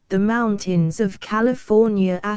The Mountains of California ******. The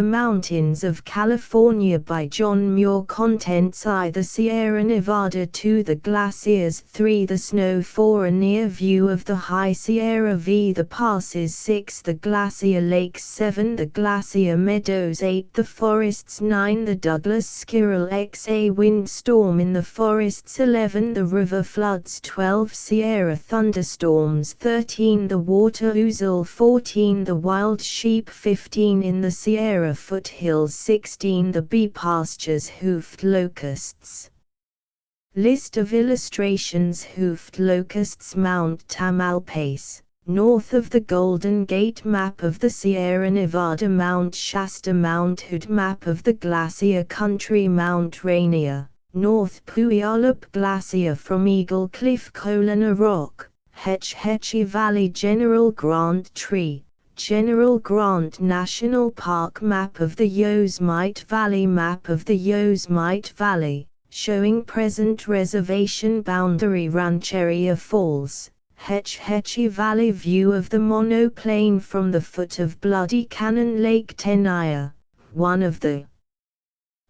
Mountains of California by John Muir. Contents: I. The Sierra Nevada. 2. The glaciers. 3. The snow. 4. A near view of the High Sierra v. the passes. 6. The glacier lakes. 7. The glacier meadows. 8. The forests. 9. The Douglas squirrel x a windstorm in the forests. 11. The river floods. 12. Sierra thunderstorms. 13. The water ouzel. 14. The wild sheep. 15. In the Sierra foothills. 16. The bee pastures. Hoofed locusts. List of illustrations. Hoofed locusts. Mount Tamalpais, north of the Golden Gate. Map of the Sierra Nevada. Mount Shasta. Mount Hood. Map of the Glacier Country. Mount Rainier, North Puyallup Glacier from Eagle Cliff. Colina Rock, Hetch Hetchy Valley. General Grant Tree, General Grant National Park. Map of the Yosemite Valley. Map of the Yosemite Valley, showing present reservation boundary. Rancheria Falls, Hetch Hetchy Valley. View of the monoplane from the foot of Bloody Cannon. Lake Tenaya, one of the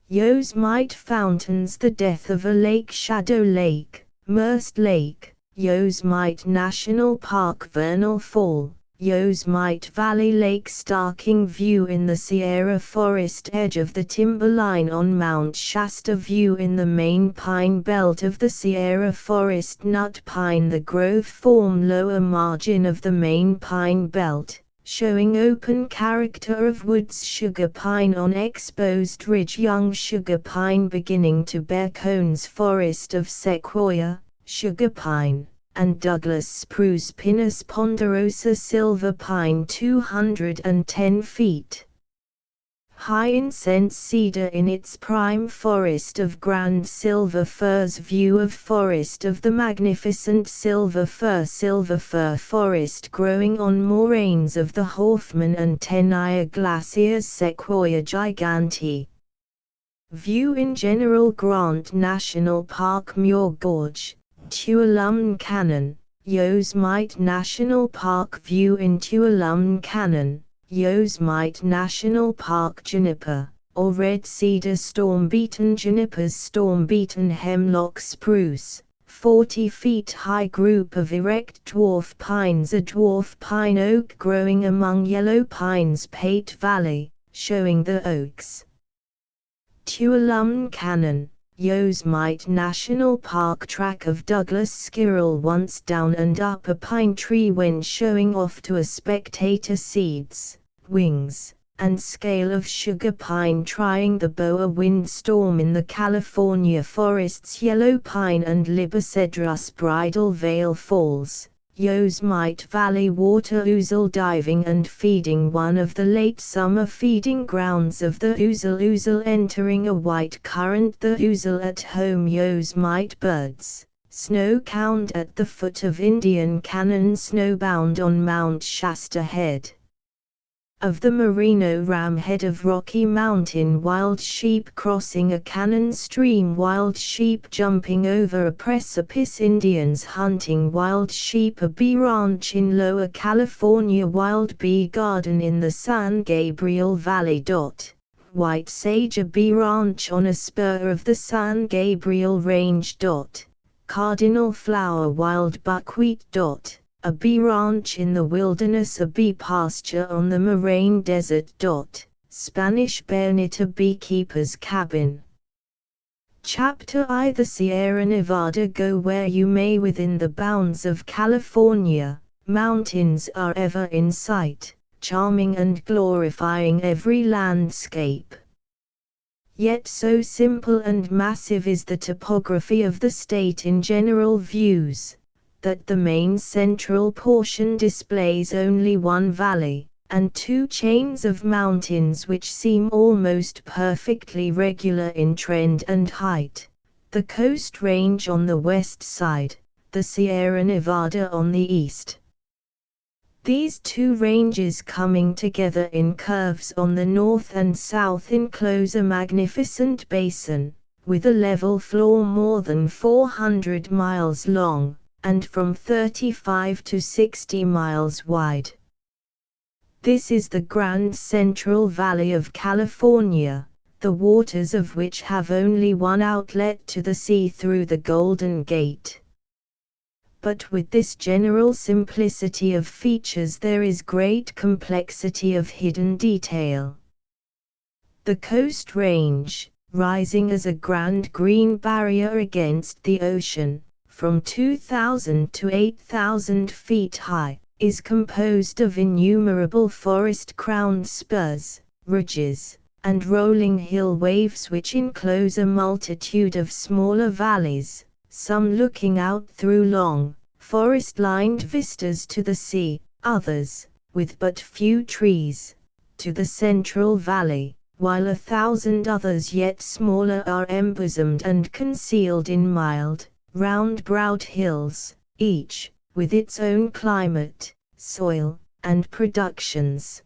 Yosemite fountains. The death of a lake. Shadow Lake, Merced Lake, Yosemite National Park. Vernal Fall, Yosemite Valley. Lake Starking View in the Sierra Forest. Edge of the timberline on Mount Shasta. View in the main pine belt of the Sierra Forest. Nut Pine. The grove form lower margin of the main pine belt, showing open character of woods. Sugar Pine on exposed ridge. Young Sugar Pine beginning to bear cones. Forest of Sequoia, Sugar Pine, and Douglas Spruce. Pinus ponderosa. Silver Pine 210 feet high. Incense Cedar in its prime. Forest of Grand Silver Firs. View of Forest of the Magnificent Silver Fir. Silver Fir Forest growing on moraines of the Hoffman and Tenaya Glaciers. Sequoia gigantea. View in General Grant National Park. Muir Gorge, Tuolumne Canyon, Yosemite National Park. View in Tuolumne Canyon, Yosemite National Park. Juniper, or red cedar. Storm-beaten junipers. Storm-beaten hemlock. Spruce, 40 feet high. Group of erect dwarf pines. A dwarf pine oak growing among yellow pines. Pate Valley, showing the oaks. Tuolumne Canyon, Yosemite National Park. Track of Douglas squirrel once down and up a pine tree when showing off to a spectator. Seeds, wings, and scale of sugar pine trying the boa. Windstorm in the California forests. Yellow pine and Libocedrus. Bridal Veil Falls, Yosemite Valley. Water ouzel diving and feeding. One of the late summer feeding grounds of the ouzel. Ouzel entering a white current. The ouzel at home. Yosemite birds. Snow count at the foot of Indian Canyon. Snowbound on Mount Shasta. Head of the Merino Ram. Head of Rocky Mountain. Wild sheep crossing a canyon stream. Wild sheep jumping over a precipice. Indians hunting wild sheep. A bee ranch in Lower California. Wild bee garden in the San Gabriel Valley. White sage. A bee ranch on a spur of the San Gabriel Range. Cardinal flower. Wild buckwheat. A bee ranch in the wilderness. A bee pasture on the moraine desert. Spanish bayonet. A beekeeper's cabin. Chapter I. The Sierra Nevada. Go where you may within the bounds of California, mountains are ever in sight, charming and glorifying every landscape. Yet so simple and massive is the topography of the state in general views, that the main central portion displays only one valley, and two chains of mountains which seem almost perfectly regular in trend and height, the Coast Range on the west side, the Sierra Nevada on the east. These two ranges coming together in curves on the north and south enclose a magnificent basin, with a level floor more than 400 miles long, and from 35 to 60 miles wide. This is the Grand Central Valley of California, the waters of which have only one outlet to the sea through the Golden Gate. But with this general simplicity of features there is great complexity of hidden detail. The Coast Range, rising as a grand green barrier against the ocean, from 2,000 to 8,000 feet high, is composed of innumerable forest-crowned spurs, ridges, and rolling hill waves which enclose a multitude of smaller valleys, some looking out through long, forest-lined vistas to the sea, others, with but few trees, to the central valley, while 1,000 others yet smaller are embosomed and concealed in mild, round-browed hills, each, with its own climate, soil, and productions.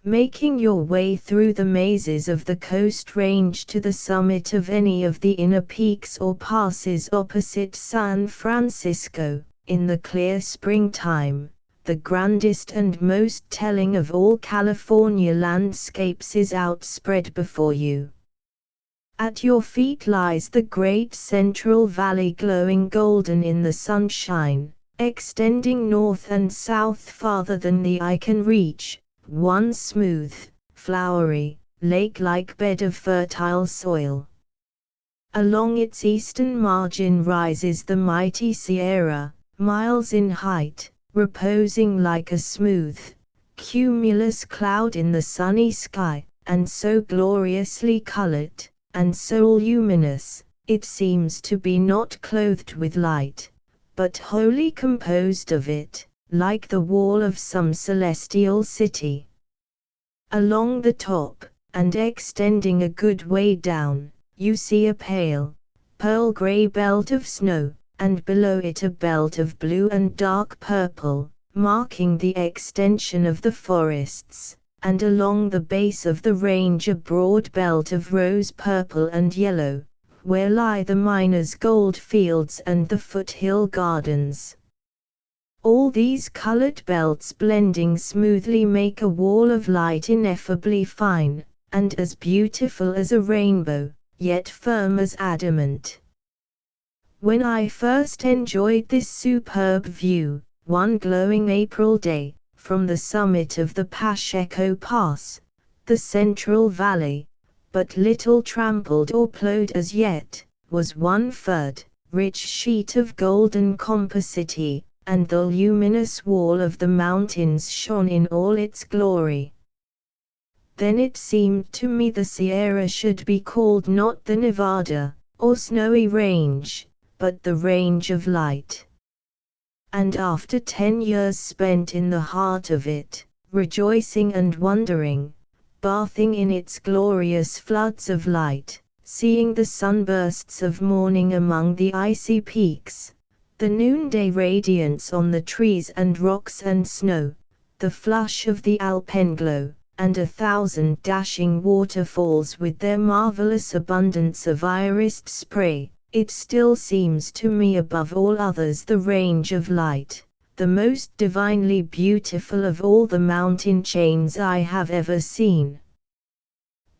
Making your way through the mazes of the Coast Range to the summit of any of the inner peaks or passes opposite San Francisco, in the clear springtime, the grandest and most telling of all California landscapes is outspread before you. At your feet lies the great Central Valley glowing golden in the sunshine, extending north and south farther than the eye can reach, one smooth, flowery, lake-like bed of fertile soil. Along its eastern margin rises the mighty Sierra, miles in height, reposing like a smooth, cumulus cloud in the sunny sky, and so gloriously colored, and so luminous, it seems to be not clothed with light, but wholly composed of it, like the wall of some celestial city. Along the top, and extending a good way down, you see a pale, pearl-gray belt of snow, and below it a belt of blue and dark purple, marking the extension of the forests, and along the base of the range a broad belt of rose purple and yellow, where lie the miners' gold fields and the foothill gardens. All these colored belts blending smoothly make a wall of light ineffably fine, and as beautiful as a rainbow, yet firm as adamant. When I first enjoyed this superb view, one glowing April day, from the summit of the Pacheco Pass, the Central Valley, but little trampled or plowed as yet, was one furred, rich sheet of golden composite, and the luminous wall of the mountains shone in all its glory. Then it seemed to me the Sierra should be called not the Nevada, or Snowy Range, but the Range of Light. And after 10 years spent in the heart of it, rejoicing and wondering, bathing in its glorious floods of light, seeing the sunbursts of morning among the icy peaks, the noonday radiance on the trees and rocks and snow, the flush of the alpenglow, and 1,000 dashing waterfalls with their marvelous abundance of irised spray, it still seems to me above all others the Range of Light, the most divinely beautiful of all the mountain chains I have ever seen.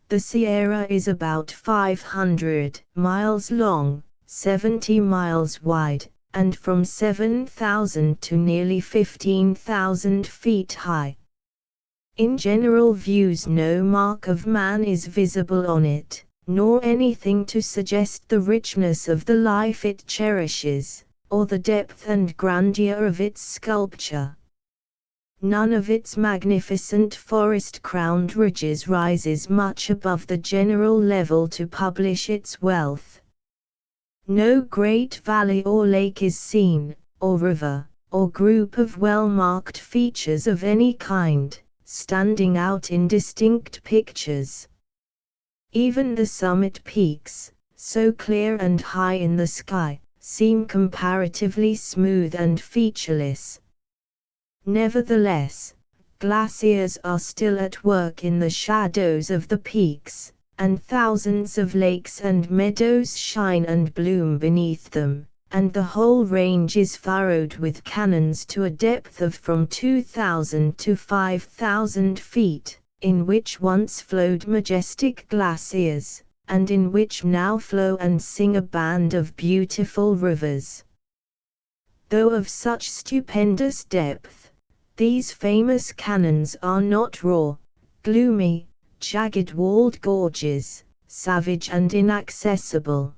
The Sierra is about 500 miles long, 70 miles wide, and from 7,000 to nearly 15,000 feet high. In general views no mark of man is visible on it, nor anything to suggest the richness of the life it cherishes, or the depth and grandeur of its sculpture. None of its magnificent forest-crowned ridges rises much above the general level to publish its wealth. No great valley or lake is seen, or river, or group of well-marked features of any kind, standing out in distinct pictures. Even the summit peaks, so clear and high in the sky, seem comparatively smooth and featureless. Nevertheless, glaciers are still at work in the shadows of the peaks, and thousands of lakes and meadows shine and bloom beneath them, and the whole range is furrowed with canyons to a depth of from 2,000 to 5,000 feet, in which once flowed majestic glaciers, and in which now flow and sing a band of beautiful rivers. Though of such stupendous depth, these famous canyons are not raw, gloomy, jagged-walled gorges, savage and inaccessible.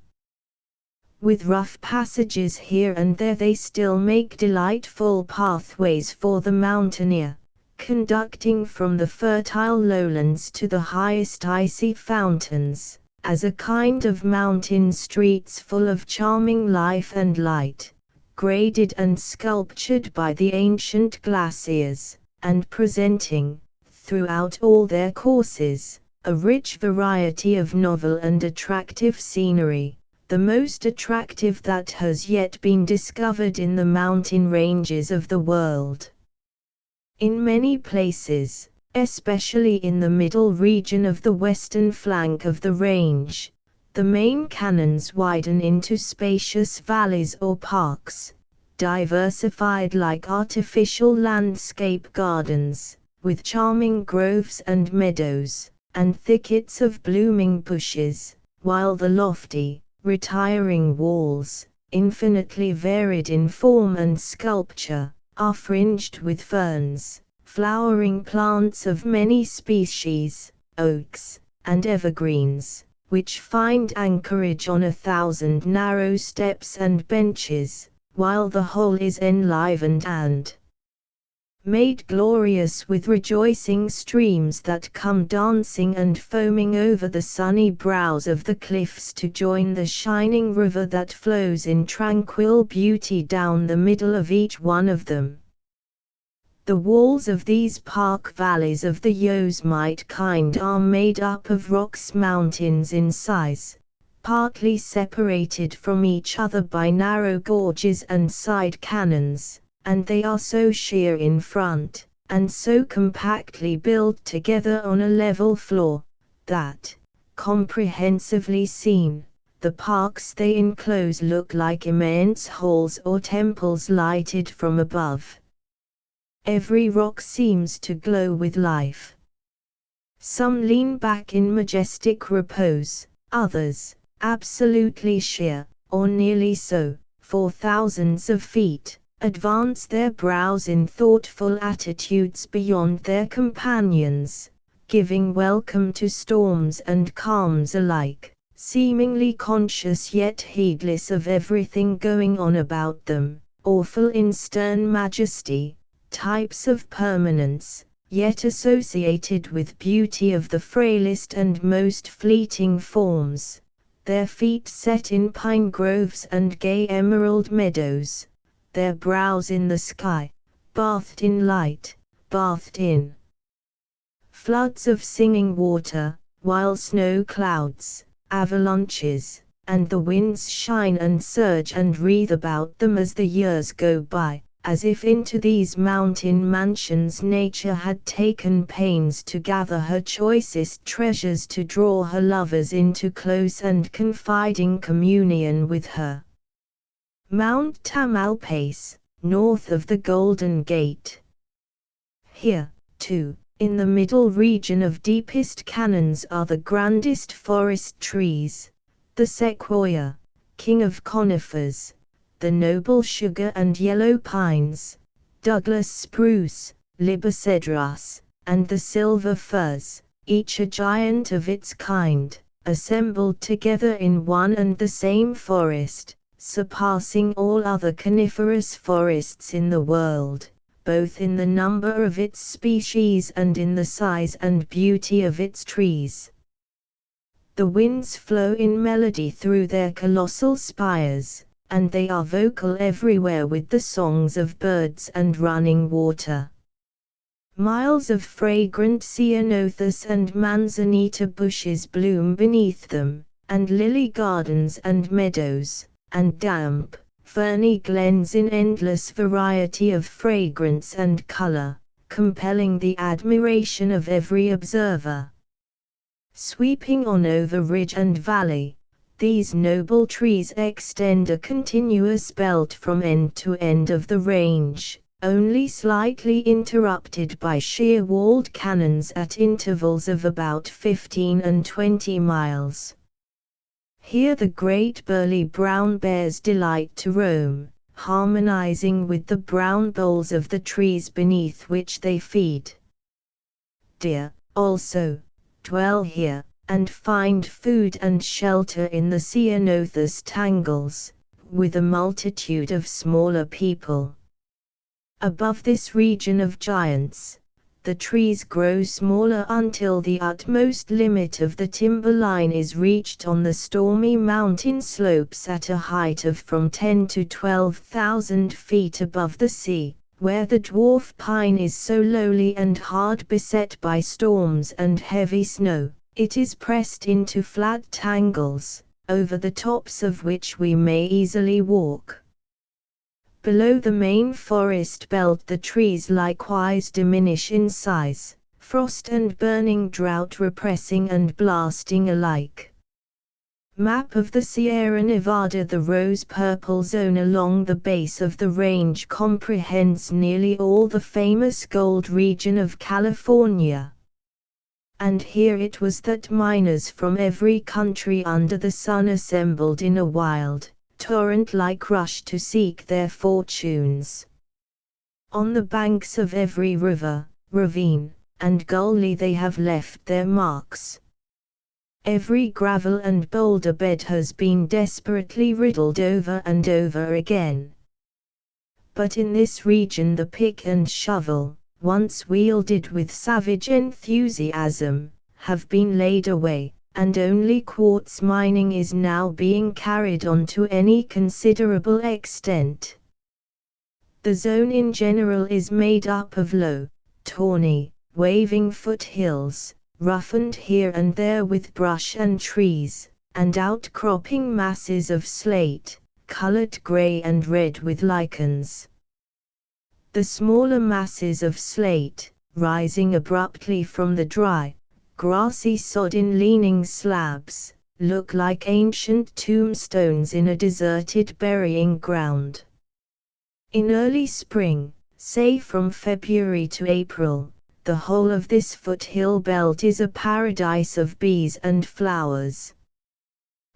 With rough passages here and there they still make delightful pathways for the mountaineer, conducting from the fertile lowlands to the highest icy fountains, as a kind of mountain streets full of charming life and light, graded and sculptured by the ancient glaciers, and presenting, throughout all their courses, a rich variety of novel and attractive scenery, the most attractive that has yet been discovered in the mountain ranges of the world. In many places, especially in the middle region of the western flank of the range, the main canyons widen into spacious valleys or parks, diversified like artificial landscape gardens, with charming groves and meadows, and thickets of blooming bushes, while the lofty, retiring walls, infinitely varied in form and sculpture, are fringed with ferns, flowering plants of many species, oaks, and evergreens, which find anchorage on 1,000 narrow steps and benches, while the whole is enlivened and made glorious with rejoicing streams that come dancing and foaming over the sunny brows of the cliffs to join the shining river that flows in tranquil beauty down the middle of each one of them. The walls of these park valleys of the Yosemite kind are made up of rocks mountains in size, partly separated from each other by narrow gorges and side canyons, and they are so sheer in front, and so compactly built together on a level floor, that, comprehensively seen, the parks they enclose look like immense halls or temples lighted from above. Every rock seems to glow with life. Some lean back in majestic repose, others, absolutely sheer, or nearly so, for thousands of feet, advance their brows in thoughtful attitudes beyond their companions, giving welcome to storms and calms alike, seemingly conscious yet heedless of everything going on about them, awful in stern majesty, types of permanence, yet associated with beauty of the frailest and most fleeting forms, their feet set in pine groves and gay emerald meadows, their brows in the sky, bathed in light, bathed in floods of singing water, while snow clouds, avalanches, and the winds shine and surge and wreathe about them as the years go by, as if into these mountain mansions nature had taken pains to gather her choicest treasures to draw her lovers into close and confiding communion with her. Mount Tamalpais, north of the Golden Gate. Here, too, in the middle region of deepest canyons are the grandest forest trees, the sequoia, king of conifers, the noble sugar and yellow pines, Douglas spruce, libocedrus, and the silver firs, each a giant of its kind, assembled together in one and the same forest, surpassing all other coniferous forests in the world, both in the number of its species and in the size and beauty of its trees. The winds flow in melody through their colossal spires, and they are vocal everywhere with the songs of birds and running water. Miles of fragrant ceanothus and manzanita bushes bloom beneath them, and lily gardens and meadows, and damp, ferny glens in endless variety of fragrance and color, compelling the admiration of every observer. Sweeping on over ridge and valley, These noble trees extend a continuous belt from end to end of the range, only slightly interrupted by sheer walled canyons at intervals of about 15 and 20 miles. Here the great burly brown bears delight to roam, harmonizing with the brown boles of the trees beneath which they feed. Deer, also, dwell here, and find food and shelter in the ceanothus tangles, with a multitude of smaller people. Above this region of giants, the trees grow smaller until the utmost limit of the timberline is reached on the stormy mountain slopes at a height of from 10 to 12,000 feet above the sea, where the dwarf pine is so lowly and hard beset by storms and heavy snow, it is pressed into flat tangles, over the tops of which we may easily walk. Below the main forest belt the trees likewise diminish in size, frost and burning drought repressing and blasting alike. Map of the Sierra Nevada. The rose-purple zone along the base of the range comprehends nearly all the famous gold region of California. And here it was that miners from every country under the sun assembled in a wild, torrent-like rush to seek their fortunes. On the banks of every river, ravine, and gully they have left their marks. Every gravel and boulder bed has been desperately riddled over and over again. But in this region the pick and shovel, once wielded with savage enthusiasm, have been laid away, and only quartz mining is now being carried on to any considerable extent. The zone in general is made up of low, tawny, waving foothills, roughened here and there with brush and trees, and outcropping masses of slate, colored gray and red with lichens. The smaller masses of slate, rising abruptly from the dry, grassy sodden leaning slabs, look like ancient tombstones in a deserted burying ground. In early spring, say from February to April, the whole of this foothill belt is a paradise of bees and flowers.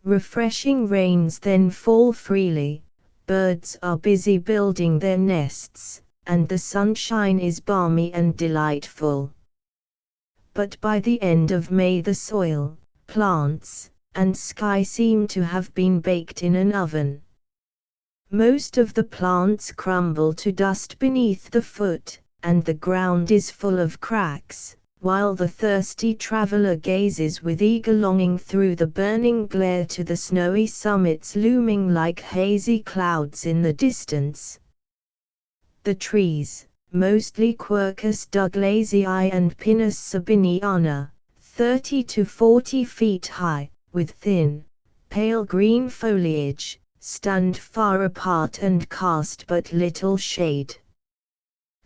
Refreshing rains then fall freely, birds are busy building their nests, and the sunshine is balmy and delightful. But by the end of May the soil, plants, and sky seem to have been baked in an oven. Most of the plants crumble to dust beneath the foot, and the ground is full of cracks, while the thirsty traveler gazes with eager longing through the burning glare to the snowy summits looming like hazy clouds in the distance. The trees, mostly Quercus douglasii and Pinus sabiniana, 30 to 40 feet high, with thin, pale green foliage, stand far apart and cast but little shade.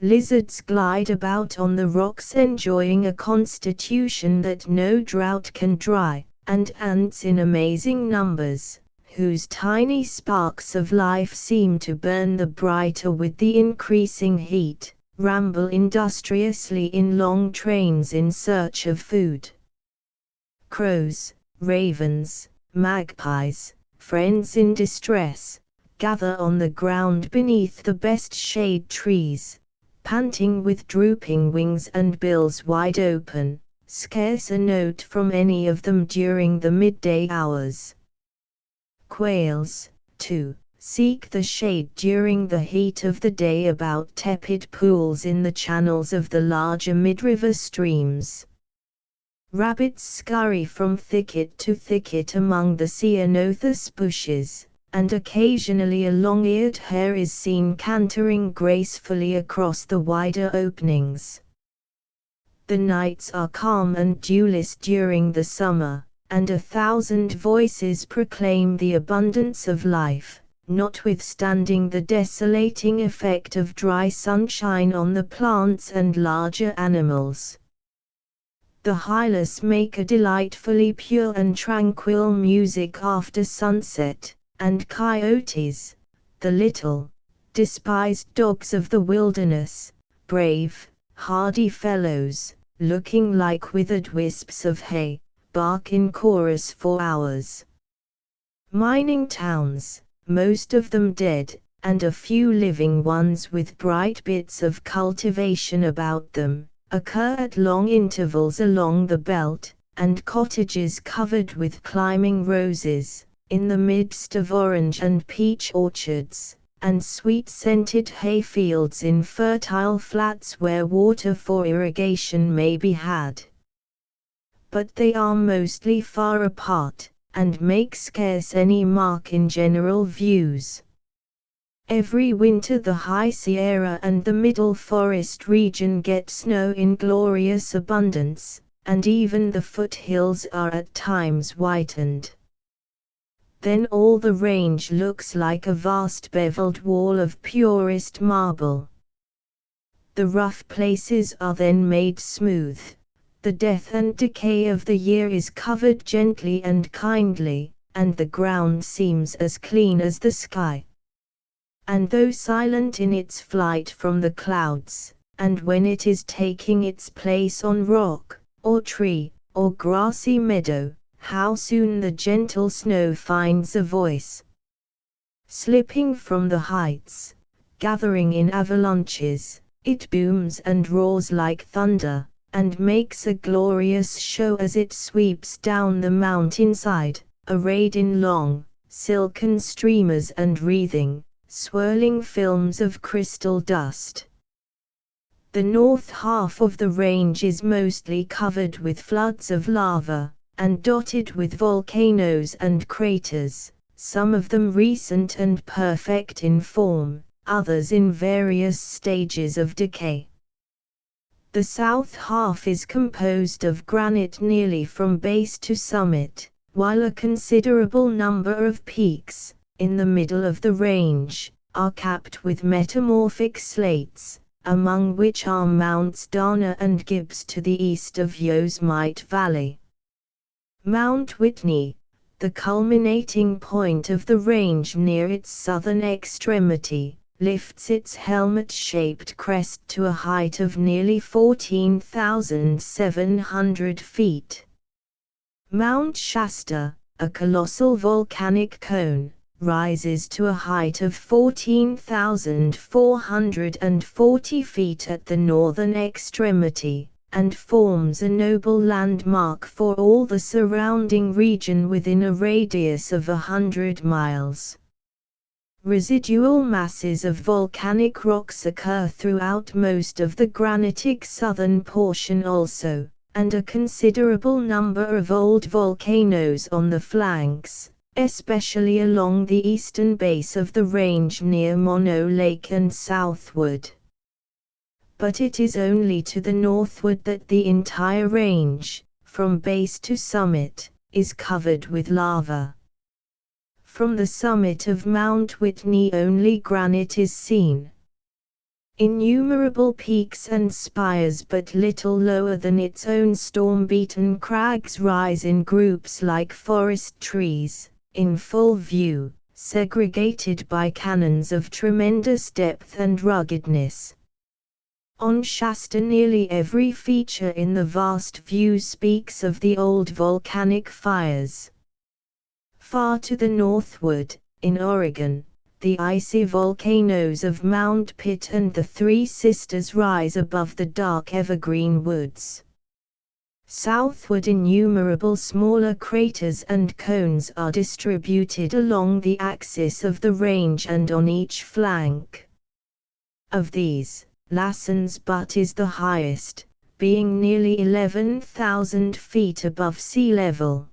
Lizards glide about on the rocks enjoying a constitution that no drought can dry, and ants in amazing numbers, whose tiny sparks of life seem to burn the brighter with the increasing heat, ramble industriously in long trains in search of food. Crows, ravens, magpies, friends in distress, gather on the ground beneath the best shade trees, panting with drooping wings and bills wide open, scarce a note from any of them during the midday hours. Quails, too, seek the shade during the heat of the day about tepid pools in the channels of the larger mid-river streams. Rabbits scurry from thicket to thicket among the ceanothus bushes, and occasionally a long-eared hare is seen cantering gracefully across the wider openings. The nights are calm and dewless during the summer, and 1,000 voices proclaim the abundance of life, notwithstanding the desolating effect of dry sunshine on the plants and larger animals. The hylas make a delightfully pure and tranquil music after sunset, and coyotes, the little, despised dogs of the wilderness, brave, hardy fellows, looking like withered wisps of hay, bark in chorus for hours. Mining towns, most of them dead, and a few living ones with bright bits of cultivation about them, occur at long intervals along the belt, and cottages covered with climbing roses, in the midst of orange and peach orchards, and sweet-scented hayfields in fertile flats where water for irrigation may be had. But they are mostly far apart, and make scarce any mark in general views. Every winter the High Sierra and the Middle Forest region get snow in glorious abundance, and even the foothills are at times whitened. Then all the range looks like a vast beveled wall of purest marble. The rough places are then made smooth. The death and decay of the year is covered gently and kindly, and the ground seems as clean as the sky. And though silent in its flight from the clouds, and when it is taking its place on rock, or tree, or grassy meadow, how soon the gentle snow finds a voice. Slipping from the heights, gathering in avalanches, it booms and roars like thunder, and makes a glorious show as it sweeps down the mountainside, arrayed in long, silken streamers and wreathing, swirling films of crystal dust. The north half of the range is mostly covered with floods of lava, and dotted with volcanoes and craters, some of them recent and perfect in form, others in various stages of decay. The south half is composed of granite nearly from base to summit, while a considerable number of peaks, in the middle of the range, are capped with metamorphic slates, among which are Mounts Dana and Gibbs to the east of Yosemite Valley. Mount Whitney, the culminating point of the range near its southern extremity, lifts its helmet-shaped crest to a height of nearly 14,700 feet. Mount Shasta, a colossal volcanic cone, rises to a height of 14,440 feet at the northern extremity, and forms a noble landmark for all the surrounding region within a radius of 100 miles. Residual masses of volcanic rocks occur throughout most of the granitic southern portion also, and a considerable number of old volcanoes on the flanks, especially along the eastern base of the range near Mono Lake and southward. But it is only to the northward that the entire range, from base to summit, is covered with lava. From the summit of Mount Whitney only granite is seen. Innumerable peaks and spires but little lower than its own storm-beaten crags rise in groups like forest trees, in full view, segregated by canyons of tremendous depth and ruggedness. On Shasta nearly every feature in the vast view speaks of the old volcanic fires. Far to the northward, in Oregon, the icy volcanoes of Mount Pitt and the Three Sisters rise above the dark evergreen woods. Southward innumerable smaller craters and cones are distributed along the axis of the range and on each flank. Of these, Lassen's Butte is the highest, being nearly 11,000 feet above sea level.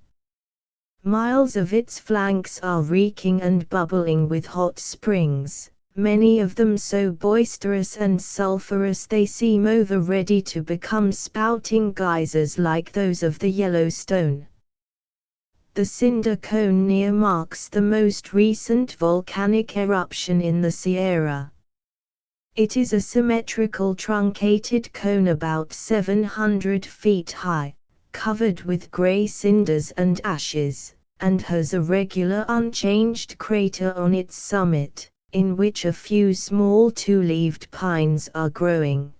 Miles of its flanks are reeking and bubbling with hot springs, many of them so boisterous and sulphurous they seem over ready to become spouting geysers like those of the Yellowstone. The cinder cone near marks the most recent volcanic eruption in the Sierra. It is a symmetrical truncated cone about 700 feet high, covered with grey cinders and ashes, and has a regular unchanged crater on its summit, in which a few small two-leaved pines are growing.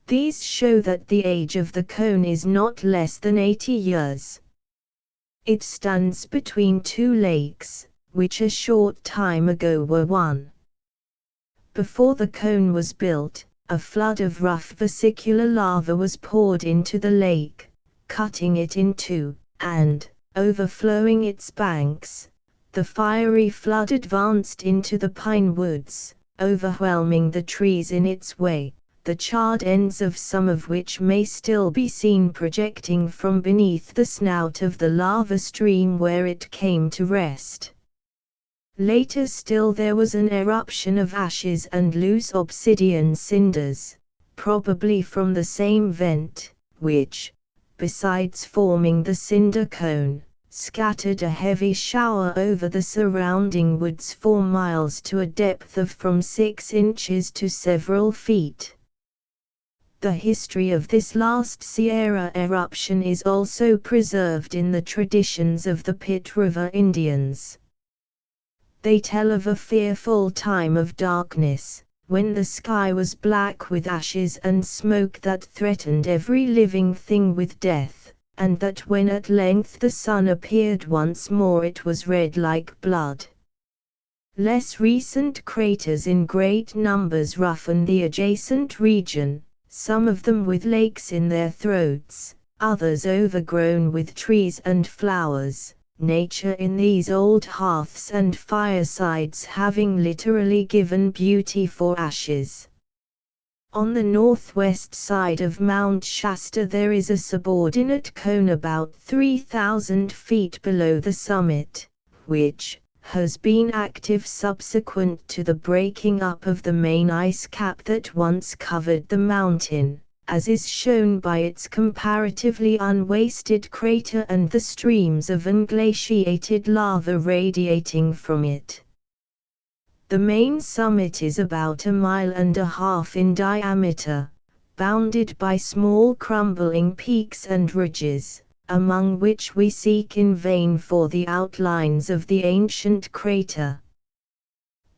These show that the age of the cone is not less than 80 years. It stands between two lakes, which a short time ago were one. Before the cone was built, a flood of rough vesicular lava was poured into the lake, cutting it in two, and, overflowing its banks, the fiery flood advanced into the pine woods, overwhelming the trees in its way, the charred ends of some of which may still be seen projecting from beneath the snout of the lava stream where it came to rest. Later still there was an eruption of ashes and loose obsidian cinders, probably from the same vent, which, besides forming the cinder cone, scattered a heavy shower over the surrounding woods for miles to a depth of from 6 inches to several feet. The history of this last Sierra eruption is also preserved in the traditions of the Pit River Indians. They tell of a fearful time of darkness, when the sky was black with ashes and smoke that threatened every living thing with death, and that when at length the sun appeared once more it was red like blood. Less recent craters in great numbers roughen the adjacent region, some of them with lakes in their throats, others overgrown with trees and flowers, nature in these old hearths and firesides having literally given beauty for ashes. On the northwest side of Mount Shasta there is a subordinate cone about 3,000 feet below the summit, which has been active subsequent to the breaking up of the main ice cap that once covered the mountain, as is shown by its comparatively unwasted crater and the streams of unglaciated lava radiating from it. The main summit is about 1.5 miles in diameter, bounded by small crumbling peaks and ridges, among which we seek in vain for the outlines of the ancient crater.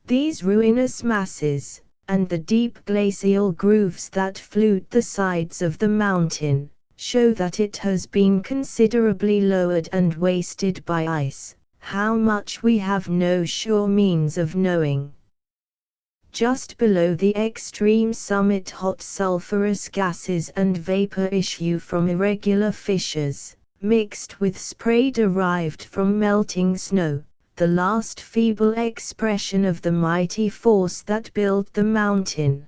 These ruinous masses, and the deep glacial grooves that flute the sides of the mountain, show that it has been considerably lowered and wasted by ice, how much we have no sure means of knowing. Just below the extreme summit hot sulfurous gases and vapor issue from irregular fissures, mixed with spray derived from melting snow, the last feeble expression of the mighty force that built the mountain.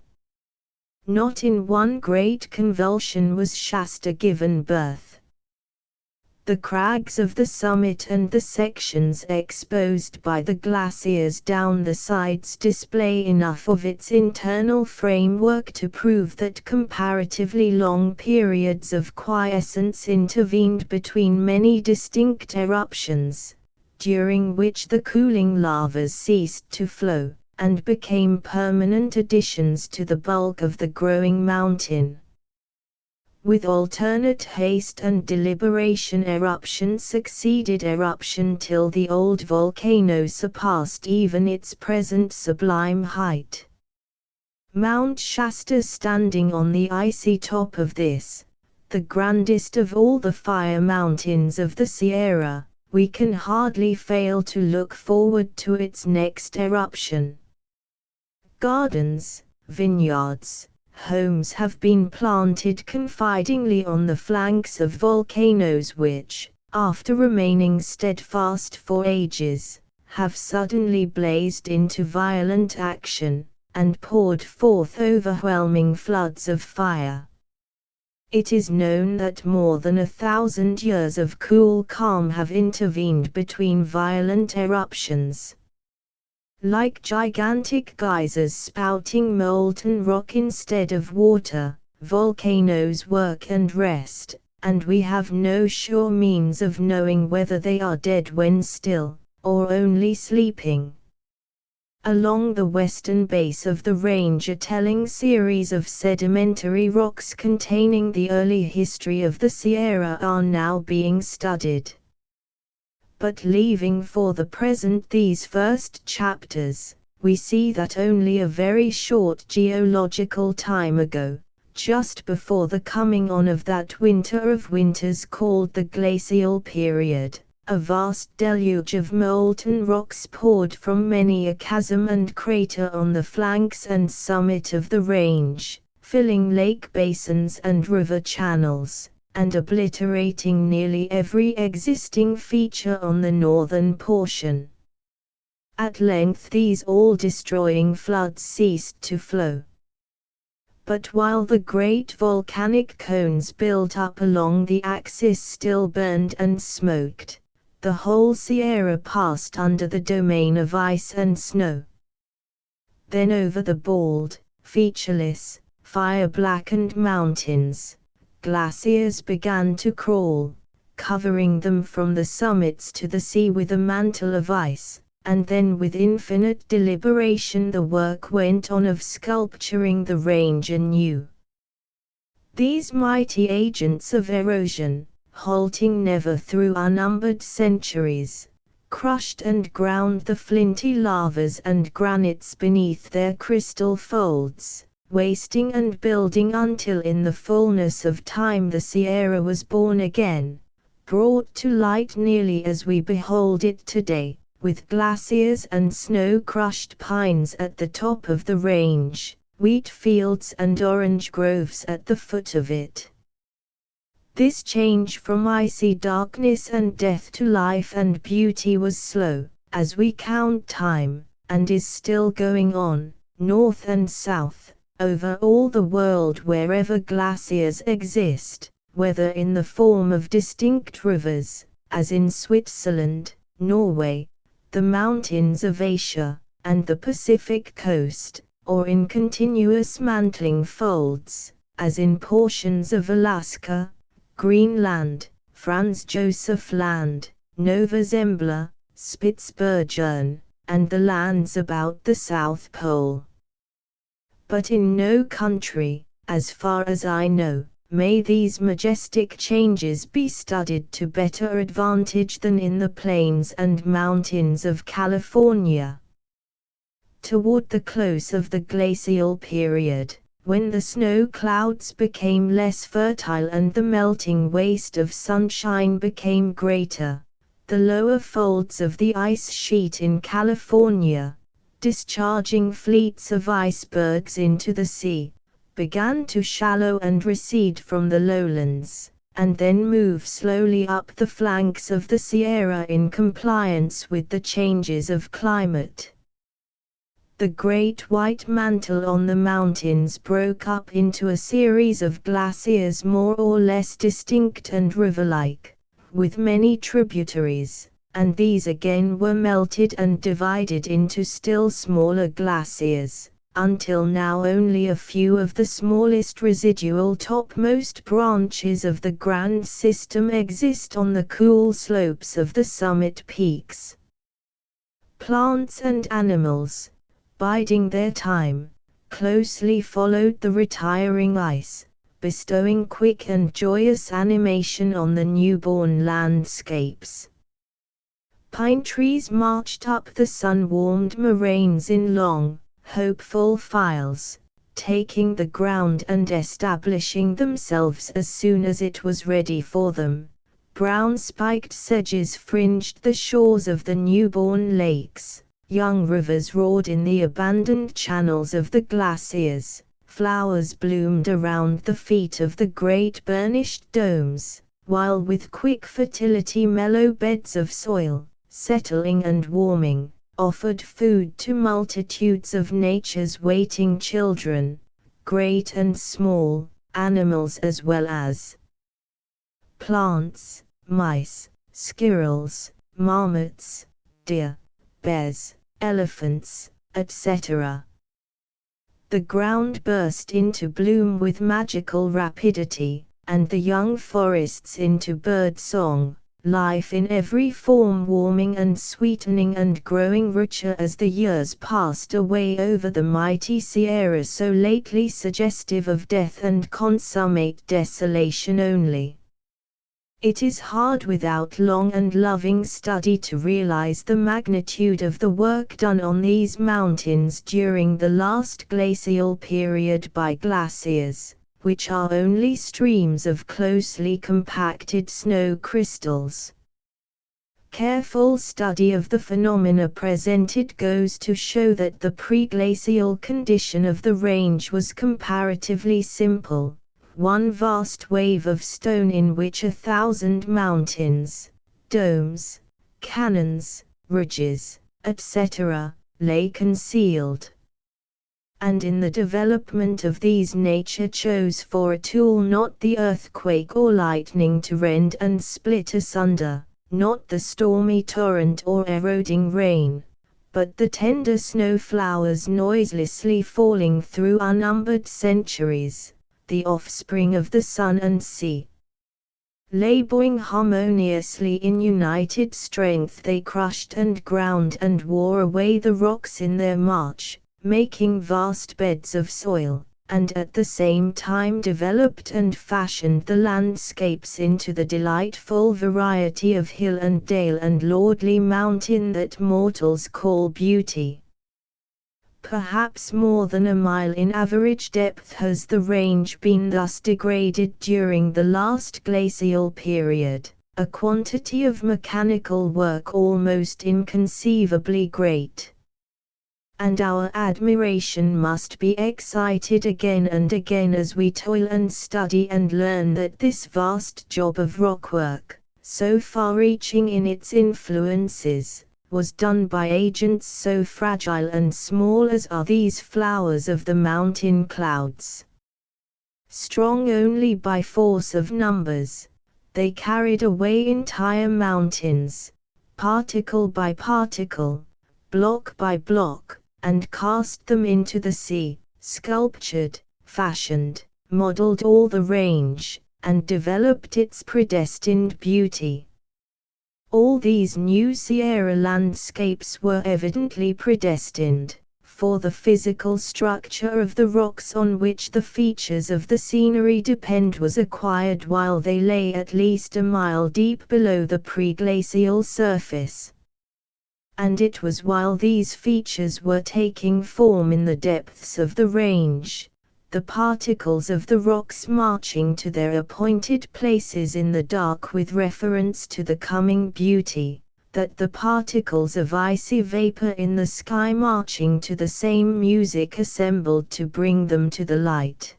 Not in one great convulsion was Shasta given birth. The crags of the summit and the sections exposed by the glaciers down the sides display enough of its internal framework to prove that comparatively long periods of quiescence intervened between many distinct eruptions, during which the cooling lavas ceased to flow, and became permanent additions to the bulk of the growing mountain. With alternate haste and deliberation eruption succeeded eruption till the old volcano surpassed even its present sublime height. Mount Shasta standing on the icy top of this, the grandest of all the fire mountains of the Sierra, we can hardly fail to look forward to its next eruption. Gardens, vineyards, homes have been planted confidingly on the flanks of volcanoes which, after remaining steadfast for ages, have suddenly blazed into violent action, and poured forth overwhelming floods of fire. It is known that more than 1,000 years of cool calm have intervened between violent eruptions. Like gigantic geysers spouting molten rock instead of water, volcanoes work and rest, and we have no sure means of knowing whether they are dead when still, or only sleeping. Along the western base of the range, a telling series of sedimentary rocks containing the early history of the Sierra are now being studied. But leaving for the present these first chapters, we see that only a very short geological time ago, just before the coming on of that winter of winters called the glacial period, a vast deluge of molten rocks poured from many a chasm and crater on the flanks and summit of the range, filling lake basins and river channels, and obliterating nearly every existing feature on the northern portion. At length these all-destroying floods ceased to flow. But while the great volcanic cones built up along the axis still burned and smoked, the whole Sierra passed under the domain of ice and snow. Then over the bald, featureless, fire-blackened mountains, glaciers began to crawl, covering them from the summits to the sea with a mantle of ice, and then with infinite deliberation the work went on of sculpturing the range anew. These mighty agents of erosion, halting never through unnumbered centuries, crushed and ground the flinty lavas and granites beneath their crystal folds, wasting and building until in the fullness of time the Sierra was born again, brought to light nearly as we behold it today, with glaciers and snow-crushed pines at the top of the range, wheat fields and orange groves at the foot of it. This change from icy darkness and death to life and beauty was slow, as we count time, and is still going on, north and south, over all the world wherever glaciers exist, whether in the form of distinct rivers, as in Switzerland, Norway, the mountains of Asia, and the Pacific coast, or in continuous mantling folds, as in portions of Alaska, Greenland, Franz Josef Land, Nova Zembla, Spitzbergen, and the lands about the South Pole. But in no country, as far as I know, may these majestic changes be studied to better advantage than in the plains and mountains of California. Toward the close of the glacial period, when the snow clouds became less fertile and the melting waste of sunshine became greater, the lower folds of the ice sheet in California, discharging fleets of icebergs into the sea, began to shallow and recede from the lowlands, and then move slowly up the flanks of the Sierra in compliance with the changes of climate. The great white mantle on the mountains broke up into a series of glaciers more or less distinct and river-like, with many tributaries, and these again were melted and divided into still smaller glaciers, until now only a few of the smallest residual topmost branches of the grand system exist on the cool slopes of the summit peaks. Plants and animals, biding their time, closely followed the retiring ice, bestowing quick and joyous animation on the newborn landscapes. Pine trees marched up the sun-warmed moraines in long, hopeful files, taking the ground and establishing themselves as soon as it was ready for them. Brown spiked sedges fringed the shores of the newborn lakes, young rivers roared in the abandoned channels of the glaciers, flowers bloomed around the feet of the great burnished domes, while with quick fertility mellow beds of soil, settling and warming, offered food to multitudes of nature's waiting children, great and small, animals as well as plants, mice, squirrels, marmots, deer, bears, elephants, etc. The ground burst into bloom with magical rapidity, and the young forests into bird song, life in every form warming and sweetening and growing richer as the years passed away over the mighty Sierra so lately suggestive of death and consummate desolation only. It is hard without long and loving study to realize the magnitude of the work done on these mountains during the last glacial period by glaciers, which are only streams of closely compacted snow crystals. Careful study of the phenomena presented goes to show that the pre-glacial condition of the range was comparatively simple, one vast wave of stone in which 1,000 mountains, domes, canyons, ridges, etc., lay concealed. And in the development of these nature chose for a tool not the earthquake or lightning to rend and split asunder, not the stormy torrent or eroding rain, but the tender snow flowers noiselessly falling through unnumbered centuries, the offspring of the sun and sea. Laboring harmoniously in united strength, they crushed and ground and wore away the rocks in their march, making vast beds of soil, and at the same time developed and fashioned the landscapes into the delightful variety of hill and dale and lordly mountain that mortals call beauty. Perhaps more than a mile in average depth has the range been thus degraded during the last glacial period, a quantity of mechanical work almost inconceivably great. And our admiration must be excited again and again as we toil and study and learn that this vast job of rockwork, so far-reaching in its influences, was done by agents so fragile and small as are these flowers of the mountain clouds. Strong only by force of numbers, they carried away entire mountains, particle by particle, block by block, and cast them into the sea, sculptured, fashioned, modeled all the range, and developed its predestined beauty. All these new Sierra landscapes were evidently predestined, for the physical structure of the rocks on which the features of the scenery depend was acquired while they lay at least a mile deep below the pre-glacial surface. And it was while these features were taking form in the depths of the range, the particles of the rocks marching to their appointed places in the dark with reference to the coming beauty, that the particles of icy vapor in the sky marching to the same music assembled to bring them to the light.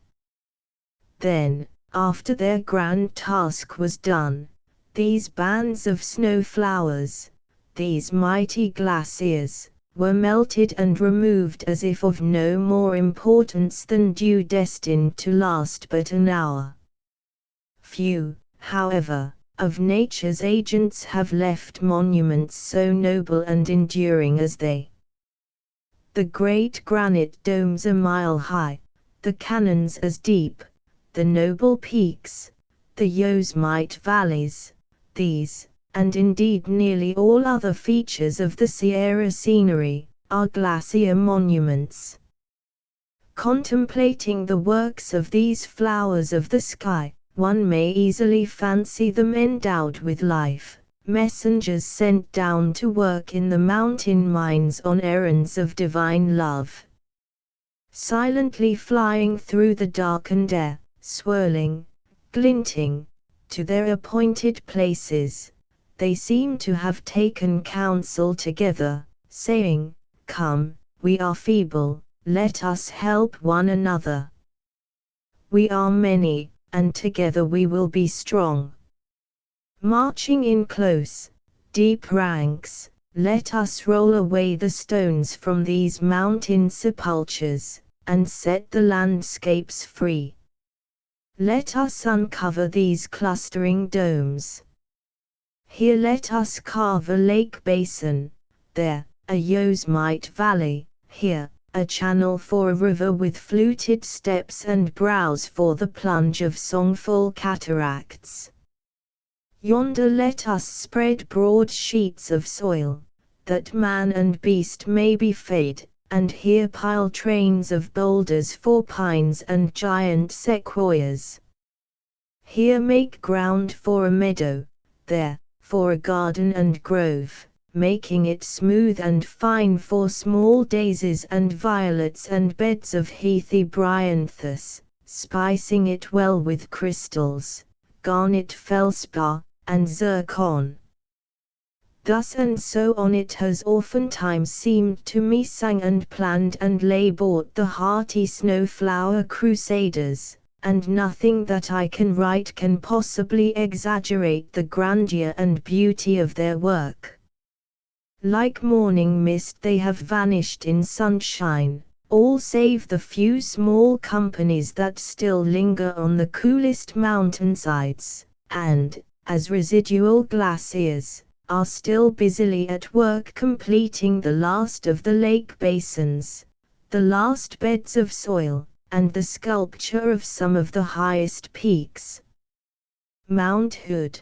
Then, after their grand task was done, these bands of snow flowers, these mighty glaciers, were melted and removed as if of no more importance than dew destined to last but an hour. Few, however, of nature's agents have left monuments so noble and enduring as they. The great granite domes a mile high, the canyons as deep, the noble peaks, the Yosemite valleys, these, and indeed nearly all other features of the Sierra scenery, are glacier monuments. Contemplating the works of these flowers of the sky, one may easily fancy them endowed with life, messengers sent down to work in the mountain mines on errands of divine love. Silently flying through the darkened air, swirling, glinting, to their appointed places, they seem to have taken counsel together, saying, "Come, we are feeble, let us help one another. We are many, and together we will be strong. Marching in close, deep ranks, let us roll away the stones from these mountain sepulchres, and set the landscapes free. Let us uncover these clustering domes. Here let us carve a lake basin, there, a Yosemite valley, here, a channel for a river with fluted steps and brows for the plunge of songful cataracts. Yonder let us spread broad sheets of soil, that man and beast may be fed, and here pile trains of boulders for pines and giant sequoias. Here make ground for a meadow, there, for a garden and grove, making it smooth and fine for small daisies and violets and beds of heathy bryanthus, spicing it well with crystals, garnet feldspar, and zircon. Thus and so on it has oftentimes seemed to me sung and planned and laboured the hearty snowflower crusaders, and nothing that I can write can possibly exaggerate the grandeur and beauty of their work. Like morning mist they have vanished in sunshine, all save the few small companies that still linger on the coolest mountainsides, and, as residual glaciers, are still busily at work completing the last of the lake basins, the last beds of soil, and the sculpture of some of the highest peaks. Mount Hood.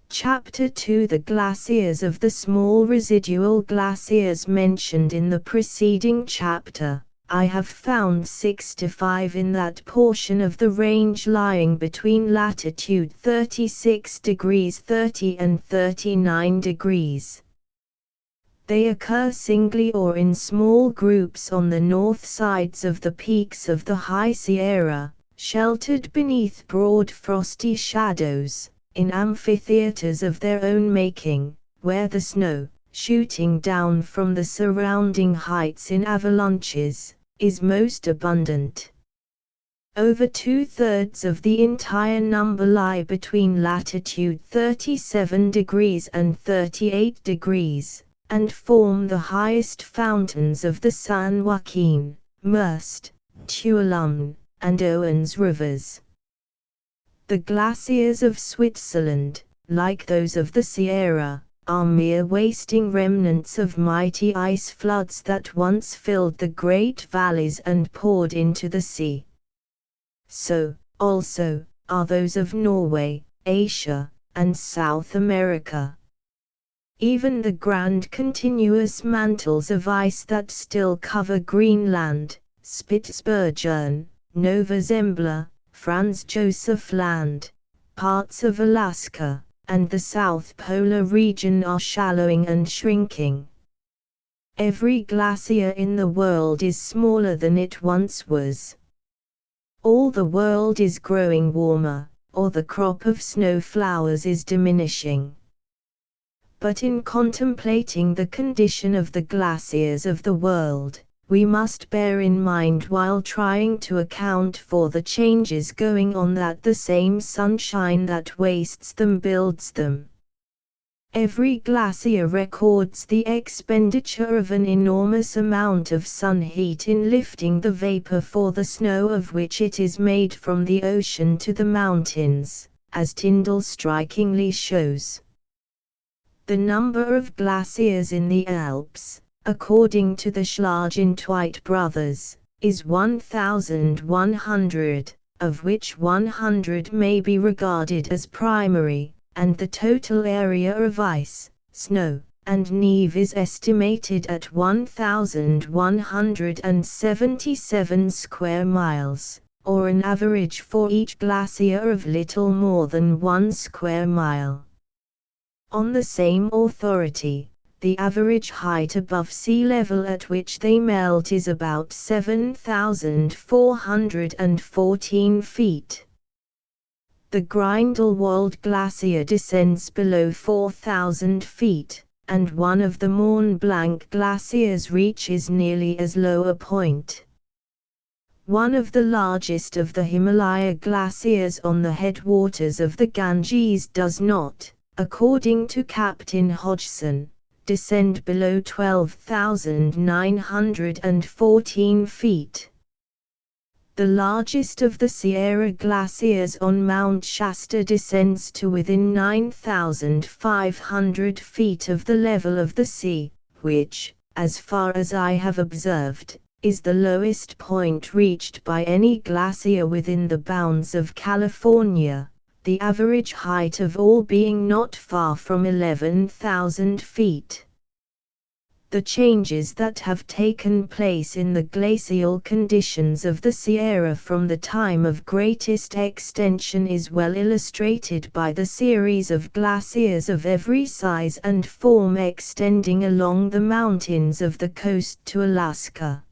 Chapter 2. The glaciers of the small residual glaciers mentioned in the preceding chapter, I have found 65 in that portion of the range lying between latitude 36 degrees 30 and 39 degrees. They occur singly or in small groups on the north sides of the peaks of the High Sierra, sheltered beneath broad frosty shadows, in amphitheaters of their own making, where the snow, shooting down from the surrounding heights in avalanches, is most abundant. Over 2/3 of the entire number lie between latitude 37 degrees and 38 degrees, and form the highest fountains of the San Joaquin, Merced, Tuolumne, and Owens rivers. The glaciers of Switzerland, like those of the Sierra, are mere wasting remnants of mighty ice floods that once filled the great valleys and poured into the sea. So, also, are those of Norway, Asia, and South America. Even the grand continuous mantles of ice that still cover Greenland, Spitsbergen, Nova Zembla, Franz Josef Land, parts of Alaska, and the South Polar region are shallowing and shrinking. Every glacier in the world is smaller than it once was. All the world is growing warmer, or the crop of snowflowers is diminishing. But in contemplating the condition of the glaciers of the world, we must bear in mind while trying to account for the changes going on that the same sunshine that wastes them builds them. Every glacier records the expenditure of an enormous amount of sun heat in lifting the vapor for the snow of which it is made from the ocean to the mountains, as Tyndall strikingly shows. The number of glaciers in the Alps, according to the Schlagentweit brothers, is 1,100, of which 100 may be regarded as primary, and the total area of ice, snow, and neve is estimated at 1,177 square miles, or an average for each glacier of little more than 1 square mile. On the same authority, the average height above sea level at which they melt is about 7,414 feet. The Grindelwald Glacier descends below 4,000 feet, and one of the Mont Blanc glaciers reaches nearly as low a point. One of the largest of the Himalaya glaciers on the headwaters of the Ganges does not, according to Captain Hodgson, descend below 12,914 feet. The largest of the Sierra glaciers on Mount Shasta descends to within 9,500 feet of the level of the sea, which, as far as I have observed, is the lowest point reached by any glacier within the bounds of California, the average height of all being not far from 11,000 feet. The changes that have taken place in the glacial conditions of the Sierra from the time of greatest extension is well illustrated by the series of glaciers of every size and form extending along the mountains of the coast to Alaska.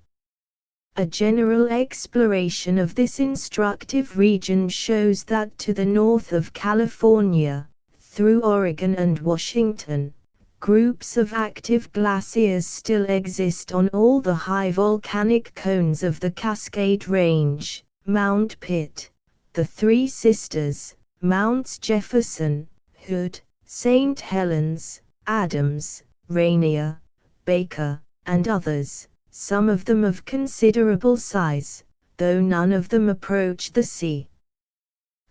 A general exploration of this instructive region shows that to the north of California, through Oregon and Washington, groups of active glaciers still exist on all the high volcanic cones of the Cascade Range, Mount Pitt, the Three Sisters, Mounts Jefferson, Hood, St. Helens, Adams, Rainier, Baker, and others, some of them of considerable size, though none of them approach the sea.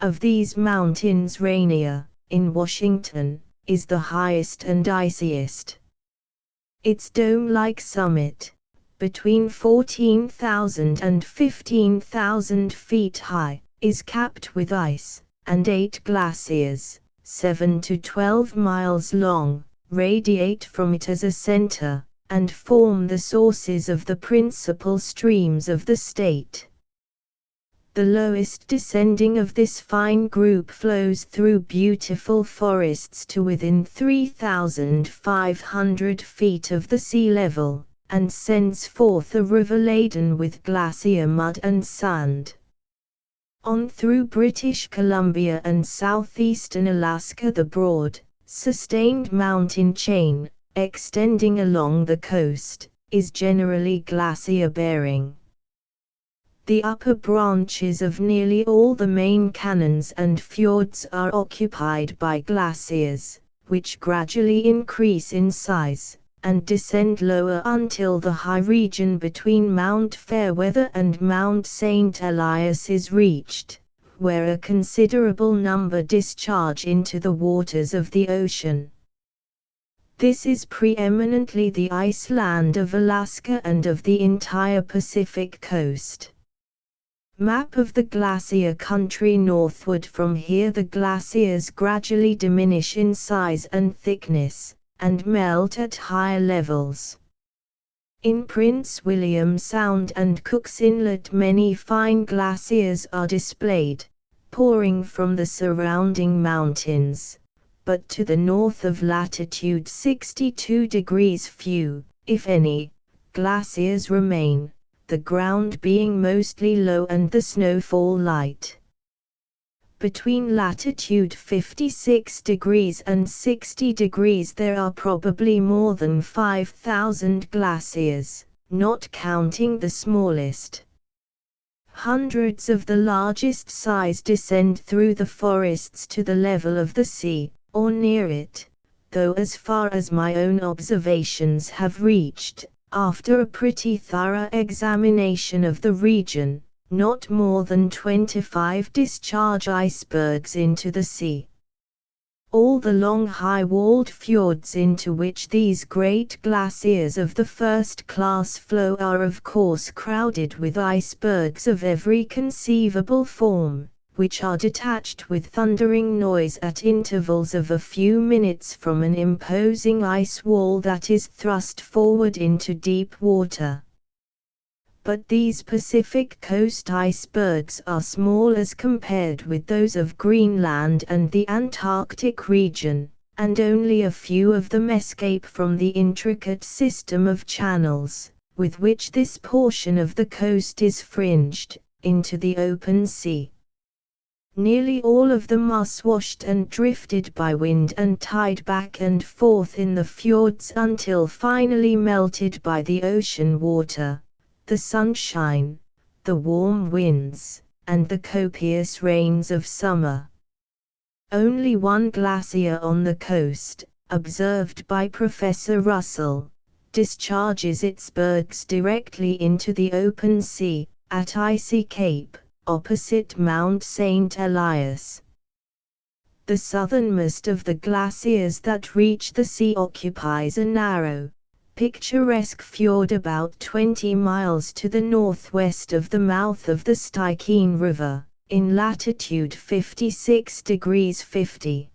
Of these mountains, Rainier, in Washington, is the highest and iciest. Its dome-like summit, between 14,000 and 15,000 feet high, is capped with ice, and 8 glaciers, 7 to 12 miles long, radiate from it as a center, and form the sources of the principal streams of the state. The lowest descending of this fine group flows through beautiful forests to within 3,500 feet of the sea level, and sends forth a river laden with glacier mud and sand. On through British Columbia and southeastern Alaska, the broad, sustained mountain chain, extending along the coast, is generally glacier-bearing. The upper branches of nearly all the main canyons and fjords are occupied by glaciers, which gradually increase in size, and descend lower until the high region between Mount Fairweather and Mount St. Elias is reached, where a considerable number discharge into the waters of the ocean. This is preeminently the ice land of Alaska and of the entire Pacific coast. Map of the glacier country northward. From here the glaciers gradually diminish in size and thickness, and melt at higher levels. In Prince William Sound and Cook's Inlet many fine glaciers are displayed, pouring from the surrounding mountains, but to the north of latitude 62 degrees few, if any, glaciers remain, the ground being mostly low and the snowfall light. Between latitude 56 degrees and 60 degrees there are probably more than 5,000 glaciers, not counting the smallest. Hundreds of the largest size descend through the forests to the level of the sea, or near it, though as far as my own observations have reached, after a pretty thorough examination of the region, not more than 25 discharge icebergs into the sea. All the long high-walled fjords into which these great glaciers of the first class flow are of course crowded with icebergs of every conceivable form, which are detached with thundering noise at intervals of a few minutes from an imposing ice wall that is thrust forward into deep water. But these Pacific coast icebergs are small as compared with those of Greenland and the Antarctic region, and only a few of them escape from the intricate system of channels, with which this portion of the coast is fringed, into the open sea. Nearly all of them are swashed and drifted by wind and tied back and forth in the fjords until finally melted by the ocean water, the sunshine, the warm winds, and the copious rains of summer. Only one glacier on the coast, observed by Professor Russell, discharges its bergs directly into the open sea, at Icy Cape, opposite Mount St. Elias. The southernmost of the glaciers that reach the sea occupies a narrow, picturesque fjord about 20 miles to the northwest of the mouth of the Stikine River, in latitude 56 degrees 50.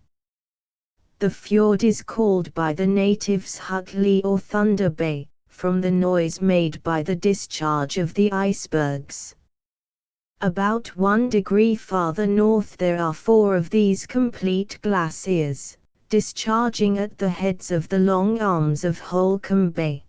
The fjord is called by the natives Hutley or Thunder Bay, from the noise made by the discharge of the icebergs. About 1 degree farther north there are 4 of these complete glaciers, discharging at the heads of the long arms of Holcomb Bay.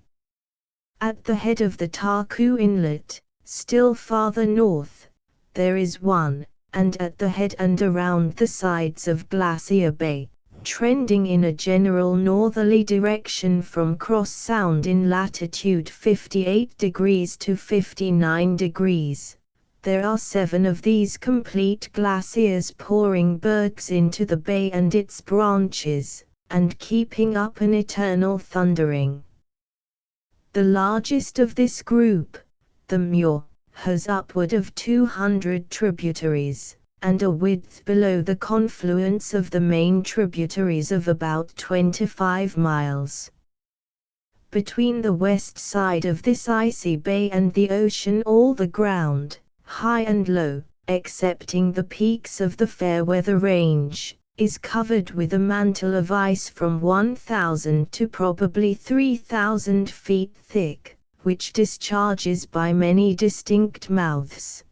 At the head of the Taku Inlet, still farther north, there is one, and at the head and around the sides of Glacier Bay, trending in a general northerly direction from Cross Sound in latitude 58 degrees to 59 degrees. There are 7 of these complete glaciers pouring bergs into the bay and its branches, and keeping up an eternal thundering. The largest of this group, the Muir, has upward of 200 tributaries, and a width below the confluence of the main tributaries of about 25 miles. Between the west side of this icy bay and the ocean all the ground, high and low, excepting the peaks of the Fairweather Range, is covered with a mantle of ice from 1,000 to probably 3,000 feet thick, which discharges by many distinct mouths.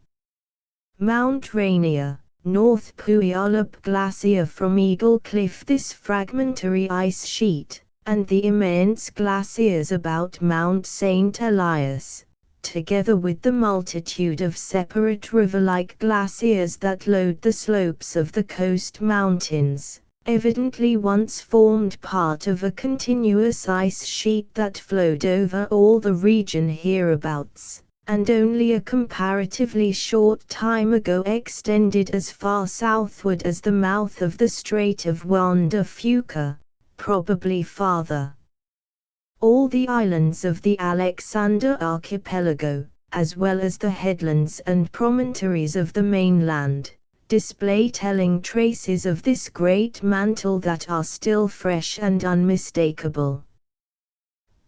Mount Rainier, North Puyallup Glacier from Eagle Cliff. This fragmentary ice sheet, and the immense glaciers about Mount St. Elias, together with the multitude of separate river-like glaciers that load the slopes of the coast mountains, evidently once formed part of a continuous ice sheet that flowed over all the region hereabouts, and only a comparatively short time ago extended as far southward as the mouth of the Strait of Juan de Fuca, probably farther. All the islands of the Alexander Archipelago, as well as the headlands and promontories of the mainland, display telling traces of this great mantle that are still fresh and unmistakable.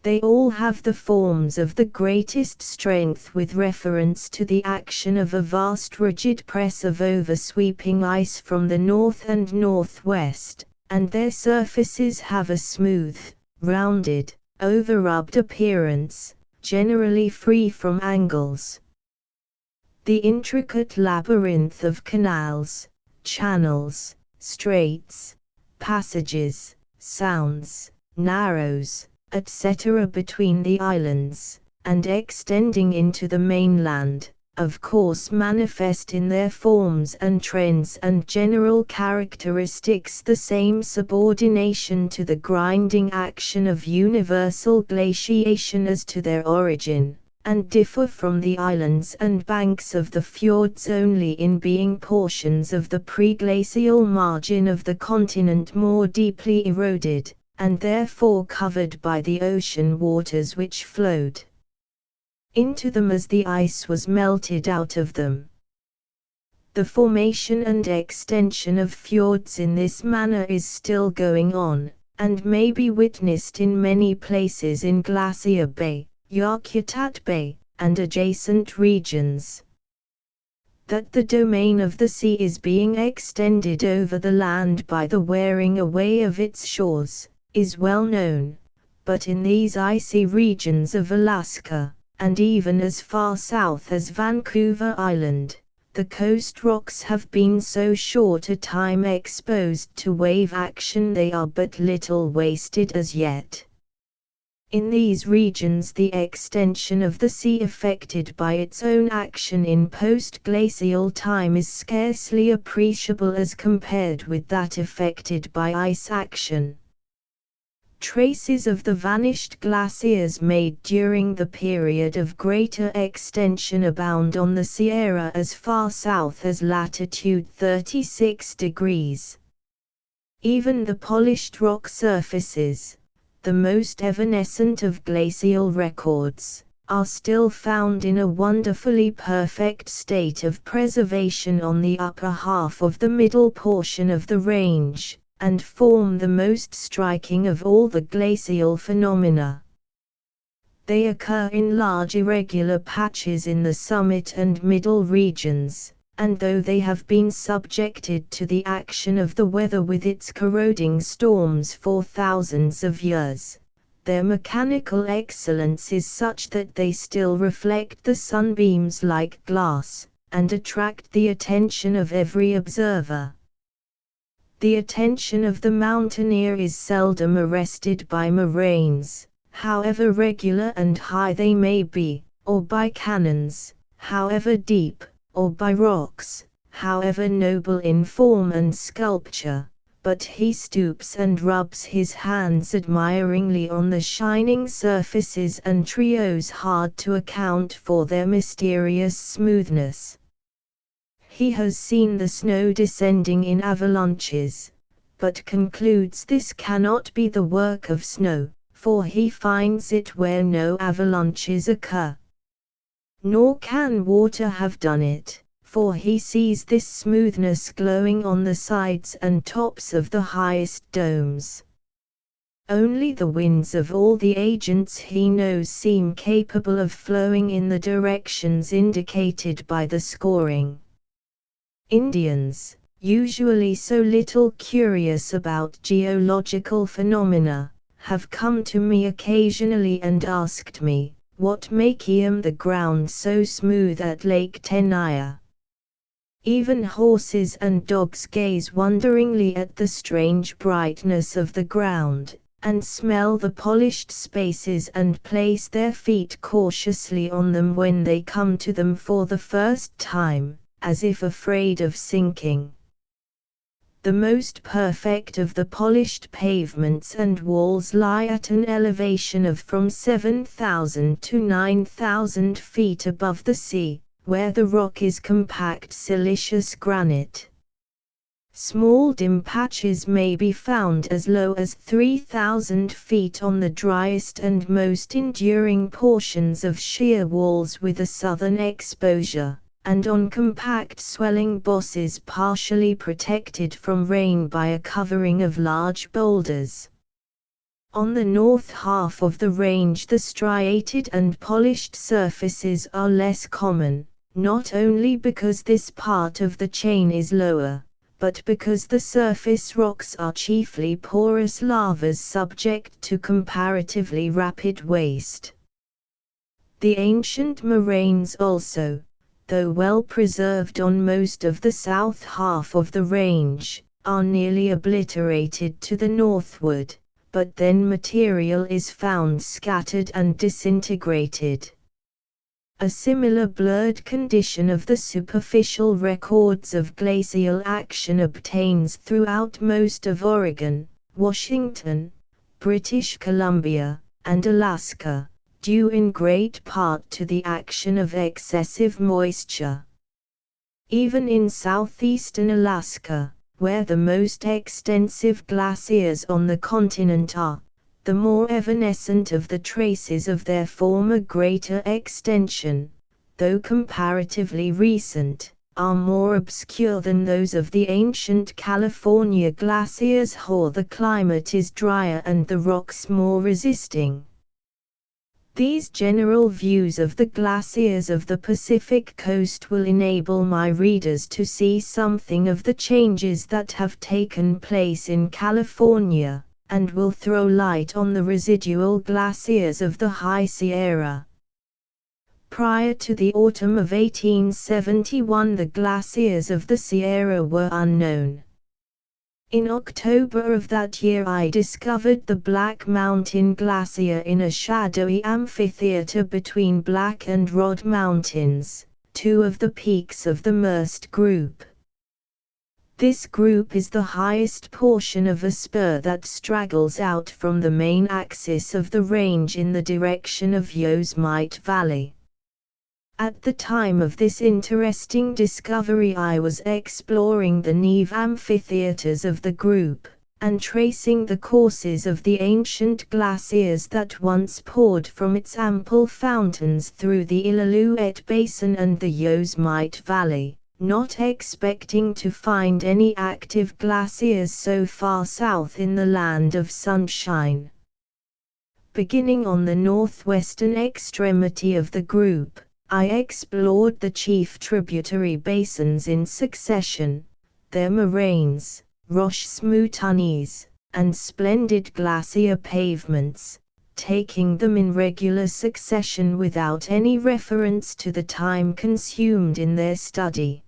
They all have the forms of the greatest strength with reference to the action of a vast rigid press of oversweeping ice from the north and northwest, and their surfaces have a smooth, rounded, over-rubbed appearance, generally free from angles. The intricate labyrinth of canals, channels, straits, passages, sounds, narrows, etc. between the islands, and extending into the mainland, of course manifest in their forms and trends and general characteristics the same subordination to the grinding action of universal glaciation as to their origin, and differ from the islands and banks of the fjords only in being portions of the preglacial margin of the continent more deeply eroded, and therefore covered by the ocean waters which flowed into them as the ice was melted out of them. The formation and extension of fjords in this manner is still going on, and may be witnessed in many places in Glacier Bay, Yakutat Bay, and adjacent regions. That the domain of the sea is being extended over the land by the wearing away of its shores, is well known, but in these icy regions of Alaska, and even as far south as Vancouver Island, the coast rocks have been so short a time exposed to wave action they are but little wasted as yet. In these regions the extension of the sea effected by its own action in post-glacial time is scarcely appreciable as compared with that effected by ice action. Traces of the vanished glaciers made during the period of greater extension abound on the Sierra as far south as latitude 36 degrees. Even the polished rock surfaces, the most evanescent of glacial records, are still found in a wonderfully perfect state of preservation on the upper half of the middle portion of the range, and form the most striking of all the glacial phenomena. They occur in large irregular patches in the summit and middle regions, and though they have been subjected to the action of the weather with its corroding storms for thousands of years, their mechanical excellence is such that they still reflect the sunbeams like glass, and attract the attention of every observer. The attention of the mountaineer is seldom arrested by moraines, however regular and high they may be, or by canyons, however deep, or by rocks, however noble in form and sculpture, but he stoops and rubs his hands admiringly on the shining surfaces and trios hard to account for their mysterious smoothness. He has seen the snow descending in avalanches, but concludes this cannot be the work of snow, for he finds it where no avalanches occur. Nor can water have done it, for he sees this smoothness glowing on the sides and tops of the highest domes. Only the winds of all the agents he knows seem capable of flowing in the directions indicated by the scoring. Indians, usually so little curious about geological phenomena, have come to me occasionally and asked me, what makeum the ground so smooth at Lake Tenaya? Even horses and dogs gaze wonderingly at the strange brightness of the ground, and smell the polished spaces and place their feet cautiously on them when they come to them for the first time, as if afraid of sinking. The most perfect of the polished pavements and walls lie at an elevation of from 7,000 to 9,000 feet above the sea, where the rock is compact silicious granite. Small dim patches may be found as low as 3,000 feet on the driest and most enduring portions of sheer walls with a southern exposure, and on compact swelling bosses partially protected from rain by a covering of large boulders. On the north half of the range the striated and polished surfaces are less common, not only because this part of the chain is lower, but because the surface rocks are chiefly porous lavas subject to comparatively rapid waste. The ancient moraines also, though well preserved on most of the south half of the range, are nearly obliterated to the northward, but then material is found scattered and disintegrated. A similar blurred condition of the superficial records of glacial action obtains throughout most of Oregon, Washington, British Columbia, and Alaska, due in great part to the action of excessive moisture. Even in southeastern Alaska, where the most extensive glaciers on the continent are, the more evanescent of the traces of their former greater extension, though comparatively recent, are more obscure than those of the ancient California glaciers, or the climate is drier and the rocks more resisting. These general views of the glaciers of the Pacific coast will enable my readers to see something of the changes that have taken place in California, and will throw light on the residual glaciers of the High Sierra. Prior to the autumn of 1871 the glaciers of the Sierra were unknown. In October of that year I discovered the Black Mountain Glacier in a shadowy amphitheater between Black and Rod Mountains, two of the peaks of the Merced Group. This group is the highest portion of a spur that straggles out from the main axis of the range in the direction of Yosemite Valley. At the time of this interesting discovery I was exploring the neve amphitheaters of the group, and tracing the courses of the ancient glaciers that once poured from its ample fountains through the Illilouette Basin and the Yosemite Valley, not expecting to find any active glaciers so far south in the land of sunshine. Beginning on the northwestern extremity of the group, I explored the chief tributary basins in succession, their moraines, roches-moutonnées, and splendid glacier pavements, taking them in regular succession without any reference to the time consumed in their study.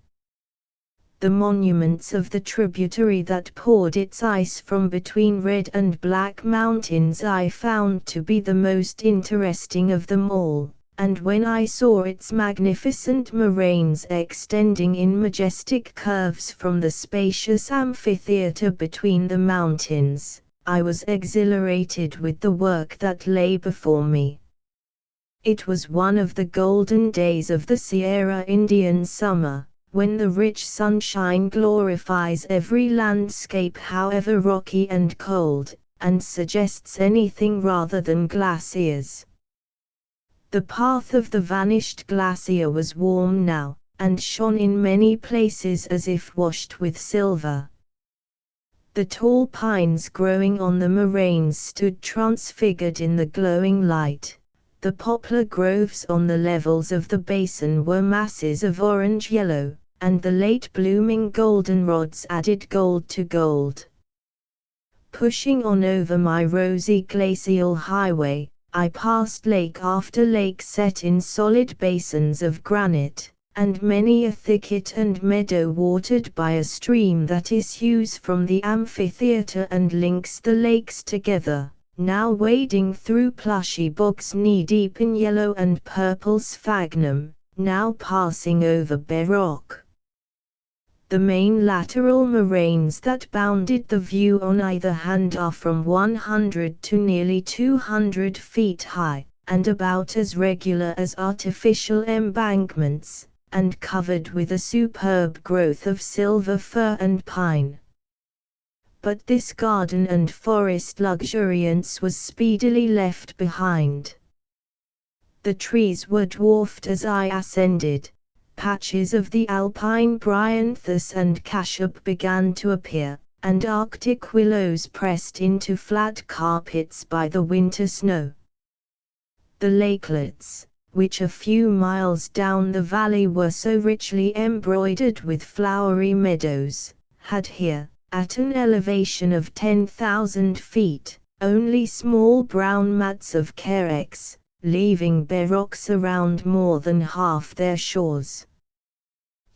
The monuments of the tributary that poured its ice from between red and black mountains I found to be the most interesting of them all, and when I saw its magnificent moraines extending in majestic curves from the spacious amphitheater between the mountains, I was exhilarated with the work that lay before me. It was one of the golden days of the Sierra Indian summer, when the rich sunshine glorifies every landscape however rocky and cold, and suggests anything rather than glaciers. The path of the vanished glacier was warm now, and shone in many places as if washed with silver. The tall pines growing on the moraines stood transfigured in the glowing light. The poplar groves on the levels of the basin were masses of orange-yellow, and the late-blooming goldenrods added gold to gold. Pushing on over my rosy glacial highway, I passed lake after lake set in solid basins of granite, and many a thicket and meadow watered by a stream that issues from the amphitheater and links the lakes together, now wading through plushy bogs knee-deep in yellow and purple sphagnum, now passing over bare rock. The main lateral moraines that bounded the view on either hand are from 100 to nearly 200 feet high, and about as regular as artificial embankments, and covered with a superb growth of silver fir and pine. But this garden and forest luxuriance was speedily left behind. The trees were dwarfed as I ascended. Patches of the alpine bryanthus and cassiope began to appear, and arctic willows pressed into flat carpets by the winter snow. The lakelets, which a few miles down the valley were so richly embroidered with flowery meadows, had here, at an elevation of 10,000 feet, only small brown mats of carex, leaving bare rocks around more than half their shores.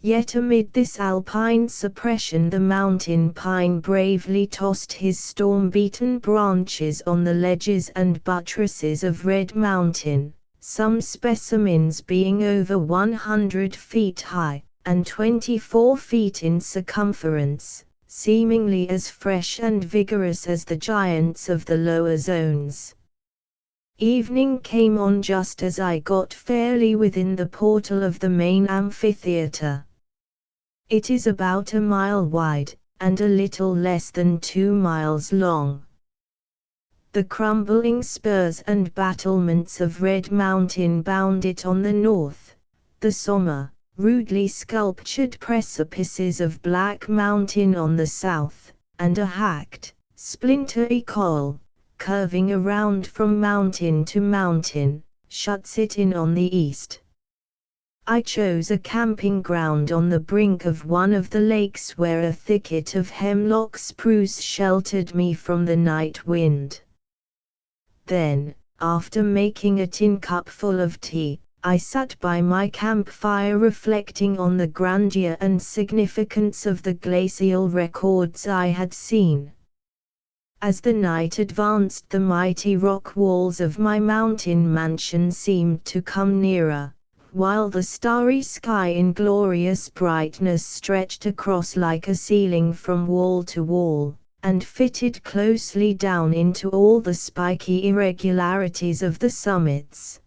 Yet amid this alpine suppression the mountain pine bravely tossed his storm-beaten branches on the ledges and buttresses of Red Mountain, some specimens being over 100 feet high, and 24 feet in circumference, seemingly as fresh and vigorous as the giants of the lower zones. Evening came on just as I got fairly within the portal of the main amphitheater. It is about a mile wide, and a little less than 2 miles long. The crumbling spurs and battlements of Red Mountain bound it on the north, the sombre, rudely sculptured precipices of Black Mountain on the south, and a hacked, splintery col, curving around from mountain to mountain, shuts it in on the east. I chose a camping ground on the brink of one of the lakes where a thicket of hemlock spruce sheltered me from the night wind. Then, after making a tin cup full of tea, I sat by my campfire reflecting on the grandeur and significance of the glacial records I had seen. As the night advanced, the mighty rock walls of my mountain mansion seemed to come nearer, while the starry sky in glorious brightness stretched across like a ceiling from wall to wall, and fitted closely down into all the spiky irregularities of the summits.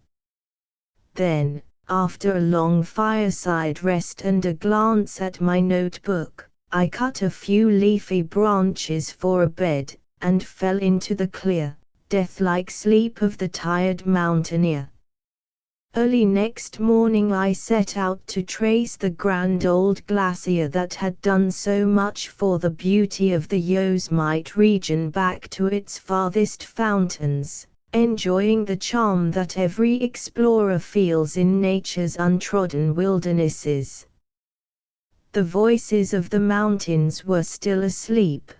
Then, after a long fireside rest and a glance at my notebook, I cut a few leafy branches for a bed, and fell into the clear, death-like sleep of the tired mountaineer. Early next morning I set out to trace the grand old glacier that had done so much for the beauty of the Yosemite region back to its farthest fountains, enjoying the charm that every explorer feels in nature's untrodden wildernesses. The voices of the mountains were still asleep.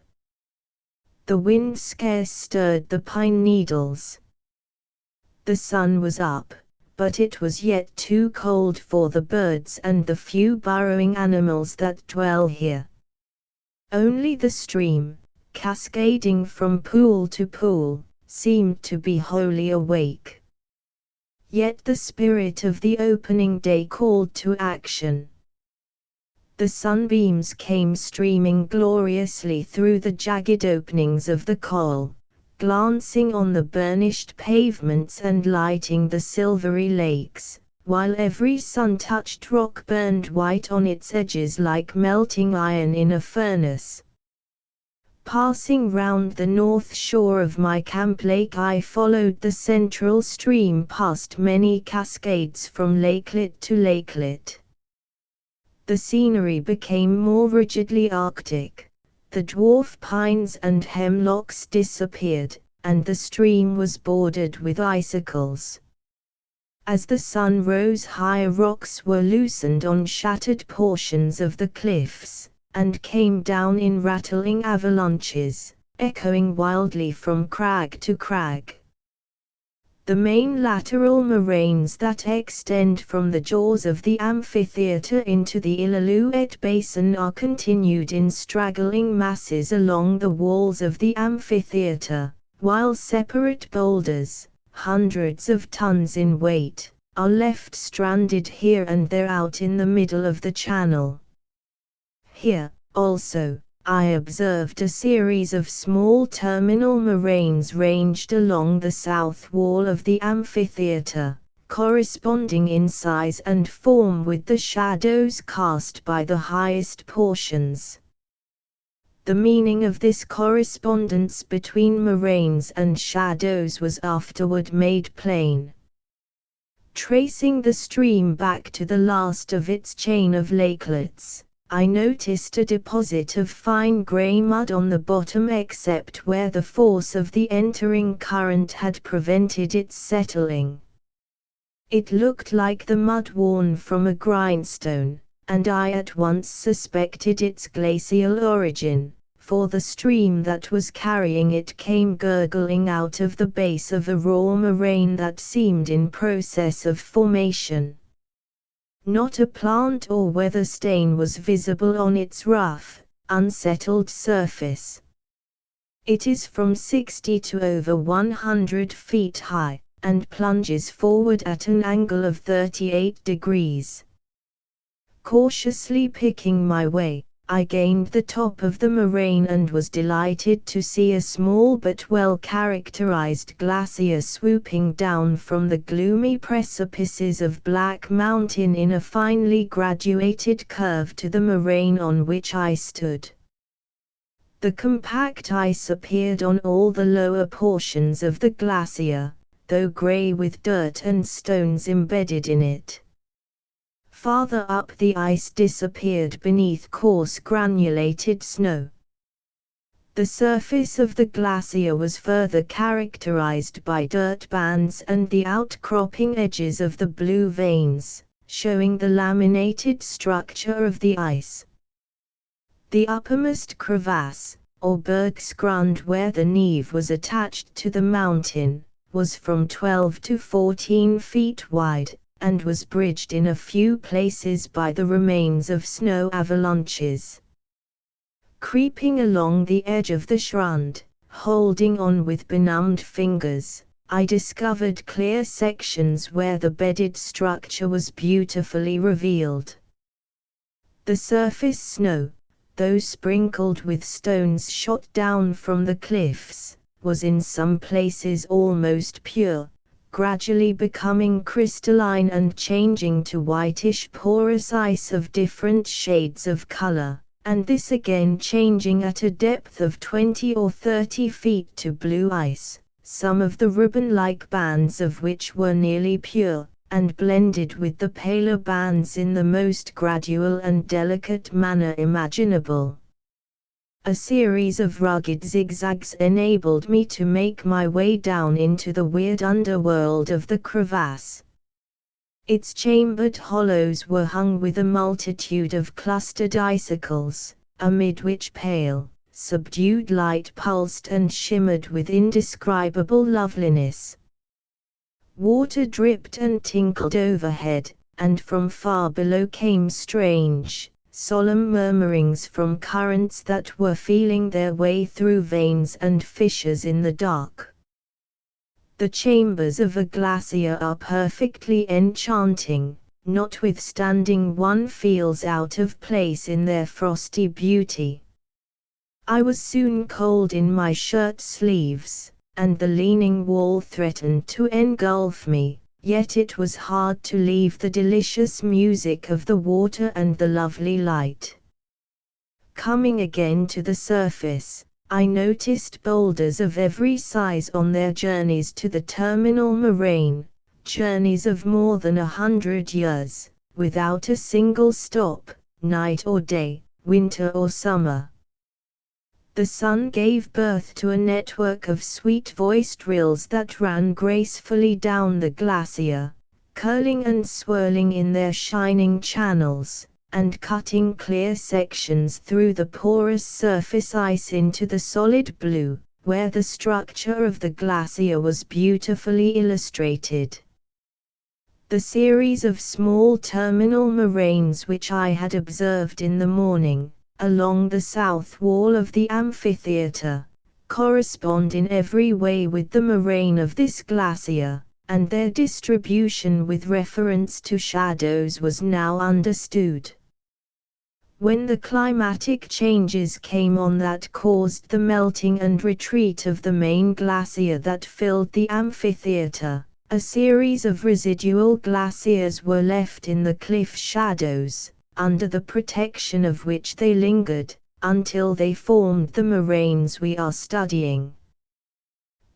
The wind scarce stirred the pine needles. The sun was up, but it was yet too cold for the birds and the few burrowing animals that dwell here. Only the stream, cascading from pool to pool, seemed to be wholly awake. Yet the spirit of the opening day called to action. The sunbeams came streaming gloriously through the jagged openings of the col, glancing on the burnished pavements and lighting the silvery lakes, while every sun-touched rock burned white on its edges like melting iron in a furnace. Passing round the north shore of my camp lake, I followed the central stream past many cascades from lakelet to lakelet. The scenery became more rigidly arctic, the dwarf pines and hemlocks disappeared, and the stream was bordered with icicles. As the sun rose higher, rocks were loosened on shattered portions of the cliffs, and came down in rattling avalanches, echoing wildly from crag to crag. The main lateral moraines that extend from the jaws of the amphitheatre into the Illilouette Basin are continued in straggling masses along the walls of the amphitheatre, while separate boulders, hundreds of tons in weight, are left stranded here and there out in the middle of the channel. Here, also, I observed a series of small terminal moraines ranged along the south wall of the amphitheatre, corresponding in size and form with the shadows cast by the highest portions. The meaning of this correspondence between moraines and shadows was afterward made plain. Tracing the stream back to the last of its chain of lakelets, I noticed a deposit of fine grey mud on the bottom except where the force of the entering current had prevented its settling. It looked like the mud worn from a grindstone, and I at once suspected its glacial origin, for the stream that was carrying it came gurgling out of the base of a raw moraine that seemed in process of formation. Not a plant or weather stain was visible on its rough, unsettled surface. It is from 60 to over 100 feet high, and plunges forward at an angle of 38 degrees. Cautiously picking my way, I gained the top of the moraine and was delighted to see a small but well-characterized glacier swooping down from the gloomy precipices of Black Mountain in a finely graduated curve to the moraine on which I stood. The compact ice appeared on all the lower portions of the glacier, though grey with dirt and stones embedded in it. Farther up the ice disappeared beneath coarse granulated snow. The surface of the glacier was further characterized by dirt bands and the outcropping edges of the blue veins, showing the laminated structure of the ice. The uppermost crevasse, or bergsgrund where the névé was attached to the mountain, was from 12 to 14 feet wide, and was bridged in a few places by the remains of snow avalanches. Creeping along the edge of the schrund, holding on with benumbed fingers, I discovered clear sections where the bedded structure was beautifully revealed. The surface snow, though sprinkled with stones shot down from the cliffs, was in some places almost pure, gradually becoming crystalline and changing to whitish porous ice of different shades of color, and this again changing at a depth of 20 or 30 feet to blue ice, some of the ribbon-like bands of which were nearly pure, and blended with the paler bands in the most gradual and delicate manner imaginable. A series of rugged zigzags enabled me to make my way down into the weird underworld of the crevasse. Its chambered hollows were hung with a multitude of clustered icicles, amid which pale, subdued light pulsed and shimmered with indescribable loveliness. Water dripped and tinkled overhead, and from far below came strange, solemn murmurings from currents that were feeling their way through veins and fissures in the dark. The chambers of a glacier are perfectly enchanting, notwithstanding one feels out of place in their frosty beauty. I was soon cold in my shirt sleeves, and the leaning wall threatened to engulf me. Yet it was hard to leave the delicious music of the water and the lovely light. Coming again to the surface, I noticed boulders of every size on their journeys to the terminal moraine, journeys of more than 100 years, without a single stop, night or day, winter or summer. The sun gave birth to a network of sweet-voiced rills that ran gracefully down the glacier, curling and swirling in their shining channels, and cutting clear sections through the porous surface ice into the solid blue, where the structure of the glacier was beautifully illustrated. The series of small terminal moraines which I had observed in the morning, along the south wall of the amphitheater, correspond in every way with the moraine of this glacier, and their distribution with reference to shadows was now understood. When the climatic changes came on that caused the melting and retreat of the main glacier that filled the amphitheater, a series of residual glaciers were left in the cliff shadows, under the protection of which they lingered, until they formed the moraines we are studying.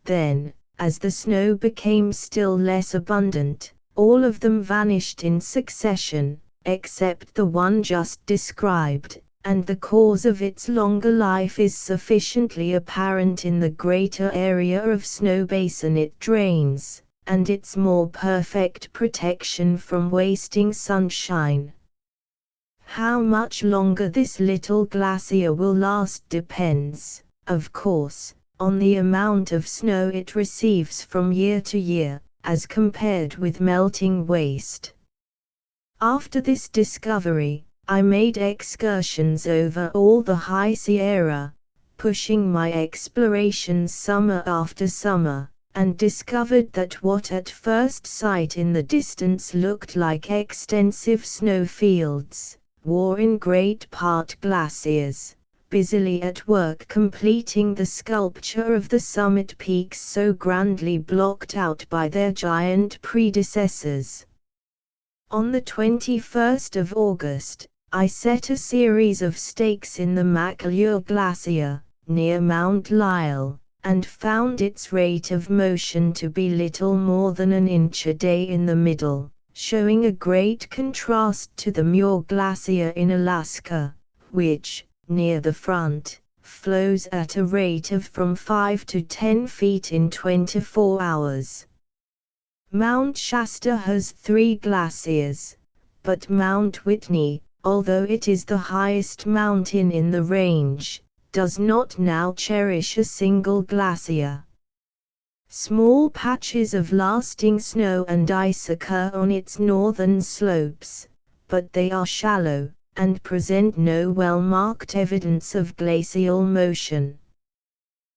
Then, as the snow became still less abundant, all of them vanished in succession, except the one just described, and the cause of its longer life is sufficiently apparent in the greater area of snow basin it drains, and its more perfect protection from wasting sunshine. How much longer this little glacier will last depends, of course, on the amount of snow it receives from year to year, as compared with melting waste. After this discovery, I made excursions over all the High Sierra, pushing my explorations summer after summer, and discovered that what at first sight in the distance looked like extensive snow fields, were in great part glaciers, busily at work completing the sculpture of the summit peaks so grandly blocked out by their giant predecessors. On the 21st of August, I set a series of stakes in the Muir Glacier, near Mount Lyell, and found its rate of motion to be little more than an inch a day in the middle, showing a great contrast to the Muir Glacier in Alaska, which, near the front, flows at a rate of from 5 to 10 feet in 24 hours. Mount Shasta has 3 glaciers, but Mount Whitney, although it is the highest mountain in the range, does not now cherish a single glacier. Small patches of lasting snow and ice occur on its northern slopes, but they are shallow, and present no well-marked evidence of glacial motion.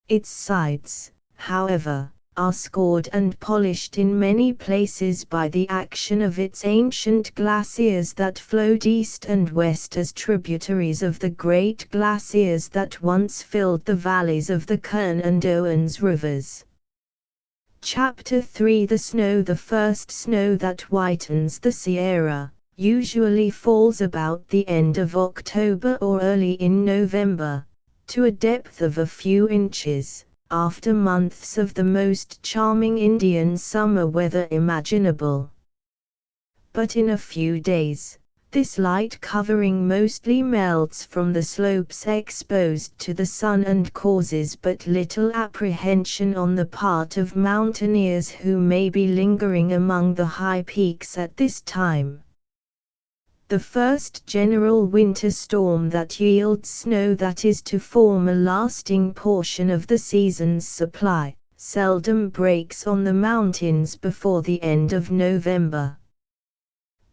Its sides, however, are scored and polished in many places by the action of its ancient glaciers that flowed east and west as tributaries of the great glaciers that once filled the valleys of the Kern and Owens rivers. Chapter 3 The snow. The first snow that whitens the Sierra usually falls about the end of October or early in November, to a depth of a few inches, after months of the most charming Indian summer weather imaginable. But in a few days, This light covering mostly melts from the slopes exposed to the sun and causes but little apprehension on the part of mountaineers who may be lingering among the high peaks at this time. The first general winter storm that yields snow that is to form a lasting portion of the season's supply, seldom breaks on the mountains before the end of November.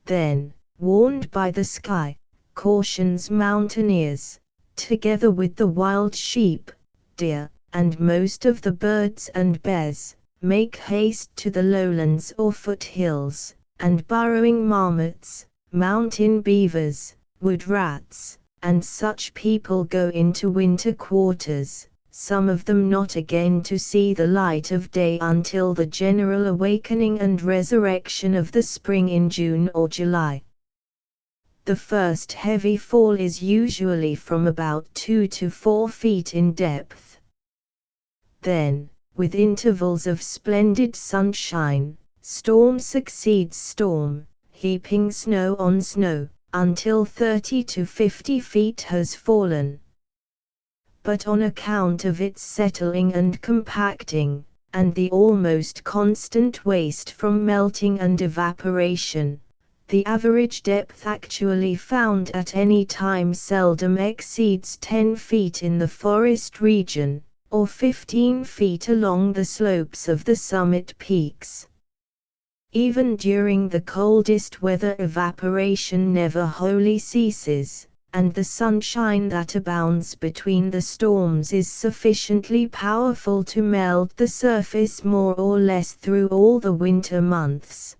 Then, warned by the sky, cautions mountaineers, together with the wild sheep, deer, and most of the birds and bears, make haste to the lowlands or foothills, and burrowing marmots, mountain beavers, wood rats, and such people go into winter quarters, some of them not again to see the light of day until the general awakening and resurrection of the spring in June or July. The first heavy fall is usually from about 2 to 4 feet in depth. Then, with intervals of splendid sunshine, storm succeeds storm, heaping snow on snow, until 30 to 50 feet has fallen. But on account of its settling and compacting, and the almost constant waste from melting and evaporation, the average depth actually found at any time seldom exceeds 10 feet in the forest region, or 15 feet along the slopes of the summit peaks. Even during the coldest weather evaporation never wholly ceases, and the sunshine that abounds between the storms is sufficiently powerful to melt the surface more or less through all the winter months.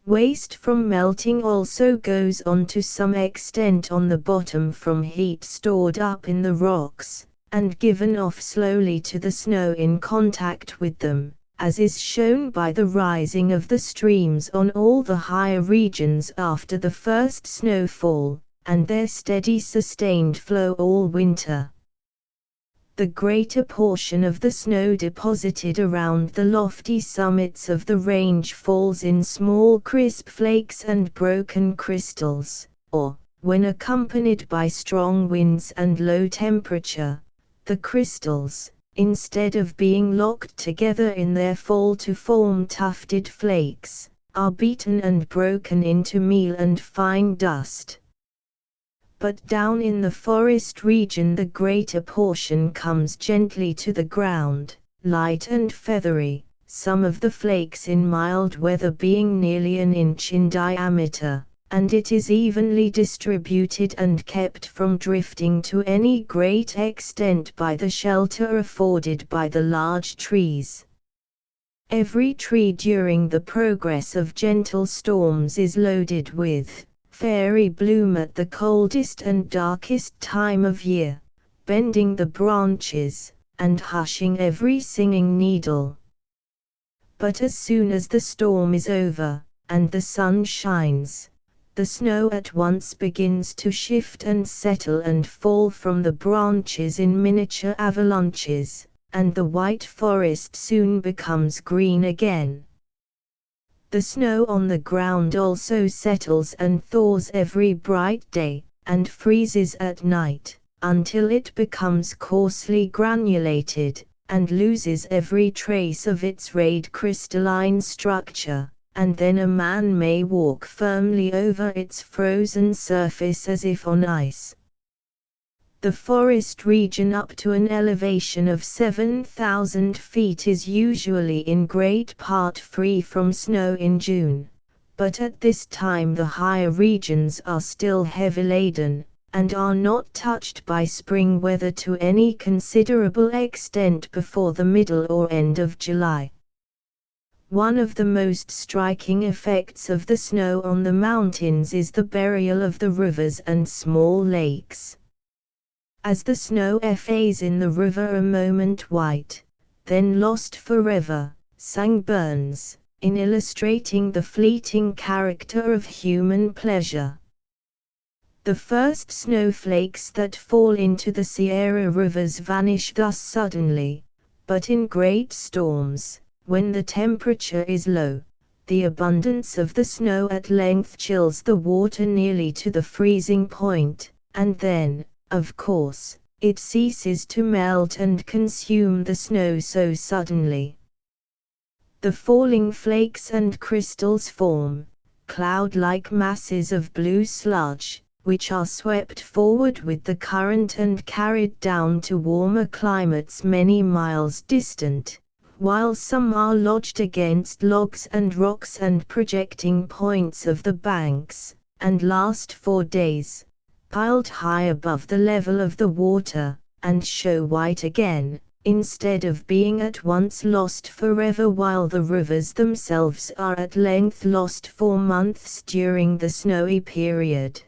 Waste from melting also goes on to some extent on the bottom from heat stored up in the rocks, and given off slowly to the snow in contact with them, as is shown by the rising of the streams on all the higher regions after the first snowfall, and their steady sustained flow all winter. The greater portion of the snow deposited around the lofty summits of the range falls in small crisp flakes and broken crystals, or, when accompanied by strong winds and low temperature, the crystals, instead of being locked together in their fall to form tufted flakes, are beaten and broken into meal and fine dust. But down in the forest region the greater portion comes gently to the ground, light and feathery, some of the flakes in mild weather being nearly an inch in diameter, and it is evenly distributed and kept from drifting to any great extent by the shelter afforded by the large trees. Every tree during the progress of gentle storms is loaded with fairy bloom at the coldest and darkest time of year, bending the branches, and hushing every singing needle. But as soon as the storm is over, and the sun shines, the snow at once begins to shift and settle and fall from the branches in miniature avalanches, and the white forest soon becomes green again. The snow on the ground also settles and thaws every bright day, and freezes at night, until it becomes coarsely granulated, and loses every trace of its rayed crystalline structure, and then a man may walk firmly over its frozen surface as if on ice. The forest region up to an elevation of 7,000 feet is usually in great part free from snow in June, but at this time the higher regions are still heavy laden, and are not touched by spring weather to any considerable extent before the middle or end of July. One of the most striking effects of the snow on the mountains is the burial of the rivers and small lakes. As the snow fades in the river a moment white, then lost forever, sang Burns, in illustrating the fleeting character of human pleasure. The first snowflakes that fall into the Sierra rivers vanish thus suddenly, but in great storms, when the temperature is low, The abundance of the snow at length chills the water nearly to the freezing point, and then, of course, it ceases to melt and consume the snow so suddenly. The falling flakes and crystals form cloud-like masses of blue sludge, which are swept forward with the current and carried down to warmer climates many miles distant, while some are lodged against logs and rocks and projecting points of the banks, and last for days, piled high above the level of the water, and show white again, instead of being at once lost forever while the rivers themselves are at length lost for months during the snowy period.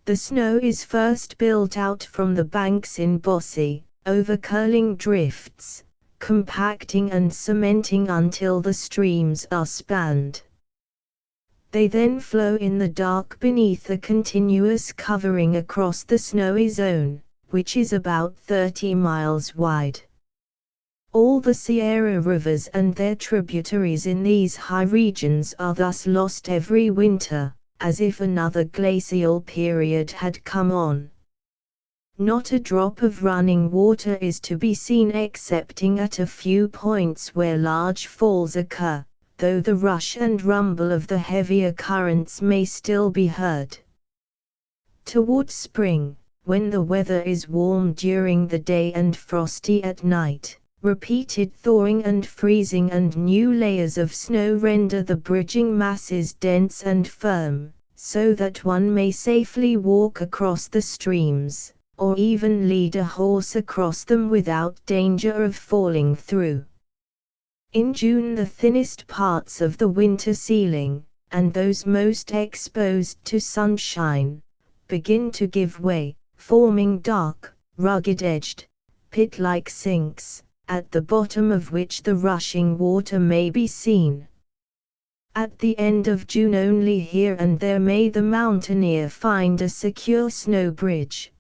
The snow is first built out from the banks in bossy, over-curling drifts, compacting and cementing until the streams are spanned. They then flow in the dark beneath a continuous covering across the snowy zone, which is about 30 miles wide. All the Sierra rivers and their tributaries in these high regions are thus lost every winter, as if another glacial period had come on. Not a drop of running water is to be seen excepting at a few points where large falls occur, though the rush and rumble of the heavier currents may still be heard. Toward spring, when the weather is warm during the day and frosty at night, repeated thawing and freezing and new layers of snow render the bridging masses dense and firm, so that one may safely walk across the streams, or even lead a horse across them without danger of falling through. In June the thinnest parts of the winter ceiling, and those most exposed to sunshine, begin to give way, forming dark, rugged-edged, pit-like sinks, at the bottom of which the rushing water may be seen. At the end of June only here and there may the mountaineer find a secure snow bridge.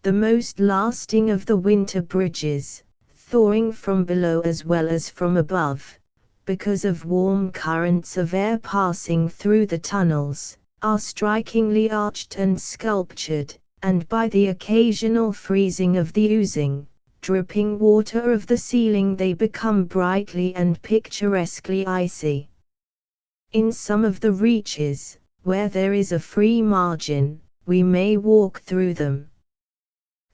The most lasting of the winter bridges, thawing from below as well as from above, because of warm currents of air passing through the tunnels, are strikingly arched and sculptured, and by the occasional freezing of the oozing, dripping water of the ceiling they become brightly and picturesquely icy. In some of the reaches, where there is a free margin, we may walk through them.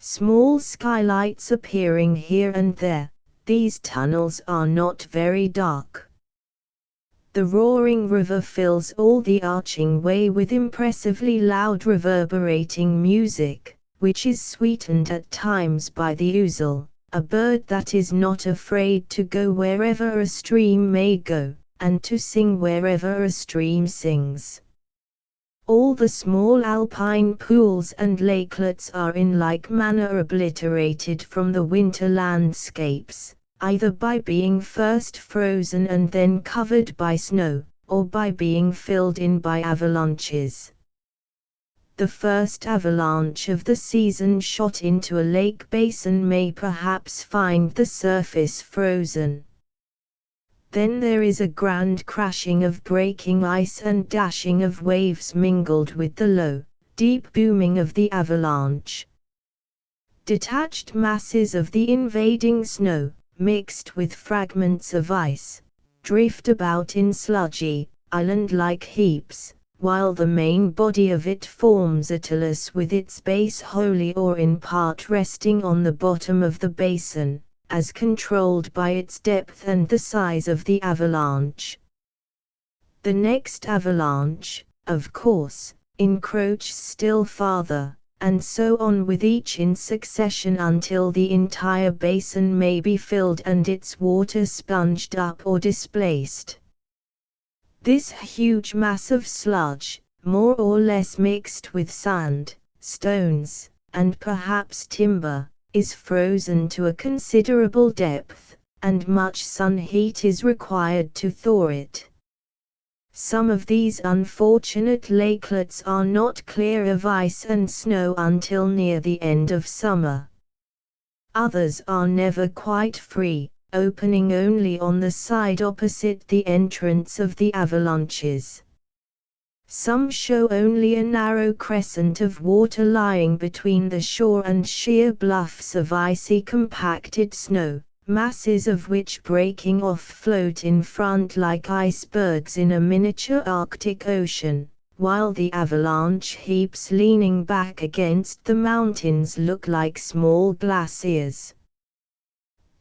Small skylights appearing here and there, these tunnels are not very dark. The roaring river fills all the arching way with impressively loud reverberating music, which is sweetened at times by the ouzel, a bird that is not afraid to go wherever a stream may go, and to sing wherever a stream sings. All the small alpine pools and lakelets are in like manner obliterated from the winter landscapes, either by being first frozen and then covered by snow, or by being filled in by avalanches. The first avalanche of the season shot into a lake basin may perhaps find the surface frozen. Then there is a grand crashing of breaking ice and dashing of waves mingled with the low, deep booming of the avalanche. Detached masses of the invading snow, mixed with fragments of ice, drift about in sludgy, island-like heaps, while the main body of it forms a talus with its base wholly or in part resting on the bottom of the basin, as controlled by its depth and the size of the avalanche. The next avalanche, of course, encroaches still farther, and so on with each in succession until the entire basin may be filled and its water sponged up or displaced. This huge mass of sludge, more or less mixed with sand, stones, and perhaps timber, is frozen to a considerable depth, and much sun heat is required to thaw it. Some of these unfortunate lakelets are not clear of ice and snow until near the end of summer. Others are never quite free, opening only on the side opposite the entrance of the avalanches. Some show only a narrow crescent of water lying between the shore and sheer bluffs of icy compacted snow, masses of which breaking off float in front like icebergs in a miniature Arctic Ocean, while the avalanche heaps leaning back against the mountains look like small glaciers.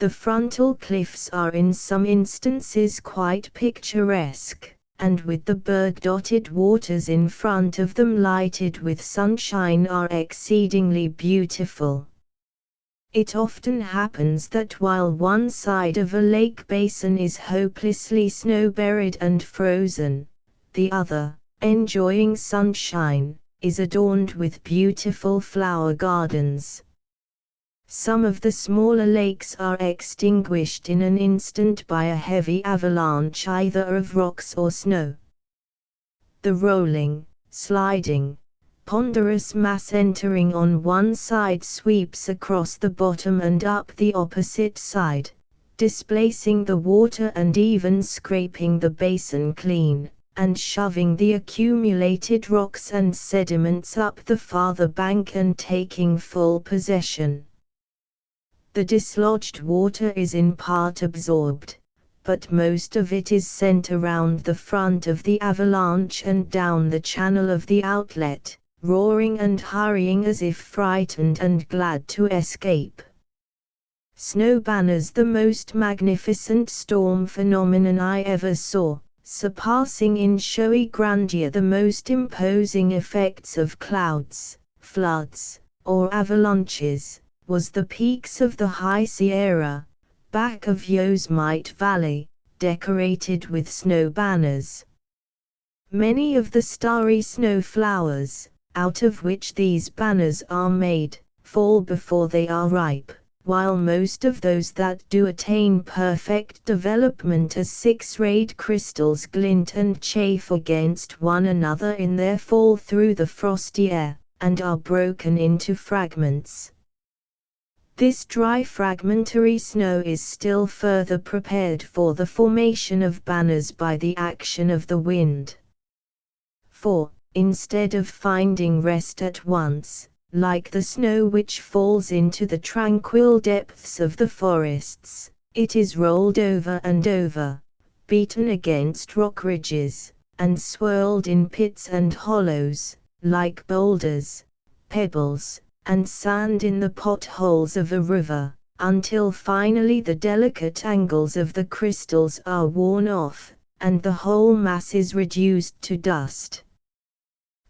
The frontal cliffs are in some instances quite picturesque, and with the berg-dotted waters in front of them lighted with sunshine are exceedingly beautiful. It often happens that while one side of a lake basin is hopelessly snow-buried and frozen, the other, enjoying sunshine, is adorned with beautiful flower gardens. Some of the smaller lakes are extinguished in an instant by a heavy avalanche either of rocks or snow. The rolling, sliding, ponderous mass entering on one side sweeps across the bottom and up the opposite side, displacing the water and even scraping the basin clean, and shoving the accumulated rocks and sediments up the farther bank and taking full possession. The dislodged water is in part absorbed, but most of it is sent around the front of the avalanche and down the channel of the outlet, roaring and hurrying as if frightened and glad to escape. Snow banners, the most magnificent storm phenomenon I ever saw, surpassing in showy grandeur the most imposing effects of clouds, floods, or avalanches, was the peaks of the High Sierra, back of Yosemite Valley, decorated with snow banners. Many of the starry snow flowers, out of which these banners are made, fall before they are ripe, while most of those that do attain perfect development as six-rayed crystals glint and chafe against one another in their fall through the frosty air, and are broken into fragments. This dry fragmentary snow is still further prepared for the formation of banners by the action of the wind. For, instead of finding rest at once, like the snow which falls into the tranquil depths of the forests, it is rolled over and over, beaten against rock ridges, and swirled in pits and hollows, like boulders, pebbles, and sand in the potholes of a river, until finally the delicate angles of the crystals are worn off, and the whole mass is reduced to dust.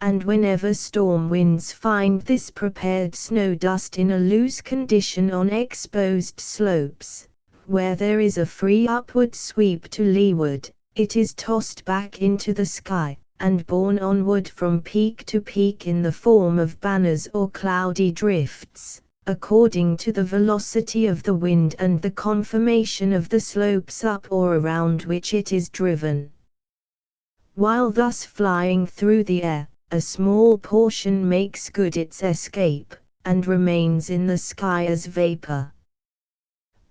And whenever storm winds find this prepared snow dust in a loose condition on exposed slopes, where there is a free upward sweep to leeward, it is tossed back into the sky, and borne onward from peak to peak in the form of banners or cloudy drifts, according to the velocity of the wind and the conformation of the slopes up or around which it is driven. While thus flying through the air, a small portion makes good its escape, and remains in the sky as vapor.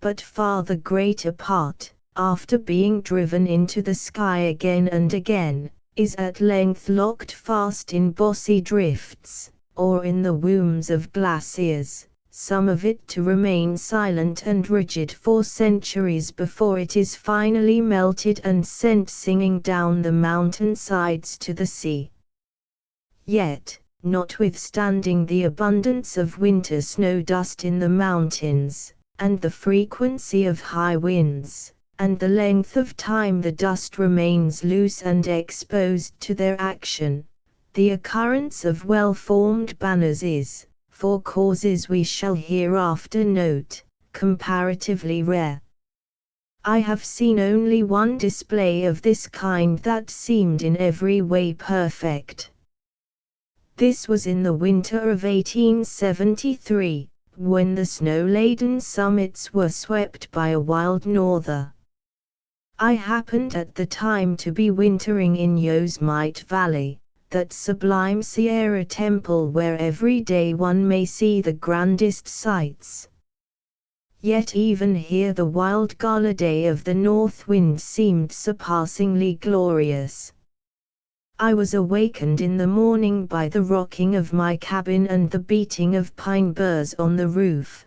But far the greater part, after being driven into the sky again and again, is at length locked fast in bossy drifts, or in the wombs of glaciers, some of it to remain silent and rigid for centuries before it is finally melted and sent singing down the mountain sides to the sea. Yet, notwithstanding the abundance of winter snow dust in the mountains, and the frequency of high winds, and the length of time the dust remains loose and exposed to their action, the occurrence of well-formed banners is, for causes we shall hereafter note, comparatively rare. I have seen only one display of this kind that seemed in every way perfect. This was in the winter of 1873, when the snow-laden summits were swept by a wild norther. I happened at the time to be wintering in Yosemite Valley, that sublime Sierra temple where every day one may see the grandest sights. Yet even here the wild gala day of the north wind seemed surpassingly glorious. I was awakened in the morning by the rocking of my cabin and the beating of pine burrs on the roof.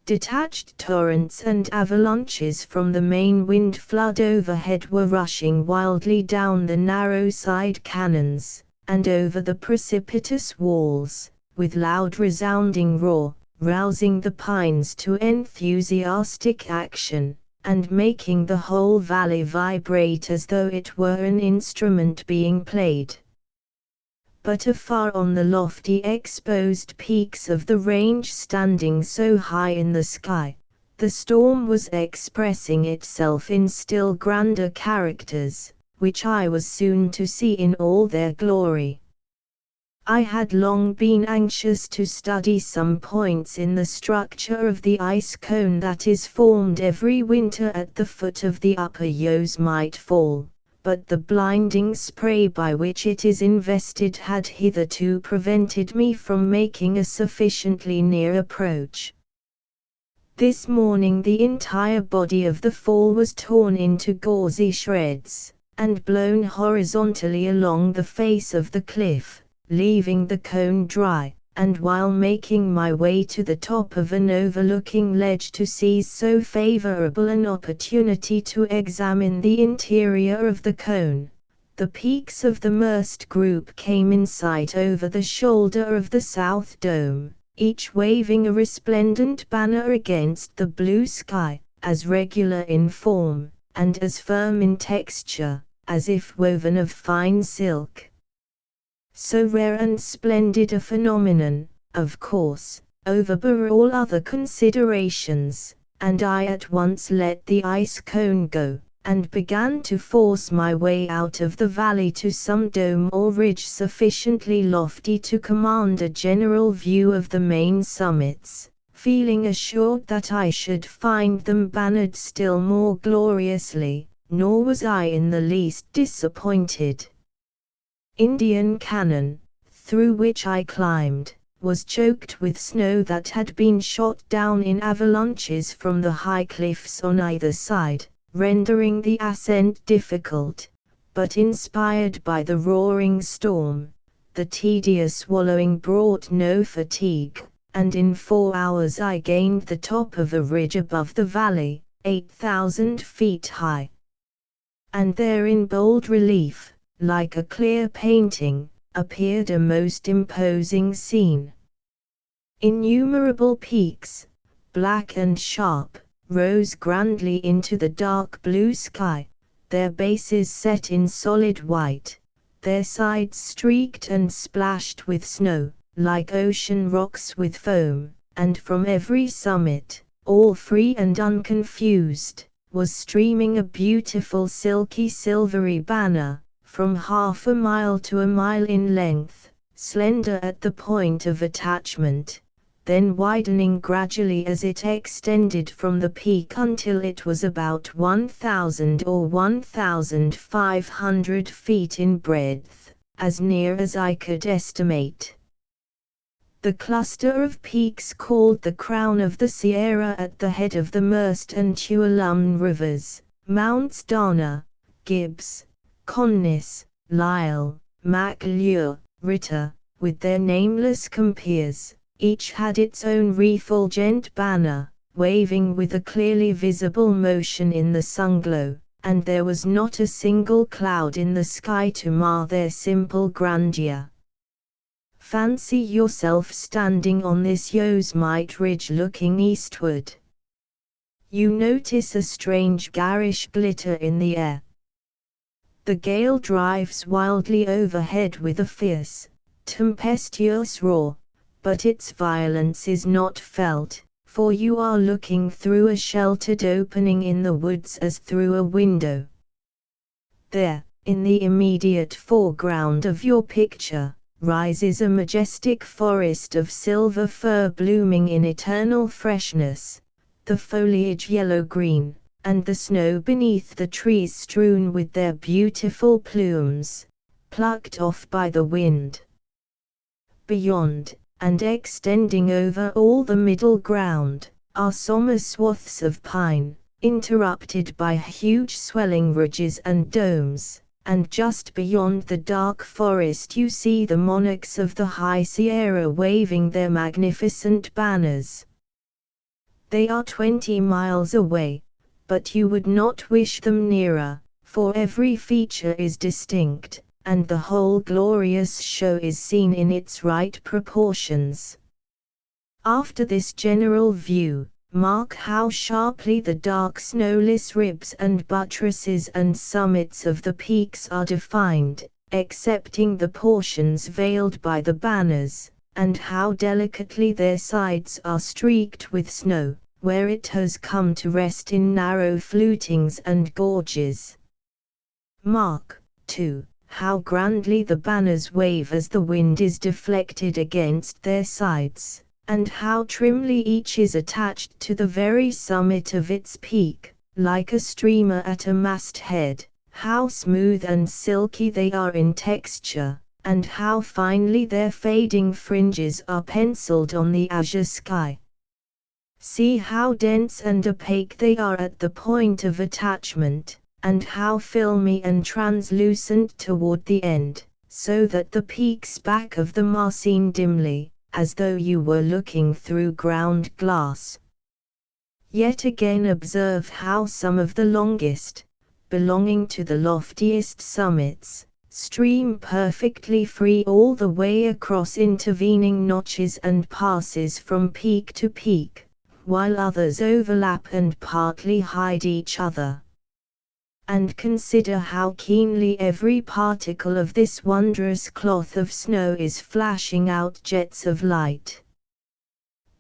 Detached torrents and avalanches from the main wind flood overhead were rushing wildly down the narrow side cannons, and over the precipitous walls, with loud resounding roar, rousing the pines to enthusiastic action, and making the whole valley vibrate as though it were an instrument being played. But afar on the lofty exposed peaks of the range standing so high in the sky, the storm was expressing itself in still grander characters, which I was soon to see in all their glory. I had long been anxious to study some points in the structure of the ice cone that is formed every winter at the foot of the upper Yosemite Fall, but the blinding spray by which it is invested had hitherto prevented me from making a sufficiently near approach. This morning the entire body of the fall was torn into gauzy shreds, and blown horizontally along the face of the cliff, leaving the cone dry, and while making my way to the top of an overlooking ledge to seize so favorable an opportunity to examine the interior of the cone, the peaks of the Merced group came in sight over the shoulder of the South Dome, each waving a resplendent banner against the blue sky, as regular in form, and as firm in texture, as if woven of fine silk. So rare and splendid a phenomenon, of course, overbore all other considerations, and I at once let the ice cone go, and began to force my way out of the valley to some dome or ridge sufficiently lofty to command a general view of the main summits, feeling assured that I should find them bannered still more gloriously, nor was I in the least disappointed. Indian Canyon, through which I climbed, was choked with snow that had been shot down in avalanches from the high cliffs on either side, rendering the ascent difficult, but inspired by the roaring storm, the tedious wallowing brought no fatigue, and in 4 hours I gained the top of a ridge above the valley, 8,000 feet high. And there in bold relief, like a clear painting, appeared a most imposing scene. Innumerable peaks, black and sharp, rose grandly into the dark blue sky, their bases set in solid white, their sides streaked and splashed with snow, like ocean rocks with foam, and from every summit, all free and unconfused, was streaming a beautiful silky silvery banner, from half a mile to a mile in length, slender at the point of attachment, then widening gradually as it extended from the peak until it was about 1,000 or 1,500 feet in breadth, as near as I could estimate. The cluster of peaks called the Crown of the Sierra at the head of the Merced and Tuolumne rivers, Mounts Dana, Gibbs, Connis, Lyell, McClure, Ritter, with their nameless compeers, each had its own refulgent banner, waving with a clearly visible motion in the sunglow, and there was not a single cloud in the sky to mar their simple grandeur. Fancy yourself standing on this Yosemite ridge looking eastward. You notice a strange garish glitter in the air. The gale drives wildly overhead with a fierce, tempestuous roar, but its violence is not felt, for you are looking through a sheltered opening in the woods as through a window. There, in the immediate foreground of your picture, rises a majestic forest of silver fir blooming in eternal freshness, the foliage yellow-green, and the snow beneath the trees strewn with their beautiful plumes, plucked off by the wind. Beyond, and extending over all the middle ground, are somber swaths of pine, interrupted by huge swelling ridges and domes, and just beyond the dark forest you see the monarchs of the High Sierra waving their magnificent banners. They are 20 miles away, but you would not wish them nearer, for every feature is distinct, and the whole glorious show is seen in its right proportions. After this general view, mark how sharply the dark snowless ribs and buttresses and summits of the peaks are defined, excepting the portions veiled by the banners, and how delicately their sides are streaked with snow, where it has come to rest in narrow flutings and gorges. Mark, too, how grandly the banners wave as the wind is deflected against their sides, and how trimly each is attached to the very summit of its peak, like a streamer at a masthead, how smooth and silky they are in texture, and how finely their fading fringes are penciled on the azure sky. See how dense and opaque they are at the point of attachment, and how filmy and translucent toward the end, so that the peaks back of them are seen dimly, as though you were looking through ground glass. Yet again observe how some of the longest, belonging to the loftiest summits, stream perfectly free all the way across intervening notches and passes from peak to peak, while others overlap and partly hide each other. And consider how keenly every particle of this wondrous cloth of snow is flashing out jets of light.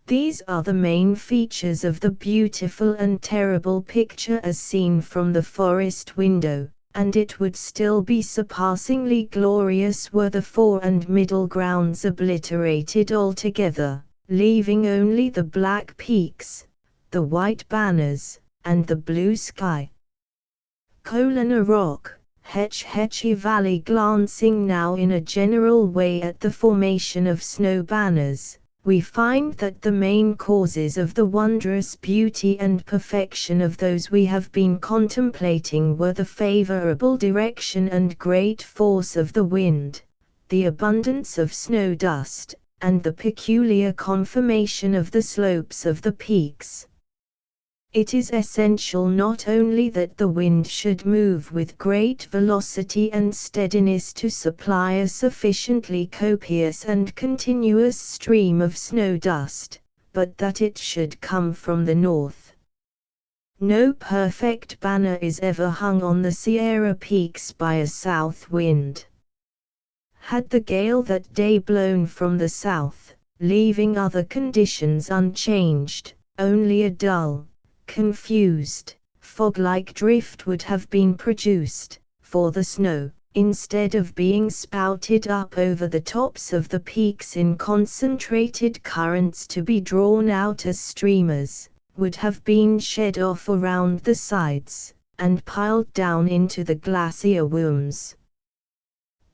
These are the main features of the beautiful and terrible picture as seen from the forest window, and it would still be surpassingly glorious were the fore and middle grounds obliterated altogether, leaving only the black peaks, the white banners, and the blue sky. Colina Rock, Hetchy Valley. Glancing now in a general way at the formation of snow banners, we find that the main causes of the wondrous beauty and perfection of those we have been contemplating were the favorable direction and great force of the wind, the abundance of snow dust, and the peculiar conformation of the slopes of the peaks. It is essential not only that the wind should move with great velocity and steadiness to supply a sufficiently copious and continuous stream of snow dust, but that it should come from the north. No perfect banner is ever hung on the Sierra peaks by a south wind. Had the gale that day blown from the south, leaving other conditions unchanged, only a dull, confused, fog-like drift would have been produced, for the snow, instead of being spouted up over the tops of the peaks in concentrated currents to be drawn out as streamers, would have been shed off around the sides, and piled down into the glacier wombs.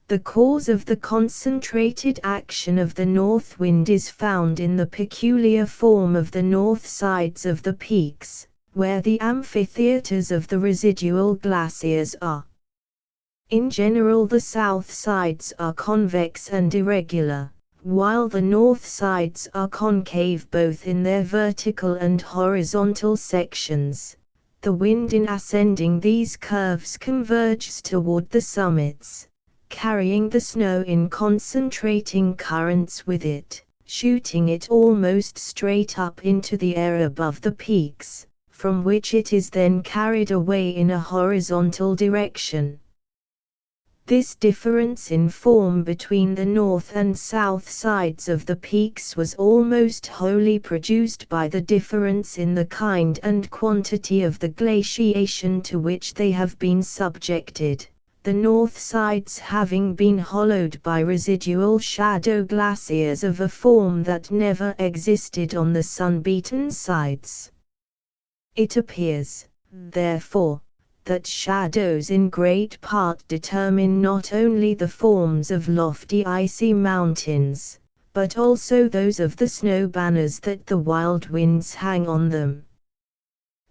The cause of the concentrated action of the north wind is found in the peculiar form of the north sides of the peaks, where the amphitheaters of the residual glaciers are. In general, the south sides are convex and irregular, while the north sides are concave both in their vertical and horizontal sections. The wind in ascending these curves converges toward the summits, carrying the snow in concentrating currents with it, shooting it almost straight up into the air above the peaks, from which it is then carried away in a horizontal direction. This difference in form between the north and south sides of the peaks was almost wholly produced by the difference in the kind and quantity of the glaciation to which they have been subjected, the north sides having been hollowed by residual shadow glaciers of a form that never existed on the sun-beaten sides. It appears, therefore, that shadows in great part determine not only the forms of lofty icy mountains, but also those of the snow banners that the wild winds hang on them.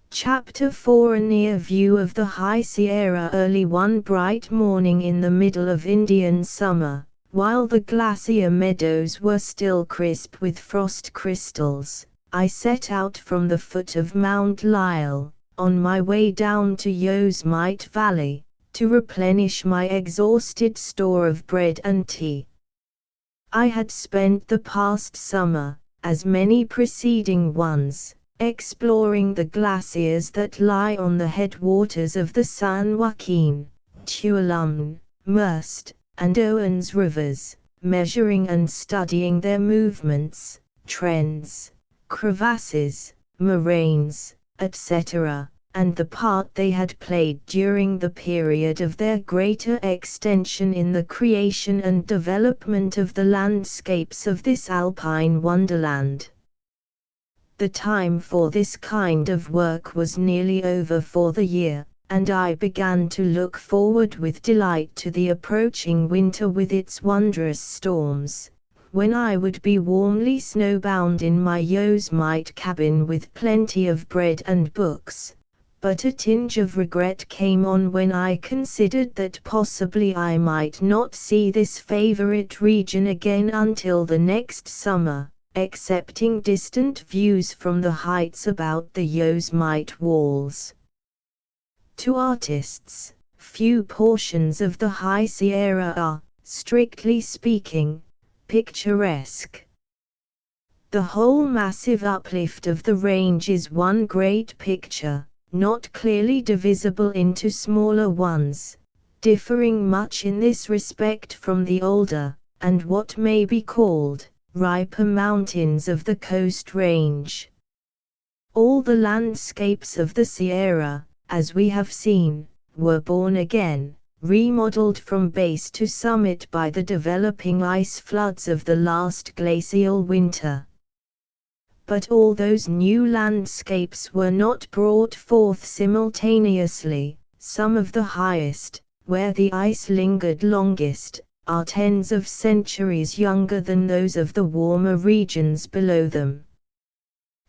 Chapter 4: A near view of the High Sierra. Early one bright morning in the middle of Indian summer, while the glacier meadows were still crisp with frost crystals, I set out from the foot of Mount Lyell, on my way down to Yosemite Valley, to replenish my exhausted store of bread and tea. I had spent the past summer, as many preceding ones, exploring the glaciers that lie on the headwaters of the San Joaquin, Tuolumne, Merced, and Owens rivers, measuring and studying their movements, trends, crevasses, moraines, etc., and the part they had played during the period of their greater extension in the creation and development of the landscapes of this alpine wonderland. The time for this kind of work was nearly over for the year, and I began to look forward with delight to the approaching winter with its wondrous storms, when I would be warmly snowbound in my Yosemite cabin with plenty of bread and books. But a tinge of regret came on when I considered that possibly I might not see this favorite region again until the next summer, excepting distant views from the heights about the Yosemite walls. To artists, few portions of the High Sierra are, strictly speaking, picturesque. The whole massive uplift of the range is one great picture, not clearly divisible into smaller ones, differing much in this respect from the older, and what may be called, riper mountains of the Coast Range. All the landscapes of the Sierra, as we have seen, were born again, remodeled from base to summit by the developing ice floods of the last glacial winter. But all those new landscapes were not brought forth simultaneously. Some of the highest, where the ice lingered longest, are tens of centuries younger than those of the warmer regions below them.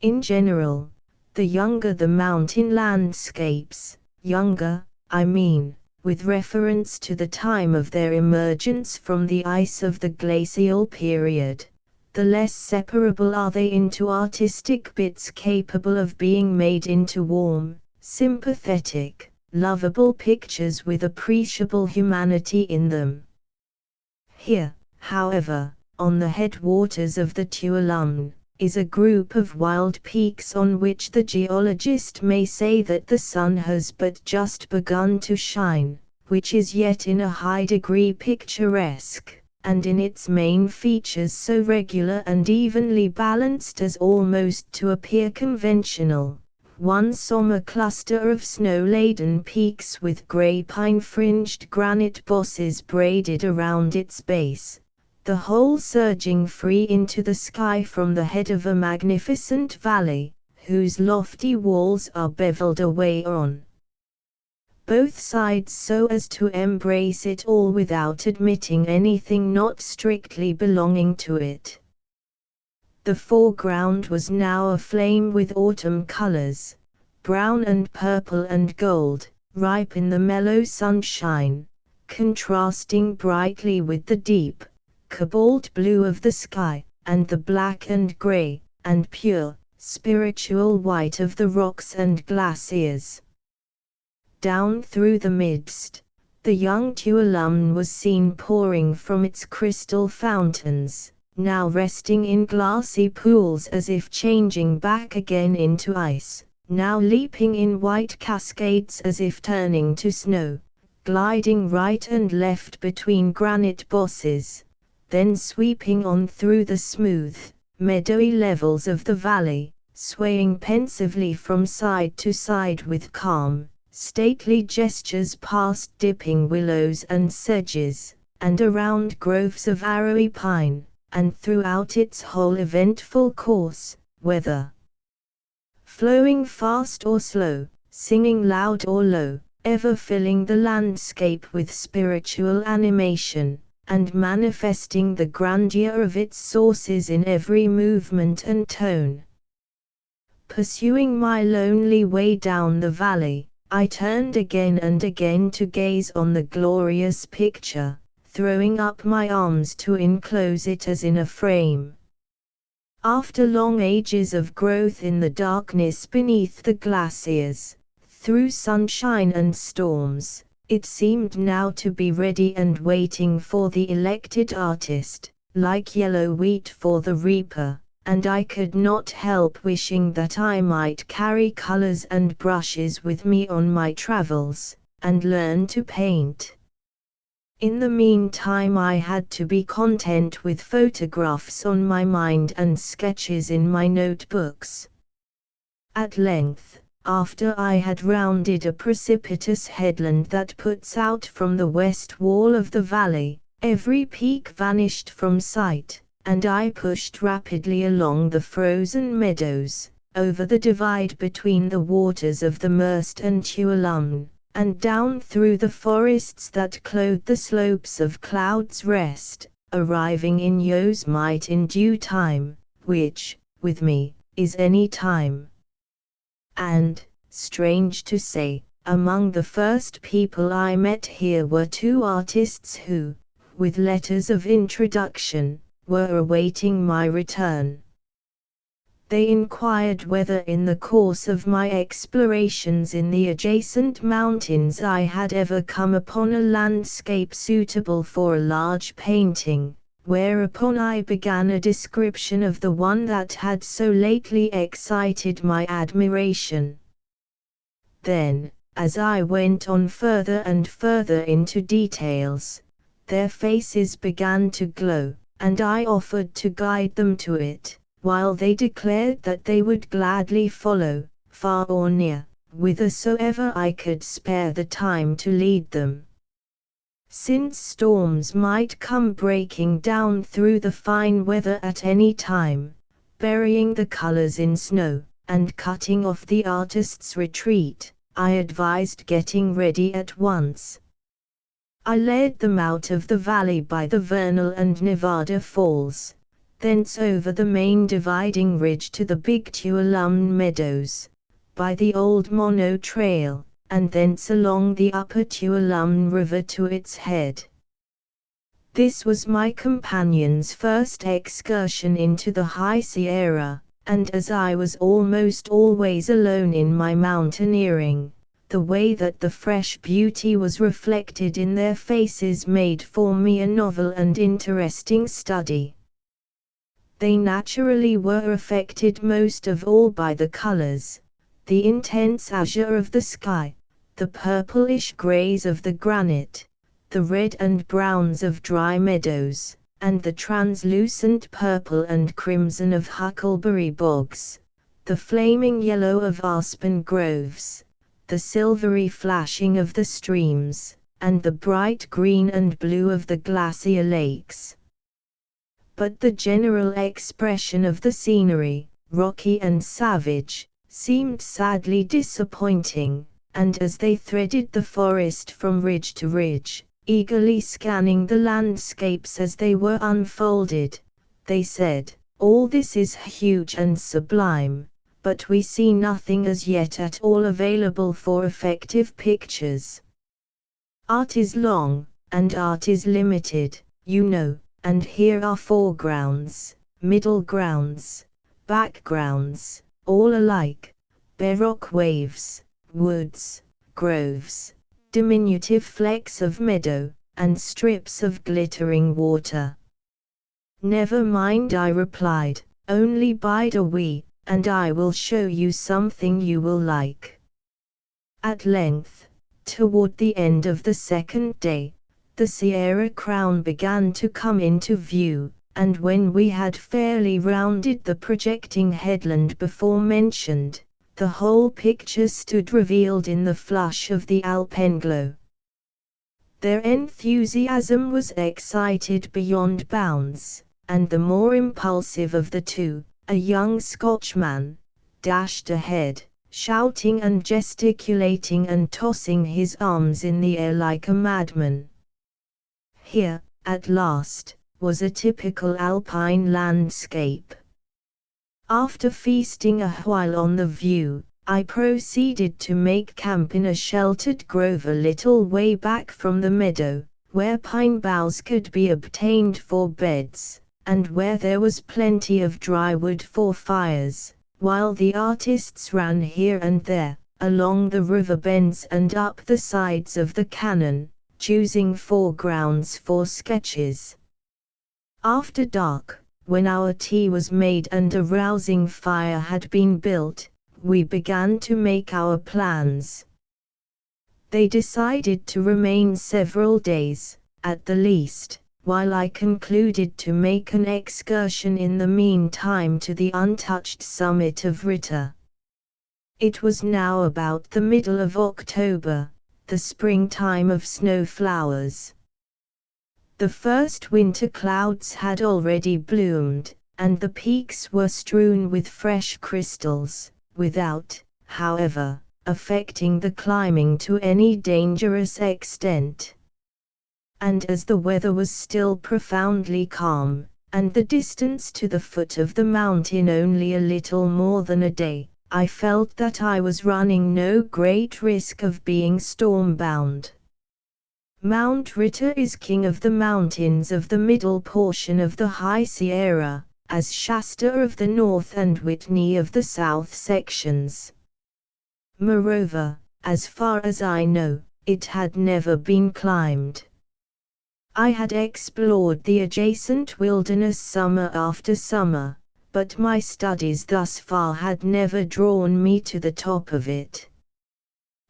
In general, the younger the mountain landscapes, younger, I mean, with reference to the time of their emergence from the ice of the glacial period, the less separable are they into artistic bits capable of being made into warm, sympathetic, lovable pictures with appreciable humanity in them. Here, however, on the headwaters of the Tuolumne, is a group of wild peaks on which the geologist may say that the sun has but just begun to shine, which is yet in a high degree picturesque, and in its main features so regular and evenly balanced as almost to appear conventional. One somber cluster of snow-laden peaks with grey pine-fringed granite bosses braided around its base, the whole surging free into the sky from the head of a magnificent valley, whose lofty walls are beveled away on both sides so as to embrace it all without admitting anything not strictly belonging to it. The foreground was now aflame with autumn colors, brown and purple and gold, ripe in the mellow sunshine, contrasting brightly with the deep, cobalt blue of the sky, and the black and gray, and pure, spiritual white of the rocks and glaciers. Down through the midst, the young Tuolumne was seen pouring from its crystal fountains, now resting in glassy pools as if changing back again into ice, now leaping in white cascades as if turning to snow, gliding right and left between granite bosses, then sweeping on through the smooth, meadowy levels of the valley, swaying pensively from side to side with calm, stately gestures past dipping willows and sedges, and around groves of arrowy pine, and throughout its whole eventful course, whether flowing fast or slow, singing loud or low, ever filling the landscape with spiritual animation, and manifesting the grandeur of its sources in every movement and tone. Pursuing my lonely way down the valley, I turned again and again to gaze on the glorious picture, throwing up my arms to enclose it as in a frame. After long ages of growth in the darkness beneath the glaciers, through sunshine and storms, it seemed now to be ready and waiting for the elected artist, like yellow wheat for the reaper, and I could not help wishing that I might carry colors and brushes with me on my travels, and learn to paint. In the meantime I had to be content with photographs on my mind and sketches in my notebooks. At length, after I had rounded a precipitous headland that puts out from the west wall of the valley, every peak vanished from sight, and I pushed rapidly along the frozen meadows, over the divide between the waters of the Merced and Tuolumne, and down through the forests that clothe the slopes of Cloud's Rest, arriving in Yosemite in due time, which, with me, is any time. And, strange to say, among the first people I met here were two artists who, with letters of introduction, were awaiting my return. They inquired whether in the course of my explorations in the adjacent mountains I had ever come upon a landscape suitable for a large painting, whereupon I began a description of the one that had so lately excited my admiration. Then, as I went on further and further into details, their faces began to glow, and I offered to guide them to it, while they declared that they would gladly follow, far or near, whithersoever I could spare the time to lead them. Since storms might come breaking down through the fine weather at any time, burying the colors in snow, and cutting off the artist's retreat, I advised getting ready at once. I led them out of the valley by the Vernal and Nevada Falls, thence over the main dividing ridge to the Big Tuolumne Meadows, by the old Mono Trail, and thence along the upper Tuolumne River to its head. This was my companion's first excursion into the High Sierra, and as I was almost always alone in my mountaineering, the way that the fresh beauty was reflected in their faces made for me a novel and interesting study. They naturally were affected most of all by the colors, the intense azure of the sky, the purplish grays of the granite, the red and browns of dry meadows, and the translucent purple and crimson of huckleberry bogs, the flaming yellow of aspen groves, the silvery flashing of the streams, and the bright green and blue of the glacier lakes. But the general expression of the scenery, rocky and savage, seemed sadly disappointing, and as they threaded the forest from ridge to ridge, eagerly scanning the landscapes as they were unfolded, they said, "All this is huge and sublime, but we see nothing as yet at all available for effective pictures. Art is long, and art is limited, you know. And here are foregrounds, middle grounds, backgrounds, all alike, baroque waves, woods, groves, diminutive flecks of meadow, and strips of glittering water." "Never mind," I replied, "only bide a wee, and I will show you something you will like." At length, toward the end of the second day, the Sierra crown began to come into view, and when we had fairly rounded the projecting headland before mentioned, the whole picture stood revealed in the flush of the alpenglow. Their enthusiasm was excited beyond bounds, and the more impulsive of the two, a young Scotchman, dashed ahead, shouting and gesticulating and tossing his arms in the air like a madman. "Here, at last, was a typical alpine landscape. After feasting a while on the view, I proceeded to make camp in a sheltered grove a little way back from the meadow, where pine boughs could be obtained for beds, and where there was plenty of dry wood for fires, while the artists ran here and there, along the river bends and up the sides of the canon, choosing foregrounds for sketches. After dark, when our tea was made and a rousing fire had been built, we began to make our plans. They decided to remain several days, at the least, while I concluded to make an excursion in the meantime to the untouched summit of Ritter. It was now about the middle of October, the springtime of snowflowers. The first winter clouds had already bloomed, and the peaks were strewn with fresh crystals, without, however, affecting the climbing to any dangerous extent. And as the weather was still profoundly calm, and the distance to the foot of the mountain only a little more than a day, I felt that I was running no great risk of being storm-bound. Mount Ritter is king of the mountains of the middle portion of the High Sierra, as Shasta of the north and Whitney of the south sections. Moreover, as far as I know, it had never been climbed. I had explored the adjacent wilderness summer after summer, but my studies thus far had never drawn me to the top of it.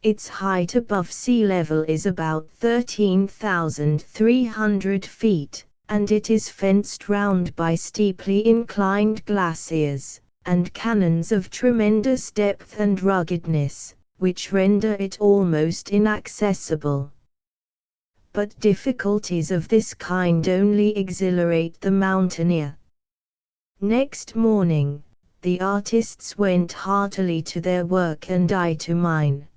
Its height above sea level is about 13,300 feet, and it is fenced round by steeply inclined glaciers, and canyons of tremendous depth and ruggedness, which render it almost inaccessible. But difficulties of this kind only exhilarate the mountaineer. Next morning, the artists went heartily to their work and I to mine.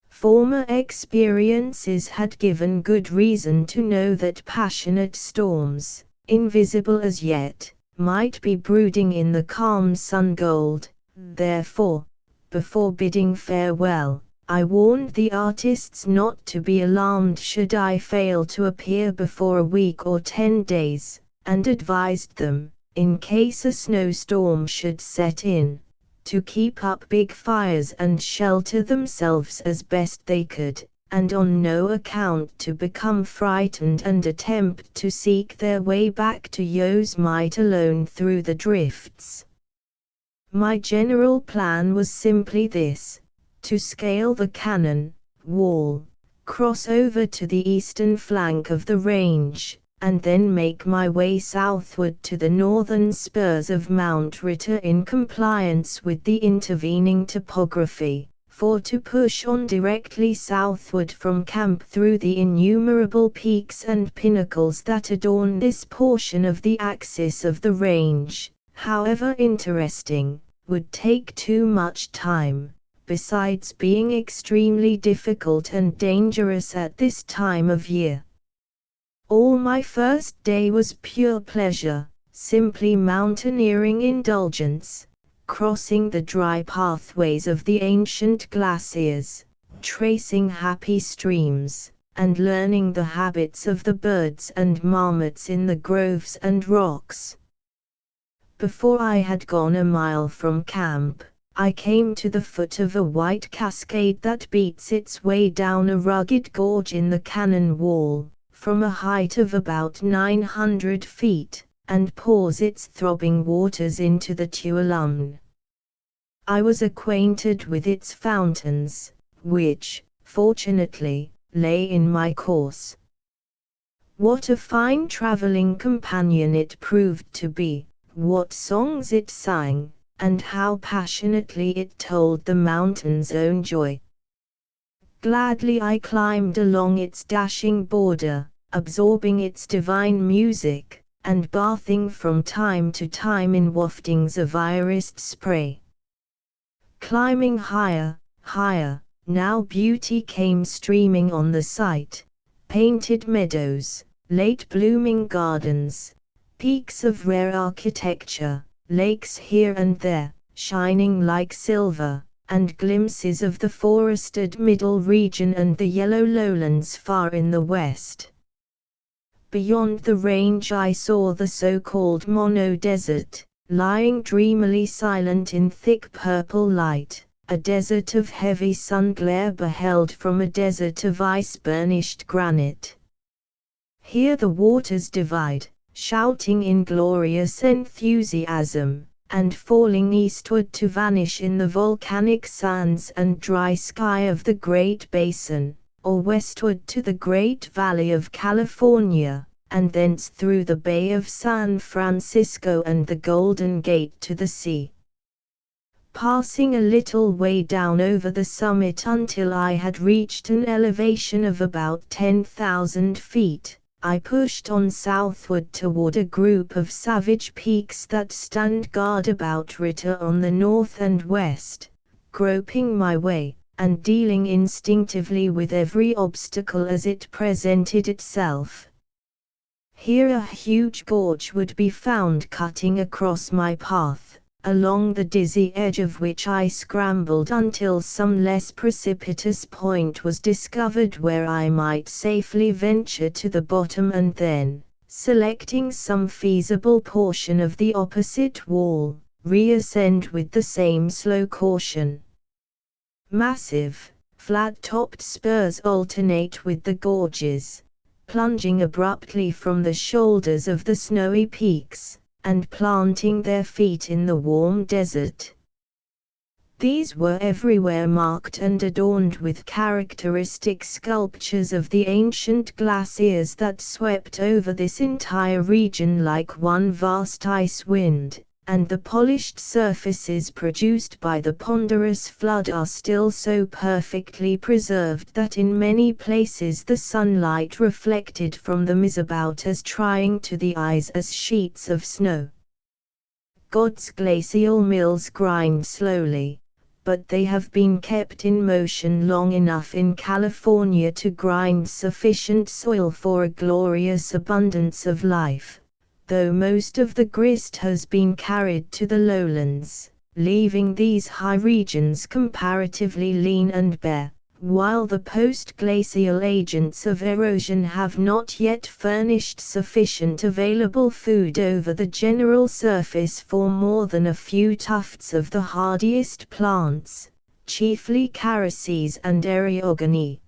Former experiences had given good reason to know that passionate storms, invisible as yet, might be brooding in the calm sun-gold. Therefore, before bidding farewell, I warned the artists not to be alarmed should I fail to appear before a week or 10 days, and advised them, in case a snowstorm should set in, to keep up big fires and shelter themselves as best they could, and on no account to become frightened and attempt to seek their way back to Yosemite alone through the drifts. My general plan was simply this: to scale the canon wall, cross over to the eastern flank of the range, and then make my way southward to the northern spurs of Mount Ritter in compliance with the intervening topography, for to push on directly southward from camp through the innumerable peaks and pinnacles that adorn this portion of the axis of the range, however interesting, would take too much time, besides being extremely difficult and dangerous at this time of year. All my first day was pure pleasure, simply mountaineering indulgence, crossing the dry pathways of the ancient glaciers, tracing happy streams, and learning the habits of the birds and marmots in the groves and rocks. Before I had gone a mile from camp, I came to the foot of a white cascade that beats its way down a rugged gorge in the canon wall, from a height of about 900 feet, and pours its throbbing waters into the Tuolumne. I was acquainted with its fountains, which, fortunately, lay in my course. What a fine traveling companion it proved to be, what songs it sang, and how passionately it told the mountain's own joy. Gladly I climbed along its dashing border, absorbing its divine music, and bathing from time to time in waftings of irised spray. Climbing higher, higher, now beauty came streaming on the sight: painted meadows, late blooming gardens, peaks of rare architecture, lakes here and there, shining like silver, and glimpses of the forested middle region and the yellow lowlands far in the west. Beyond the range I saw the so-called Mono Desert, lying dreamily silent in thick purple light, a desert of heavy sun glare beheld from a desert of ice-burnished granite. Here the waters divide, shouting in glorious enthusiasm, and falling eastward to vanish in the volcanic sands and dry sky of the Great Basin, or westward to the Great Valley of California, and thence through the Bay of San Francisco and the Golden Gate to the sea. Passing a little way down over the summit until I had reached an elevation of about 10,000 feet, I pushed on southward toward a group of savage peaks that stand guard about Ritter on the north and west, groping my way, and dealing instinctively with every obstacle as it presented itself. Here a huge gorge would be found cutting across my path, along the dizzy edge of which I scrambled until some less precipitous point was discovered where I might safely venture to the bottom and then, selecting some feasible portion of the opposite wall, reascend with the same slow caution. Massive, flat-topped spurs alternate with the gorges, plunging abruptly from the shoulders of the snowy peaks, and planting their feet in the warm desert. These were everywhere marked and adorned with characteristic sculptures of the ancient glaciers that swept over this entire region like one vast ice wind, and the polished surfaces produced by the ponderous flood are still so perfectly preserved that in many places the sunlight reflected from them is about as trying to the eyes as sheets of snow. God's glacial mills grind slowly, but they have been kept in motion long enough in California to grind sufficient soil for a glorious abundance of life, though most of the grist has been carried to the lowlands, leaving these high regions comparatively lean and bare, while the post-glacial agents of erosion have not yet furnished sufficient available food over the general surface for more than a few tufts of the hardiest plants, chiefly carices and eriogony.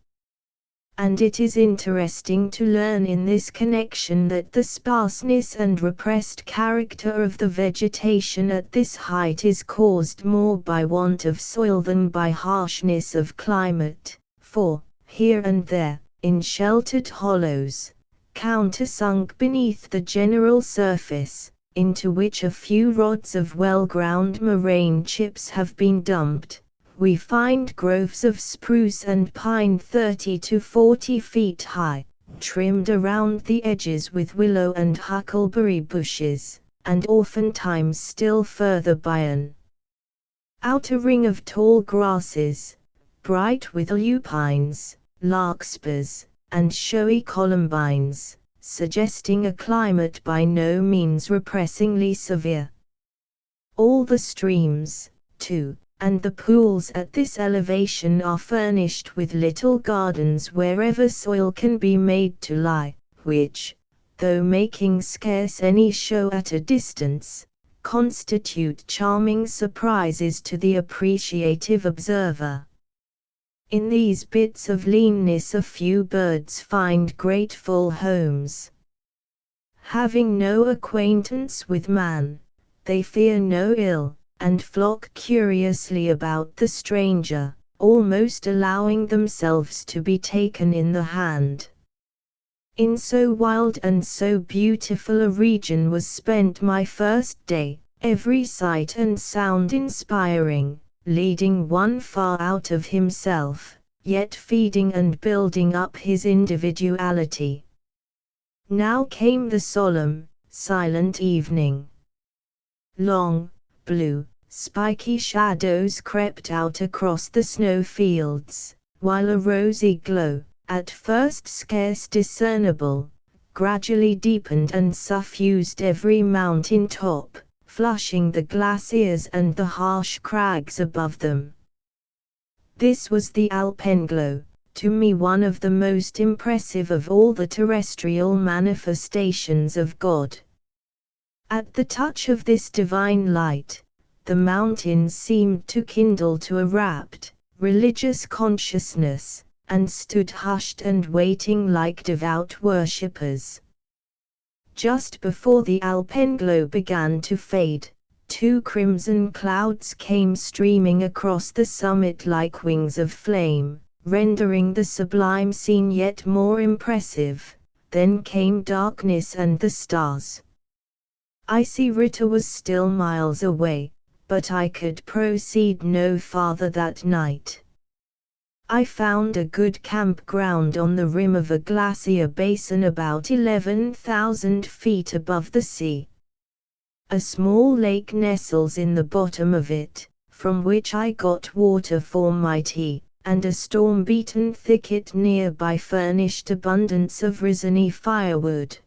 And it is interesting to learn in this connection that the sparseness and repressed character of the vegetation at this height is caused more by want of soil than by harshness of climate, for, here and there, in sheltered hollows, countersunk beneath the general surface, into which a few rods of well-ground moraine chips have been dumped, we find groves of spruce and pine 30 to 40 feet high, trimmed around the edges with willow and huckleberry bushes, and oftentimes still further by an outer ring of tall grasses, bright with lupines, larkspurs, and showy columbines, suggesting a climate by no means repressingly severe. All the streams, too, and the pools at this elevation are furnished with little gardens wherever soil can be made to lie, which, though making scarce any show at a distance, constitute charming surprises to the appreciative observer. In these bits of leanness a few birds find grateful homes. Having no acquaintance with man, they fear no ill, and flock curiously about the stranger, almost allowing themselves to be taken in the hand. In so wild and so beautiful a region was spent my first day, every sight and sound inspiring, leading one far out of himself, yet feeding and building up his individuality. Now came the solemn, silent evening. Long, blue, spiky shadows crept out across the snow fields, while a rosy glow, at first scarce discernible, gradually deepened and suffused every mountain top, flushing the glaciers and the harsh crags above them. This was the alpenglow, to me one of the most impressive of all the terrestrial manifestations of God. At the touch of this divine light, the mountains seemed to kindle to a rapt, religious consciousness, and stood hushed and waiting like devout worshippers. Just before the alpenglow began to fade, 2 crimson clouds came streaming across the summit like wings of flame, rendering the sublime scene yet more impressive. Then came darkness and the stars. Icy Ritter was still miles away, but I could proceed no farther that night. I found a good campground on the rim of a glacier basin about 11,000 feet above the sea. A small lake nestles in the bottom of it, from which I got water for my tea, and a storm-beaten thicket nearby furnished abundance of resiny firewood.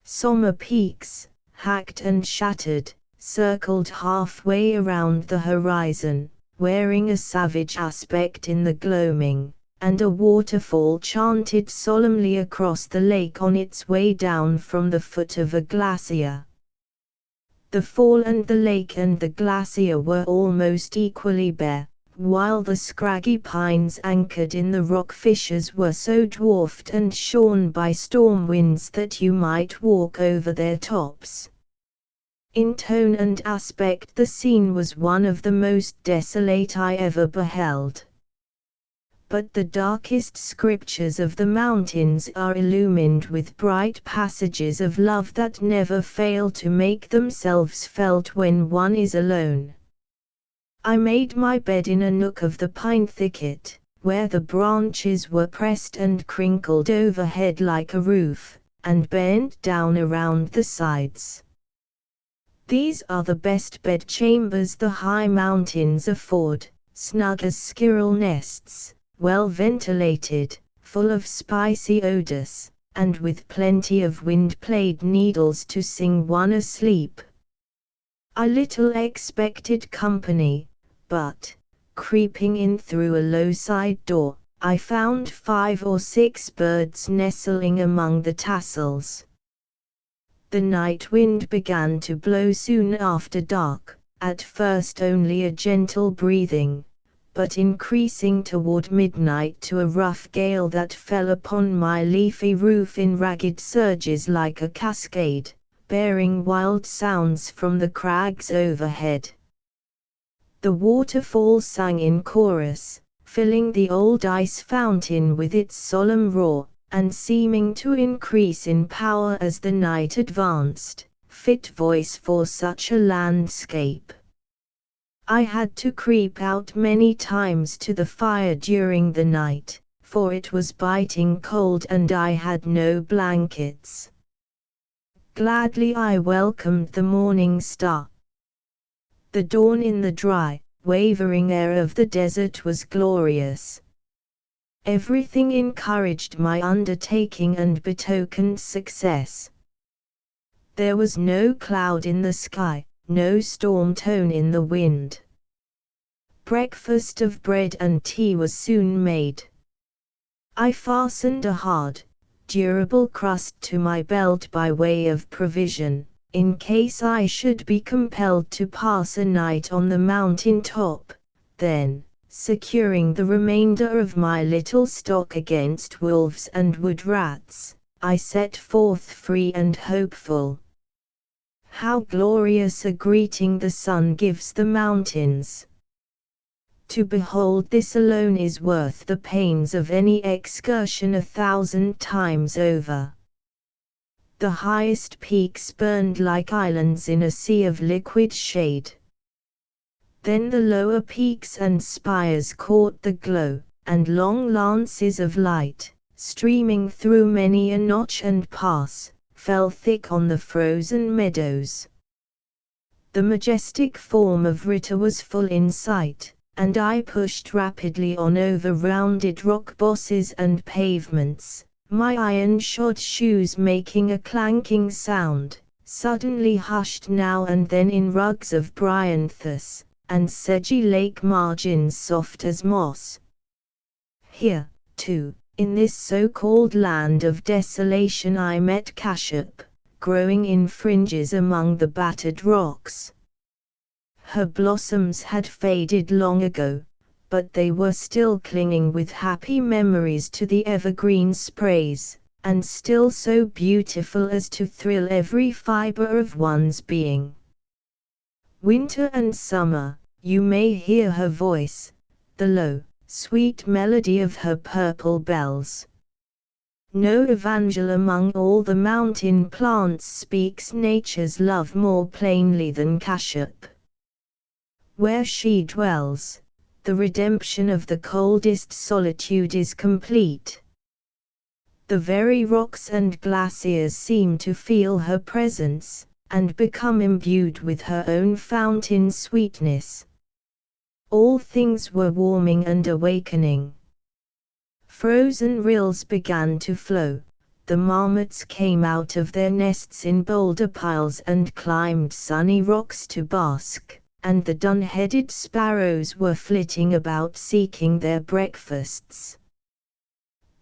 Sommer peaks, hacked and shattered, circled halfway around the horizon, wearing a savage aspect in the gloaming, and a waterfall chanted solemnly across the lake on its way down from the foot of a glacier. The fall and the lake and the glacier were almost equally bare, while the scraggy pines anchored in the rock fissures were so dwarfed and shorn by storm winds that you might walk over their tops. In tone and aspect the scene was one of the most desolate I ever beheld. But the darkest scriptures of the mountains are illumined with bright passages of love that never fail to make themselves felt when one is alone. I made my bed in a nook of the pine thicket, where the branches were pressed and crinkled overhead like a roof, and bent down around the sides. These are the best bedchambers the high mountains afford, snug as squirrel nests, well ventilated, full of spicy odors, and with plenty of wind-played needles to sing one asleep. I little expected company, but, creeping in through a low side door, I found 5 or 6 birds nestling among the tassels. The night wind began to blow soon after dark, at first only a gentle breathing, but increasing toward midnight to a rough gale that fell upon my leafy roof in ragged surges like a cascade, bearing wild sounds from the crags overhead. The waterfall sang in chorus, filling the old ice fountain with its solemn roar, and seeming to increase in power as the night advanced, fit voice for such a landscape. I had to creep out many times to the fire during the night, for it was biting cold and I had no blankets. Gladly I welcomed the morning star. The dawn in the dry, wavering air of the desert was glorious. Everything encouraged my undertaking and betokened success. There was no cloud in the sky, no storm tone in the wind. Breakfast of bread and tea was soon made. I fastened a hard, durable crust to my belt by way of provision, in case I should be compelled to pass a night on the mountain top. Then, securing the remainder of my little stock against wolves and wood rats, I set forth free and hopeful. How glorious a greeting the sun gives the mountains! To behold this alone is worth the pains of any excursion 1,000 times over. The highest peaks burned like islands in a sea of liquid shade. Then the lower peaks and spires caught the glow, and long lances of light, streaming through many a notch and pass, fell thick on the frozen meadows. The majestic form of Ritter was full in sight, and I pushed rapidly on over rounded rock bosses and pavements, my iron-shod shoes making a clanking sound, suddenly hushed now and then in rugs of bryanthus, and sedgy lake margins soft as moss. Here, too, in this so-called land of desolation I met cassiope, growing in fringes among the battered rocks. Her blossoms had faded long ago, but they were still clinging with happy memories to the evergreen sprays, and still so beautiful as to thrill every fibre of one's being. Winter and summer, you may hear her voice, the low, sweet melody of her purple bells. No evangel among all the mountain plants speaks nature's love more plainly than cassiope. Where she dwells, the redemption of the coldest solitude is complete. The very rocks and glaciers seem to feel her presence, and become imbued with her own fountain sweetness. All things were warming and awakening. Frozen rills began to flow, the marmots came out of their nests in boulder piles and climbed sunny rocks to bask, and the dun-headed sparrows were flitting about seeking their breakfasts.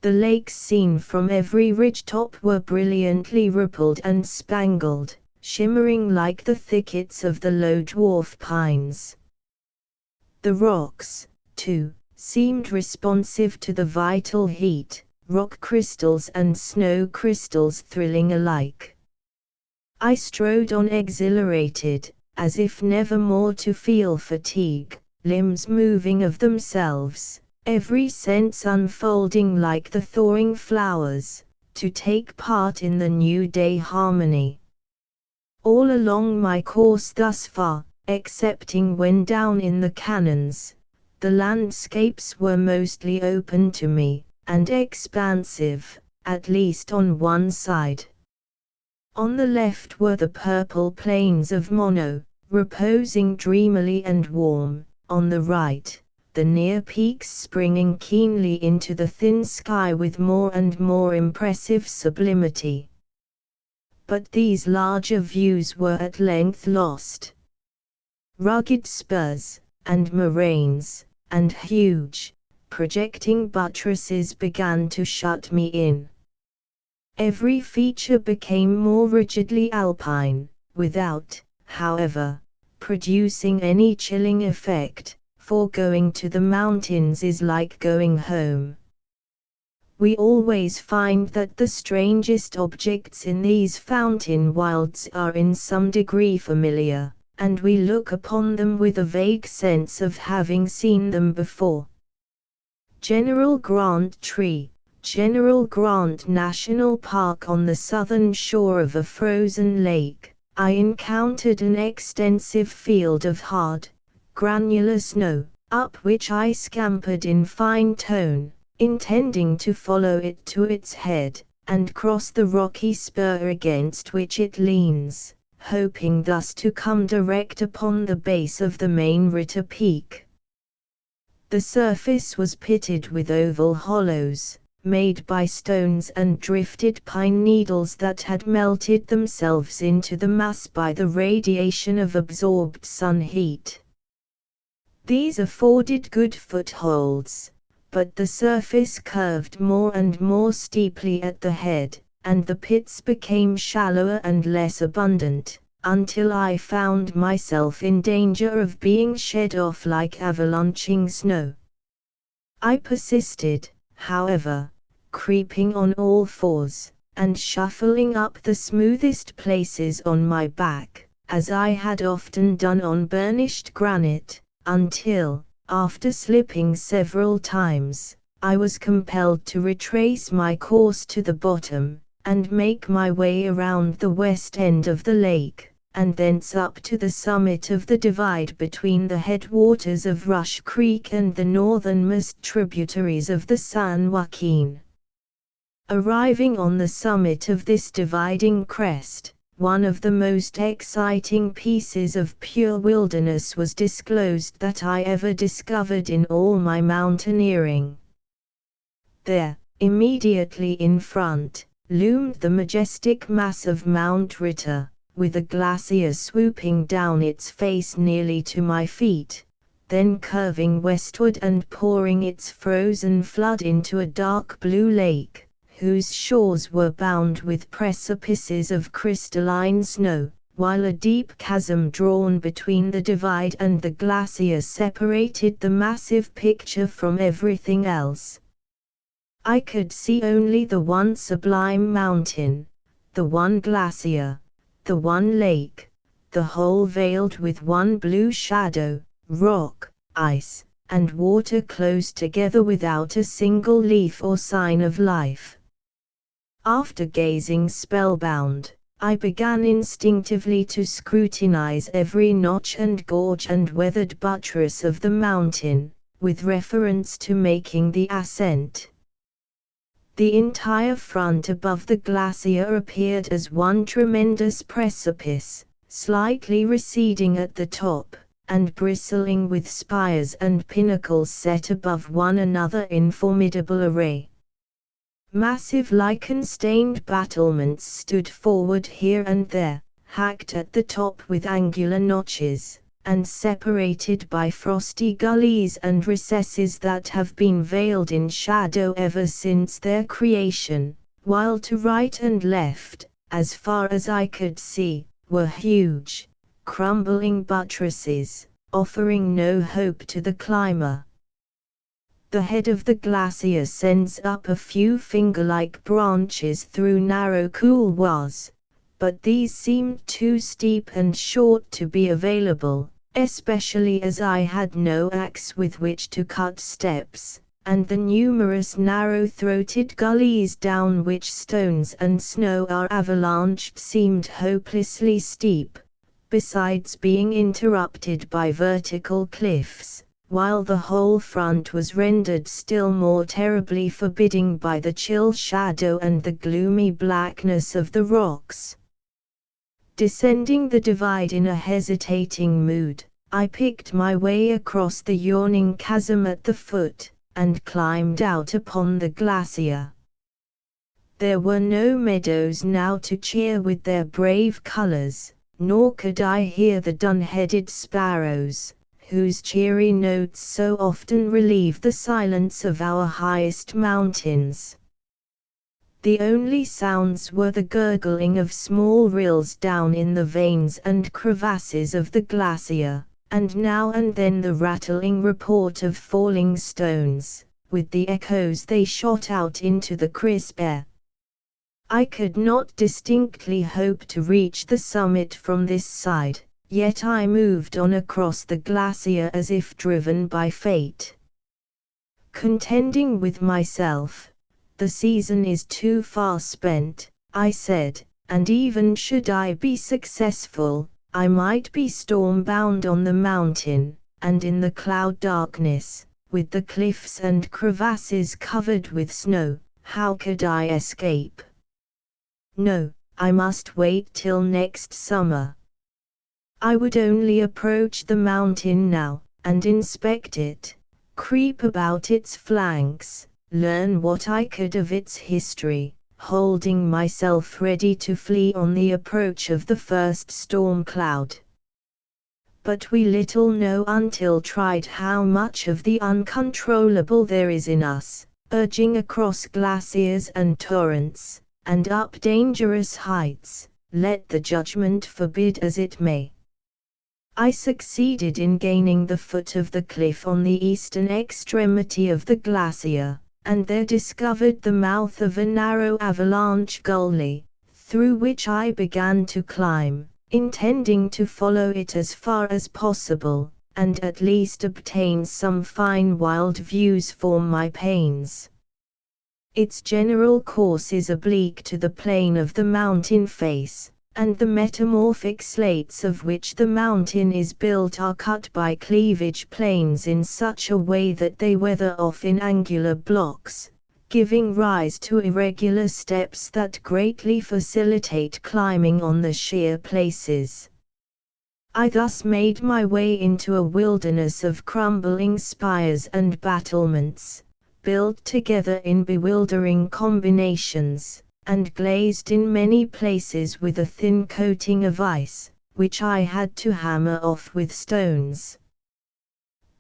The lakes seen from every ridge-top were brilliantly rippled and spangled, shimmering like the thickets of the low dwarf pines. The rocks, too, seemed responsive to the vital heat, rock crystals and snow crystals thrilling alike. I strode on exhilarated, as if never more to feel fatigue, limbs moving of themselves, every sense unfolding like the thawing flowers, to take part in the new day harmony. All along my course thus far, excepting when down in the canyons, the landscapes were mostly open to me, and expansive, at least on one side. On the left were the purple plains of Mono, reposing dreamily and warm, on the right, the near peaks springing keenly into the thin sky with more and more impressive sublimity. But these larger views were at length lost. Rugged spurs, and moraines, and huge, projecting buttresses began to shut me in. Every feature became more rigidly alpine, without, however, producing any chilling effect, for going to the mountains is like going home. We always find that the strangest objects in these fountain wilds are in some degree familiar, and we look upon them with a vague sense of having seen them before. General Grant Tree, General Grant National Park on the southern shore of a frozen lake, I encountered an extensive field of hard, granular snow, up which I scampered in fine tone, intending to follow it to its head, and cross the rocky spur against which it leans, hoping thus to come direct upon the base of the main Ritter Peak. The surface was pitted with oval hollows, made by stones and drifted pine needles that had melted themselves into the mass by the radiation of absorbed sun heat. These afforded good footholds, but the surface curved more and more steeply at the head, and the pits became shallower and less abundant, until I found myself in danger of being shed off like avalanching snow. I persisted, however, creeping on all fours, and shuffling up the smoothest places on my back, as I had often done on burnished granite, until, after slipping several times, I was compelled to retrace my course to the bottom, and make my way around the west end of the lake, and thence up to the summit of the divide between the headwaters of Rush Creek and the northernmost tributaries of the San Joaquin. Arriving on the summit of this dividing crest, one of the most exciting pieces of pure wilderness was disclosed that I ever discovered in all my mountaineering. There, Immediately in front, loomed the majestic mass of Mount Ritter, with a glacier swooping down its face nearly to my feet, then curving westward and pouring its frozen flood into a dark blue lake, whose shores were bound with precipices of crystalline snow, while a deep chasm drawn between the divide and the glacier separated the massive picture from everything else. I could see only the one sublime mountain, the one glacier, the one lake, the whole veiled with one blue shadow, rock, ice, and water close together without a single leaf or sign of life. After gazing spellbound, I began instinctively to scrutinize every notch and gorge and weathered buttress of the mountain, with reference to making the ascent. The entire front above the glacier appeared as one tremendous precipice, slightly receding at the top, and bristling with spires and pinnacles set above one another in formidable array. Massive lichen-stained battlements stood forward here and there, hacked at the top with angular notches, and separated by frosty gullies and recesses that have been veiled in shadow ever since their creation, while to right and left, as far as I could see, were huge, crumbling buttresses, offering no hope to the climber. The head of the glacier sends up a few finger-like branches through narrow couloirs, but these seemed too steep and short to be available, especially as I had no axe with which to cut steps, and the numerous narrow-throated gullies down which stones and snow are avalanched seemed hopelessly steep, besides being interrupted by vertical cliffs, while the whole front was rendered still more terribly forbidding by the chill shadow and the gloomy blackness of the rocks. Descending the divide in a hesitating mood, I picked my way across the yawning chasm at the foot, and climbed out upon the glacier. There were no meadows now to cheer with their brave colors, nor could I hear the dun-headed sparrows, whose cheery notes so often relieve the silence of our highest mountains. The only sounds were the gurgling of small rills down in the veins and crevasses of the glacier, and now and then the rattling report of falling stones, with the echoes they shot out into the crisp air. I could not distinctly hope to reach the summit from this side, yet I moved on across the glacier as if driven by fate. Contending with myself, "The season is too far spent," I said, "and even should I be successful, I might be storm-bound on the mountain, and in the cloud darkness, with the cliffs and crevasses covered with snow, how could I escape? No, I must wait till next summer. I would only approach the mountain now, and inspect it, creep about its flanks, learn what I could of its history, holding myself ready to flee on the approach of the first storm cloud. But we little know until tried how much of the uncontrollable there is in us, urging across glaciers and torrents, and up dangerous heights, let the judgment forbid as it may. I succeeded in gaining the foot of the cliff on the eastern extremity of the glacier, and there discovered the mouth of a narrow avalanche gully, through which I began to climb, intending to follow it as far as possible, and at least obtain some fine wild views for my pains. Its general course is oblique to the plane of the mountain face, and the metamorphic slates of which the mountain is built are cut by cleavage planes in such a way that they weather off in angular blocks, giving rise to irregular steps that greatly facilitate climbing on the sheer places. I thus made my way into a wilderness of crumbling spires and battlements, built together in bewildering combinations, and glazed in many places with a thin coating of ice, which I had to hammer off with stones.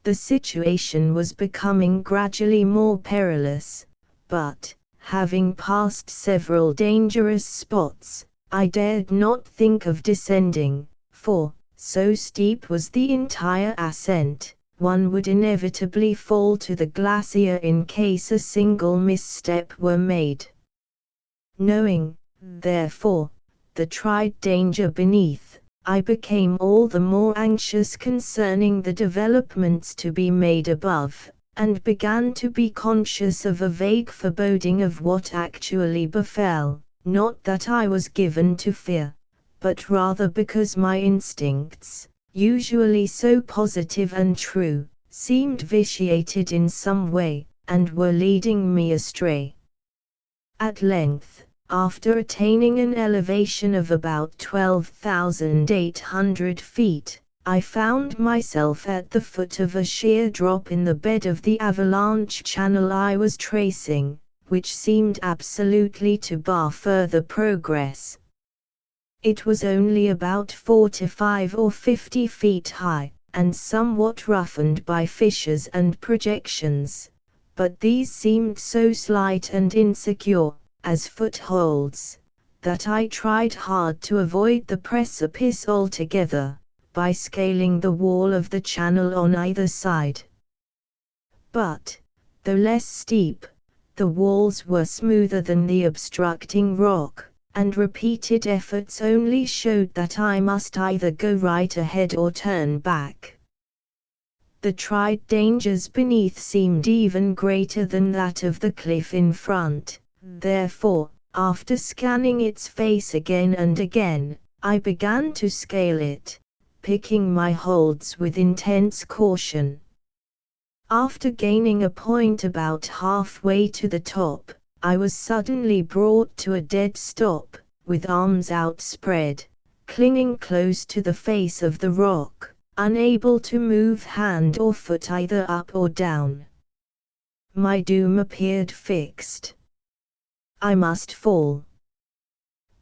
The situation was becoming gradually more perilous, but, having passed several dangerous spots, I dared not think of descending, for, so steep was the entire ascent, one would inevitably fall to the glacier in case a single misstep were made. Knowing, therefore, the tried danger beneath, I became all the more anxious concerning the developments to be made above, and began to be conscious of a vague foreboding of what actually befell, not that I was given to fear, but rather because my instincts, usually so positive and true, seemed vitiated in some way, and were leading me astray. At length, after attaining an elevation of about 12,800 feet, I found myself at the foot of a sheer drop in the bed of the avalanche channel I was tracing, which seemed absolutely to bar further progress. It was only about 45 or 50 feet high, and somewhat roughened by fissures and projections, but these seemed so slight and insecure, as footholds, that I tried hard to avoid the precipice altogether, by scaling the wall of the channel on either side. But, though less steep, the walls were smoother than the obstructing rock, and repeated efforts only showed that I must either go right ahead or turn back. The tried dangers beneath seemed even greater than that of the cliff in front. Therefore, after scanning its face again and again, I began to scale it, picking my holds with intense caution. After gaining a point about halfway to the top, I was suddenly brought to a dead stop, with arms outspread, clinging close to the face of the rock, unable to move hand or foot either up or down. My doom appeared fixed. I must fall.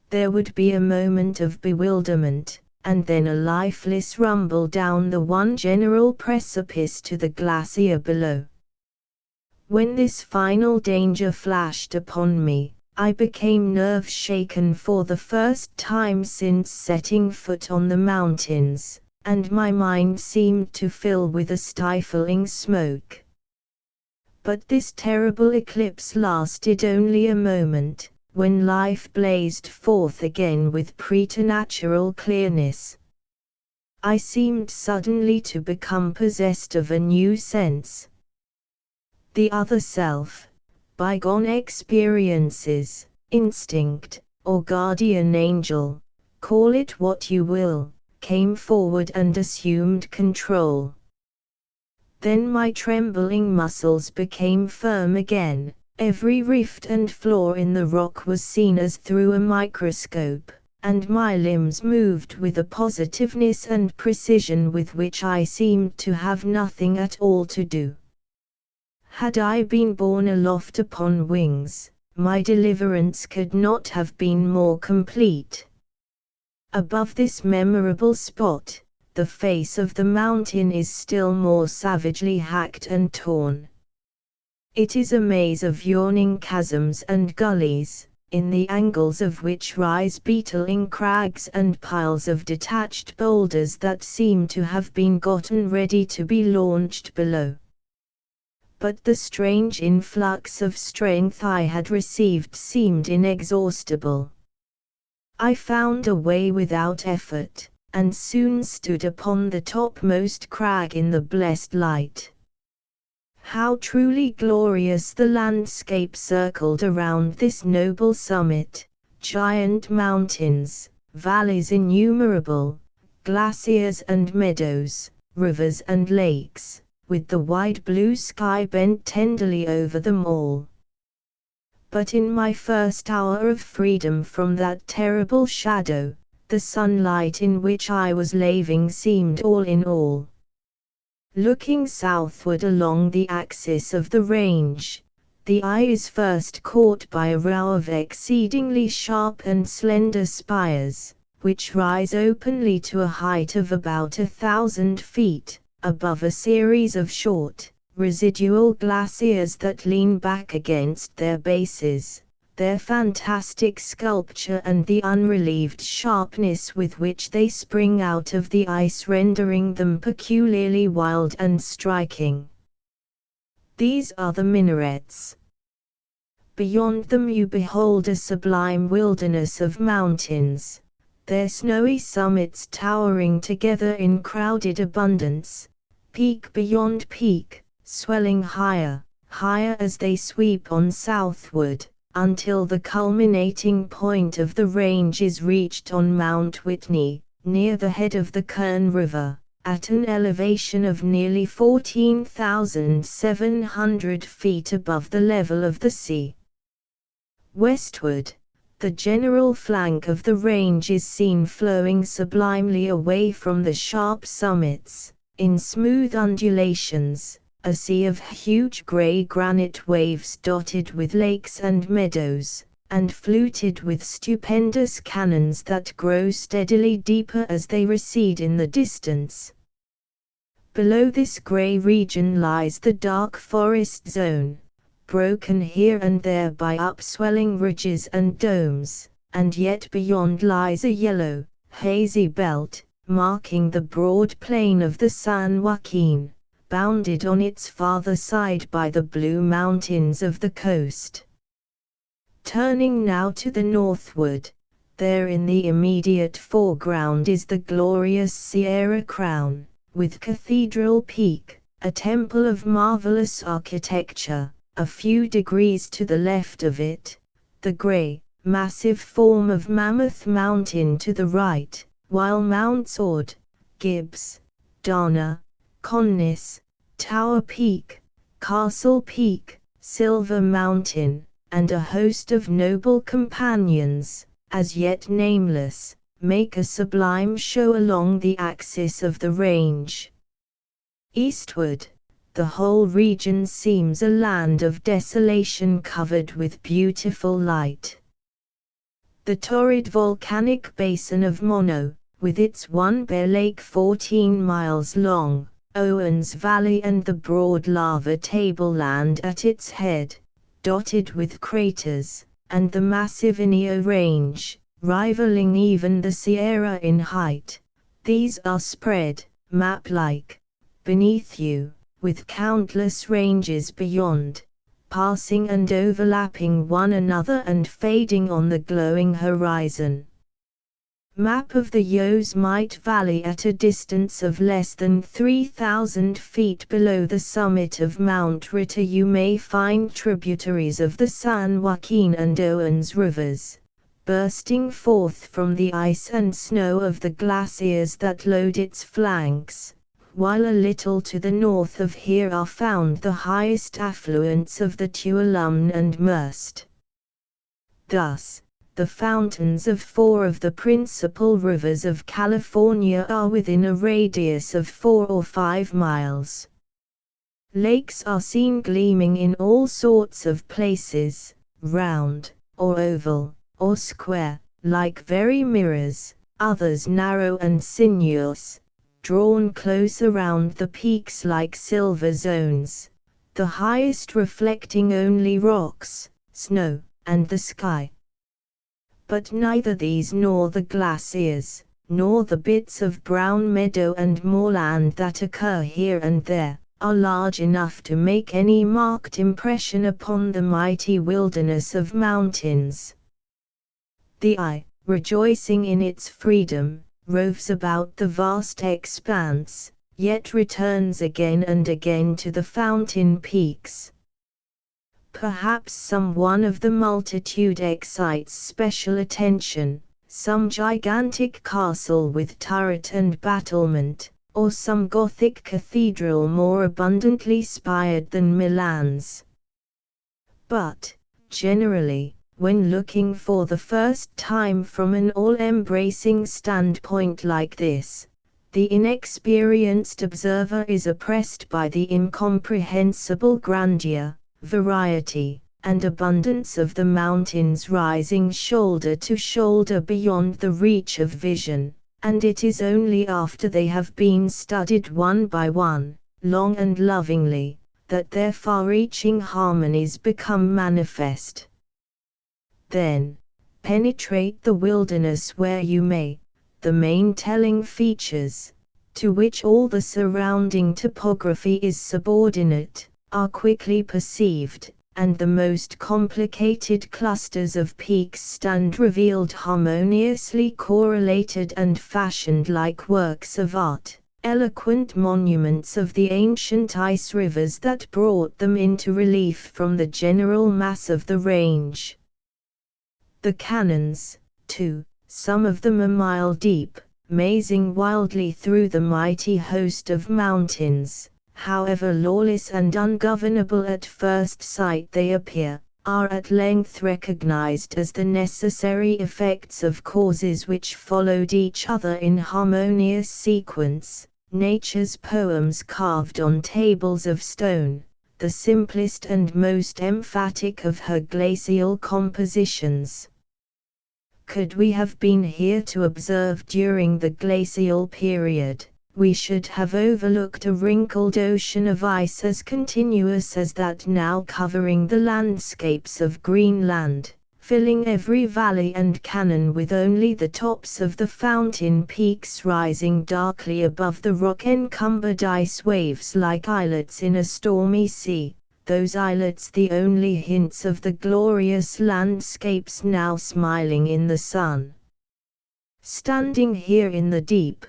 There would be a moment of bewilderment, and then a lifeless rumble down the one general precipice to the glacier below. When this final danger flashed upon me, I became nerve-shaken for the first time since setting foot on the mountains, and my mind seemed to fill with a stifling smoke. But this terrible eclipse lasted only a moment, when life blazed forth again with preternatural clearness. I seemed suddenly to become possessed of a new sense. The other self, bygone experiences, instinct, or guardian angel, call it what you will, came forward and assumed control. Then my trembling muscles became firm again, every rift and flaw in the rock was seen as through a microscope, and my limbs moved with a positiveness and precision with which I seemed to have nothing at all to do. Had I been borne aloft upon wings, my deliverance could not have been more complete. Above this memorable spot, the face of the mountain is still more savagely hacked and torn. It is a maze of yawning chasms and gullies, in the angles of which rise beetling crags and piles of detached boulders that seem to have been gotten ready to be launched below. But the strange influx of strength I had received seemed inexhaustible. I found a way without effort, and soon stood upon the topmost crag in the blessed light. How truly glorious the landscape circled around this noble summit, giant mountains, valleys innumerable, glaciers and meadows, rivers and lakes, with the wide blue sky bent tenderly over them all. But in my first hour of freedom from that terrible shadow, the sunlight in which I was laving seemed all in all. Looking southward along the axis of the range, The eye is first caught by a row of exceedingly sharp and slender spires, which rise openly to a height of about 1,000 feet, above a series of short, residual glaciers that lean back against their bases. Their fantastic sculpture and the unrelieved sharpness with which they spring out of the ice rendering them peculiarly wild and striking. These are the minarets. Beyond them you behold a sublime wilderness of mountains, their snowy summits towering together in crowded abundance, peak beyond peak, swelling higher, higher as they sweep on southward, until the culminating point of the range is reached on Mount Whitney, near the head of the Kern River, at an elevation of nearly 14,700 feet above the level of the sea. Westward, the general flank of the range is seen flowing sublimely away from the sharp summits, in smooth undulations, a sea of huge grey granite waves dotted with lakes and meadows, and fluted with stupendous canyons that grow steadily deeper as they recede in the distance. Below this grey region lies the dark forest zone, broken here and there by upswelling ridges and domes, and yet beyond lies a yellow, hazy belt, marking the broad plain of the San Joaquin, bounded on its farther side by the blue mountains of the coast. Turning now to the northward, there in the immediate foreground is the glorious Sierra Crown, with Cathedral Peak, a temple of marvelous architecture, a few degrees to the left of it, the grey, massive form of Mammoth Mountain to the right, while Mounts Ord, Gibbs, Dana, Connis, Tower Peak, Castle Peak, Silver Mountain, and a host of noble companions, as yet nameless, make a sublime show along the axis of the range. Eastward, the whole region seems a land of desolation covered with beautiful light. The torrid volcanic basin of Mono, with its one bare lake 14 miles long, Owens Valley and the broad lava tableland at its head, dotted with craters, and the massive Inyo Range, rivaling even the Sierra in height. These are spread, map-like, beneath you, with countless ranges beyond, passing and overlapping one another and fading on the glowing horizon. Map of the Yosemite Valley at a distance of less than 3,000 feet below the summit of Mount Ritter you may find tributaries of the San Joaquin and Owens rivers, bursting forth from the ice and snow of the glaciers that load its flanks, while a little to the north of here are found the highest affluents of the Tuolumne and Merced. Thus, the fountains of four of the principal rivers of California are within a radius of 4 or 5 miles. Lakes are seen gleaming in all sorts of places, round, or oval, or square, like very mirrors, others narrow and sinuous, drawn close around the peaks like silver zones, the highest reflecting only rocks, snow, and the sky. But neither these nor the glaciers, nor the bits of brown meadow and moorland that occur here and there, are large enough to make any marked impression upon the mighty wilderness of mountains. The eye, rejoicing in its freedom, roves about the vast expanse, yet returns again and again to the fountain peaks. Perhaps some one of the multitude excites special attention, some gigantic castle with turret and battlement, or some Gothic cathedral more abundantly spired than Milan's. But, generally, when looking for the first time from an all-embracing standpoint like this, the inexperienced observer is oppressed by the incomprehensible grandeur, variety, and abundance of the mountains rising shoulder to shoulder beyond the reach of vision, and it is only after they have been studied one by one, long and lovingly, that their far-reaching harmonies become manifest. Then, penetrate the wilderness where you may, the main telling features, to which all the surrounding topography is subordinate, are quickly perceived, and the most complicated clusters of peaks stand revealed harmoniously correlated and fashioned like works of art, eloquent monuments of the ancient ice rivers that brought them into relief from the general mass of the range. The canyons, too, some of them a mile deep, mazing wildly through the mighty host of mountains, however lawless and ungovernable at first sight they appear, are at length recognized as the necessary effects of causes which followed each other in harmonious sequence, nature's poems carved on tables of stone, the simplest and most emphatic of her glacial compositions. Could we have been here to observe during the glacial period, we should have overlooked a wrinkled ocean of ice as continuous as that now covering the landscapes of Greenland, filling every valley and cañon with only the tops of the fountain peaks rising darkly above the rock-encumbered ice waves like islets in a stormy sea, those islets the only hints of the glorious landscapes now smiling in the sun. Standing here in the deep,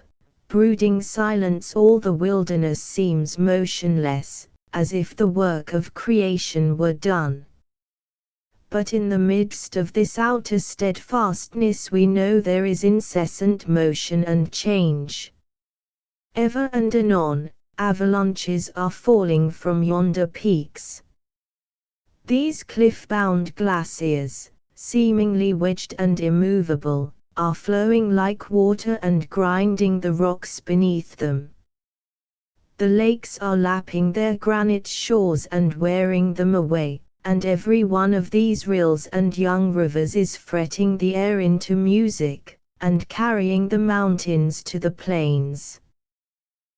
brooding silence, all the wilderness seems motionless, as if the work of creation were done. But in the midst of this outer steadfastness we know there is incessant motion and change. Ever and anon, avalanches are falling from yonder peaks. These cliff-bound glaciers, seemingly wedged and immovable, are flowing like water and grinding the rocks beneath them. The lakes are lapping their granite shores and wearing them away, and every one of these rills and young rivers is fretting the air into music, and carrying the mountains to the plains.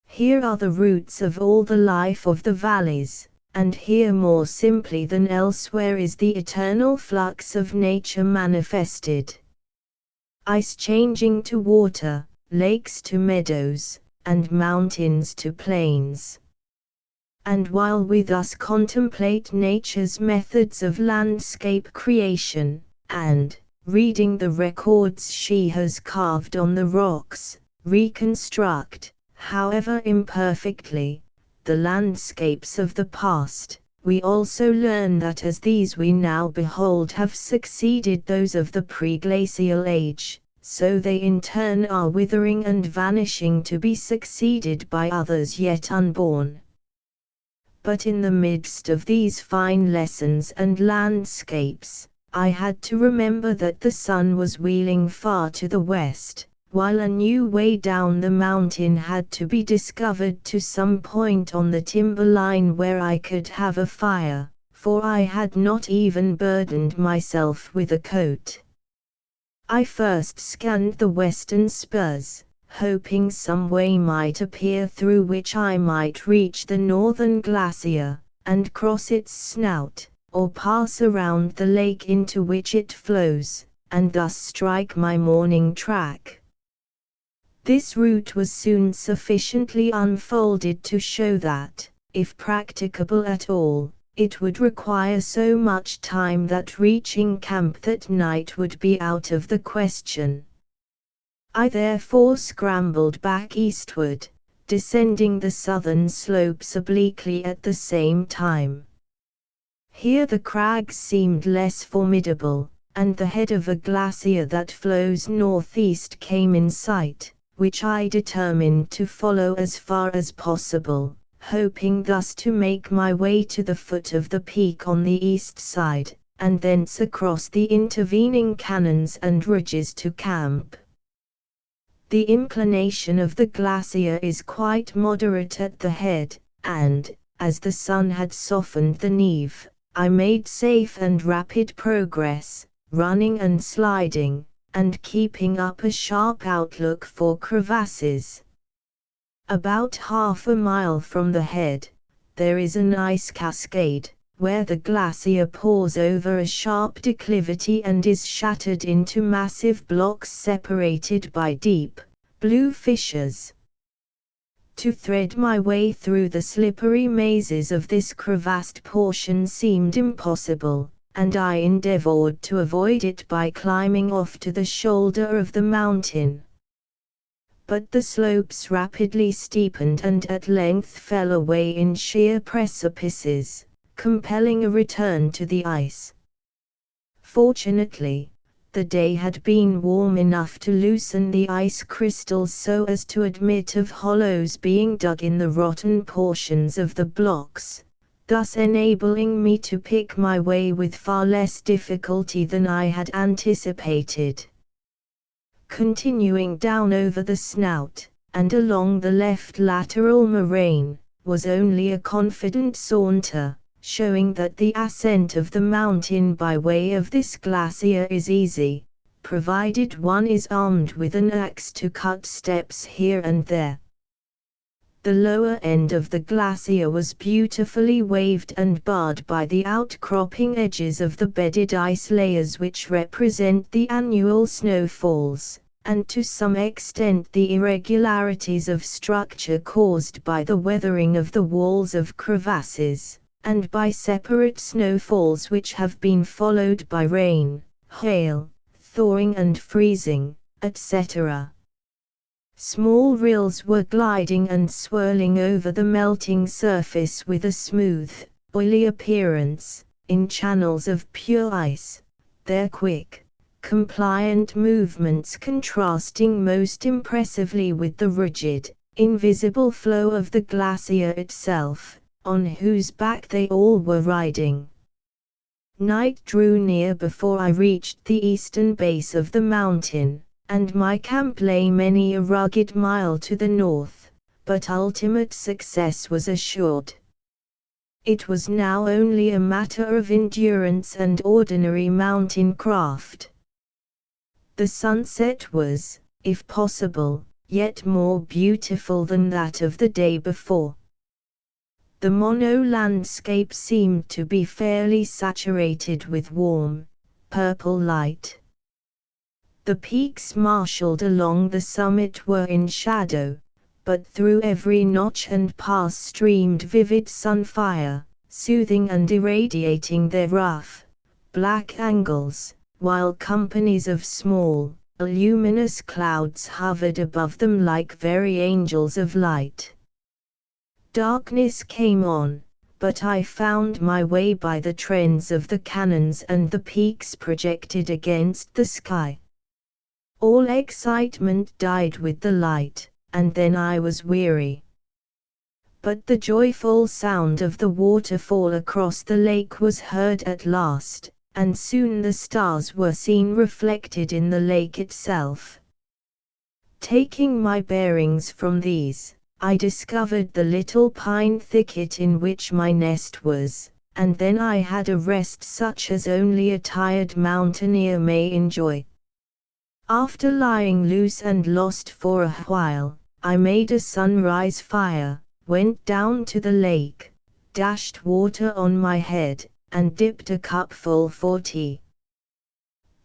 Here are the roots of all the life of the valleys, and here more simply than elsewhere is the eternal flux of nature manifested. Ice changing to water, lakes to meadows, and mountains to plains. And while we thus contemplate nature's methods of landscape creation, and, reading the records she has carved on the rocks, reconstruct, however imperfectly, the landscapes of the past, we also learn that as these we now behold have succeeded those of the pre-glacial age, so they in turn are withering and vanishing to be succeeded by others yet unborn. But in the midst of these fine lessons and landscapes, I had to remember that the sun was wheeling far to the west, while a new way down the mountain had to be discovered to some point on the timberline where I could have a fire, for I had not even burdened myself with a coat. I first scanned the western spurs, hoping some way might appear through which I might reach the northern glacier, and cross its snout, or pass around the lake into which it flows, and thus strike my morning track. This route was soon sufficiently unfolded to show that, if practicable at all, it would require so much time that reaching camp that night would be out of the question. I therefore scrambled back eastward, descending the southern slopes obliquely at the same time. Here the crags seemed less formidable, and the head of a glacier that flows northeast came in sight, which I determined to follow as far as possible, hoping thus to make my way to the foot of the peak on the east side, and thence across the intervening canyons and ridges to camp. The inclination of the glacier is quite moderate at the head, and, as the sun had softened the névé, I made safe and rapid progress, running and sliding, and keeping up a sharp outlook for crevasses. About half a mile from the head, there is an ice cascade, where the glacier pours over a sharp declivity and is shattered into massive blocks separated by deep, blue fissures. To thread my way through the slippery mazes of this crevassed portion seemed impossible, and I endeavored to avoid it by climbing off to the shoulder of the mountain. But the slopes rapidly steepened and at length fell away in sheer precipices, compelling a return to the ice. Fortunately, the day had been warm enough to loosen the ice crystals so as to admit of hollows being dug in the rotten portions of the blocks, thus enabling me to pick my way with far less difficulty than I had anticipated. Continuing down over the snout, and along the left lateral moraine, was only a confident saunter, showing that the ascent of the mountain by way of this glacier is easy, provided one is armed with an axe to cut steps here and there. The lower end of the glacier was beautifully waved and barred by the outcropping edges of the bedded ice layers which represent the annual snowfalls, and to some extent the irregularities of structure caused by the weathering of the walls of crevasses, and by separate snowfalls which have been followed by rain, hail, thawing and freezing, etc. Small rills were gliding and swirling over the melting surface with a smooth, oily appearance, in channels of pure ice, their quick, compliant movements contrasting most impressively with the rigid, invisible flow of the glacier itself, on whose back they all were riding. Night drew near before I reached the eastern base of the mountain, and my camp lay many a rugged mile to the north, but ultimate success was assured. It was now only a matter of endurance and ordinary mountain craft. The sunset was, if possible, yet more beautiful than that of the day before. The Mono landscape seemed to be fairly saturated with warm, purple light. The peaks marshaled along the summit were in shadow, but through every notch and pass streamed vivid sunfire, soothing and irradiating their rough, black angles, while companies of small, luminous clouds hovered above them like very angels of light. Darkness came on, but I found my way by the trends of the canyons and the peaks projected against the sky. All excitement died with the light, and then I was weary. But the joyful sound of the waterfall across the lake was heard at last, and soon the stars were seen reflected in the lake itself. Taking my bearings from these, I discovered the little pine thicket in which my nest was, and then I had a rest such as only a tired mountaineer may enjoy. After lying loose and lost for a while, I made a sunrise fire, went down to the lake, dashed water on my head, and dipped a cupful for tea.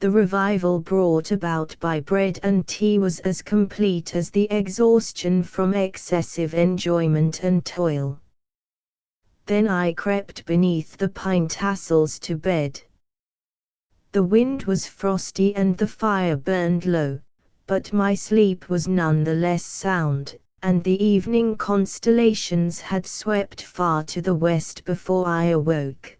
The revival brought about by bread and tea was as complete as the exhaustion from excessive enjoyment and toil. Then I crept beneath the pine tassels to bed. The wind was frosty and the fire burned low, but my sleep was none the less sound, and the evening constellations had swept far to the west before I awoke.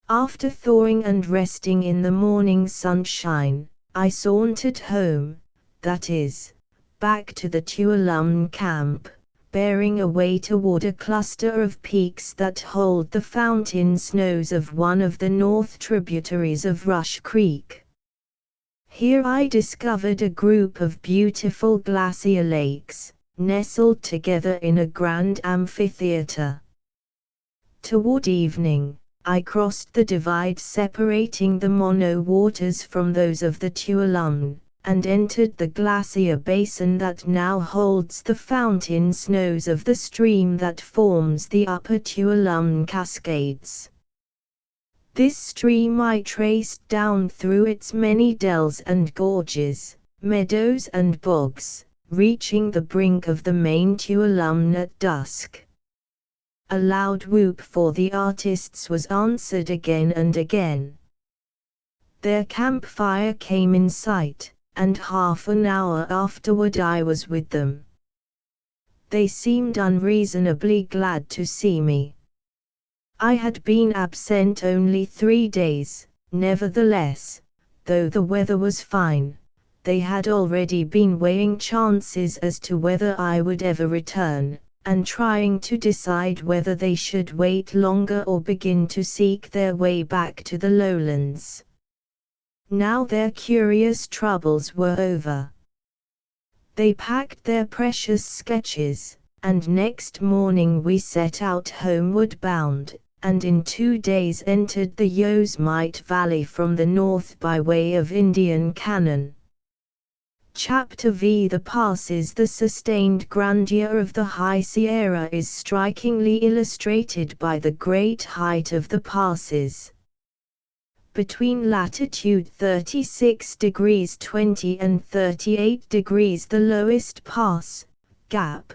After thawing and resting in the morning sunshine, I sauntered home, that is, back to the Tuolumne camp, bearing away toward a cluster of peaks that hold the fountain snows of one of the north tributaries of Rush Creek. Here I discovered a group of beautiful glacier lakes, nestled together in a grand amphitheater. Toward evening, I crossed the divide separating the Mono waters from those of the Tuolumne, and entered the glacier basin that now holds the fountain snows of the stream that forms the upper Tuolumne Cascades. This stream I traced down through its many dells and gorges, meadows and bogs, reaching the brink of the main Tuolumne at dusk. A loud whoop for the artists was answered again and again. Their campfire came in sight, and half an hour afterward I was with them. They seemed unreasonably glad to see me. I had been absent only 3 days, nevertheless, though the weather was fine, they had already been weighing chances as to whether I would ever return, and trying to decide whether they should wait longer or begin to seek their way back to the lowlands. Now their curious troubles were over. They packed their precious sketches, and next morning we set out homeward bound, and in 2 days entered the Yosemite Valley from the north by way of Indian Canyon. Chapter V. The passes. The sustained grandeur of the High Sierra is strikingly illustrated by the great height of the passes. Between latitude 36 degrees 20 and 38 degrees the lowest pass, gap,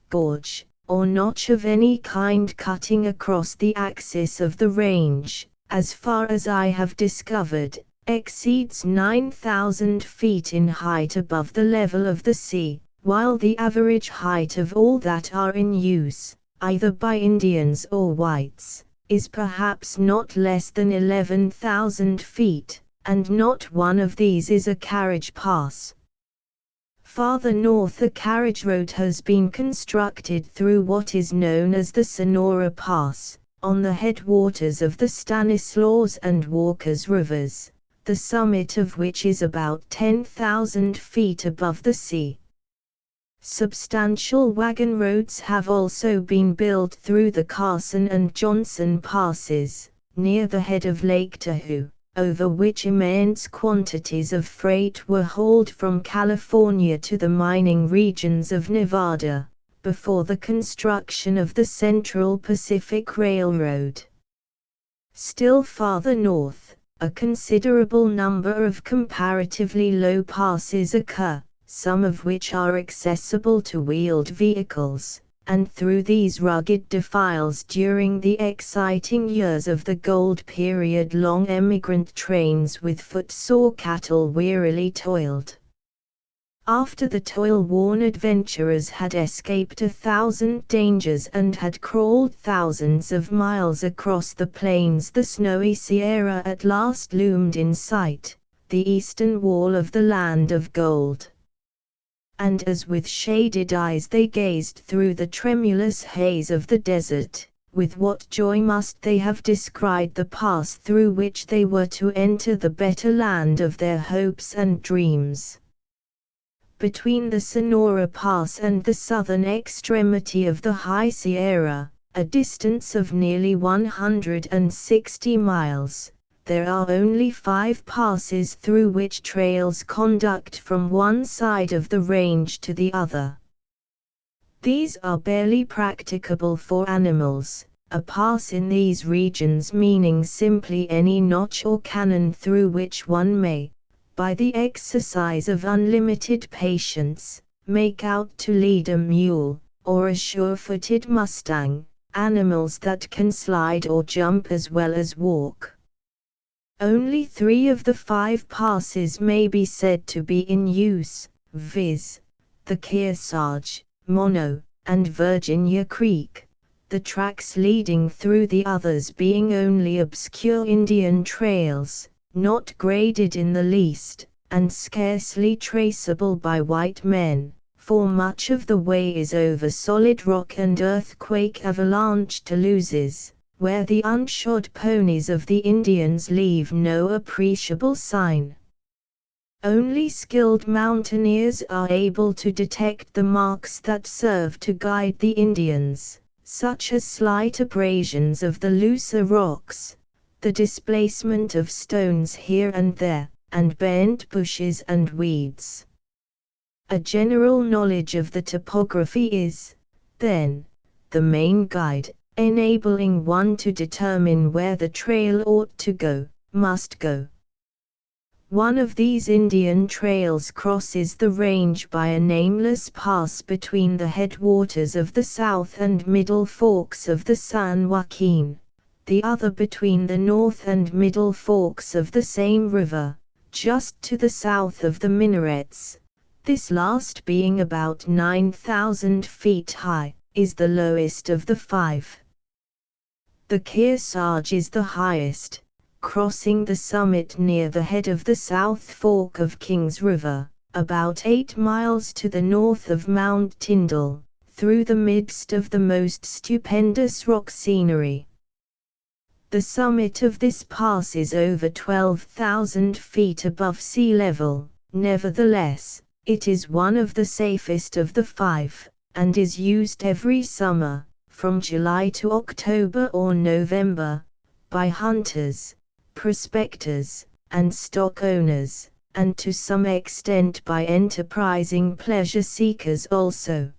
gorge, or notch of any kind cutting across the axis of the range, as far as I have discovered, exceeds 9,000 feet in height above the level of the sea, while the average height of all that are in use, either by Indians or whites, is perhaps not less than 11,000 feet, and not one of these is a carriage pass. Farther north a carriage road has been constructed through what is known as the Sonora Pass, on the headwaters of the Stanislaus and Walker's rivers, the summit of which is about 10,000 feet above the sea. Substantial wagon roads have also been built through the Carson and Johnson passes, near the head of Lake Tahoe, over which immense quantities of freight were hauled from California to the mining regions of Nevada, before the construction of the Central Pacific Railroad. Still farther north, a considerable number of comparatively low passes occur, some of which are accessible to wheeled vehicles, and through these rugged defiles during the exciting years of the gold period long emigrant trains with footsore cattle wearily toiled. After the toil-worn adventurers had escaped 1,000 dangers and had crawled thousands of miles across the plains, the snowy Sierra at last loomed in sight, the eastern wall of the land of gold. And as with shaded eyes they gazed through the tremulous haze of the desert, with what joy must they have descried the pass through which they were to enter the better land of their hopes and dreams. Between the Sonora Pass and the southern extremity of the High Sierra, a distance of nearly 160 miles, there are only 5 passes through which trails conduct from one side of the range to the other. These are barely practicable for animals, a pass in these regions meaning simply any notch or canon through which one may, by the exercise of unlimited patience, make out to lead a mule, or a sure-footed mustang, animals that can slide or jump as well as walk. Only 3 of the 5 passes may be said to be in use, viz., the Kearsarge, Mono, and Virginia Creek, the tracks leading through the others being only obscure Indian trails, not graded in the least, and scarcely traceable by white men, for much of the way is over solid rock and earthquake avalanche taluses, where the unshod ponies of the Indians leave no appreciable sign. Only skilled mountaineers are able to detect the marks that serve to guide the Indians, such as slight abrasions of the looser rocks, the displacement of stones here and there, and bent bushes and weeds. A general knowledge of the topography is, then, the main guide, enabling one to determine where the trail ought to go, must go. One of these Indian trails crosses the range by a nameless pass between the headwaters of the south and middle forks of the San Joaquin, the other between the north and middle forks of the same river, just to the south of the minarets. This last being about 9,000 feet high, is the lowest of the five. The Kearsarge is the highest, crossing the summit near the head of the South Fork of Kings River, about 8 miles to the north of Mount Tyndall, through the midst of the most stupendous rock scenery. The summit of this pass is over 12,000 feet above sea level. Nevertheless, it is one of the safest of the five, and is used every summer, from July to October or November, by hunters, prospectors, and stock owners, and to some extent by enterprising pleasure seekers also.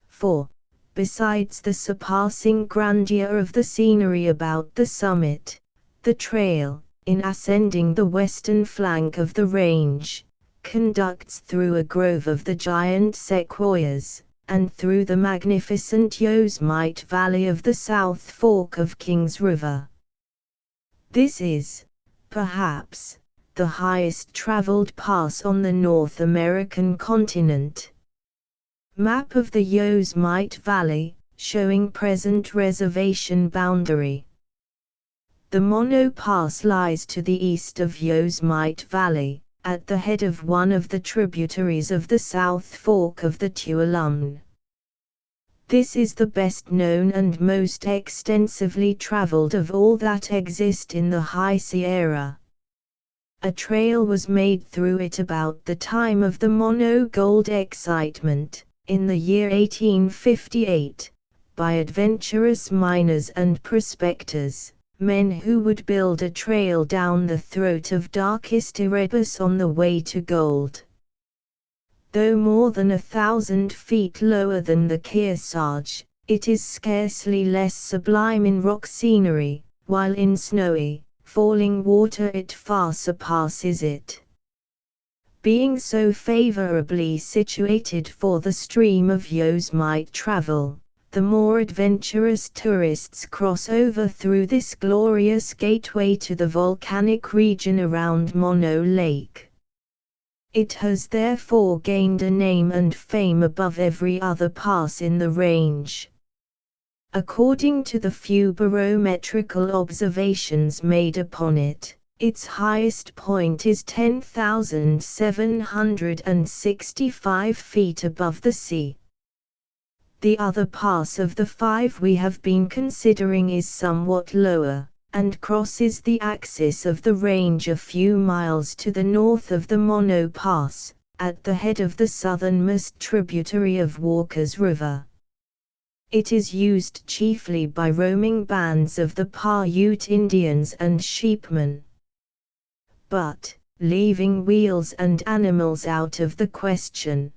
For, besides the surpassing grandeur of the scenery about the summit, the trail, in ascending the western flank of the range, conducts through a grove of the giant sequoias, and through the magnificent Yosemite Valley of the South Fork of Kings River. This is, perhaps, the highest traveled pass on the North American continent. Map of the Yosemite Valley, showing present reservation boundary. The Mono Pass lies to the east of Yosemite Valley, at the head of one of the tributaries of the South Fork of the Tuolumne. This is the best known and most extensively traveled of all that exist in the High Sierra. A trail was made through it about the time of the Mono Gold excitement, in the year 1858, by adventurous miners and prospectors, men who would build a trail down the throat of darkest Erebus on the way to gold. Though more than 1,000 feet lower than the Kearsarge, it is scarcely less sublime in rock scenery, while in snowy, falling water it far surpasses it. Being so favorably situated for the stream of Yosemite travel, the more adventurous tourists cross over through this glorious gateway to the volcanic region around Mono Lake. It has therefore gained a name and fame above every other pass in the range. According to the few barometrical observations made upon it, its highest point is 10,765 feet above the sea. The other pass of the five we have been considering is somewhat lower, and crosses the axis of the range a few miles to the north of the Mono Pass, at the head of the southernmost tributary of Walker's River. It is used chiefly by roaming bands of the Paiute Indians and sheepmen. But, leaving wheels and animals out of the question,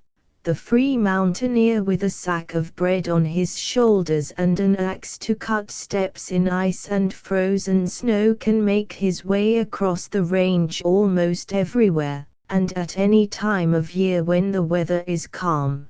the free mountaineer with a sack of bread on his shoulders and an axe to cut steps in ice and frozen snow can make his way across the range almost everywhere, and at any time of year when the weather is calm.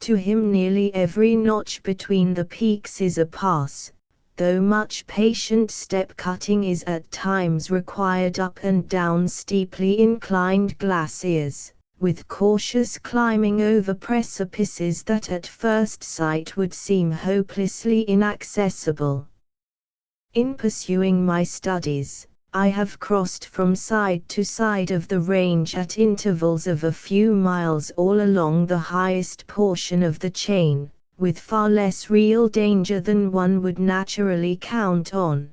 To him nearly every notch between the peaks is a pass, though much patient step-cutting is at times required up and down steeply inclined glaciers, with cautious climbing over precipices that at first sight would seem hopelessly inaccessible. In pursuing my studies, I have crossed from side to side of the range at intervals of a few miles all along the highest portion of the chain, with far less real danger than one would naturally count on.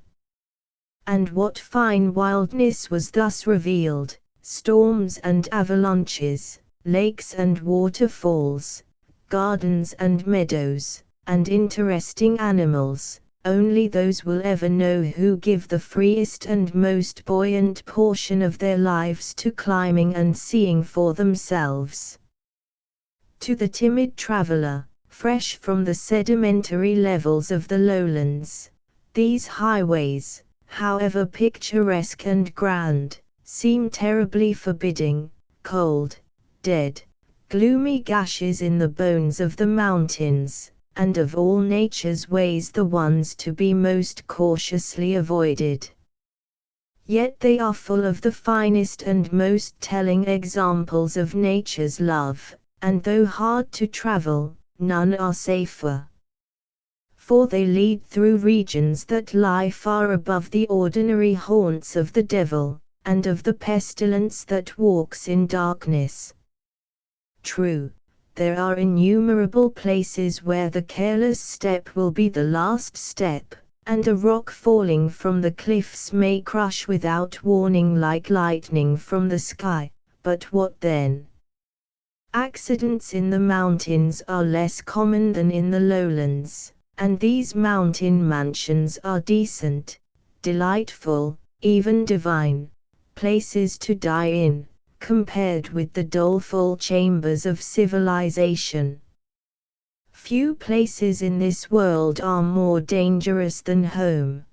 And what fine wildness was thus revealed! Storms and avalanches, lakes and waterfalls, gardens and meadows, and interesting animals, only those will ever know who give the freest and most buoyant portion of their lives to climbing and seeing for themselves. To the timid traveler, fresh from the sedimentary levels of the lowlands, these highways, however picturesque and grand, seem terribly forbidding, cold, dead, gloomy gashes in the bones of the mountains, and of all nature's ways the ones to be most cautiously avoided. Yet they are full of the finest and most telling examples of nature's love, and though hard to travel, none are safer. For they lead through regions that lie far above the ordinary haunts of the devil, and of the pestilence that walks in darkness. True, there are innumerable places where the careless step will be the last step, and a rock falling from the cliffs may crush without warning like lightning from the sky, but what then? Accidents in the mountains are less common than in the lowlands, and these mountain mansions are decent, delightful, even divine, places to die in, compared with the doleful chambers of civilization. Few places in this world are more dangerous than home.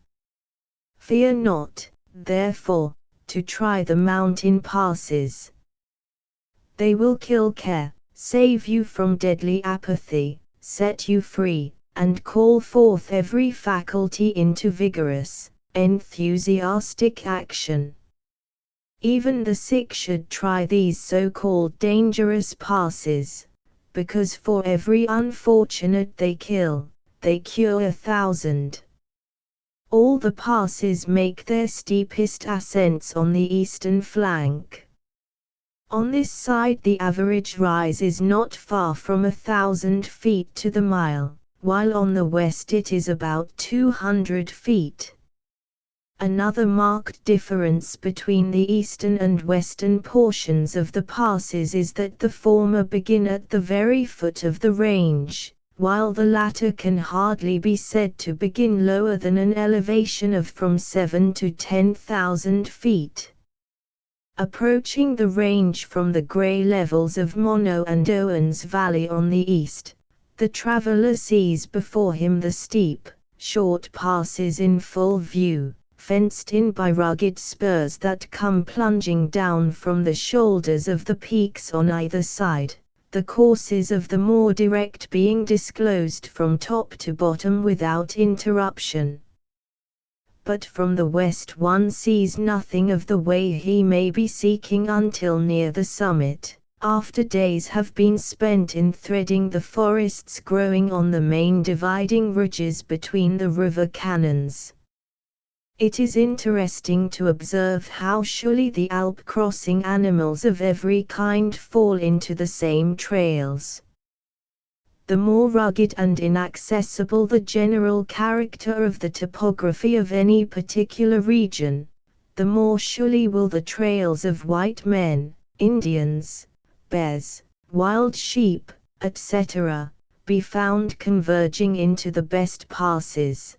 Fear not, therefore, to try the mountain passes. They will kill care, save you from deadly apathy, set you free, and call forth every faculty into vigorous, enthusiastic action. Even the sick should try these so-called dangerous passes, because for every unfortunate they kill, they cure 1,000. All the passes make their steepest ascents on the eastern flank. On this side the average rise is not far from 1,000 feet to the mile, while on the west it is about 200 feet. Another marked difference between the eastern and western portions of the passes is that the former begin at the very foot of the range, while the latter can hardly be said to begin lower than an elevation of from 7 to 10,000 feet. Approaching the range from the grey levels of Mono and Owens Valley on the east, the traveller sees before him the steep, short passes in full view, fenced in by rugged spurs that come plunging down from the shoulders of the peaks on either side, the courses of the more direct being disclosed from top to bottom without interruption. But from the west one sees nothing of the way he may be seeking until near the summit, after days have been spent in threading the forests growing on the main dividing ridges between the river canyons. It is interesting to observe how surely the Alp-crossing animals of every kind fall into the same trails. The more rugged and inaccessible the general character of the topography of any particular region, the more surely will the trails of white men, Indians, bears, wild sheep, etc., be found converging into the best passes.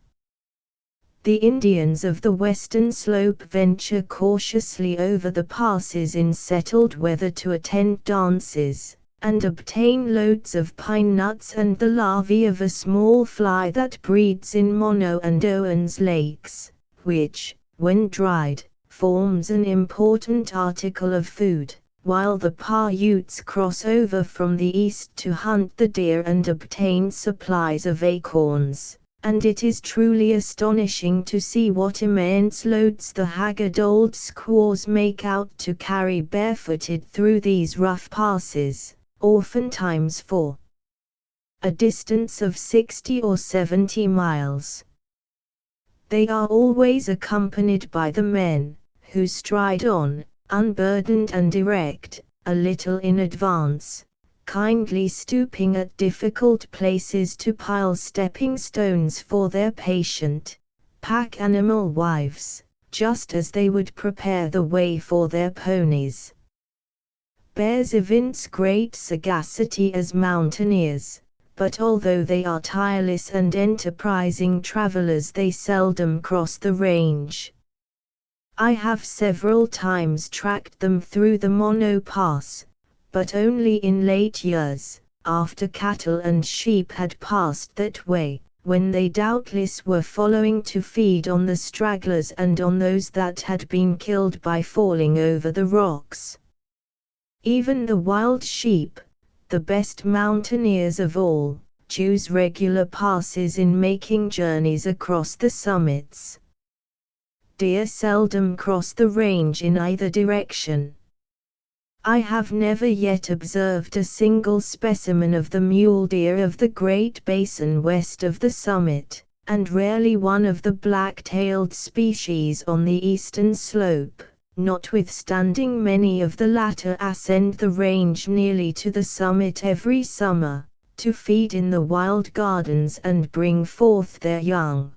The Indians of the western slope venture cautiously over the passes in settled weather to attend dances, and obtain loads of pine nuts and the larvae of a small fly that breeds in Mono and Owens lakes, which, when dried, forms an important article of food, while the Paiutes cross over from the east to hunt the deer and obtain supplies of acorns. And it is truly astonishing to see what immense loads the haggard old squaws make out to carry barefooted through these rough passes, oftentimes for a distance of 60 or 70 miles. They are always accompanied by the men, who stride on, unburdened and erect, a little in advance, kindly stooping at difficult places to pile stepping stones for their patient, pack animal wives, just as they would prepare the way for their ponies. Bears evince great sagacity as mountaineers, but although they are tireless and enterprising travelers, they seldom cross the range. I have several times tracked them through the Mono Pass, but only in late years, after cattle and sheep had passed that way, when they doubtless were following to feed on the stragglers and on those that had been killed by falling over the rocks. Even the wild sheep, the best mountaineers of all, choose regular passes in making journeys across the summits. Deer seldom cross the range in either direction. I have never yet observed a single specimen of the mule deer of the Great Basin west of the summit, and rarely one of the black-tailed species on the eastern slope, notwithstanding many of the latter ascend the range nearly to the summit every summer, to feed in the wild gardens and bring forth their young.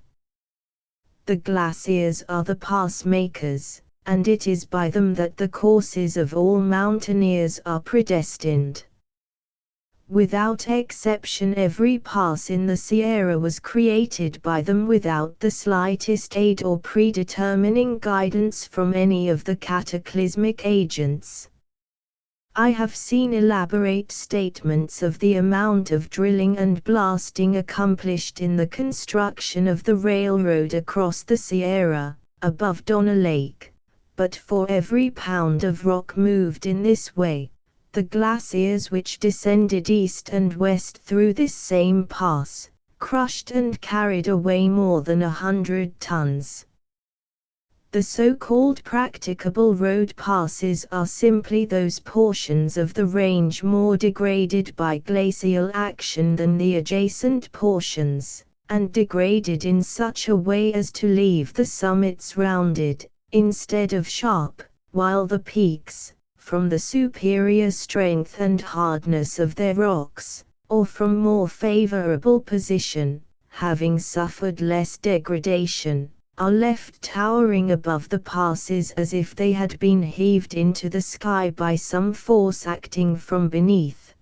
The glaciers are the pass makers, and it is by them that the courses of all mountaineers are predestined. Without exception, every pass in the Sierra was created by them without the slightest aid or predetermining guidance from any of the cataclysmic agents. I have seen elaborate statements of the amount of drilling and blasting accomplished in the construction of the railroad across the Sierra, above Donner Lake, but for every pound of rock moved in this way, the glaciers which descended east and west through this same pass, crushed and carried away more than 100 tons. The so-called practicable road passes are simply those portions of the range more degraded by glacial action than the adjacent portions, and degraded in such a way as to leave the summits rounded, instead of sharp, while the peaks, from the superior strength and hardness of their rocks, or from more favorable position, having suffered less degradation, are left towering above the passes as if they had been heaved into the sky by some force acting from beneath.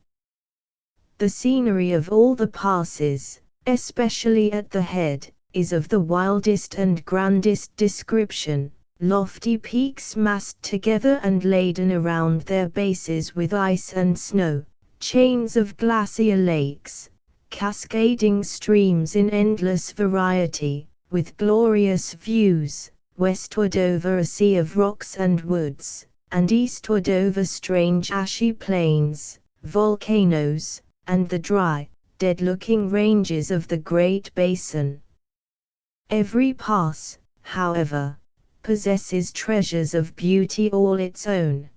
The scenery of all the passes, especially at the head, is of the wildest and grandest description, lofty peaks massed together and laden around their bases with ice and snow, chains of glacier lakes, cascading streams in endless variety, with glorious views, westward over a sea of rocks and woods, and eastward over strange ashy plains, volcanoes, and the dry, dead-looking ranges of the Great Basin. Every pass, however, possesses treasures of beauty all its own.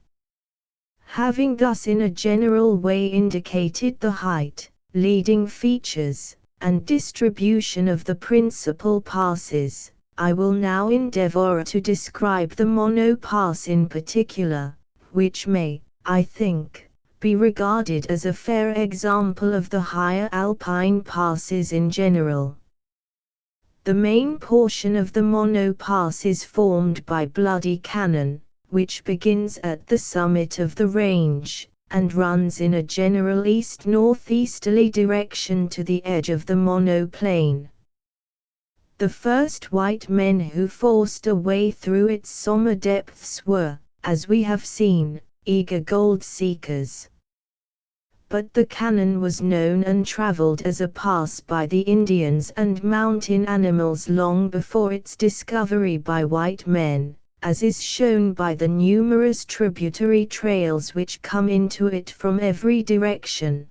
Having thus in a general way indicated the height, leading features, and distribution of the principal passes, I will now endeavor to describe the Mono Pass in particular, which may, I think, be regarded as a fair example of the higher alpine passes in general. The main portion of the Mono Pass is formed by Bloody Canyon, which begins at the summit of the range, and runs in a general east-northeasterly direction to the edge of the Mono Plain. The first white men who forced a way through its somber depths were, as we have seen, eager gold seekers. But the canyon was known and traveled as a pass by the Indians and mountain animals long before its discovery by white men, as is shown by the numerous tributary trails which come into it from every direction.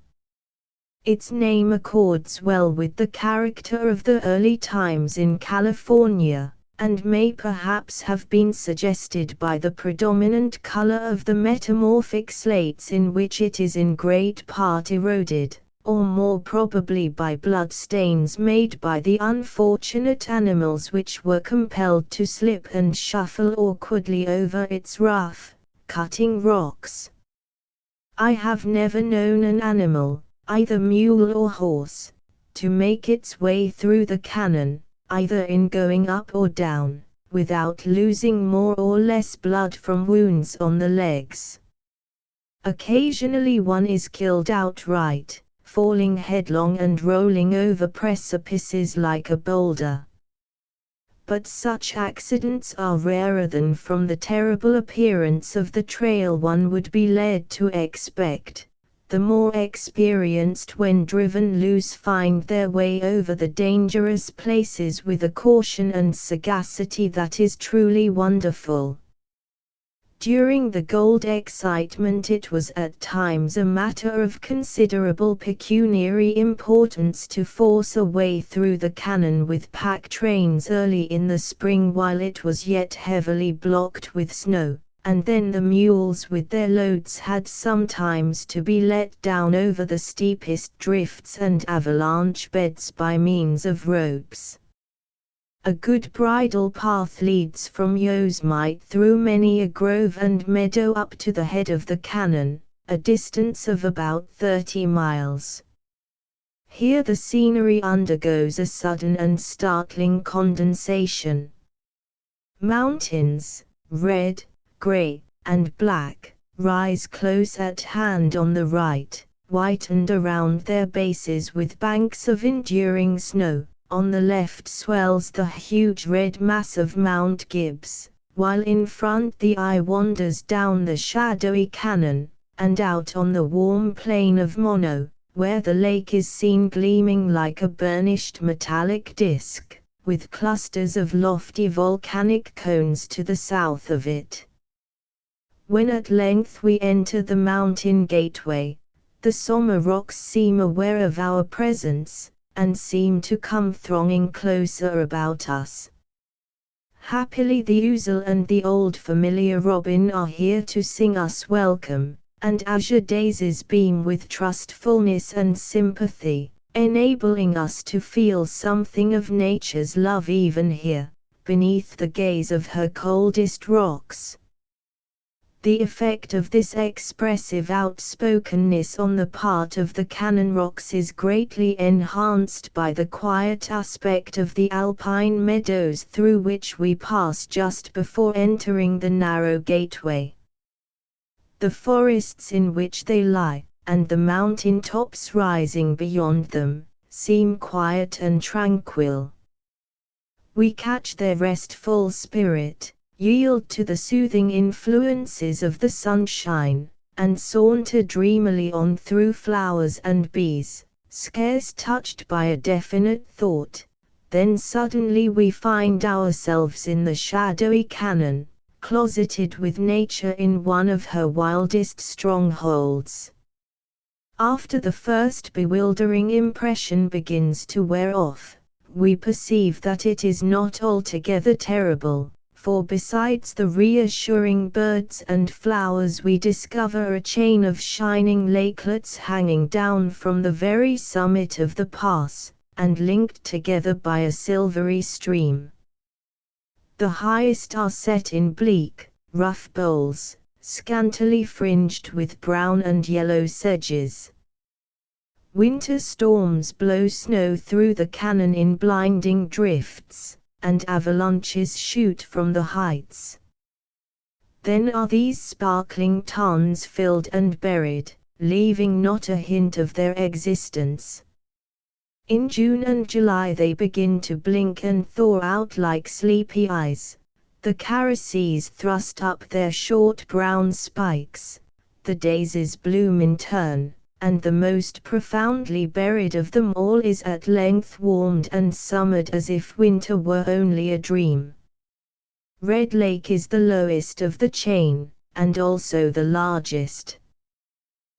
Its name accords well with the character of the early times in California, and may perhaps have been suggested by the predominant color of the metamorphic slates in which it is in great part eroded, or more probably by blood stains made by the unfortunate animals which were compelled to slip and shuffle awkwardly over its rough, cutting rocks. I have never known an animal, either mule or horse, to make its way through the canyon, either in going up or down, without losing more or less blood from wounds on the legs. Occasionally one is killed outright, falling headlong and rolling over precipices like a boulder. But such accidents are rarer than from the terrible appearance of the trail one would be led to expect. The more experienced when driven loose find their way over the dangerous places with a caution and sagacity that is truly wonderful. During the gold excitement it was at times a matter of considerable pecuniary importance to force a way through the canon with pack trains early in the spring while it was yet heavily blocked with snow, and then the mules with their loads had sometimes to be let down over the steepest drifts and avalanche beds by means of ropes. A good bridle path leads from Yosemite through many a grove and meadow up to the head of the canon, a distance of about 30 miles. Here the scenery undergoes a sudden and startling condensation. Mountains, red, gray, and black, rise close at hand on the right, whitened around their bases with banks of enduring snow. On the left swells the huge red mass of Mount Gibbs, while in front the eye wanders down the shadowy canon, and out on the warm plain of Mono, where the lake is seen gleaming like a burnished metallic disk, with clusters of lofty volcanic cones to the south of it. When at length we enter the mountain gateway, the Somma rocks seem aware of our presence, and seem to come thronging closer about us. Happily the ouzel and the old familiar robin are here to sing us welcome, and azure daisies beam with trustfulness and sympathy, enabling us to feel something of nature's love even here, beneath the gaze of her coldest rocks. The effect of this expressive outspokenness on the part of the canon rocks is greatly enhanced by the quiet aspect of the alpine meadows through which we pass just before entering the narrow gateway. The forests in which they lie, and the mountain tops rising beyond them, seem quiet and tranquil. We catch their restful spirit, yield to the soothing influences of the sunshine, and saunter dreamily on through flowers and bees, scarce touched by a definite thought. Then suddenly we find ourselves in the shadowy canon, closeted with nature in one of her wildest strongholds. After the first bewildering impression begins to wear off, we perceive that it is not altogether terrible. For besides the reassuring birds and flowers we discover a chain of shining lakelets hanging down from the very summit of the pass, and linked together by a silvery stream. The highest are set in bleak, rough bowls, scantily fringed with brown and yellow sedges. Winter storms blow snow through the canon in blinding drifts, and avalanches shoot from the heights. Then are these sparkling tarns filled and buried, leaving not a hint of their existence. In June and July they begin to blink and thaw out like sleepy eyes. The carices thrust up their short brown spikes, the daisies bloom in turn, and the most profoundly buried of them all is at length warmed and summered as if winter were only a dream. Red Lake is the lowest of the chain, and also the largest.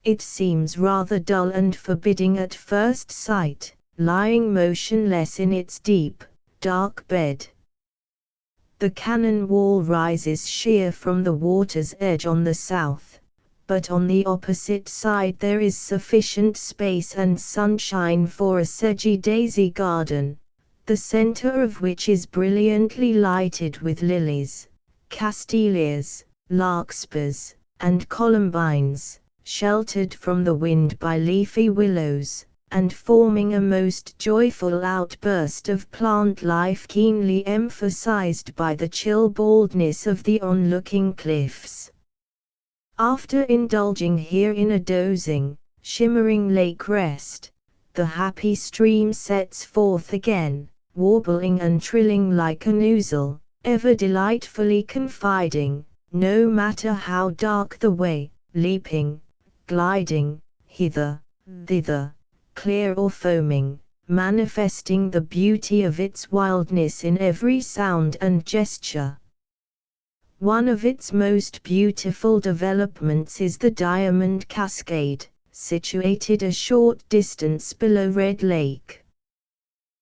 It seems rather dull and forbidding at first sight, lying motionless in its deep, dark bed. The canon wall rises sheer from the water's edge on the south, but on the opposite side there is sufficient space and sunshine for a sedgy daisy garden, the center of which is brilliantly lighted with lilies, castilleias, larkspurs, and columbines, sheltered from the wind by leafy willows, and forming a most joyful outburst of plant life keenly emphasized by the chill baldness of the onlooking cliffs. After indulging here in a dozing, shimmering lake rest, the happy stream sets forth again, warbling and trilling like an ouzel, ever delightfully confiding, no matter how dark the way, leaping, gliding, hither, thither, clear or foaming, manifesting the beauty of its wildness in every sound and gesture. One of its most beautiful developments is the Diamond Cascade, situated a short distance below Red Lake.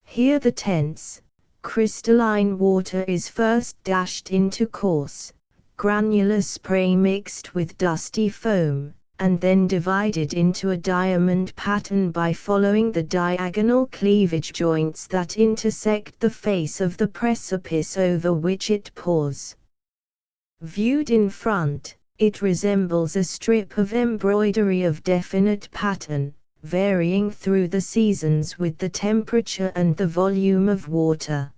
Here the tense, crystalline water is first dashed into coarse, granular spray mixed with dusty foam, and then divided into a diamond pattern by following the diagonal cleavage joints that intersect the face of the precipice over which it pours. Viewed in front, it resembles a strip of embroidery of definite pattern, varying through the seasons with the temperature and the volume of water.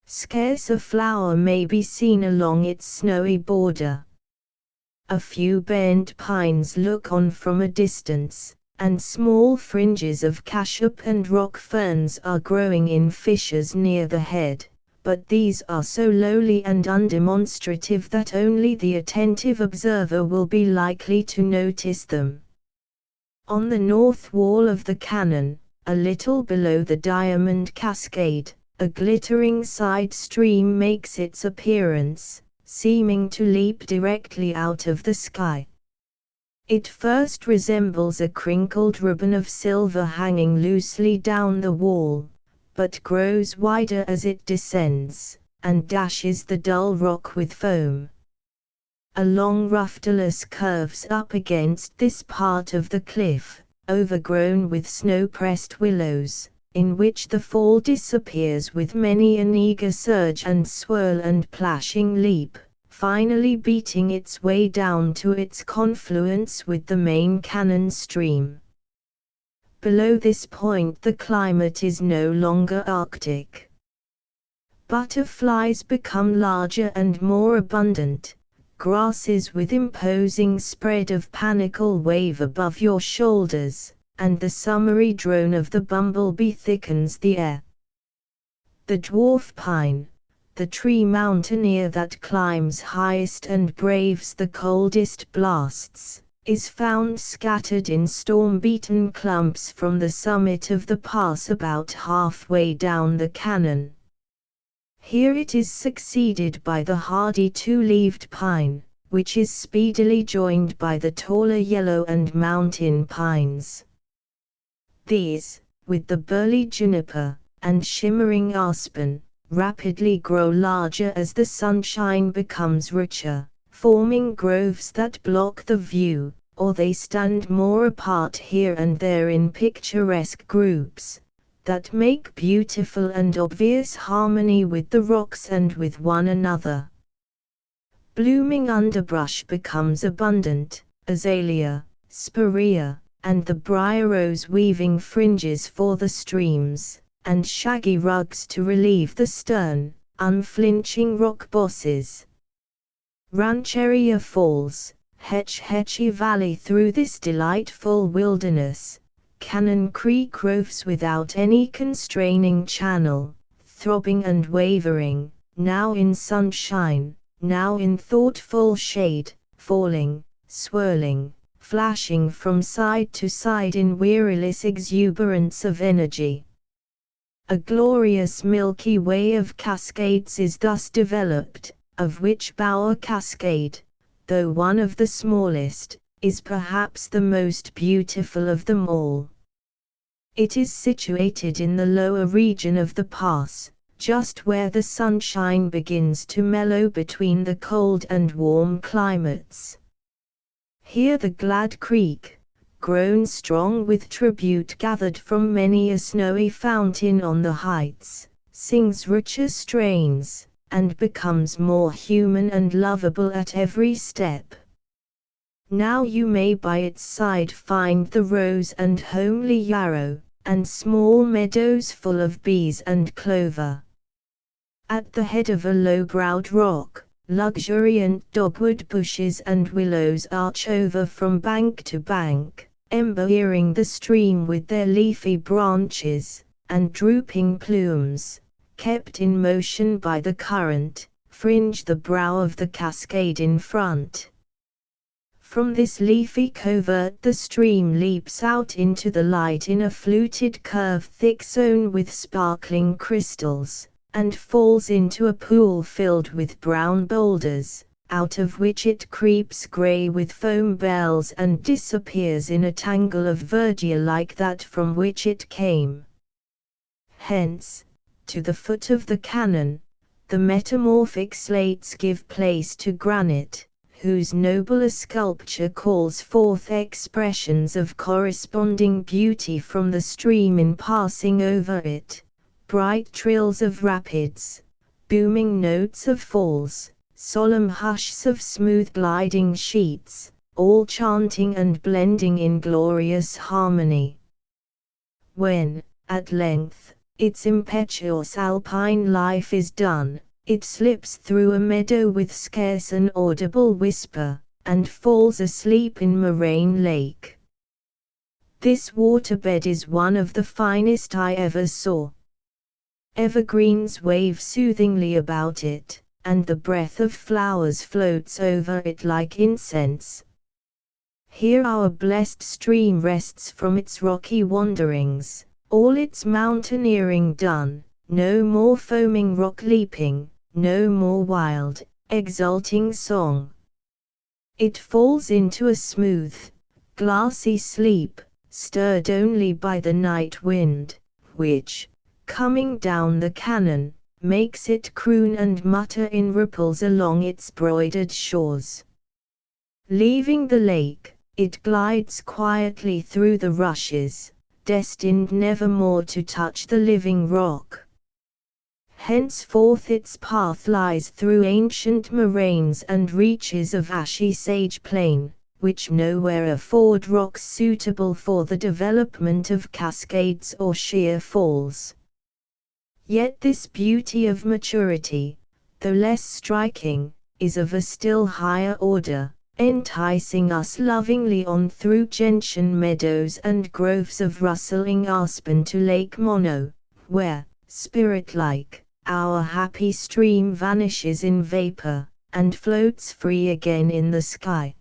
Scarce a flower may be seen along its snowy border. A few bent pines look on from a distance, and small fringes of cassiope and rock ferns are growing in fissures near the head, but these are so lowly and undemonstrative that only the attentive observer will be likely to notice them. On the north wall of the canon, a little below the Diamond Cascade, a glittering side stream makes its appearance, seeming to leap directly out of the sky. It first resembles a crinkled ribbon of silver hanging loosely down the wall, but grows wider as it descends, and dashes the dull rock with foam. A long ruftalus curves up against this part of the cliff, overgrown with snow-pressed willows, in which the fall disappears with many an eager surge and swirl and plashing leap, finally beating its way down to its confluence with the main canon stream. Below this point the climate is no longer Arctic. Butterflies become larger and more abundant. Grasses with imposing spread of panicle wave above your shoulders, and the summery drone of the bumblebee thickens the air. The dwarf pine, the tree mountaineer that climbs highest and braves the coldest blasts, is found scattered in storm-beaten clumps from the summit of the pass about halfway down the canon. Here it is succeeded by the hardy two-leaved pine, which is speedily joined by the taller yellow and mountain pines. These, with the burly juniper, and shimmering aspen, rapidly grow larger as the sunshine becomes richer, forming groves that block the view, or they stand more apart here and there in picturesque groups, that make beautiful and obvious harmony with the rocks and with one another. Blooming underbrush becomes abundant, azalea, spirea, and the briar rose weaving fringes for the streams, and shaggy rugs to relieve the stern, unflinching rock bosses. Rancheria Falls, Hetch Hetchy Valley. Through this delightful wilderness, Cannon Creek roves without any constraining channel, throbbing and wavering, now in sunshine, now in thoughtful shade, falling, swirling, flashing from side to side in weariless exuberance of energy. A glorious Milky Way of cascades is thus developed, of which Bower Cascade, though one of the smallest, is perhaps the most beautiful of them all. It is situated in the lower region of the pass, just where the sunshine begins to mellow between the cold and warm climates. Here the glad creek, grown strong with tribute gathered from many a snowy fountain on the heights, sings richer strains, and becomes more human and lovable at every step. Now you may by its side find the rose and homely yarrow, and small meadows full of bees and clover. At the head of a low-browed rock, luxuriant dogwood bushes and willows arch over from bank to bank, embowering the stream with their leafy branches, and drooping plumes, kept in motion by the current, fringe the brow of the cascade in front. From this leafy covert the stream leaps out into the light in a fluted curve thick sown with sparkling crystals, and falls into a pool filled with brown boulders, out of which it creeps grey with foam bells and disappears in a tangle of verdure like that from which it came. Hence, to the foot of the canon, the metamorphic slates give place to granite, whose nobler sculpture calls forth expressions of corresponding beauty from the stream in passing over it, bright trills of rapids, booming notes of falls, solemn hushes of smooth gliding sheets, all chanting and blending in glorious harmony. When, at length, its impetuous alpine life is done, it slips through a meadow with scarce an audible whisper, and falls asleep in Moraine Lake. This waterbed is one of the finest I ever saw. Evergreens wave soothingly about it, and the breath of flowers floats over it like incense. Here our blessed stream rests from its rocky wanderings, all its mountaineering done, no more foaming rock leaping, no more wild, exulting song. It falls into a smooth, glassy sleep, stirred only by the night wind, which, coming down the canon, makes it croon and mutter in ripples along its broidered shores. Leaving the lake, it glides quietly through the rushes, destined never more to touch the living rock. Henceforth its path lies through ancient moraines and reaches of ashy sage plain, which nowhere afford rocks suitable for the development of cascades or sheer falls. Yet this beauty of maturity, though less striking, is of a still higher order, enticing us lovingly on through gentian meadows and groves of rustling aspen to Lake Mono, where, spirit-like, our happy stream vanishes in vapor, and floats free again in the sky.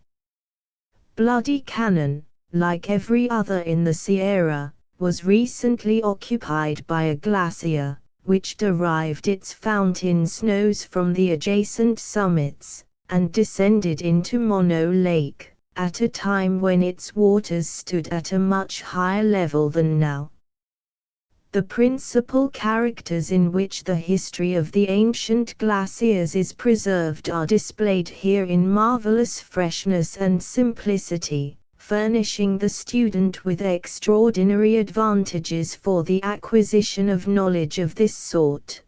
Bloody Cannon, like every other in the Sierra, was recently occupied by a glacier, which derived its fountain snows from the adjacent summits, and descended into Mono Lake, at a time when its waters stood at a much higher level than now. The principal characters in which the history of the ancient glaciers is preserved are displayed here in marvelous freshness and simplicity, furnishing the student with extraordinary advantages for the acquisition of knowledge of this sort.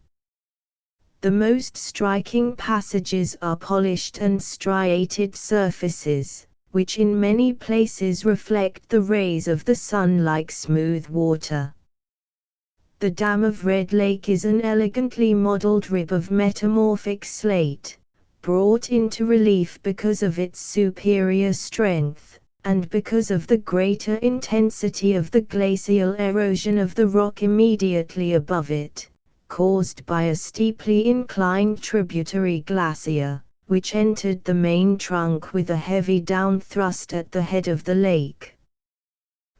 The most striking passages are polished and striated surfaces, which in many places reflect the rays of the sun like smooth water. The dam of Red Lake is an elegantly modeled rib of metamorphic slate, brought into relief because of its superior strength, and because of the greater intensity of the glacial erosion of the rock immediately above it, caused by a steeply inclined tributary glacier, which entered the main trunk with a heavy down thrust at the head of the lake.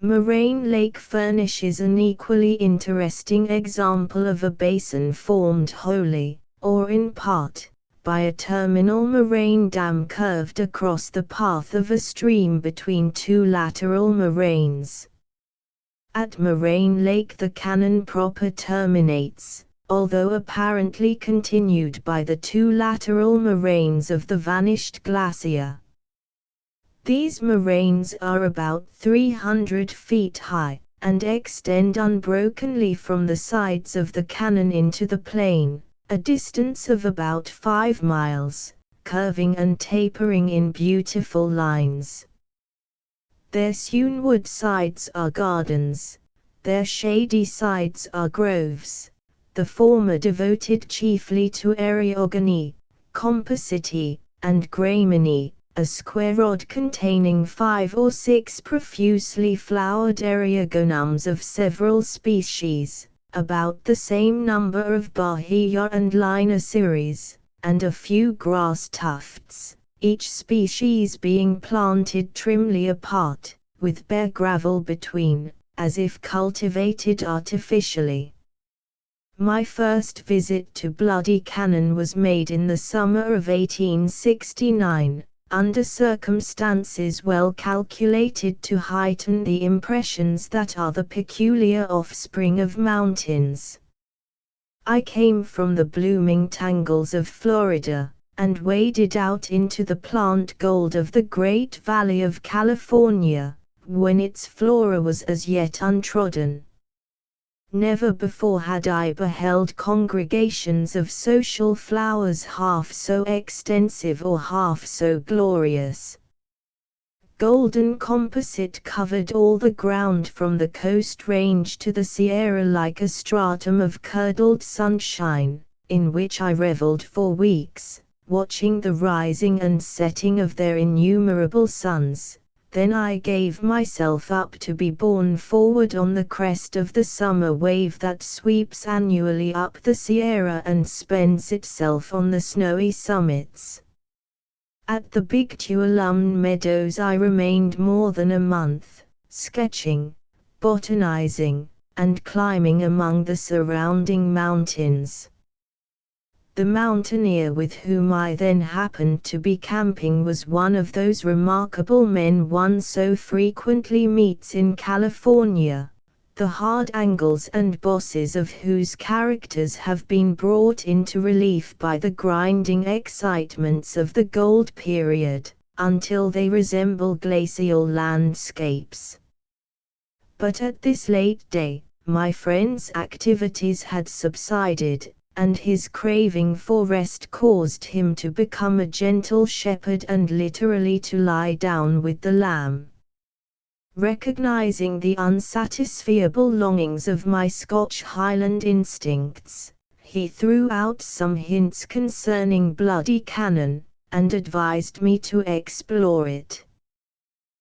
Moraine Lake furnishes an equally interesting example of a basin formed wholly, or in part, by a terminal moraine dam curved across the path of a stream between two lateral moraines. At Moraine Lake the canon proper terminates, although apparently continued by the two lateral moraines of the vanished glacier. These moraines are about 300 feet high, and extend unbrokenly from the sides of the canon into the plain, a distance of about 5 miles, curving and tapering in beautiful lines. Their hewn-wood sides are gardens, their shady sides are groves, the former devoted chiefly to Eriogony, Compositae, and Graminy, a square rod containing 5 or 6 profusely flowered eriogonums of several species, about the same number of bahia and linosyris, and a few grass tufts, each species being planted trimly apart, with bare gravel between, as if cultivated artificially. My first visit to Bloody Cannon was made in the summer of 1869, under circumstances well calculated to heighten the impressions that are the peculiar offspring of mountains. I came from the blooming tangles of Florida, and waded out into the plant gold of the Great Valley of California, when its flora was as yet untrodden. Never before had I beheld congregations of social flowers half so extensive or half so glorious. Golden composite covered all the ground from the coast range to the Sierra like a stratum of curdled sunshine, in which I reveled for weeks, watching the rising and setting of their innumerable suns. Then I gave myself up to be borne forward on the crest of the summer wave that sweeps annually up the Sierra and spends itself on the snowy summits. At the Big Tuolumne Meadows I remained more than a month, sketching, botanizing, and climbing among the surrounding mountains. The mountaineer with whom I then happened to be camping was one of those remarkable men one so frequently meets in California, the hard angles and bosses of whose characters have been brought into relief by the grinding excitements of the gold period, until they resemble glacial landscapes. But at this late day, my friend's activities had subsided, and his craving for rest caused him to become a gentle shepherd and literally to lie down with the lamb. Recognizing the unsatisfiable longings of my Scotch Highland instincts, he threw out some hints concerning Bloody Cannon, and advised me to explore it.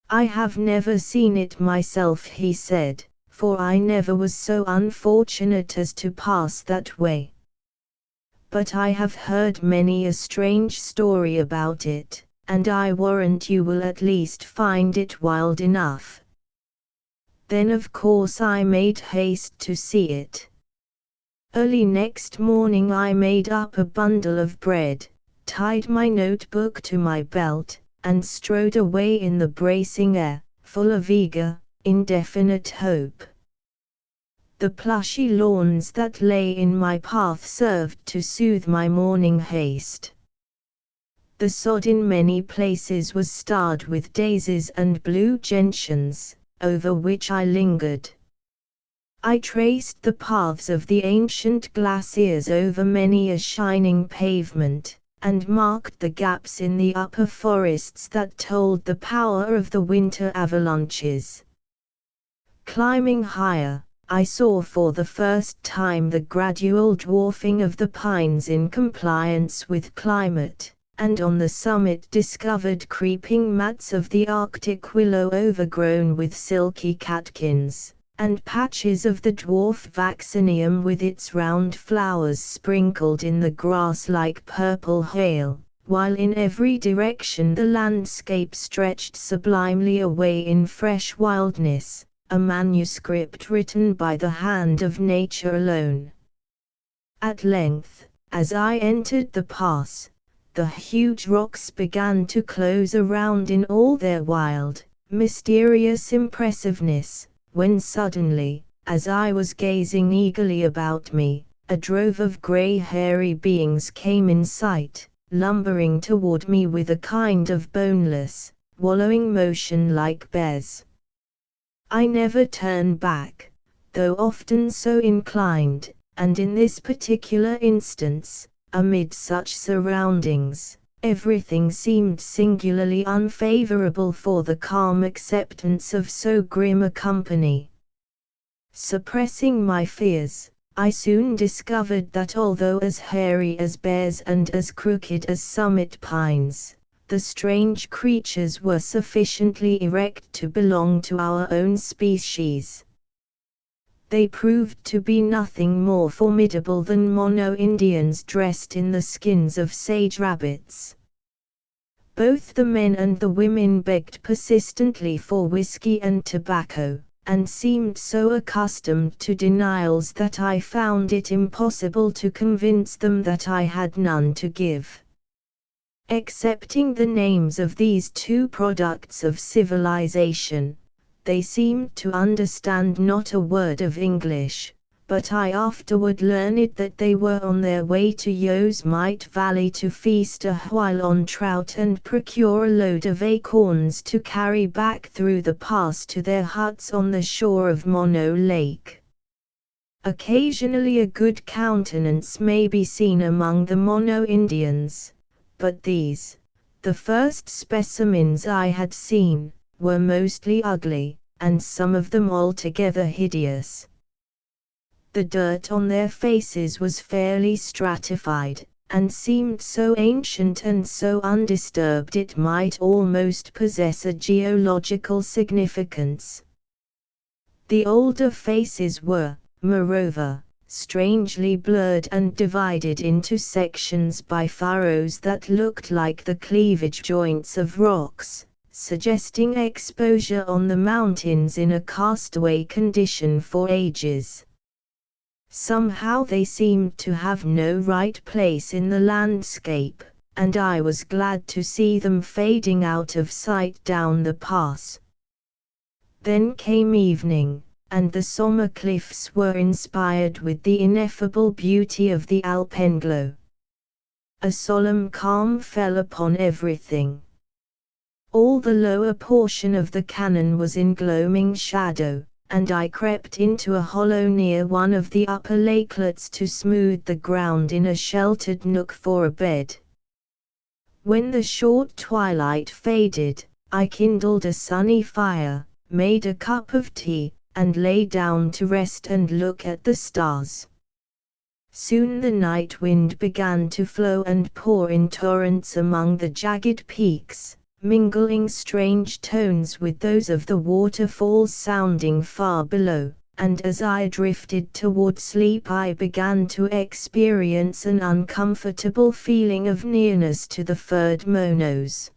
I have never seen it myself, he said, for I never was so unfortunate as to pass that way. But I have heard many a strange story about it, and I warrant you will at least find it wild enough. Then of course I made haste to see it. Early next morning I made up a bundle of bread, tied my notebook to my belt, and strode away in the bracing air, full of eager, indefinite hope. The plushy lawns that lay in my path served to soothe my morning haste. The sod in many places was starred with daisies and blue gentians, over which I lingered. I traced the paths of the ancient glaciers over many a shining pavement, and marked the gaps in the upper forests that told the power of the winter avalanches. Climbing higher, I saw for the first time the gradual dwarfing of the pines in compliance with climate, and on the summit discovered creeping mats of the Arctic willow overgrown with silky catkins, and patches of the dwarf vaccinium with its round flowers sprinkled in the grass like purple hail, while in every direction the landscape stretched sublimely away in fresh wildness, a manuscript written by the hand of nature alone. At length, as I entered the pass, the huge rocks began to close around in all their wild, mysterious impressiveness, when suddenly, as I was gazing eagerly about me, a drove of grey hairy beings came in sight, lumbering toward me with a kind of boneless, wallowing motion like bears. I never turn back, though often so inclined, and in this particular instance, amid such surroundings, everything seemed singularly unfavorable for the calm acceptance of so grim a company. Suppressing my fears, I soon discovered that although as hairy as bears and as crooked as summit pines, the strange creatures were sufficiently erect to belong to our own species. They proved to be nothing more formidable than Mono Indians dressed in the skins of sage rabbits. Both the men and the women begged persistently for whiskey and tobacco, and seemed so accustomed to denials that I found it impossible to convince them that I had none to give. Accepting the names of these two products of civilization, they seemed to understand not a word of English, but I afterward learned that they were on their way to Yosemite Valley to feast a while on trout and procure a load of acorns to carry back through the pass to their huts on the shore of Mono Lake. Occasionally a good countenance may be seen among the Mono Indians, but these, the first specimens I had seen, were mostly ugly, and some of them altogether hideous. The dirt on their faces was fairly stratified, and seemed so ancient and so undisturbed it might almost possess a geological significance. The older faces were, moreover, strangely blurred and divided into sections by furrows that looked like the cleavage joints of rocks, suggesting exposure on the mountains in a castaway condition for ages. Somehow they seemed to have no right place in the landscape, and I was glad to see them fading out of sight down the pass. Then came evening, and the Somma cliffs were inspired with the ineffable beauty of the alpenglow. A solemn calm fell upon everything. All the lower portion of the canon was in gloaming shadow, and I crept into a hollow near one of the upper lakelets to smooth the ground in a sheltered nook for a bed. When the short twilight faded, I kindled a sunny fire, made a cup of tea, and lay down to rest and look at the stars. Soon the night wind began to flow and pour in torrents among the jagged peaks, mingling strange tones with those of the waterfalls sounding far below, and as I drifted toward sleep I began to experience an uncomfortable feeling of nearness to the furred Monos.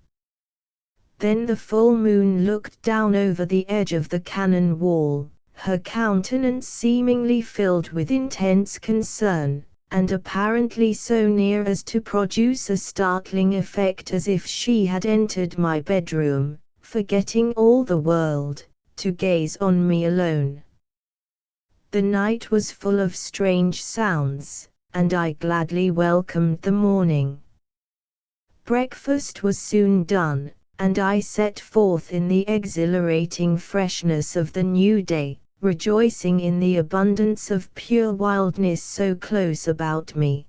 Then the full moon looked down over the edge of the canon wall, her countenance seemingly filled with intense concern, and apparently so near as to produce a startling effect as if she had entered my bedroom, forgetting all the world, to gaze on me alone. The night was full of strange sounds, and I gladly welcomed the morning. Breakfast was soon done, and I set forth in the exhilarating freshness of the new day, rejoicing in the abundance of pure wildness so close about me.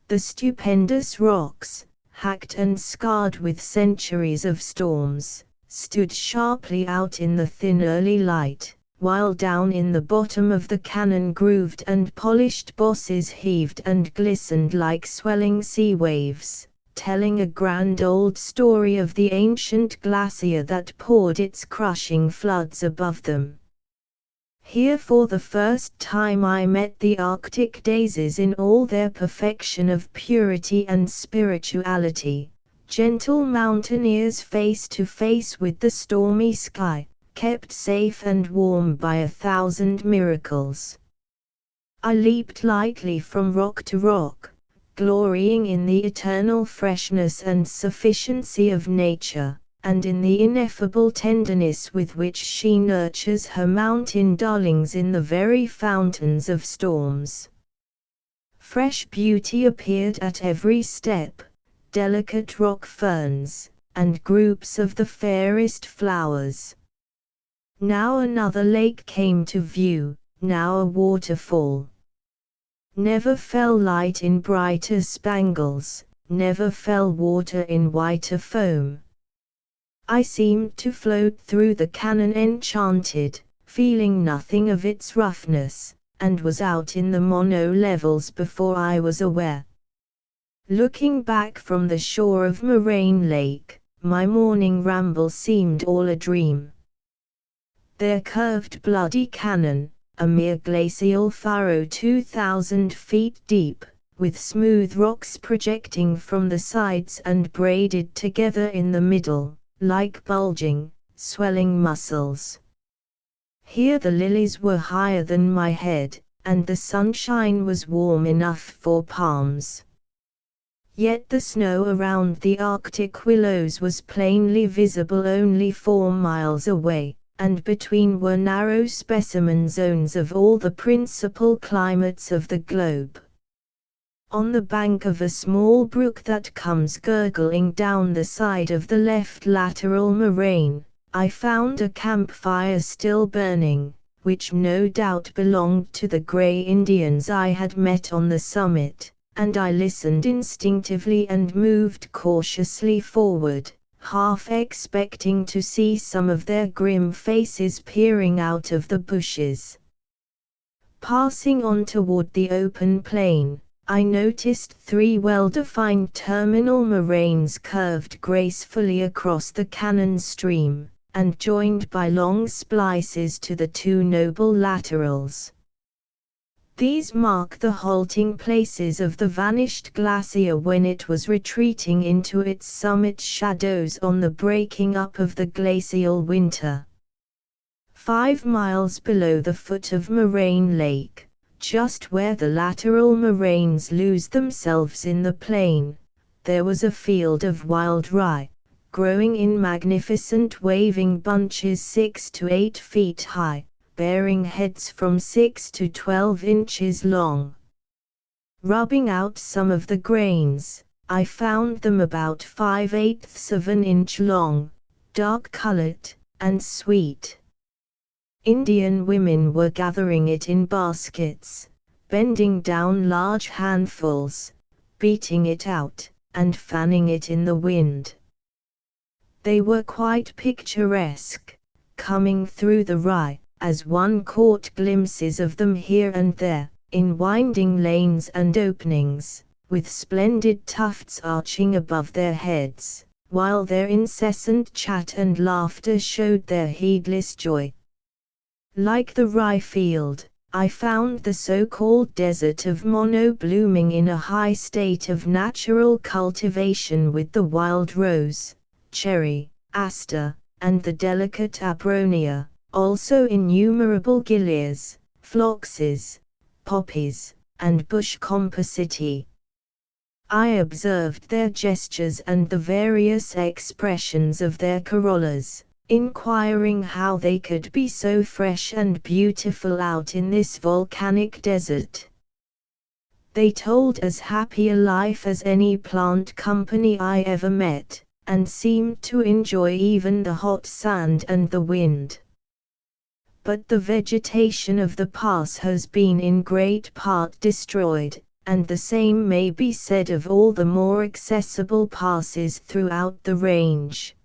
The stupendous rocks, hacked and scarred with centuries of storms, stood sharply out in the thin early light, while down in the bottom of the canon grooved and polished bosses heaved and glistened like swelling sea waves, telling a grand old story of the ancient glacier that poured its crushing floods above them. Here for the first time I met the Arctic daisies in all their perfection of purity and spirituality, gentle mountaineers face to face with the stormy sky, kept safe and warm by 1,000 miracles. I leaped lightly from rock to rock, glorying in the eternal freshness and sufficiency of nature, and in the ineffable tenderness with which she nurtures her mountain darlings in the very fountains of storms. Fresh beauty appeared at every step, delicate rock ferns, and groups of the fairest flowers. Now another lake came to view, now a waterfall. Never fell light in brighter spangles, never fell water in whiter foam. I seemed to float through the canon enchanted, feeling nothing of its roughness, and was out in the Mono levels before I was aware. Looking back from the shore of Moraine Lake, my morning ramble seemed all a dream. There curved Bloody Canyon, a mere glacial furrow 2,000 feet deep, with smooth rocks projecting from the sides and braided together in the middle, like bulging, swelling muscles. Here the lilies were higher than my head, and the sunshine was warm enough for palms. Yet the snow around the Arctic willows was plainly visible only 4 miles away, and between were narrow specimen zones of all the principal climates of the globe. On the bank of a small brook that comes gurgling down the side of the left lateral moraine, I found a campfire still burning, which no doubt belonged to the Grey Indians I had met on the summit, and I listened instinctively and moved cautiously forward, half expecting to see some of their grim faces peering out of the bushes. Passing on toward the open plain, I noticed 3 well-defined terminal moraines curved gracefully across the canyon stream, and joined by long splices to the 2 noble laterals. These mark the halting places of the vanished glacier when it was retreating into its summit shadows on the breaking up of the glacial winter. 5 miles below the foot of Moraine Lake, just where the lateral moraines lose themselves in the plain, there was a field of wild rye, growing in magnificent waving bunches 6 to 8 feet high, bearing heads from 6 to 12 inches long. Rubbing out some of the grains, I found them about 5/8 of an inch long, dark-colored, and sweet. Indian women were gathering it in baskets, bending down large handfuls, beating it out, and fanning it in the wind. They were quite picturesque, coming through the rye, as one caught glimpses of them here and there, in winding lanes and openings, with splendid tufts arching above their heads, while their incessant chat and laughter showed their heedless joy. Like the rye field, I found the so-called desert of Mono blooming in a high state of natural cultivation with the wild rose, cherry, aster, and the delicate abronia, also innumerable gilias, phloxes, poppies, and bush compositae. I observed their gestures and the various expressions of their corollas, inquiring how they could be so fresh and beautiful out in this volcanic desert. They told as happy a life as any plant company I ever met, and seemed to enjoy even the hot sand and the wind. But the vegetation of the pass has been in great part destroyed, and the same may be said of all the more accessible passes throughout the range.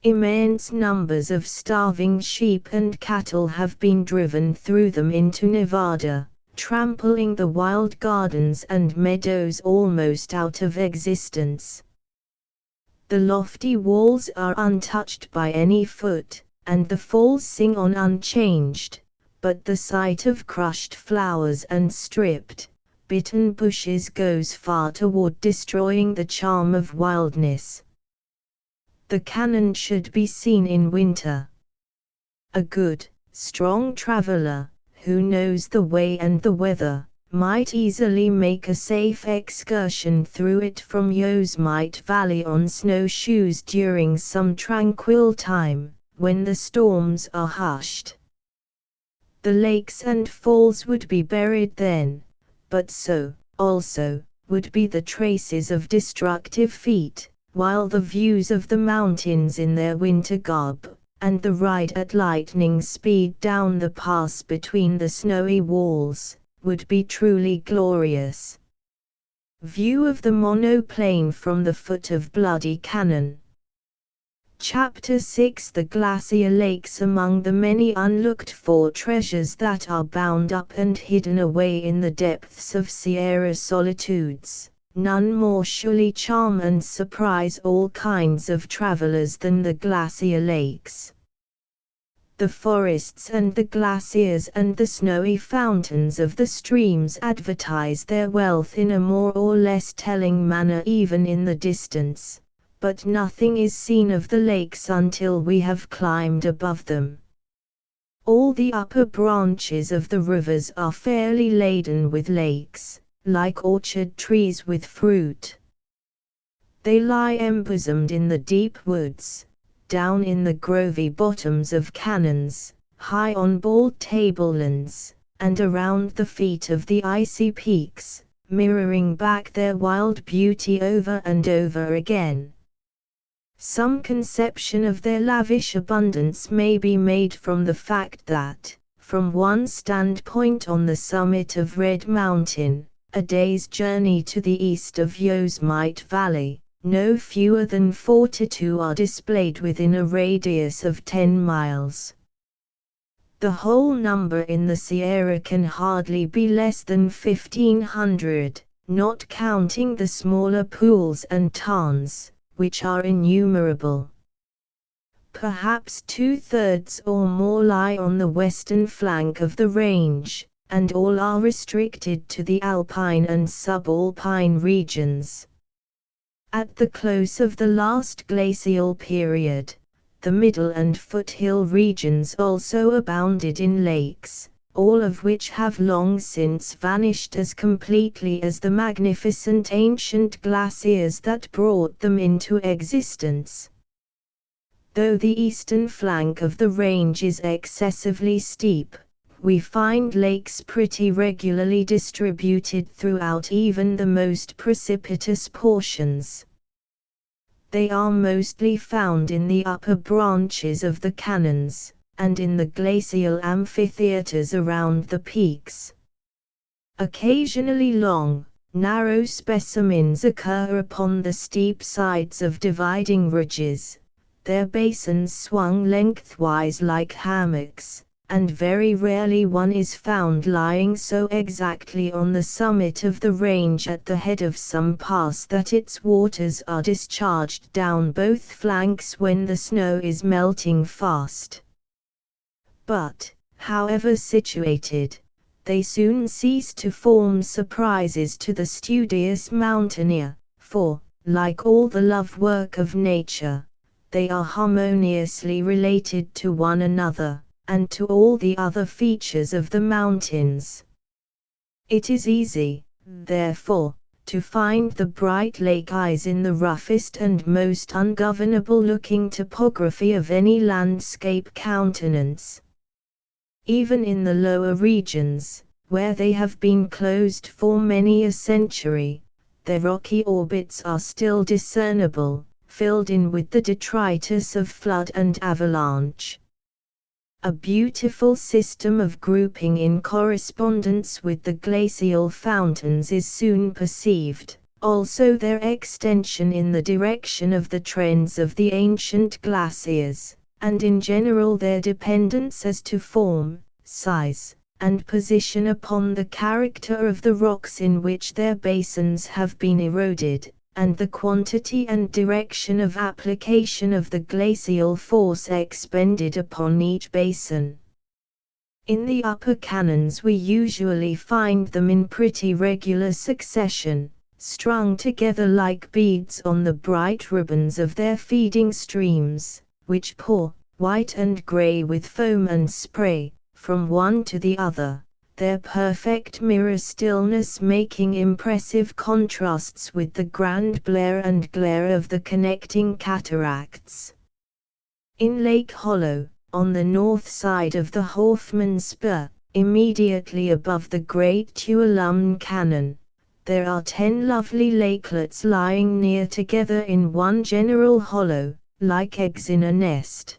Immense numbers of starving sheep and cattle have been driven through them into Nevada, trampling the wild gardens and meadows almost out of existence. The lofty walls are untouched by any foot, and the falls sing on unchanged, but the sight of crushed flowers and stripped, bitten bushes goes far toward destroying the charm of wildness. The canyon should be seen in winter. A good, strong traveler, who knows the way and the weather, might easily make a safe excursion through it from Yosemite Valley on snowshoes during some tranquil time, when the storms are hushed. The lakes and falls would be buried then, but so, also, would be the traces of destructive feet, while the views of the mountains in their winter garb, and the ride at lightning speed down the pass between the snowy walls, would be truly glorious. View of the monoplane from the foot of Bloody Canyon. Chapter 6 The glacier lakes. Among the many unlooked-for treasures that are bound up and hidden away in the depths of Sierra solitudes, none more surely charm and surprise all kinds of travelers than the glacier lakes. The forests and the glaciers and the snowy fountains of the streams advertise their wealth in a more or less telling manner even in the distance, but nothing is seen of the lakes until we have climbed above them. All the upper branches of the rivers are fairly laden with lakes, like orchard trees with fruit. They lie embosomed in the deep woods, down in the grovy bottoms of canyons, high on bald tablelands, and around the feet of the icy peaks, mirroring back their wild beauty over and over again. Some conception of their lavish abundance may be made from the fact that, from one standpoint on the summit of Red Mountain, a day's journey to the east of Yosemite Valley, no fewer than 42 are displayed within a radius of 10 miles. The whole number in the Sierra can hardly be less than 1,500, not counting the smaller pools and tarns, which are innumerable. Perhaps 2/3 or more lie on the western flank of the range, and all are restricted to the alpine and subalpine regions. At the close of the last glacial period, the middle and foothill regions also abounded in lakes, all of which have long since vanished as completely as the magnificent ancient glaciers that brought them into existence. Though the eastern flank of the range is excessively steep, we find lakes pretty regularly distributed throughout even the most precipitous portions. They are mostly found in the upper branches of the canyons, and in the glacial amphitheaters around the peaks. Occasionally long, narrow specimens occur upon the steep sides of dividing ridges, their basins swung lengthwise like hammocks, and very rarely one is found lying so exactly on the summit of the range at the head of some pass that its waters are discharged down both flanks when the snow is melting fast. But, however situated, they soon cease to form surprises to the studious mountaineer, for, like all the love work of nature, they are harmoniously related to one another, and to all the other features of the mountains. It is easy, therefore, to find the bright lake eyes in the roughest and most ungovernable-looking topography of any landscape countenance. Even in the lower regions, where they have been closed for many a century, their rocky orbits are still discernible, filled in with the detritus of flood and avalanche. A beautiful system of grouping in correspondence with the glacial fountains is soon perceived, also their extension in the direction of the trends of the ancient glaciers, and in general their dependence as to form, size, and position upon the character of the rocks in which their basins have been eroded, and the quantity and direction of application of the glacial force expended upon each basin. In the upper canyons we usually find them in pretty regular succession, strung together like beads on the bright ribbons of their feeding streams, which pour, white and grey with foam and spray, from one to the other, their perfect mirror stillness making impressive contrasts with the grand blare and glare of the connecting cataracts. In Lake Hollow, on the north side of the Hoffman Spur, immediately above the great Tuolumne Canyon, there are 10 lovely lakelets lying near together in one general hollow, like eggs in a nest.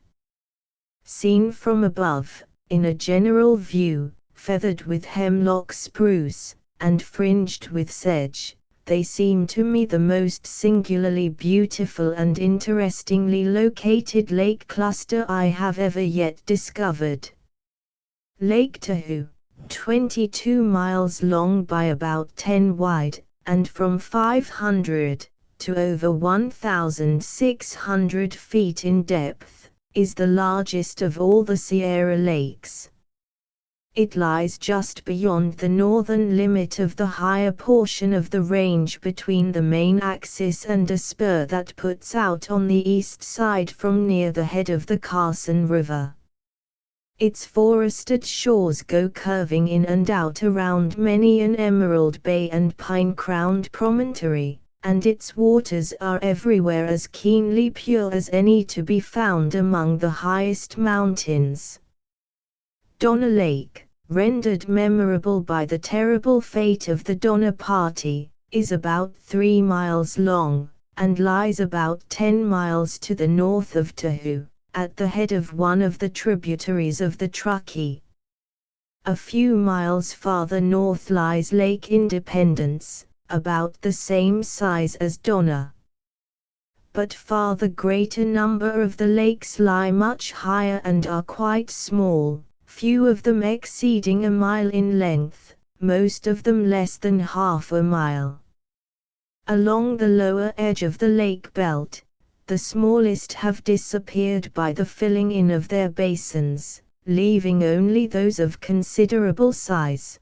Seen from above, in a general view, feathered with hemlock spruce, and fringed with sedge, they seem to me the most singularly beautiful and interestingly located lake cluster I have ever yet discovered. Lake Tahoe, 22 miles long by about 10 wide, and from 500 to over 1,600 feet in depth, is the largest of all the Sierra Lakes. It lies just beyond the northern limit of the higher portion of the range between the main axis and a spur that puts out on the east side from near the head of the Carson River. Its forested shores go curving in and out around many an emerald bay and pine-crowned promontory, and its waters are everywhere as keenly pure as any to be found among the highest mountains. Donner Lake, rendered memorable by the terrible fate of the Donner Party, is about 3 miles long, and lies about 10 miles to the north of Tahoe, at the head of one of the tributaries of the Truckee. A few miles farther north lies Lake Independence, about the same size as Donner. But far the greater number of the lakes lie much higher and are quite small, few of them exceeding a mile in length, most of them less than half a mile. Along the lower edge of the lake belt, the smallest have disappeared by the filling in of their basins, leaving only those of considerable size.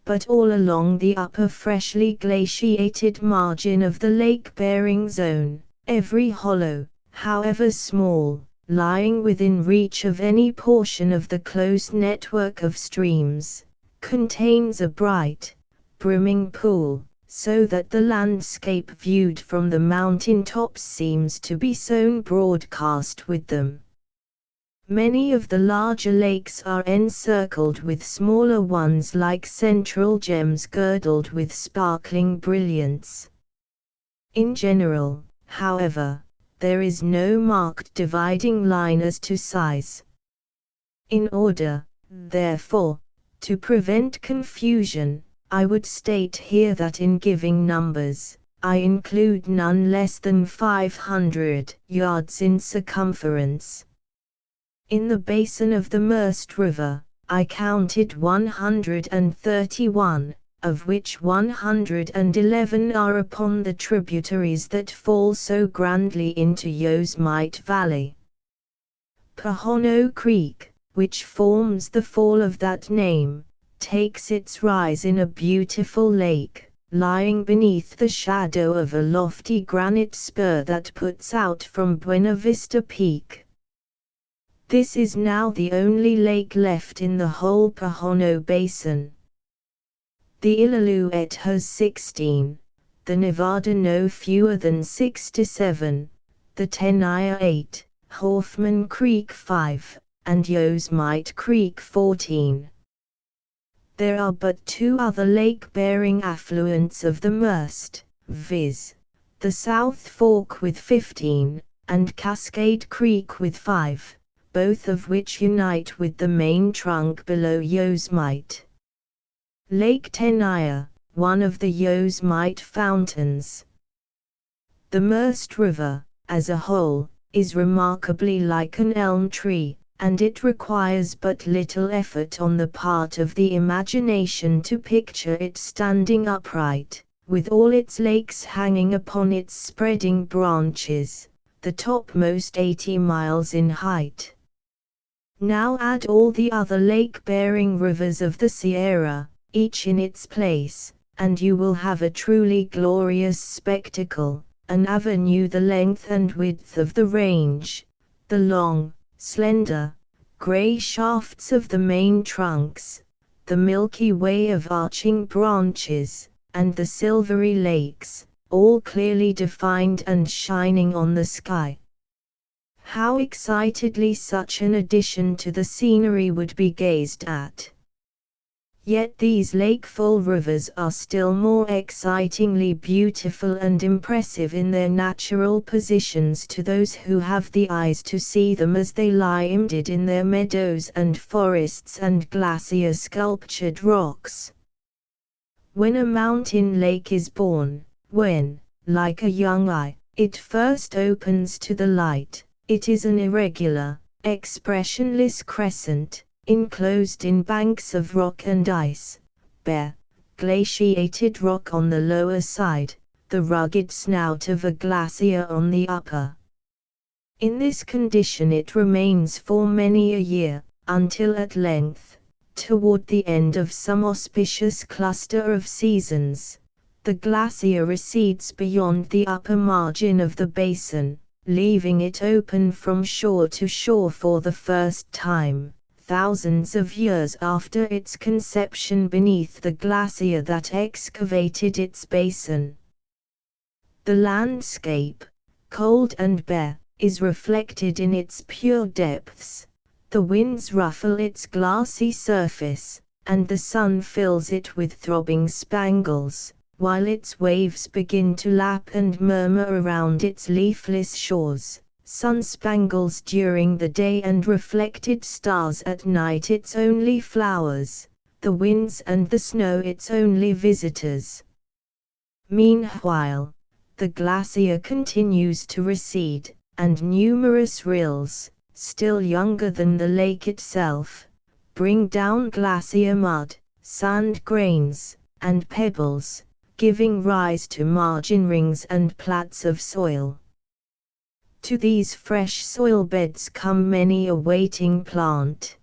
But all along the upper freshly glaciated margin of the lake-bearing zone, every hollow, however small, lying within reach of any portion of the close network of streams, contains a bright, brimming pool, so that the landscape viewed from the mountain tops seems to be sown broadcast with them. Many of the larger lakes are encircled with smaller ones like central gems girdled with sparkling brilliance. In general, however, there is no marked dividing line as to size. In order, therefore, to prevent confusion, I would state here that in giving numbers, I include none less than 500 yards in circumference. In the basin of the Merced River, I counted 131, of which 111 are upon the tributaries that fall so grandly into Yosemite Valley. Pohono Creek, which forms the fall of that name, takes its rise in a beautiful lake, lying beneath the shadow of a lofty granite spur that puts out from Buena Vista Peak. This is now the only lake left in the whole Pohono Basin. The Illilouette has 16, the Nevada no fewer than 6 to 7, the Tenaya 8, Hoffman Creek 5, and Yosemite Creek 14. There are but two other lake-bearing affluents of the Merced, viz., the South Fork with 15, and Cascade Creek with 5, both of which unite with the main trunk below Yosemite. Lake Tenaya, one of the Yosemite fountains. The Merced River, as a whole, is remarkably like an elm tree, and it requires but little effort on the part of the imagination to picture it standing upright, with all its lakes hanging upon its spreading branches, the topmost 80 miles in height. Now add all the other lake-bearing rivers of the Sierra, each in its place, and you will have a truly glorious spectacle, an avenue the length and width of the range, the long, slender, gray shafts of the main trunks, the milky way of arching branches, and the silvery lakes, all clearly defined and shining on the sky. How excitedly such an addition to the scenery would be gazed at! Yet these lakeful rivers are still more excitingly beautiful and impressive in their natural positions to those who have the eyes to see them as they lie embedded in their meadows and forests and glacier-sculptured rocks. When a mountain lake is born, when, like a young eye, it first opens to the light, it is an irregular, expressionless crescent, enclosed in banks of rock and ice, bare, glaciated rock on the lower side, the rugged snout of a glacier on the upper. In this condition it remains for many a year, until at length, toward the end of some auspicious cluster of seasons, the glacier recedes beyond the upper margin of the basin, leaving it open from shore to shore for the first time, thousands of years after its conception beneath the glacier that excavated its basin. The landscape, cold and bare, is reflected in its pure depths. The winds ruffle its glassy surface, and the sun fills it with throbbing spangles, while its waves begin to lap and murmur around its leafless shores, sun-spangles during the day and reflected stars at night its only flowers, the winds and the snow its only visitors. Meanwhile, the glacier continues to recede, and numerous rills, still younger than the lake itself, bring down glacier mud, sand grains, and pebbles, giving rise to margin rings and plats of soil. To these fresh soil beds come many a waiting plant.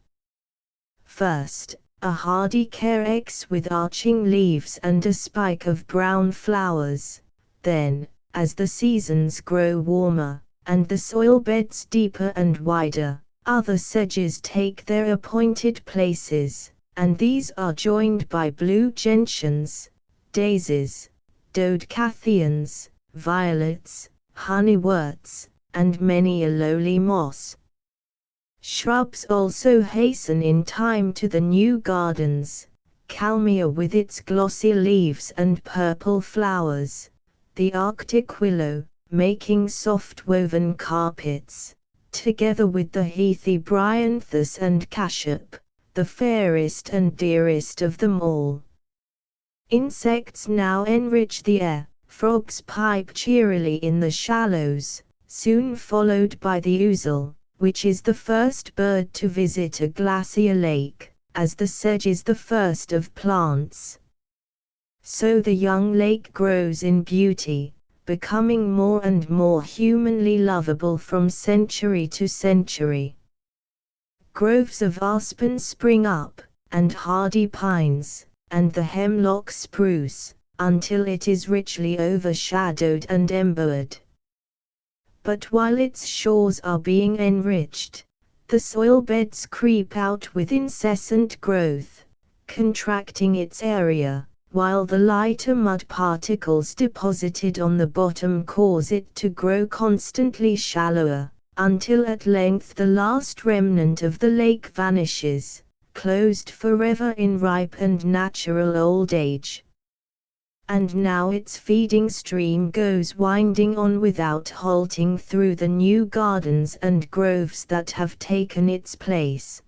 First, a hardy carex with arching leaves and a spike of brown flowers. Then, as the seasons grow warmer, and the soil beds deeper and wider, other sedges take their appointed places, and these are joined by blue gentians, daisies, dodecathions, violets, honeyworts, and many a lowly moss. Shrubs also hasten in time to the new gardens, Kalmia with its glossy leaves and purple flowers, the Arctic willow, making soft woven carpets, together with the heathy bryanthus and cassiope, the fairest and dearest of them all. Insects now enrich the air, frogs pipe cheerily in the shallows, soon followed by the ouzel, which is the first bird to visit a glacier lake, as the sedge is the first of plants. So the young lake grows in beauty, becoming more and more humanly lovable from century to century. Groves of aspen spring up, and hardy pines, and the hemlock spruce, until it is richly overshadowed and embowered. But while its shores are being enriched, the soil beds creep out with incessant growth, contracting its area, while the lighter mud particles deposited on the bottom cause it to grow constantly shallower, until at length the last remnant of the lake vanishes, closed forever in ripe and natural old age. And now its feeding stream goes winding on without halting through the new gardens and groves that have taken its place.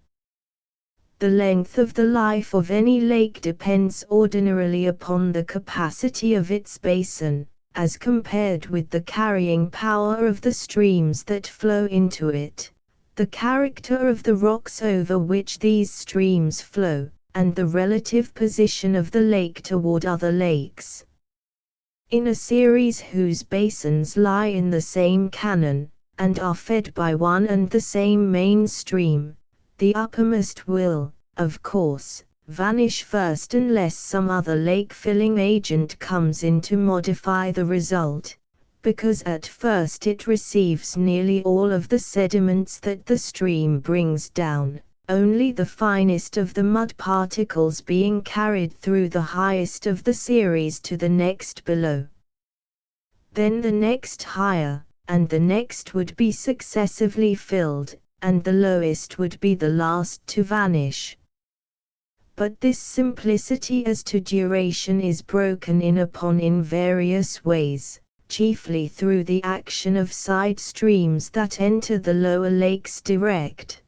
The length of the life of any lake depends ordinarily upon the capacity of its basin, as compared with the carrying power of the streams that flow into it, the character of the rocks over which these streams flow, and the relative position of the lake toward other lakes. In a series whose basins lie in the same canon, and are fed by one and the same main stream, the uppermost will, of course, vanish first unless some other lake-filling agent comes in to modify the result, because at first it receives nearly all of the sediments that the stream brings down, only the finest of the mud particles being carried through the highest of the series to the next below. Then the next higher, and the next would be successively filled, and the lowest would be the last to vanish. But this simplicity as to duration is broken in upon in various ways, chiefly through the action of side streams that enter the lower lakes direct.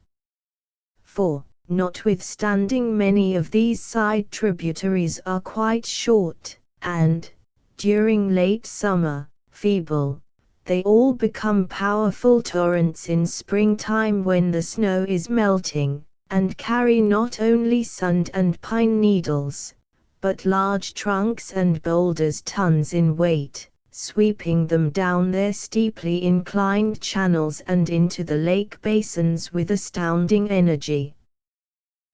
For, notwithstanding many of these side tributaries are quite short, and, during late summer, feeble, they all become powerful torrents in springtime when the snow is melting, and carry not only sand and pine needles, but large trunks and boulders tons in weight, sweeping them down their steeply inclined channels and into the lake basins with astounding energy.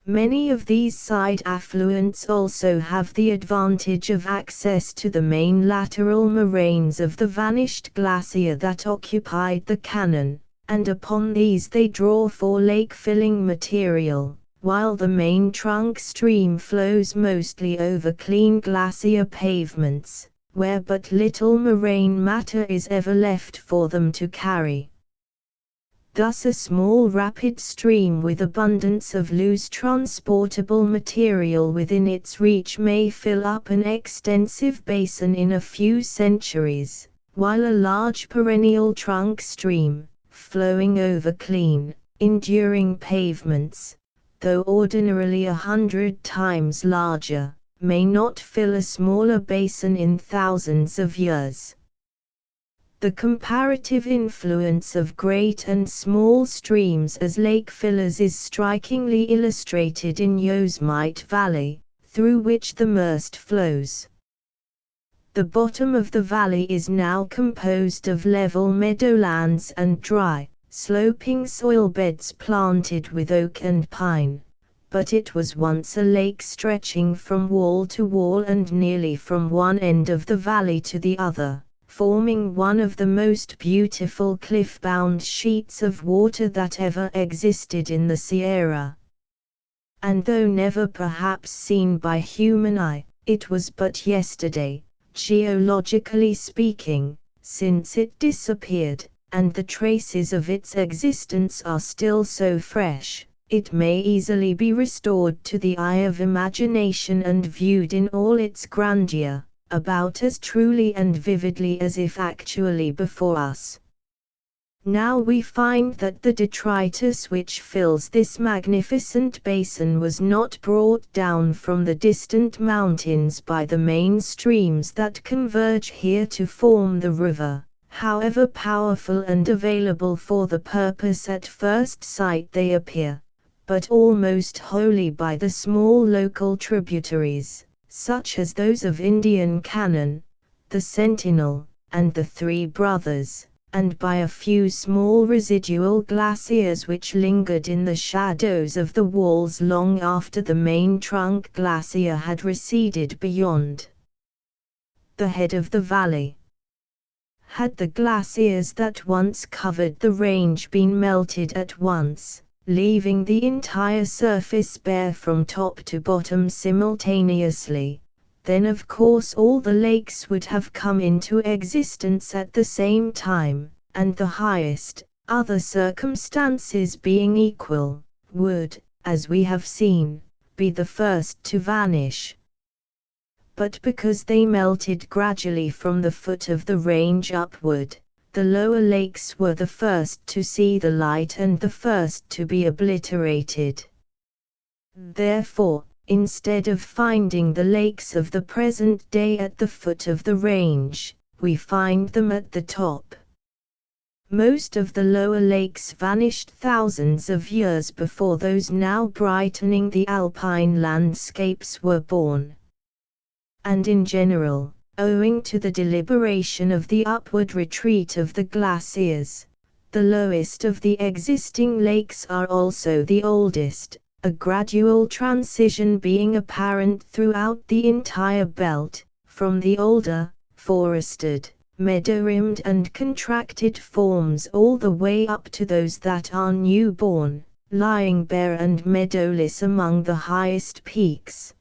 Many of these side affluents also have the advantage of access to the main lateral moraines of the vanished glacier that occupied the canon, and upon these they draw for lake-filling material, while the main trunk stream flows mostly over clean glacier pavements, where but little moraine matter is ever left for them to carry. Thus a small rapid stream with abundance of loose transportable material within its reach may fill up an extensive basin in a few centuries, while a large perennial trunk stream, flowing over clean, enduring pavements, though ordinarily 100 times larger, may not fill a smaller basin in thousands of years. The comparative influence of great and small streams as lake fillers is strikingly illustrated in Yosemite Valley, through which the Merced flows. The bottom of the valley is now composed of level meadowlands and dry, sloping soil beds planted with oak and pine, but it was once a lake stretching from wall to wall and nearly from one end of the valley to the other, forming one of the most beautiful cliff-bound sheets of water that ever existed in the Sierra. And though never perhaps seen by human eye, it was but yesterday, geologically speaking, since it disappeared, and the traces of its existence are still so fresh, it may easily be restored to the eye of imagination and viewed in all its grandeur, about as truly and vividly as if actually before us. Now we find that the detritus which fills this magnificent basin was not brought down from the distant mountains by the main streams that converge here to form the river, however powerful and available for the purpose at first sight they appear, but almost wholly by the small local tributaries, such as those of Indian Canon, the Sentinel, and the Three Brothers, and by a few small residual glaciers which lingered in the shadows of the walls long after the main trunk glacier had receded beyond the head of the valley. Had the glaciers that once covered the range been melted at once, leaving the entire surface bare from top to bottom simultaneously, then of course all the lakes would have come into existence at the same time, and the highest, other circumstances being equal, would, as we have seen, be the first to vanish. But because they melted gradually from the foot of the range upward, the lower lakes were the first to see the light and the first to be obliterated. Therefore, instead of finding the lakes of the present day at the foot of the range, we find them at the top. Most of the lower lakes vanished thousands of years before those now brightening the alpine landscapes were born. And in general, owing to the deliberation of the upward retreat of the glaciers, the lowest of the existing lakes are also the oldest, a gradual transition being apparent throughout the entire belt, from the older, forested, meadow-rimmed and contracted forms all the way up to those that are new-born, lying bare and meadowless among the highest peaks.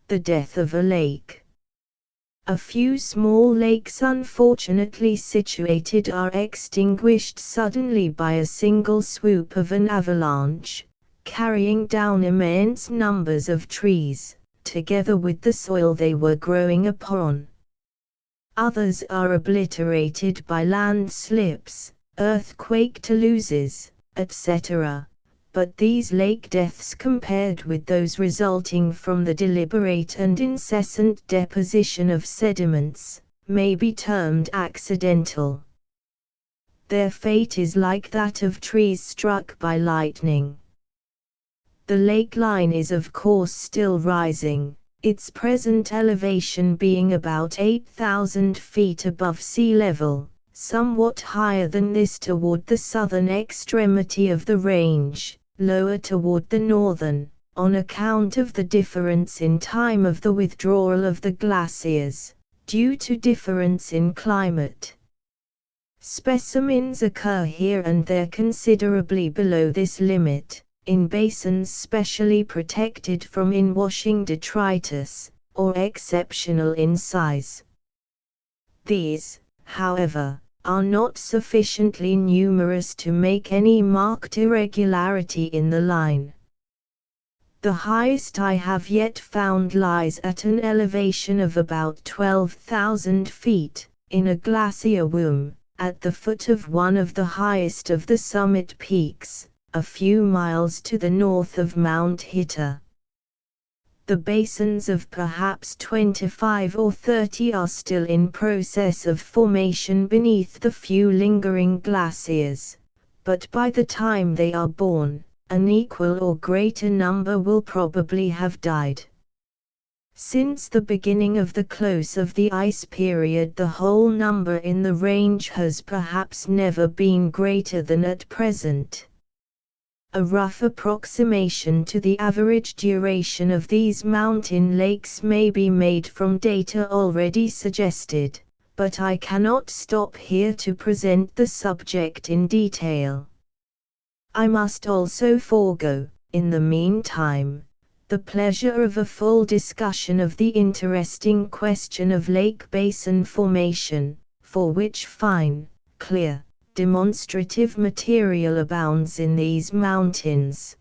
The death of a lake. A few small lakes unfortunately situated are extinguished suddenly by a single swoop of an avalanche, carrying down immense numbers of trees, together with the soil they were growing upon. Others are obliterated by landslips, earthquake deluges, etc. But these lake deaths compared with those resulting from the deliberate and incessant deposition of sediments, may be termed accidental. Their fate is like that of trees struck by lightning. The lake line is of course still rising, its present elevation being about 8,000 feet above sea level, somewhat higher than this toward the southern extremity of the range, lower toward the northern, on account of the difference in time of the withdrawal of the glaciers, due to difference in climate. Specimens occur here and there considerably below this limit, in basins specially protected from inwashing detritus, or exceptional in size. These, however, are not sufficiently numerous to make any marked irregularity in the line. The highest I have yet found lies at an elevation of about 12,000 feet, in a glacier womb, at the foot of one of the highest of the summit peaks, a few miles to the north of Mount Hitter. The basins of perhaps 25 or 30 are still in process of formation beneath the few lingering glaciers, but by the time they are born, an equal or greater number will probably have died. Since the beginning of the close of the ice period, the whole number in the range has perhaps never been greater than at present. A rough approximation to the average duration of these mountain lakes may be made from data already suggested, but I cannot stop here to present the subject in detail. I must also forego, in the meantime, the pleasure of a full discussion of the interesting question of lake basin formation, for which fine, clear, demonstrative material abounds in these mountains.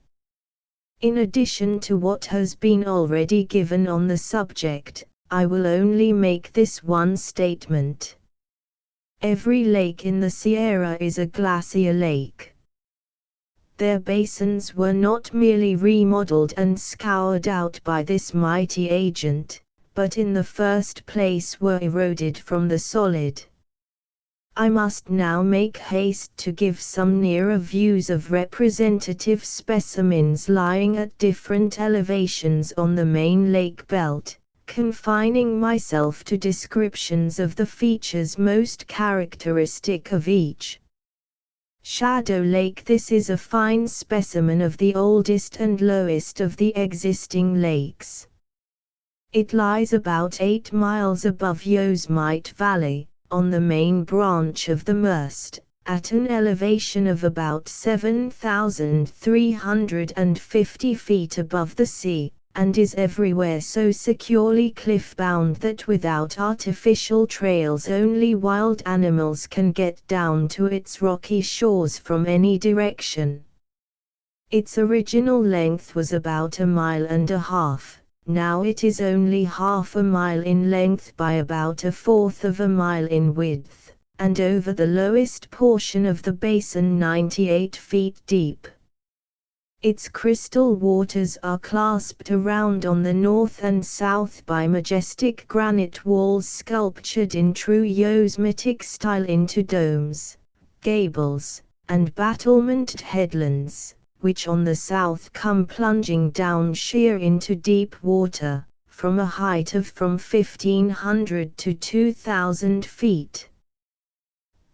In addition to what has been already given on the subject, I will only make this one statement. Every lake in the Sierra is a glacier lake. Their basins were not merely remodeled and scoured out by this mighty agent, but in the first place were eroded from the solid. I must now make haste to give some nearer views of representative specimens lying at different elevations on the main lake belt, confining myself to descriptions of the features most characteristic of each. Shadow Lake. This is a fine specimen of the oldest and lowest of the existing lakes. It lies about 8 miles above Yosemite Valley, on the main branch of the Merced, at an elevation of about 7,350 feet above the sea, and is everywhere so securely cliff-bound that without artificial trails only wild animals can get down to its rocky shores from any direction. Its original length was about 1.5 miles. Now it is only half a mile in length by about 1/4 of a mile in width, and over the lowest portion of the basin 98 feet deep. Its crystal waters are clasped around on the north and south by majestic granite walls sculptured in true Yosemitic style into domes, gables, and battlemented headlands, which on the south come plunging down sheer into deep water, from a height of from 1,500 to 2,000 feet.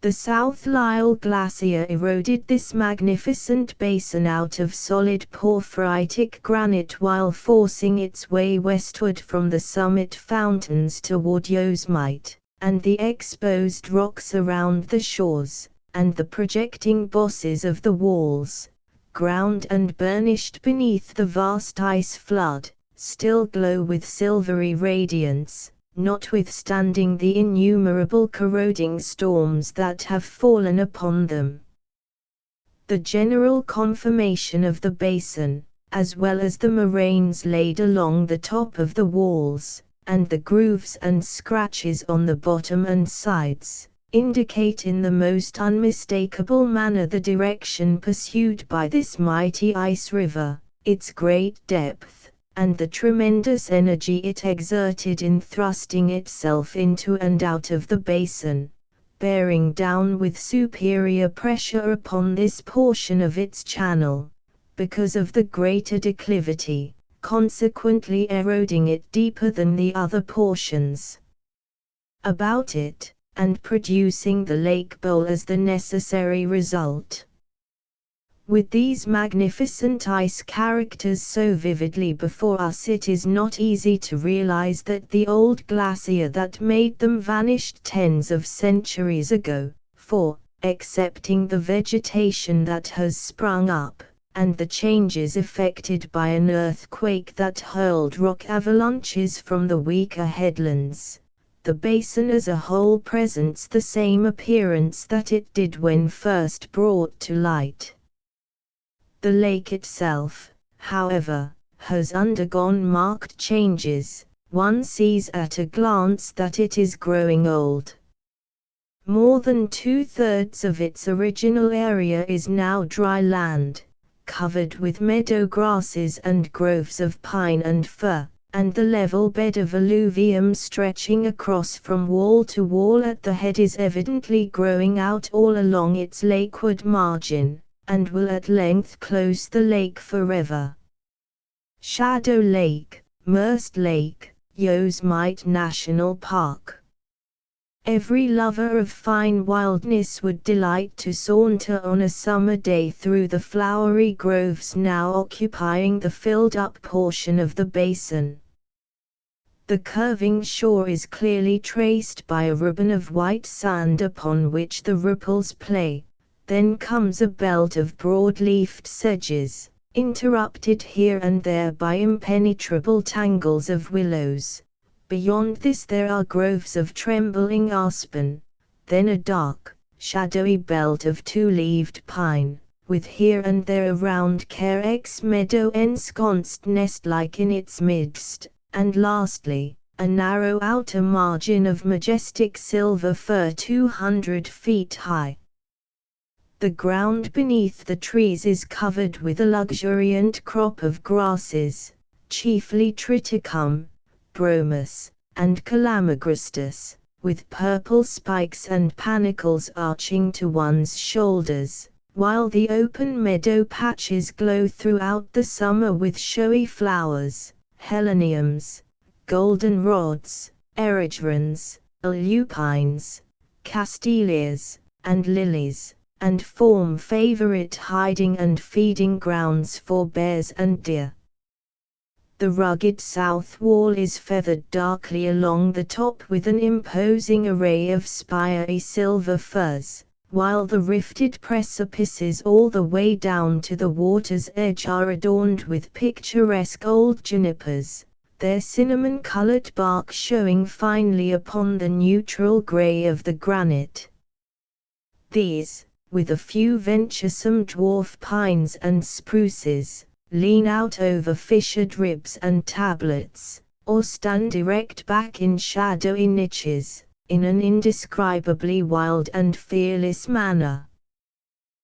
The South Lyell Glacier eroded this magnificent basin out of solid porphyritic granite while forcing its way westward from the summit fountains toward Yosemite, and the exposed rocks around the shores, and the projecting bosses of the walls, ground and burnished beneath the vast ice flood, still glow with silvery radiance, notwithstanding the innumerable corroding storms that have fallen upon them. The general conformation of the basin, as well as the moraines laid along the top of the walls, and the grooves and scratches on the bottom and sides, indicate in the most unmistakable manner the direction pursued by this mighty ice river, its great depth, and the tremendous energy it exerted in thrusting itself into and out of the basin, bearing down with superior pressure upon this portion of its channel, because of the greater declivity, consequently eroding it deeper than the other portions about it, and producing the lake bowl as the necessary result. With these magnificent ice characters so vividly before us, it is not easy to realize that the old glacier that made them vanished tens of centuries ago, for, excepting the vegetation that has sprung up, and the changes effected by an earthquake that hurled rock avalanches from the weaker headlands, the basin as a whole presents the same appearance that it did when first brought to light. The lake itself, however, has undergone marked changes. One sees at a glance that it is growing old. More than 2/3 of its original area is now dry land, covered with meadow grasses and groves of pine and fir, and the level bed of alluvium stretching across from wall to wall at the head is evidently growing out all along its lakeward margin, and will at length close the lake forever. Shadow Lake, Merced Lake, Yosemite National Park. Every lover of fine wildness would delight to saunter on a summer day through the flowery groves now occupying the filled-up portion of the basin. The curving shore is clearly traced by a ribbon of white sand upon which the ripples play. Then comes a belt of broad-leafed sedges, interrupted here and there by impenetrable tangles of willows. Beyond this there are groves of trembling aspen, then a dark, shadowy belt of two-leaved pine, with here and there a round carex meadow ensconced nest-like in its midst, and lastly, a narrow outer margin of majestic silver fir 200 feet high. The ground beneath the trees is covered with a luxuriant crop of grasses, chiefly triticum, bromus, and calamagrostis, with purple spikes and panicles arching to one's shoulders, while the open meadow patches glow throughout the summer with showy flowers, heleniums, goldenrods, erigerons, lupines, castilleias, and lilies, and form favorite hiding and feeding grounds for bears and deer. The rugged south wall is feathered darkly along the top with an imposing array of spiry silver firs, while the rifted precipices all the way down to the water's edge are adorned with picturesque old junipers, their cinnamon-colored bark showing finely upon the neutral gray of the granite. These, with a few venturesome dwarf pines and spruces, lean out over fissured ribs and tablets, or stand erect back in shadowy niches, in an indescribably wild and fearless manner.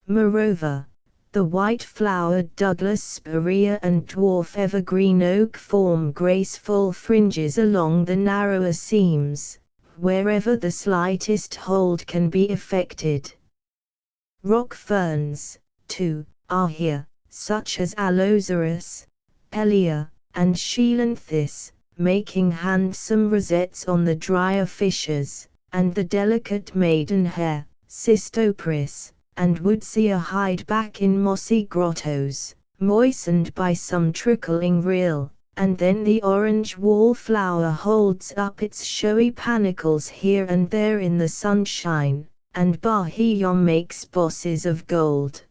Moreover, the white-flowered Douglas spirea and dwarf evergreen oak form graceful fringes along the narrower seams, wherever the slightest hold can be effected. Rock ferns, too, are here, such as Alocerus, Pelea, and Schielanthus, making handsome rosettes on the drier fissures, and the delicate maidenhair, Cystopris, and woodsia hide back in mossy grottos, moistened by some trickling rill, and then the orange wallflower holds up its showy panicles here and there in the sunshine, and Bahia makes bosses of gold.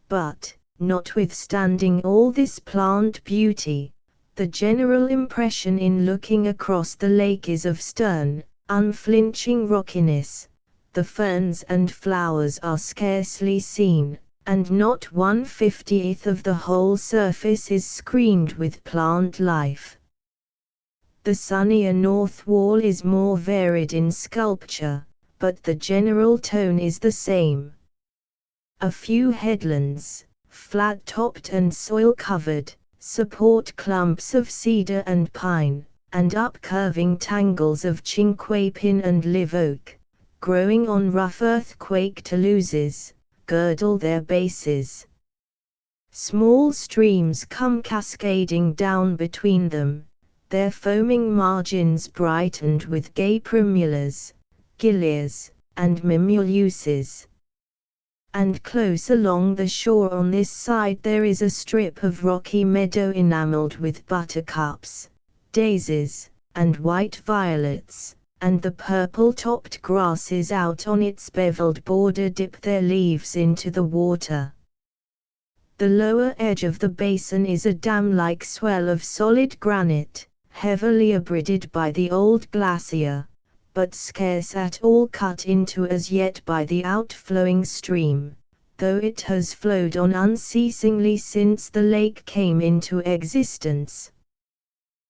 But, notwithstanding all this plant beauty, the general impression in looking across the lake is of stern, unflinching rockiness. The ferns and flowers are scarcely seen, and not 1/50th of the whole surface is screened with plant life. The sunnier north wall is more varied in sculpture, but the general tone is the same. A few headlands, flat-topped and soil-covered, support clumps of cedar and pine, and up-curving tangles of chinquapin and live oak, growing on rough earthquake taluses, girdle their bases. Small streams come cascading down between them, their foaming margins brightened with gay primulas, gilias, and mimuluses. And close along the shore on this side there is a strip of rocky meadow enameled with buttercups, daisies, and white violets, and the purple-topped grasses out on its beveled border dip their leaves into the water. The lower edge of the basin is a dam-like swell of solid granite, heavily abridged by the old glacier, but scarce at all cut into as yet by the outflowing stream, though it has flowed on unceasingly since the lake came into existence.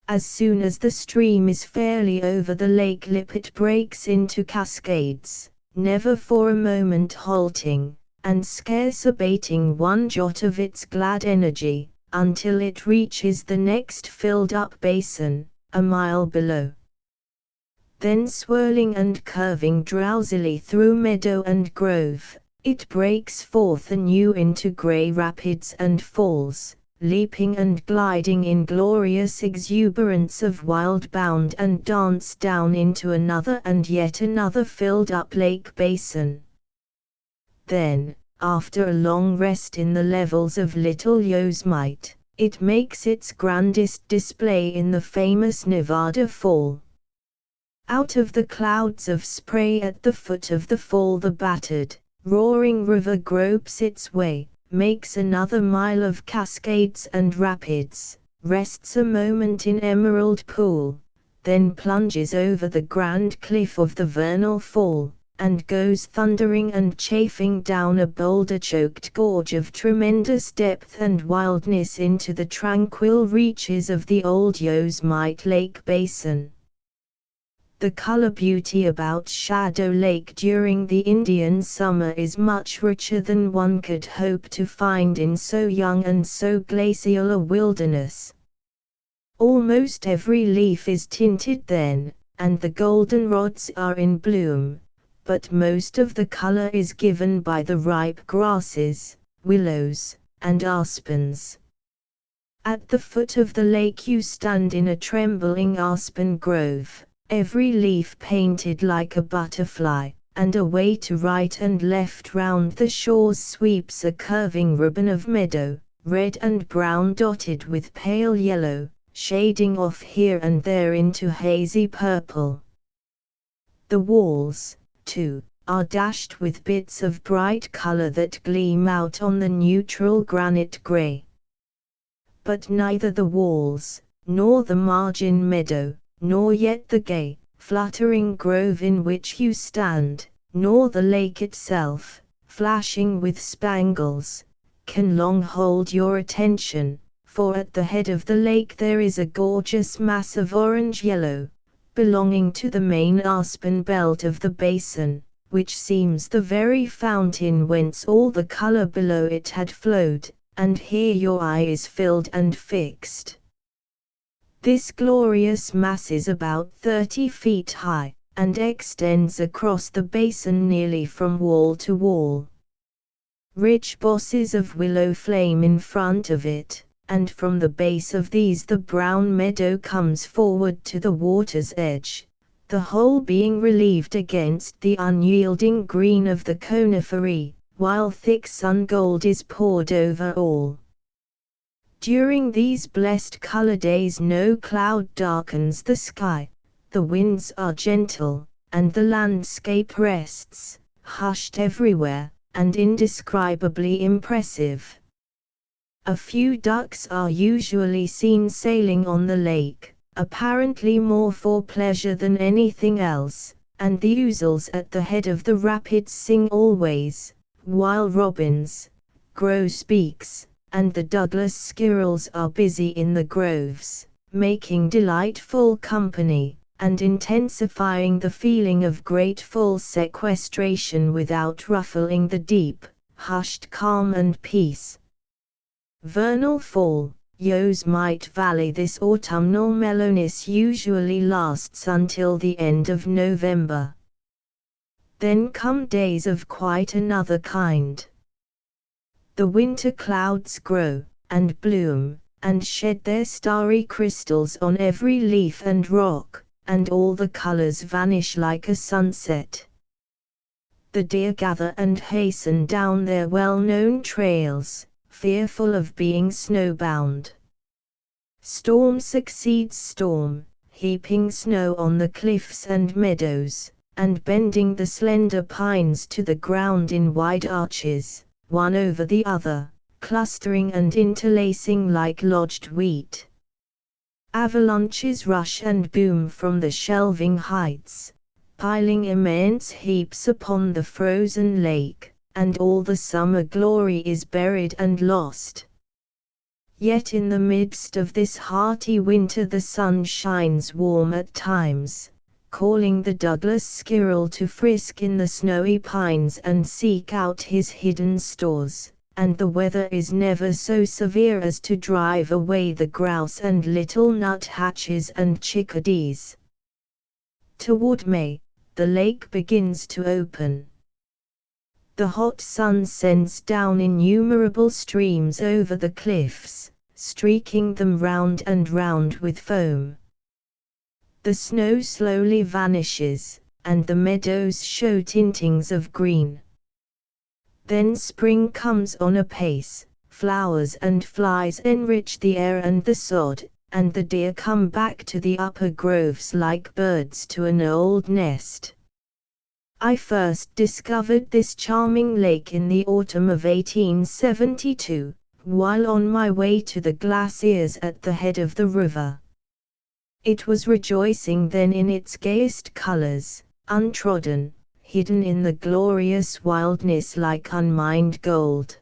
As soon as the stream is fairly over the lake lip it breaks into cascades, never for a moment halting, and scarce abating one jot of its glad energy, until it reaches the next filled-up basin, a mile below. Then swirling and curving drowsily through meadow and grove, it breaks forth anew into grey rapids and falls, leaping and gliding in glorious exuberance of wild bound and dance down into another and yet another filled-up lake basin. Then, after a long rest in the levels of Little Yosemite, it makes its grandest display in the famous Nevada Fall. Out of the clouds of spray at the foot of the fall the battered, roaring river gropes its way, makes another mile of cascades and rapids, rests a moment in Emerald Pool, then plunges over the grand cliff of the Vernal Fall, and goes thundering and chafing down a boulder-choked gorge of tremendous depth and wildness into the tranquil reaches of the old Yosemite Lake Basin. The color beauty about Shadow Lake during the Indian summer is much richer than one could hope to find in so young and so glacial a wilderness. Almost every leaf is tinted then, and the goldenrods are in bloom, but most of the color is given by the ripe grasses, willows, and aspens. At the foot of the lake you stand in a trembling aspen grove, every leaf painted like a butterfly, and away to right and left round the shores sweeps a curving ribbon of meadow, red and brown dotted with pale yellow, shading off here and there into hazy purple. The walls, too, are dashed with bits of bright color that gleam out on the neutral granite gray. But neither the walls, nor the margin meadow, nor yet the gay, fluttering grove in which you stand, nor the lake itself, flashing with spangles, can long hold your attention, for at the head of the lake there is a gorgeous mass of orange-yellow, belonging to the main aspen belt of the basin, which seems the very fountain whence all the color below it had flowed, and here your eye is filled and fixed. This glorious mass is about 30 feet high, and extends across the basin nearly from wall to wall. Rich bosses of willow flame in front of it, and from the base of these the brown meadow comes forward to the water's edge, the whole being relieved against the unyielding green of the coniferæ, while thick sun gold is poured over all. During these blessed color days no cloud darkens the sky, the winds are gentle, and the landscape rests, hushed everywhere, and indescribably impressive. A few ducks are usually seen sailing on the lake, apparently more for pleasure than anything else, and the ouzels at the head of the rapids sing always, while robins, grosbeaks, and the Douglas squirrels are busy in the groves, making delightful company, and intensifying the feeling of grateful sequestration without ruffling the deep, hushed calm and peace. Vernal Fall, Yosemite Valley. This autumnal mellowness usually lasts until the end of November. Then come days of quite another kind. The winter clouds grow, and bloom, and shed their starry crystals on every leaf and rock, and all the colors vanish like a sunset. The deer gather and hasten down their well-known trails, fearful of being snowbound. Storm succeeds storm, heaping snow on the cliffs and meadows, and bending the slender pines to the ground in wide arches, one over the other, clustering and interlacing like lodged wheat. Avalanches rush and boom from the shelving heights, piling immense heaps upon the frozen lake, and all the summer glory is buried and lost. Yet in the midst of this hearty winter the sun shines warm at times, calling the Douglas squirrel to frisk in the snowy pines and seek out his hidden stores, and the weather is never so severe as to drive away the grouse and little nuthatches and chickadees. Toward May, the lake begins to open. The hot sun sends down innumerable streams over the cliffs, streaking them round and round with foam. The snow slowly vanishes, and the meadows show tintings of green. Then spring comes on apace, flowers and flies enrich the air and the sod, and the deer come back to the upper groves like birds to an old nest. I first discovered this charming lake in the autumn of 1872, while on my way to the glaciers at the head of the river. It was rejoicing then in its gayest colors, untrodden, hidden in the glorious wildness like unmined gold.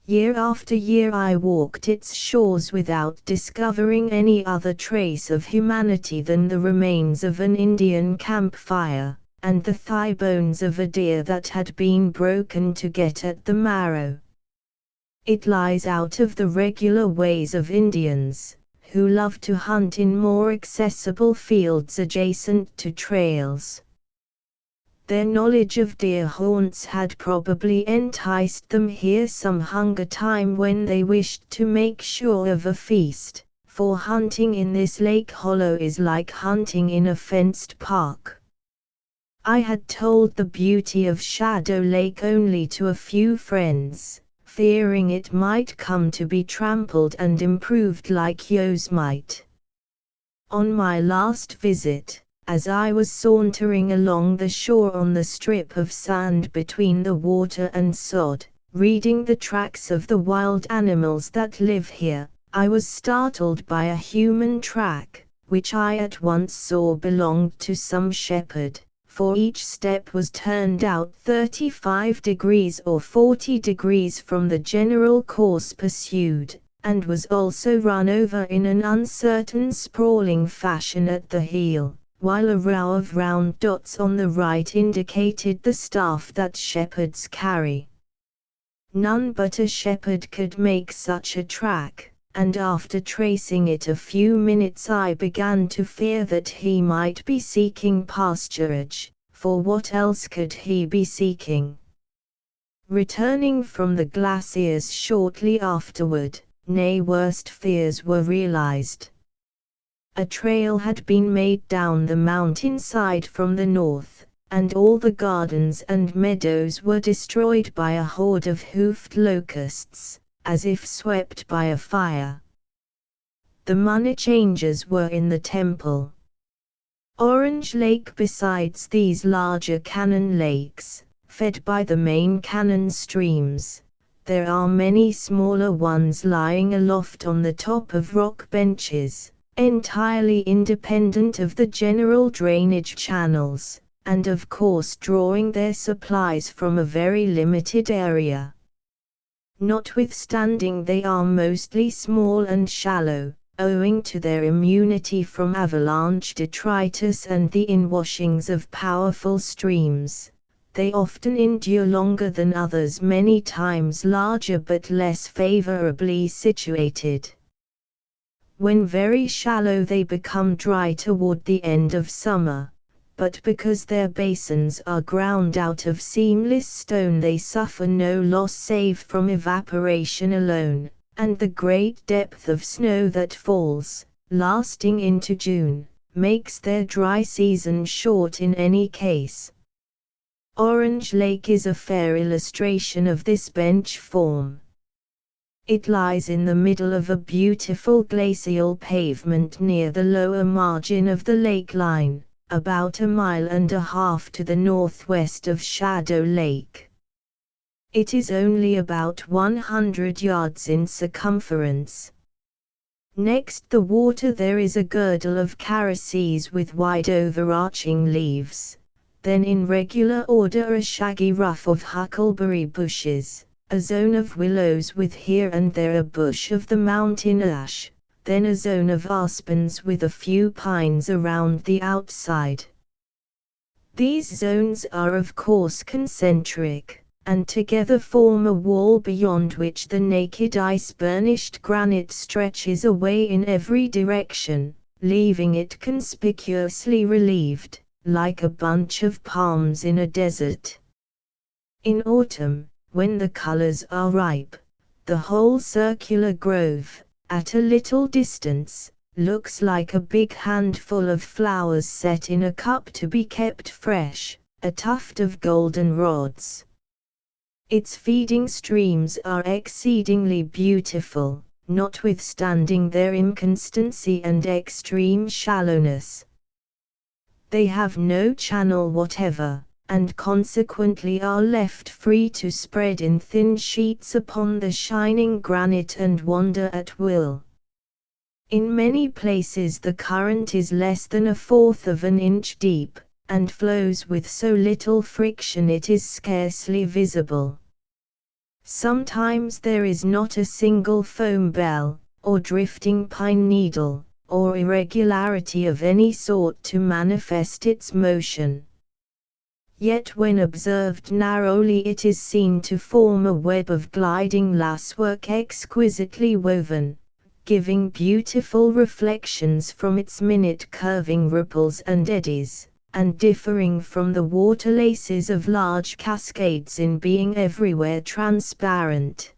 Year after year I walked its shores without discovering any other trace of humanity than the remains of an Indian campfire, and the thigh bones of a deer that had been broken to get at the marrow. It lies out of the regular ways of Indians, who love to hunt in more accessible fields adjacent to trails. Their knowledge of deer haunts had probably enticed them here some hunger time when they wished to make sure of a feast, for hunting in this lake hollow is like hunting in a fenced park. I had told the beauty of Shadow Lake only to a few friends, fearing it might come to be trampled and improved like Yosemite. On my last visit, as I was sauntering along the shore on the strip of sand between the water and sod, reading the tracks of the wild animals that live here, I was startled by a human track, which I at once saw belonged to some shepherd, for each step was turned out 35 degrees or 40 degrees from the general course pursued, and was also run over in an uncertain sprawling fashion at the heel, while a row of round dots on the right indicated the staff that shepherds carry. None but a shepherd could make such a track, and after tracing it a few minutes I began to fear that he might be seeking pasturage, for what else could he be seeking? Returning from the glaciers shortly afterward, nay, worst fears were realized. A trail had been made down the mountainside from the north, and all the gardens and meadows were destroyed by a horde of hoofed locusts, as if swept by a fire. The money changers were in the temple. Orange Lake, besides these larger cannon lakes, fed by the main cannon streams, there are many smaller ones lying aloft on the top of rock benches, entirely independent of the general drainage channels, and of course drawing their supplies from a very limited area. Notwithstanding they are mostly small and shallow, owing to their immunity from avalanche detritus and the inwashings of powerful streams. They often endure longer than others many times larger but less favorably situated. When very shallow they become dry toward the end of summer, but because their basins are ground out of seamless stone they suffer no loss save from evaporation alone, and the great depth of snow that falls, lasting into June, makes their dry season short in any case. Orange Lake is a fair illustration of this bench form. It lies in the middle of a beautiful glacial pavement near the lower margin of the lake line, about 1.5 miles to the northwest of Shadow Lake. It is only about 100 yards in circumference. Next the water there is a girdle of carices with wide overarching leaves, then in regular order a shaggy ruff of huckleberry bushes, a zone of willows with here and there a bush of the mountain ash, then a zone of aspens with a few pines around the outside. These zones are of course concentric, and together form a wall beyond which the naked ice-burnished granite stretches away in every direction, leaving it conspicuously relieved, like a bunch of palms in a desert. In autumn, when the colors are ripe, the whole circular grove, at a little distance, looks like a big handful of flowers set in a cup to be kept fresh, a tuft of goldenrods. Its feeding streams are exceedingly beautiful, notwithstanding their inconstancy and extreme shallowness. They have no channel whatever, and consequently are left free to spread in thin sheets upon the shining granite and wander at will. In many places the current is less than 1/4 of an inch deep, and flows with so little friction it is scarcely visible. Sometimes there is not a single foam bell, or drifting pine needle, or irregularity of any sort to manifest its motion. Yet when observed narrowly it is seen to form a web of gliding lacework exquisitely woven, giving beautiful reflections from its minute curving ripples and eddies, and differing from the water laces of large cascades in being everywhere transparent.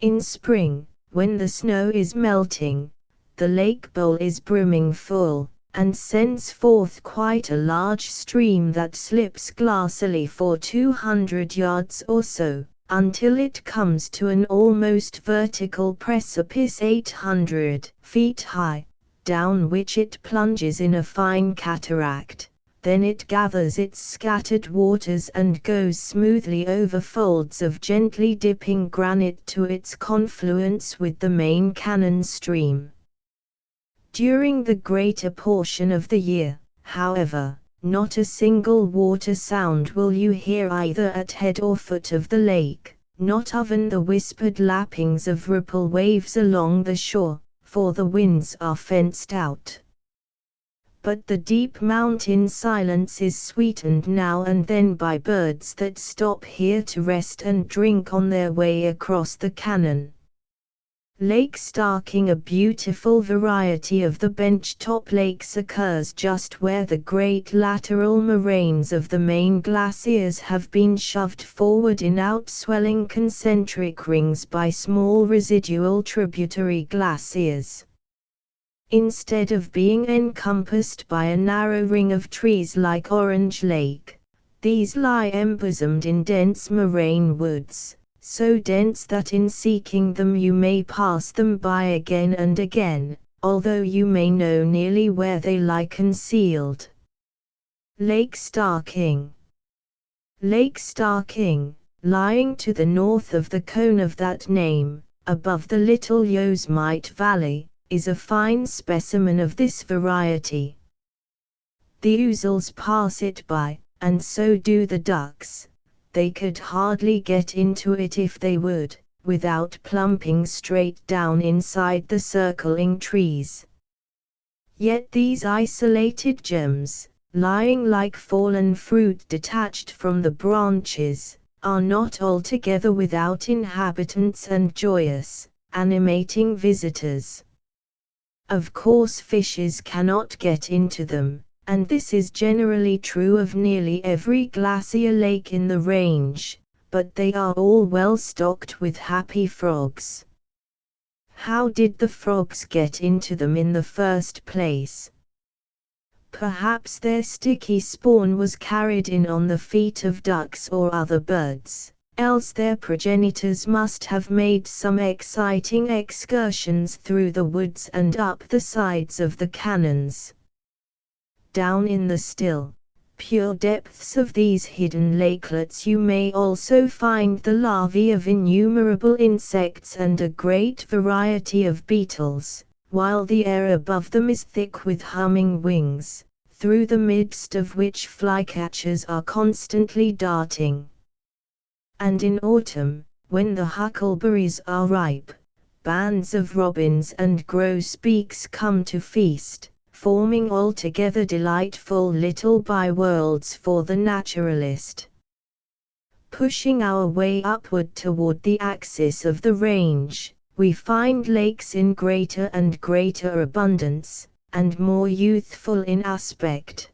In spring, when the snow is melting, the lake bowl is brimming full, and sends forth quite a large stream that slips glassily for 200 yards or so, until it comes to an almost vertical precipice 800 feet high, down which it plunges in a fine cataract. Then it gathers its scattered waters and goes smoothly over folds of gently dipping granite to its confluence with the main Cannon stream. During the greater portion of the year, however, not a single water sound will you hear either at head or foot of the lake, not even the whispered lappings of ripple waves along the shore, for the winds are fenced out. But the deep mountain silence is sweetened now and then by birds that stop here to rest and drink on their way across the Cannon. Lake Starking, a beautiful variety of the bench-top lakes, occurs just where the great lateral moraines of the main glaciers have been shoved forward in outswelling concentric rings by small residual tributary glaciers. Instead of being encompassed by a narrow ring of trees like Orange Lake, these lie embosomed in dense moraine woods, so dense that in seeking them you may pass them by again and again, although you may know nearly where they lie concealed. Lake Starking. Lake Starking, lying to the north of the cone of that name, above the Little Yosemite Valley, is a fine specimen of this variety. The ouzels pass it by, and so do the ducks. They could hardly get into it if they would, without plumping straight down inside the circling trees. Yet these isolated gems, lying like fallen fruit detached from the branches, are not altogether without inhabitants and joyous, animating visitors. Of course fishes cannot get into them, and this is generally true of nearly every glacier lake in the range, but they are all well stocked with happy frogs. How did the frogs get into them in the first place? Perhaps their sticky spawn was carried in on the feet of ducks or other birds, else their progenitors must have made some exciting excursions through the woods and up the sides of the canyons. Down in the still, pure depths of these hidden lakelets you may also find the larvae of innumerable insects and a great variety of beetles, while the air above them is thick with humming wings, through the midst of which flycatchers are constantly darting. And in autumn, when the huckleberries are ripe, bands of robins and grosbeaks come to feast, forming altogether delightful little by-worlds for the naturalist. Pushing our way upward toward the axis of the range, we find lakes in greater and greater abundance, and more youthful in aspect.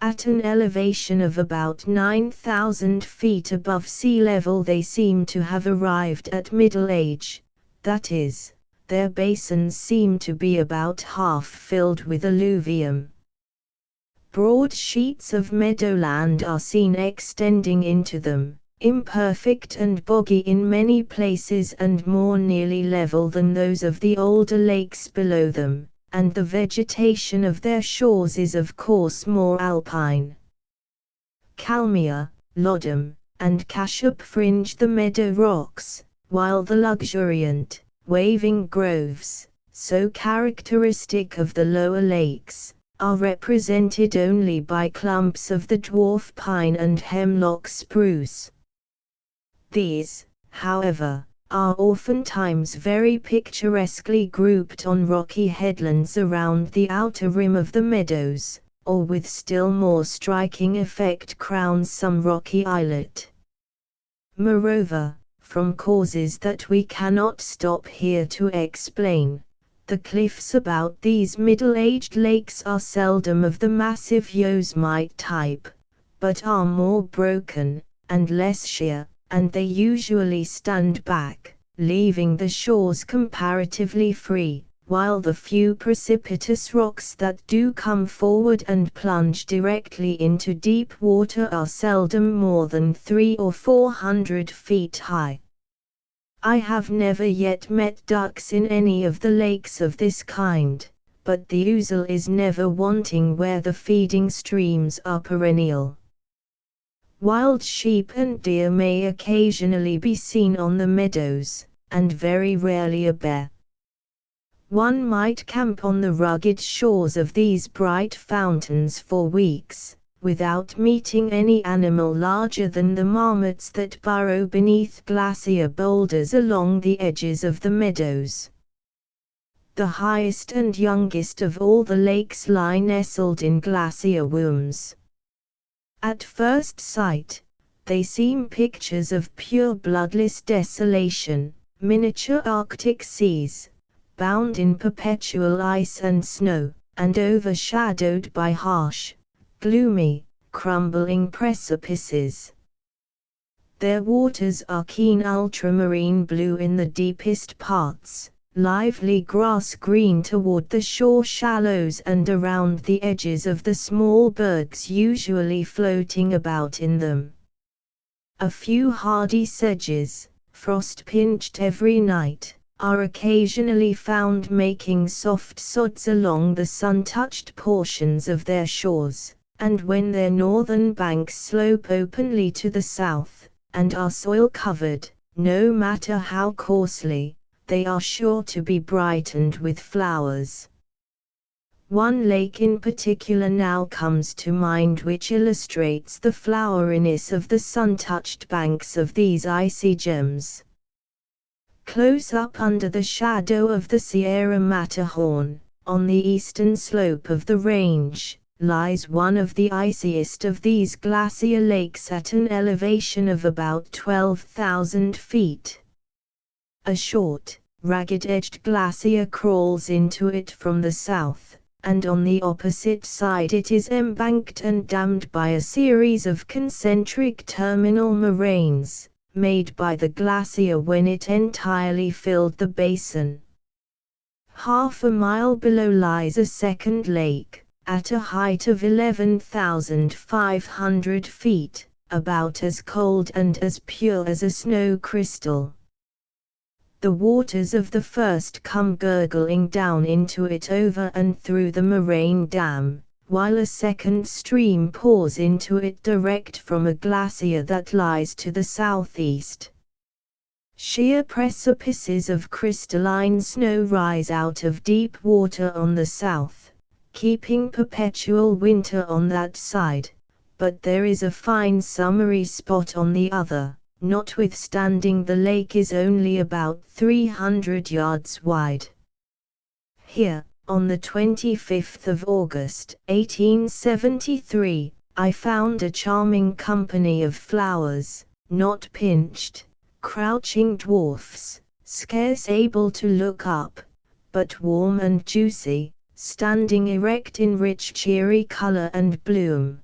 At an elevation of about 9,000 feet above sea level they seem to have arrived at middle age, that is, their basins seem to be about half filled with alluvium. Broad sheets of meadowland are seen extending into them, imperfect and boggy in many places and more nearly level than those of the older lakes below them, and the vegetation of their shores is of course more alpine. Kalmia, lodum, and cassiope fringe the meadow rocks, while the luxuriant, waving groves, so characteristic of the lower lakes, are represented only by clumps of the dwarf pine and hemlock spruce. These, however, are oftentimes very picturesquely grouped on rocky headlands around the outer rim of the meadows, or with still more striking effect crown some rocky islet. Moreover, from causes that we cannot stop here to explain, the cliffs about these middle-aged lakes are seldom of the massive Yosemite type, but are more broken, and less sheer, and they usually stand back, leaving the shores comparatively free, while the few precipitous rocks that do come forward and plunge directly into deep water are seldom more than 300 or 400 feet high. I have never yet met ducks in any of the lakes of this kind, but the ouzel is never wanting where the feeding streams are perennial. Wild sheep and deer may occasionally be seen on the meadows, and very rarely a bear. One might camp on the rugged shores of these bright fountains for weeks, without meeting any animal larger than the marmots that burrow beneath glacier boulders along the edges of the meadows. The highest and youngest of all the lakes lie nestled in glacier wombs. At first sight, they seem pictures of pure bloodless desolation, miniature Arctic seas, bound in perpetual ice and snow, and overshadowed by harsh, gloomy, crumbling precipices. Their waters are keen ultramarine blue in the deepest parts, lively grass green toward the shore shallows and around the edges of the small bergs usually floating about in them. A few hardy sedges, frost-pinched every night, are occasionally found making soft sods along the sun-touched portions of their shores, and when their northern banks slope openly to the south, and are soil-covered, no matter how coarsely, they are sure to be brightened with flowers. One lake in particular now comes to mind which illustrates the floweriness of the sun-touched banks of these icy gems. Close up under the shadow of the Sierra Matterhorn, on the eastern slope of the range, lies one of the iciest of these glacier lakes at an elevation of about 12,000 feet. A short, ragged-edged glacier crawls into it from the south, and on the opposite side it is embanked and dammed by a series of concentric terminal moraines, made by the glacier when it entirely filled the basin. Half a mile below lies a second lake, at a height of 11,500 feet, about as cold and as pure as a snow crystal. The waters of the first come gurgling down into it over and through the moraine dam, while a second stream pours into it direct from a glacier that lies to the southeast. Sheer precipices of crystalline snow rise out of deep water on the south, keeping perpetual winter on that side, but there is a fine summery spot on the other, notwithstanding the lake is only about 300 yards wide. Here, on the 25th of August, 1873, I found a charming company of flowers, not pinched, crouching dwarfs, scarce able to look up, but warm and juicy, standing erect in rich cheery color and bloom.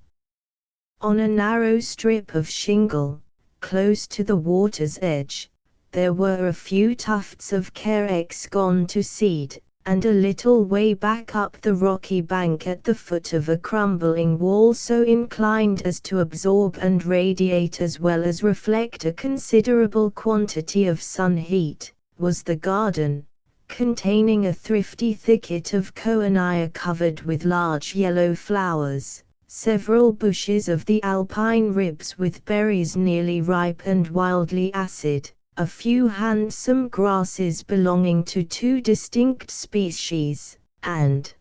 On a narrow strip of shingle, close to the water's edge, there were a few tufts of carex gone to seed, and a little way back up the rocky bank at the foot of a crumbling wall so inclined as to absorb and radiate as well as reflect a considerable quantity of sun heat, was the garden, containing a thrifty thicket of coenia covered with large yellow flowers, several bushes of the alpine ribs with berries nearly ripe and wildly acid, a few handsome grasses belonging to two distinct species, and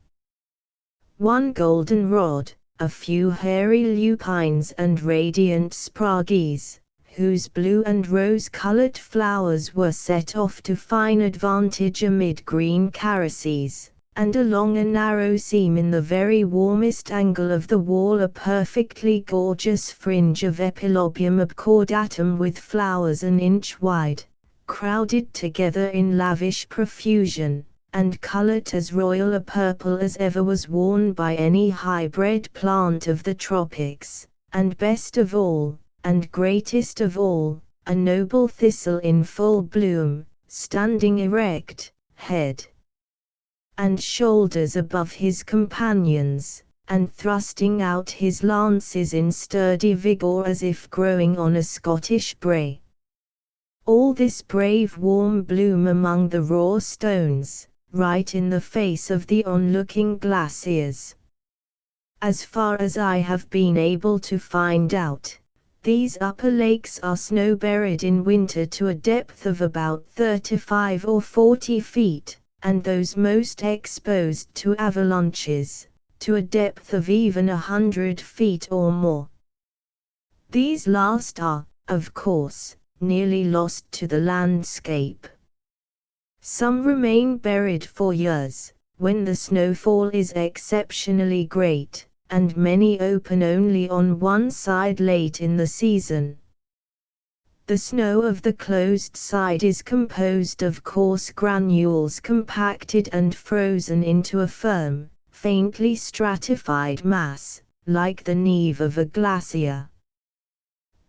one goldenrod, a few hairy lupines and radiant spragues, whose blue and rose-colored flowers were set off to fine advantage amid green carices, and along a narrow seam in the very warmest angle of the wall a perfectly gorgeous fringe of Epilobium obcordatum with flowers an inch wide, crowded together in lavish profusion, and colored as royal a purple as ever was worn by any hybrid plant of the tropics, and best of all, and greatest of all, a noble thistle in full bloom, standing erect, head and shoulders above his companions, and thrusting out his lances in sturdy vigor as if growing on a Scottish brae. All this brave warm bloom among the raw stones, right in the face of the onlooking glaciers. As far as I have been able to find out, these upper lakes are snow-buried in winter to a depth of about 35 or 40 feet, and those most exposed to avalanches, to a depth of even 100 feet or more. These last are, of course, nearly lost to the landscape. Some remain buried for years, when the snowfall is exceptionally great, and many open only on one side late in the season. The snow of the closed side is composed of coarse granules compacted and frozen into a firm, faintly stratified mass, like the neve of a glacier.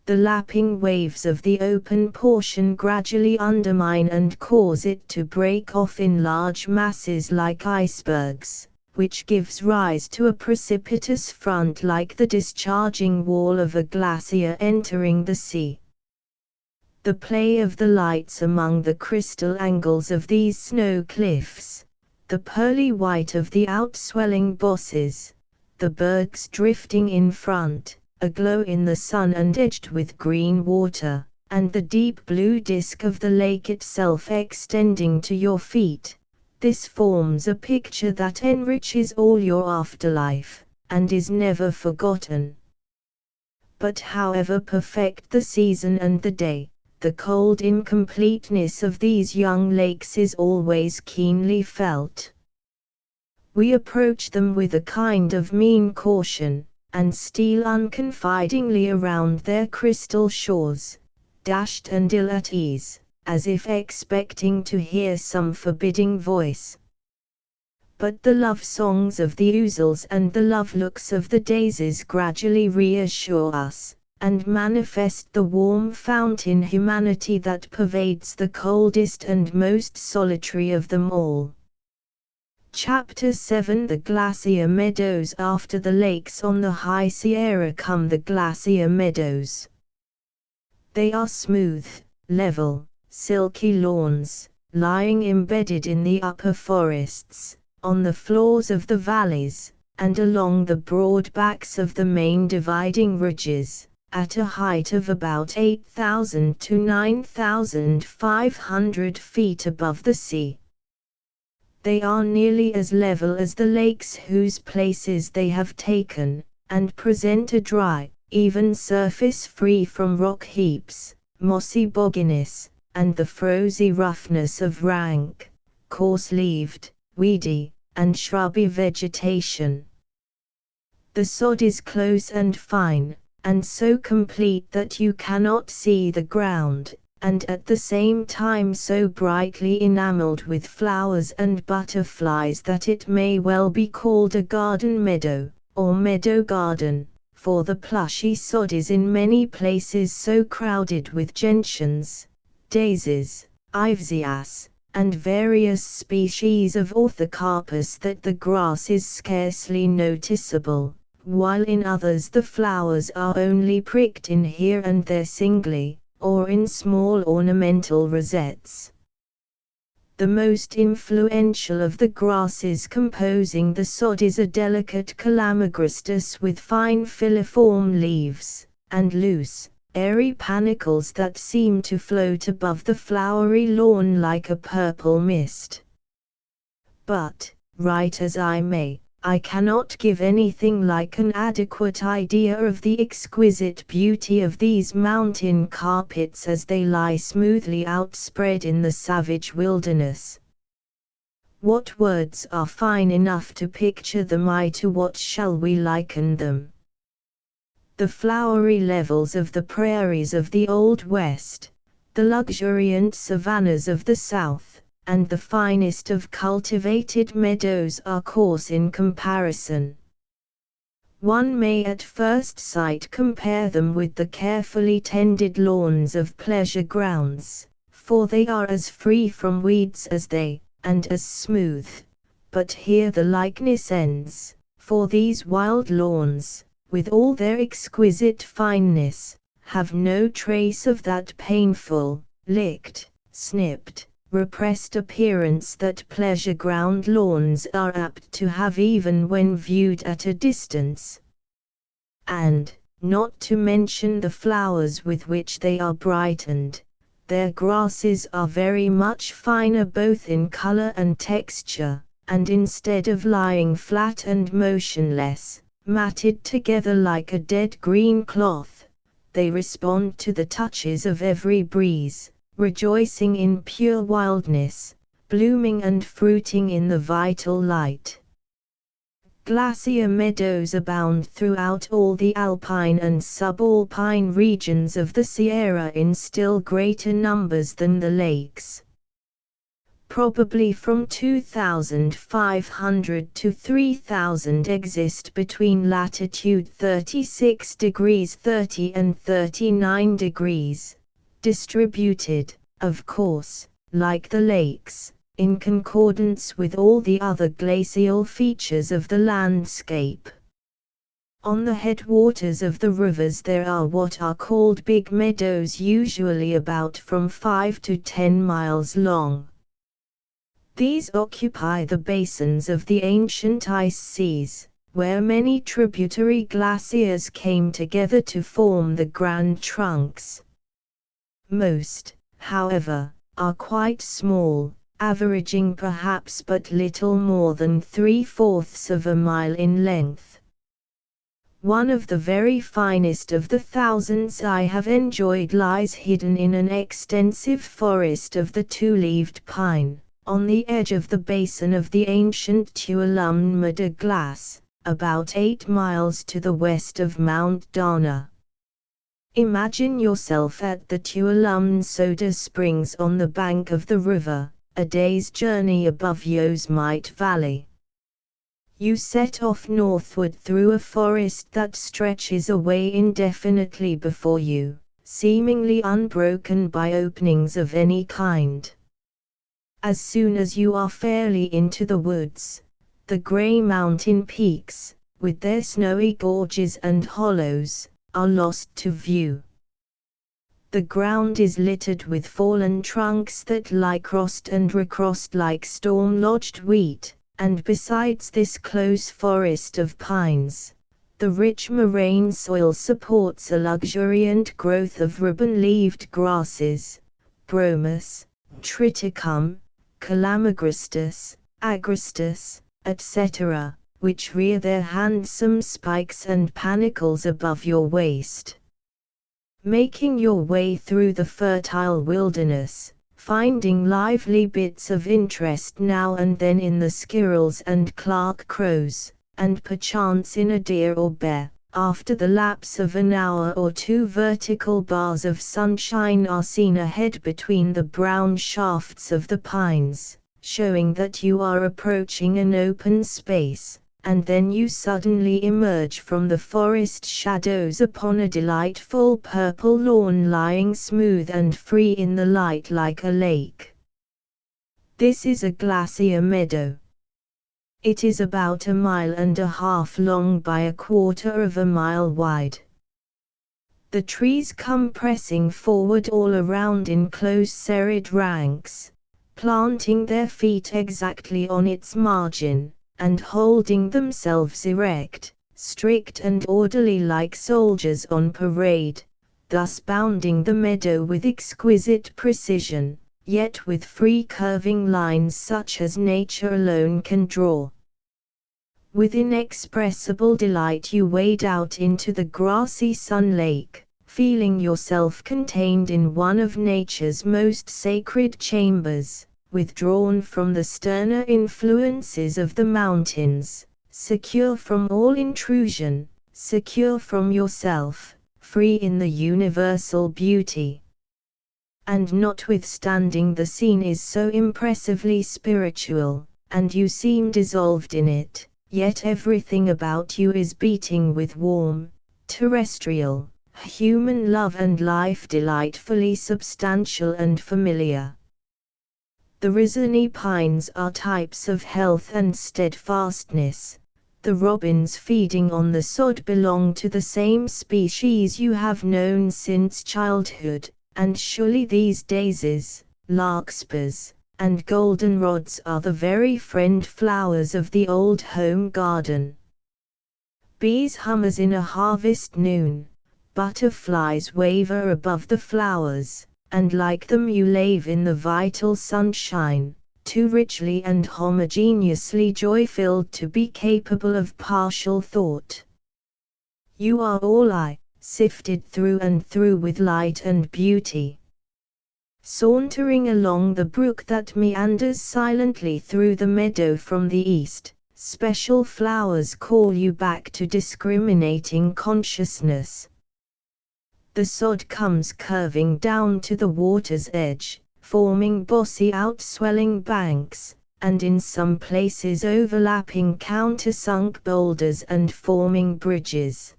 The lapping waves of the open portion gradually undermine and cause it to break off in large masses like icebergs, which gives rise to a precipitous front like the discharging wall of a glacier entering the sea. The play of the lights among the crystal angles of these snow cliffs, the pearly white of the outswelling bosses, the bergs drifting in front, aglow in the sun and edged with green water, and the deep blue disk of the lake itself extending to your feet, this forms a picture that enriches all your afterlife, and is never forgotten. But however perfect the season and the day, the cold incompleteness of these young lakes is always keenly felt. We approach them with a kind of mean caution, and steal unconfidingly around their crystal shores, dashed and ill at ease, as if expecting to hear some forbidding voice. but the love songs of the ouzels and the love looks of the daisies gradually reassure us, and manifest the warm fountain humanity that pervades the coldest and most solitary of them all. Chapter 7 The Glacier Meadows. After the lakes on the High Sierra come the glacier meadows. They are smooth, level, silky lawns, lying embedded in the upper forests, on the floors of the valleys, and along the broad backs of the main dividing ridges, at a height of about 8,000 to 9,500 feet above the sea. They are nearly as level as the lakes whose places they have taken, and present a dry, even surface free from rock heaps, mossy bogginess, and the frosy roughness of rank, coarse-leaved, weedy, and shrubby vegetation. The sod is close and fine, and so complete that you cannot see the ground, and at the same time so brightly enameled with flowers and butterflies that it may well be called a garden meadow, or meadow garden, for the plushy sod is in many places so crowded with gentians, daisies, ivias, and various species of orthocarpus that the grass is scarcely noticeable, while in others the flowers are only pricked in here and there singly, or in small ornamental rosettes. The most influential of the grasses composing the sod is a delicate calamagrostis with fine filiform leaves, and loose, airy panicles that seem to float above the flowery lawn like a purple mist. But, write as I may, I cannot give anything like an adequate idea of the exquisite beauty of these mountain carpets as they lie smoothly outspread in the savage wilderness. What words are fine enough to picture them? To what shall we liken them? The flowery levels of the prairies of the Old West, the luxuriant savannas of the South, and the finest of cultivated meadows are coarse in comparison. One may at first sight compare them with the carefully tended lawns of pleasure grounds, for they are as free from weeds as they, and as smooth, but here the likeness ends, for these wild lawns, with all their exquisite fineness, have no trace of that painful, licked, snipped, repressed appearance that pleasure ground lawns are apt to have even when viewed at a distance. And, not to mention the flowers with which they are brightened, their grasses are very much finer both in color and texture, and instead of lying flat and motionless, matted together like a dead green cloth, they respond to the touches of every breeze, rejoicing in pure wildness, blooming and fruiting in the vital light. Glacier meadows abound throughout all the alpine and subalpine regions of the Sierra in still greater numbers than the lakes. Probably from 2,500 to 3,000 exist between latitude 36 degrees 30 and 39 degrees, distributed, of course, like the lakes, in concordance with all the other glacial features of the landscape. On the headwaters of the rivers there are what are called big meadows, usually about from 5 to 10 miles long. These occupy the basins of the ancient ice seas, where many tributary glaciers came together to form the Grand Trunks. Most, however, are quite small, averaging perhaps but little more than 3/4 of a mile in length. One of the very finest of the thousands I have enjoyed lies hidden in an extensive forest of the two-leaved pine, on the edge of the basin of the ancient Tuolumne de Glace, about 8 miles to the west of Mount Dana. Imagine yourself at the Tuolumne soda springs on the bank of the river, a day's journey above Yosemite Valley. You set off northward through a forest that stretches away indefinitely before you, seemingly unbroken by openings of any kind. As soon as you are fairly into the woods, the grey mountain peaks, with their snowy gorges and hollows, are lost to view. The ground is littered with fallen trunks that lie crossed and recrossed like storm-lodged wheat, and besides this close forest of pines, the rich moraine soil supports a luxuriant growth of ribbon-leaved grasses, bromus, triticum, calamigristus, agristus, etc., which rear their handsome spikes and panicles above your waist. Making your way through the fertile wilderness, finding lively bits of interest now and then in the squirrels and Clark crows, and perchance in a deer or bear, after the lapse of an hour or two vertical bars of sunshine are seen ahead between the brown shafts of the pines, showing that you are approaching an open space, and then you suddenly emerge from the forest shadows upon a delightful purple lawn lying smooth and free in the light like a lake. This is a glacier meadow. It is about 1.5 miles long by 1/4 mile wide. The trees come pressing forward all around in close serried ranks, planting their feet exactly on its margin, and holding themselves erect, strict and orderly like soldiers on parade, thus bounding the meadow with exquisite precision, yet with free curving lines such as nature alone can draw. With inexpressible delight you wade out into the grassy sun lake, feeling yourself contained in one of nature's most sacred chambers, withdrawn from the sterner influences of the mountains, secure from all intrusion, secure from yourself, free in the universal beauty. And notwithstanding the scene is so impressively spiritual, and you seem dissolved in it, yet everything about you is beating with warm, terrestrial, human love and life delightfully substantial and familiar. The Risoni pines are types of health and steadfastness. The robins feeding on the sod belong to the same species you have known since childhood, and surely these daisies, larkspurs, and goldenrods are the very friend flowers of the old home garden. Bees hum as in a harvest noon, butterflies waver above the flowers, and like them you lave in the vital sunshine, too richly and homogeneously joy-filled to be capable of partial thought. You are all eye, sifted through and through with light and beauty. Sauntering along the brook that meanders silently through the meadow from the east, special flowers call you back to discriminating consciousness. The sod comes curving down to the water's edge, forming bossy outswelling banks, and in some places overlapping countersunk boulders and forming bridges.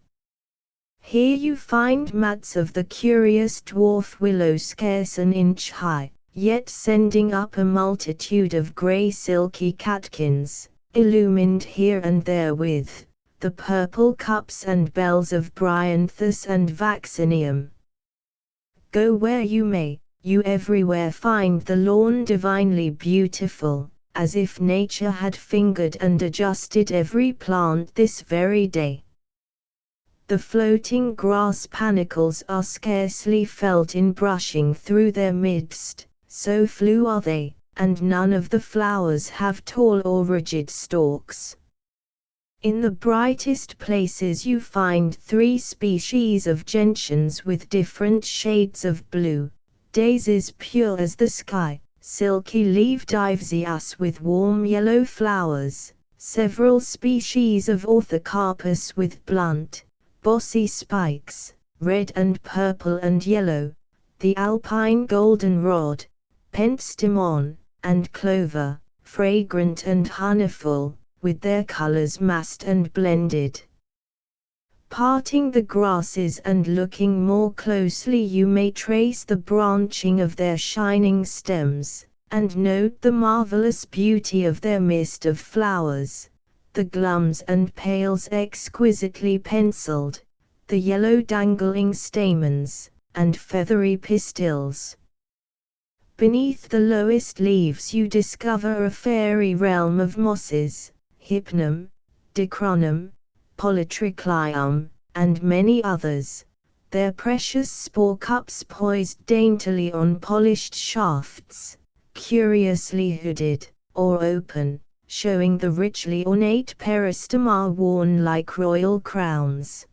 Here you find mats of the curious dwarf willow scarce an inch high, yet sending up a multitude of grey silky catkins, illumined here and there with the purple cups and bells of bryanthus and vaccinium. Go where you may, you everywhere find the lawn divinely beautiful, as if nature had fingered and adjusted every plant this very day. The floating grass panicles are scarcely felt in brushing through their midst, so few are they, and none of the flowers have tall or rigid stalks. In the brightest places you find 3 species of gentians with different shades of blue, daisies pure as the sky, silky-leaved ivias with warm yellow flowers, several species of orthocarpus with blunt, bossy spikes, red and purple and yellow, the alpine goldenrod, pentstemon, and clover, fragrant and honeyful, with their colors massed and blended. Parting the grasses and looking more closely, you may trace the branching of their shining stems, and note the marvelous beauty of their mist of flowers, the glums and pales exquisitely penciled, the yellow dangling stamens, and feathery pistils. Beneath the lowest leaves you discover a fairy realm of mosses, hypnum, dicronum, polytriclium, and many others, their precious spore cups poised daintily on polished shafts, curiously hooded, or open, showing the richly ornate peristoma worn like royal crowns.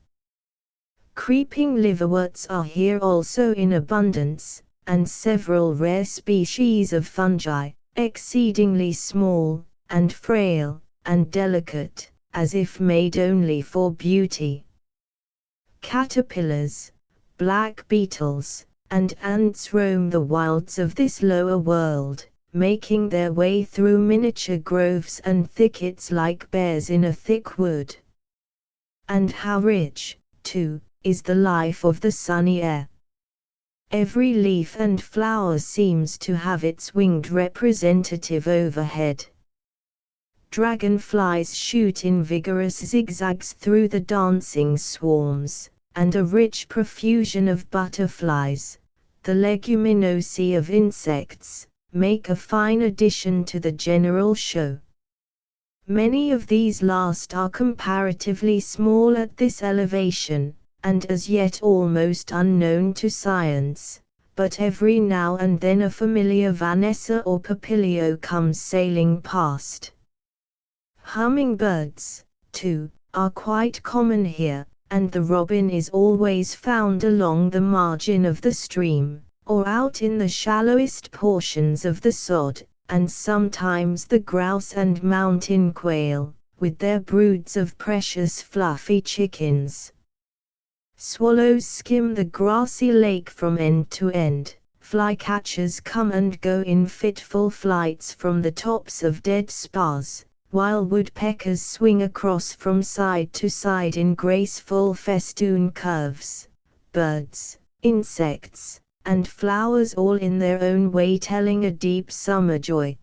Creeping liverworts are here also in abundance, and several rare species of fungi, exceedingly small, and frail, and delicate, as if made only for beauty. Caterpillars, black beetles, and ants roam the wilds of this lower world, making their way through miniature groves and thickets like bears in a thick wood. And how rich, too, is the life of the sunny air. Every leaf and flower seems to have its winged representative overhead. Dragonflies shoot in vigorous zigzags through the dancing swarms, and a rich profusion of butterflies, the leguminosae of insects, make a fine addition to the general show. Many of these last are comparatively small at this elevation, and as yet almost unknown to science, but every now and then a familiar Vanessa or Papilio comes sailing past. Hummingbirds, too, are quite common here, and the robin is always found along the margin of the stream, or out in the shallowest portions of the sod, and sometimes the grouse and mountain quail, with their broods of precious fluffy chickens. Swallows skim the grassy lake from end to end, flycatchers come and go in fitful flights from the tops of dead spars, while woodpeckers swing across from side to side in graceful festoon curves. Birds, insects, and flowers all in their own way telling a deep summer joy.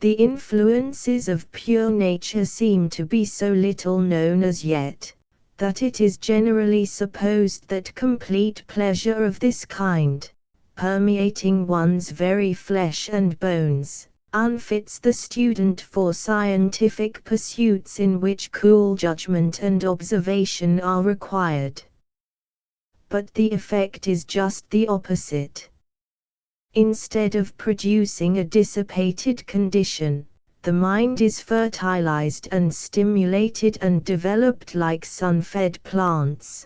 The influences of pure nature seem to be so little known as yet, that it is generally supposed that complete pleasure of this kind, permeating one's very flesh and bones, unfits the student for scientific pursuits in which cool judgment and observation are required. But the effect is just the opposite. Instead of producing a dissipated condition, the mind is fertilized and stimulated and developed like sun-fed plants.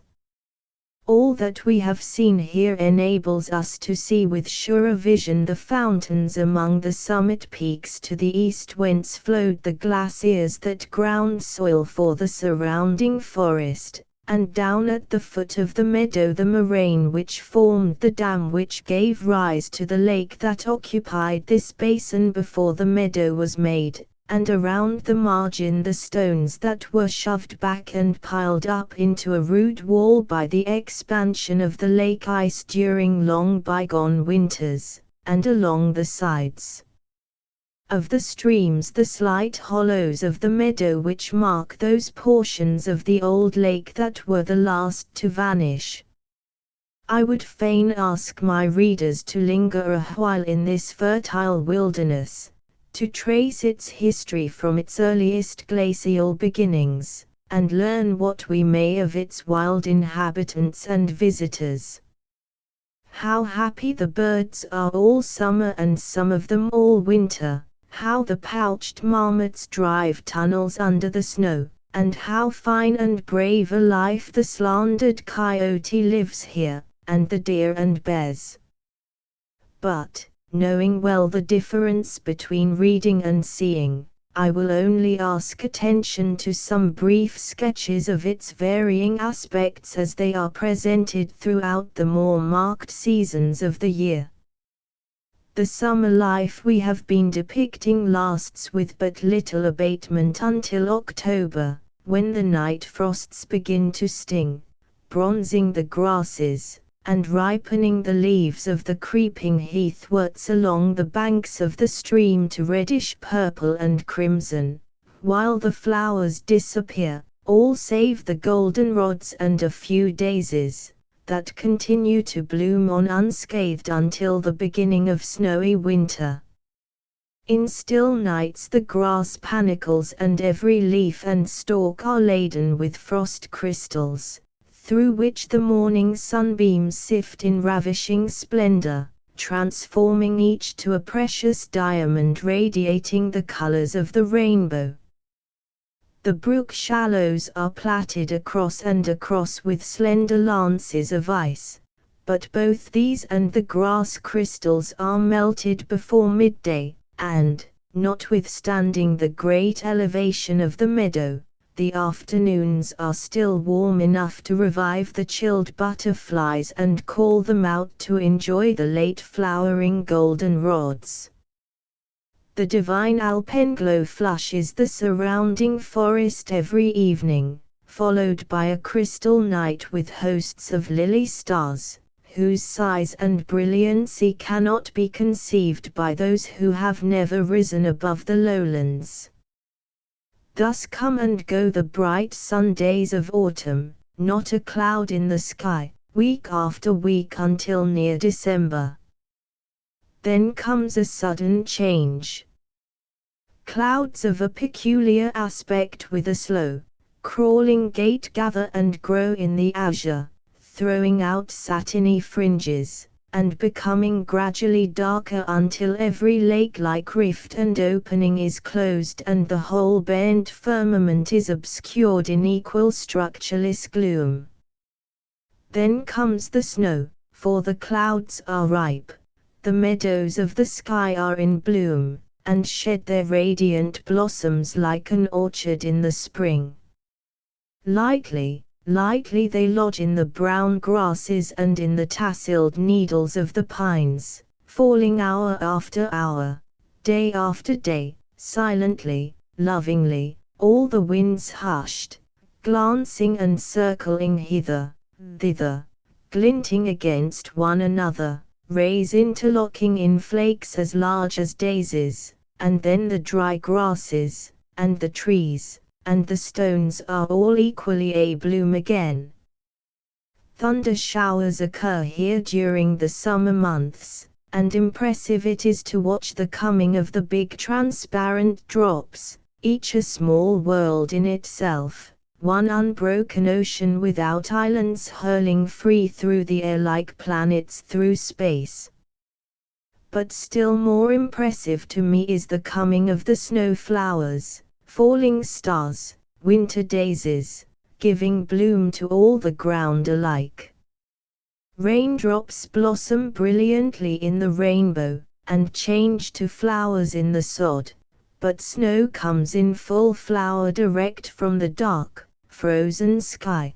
All that we have seen here enables us to see with surer vision the fountains among the summit peaks to the east whence flowed the glaciers that ground soil for the surrounding forest, and down at the foot of the meadow the moraine which formed the dam which gave rise to the lake that occupied this basin before the meadow was made, and around the margin the stones that were shoved back and piled up into a rude wall by the expansion of the lake ice during long bygone winters, and along the sides of the streams the slight hollows of the meadow which mark those portions of the old lake that were the last to vanish. I would fain ask my readers to linger a while in this fertile wilderness, to trace its history from its earliest glacial beginnings, and learn what we may of its wild inhabitants and visitors. How happy the birds are all summer and some of them all winter, how the pouched marmots drive tunnels under the snow, and how fine and brave a life the slandered coyote lives here, and the deer and bears. But, knowing well the difference between reading and seeing, I will only ask attention to some brief sketches of its varying aspects as they are presented throughout the more marked seasons of the year. The summer life we have been depicting lasts with but little abatement until October, when the night frosts begin to sting, bronzing the grasses, and ripening the leaves of the creeping heathworts along the banks of the stream to reddish purple and crimson, while the flowers disappear, all save the goldenrods and a few daisies, that continue to bloom on unscathed until the beginning of snowy winter. In still nights the grass panicles and every leaf and stalk are laden with frost crystals, through which the morning sunbeams sift in ravishing splendor, transforming each to a precious diamond radiating the colors of the rainbow. The brook shallows are plaited across and across with slender lances of ice, but both these and the grass crystals are melted before midday, and, notwithstanding the great elevation of the meadow, the afternoons are still warm enough to revive the chilled butterflies and call them out to enjoy the late flowering goldenrods. The divine alpenglow flushes the surrounding forest every evening, followed by a crystal night with hosts of lily stars, whose size and brilliancy cannot be conceived by those who have never risen above the lowlands. Thus come and go the bright Sundays of autumn, not a cloud in the sky, week after week until near December. Then comes a sudden change. Clouds of a peculiar aspect with a slow, crawling gait gather and grow in the azure, throwing out satiny fringes, and becoming gradually darker until every lake-like rift and opening is closed and the whole bent firmament is obscured in equal structureless gloom. Then comes the snow, for the clouds are ripe, the meadows of the sky are in bloom, and shed their radiant blossoms like an orchard in the spring. Lightly, lightly they lodge in the brown grasses and in the tasseled needles of the pines, falling hour after hour, day after day, silently, lovingly, all the winds hushed, glancing and circling hither, thither, glinting against one another, rays interlocking in flakes as large as daisies, and then the dry grasses, and the trees, and the stones are all equally a-bloom again. Thunder showers occur here during the summer months, and impressive it is to watch the coming of the big transparent drops, each a small world in itself, one unbroken ocean without islands hurling free through the air like planets through space. But still more impressive to me is the coming of the snow flowers, falling stars, winter daisies, giving bloom to all the ground alike. Raindrops blossom brilliantly in the rainbow, and change to flowers in the sod, but snow comes in full flower direct from the dark, frozen sky.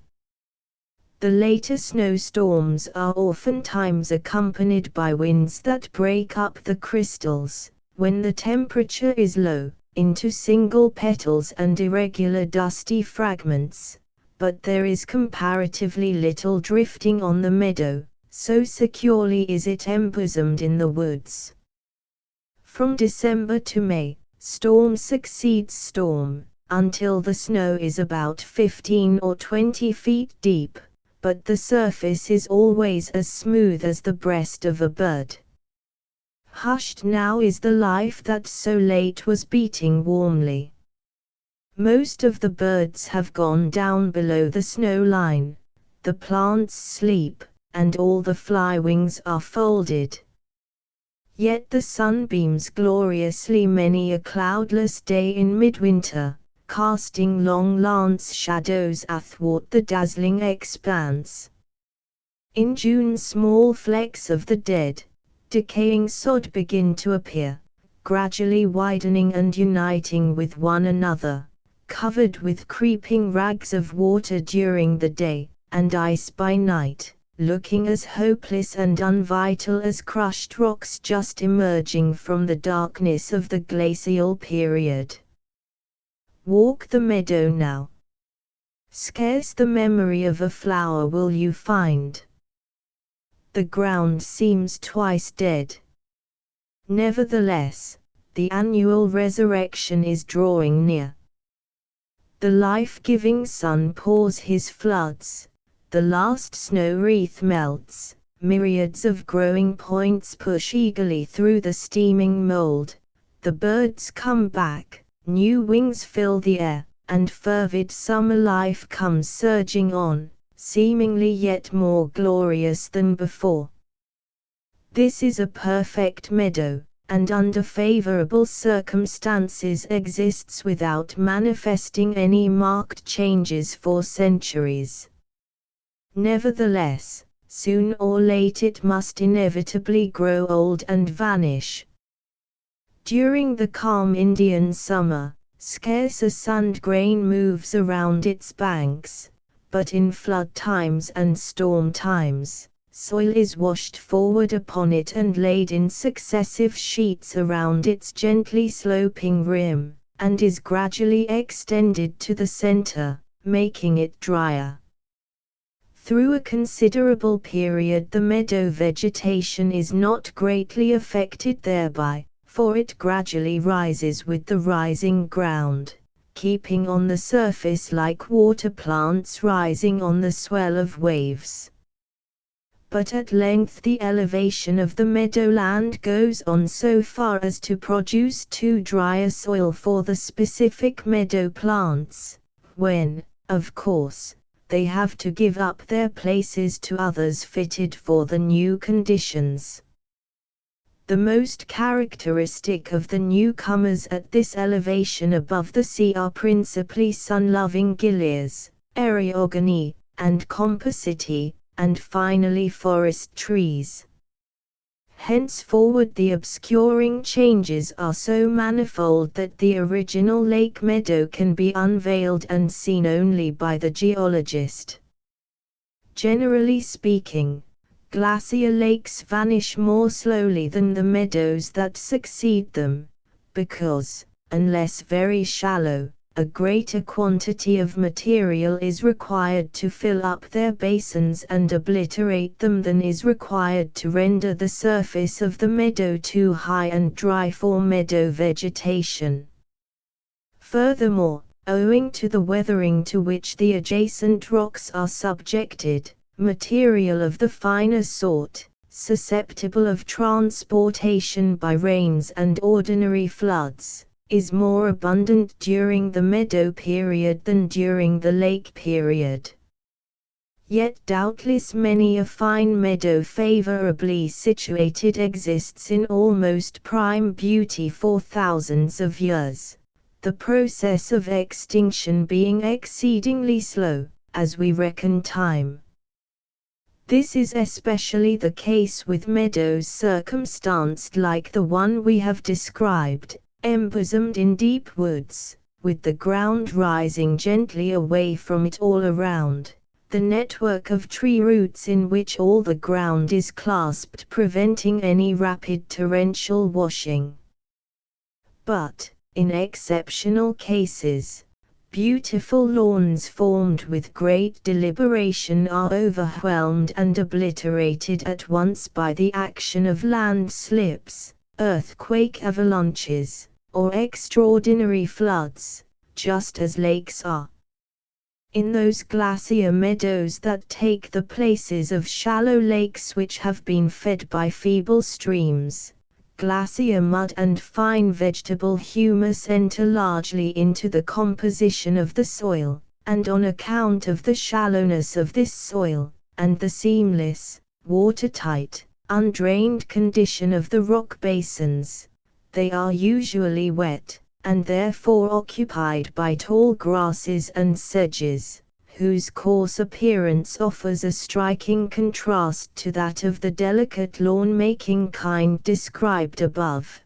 The later snowstorms are oftentimes accompanied by winds that break up the crystals, when the temperature is low, into single petals and irregular dusty fragments, but there is comparatively little drifting on the meadow, so securely is it embosomed in the woods. From December to May, storm succeeds storm, until the snow is about 15 or 20 feet deep, but the surface is always as smooth as the breast of a bird. Hushed now is the life that so late was beating warmly. Most of the birds have gone down below the snow line, the plants sleep, and all the fly wings are folded. Yet the sun beams gloriously many a cloudless day in midwinter, casting long lance shadows athwart the dazzling expanse. In June small flecks of the dead, decaying sod begin to appear, gradually widening and uniting with one another, covered with creeping rags of water during the day, and ice by night, looking as hopeless and unvital as crushed rocks just emerging from the darkness of the glacial period. Walk the meadow now. Scarce the memory of a flower will you find. The ground seems twice dead. Nevertheless, the annual resurrection is drawing near. The life-giving sun pours his floods, the last snow wreath melts, myriads of growing points push eagerly through the steaming mold, the birds come back, new wings fill the air, and fervid summer life comes surging on, seemingly yet more glorious than before. This is a perfect meadow, and under favorable circumstances exists without manifesting any marked changes for centuries. Nevertheless, soon or late it must inevitably grow old and vanish. During the calm Indian summer, scarce a sand grain moves around its banks, but in flood times and storm times, soil is washed forward upon it and laid in successive sheets around its gently sloping rim, and is gradually extended to the center, making it drier. Through a considerable period the meadow vegetation is not greatly affected thereby, for it gradually rises with the rising ground, keeping on the surface like water plants rising on the swell of waves. But at length the elevation of the meadowland goes on so far as to produce too dry a soil for the specific meadow plants, when, of course, they have to give up their places to others fitted for the new conditions. The most characteristic of the newcomers at this elevation above the sea are principally sun-loving gilias, Eriogony, and Compositae, and finally forest trees. Henceforward the obscuring changes are so manifold that the original lake meadow can be unveiled and seen only by the geologist. Generally speaking, glacier lakes vanish more slowly than the meadows that succeed them, because, unless very shallow, a greater quantity of material is required to fill up their basins and obliterate them than is required to render the surface of the meadow too high and dry for meadow vegetation. Furthermore, owing to the weathering to which the adjacent rocks are subjected, material of the finer sort, susceptible of transportation by rains and ordinary floods, is more abundant during the meadow period than during the lake period. Yet doubtless many a fine meadow favorably situated exists in almost prime beauty for thousands of years, the process of extinction being exceedingly slow, as we reckon time. This is especially the case with meadows circumstanced like the one we have described, embosomed in deep woods, with the ground rising gently away from it all around, the network of tree roots in which all the ground is clasped preventing any rapid torrential washing. But, in exceptional cases, beautiful lawns formed with great deliberation are overwhelmed and obliterated at once by the action of landslips, earthquake avalanches, or extraordinary floods, just as lakes are. In those glacier meadows that take the places of shallow lakes which have been fed by feeble streams, glacier mud and fine vegetable humus enter largely into the composition of the soil, and on account of the shallowness of this soil, and the seamless, watertight, undrained condition of the rock basins, they are usually wet, and therefore occupied by tall grasses and sedges, whose coarse appearance offers a striking contrast to that of the delicate lawn-making kind described above.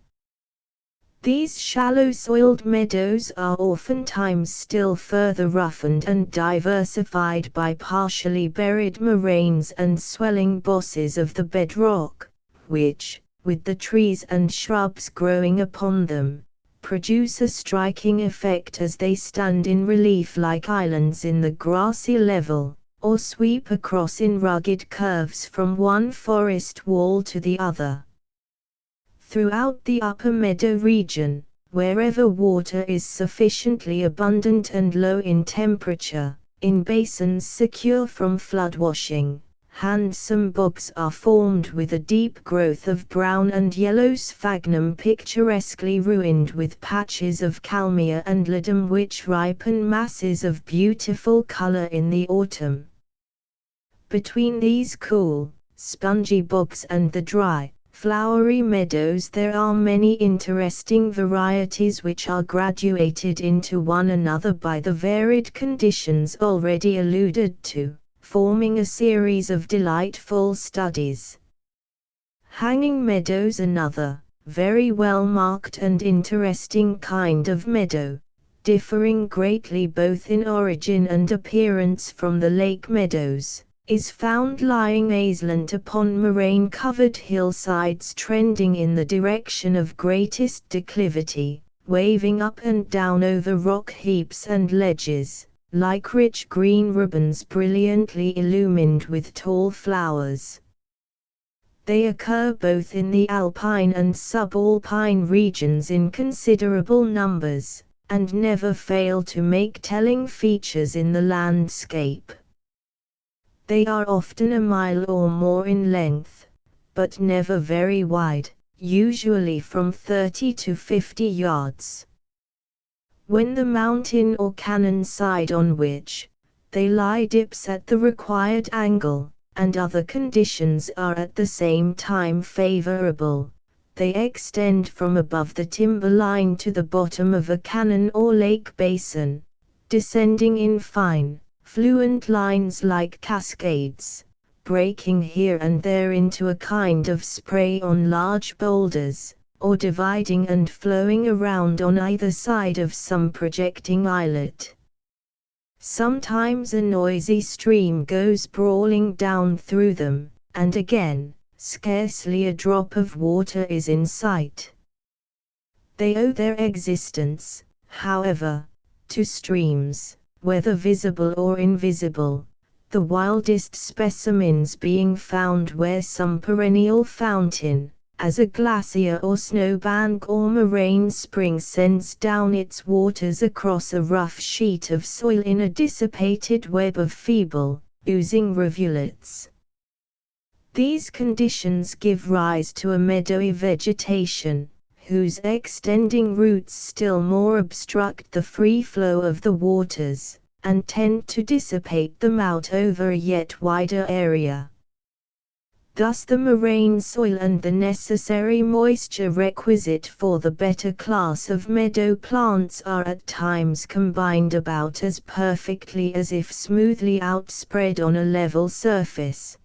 These shallow-soiled meadows are oftentimes still further roughened and diversified by partially buried moraines and swelling bosses of the bedrock, which, with the trees and shrubs growing upon them, produce a striking effect as they stand in relief like islands in the grassy level, or sweep across in rugged curves from one forest wall to the other. Throughout the upper meadow region, wherever water is sufficiently abundant and low in temperature, in basins secure from floodwashing, handsome bogs are formed with a deep growth of brown and yellow sphagnum picturesquely ruined with patches of kalmia and ledum which ripen masses of beautiful color in the autumn. Between these cool, spongy bogs and the dry, flowery meadows there are many interesting varieties which are graduated into one another by the varied conditions already alluded to, forming a series of delightful studies. Hanging meadows, another, very well marked and interesting kind of meadow, differing greatly both in origin and appearance from the lake meadows, is found lying aslant upon moraine-covered hillsides trending in the direction of greatest declivity, waving up and down over rock heaps and ledges, like rich green ribbons brilliantly illumined with tall flowers. They occur both in the alpine and subalpine regions in considerable numbers, and never fail to make telling features in the landscape. They are often a mile or more in length, but never very wide, usually from 30 to 50 yards. When the mountain or canon side on which they lie dips at the required angle, and other conditions are at the same time favorable, they extend from above the timberline to the bottom of a canon or lake basin, descending in fine, fluent lines like cascades, breaking here and there into a kind of spray on large boulders, or dividing and flowing around on either side of some projecting islet. Sometimes a noisy stream goes brawling down through them, and again, scarcely a drop of water is in sight. They owe their existence, however, to streams, whether visible or invisible, the wildest specimens being found where some perennial fountain, as a glacier or snowbank or moraine spring, sends down its waters across a rough sheet of soil in a dissipated web of feeble, oozing rivulets. These conditions give rise to a meadowy vegetation, whose extending roots still more obstruct the free flow of the waters, and tend to dissipate them out over a yet wider area. Thus the moraine soil and the necessary moisture requisite for the better class of meadow plants are at times combined about as perfectly as if smoothly outspread on a level surface.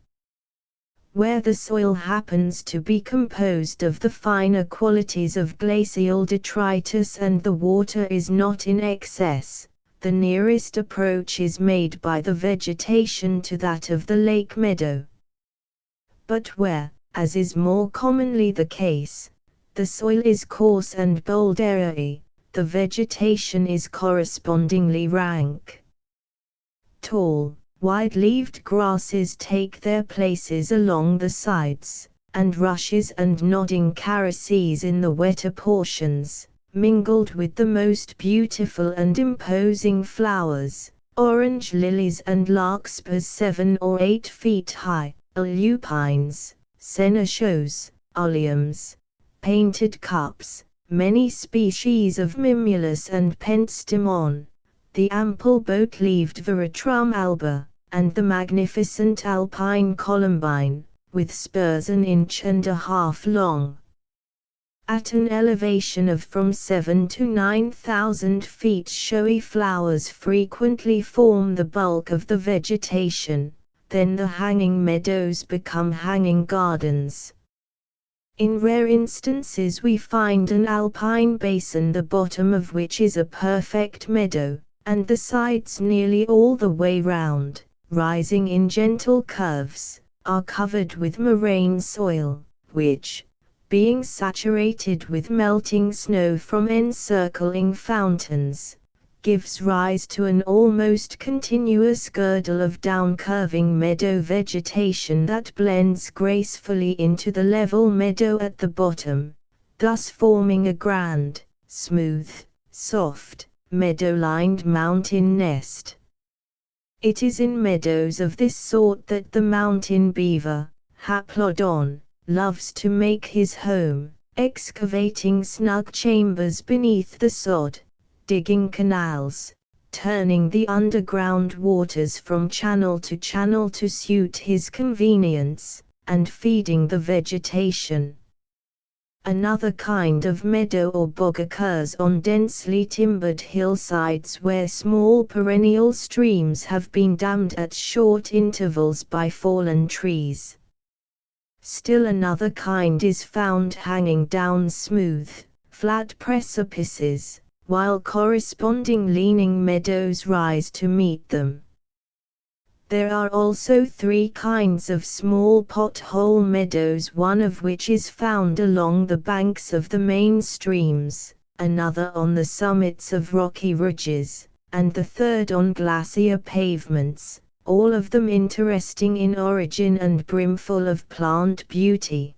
Where the soil happens to be composed of the finer qualities of glacial detritus and the water is not in excess, the nearest approach is made by the vegetation to that of the lake meadow. But where, as is more commonly the case, the soil is coarse and bouldery, the vegetation is correspondingly rank. Tall, wide-leaved grasses take their places along the sides, and rushes and nodding carices in the wetter portions, mingled with the most beautiful and imposing flowers, orange lilies and larkspurs 7 or 8 feet high, lupines, seneschals, oleums, painted cups, many species of mimulus and pentstemon, the ample boat-leaved veratrum alba, and the magnificent alpine columbine, with spurs 1.5 inches long. At an elevation of from 7,000 to 9,000 feet showy flowers frequently form the bulk of the vegetation, then the hanging meadows become hanging gardens. In rare instances we find an alpine basin the bottom of which is a perfect meadow, and the sides nearly all the way round, rising in gentle curves, are covered with moraine soil, which, being saturated with melting snow from encircling fountains, gives rise to an almost continuous girdle of down-curving meadow vegetation that blends gracefully into the level meadow at the bottom, thus forming a grand, smooth, soft, meadow-lined mountain nest. It is in meadows of this sort that the mountain beaver, Haplodon, loves to make his home, excavating snug chambers beneath the sod, digging canals, turning the underground waters from channel to suit his convenience, and feeding the vegetation. Another kind of meadow or bog occurs on densely timbered hillsides where small perennial streams have been dammed at short intervals by fallen trees. Still another kind is found hanging down smooth, flat precipices, while corresponding leaning meadows rise to meet them. There are also three kinds of small pothole meadows, one of which is found along the banks of the main streams, another on the summits of rocky ridges, and the third on glacier pavements, all of them interesting in origin and brimful of plant beauty.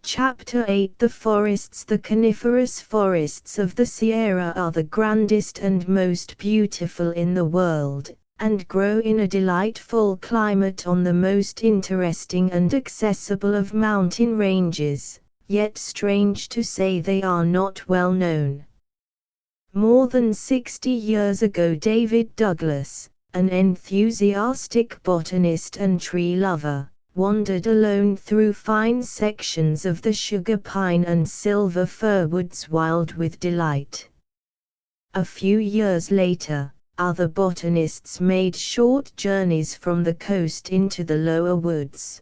Chapter 8 The forests. The coniferous forests of the Sierra are the grandest and most beautiful in the world, and grow in a delightful climate on the most interesting and accessible of mountain ranges, yet strange to say they are not well known. More than 60 years ago David Douglas, an enthusiastic botanist and tree lover, wandered alone through fine sections of the sugar pine and silver fir woods wild with delight. A few years later, other botanists made short journeys from the coast into the lower woods.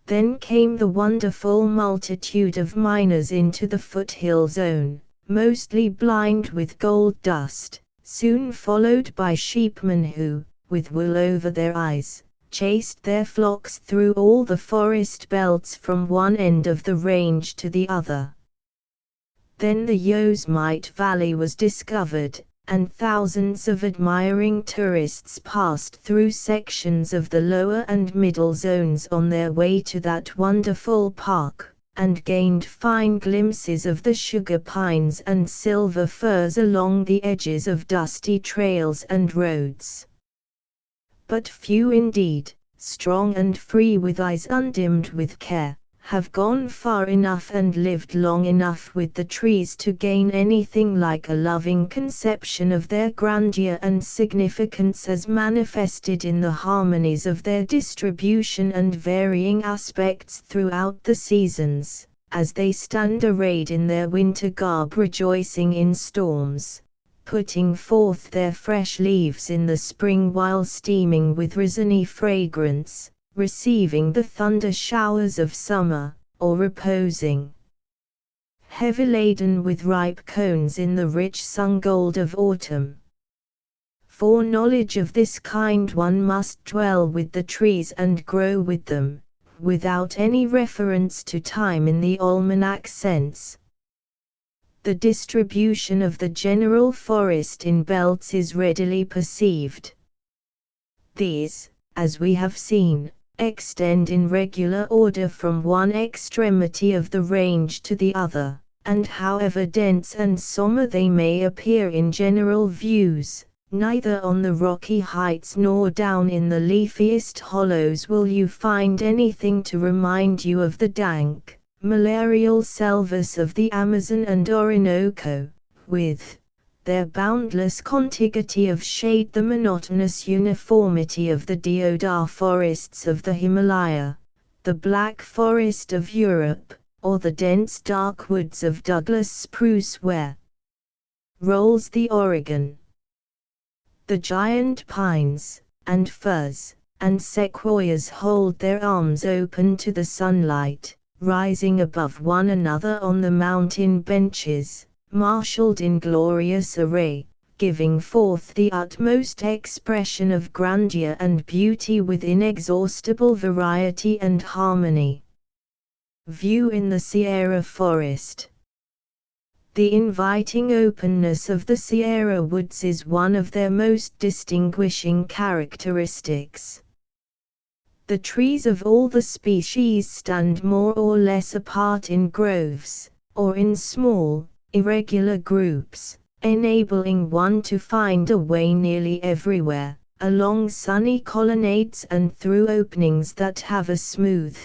Then came the wonderful multitude of miners into the foothill zone, mostly blind with gold dust, soon followed by sheepmen who, with wool over their eyes, chased their flocks through all the forest belts from one end of the range to the other. Then the Yosemite Valley was discovered, and thousands of admiring tourists passed through sections of the lower and middle zones on their way to that wonderful park, and gained fine glimpses of the sugar pines and silver firs along the edges of dusty trails and roads. But few indeed, strong and free with eyes undimmed with care, have gone far enough and lived long enough with the trees to gain anything like a loving conception of their grandeur and significance as manifested in the harmonies of their distribution and varying aspects throughout the seasons, as they stand arrayed in their winter garb rejoicing in storms, putting forth their fresh leaves in the spring while steaming with resiny fragrance, receiving the thunder showers of summer, or reposing, heavy laden with ripe cones in the rich sun-gold of autumn. For knowledge of this kind one must dwell with the trees and grow with them, without any reference to time in the almanac sense. The distribution of the general forest in belts is readily perceived. These, as we have seen, extend in regular order from one extremity of the range to the other, and however dense and sombre they may appear in general views, neither on the rocky heights nor down in the leafiest hollows will you find anything to remind you of the dank, malarial selvas of the Amazon and Orinoco, with their boundless contiguity of shade, the monotonous uniformity of the deodar forests of the Himalaya, the black forest of Europe, or the dense dark woods of Douglas spruce where rolls the Oregon. The giant pines, and firs, and sequoias hold their arms open to the sunlight, rising above one another on the mountain benches, marshaled in glorious array, giving forth the utmost expression of grandeur and beauty with inexhaustible variety and harmony. View in the Sierra forest. The inviting openness of the Sierra woods is one of their most distinguishing characteristics. The trees of all the species stand more or less apart in groves, or in small, irregular groups, enabling one to find a way nearly everywhere, along sunny colonnades and through openings that have a smooth,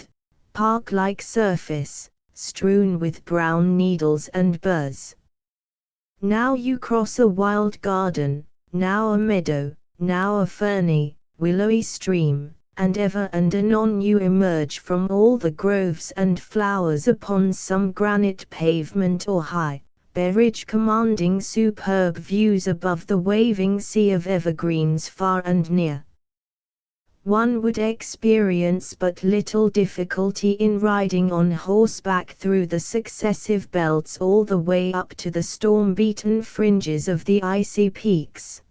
park-like surface, strewn with brown needles and burrs. Now you cross a wild garden, now a meadow, now a ferny, willowy stream, and ever and anon you emerge from all the groves and flowers upon some granite pavement or high ridge commanding superb views above the waving sea of evergreens far and near. One would experience but little difficulty in riding on horseback through the successive belts all the way up to the storm-beaten fringes of the icy peaks.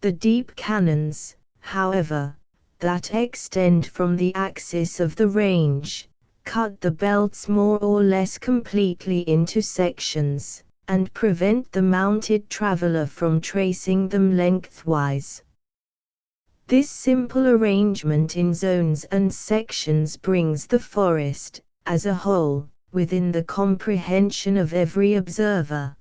The deep canons, however, that extend from the axis of the range, cut the belts more or less completely into sections, and prevent the mounted traveler from tracing them lengthwise. This simple arrangement in zones and sections brings the forest, as a whole, within the comprehension of every observer.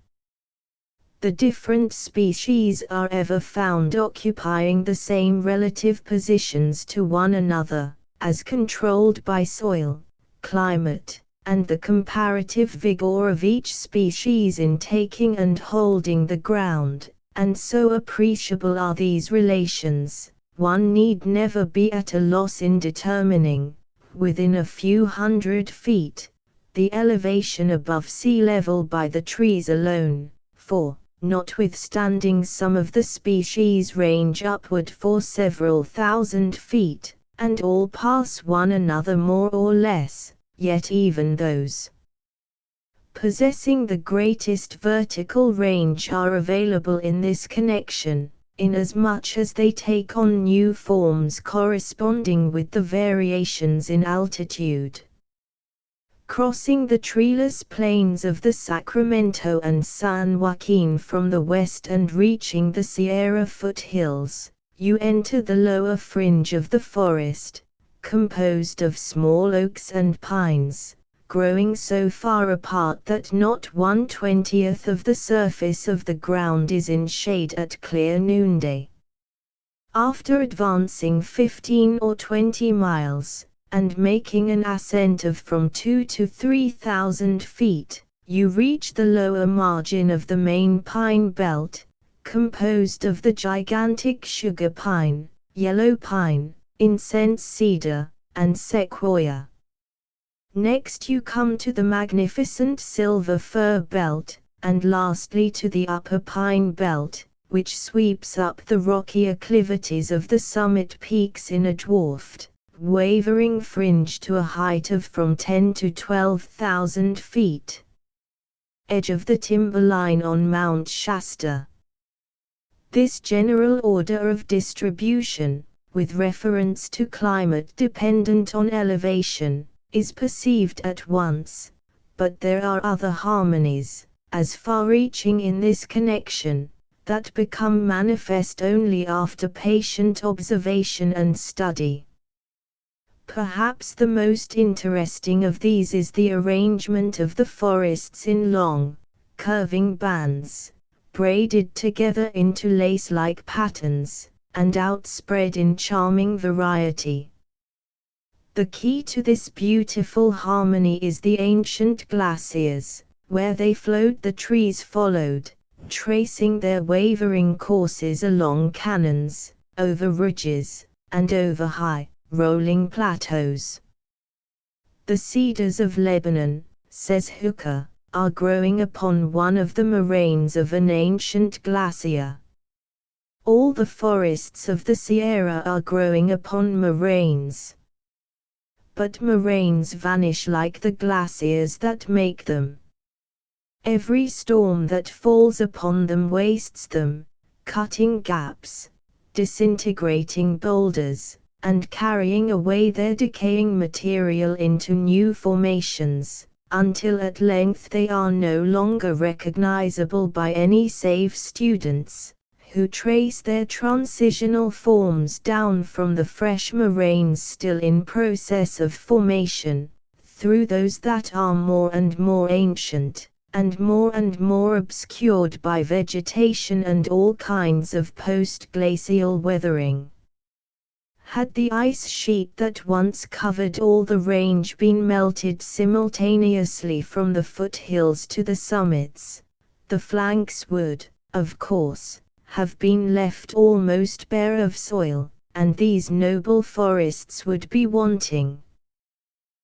The different species are ever found occupying the same relative positions to one another, as controlled by soil, climate, and the comparative vigor of each species in taking and holding the ground, and so appreciable are these relations, one need never be at a loss in determining, within a few hundred feet, the elevation above sea level by the trees alone, for, notwithstanding some of the species range upward for several thousand feet, and all pass one another more or less, yet even those possessing the greatest vertical range are available in this connection, inasmuch as they take on new forms corresponding with the variations in altitude. Crossing the treeless plains of the Sacramento and San Joaquin from the west and reaching the Sierra foothills, you enter the lower fringe of the forest, composed of small oaks and pines, growing so far apart that not 1/20th of the surface of the ground is in shade at clear noonday. After advancing 15 or 20 miles, and making an ascent of from 2,000 to 3,000 feet, you reach the lower margin of the main pine belt, composed of the gigantic sugar pine, yellow pine, incense cedar, and sequoia. Next you come to the magnificent silver fir belt, and lastly to the upper pine belt, which sweeps up the rocky acclivities of the summit peaks in a dwarfed, wavering fringe to a height of from 10 to 12,000 feet. Edge of the timberline on Mount Shasta. This general order of distribution, with reference to climate dependent on elevation, is perceived at once, but there are other harmonies, as far-reaching in this connection, that become manifest only after patient observation and study. Perhaps the most interesting of these is the arrangement of the forests in long, curving bands, braided together into lace-like patterns, and outspread in charming variety. The key to this beautiful harmony is the ancient glaciers, where they flowed the trees followed, tracing their wavering courses along canons, over ridges, and over high, rolling plateaus. The cedars of Lebanon, says Hooker, are growing upon one of the moraines of an ancient glacier. All the forests of the Sierra are growing upon moraines. but moraines vanish like the glaciers that make them. Every storm that falls upon them wastes them, cutting gaps, disintegrating boulders, and carrying away their decaying material into new formations, until at length they are no longer recognizable by any save students, who trace their transitional forms down from the fresh moraines still in process of formation, through those that are more and more ancient, and more obscured by vegetation and all kinds of post-glacial weathering. Had the ice sheet that once covered all the range been melted simultaneously from the foothills to the summits, the flanks would, of course, have been left almost bare of soil, and these noble forests would be wanting.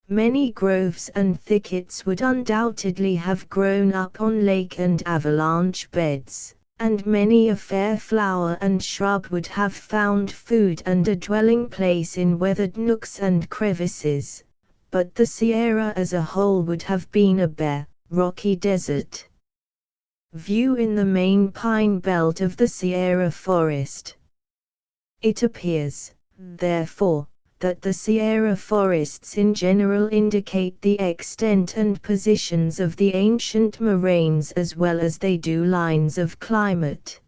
Many groves and thickets would undoubtedly have grown up on lake and avalanche beds, and many a fair flower and shrub would have found food and a dwelling place in weathered nooks and crevices, but the Sierra as a whole would have been a bare, rocky desert. View in the main pine belt of the Sierra forest. It appears, therefore, that the Sierra forests in general indicate the extent and positions of the ancient moraines as well as they do lines of climate.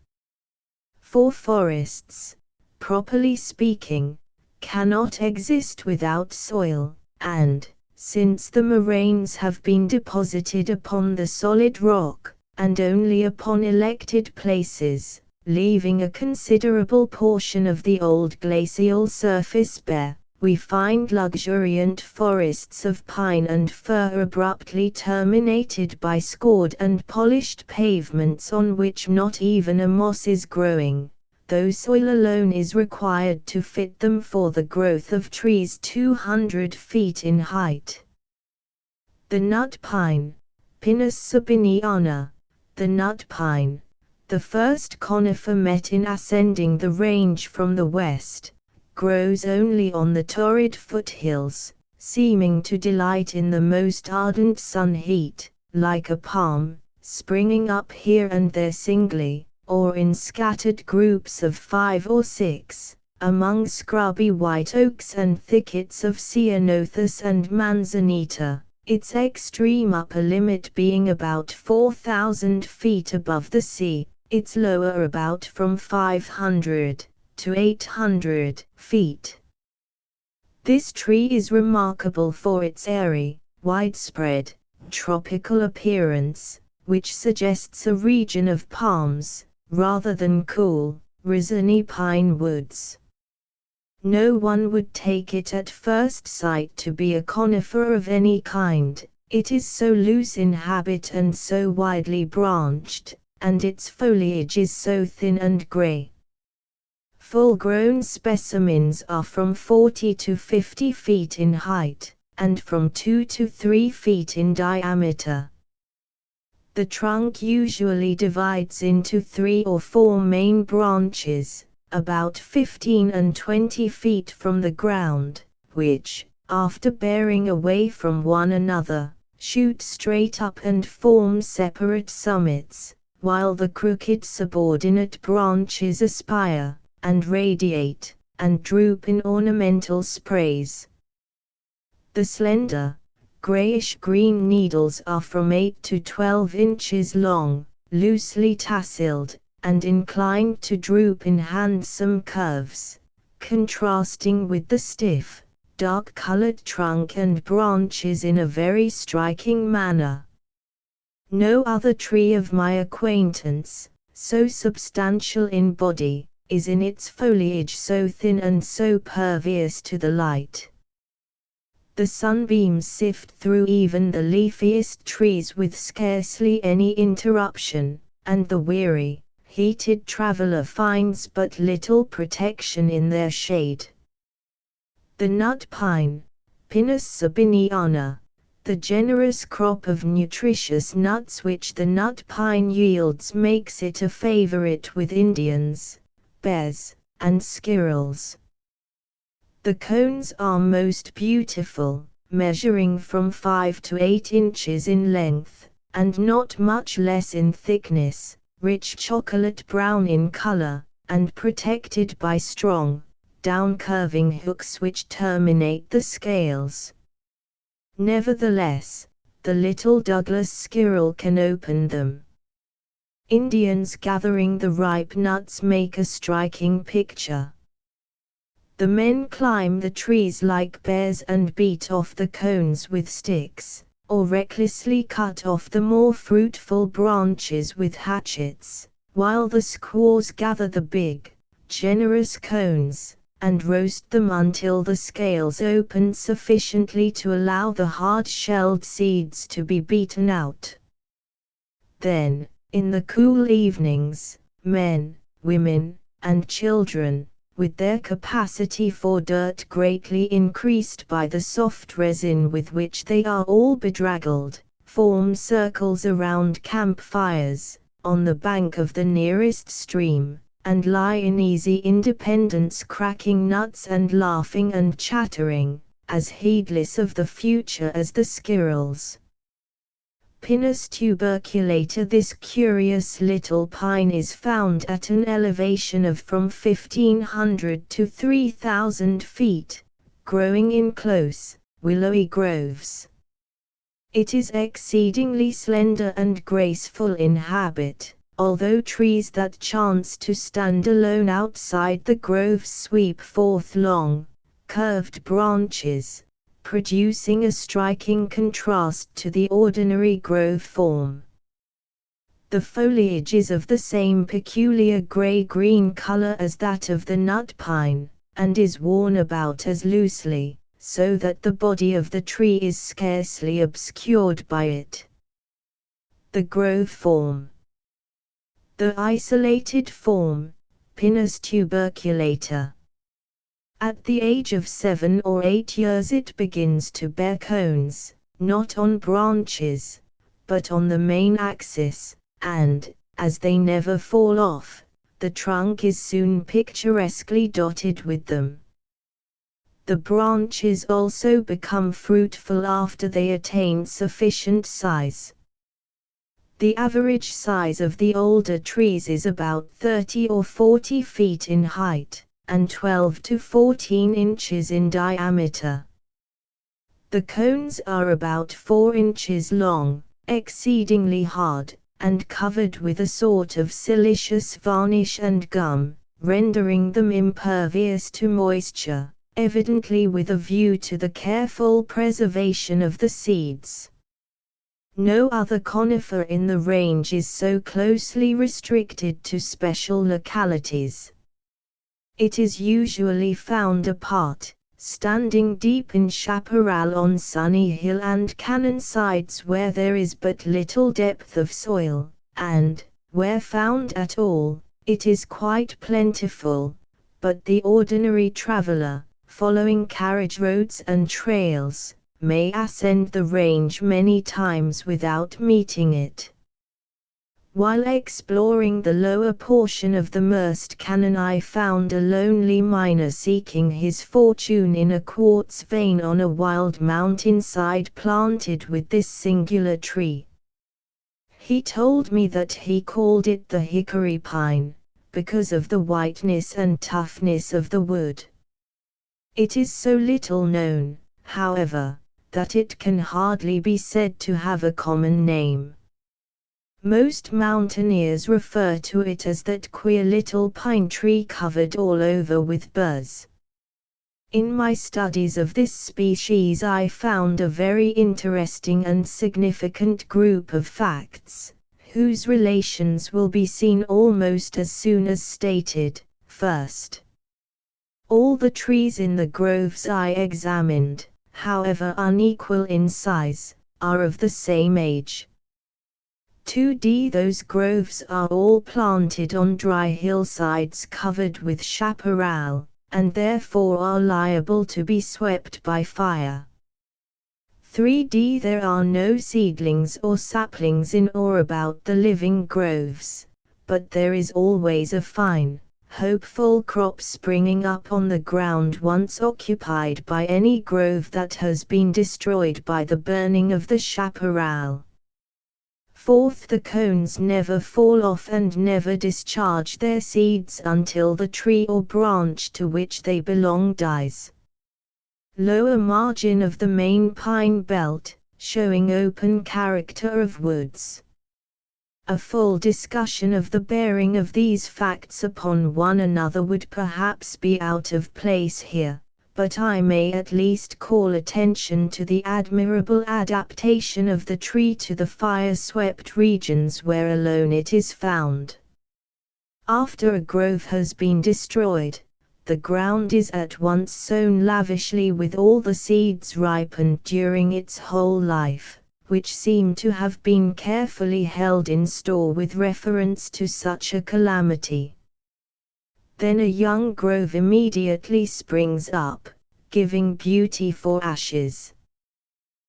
For forests, properly speaking, cannot exist without soil, and, since the moraines have been deposited upon the solid rock, and only upon elected places, leaving a considerable portion of the old glacial surface bare, we find luxuriant forests of pine and fir abruptly terminated by scored and polished pavements on which not even a moss is growing, though soil alone is required to fit them for the growth of trees 200 feet in height. The nut pine, Pinus sabiniana, the nut pine, the first conifer met in ascending the range from the west, grows only on the torrid foothills, seeming to delight in the most ardent sun heat, like a palm, springing up here and there singly, or in scattered groups of 5 or 6, among scrubby white oaks and thickets of ceanothus and manzanita, its extreme upper limit being about 4,000 feet above the sea, its lower about from 500 to 800 feet. This tree is remarkable for its airy, widespread, tropical appearance, which suggests a region of palms, rather than cool, resiny pine woods. No one would take it at first sight to be a conifer of any kind, it is so loose in habit and so widely branched, and its foliage is so thin and gray. Full-grown specimens are from 40 to 50 feet in height, and from 2 to 3 feet in diameter. The trunk usually divides into 3 or 4 main branches, about 15 and 20 feet from the ground, which, after bearing away from one another, shoot straight up and form separate summits, while the crooked subordinate branches aspire, and radiate, and droop in ornamental sprays. The slender, grayish-green needles are from 8 to 12 inches long, loosely tasseled, and inclined to droop in handsome curves, contrasting with the stiff, dark-colored trunk and branches in a very striking manner. No other tree of my acquaintance, so substantial in body, is in its foliage so thin and so pervious to the light. The sunbeams sift through even the leafiest trees with scarcely any interruption, and the weary, heated traveler finds but little protection in their shade. The nut pine, Pinus sabiniana, the generous crop of nutritious nuts which the nut pine yields makes it a favorite with Indians, bears, and squirrels. The cones are most beautiful, measuring from 5 to 8 inches in length, and not much less in thickness, rich chocolate brown in color, and protected by strong, down-curving hooks which terminate the scales. Nevertheless, the little Douglas squirrel can open them. Indians gathering the ripe nuts make a striking picture. The men climb the trees like bears and beat off the cones with sticks, or recklessly cut off the more fruitful branches with hatchets, while the squaws gather the big, generous cones, and roast them until the scales open sufficiently to allow the hard-shelled seeds to be beaten out. Then, in the cool evenings, men, women, and children, with their capacity for dirt greatly increased by the soft resin with which they are all bedraggled, form circles around campfires, on the bank of the nearest stream, and lie in easy independence cracking nuts and laughing and chattering, as heedless of the future as the squirrels. Pinus tuberculata. This curious little pine is found at an elevation of from 1,500 to 3,000 feet, growing in close, willowy groves. It is exceedingly slender and graceful in habit, although trees that chance to stand alone outside the grove sweep forth long, curved branches, producing a striking contrast to the ordinary grove form. The foliage is of the same peculiar gray-green color as that of the nut pine, and is worn about as loosely, so that the body of the tree is scarcely obscured by it. The grove form. The isolated form, Pinus tuberculata. At the age of 7 or 8 years it begins to bear cones, not on branches, but on the main axis, and, as they never fall off, the trunk is soon picturesquely dotted with them. The branches also become fruitful after they attain sufficient size. The average size of the older trees is about 30 or 40 feet in height, and 12 to 14 inches in diameter. The cones are about 4 inches long, exceedingly hard, and covered with a sort of silicious varnish and gum, rendering them impervious to moisture, evidently with a view to the careful preservation of the seeds. No other conifer in the range is so closely restricted to special localities. It is usually found apart, standing deep in chaparral on sunny hill and canon sides where there is but little depth of soil, and, where found at all, it is quite plentiful, but the ordinary traveler, following carriage roads and trails, may ascend the range many times without meeting it. While exploring the lower portion of the Merced Canon I found a lonely miner seeking his fortune in a quartz vein on a wild mountainside planted with this singular tree. He told me that he called it the hickory pine, because of the whiteness and toughness of the wood. It is so little known, however, that it can hardly be said to have a common name. Most mountaineers refer to it as that queer little pine tree covered all over with burrs. In my studies of this species I found a very interesting and significant group of facts, whose relations will be seen almost as soon as stated. First, all the trees in the groves I examined, however unequal in size, are of the same age. 2d. Those groves are all planted on dry hillsides covered with chaparral, and therefore are liable to be swept by fire. 3d. There are no seedlings or saplings in or about the living groves, but there is always a fine, hopeful crops springing up on the ground once occupied by any grove that has been destroyed by the burning of the chaparral. Fourth, the cones never fall off and never discharge their seeds until the tree or branch to which they belong dies. Lower margin of the main pine belt, showing open character of woods. A full discussion of the bearing of these facts upon one another would perhaps be out of place here, but I may at least call attention to the admirable adaptation of the tree to the fire-swept regions where alone it is found. After a grove has been destroyed, the ground is at once sown lavishly with all the seeds ripened during its whole life, which seem to have been carefully held in store with reference to such a calamity. Then a young grove immediately springs up, giving beauty for ashes.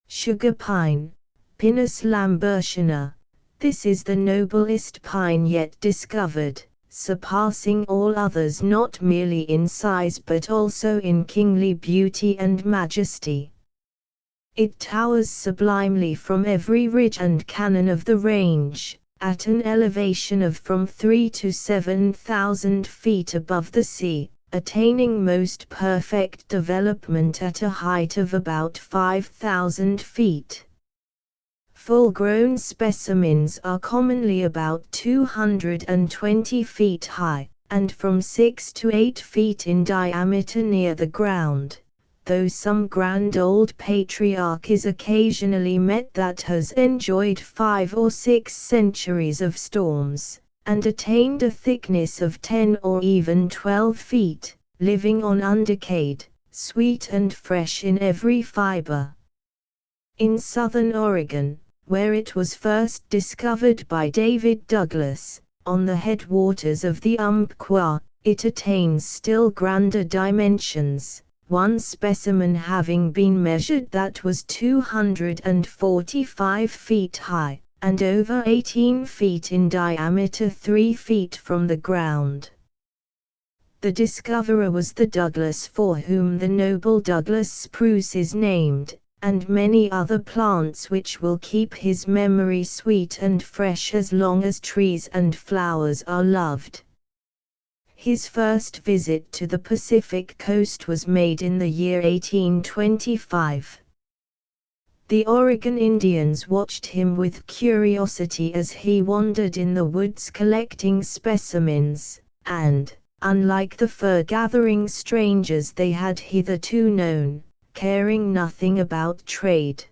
Sugar pine, Pinus lambertiana. This is the noblest pine yet discovered, surpassing all others not merely in size but also in kingly beauty and majesty. It towers sublimely from every ridge and canon of the range, at an elevation of from 3,000 to 7,000 feet above the sea, attaining most perfect development at a height of about 5,000 feet. Full-grown specimens are commonly about 220 feet high, and from 6 to 8 feet in diameter near the ground, though some grand old patriarch is occasionally met that has enjoyed 5 or 6 centuries of storms, and attained a thickness of 10 or even 12 feet, living on undecayed, sweet and fresh in every fiber. In southern Oregon, where it was first discovered by David Douglas, on the headwaters of the Umpqua, it attains still grander dimensions, one specimen having been measured that was 245 feet high, and over 18 feet in diameter 3 feet from the ground. The discoverer was the Douglas for whom the noble Douglas spruce is named, and many other plants which will keep his memory sweet and fresh as long as trees and flowers are loved. His first visit to the Pacific coast was made in the year 1825. The Oregon Indians watched him with curiosity as he wandered in the woods collecting specimens, and, unlike the fur-gathering strangers they had hitherto known, caring nothing about trade.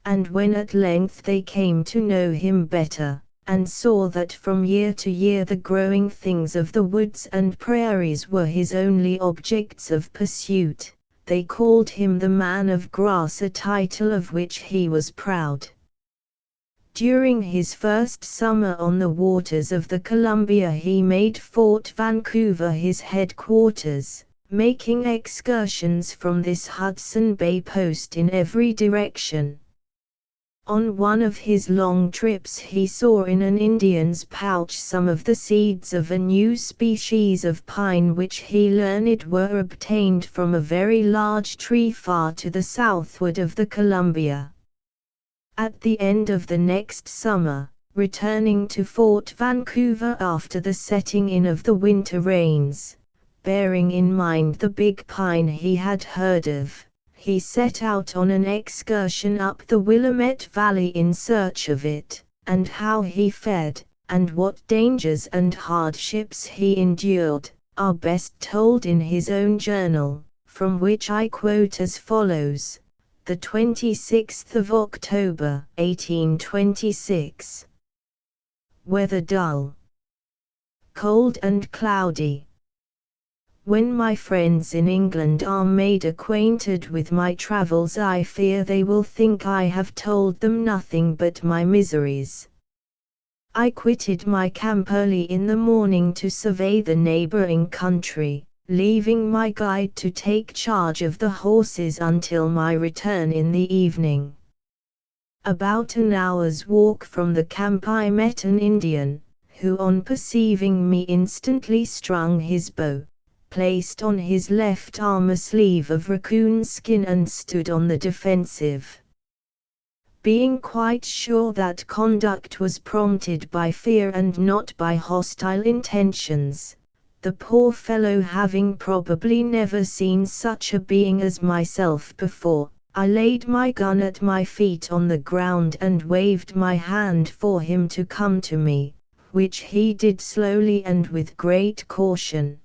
And when at length they came to know him better, and saw that from year to year the growing things of the woods and prairies were his only objects of pursuit, they called him the Man of Grass, a title of which he was proud. During his first summer on the waters of the Columbia he made Fort Vancouver his headquarters, making excursions from this Hudson Bay post in every direction. On one of his long trips he saw in an Indian's pouch some of the seeds of a new species of pine which he learned were obtained from a very large tree far to the southward of the Columbia. At the end of the next summer, returning to Fort Vancouver after the setting in of the winter rains, bearing in mind the big pine he had heard of, he set out on an excursion up the Willamette Valley in search of it, and how he fared, and what dangers and hardships he endured, are best told in his own journal, from which I quote as follows: the 26th of October, 1826. Weather dull, cold and cloudy. When my friends in England are made acquainted with my travels, I fear they will think I have told them nothing but my miseries. I quitted my camp early in the morning to survey the neighboring country, leaving my guide to take charge of the horses until my return in the evening. About an hour's walk from the camp I met an Indian, who on perceiving me instantly strung his bow, placed on his left arm a sleeve of raccoon skin and stood on the defensive. Being quite sure that conduct was prompted by fear and not by hostile intentions, the poor fellow having probably never seen such a being as myself before, I laid my gun at my feet on the ground and waved my hand for him to come to me, which he did slowly and with great caution.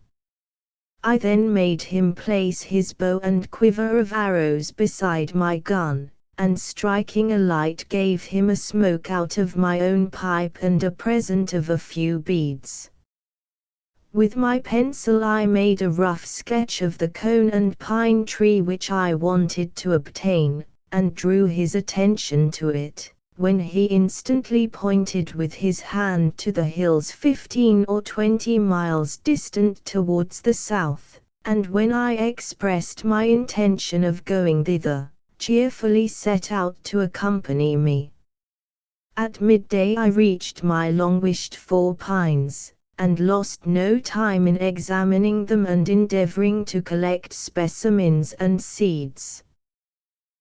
I then made him place his bow and quiver of arrows beside my gun, and striking a light gave him a smoke out of my own pipe and a present of a few beads. With my pencil I made a rough sketch of the cone and pine tree which I wanted to obtain, and drew his attention to it, when he instantly pointed with his hand to the hills 15 or 20 miles distant towards the south, and when I expressed my intention of going thither, cheerfully set out to accompany me. At midday I reached my long-wished-for pines, and lost no time in examining them and endeavoring to collect specimens and seeds.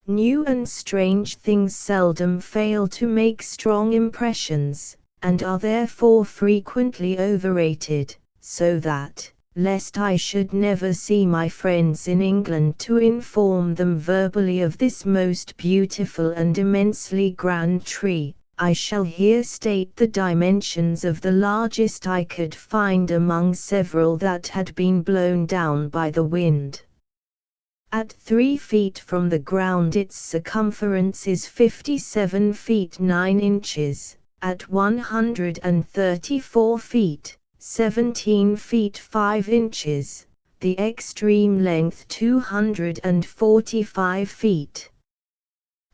New and strange things seldom fail to make strong impressions, and are therefore frequently overrated, so that, lest I should never see my friends in England to inform them verbally of this most beautiful and immensely grand tree, I shall here state the dimensions of the largest I could find among several that had been blown down by the wind. At 3 feet from the ground its circumference is 57 feet 9 inches, at 134 feet, 17 feet 5 inches, the extreme length 245 feet.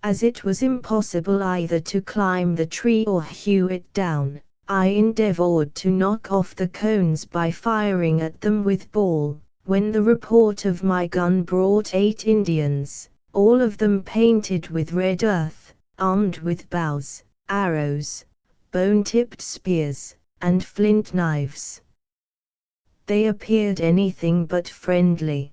As it was impossible either to climb the tree or hew it down, I endeavored to knock off the cones by firing at them with ball, when the report of my gun brought 8 Indians, all of them painted with red earth, armed with bows, arrows, bone-tipped spears, and flint knives. They appeared anything but friendly.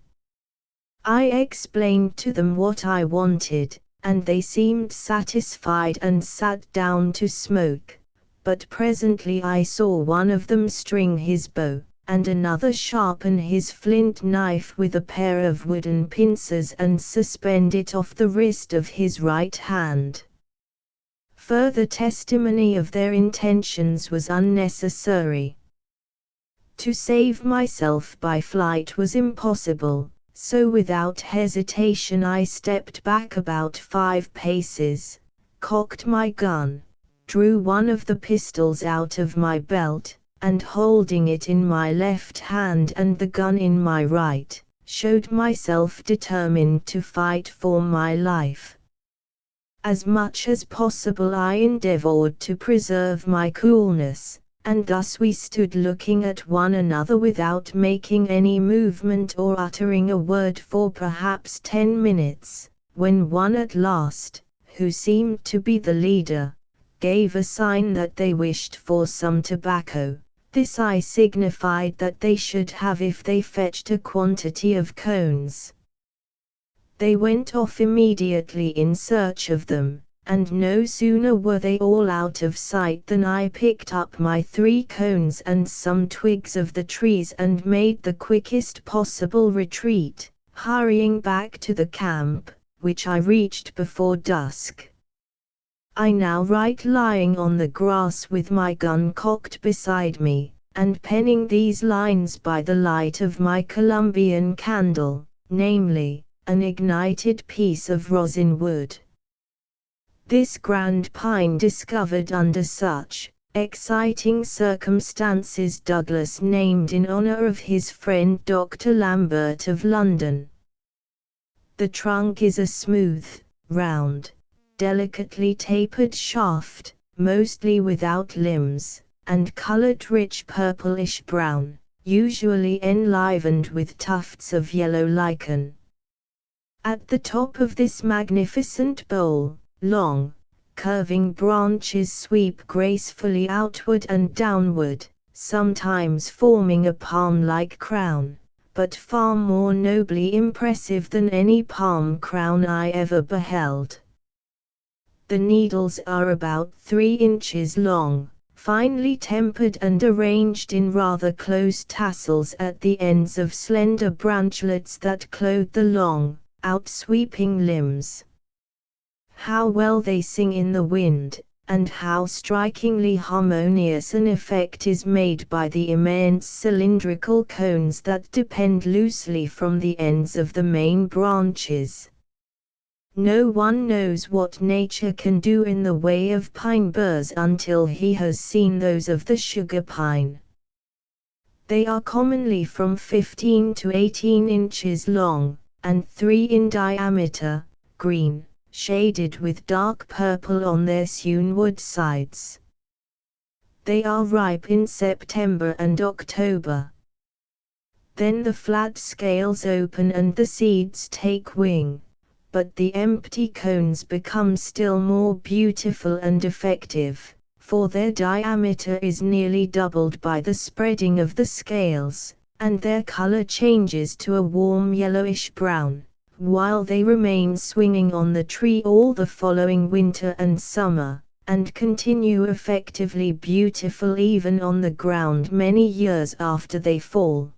I explained to them what I wanted, and they seemed satisfied and sat down to smoke, but presently I saw one of them string his bow, and another sharpen his flint knife with a pair of wooden pincers and suspend it off the wrist of his right hand. Further testimony of their intentions was unnecessary. To save myself by flight was impossible, so without hesitation I stepped back about 5 paces, cocked my gun, drew one of the pistols out of my belt, and holding it in my left hand and the gun in my right, showed myself determined to fight for my life. As much as possible I endeavored to preserve my coolness, and thus we stood looking at one another without making any movement or uttering a word for perhaps 10 minutes, when one at last, who seemed to be the leader, gave a sign that they wished for some tobacco. This I signified that they should have if they fetched a quantity of cones. They went off immediately in search of them, and no sooner were they all out of sight than I picked up my 3 cones and some twigs of the trees and made the quickest possible retreat, hurrying back to the camp, which I reached before dusk. I now lying on the grass with my gun cocked beside me, and penning these lines by the light of my Columbian candle, namely, an ignited piece of rosin wood. This grand pine discovered under such exciting circumstances Douglas named in honor of his friend Dr. Lambert of London. The trunk is a smooth, round, delicately tapered shaft, mostly without limbs, and colored rich purplish brown, usually enlivened with tufts of yellow lichen. At the top of this magnificent bole, long, curving branches sweep gracefully outward and downward, sometimes forming a palm-like crown, but far more nobly impressive than any palm crown I ever beheld. The needles are about 3 inches long, finely tempered and arranged in rather close tassels at the ends of slender branchlets that clothe the long, outsweeping limbs. How well they sing in the wind, and how strikingly harmonious an effect is made by the immense cylindrical cones that depend loosely from the ends of the main branches. No one knows what nature can do in the way of pine burrs until he has seen those of the sugar pine. They are commonly from 15 to 18 inches long, and 3 in diameter, green, shaded with dark purple on their hewn wood sides. They are ripe in September and October. Then the flat scales open and the seeds take wing, but the empty cones become still more beautiful and effective, for their diameter is nearly doubled by the spreading of the scales, and their color changes to a warm yellowish brown, while they remain swinging on the tree all the following winter and summer, and continue effectively beautiful even on the ground many years after they fall.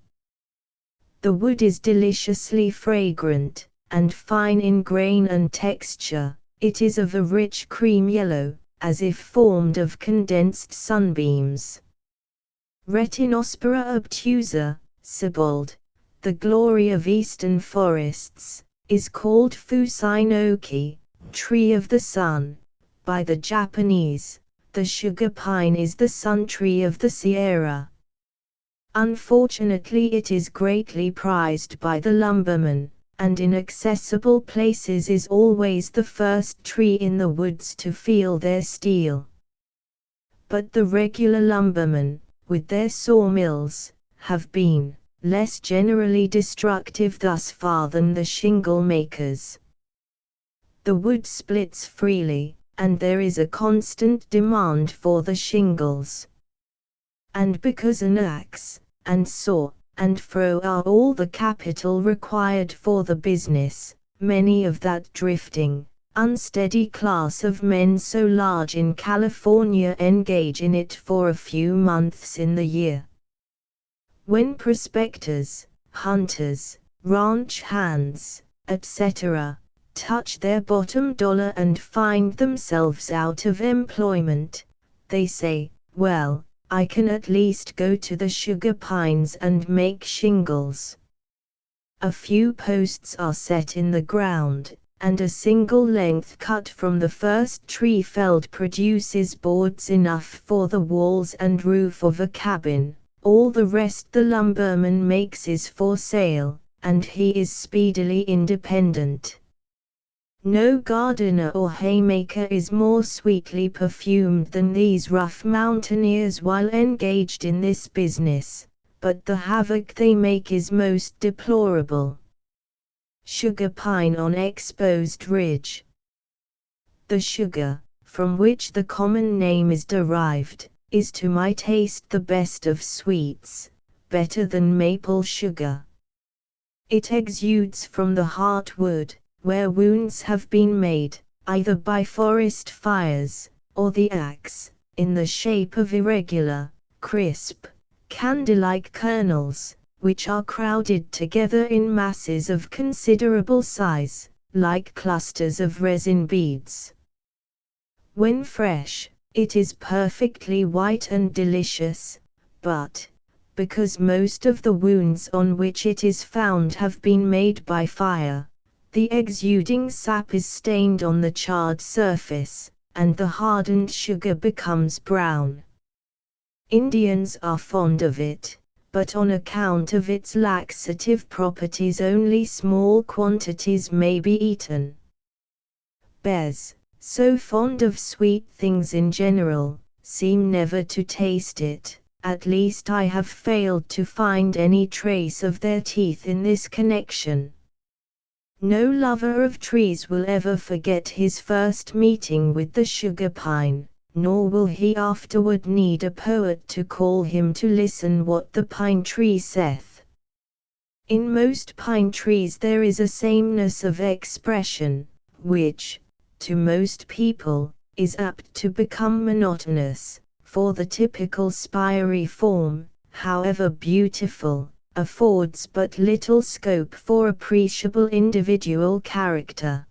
The wood is deliciously fragrant, and fine in grain and texture. It is of a rich cream yellow, as if formed of condensed sunbeams. Retinospora obtusa, Sibbald, the glory of eastern forests, is called Fusai-no-ki, tree of the sun, by the Japanese. The sugar pine is the sun tree of the Sierra. Unfortunately, it is greatly prized by the lumberman, and in accessible places is always the first tree in the woods to feel their steel. But the regular lumbermen, with their sawmills, have been less generally destructive thus far than the shingle makers. The wood splits freely, and there is a constant demand for the shingles. And because an axe, and saw, and froe are all the capital required for the business, many of that drifting, unsteady class of men so large in California engage in it for a few months in the year. When prospectors, hunters, ranch hands, etc., touch their bottom dollar and find themselves out of employment, they say, well, I can at least go to the sugar pines and make shingles. A few posts are set in the ground, and a single length cut from the first tree felled produces boards enough for the walls and roof of a cabin. All the rest the lumberman makes is for sale, and he is speedily independent. No gardener or haymaker is more sweetly perfumed than these rough mountaineers while engaged in this business, but the havoc they make is most deplorable. Sugar pine on exposed ridge. The sugar, from which the common name is derived, is to my taste the best of sweets, better than maple sugar. It exudes from the heartwood, where wounds have been made, either by forest fires, or the axe, in the shape of irregular, crisp, candy-like kernels, which are crowded together in masses of considerable size, like clusters of resin beads. When fresh, it is perfectly white and delicious, but, because most of the wounds on which it is found have been made by fire, the exuding sap is stained on the charred surface, and the hardened sugar becomes brown. Indians are fond of it, but on account of its laxative properties only small quantities may be eaten. Bears, so fond of sweet things in general, seem never to taste it. At least I have failed to find any trace of their teeth in this connection. No lover of trees will ever forget his first meeting with the sugar pine, nor will he afterward need a poet to call him to listen what the pine tree saith. In most pine trees there is a sameness of expression, which, to most people, is apt to become monotonous, for the typical spiry form, however beautiful, affords but little scope for appreciable individual character.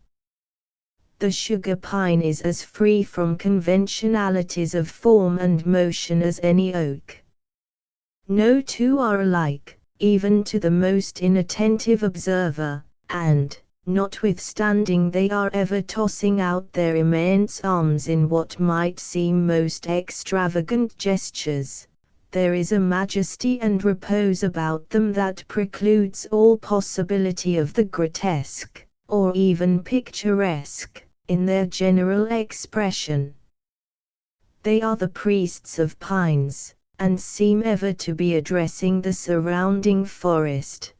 The sugar pine is as free from conventionalities of form and motion as any oak. No two are alike, even to the most inattentive observer, and, notwithstanding they are ever tossing out their immense arms in what might seem most extravagant gestures, there is a majesty and repose about them that precludes all possibility of the grotesque, or even picturesque, in their general expression. They are the priests of pines, and seem ever to be addressing the surrounding forest.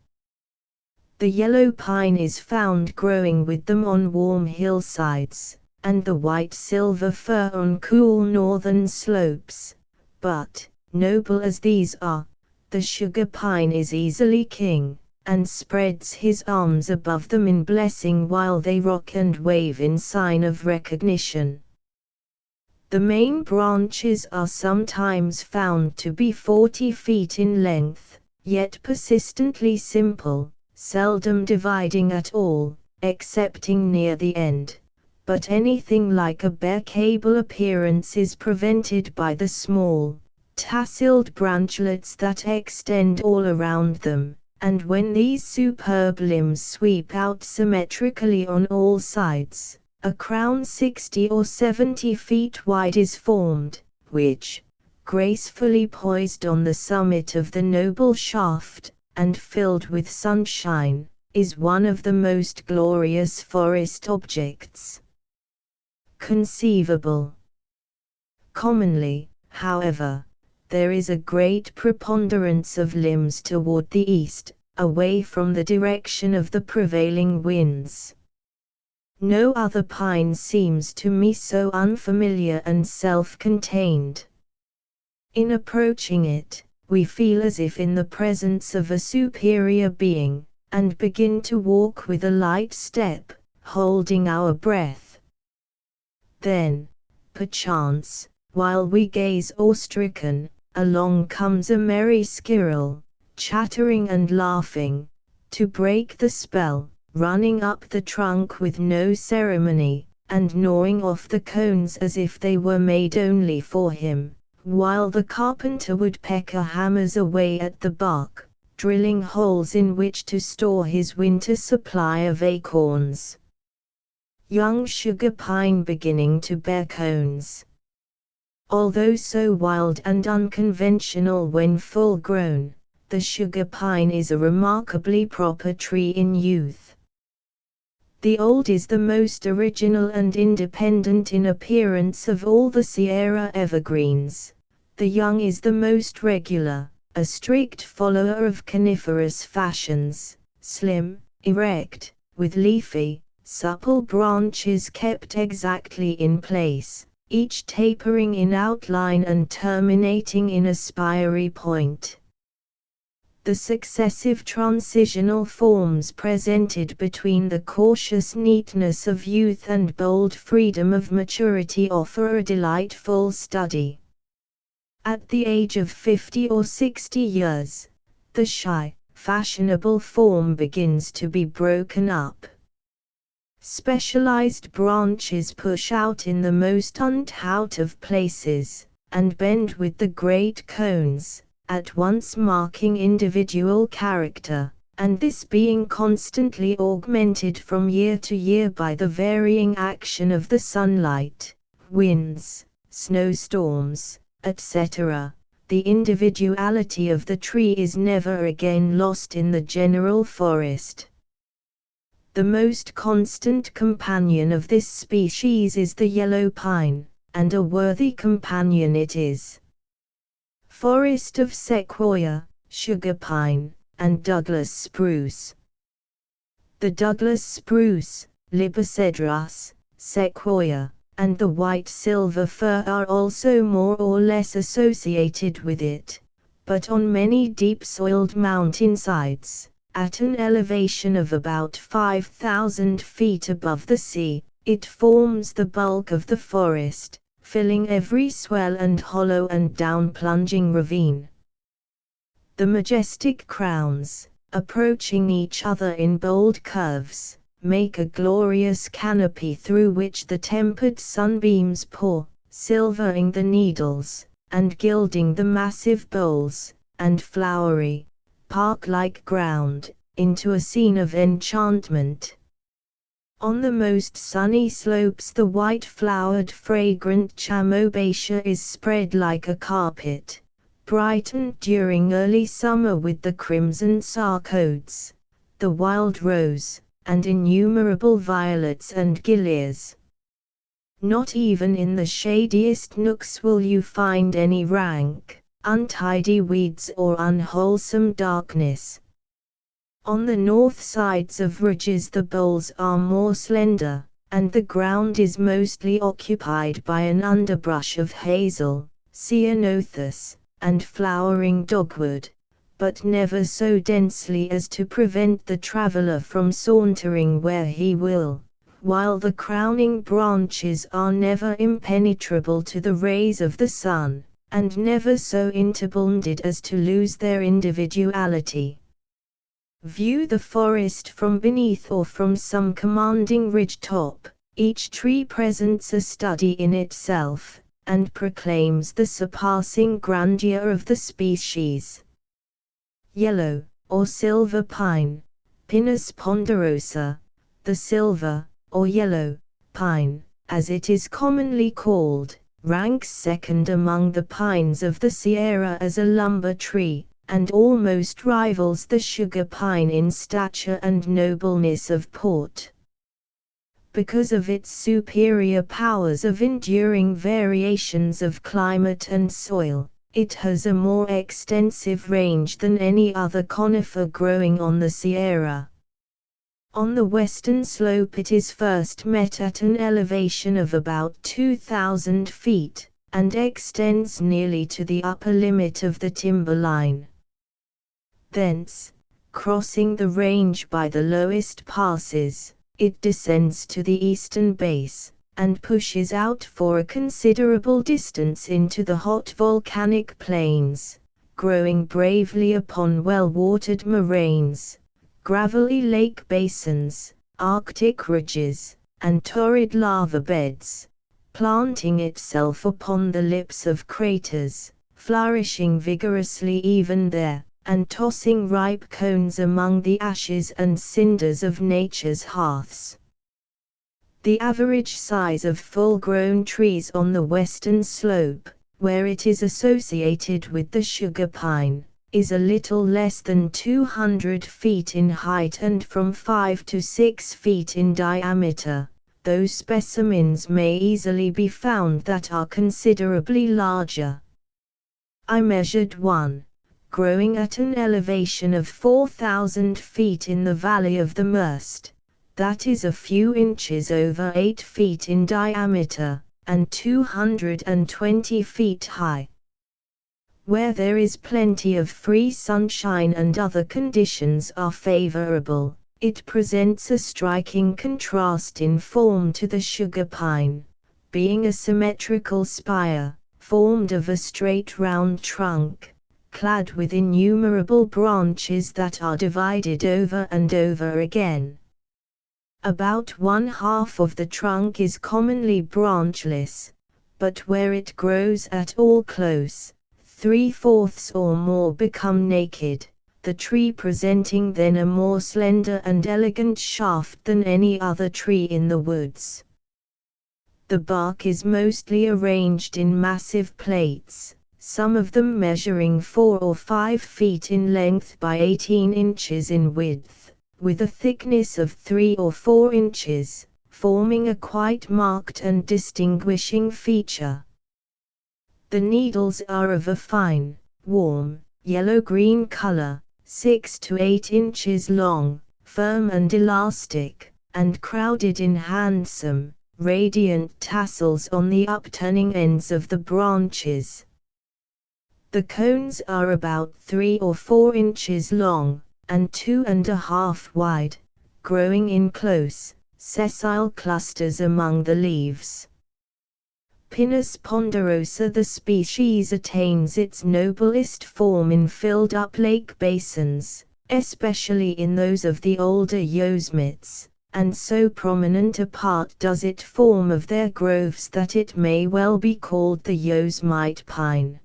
The yellow pine is found growing with them on warm hillsides, and the white-silver fir on cool northern slopes, but, noble as these are, the sugar pine is easily king, and spreads his arms above them in blessing while they rock and wave in sign of recognition. The main branches are sometimes found to be 40 feet in length, yet persistently simple, seldom dividing at all, excepting near the end, but anything like a bare cable appearance is prevented by the small, tasseled branchlets that extend all around them, and when these superb limbs sweep out symmetrically on all sides, a crown 60 or 70 feet wide is formed, which, gracefully poised on the summit of the noble shaft, and filled with sunshine, is one of the most glorious forest objects conceivable. Commonly, however, there is a great preponderance of limbs toward the east, away from the direction of the prevailing winds. No other pine seems to me so unfamiliar and self-contained. In approaching it, we feel as if in the presence of a superior being, and begin to walk with a light step, holding our breath. Then, perchance, while we gaze awe-stricken, along comes a merry squirrel, chattering and laughing, to break the spell, running up the trunk with no ceremony, and gnawing off the cones as if they were made only for him, while the carpenter woodpecker hammers away at the bark, drilling holes in which to store his winter supply of acorns. Young sugar pine beginning to bear cones. Although so wild and unconventional when full grown, the sugar pine is a remarkably proper tree in youth. The old is the most original and independent in appearance of all the Sierra evergreens. The young is the most regular, a strict follower of coniferous fashions, slim, erect, with leafy, supple branches kept exactly in place, each tapering in outline and terminating in a spiry point. The successive transitional forms presented between the cautious neatness of youth and bold freedom of maturity offer a delightful study. At the age of 50 or 60 years, the shy, fashionable form begins to be broken up. Specialized branches push out in the most unthought of places, and bend with the great cones, at once marking individual character, and this being constantly augmented from year to year by the varying action of the sunlight, winds, snowstorms, etc., the individuality of the tree is never again lost in the general forest. The most constant companion of this species is the yellow pine, and a worthy companion it is. Forest of sequoia, sugar pine, and Douglas spruce. The Douglas spruce, Libocedrus, sequoia, and the white silver fir are also more or less associated with it, but on many deep-soiled mountainsides, at an elevation of about 5,000 feet above the sea, it forms the bulk of the forest, filling every swell and hollow and down-plunging ravine. The majestic crowns, approaching each other in bold curves, make a glorious canopy through which the tempered sunbeams pour, silvering the needles, and gilding the massive boles, and flowery, park-like ground, into a scene of enchantment. On the most sunny slopes the white-flowered fragrant chamoebatia is spread like a carpet, brightened during early summer with the crimson sarcodes, the wild rose, and innumerable violets and gilias. Not even in the shadiest nooks will you find any rank, untidy weeds or unwholesome darkness. On the north sides of ridges the boles are more slender, and the ground is mostly occupied by an underbrush of hazel, ceanothus, and flowering dogwood, but never so densely as to prevent the traveler from sauntering where he will, while the crowning branches are never impenetrable to the rays of the sun, and never so interbonded as to lose their individuality. View the forest from beneath or from some commanding ridge-top, each tree presents a study in itself, and proclaims the surpassing grandeur of the species. Yellow, or silver pine, Pinus ponderosa, the silver, or yellow, pine, as it is commonly called, ranks second among the pines of the Sierra as a lumber tree, and almost rivals the sugar pine in stature and nobleness of port. Because of its superior powers of enduring variations of climate and soil, it has a more extensive range than any other conifer growing on the Sierra. On the western slope it is first met at an elevation of about 2,000 feet, and extends nearly to the upper limit of the timberline. Thence, crossing the range by the lowest passes, it descends to the eastern base, and pushes out for a considerable distance into the hot volcanic plains, growing bravely upon well-watered moraines, gravelly lake basins, arctic ridges, and torrid lava beds, planting itself upon the lips of craters, flourishing vigorously even there, and tossing ripe cones among the ashes and cinders of nature's hearths. The average size of full-grown trees on the western slope, where it is associated with the sugar pine, is a little less than 200 feet in height and from 5 to 6 feet in diameter, though specimens may easily be found that are considerably larger. I measured one, growing at an elevation of 4,000 feet in the valley of the Merced, that is a few inches over 8 feet in diameter, and 220 feet high. Where there is plenty of free sunshine and other conditions are favorable, it presents a striking contrast in form to the sugar pine, being a symmetrical spire, formed of a straight round trunk, clad with innumerable branches that are divided over and over again. About 1/2 of the trunk is commonly branchless, but where it grows at all close, 3/4 or more become naked, the tree presenting then a more slender and elegant shaft than any other tree in the woods. The bark is mostly arranged in massive plates, some of them measuring 4 or 5 feet in length by 18 inches in width, with a thickness of 3 or 4 inches, forming a quite marked and distinguishing feature. The needles are of a fine, warm, yellow-green color, 6 to 8 inches long, firm and elastic, and crowded in handsome, radiant tassels on the upturning ends of the branches. The cones are about 3 or 4 inches long, and 2.5 wide, growing in close, sessile clusters among the leaves. Pinus ponderosa. The species attains its noblest form in filled-up lake basins, especially in those of the older Yosemits, and so prominent a part does it form of their groves that it may well be called the Yosemite pine.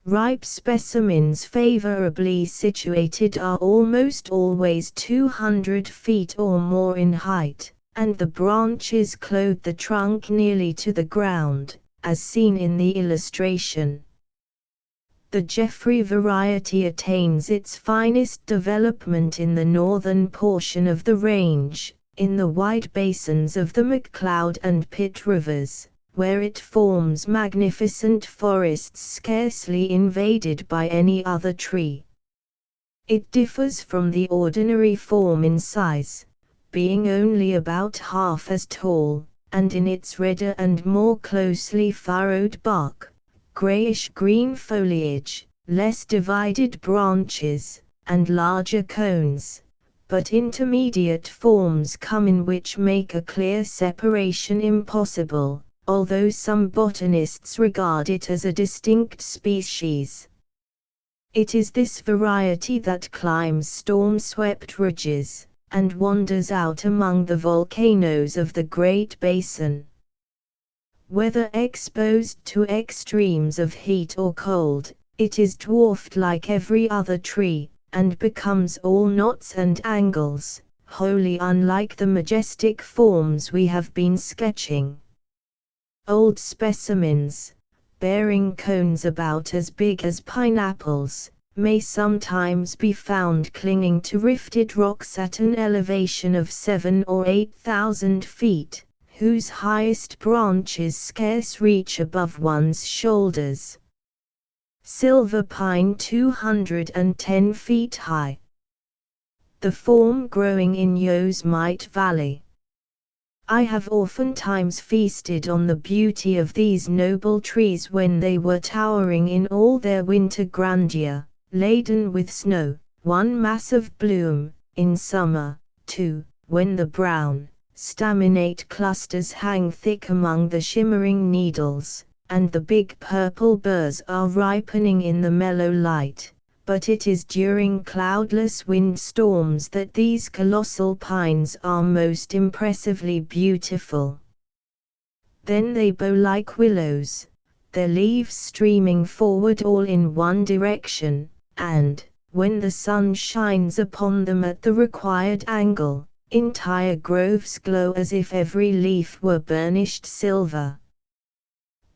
Ripe specimens favorably situated are almost always 200 feet or more in height, and the branches clothe the trunk nearly to the ground, as seen in the illustration. The Jeffrey variety attains its finest development in the northern portion of the range, in the wide basins of the McCloud and Pitt rivers, where it forms magnificent forests scarcely invaded by any other tree. It differs from the ordinary form in size, being only about half as tall, and in its redder and more closely furrowed bark, grayish-green foliage, less divided branches, and larger cones, but intermediate forms come in which make a clear separation impossible, although some botanists regard it as a distinct species. It is this variety that climbs storm-swept ridges, and wanders out among the volcanoes of the Great Basin. Whether exposed to extremes of heat or cold, it is dwarfed like every other tree, and becomes all knots and angles, wholly unlike the majestic forms we have been sketching. Old specimens, bearing cones about as big as pineapples, may sometimes be found clinging to rifted rocks at an elevation of 7,000 or 8,000 feet, whose highest branches scarce reach above one's shoulders. Silver pine 210 feet high. The form growing in Yosemite Valley. I have oftentimes feasted on the beauty of these noble trees when they were towering in all their winter grandeur, laden with snow, one mass of bloom, in summer, too, when the brown, staminate clusters hang thick among the shimmering needles, and the big purple burrs are ripening in the mellow light. But it is during cloudless windstorms that these colossal pines are most impressively beautiful. Then they bow like willows, their leaves streaming forward all in one direction, and, when the sun shines upon them at the required angle, entire groves glow as if every leaf were burnished silver.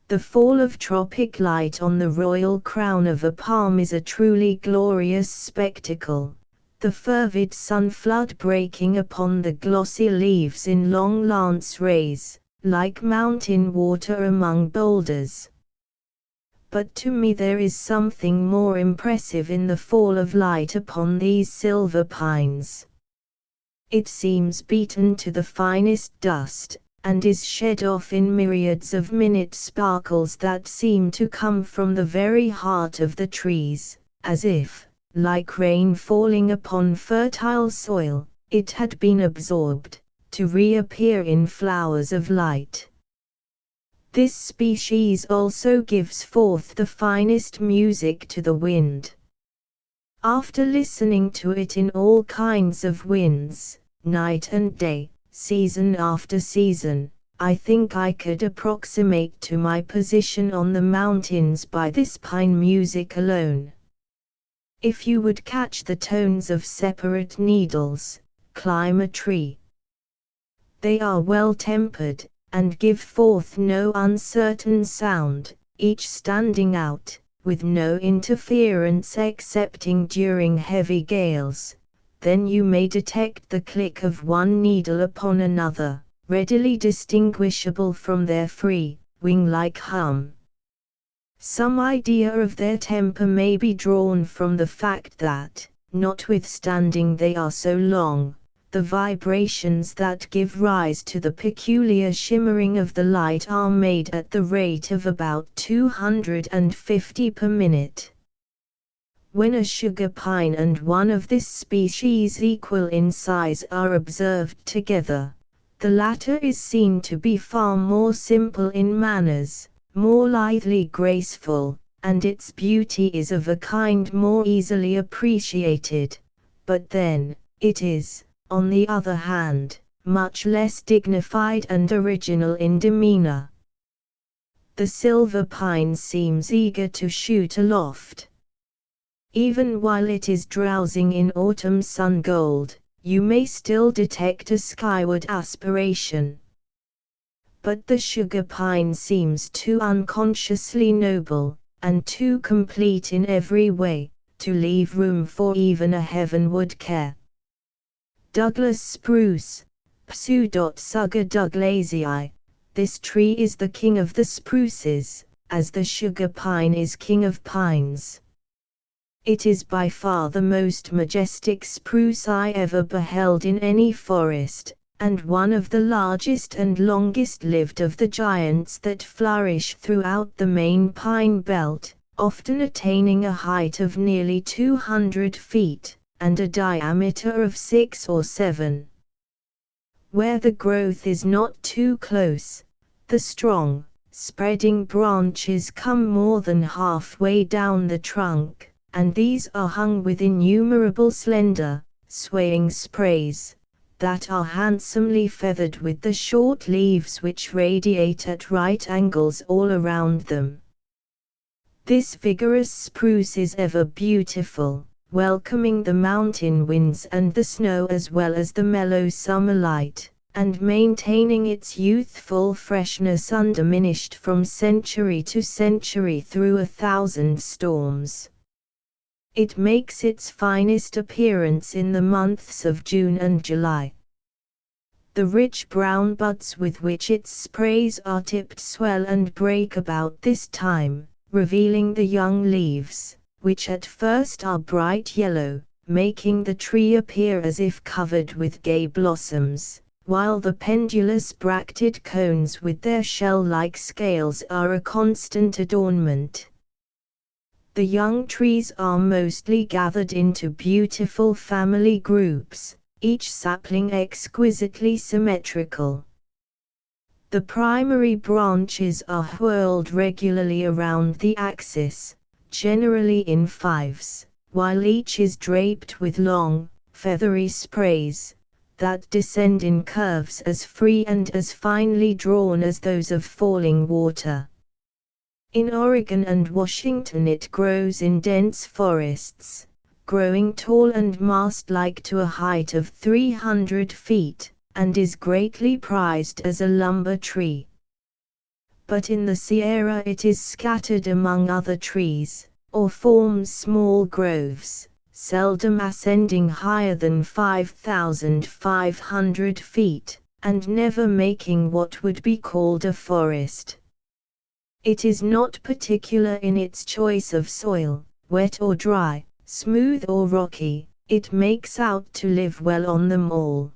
The fall of tropic light on the royal crown of a palm is a truly glorious spectacle, the fervid sun flood breaking upon the glossy leaves in long lance rays, like mountain water among boulders. But to me there is something more impressive in the fall of light upon these silver pines. It seems beaten to the finest dust, and is shed off in myriads of minute sparkles that seem to come from the very heart of the trees, as if, like rain falling upon fertile soil, it had been absorbed, to reappear in flowers of light. This species also gives forth the finest music to the wind. After listening to it in all kinds of winds, night and day, season after season, I think I could approximate to my position on the mountains by this pine music alone. If you would catch the tones of separate needles, climb a tree. They are well tempered, and give forth no uncertain sound, each standing out, with no interference excepting during heavy gales. Then you may detect the click of one needle upon another, readily distinguishable from their free, wing-like hum. Some idea of their temper may be drawn from the fact that, notwithstanding they are so long. The vibrations that give rise to the peculiar shimmering of the light are made at the rate of about 250 per minute. When a sugar pine and one of this species equal in size are observed together, the latter is seen to be far more simple in manners, more lithely graceful, and its beauty is of a kind more easily appreciated, but then, it is, on the other hand, much less dignified and original in demeanor. The silver pine seems eager to shoot aloft. Even while it is drowsing in autumn sun gold, you may still detect a skyward aspiration. But the sugar pine seems too unconsciously noble, and too complete in every way, to leave room for even a heavenward care. Douglas spruce, Pseudotsuga douglasii. This tree is the king of the spruces, as the sugar pine is king of pines. It is by far the most majestic spruce I ever beheld in any forest, and one of the largest and longest lived of the giants that flourish throughout the main pine belt, often attaining a height of nearly 200 feet, and a diameter of 6 or 7. Where the growth is not too close, the strong, spreading branches come more than halfway down the trunk, and these are hung with innumerable slender, swaying sprays, that are handsomely feathered with the short leaves which radiate at right angles all around them. This vigorous spruce is ever beautiful, welcoming the mountain winds and the snow as well as the mellow summer light, and maintaining its youthful freshness undiminished from century to century through 1,000 storms. It makes its finest appearance in the months of June and July. The rich brown buds with which its sprays are tipped swell and break about this time, revealing the young leaves, which at first are bright yellow, making the tree appear as if covered with gay blossoms, while the pendulous bracted cones with their shell-like scales are a constant adornment. The young trees are mostly gathered into beautiful family groups, each sapling exquisitely symmetrical. The primary branches are whirled regularly around the axis, generally in fives, while each is draped with long, feathery sprays, that descend in curves as free and as finely drawn as those of falling water. In Oregon and Washington it grows in dense forests, growing tall and mast-like to a height of 300 feet, and is greatly prized as a lumber tree. But in the Sierra it is scattered among other trees, or forms small groves, seldom ascending higher than 5,500 feet, and never making what would be called a forest. It is not particular in its choice of soil, wet or dry, smooth or rocky, it makes out to live well on them all.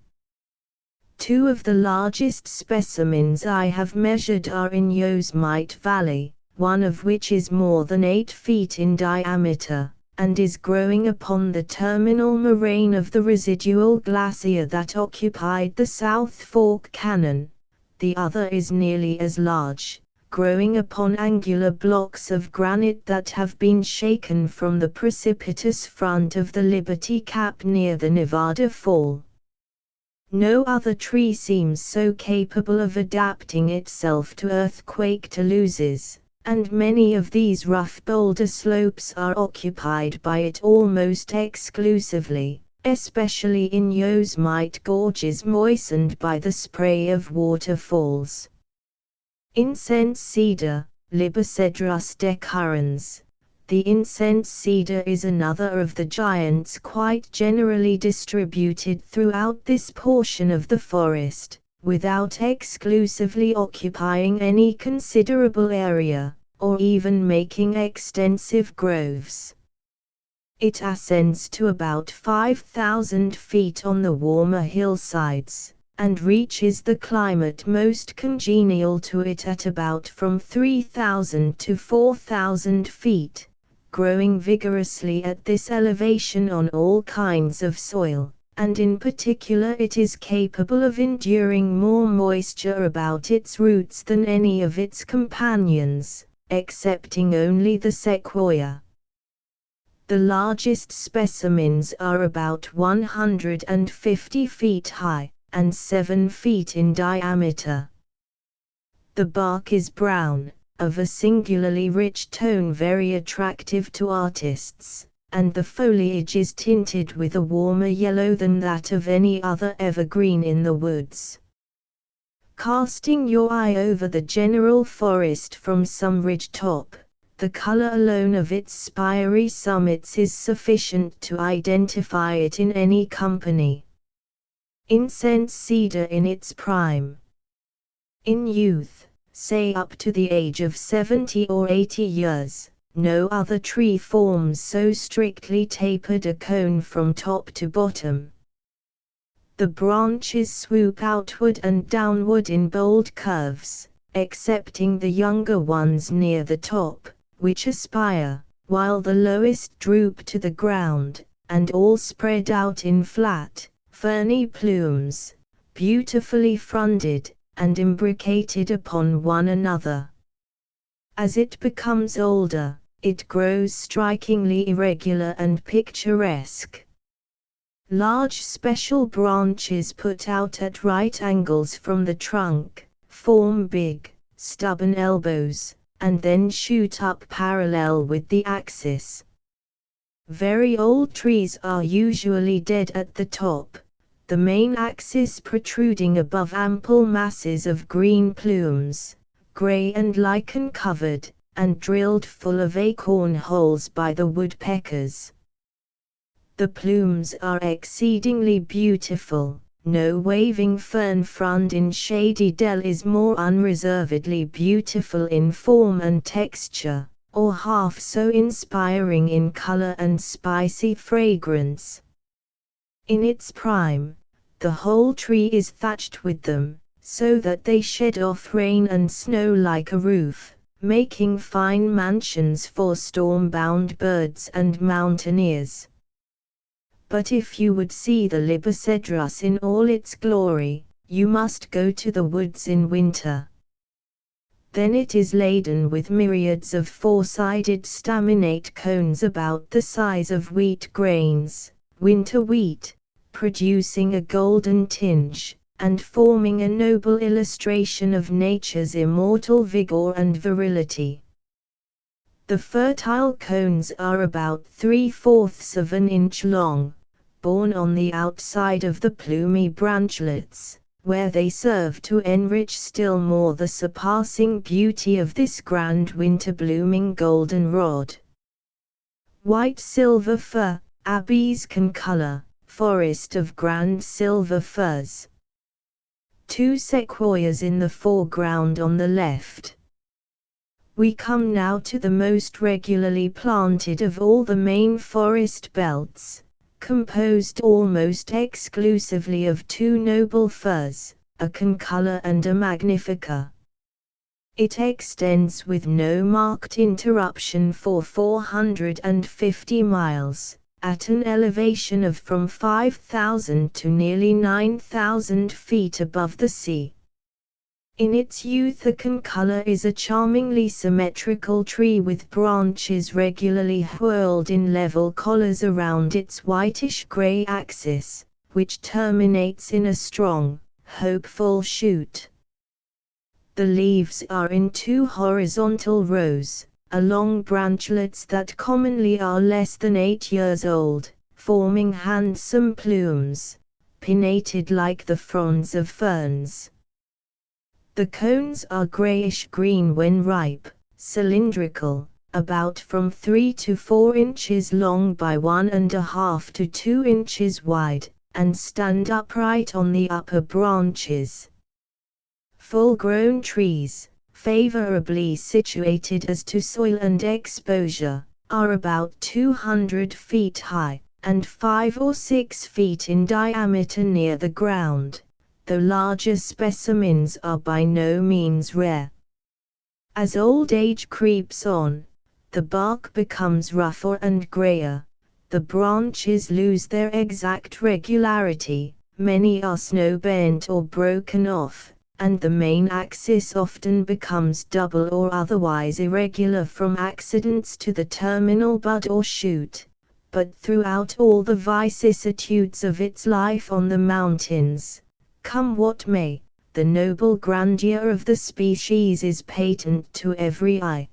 Two of the largest specimens I have measured are in Yosemite Valley, one of which is more than 8 feet in diameter, and is growing upon the terminal moraine of the residual glacier that occupied the South Fork Canyon. The other is nearly as large, growing upon angular blocks of granite that have been shaken from the precipitous front of the Liberty Cap near the Nevada Fall. No other tree seems so capable of adapting itself to earthquake deluges, and many of these rough boulder slopes are occupied by it almost exclusively, especially in Yosemite gorges moistened by the spray of waterfalls. Incense cedar, Libocedrus decurrens. The incense cedar is another of the giants quite generally distributed throughout this portion of the forest, without exclusively occupying any considerable area, or even making extensive groves. It ascends to about 5,000 feet on the warmer hillsides, and reaches the climate most congenial to it at about from 3,000 to 4,000 feet, growing vigorously at this elevation on all kinds of soil, and in particular it is capable of enduring more moisture about its roots than any of its companions, excepting only the sequoia. The largest specimens are about 150 feet high, and 7 feet in diameter. The bark is brown, of a singularly rich tone very attractive to artists, and the foliage is tinted with a warmer yellow than that of any other evergreen in the woods. Casting your eye over the general forest from some ridge top, the color alone of its spiry summits is sufficient to identify it in any company. Incense cedar in its prime. In youth, say up to the age of 70 or 80 years, no other tree forms so strictly tapered a cone from top to bottom. The branches swoop outward and downward in bold curves, excepting the younger ones near the top, which aspire, while the lowest droop to the ground, and all spread out in flat, ferny plumes, beautifully fronded, and imbricated upon one another. As it becomes older, it grows strikingly irregular and picturesque. Large special branches put out at right angles from the trunk, form big, stubborn elbows, and then shoot up parallel with the axis. Very old trees are usually dead at the top, the main axis protruding above ample masses of green plumes, gray and lichen covered, and drilled full of acorn holes by the woodpeckers. The plumes are exceedingly beautiful. No waving fern frond in shady dell is more unreservedly beautiful in form and texture, or half so inspiring in color and spicy fragrance. In its prime, the whole tree is thatched with them, so that they shed off rain and snow like a roof, making fine mansions for storm-bound birds and mountaineers. But if you would see the libocedrus in all its glory, you must go to the woods in winter. Then it is laden with myriads of four-sided staminate cones about the size of wheat grains, winter wheat, producing a golden tinge, and forming a noble illustration of nature's immortal vigor and virility. The fertile cones are about 3/4 of an inch long, borne on the outside of the plumy branchlets, where they serve to enrich still more the surpassing beauty of this grand winter-blooming goldenrod. White silver fir, Abiescon color, forest of grand silver firs. 2 sequoias in the foreground on the left. We come now to the most regularly planted of all the main forest belts, composed almost exclusively of 2 noble firs, a concolor and a magnifica. It extends with no marked interruption for 450 miles, at an elevation of from 5,000 to nearly 9,000 feet above the sea. In its youth a concolor is a charmingly symmetrical tree with branches regularly whirled in level collars around its whitish-gray axis, which terminates in a strong, hopeful shoot. The leaves are in 2 horizontal rows, along branchlets that commonly are less than 8 years old, forming handsome plumes, pinnated like the fronds of ferns. The cones are grayish-green when ripe, cylindrical, about from 3 to 4 inches long by 1½ to 2 inches wide, and stand upright on the upper branches. Full-grown trees, favorably situated as to soil and exposure, are about 200 feet high, and 5 or 6 feet in diameter near the ground, though larger specimens are by no means rare. As old age creeps on, the bark becomes rougher and grayer, the branches lose their exact regularity, many are snow-bent or broken off, and the main axis often becomes double or otherwise irregular from accidents to the terminal bud or shoot. But throughout all the vicissitudes of its life on the mountains, come what may, the noble grandeur of the species is patent to every eye.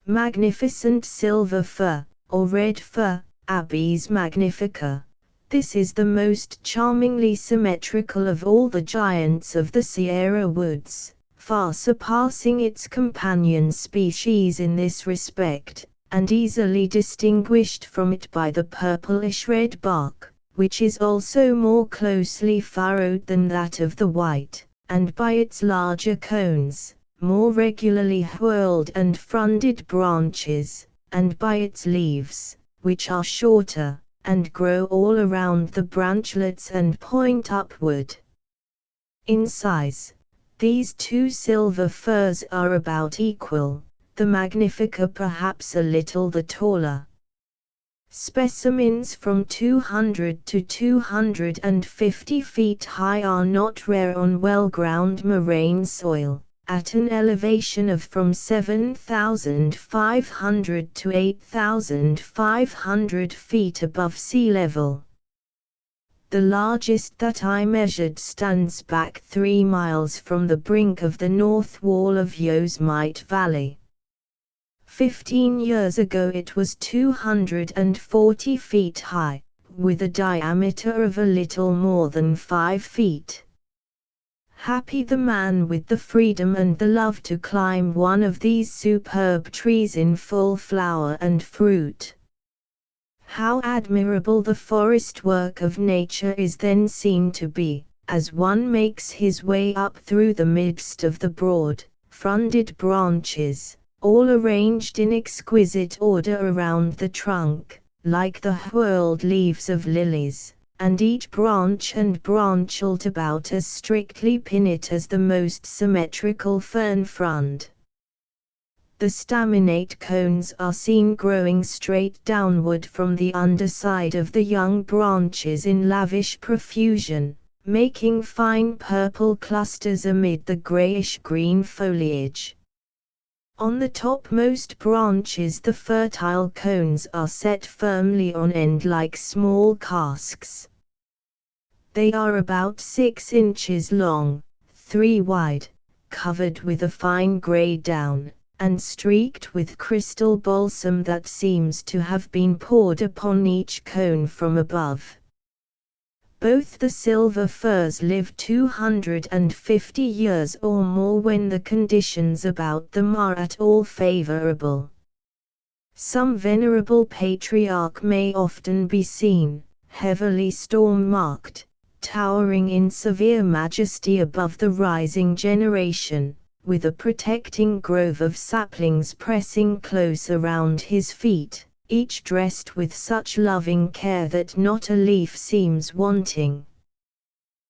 Magnificent silver fir, or red fir, Abies magnifica. This is the most charmingly symmetrical of all the giants of the Sierra woods, far surpassing its companion species in this respect, and easily distinguished from it by the purplish-red bark, which is also more closely furrowed than that of the white, and by its larger cones, more regularly whorled and fronded branches, and by its leaves, which are shorter, and grow all around the branchlets and point upward. In size, these two silver firs are about equal, the magnifica perhaps a little the taller. Specimens from 200 to 250 feet high are not rare on well-ground moraine soil, at an elevation of from 7,500 to 8,500 feet above sea level. The largest that I measured stands back 3 miles from the brink of the north wall of Yosemite Valley. 15 years ago it was 240 feet high, with a diameter of a little more than 5 feet. Happy the man with the freedom and the love to climb one of these superb trees in full flower and fruit. How admirable the forest work of nature is then seen to be, as one makes his way up through the midst of the broad, fronded branches, all arranged in exquisite order around the trunk, like the whorled leaves of lilies, and each branch and branchlet about as strictly pinnate as the most symmetrical fern frond. The staminate cones are seen growing straight downward from the underside of the young branches in lavish profusion, making fine purple clusters amid the grayish-green foliage. On the topmost branches the fertile cones are set firmly on end like small casks. They are about 6 inches long, 3 wide, covered with a fine gray down, and streaked with crystal balsam that seems to have been poured upon each cone from above. Both the silver firs live 250 years or more when the conditions about them are at all favorable. Some venerable patriarch may often be seen, heavily storm-marked, towering in severe majesty above the rising generation, with a protecting grove of saplings pressing close around his feet, each dressed with such loving care that not a leaf seems wanting.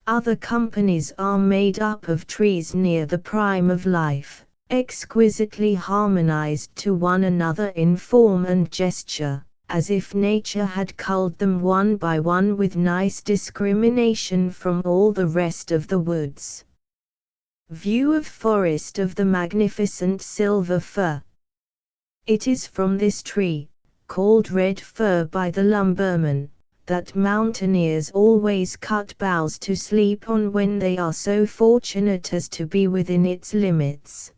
Other companies are made up of trees near the prime of life, exquisitely harmonized to one another in form and gesture, as if nature had culled them one by one with nice discrimination from all the rest of the woods. View of forest of the magnificent silver fir. It is from this tree, called red fir by the lumberman, that mountaineers always cut boughs to sleep on when they are so fortunate as to be within its limits.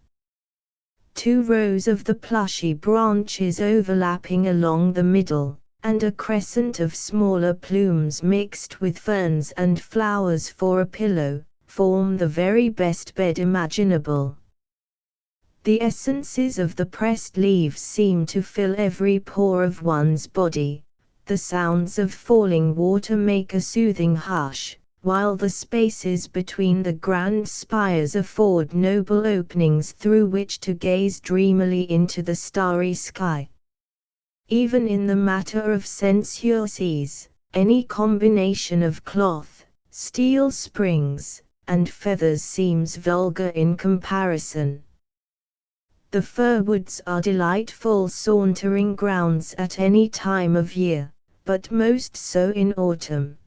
2 rows of the plushy branches overlapping along the middle, and a crescent of smaller plumes mixed with ferns and flowers for a pillow, form the very best bed imaginable. The essences of the pressed leaves seem to fill every pore of one's body. The sounds of falling water make a soothing hush, while the spaces between the grand spires afford noble openings through which to gaze dreamily into the starry sky. Even in the matter of sensuosities, any combination of cloth, steel springs, and feathers seems vulgar in comparison. The fir woods are delightful sauntering grounds at any time of year, but most so in autumn.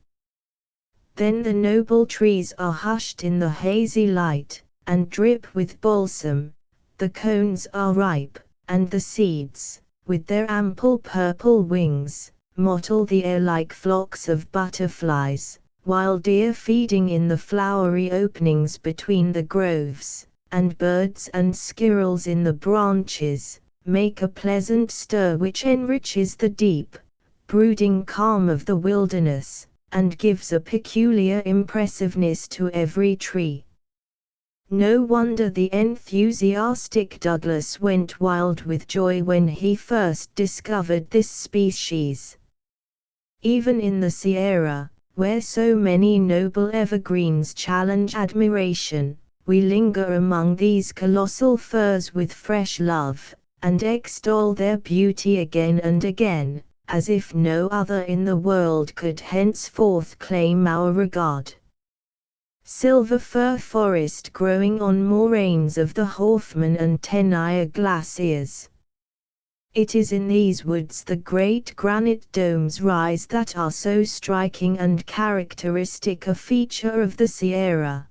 Then the noble trees are hushed in the hazy light, and drip with balsam, the cones are ripe, and the seeds, with their ample purple wings, mottle the air like flocks of butterflies, while deer feeding in the flowery openings between the groves, and birds and squirrels in the branches, make a pleasant stir which enriches the deep, brooding calm of the wilderness, and gives a peculiar impressiveness to every tree. No wonder the enthusiastic Douglas went wild with joy when he first discovered this species. Even in the Sierra, where so many noble evergreens challenge admiration, we linger among these colossal firs with fresh love, and extol their beauty again and again, as if no other in the world could henceforth claim our regard. Silver fir forest growing on moraines of the Hoffman and Tenaya glaciers. It is in these woods the great granite domes rise that are so striking and characteristic a feature of the Sierra.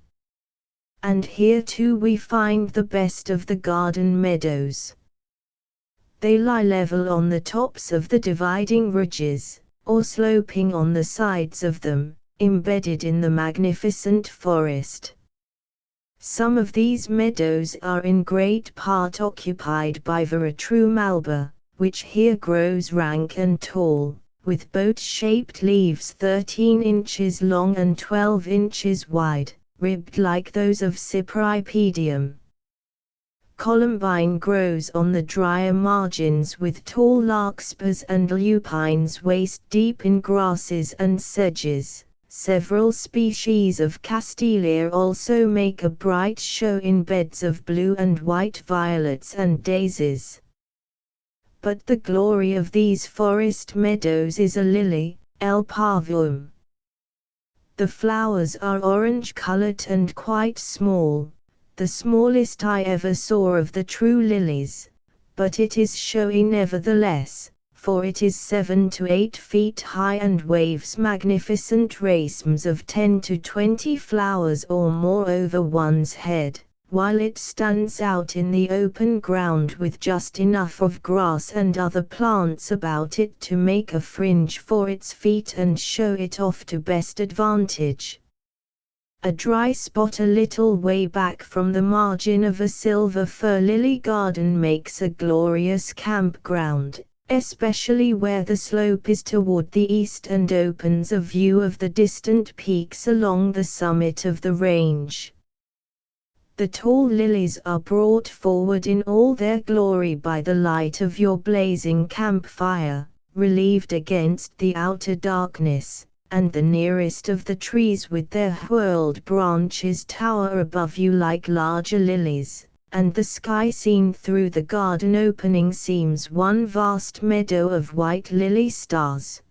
And here too we find the best of the garden meadows. They lie level on the tops of the dividing ridges, or sloping on the sides of them, embedded in the magnificent forest. Some of these meadows are in great part occupied by Veratrum malva, which here grows rank and tall, with boat-shaped leaves 13 inches long and 12 inches wide, ribbed like those of Cypripedium. Columbine grows on the drier margins with tall larkspurs and lupines waist-deep in grasses and sedges. Several species of Castelia also make a bright show in beds of blue and white violets and daisies. But the glory of these forest meadows is a lily, L. parvum. The flowers are orange-colored and quite small, the smallest I ever saw of the true lilies, but it is showy nevertheless, for it is 7 to 8 feet high and waves magnificent racemes of 10 to 20 flowers or more over one's head, while it stands out in the open ground with just enough of grass and other plants about it to make a fringe for its feet and show it off to best advantage. A dry spot a little way back from the margin of a silver fir lily garden makes a glorious campground, especially where the slope is toward the east and opens a view of the distant peaks along the summit of the range. The tall lilies are brought forward in all their glory by the light of your blazing campfire, relieved against the outer darkness, and the nearest of the trees with their whirled branches tower above you like larger lilies, and the sky seen through the garden opening seems one vast meadow of white lily stars.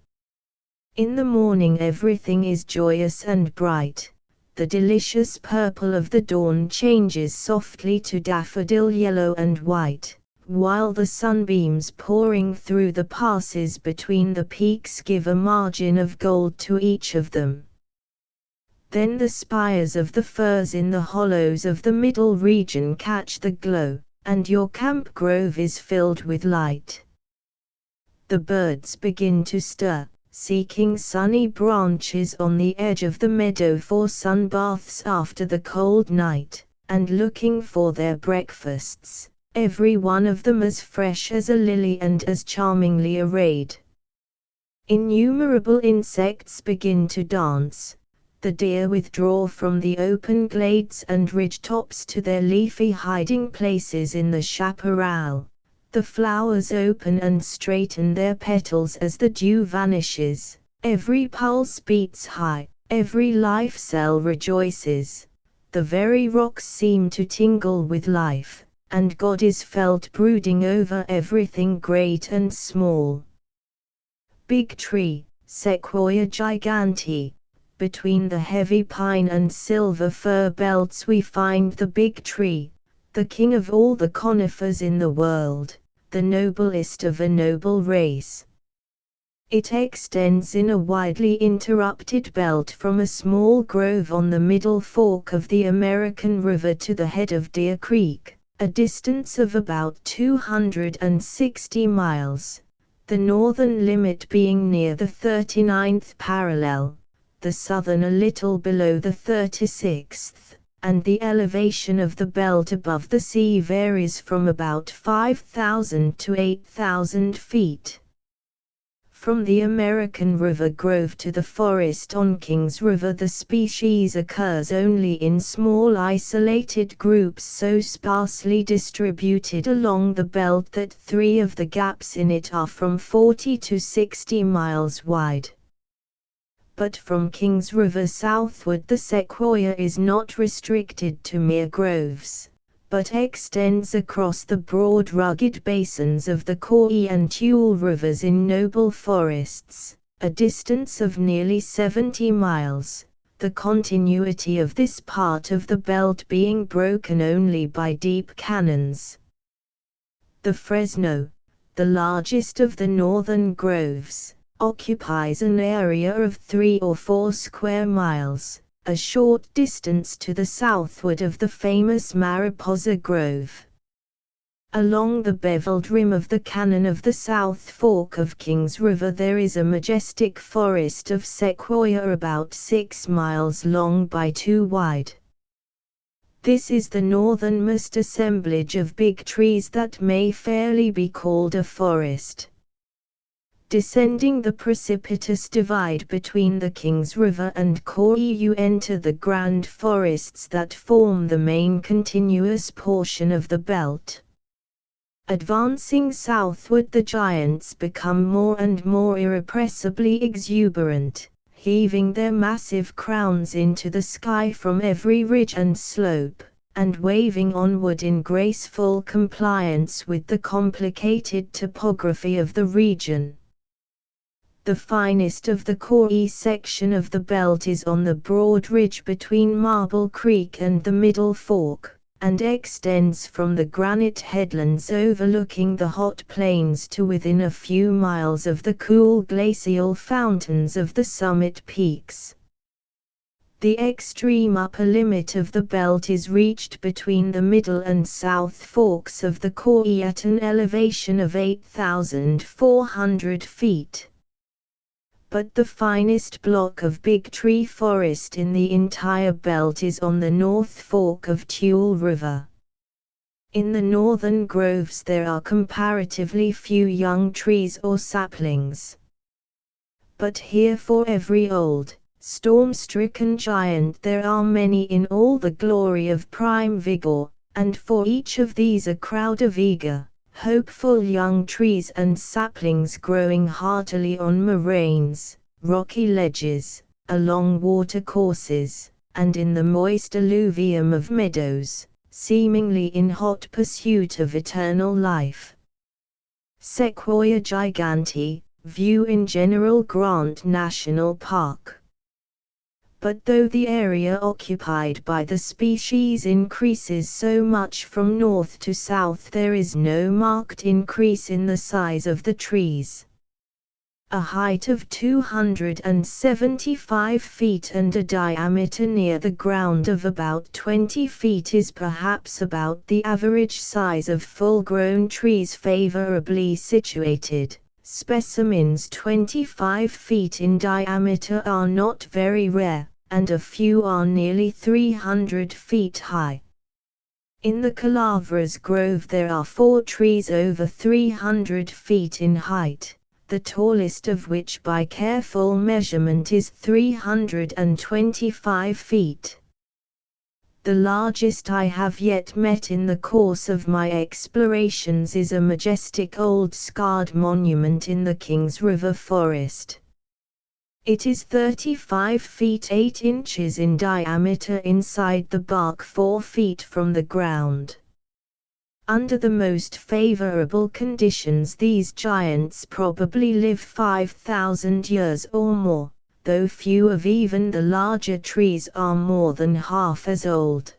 In the morning everything is joyous and bright. The delicious purple of the dawn changes softly to daffodil yellow and white, while the sunbeams pouring through the passes between the peaks give a margin of gold to each of them. Then the spires of the firs in the hollows of the middle region catch the glow, and your camp grove is filled with light. The birds begin to stir, seeking sunny branches on the edge of the meadow for sunbaths after the cold night, and looking for their breakfasts, every one of them as fresh as a lily and as charmingly arrayed. Innumerable insects begin to dance. The deer withdraw from the open glades and ridge tops to their leafy hiding places in the chaparral. The flowers open and straighten their petals as the dew vanishes, every pulse beats high, every life cell rejoices. The very rocks seem to tingle with life, and God is felt brooding over everything great and small, Big tree, Sequoia gigante. Between the heavy pine and silver fir belts we find the big tree, the king of all the conifers in the world, the noblest of a noble race. It extends in a widely interrupted belt from a small grove on the middle fork of the American River to the head of Deer Creek, a distance of about 260 miles, the northern limit being near the 39th parallel, the southern a little below the 36th, and the elevation of the belt above the sea varies from about 5,000 to 8,000 feet. From the American River Grove to the forest on Kings River, the species occurs only in small isolated groups so sparsely distributed along the belt that 3 of the gaps in it are from 40 to 60 miles wide. But from Kings River southward the sequoia is not restricted to mere groves, but extends across the broad rugged basins of the Kaw and Tule rivers in noble forests, a distance of nearly 70 miles, the continuity of this part of the belt being broken only by deep canyons. The Fresno, the largest of the northern groves, occupies an area of 3 or 4 square miles, a short distance to the southward of the famous Mariposa Grove. Along the beveled rim of the canyon of the South Fork of Kings River there is a majestic forest of sequoia about 6 miles long by 2 wide. This is the northernmost assemblage of big trees that may fairly be called a forest. Descending the precipitous divide between the Kings River and Kaw you enter the grand forests that form the main continuous portion of the belt. Advancing southward the giants become more and more irrepressibly exuberant, heaving their massive crowns into the sky from every ridge and slope, and waving onward in graceful compliance with the complicated topography of the region. The finest of the Kaw section of the belt is on the broad ridge between Marble Creek and the Middle Fork, and extends from the granite headlands overlooking the hot plains to within a few miles of the cool glacial fountains of the summit peaks. The extreme upper limit of the belt is reached between the middle and south forks of the Kaw at an elevation of 8,400 feet. But the finest block of big tree forest in the entire belt is on the north fork of Tule River. In the northern groves there are comparatively few young trees or saplings. But here for every old, storm-stricken giant there are many in all the glory of prime vigor, and for each of these a crowd of eager, hopeful young trees and saplings growing heartily on moraines, rocky ledges, along watercourses, and in the moist alluvium of meadows, seemingly in hot pursuit of eternal life. Sequoia gigante, view in General Grant National Park. But though the area occupied by the species increases so much from north to south, there is no marked increase in the size of the trees. A height of 275 feet and a diameter near the ground of about 20 feet is perhaps about the average size of full-grown trees favorably situated. Specimens 25 feet in diameter are not very rare, and a few are nearly 300 feet high. In the Calaveras Grove there are 4 trees over 300 feet in height, the tallest of which by careful measurement is 325 feet. The largest I have yet met in the course of my explorations is a majestic old scarred monument in the Kings River forest. It is 35 feet 8 inches in diameter inside the bark 4 feet from the ground. Under the most favorable conditions these giants probably live 5,000 years or more, though few of even the larger trees are more than half as old.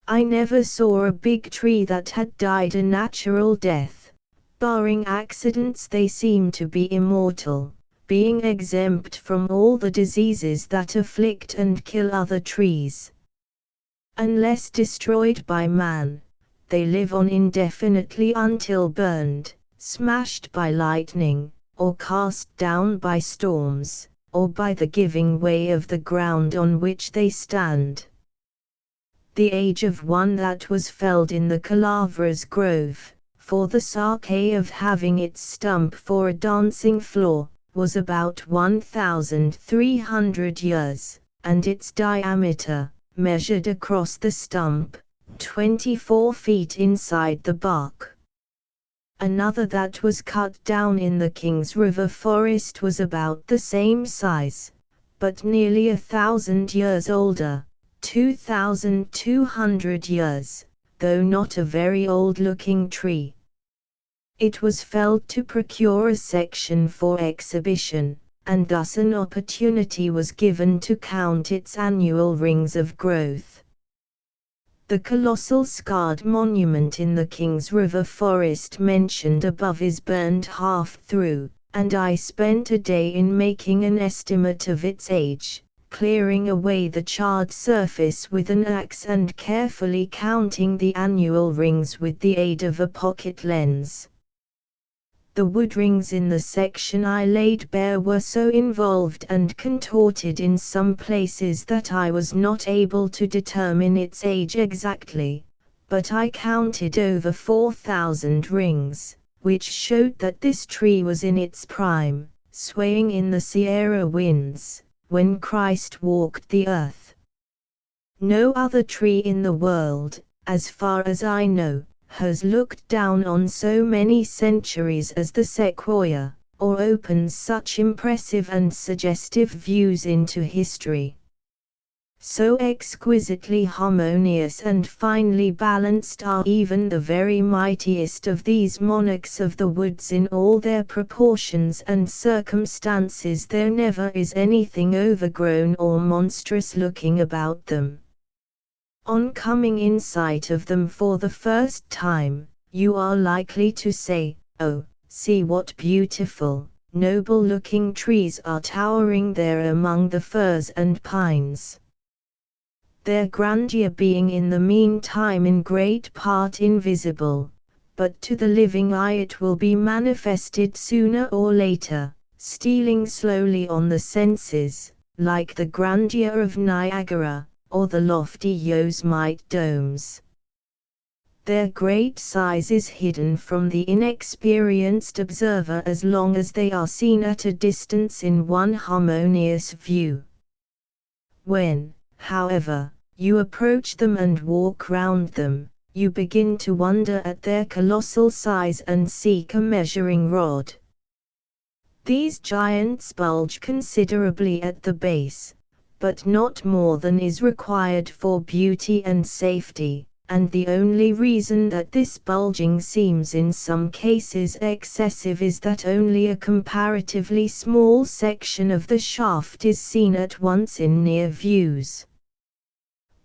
I never saw a big tree that had died a natural death. Barring accidents, they seem to be immortal, being exempt from all the diseases that afflict and kill other trees. Unless destroyed by man, they live on indefinitely until burned, smashed by lightning, or cast down by storms, or by the giving way of the ground on which they stand. The age of one that was felled in the Calaveras Grove, for the sake of having its stump for a dancing floor, was about 1,300 years, and its diameter, measured across the stump, 24 feet inside the bark. Another that was cut down in the Kings River forest was about the same size, but nearly 1,000 years older, 2,200 years, though not a very old-looking tree. It was felled to procure a section for exhibition, and thus an opportunity was given to count its annual rings of growth. The colossal scarred monument in the Kings River forest mentioned above is burned half through, and I spent a day in making an estimate of its age, clearing away the charred surface with an axe and carefully counting the annual rings with the aid of a pocket lens. The wood rings in the section I laid bare were so involved and contorted in some places that I was not able to determine its age exactly, but I counted over 4,000 rings, which showed that this tree was in its prime, swaying in the Sierra winds, when Christ walked the earth. No other tree in the world, as far as I know, has looked down on so many centuries as the sequoia, or opens such impressive and suggestive views into history. So exquisitely harmonious and finely balanced are even the very mightiest of these monarchs of the woods in all their proportions and circumstances. There never is anything overgrown or monstrous looking about them. On coming in sight of them for the first time, you are likely to say, "Oh, see what beautiful, noble-looking trees are towering there among the firs and pines." Their grandeur being in the meantime in great part invisible, but to the living eye it will be manifested sooner or later, stealing slowly on the senses, like the grandeur of Niagara, or the lofty Yosemite domes. Their great size is hidden from the inexperienced observer as long as they are seen at a distance in one harmonious view. When, however, you approach them and walk round them, you begin to wonder at their colossal size and seek a measuring rod. These giants bulge considerably at the base, but not more than is required for beauty and safety, and the only reason that this bulging seems in some cases excessive is that only a comparatively small section of the shaft is seen at once in near views.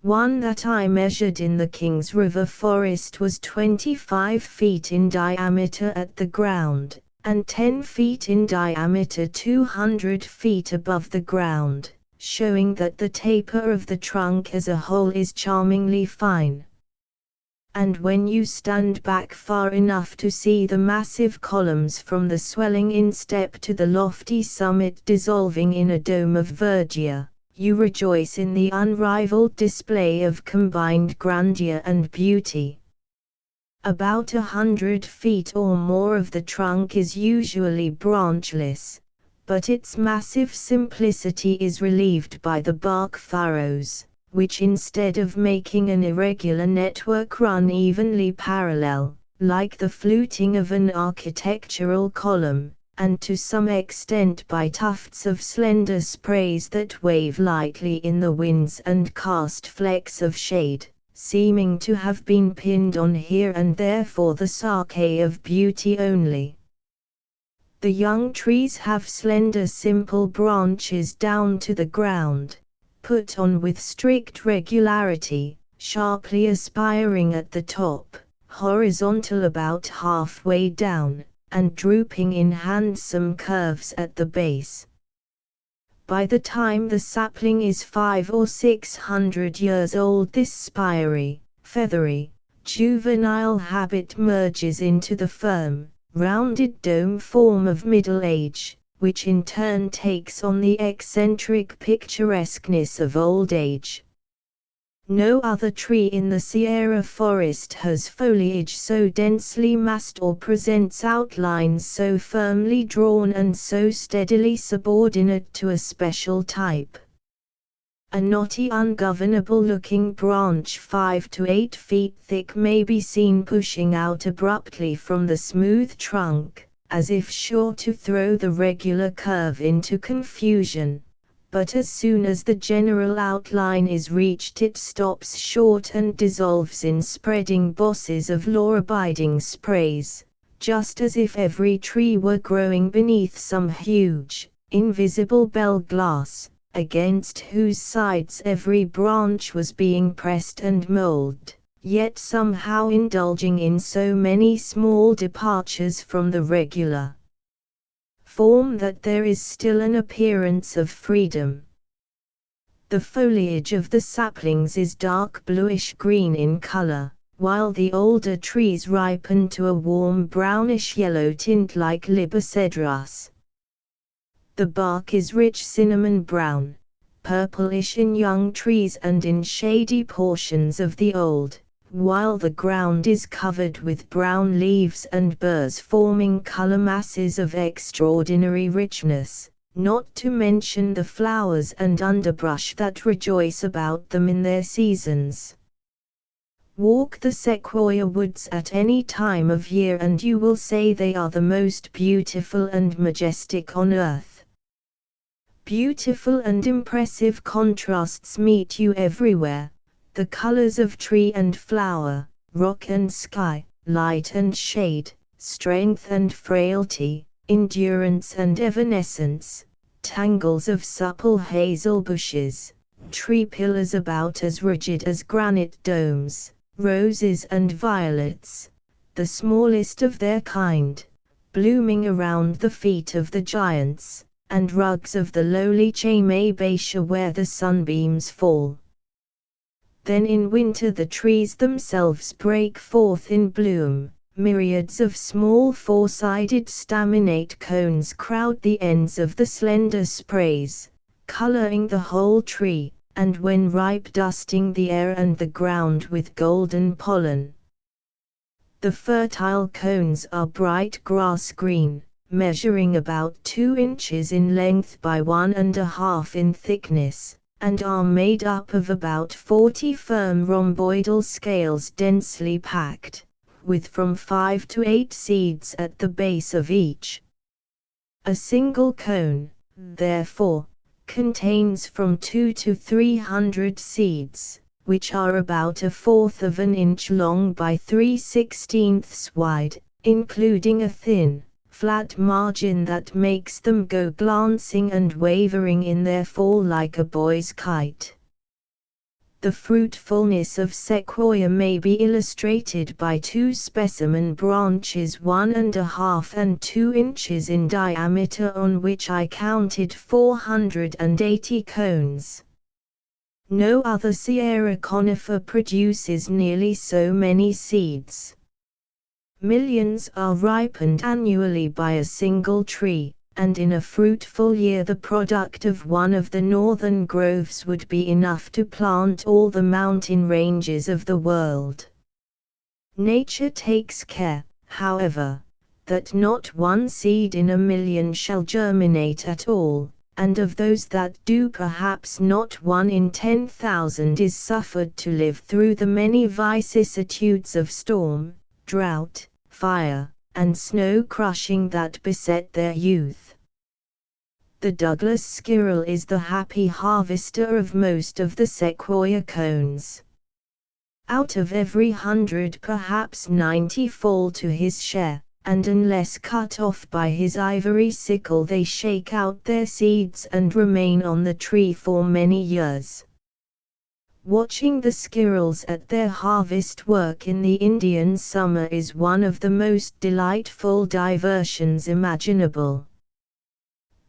One that I measured in the Kings River forest was 25 feet in diameter at the ground, and 10 feet in diameter 200 feet above the ground, showing that the taper of the trunk as a whole is charmingly fine. And when you stand back far enough to see the massive columns from the swelling instep to the lofty summit dissolving in a dome of verdure, you rejoice in the unrivaled display of combined grandeur and beauty. About 100 feet or more of the trunk is usually branchless, but its massive simplicity is relieved by the bark furrows, which instead of making an irregular network run evenly parallel, like the fluting of an architectural column, and to some extent by tufts of slender sprays that wave lightly in the winds and cast flecks of shade, seeming to have been pinned on here and there for the sake of beauty only. The young trees have slender simple branches down to the ground, put on with strict regularity, sharply aspiring at the top, horizontal about halfway down, and drooping in handsome curves at the base. By the time the sapling is 500 or 600 years old, this spiry, feathery, juvenile habit merges into the firm, rounded dome form of middle age, which in turn takes on the eccentric picturesqueness of old age. No other tree in the Sierra forest has foliage so densely massed or presents outlines so firmly drawn and so steadily subordinate to a special type. A knotty, ungovernable-looking branch 5 to 8 feet thick may be seen pushing out abruptly from the smooth trunk, as if sure to throw the regular curve into confusion. But as soon as the general outline is reached, it stops short and dissolves in spreading bosses of law-abiding sprays, just as if every tree were growing beneath some huge, invisible bell glass, against whose sides every branch was being pressed and molded, yet somehow indulging in so many small departures from the regular form that there is still an appearance of freedom. The foliage of the saplings is dark bluish-green in color, while the older trees ripen to a warm brownish-yellow tint like libocedrus. The bark is rich cinnamon brown, purplish in young trees and in shady portions of the old, while the ground is covered with brown leaves and burrs forming color masses of extraordinary richness, not to mention the flowers and underbrush that rejoice about them in their seasons. Walk the sequoia woods at any time of year and you will say they are the most beautiful and majestic on earth. Beautiful and impressive contrasts meet you everywhere. The colors of tree and flower, rock and sky, light and shade, strength and frailty, endurance and evanescence, tangles of supple hazel bushes, tree pillars about as rigid as granite domes, roses and violets, the smallest of their kind, blooming around the feet of the giants, and rugs of the lowly chamebatia where the sunbeams fall. Then in winter the trees themselves break forth in bloom, myriads of small four-sided staminate cones crowd the ends of the slender sprays, coloring the whole tree, and when ripe dusting the air and the ground with golden pollen. The fertile cones are bright grass green, measuring about 2 inches in length by 1.5 in thickness, and are made up of about 40 firm rhomboidal scales densely packed, with from 5 to 8 seeds at the base of each. A single cone, therefore, contains from 2 to 300 seeds, which are about 1/4 of an inch long by 3/16 wide, including a thin, flat margin that makes them go glancing and wavering in their fall like a boy's kite. The fruitfulness of sequoia may be illustrated by 2 specimen branches 1.5 and 2 inches in diameter on which I counted 480 cones. No other Sierra conifer produces nearly so many seeds. Millions are ripened annually by a single tree, and in a fruitful year the product of one of the northern groves would be enough to plant all the mountain ranges of the world. Nature takes care, however, that not one seed in a million shall germinate at all, and of those that do perhaps not 1 in 10,000 is suffered to live through the many vicissitudes of storm, drought, fire, and snow crushing that beset their youth. The Douglas squirrel is the happy harvester of most of the sequoia cones. Out of every 100 perhaps 90 fall to his share, and unless cut off by his ivory sickle they shake out their seeds and remain on the tree for many years. Watching the squirrels at their harvest work in the Indian summer is one of the most delightful diversions imaginable.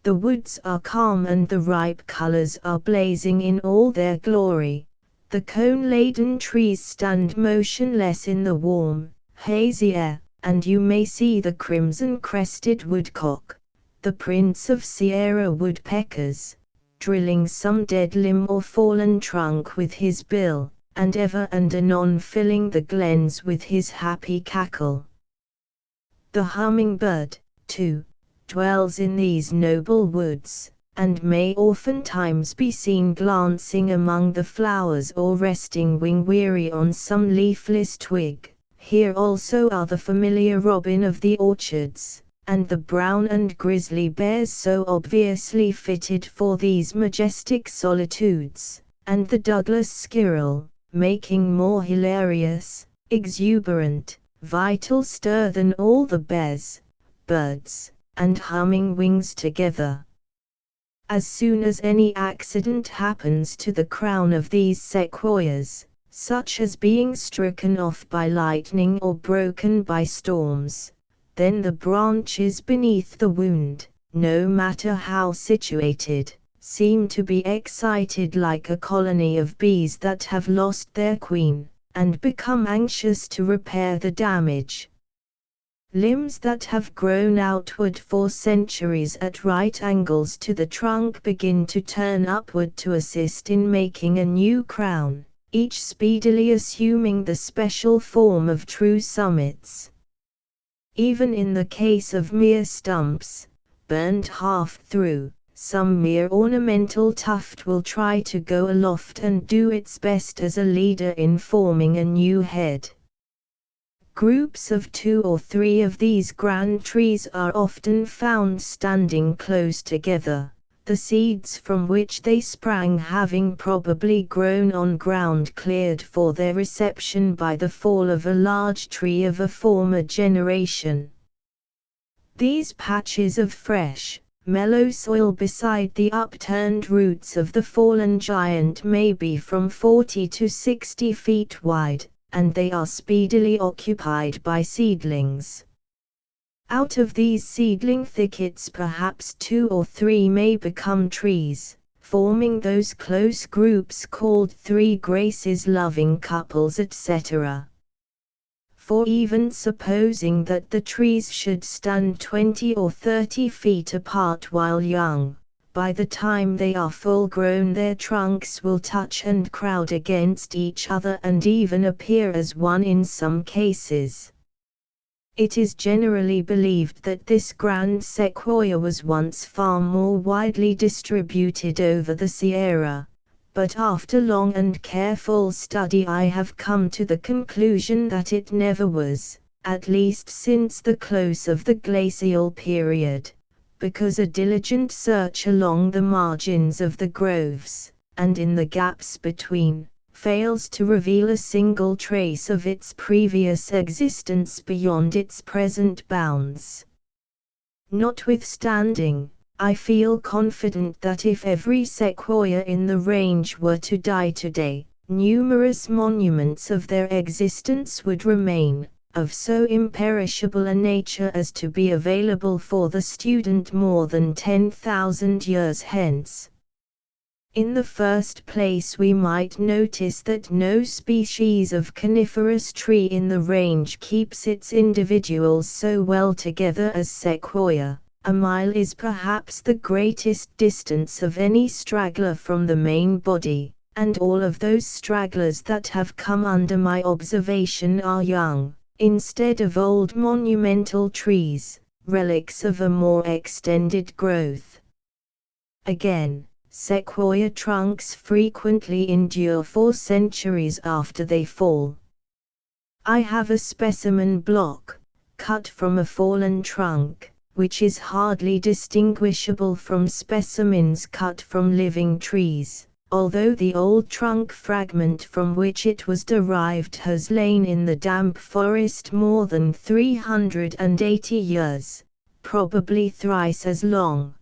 The woods are calm and the ripe colors are blazing in all their glory. The cone-laden trees stand motionless in the warm, hazy air, and you may see the crimson-crested woodcock, the prince of Sierra woodpeckers, drilling some dead limb or fallen trunk with his bill, and ever and anon filling the glens with his happy cackle. The hummingbird, too, dwells in these noble woods, and may oftentimes be seen glancing among the flowers or resting wing-weary on some leafless twig. Here also are the familiar robin of the orchards, and the brown and grizzly bears so obviously fitted for these majestic solitudes, and the Douglas squirrel, making more hilarious, exuberant, vital stir than all the bears, birds, and humming wings together. As soon as any accident happens to the crown of these sequoias, such as being stricken off by lightning or broken by storms, then the branches beneath the wound, no matter how situated, seem to be excited like a colony of bees that have lost their queen, and become anxious to repair the damage. Limbs that have grown outward for centuries at right angles to the trunk begin to turn upward to assist in making a new crown, each speedily assuming the special form of true summits. Even in the case of mere stumps, burned half through, some mere ornamental tuft will try to go aloft and do its best as a leader in forming a new head. Groups of 2 or 3 of these grand trees are often found standing close together, the seeds from which they sprang having probably grown on ground cleared for their reception by the fall of a large tree of a former generation. These patches of fresh, mellow soil beside the upturned roots of the fallen giant may be from 40 to 60 feet wide, and they are speedily occupied by seedlings. Out of these seedling thickets perhaps 2 or 3 may become trees, forming those close groups called 3 graces loving couples etc. For even supposing that the trees should stand 20 or 30 feet apart while young, by the time they are full grown their trunks will touch and crowd against each other and even appear as one in some cases. It is generally believed that this grand sequoia was once far more widely distributed over the Sierra, but after long and careful study I have come to the conclusion that it never was, at least since the close of the glacial period, because a diligent search along the margins of the groves, and in the gaps between, fails to reveal a single trace of its previous existence beyond its present bounds. Notwithstanding, I feel confident that if every sequoia in the range were to die today, numerous monuments of their existence would remain, of so imperishable a nature as to be available for the student more than 10,000 years hence. In the first place we might notice that no species of coniferous tree in the range keeps its individuals so well together as sequoia. A mile is perhaps the greatest distance of any straggler from the main body, and all of those stragglers that have come under my observation are young, instead of old monumental trees, relics of a more extended growth. Again, sequoia trunks frequently endure for centuries after they fall. I have a specimen block, cut from a fallen trunk, which is hardly distinguishable from specimens cut from living trees, although the old trunk fragment from which it was derived has lain in the damp forest more than 380 years, probably thrice as long.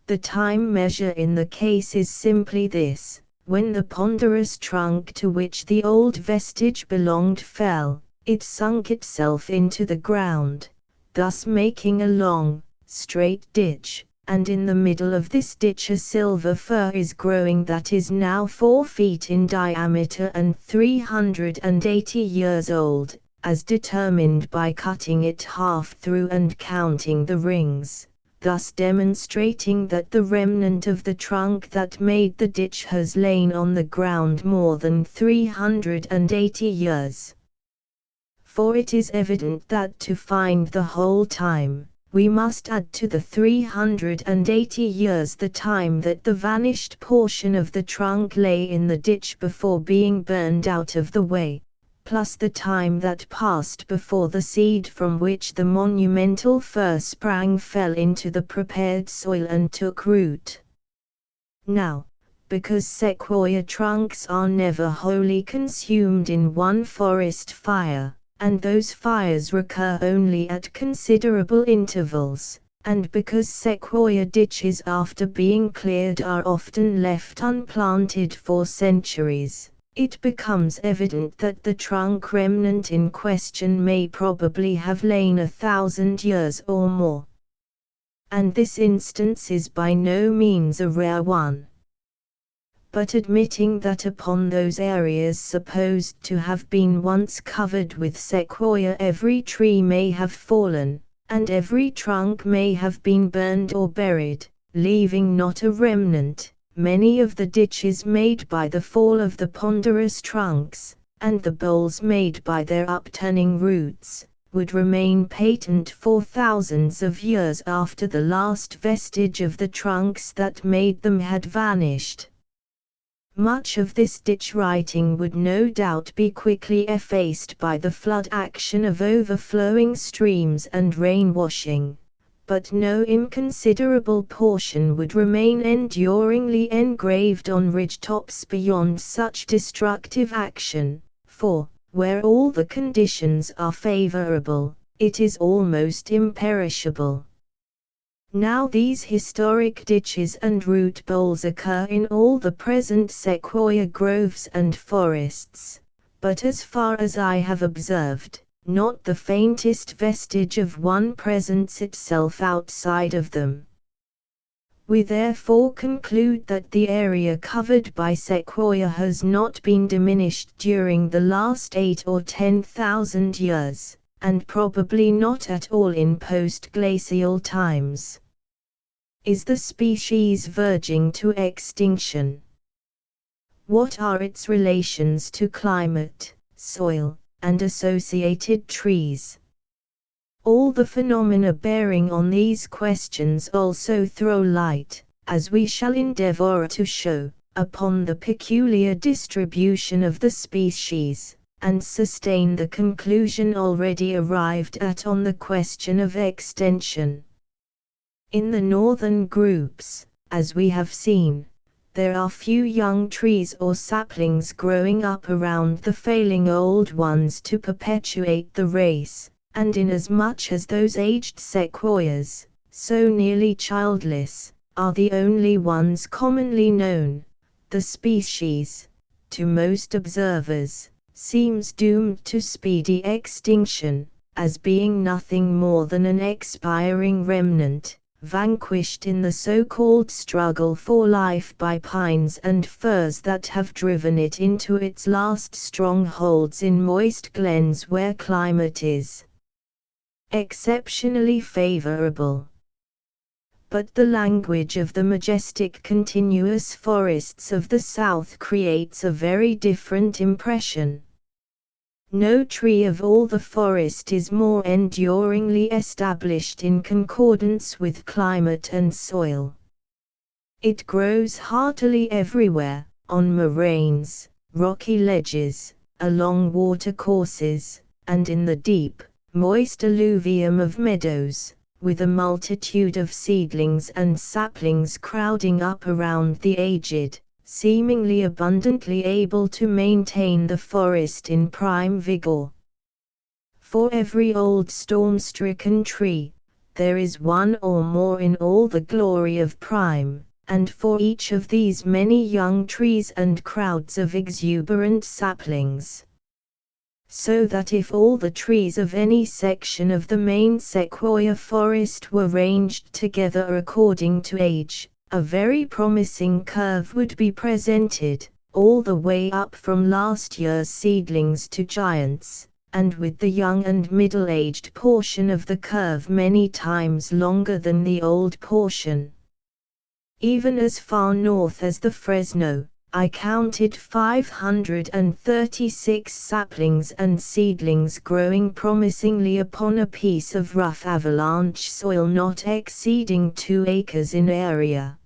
The time measure in the case is simply this: when the ponderous trunk to which the old vestige belonged fell, it sunk itself into the ground, thus making a long, straight ditch, and in the middle of this ditch a silver fir is growing that is now 4 feet in diameter and 380 years old, as determined by cutting it half through and counting the rings, thus demonstrating that the remnant of the trunk that made the ditch has lain on the ground more than 380 years. For it is evident that to find the whole time, we must add to the 380 years the time that the vanished portion of the trunk lay in the ditch before being burned out of the way, plus the time that passed before the seed from which the monumental fir sprang fell into the prepared soil and took root. Now, because sequoia trunks are never wholly consumed in one forest fire, and those fires recur only at considerable intervals, and because sequoia ditches after being cleared are often left unplanted for centuries, it becomes evident that the trunk remnant in question may probably have lain 1,000 years or more. And this instance is by no means a rare one. But admitting that upon those areas supposed to have been once covered with sequoia every tree may have fallen, and every trunk may have been burned or buried, leaving not a remnant, many of the ditches made by the fall of the ponderous trunks, and the bowls made by their upturning roots, would remain patent for thousands of years after the last vestige of the trunks that made them had vanished. Much of this ditch writing would no doubt be quickly effaced by the flood action of overflowing streams and rain-washing, but no inconsiderable portion would remain enduringly engraved on ridge-tops beyond such destructive action, for, where all the conditions are favorable, it is almost imperishable. Now these historic ditches and root bowls occur in all the present sequoia groves and forests, but as far as I have observed, not the faintest vestige of one presents itself outside of them. We therefore conclude that the area covered by sequoia has not been diminished during the last 8 or 10,000 years, and probably not at all in post-glacial times. Is the species verging to extinction? What are its relations to climate, soil, and associated trees? All the phenomena bearing on these questions also throw light, as we shall endeavor to show, upon the peculiar distribution of the species, and sustain the conclusion already arrived at on the question of extension. In the northern groups, as we have seen, there are few young trees or saplings growing up around the failing old ones to perpetuate the race, and inasmuch as those aged sequoias, so nearly childless, are the only ones commonly known, the species, to most observers, seems doomed to speedy extinction, as being nothing more than an expiring remnant, vanquished in the so-called struggle for life by pines and firs that have driven it into its last strongholds in moist glens where climate is exceptionally favorable. But the language of the majestic continuous forests of the south creates a very different impression. No tree of all the forest is more enduringly established in concordance with climate and soil. It grows heartily everywhere, on moraines, rocky ledges, along watercourses, and in the deep, moist alluvium of meadows, with a multitude of seedlings and saplings crowding up around the aged, seemingly abundantly able to maintain the forest in prime vigor. For every old storm-stricken tree, there is one or more in all the glory of prime, and for each of these many young trees and crowds of exuberant saplings. So that if all the trees of any section of the main sequoia forest were ranged together according to age, a very promising curve would be presented, all the way up from last year's seedlings to giants, and with the young and middle-aged portion of the curve many times longer than the old portion. Even as far north as the Fresno, I counted 536 saplings and seedlings growing promisingly upon a piece of rough avalanche soil not exceeding 2 acres in area.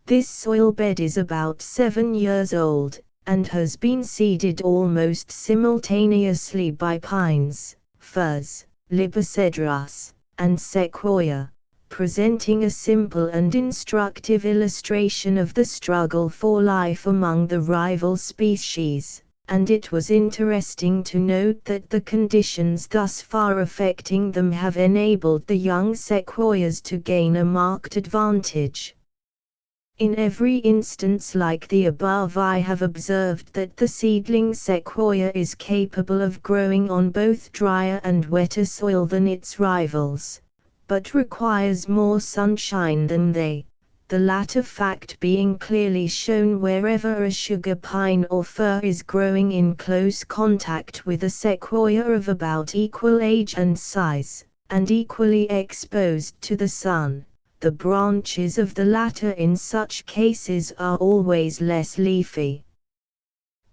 This soil bed is about 7 years old, and has been seeded almost simultaneously by pines, firs, libocedrus, and sequoia, presenting a simple and instructive illustration of the struggle for life among the rival species, and it was interesting to note that the conditions thus far affecting them have enabled the young sequoias to gain a marked advantage. In every instance like the above, I have observed that the seedling sequoia is capable of growing on both drier and wetter soil than its rivals, but requires more sunshine than they, the latter fact being clearly shown wherever a sugar pine or fir is growing in close contact with a sequoia of about equal age and size, and equally exposed to the sun. The branches of the latter in such cases are always less leafy.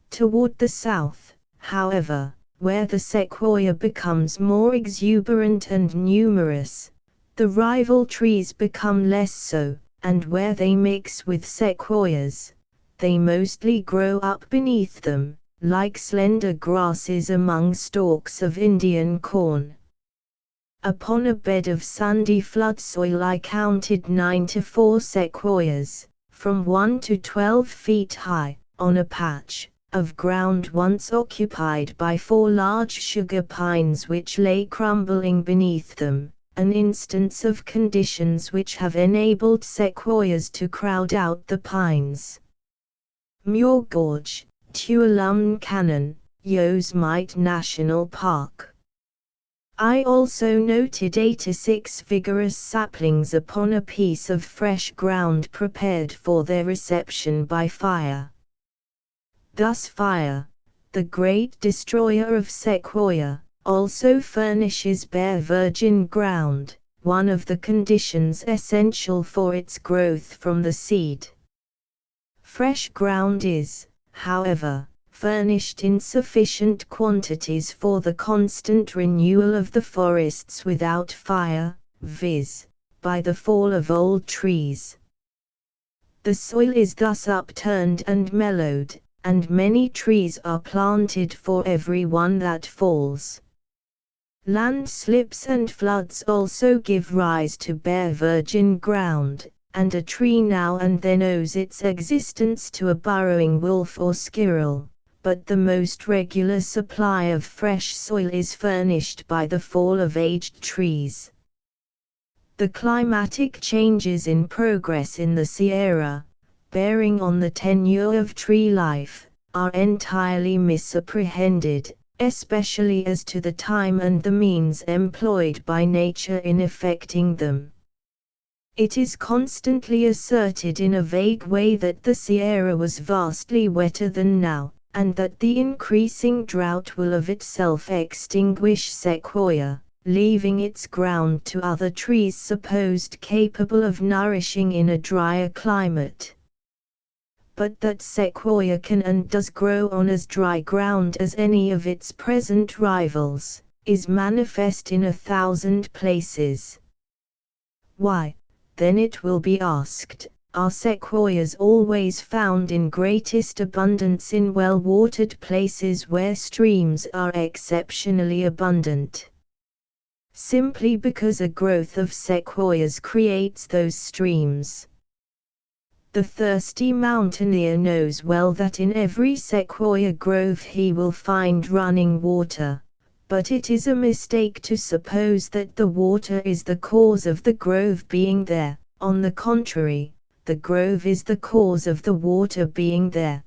Toward the south, however, where the sequoia becomes more exuberant and numerous, the rival trees become less so, and where they mix with sequoias, they mostly grow up beneath them, like slender grasses among stalks of Indian corn. Upon a bed of sandy flood soil I counted 94 sequoias, from 1 to 12 feet high, on a patch of ground once occupied by 4 large sugar pines which lay crumbling beneath them, an instance of conditions which have enabled sequoias to crowd out the pines. Muir Gorge, Tuolumne Canyon, Yosemite National Park. I also noted 86 vigorous saplings upon a piece of fresh ground prepared for their reception by fire. Thus fire, the great destroyer of sequoia, also furnishes bare virgin ground, one of the conditions essential for its growth from the seed. Fresh ground is, however, furnished in sufficient quantities for the constant renewal of the forests without fire, viz., by the fall of old trees. The soil is thus upturned and mellowed, and many trees are planted for every one that falls. Landslips and floods also give rise to bare virgin ground, and a tree now and then owes its existence to a burrowing wolf or squirrel, but the most regular supply of fresh soil is furnished by the fall of aged trees. The climatic changes in progress in the Sierra, bearing on the tenure of tree life, are entirely misapprehended, especially as to the time and the means employed by nature in effecting them. It is constantly asserted in a vague way that the Sierra was vastly wetter than now, and that the increasing drought will of itself extinguish sequoia, leaving its ground to other trees supposed capable of nourishing in a drier climate. But that sequoia can and does grow on as dry ground as any of its present rivals, is manifest in 1,000 places. Why, then it will be asked, are sequoias always found in greatest abundance in well-watered places where streams are exceptionally abundant? Simply because a growth of sequoias creates those streams. The thirsty mountaineer knows well that in every sequoia grove he will find running water, but it is a mistake to suppose that the water is the cause of the grove being there. On the contrary, the grove is the cause of the water being there.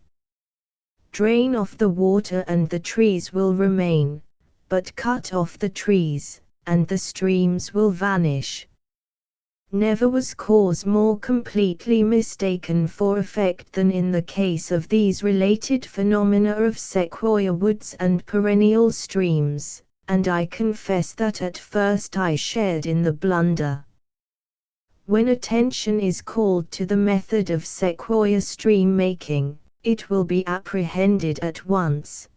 Drain off the water and the trees will remain, but cut off the trees, and the streams will vanish. Never was cause more completely mistaken for effect than in the case of these related phenomena of sequoia woods and perennial streams, and I confess that at first I shared in the blunder. When attention is called to the method of sequoia stream making, it will be apprehended at once.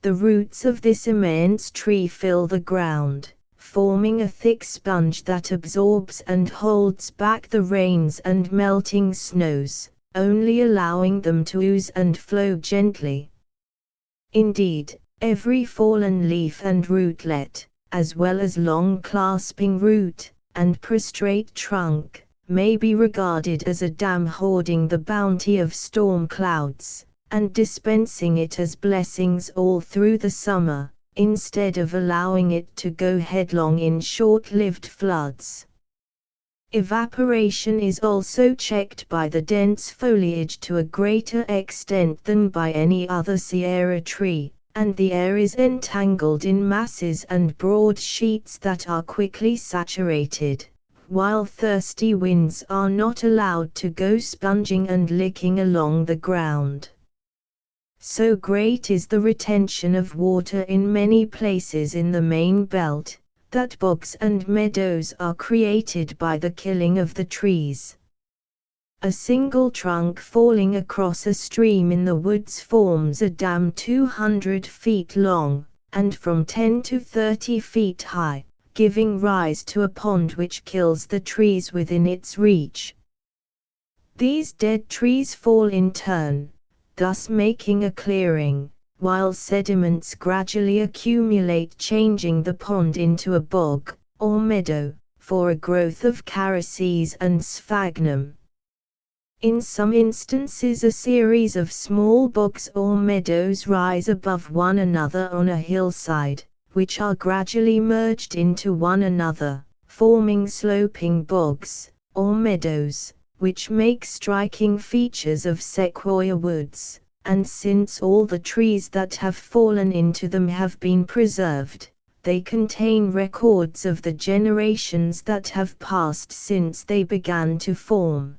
The roots of this immense tree fill the ground, forming a thick sponge that absorbs and holds back the rains and melting snows, only allowing them to ooze and flow gently. Indeed, every fallen leaf and rootlet, as well as long clasping root, and prostrate trunk, may be regarded as a dam hoarding the bounty of storm clouds, and dispensing it as blessings all through the summer, instead of allowing it to go headlong in short-lived floods. Evaporation is also checked by the dense foliage to a greater extent than by any other Sierra tree, and the air is entangled in masses and broad sheets that are quickly saturated, while thirsty winds are not allowed to go sponging and licking along the ground. So great is the retention of water in many places in the main belt, that bogs and meadows are created by the killing of the trees. A single trunk falling across a stream in the woods forms a dam 200 feet long, and from 10 to 30 feet high, giving rise to a pond which kills the trees within its reach. These dead trees fall in turn, thus making a clearing, while sediments gradually accumulate, changing the pond into a bog, or meadow, for a growth of carices and sphagnum. In some instances a series of small bogs or meadows rise above one another on a hillside, which are gradually merged into one another, forming sloping bogs, or meadows, which make striking features of sequoia woods, and since all the trees that have fallen into them have been preserved, they contain records of the generations that have passed since they began to form.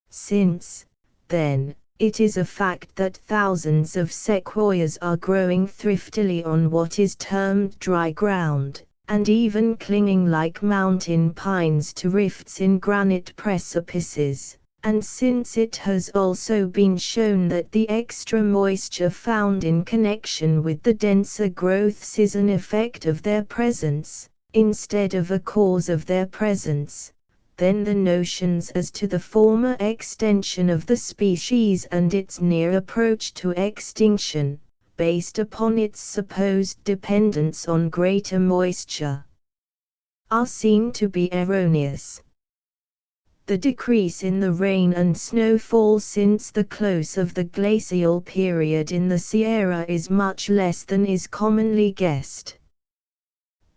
Since, then, it is a fact that thousands of sequoias are growing thriftily on what is termed dry ground, and even clinging like mountain pines to rifts in granite precipices, and since it has also been shown that the extra moisture found in connection with the denser growths is an effect of their presence, instead of a cause of their presence, then the notions as to the former extension of the species and its near approach to extinction, based upon its supposed dependence on greater moisture, are seen to be erroneous. The decrease in the rain and snowfall since the close of the glacial period in the Sierra is much less than is commonly guessed.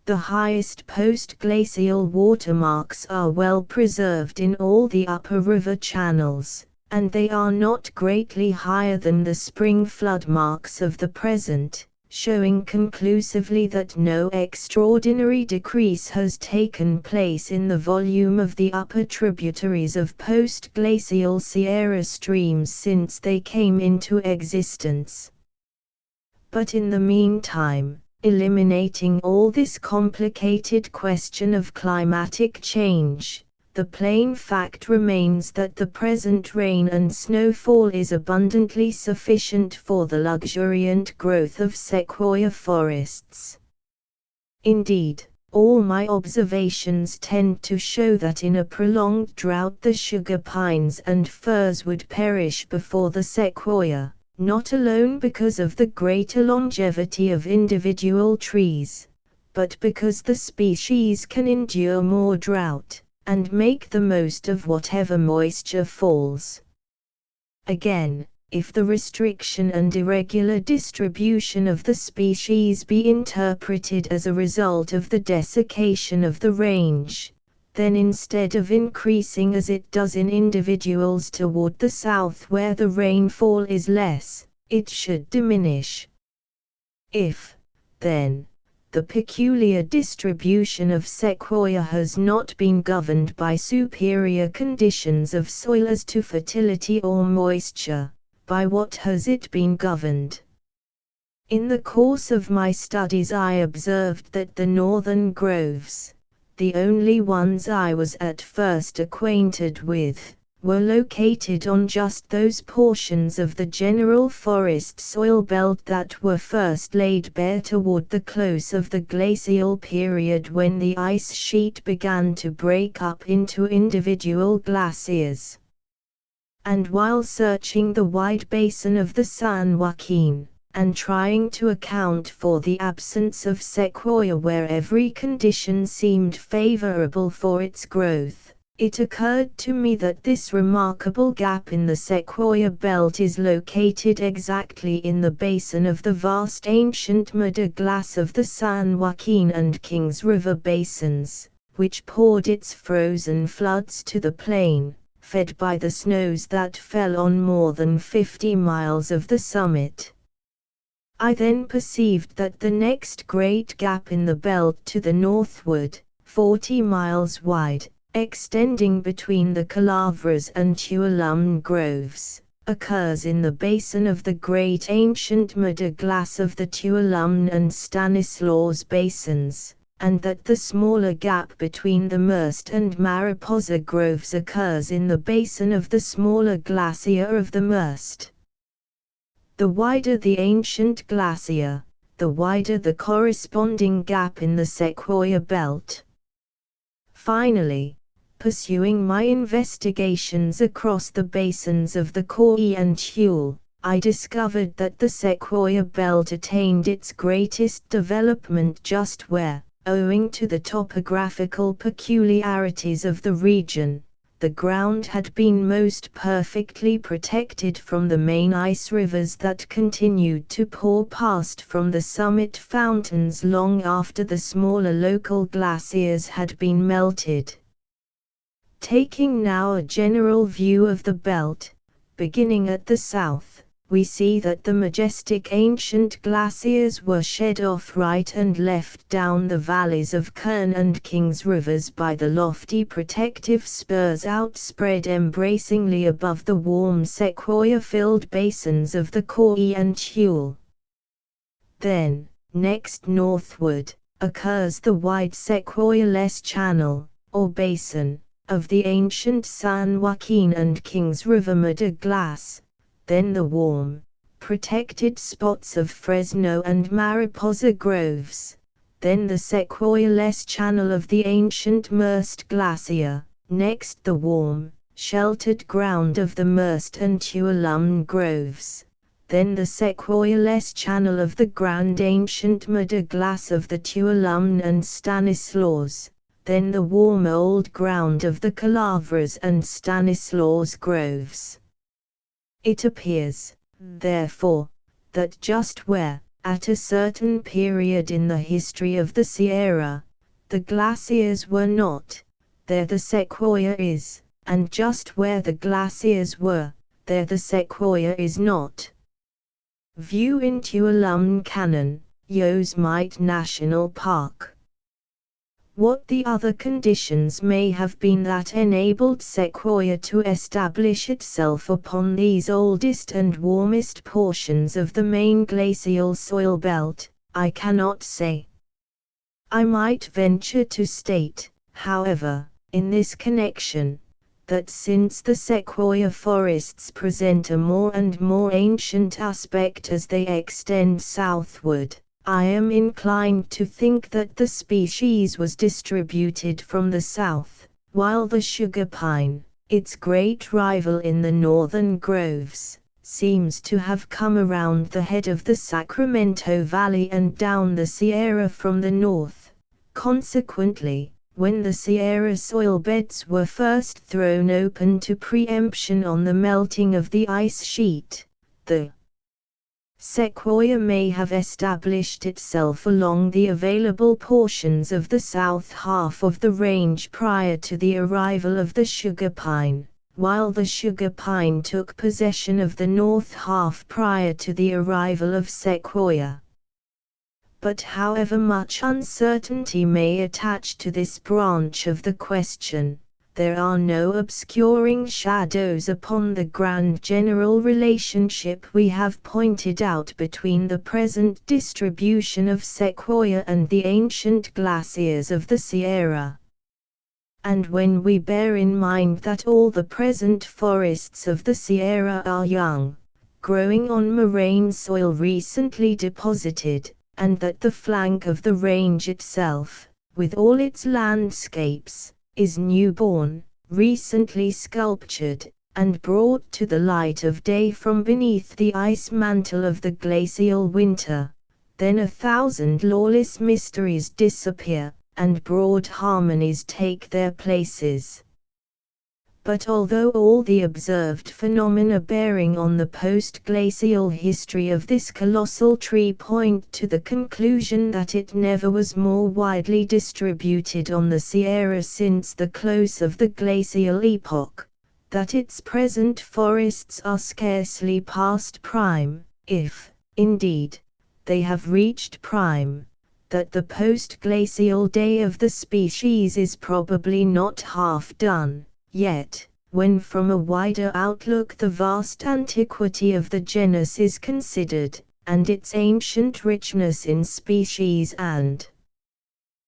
The highest post-glacial watermarks are well preserved in all the upper river channels, and they are not greatly higher than the spring flood marks of the present, showing conclusively that no extraordinary decrease has taken place in the volume of the upper tributaries of post-glacial Sierra streams since they came into existence. But in the meantime, eliminating all this complicated question of climatic change, the plain fact remains that the present rain and snowfall is abundantly sufficient for the luxuriant growth of sequoia forests. Indeed, all my observations tend to show that in a prolonged drought the sugar pines and firs would perish before the sequoia, not alone because of the greater longevity of individual trees, but because the species can endure more drought, and make the most of whatever moisture falls. Again, if the restriction and irregular distribution of the species be interpreted as a result of the desiccation of the range, then instead of increasing as it does in individuals toward the south where the rainfall is less, it should diminish. If, then, the peculiar distribution of sequoia has not been governed by superior conditions of soil as to fertility or moisture, by what has it been governed? In the course of my studies I observed that the northern groves, the only ones I was at first acquainted with, were located on just those portions of the general forest soil belt that were first laid bare toward the close of the glacial period when the ice sheet began to break up into individual glaciers. And while searching the wide basin of the San Joaquin, and trying to account for the absence of sequoia where every condition seemed favorable for its growth, it occurred to me that this remarkable gap in the sequoia belt is located exactly in the basin of the vast ancient mer de glace of the San Joaquin and Kings River basins, which poured its frozen floods to the plain, fed by the snows that fell on more than 50 miles of the summit. I then perceived that the next great gap in the belt to the northward, 40 miles wide, extending between the Calavras and Tuolumne groves, occurs in the basin of the great ancient mer de glace of the Tuolumne and Stanislaus basins, and that the smaller gap between the Merced and Mariposa groves occurs in the basin of the smaller glacier of the Merced. The wider the ancient glacier, the wider the corresponding gap in the sequoia belt. Finally, pursuing my investigations across the basins of the Kaw and Tuol, I discovered that the sequoia belt attained its greatest development just where, owing to the topographical peculiarities of the region, the ground had been most perfectly protected from the main ice rivers that continued to pour past from the summit fountains long after the smaller local glaciers had been melted. Taking now a general view of the belt, beginning at the south, we see that the majestic ancient glaciers were shed off right and left down the valleys of Kern and Kings Rivers by the lofty protective spurs outspread embracingly above the warm sequoia-filled basins of the Kaw and Tuol. Then, next northward, occurs the wide sequoia-less channel, or basin, of the ancient San Joaquin and Kings River mer de glace, then the warm, protected spots of Fresno and Mariposa groves, then the sequoia-less channel of the ancient Merced Glacier, next the warm, sheltered ground of the Merced and Tuolumne groves, then the sequoia-less channel of the grand ancient mer de glace of the Tuolumne and Stanislaus, then the warm old ground of the Calavras and Stanislaus groves. It appears, therefore, that just where, at a certain period in the history of the Sierra, the glaciers were not, there the sequoia is, and just where the glaciers were, there the sequoia is not. View in Tuolumne Canyon, Yosemite National Park. What the other conditions may have been that enabled sequoia to establish itself upon these oldest and warmest portions of the main glacial soil belt, I cannot say. I might venture to state, however, in this connection, that since the sequoia forests present a more and more ancient aspect as they extend southward, I am inclined to think that the species was distributed from the south, while the sugar pine, its great rival in the northern groves, seems to have come around the head of the Sacramento Valley and down the Sierra from the north. Consequently, When the Sierra soil beds were first thrown open to preemption on the melting of the ice sheet, the sequoia may have established itself along the available portions of the south half of the range prior to the arrival of the sugar pine, while the sugar pine took possession of the north half prior to the arrival of sequoia. But however much uncertainty may attach to this branch of the question, there are no obscuring shadows upon the grand general relationship we have pointed out between the present distribution of sequoia and the ancient glaciers of the Sierra. And when we bear in mind that all the present forests of the Sierra are young, growing on moraine soil recently deposited, and that the flank of the range itself, with all its landscapes, is newborn, recently sculptured, and brought to the light of day from beneath the ice mantle of the glacial winter, then 1,000 lawless mysteries disappear, and broad harmonies take their places. But although all the observed phenomena bearing on the post-glacial history of this colossal tree point to the conclusion that it never was more widely distributed on the Sierra since the close of the glacial epoch, that its present forests are scarcely past prime, if, indeed, they have reached prime, that the post-glacial day of the species is probably not half done. Yet, when from a wider outlook the vast antiquity of the genus is considered, and its ancient richness in species and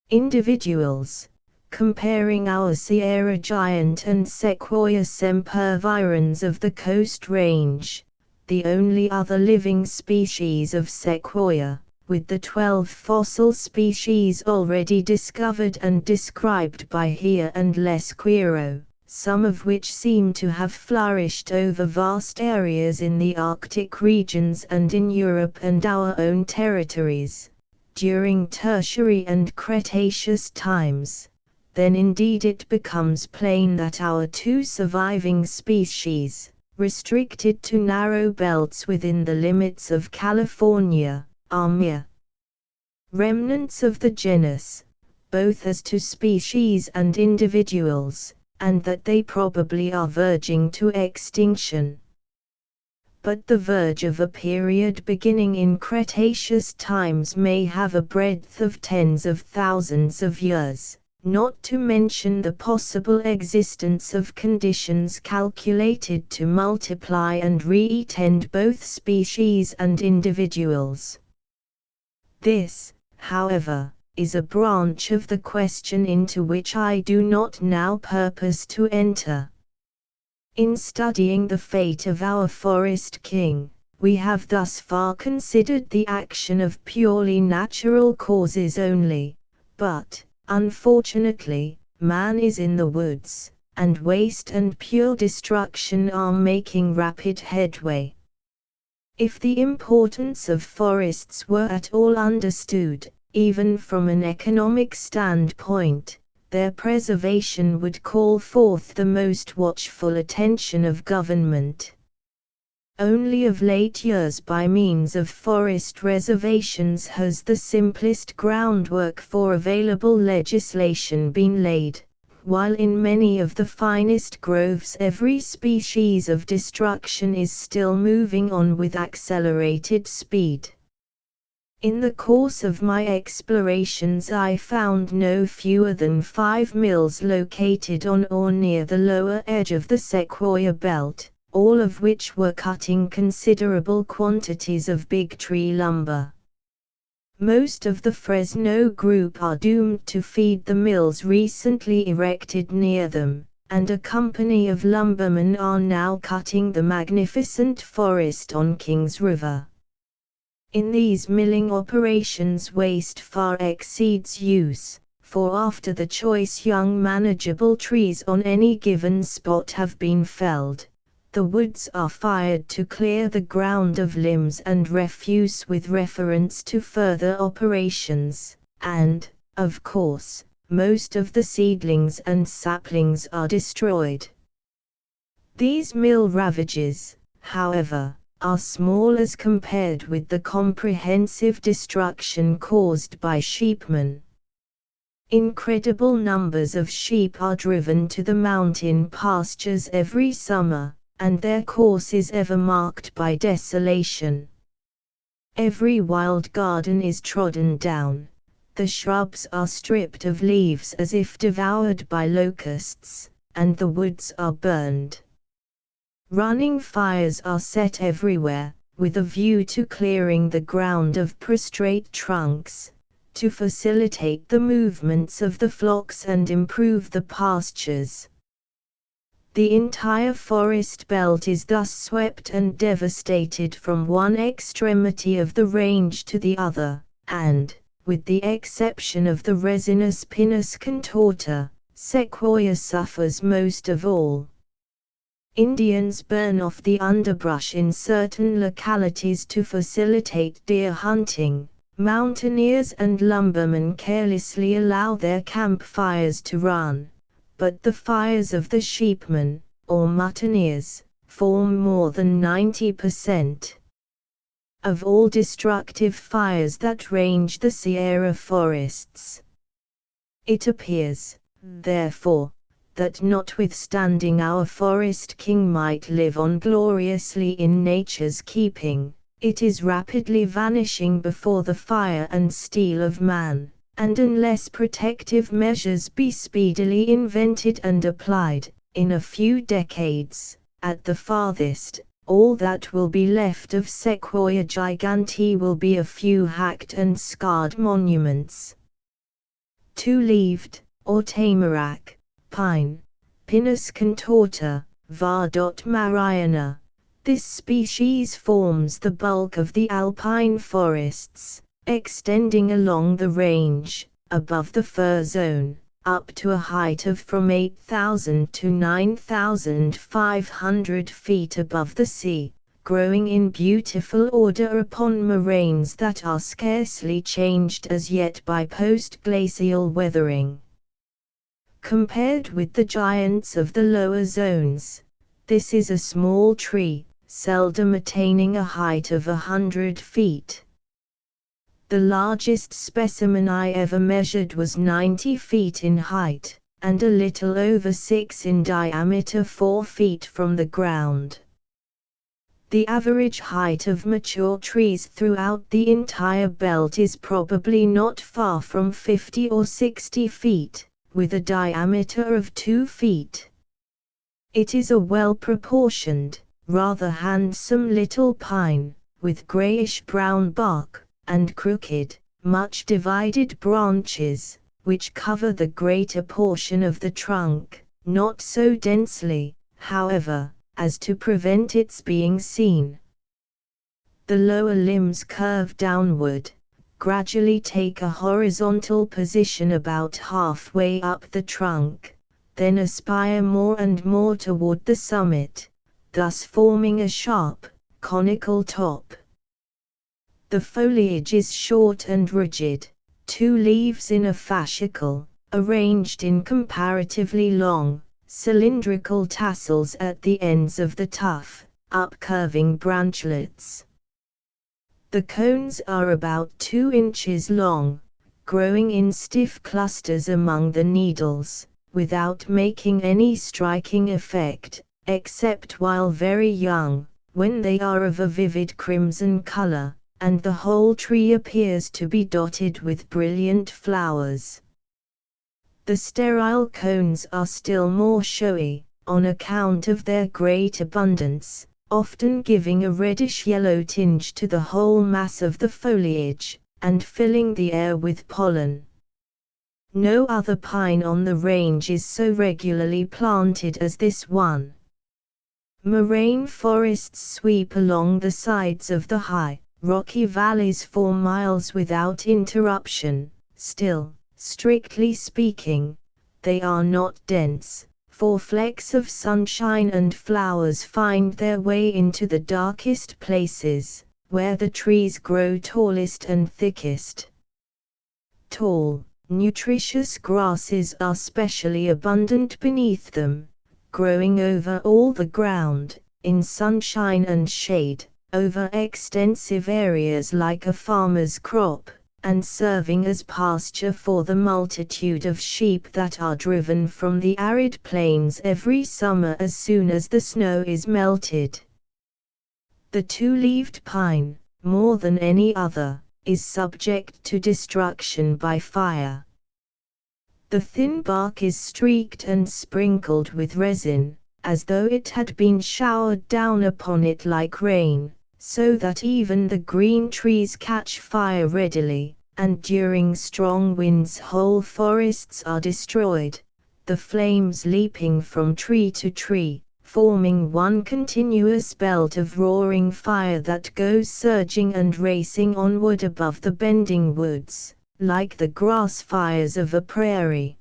individuals, comparing our Sierra giant and Sequoia sempervirens of the Coast Range, the only other living species of Sequoia, with the 12 fossil species already discovered and described by Heer and Lesquero, some of which seem to have flourished over vast areas in the Arctic regions and in Europe and our own territories, during Tertiary and Cretaceous times, then indeed it becomes plain that our two surviving species, restricted to narrow belts within the limits of California, are mere remnants of the genus, both as to species and individuals, and that they probably are verging to extinction. But the verge of a period beginning in Cretaceous times may have a breadth of tens of thousands of years, not to mention the possible existence of conditions calculated to multiply and re-tend both species and individuals. This, however, is a branch of the question into which I do not now purpose to enter. In studying the fate of our forest king, we have thus far considered the action of purely natural causes only, but, unfortunately, man is in the woods, and waste and pure destruction are making rapid headway. If the importance of forests were at all understood, even from an economic standpoint, their preservation would call forth the most watchful attention of government. Only of late years by means of forest reservations has the simplest groundwork for available legislation been laid, while in many of the finest groves every species of destruction is still moving on with accelerated speed. In the course of my explorations I found no fewer than 5 mills located on or near the lower edge of the Sequoia belt, all of which were cutting considerable quantities of big tree lumber. Most of the Fresno group are doomed to feed the mills recently erected near them, and a company of lumbermen are now cutting the magnificent forest on Kings River. In these milling operations waste far exceeds use, for after the choice young manageable trees on any given spot have been felled, the woods are fired to clear the ground of limbs and refuse with reference to further operations, and, of course, most of the seedlings and saplings are destroyed. These mill ravages, however, are small as compared with the comprehensive destruction caused by sheepmen. Incredible numbers of sheep are driven to the mountain pastures every summer, and their course is ever marked by desolation. Every wild garden is trodden down, the shrubs are stripped of leaves as if devoured by locusts, and the woods are burned. Running fires are set everywhere, with a view to clearing the ground of prostrate trunks, to facilitate the movements of the flocks and improve the pastures. The entire forest belt is thus swept and devastated from one extremity of the range to the other, and, with the exception of the resinous Pinus contorta, sequoia suffers most of all. Indians burn off the underbrush in certain localities to facilitate deer hunting. Mountaineers and lumbermen carelessly allow their campfires to run, but the fires of the sheepmen, or muttoneers, form more than 90% of all destructive fires that range the Sierra forests. It appears, therefore, that notwithstanding our forest king might live on gloriously in nature's keeping, it is rapidly vanishing before the fire and steel of man, and unless protective measures be speedily invented and applied, in a few decades, at the farthest, all that will be left of Sequoia gigantea will be a few hacked and scarred monuments. Two-leaved, or tamarack, pine, Pinus contorta, var. Mariana. This species forms the bulk of the alpine forests, extending along the range, above the fir zone, up to a height of from 8,000 to 9,500 feet above the sea, growing in beautiful order upon moraines that are scarcely changed as yet by post-glacial weathering. Compared with the giants of the lower zones, this is a small tree, seldom attaining a height of 100 feet. The largest specimen I ever measured was 90 feet in height, and a little over 6 in diameter 4 feet from the ground. The average height of mature trees throughout the entire belt is probably not far from 50 or 60 feet, with a diameter of 2 feet. It is a well-proportioned, rather handsome little pine, with grayish-brown bark, and crooked, much divided branches, which cover the greater portion of the trunk, not so densely, however, as to prevent its being seen. The lower limbs curve downward, gradually take a horizontal position about halfway up the trunk, then aspire more and more toward the summit, thus forming a sharp, conical top. The foliage is short and rigid, 2 leaves in a fascicle, arranged in comparatively long, cylindrical tassels at the ends of the tough, up-curving branchlets. The cones are about 2 inches long, growing in stiff clusters among the needles, without making any striking effect, except while very young, when they are of a vivid crimson color, and the whole tree appears to be dotted with brilliant flowers. The sterile cones are still more showy, on account of their great abundance, often giving a reddish-yellow tinge to the whole mass of the foliage, and filling the air with pollen. No other pine on the range is so regularly planted as this one. Moraine forests sweep along the sides of the high, rocky valleys for miles without interruption. Still, strictly speaking, they are not dense, for flecks of sunshine and flowers find their way into the darkest places, where the trees grow tallest and thickest. Tall, Nutritious grasses are specially abundant beneath them, growing over all the ground, in sunshine and shade, over extensive areas like a farmer's crop, and serving as pasture for the multitude of sheep that are driven from the arid plains every summer as soon as the snow is melted. The two-leaved pine, more than any other, is subject to destruction by fire. The thin bark is streaked and sprinkled with resin, as though it had been showered down upon it like rain, so that even the green trees catch fire readily, and during strong winds whole forests are destroyed, the flames leaping from tree to tree, forming one continuous belt of roaring fire that goes surging and racing onward above the bending woods, like the grass fires of a prairie.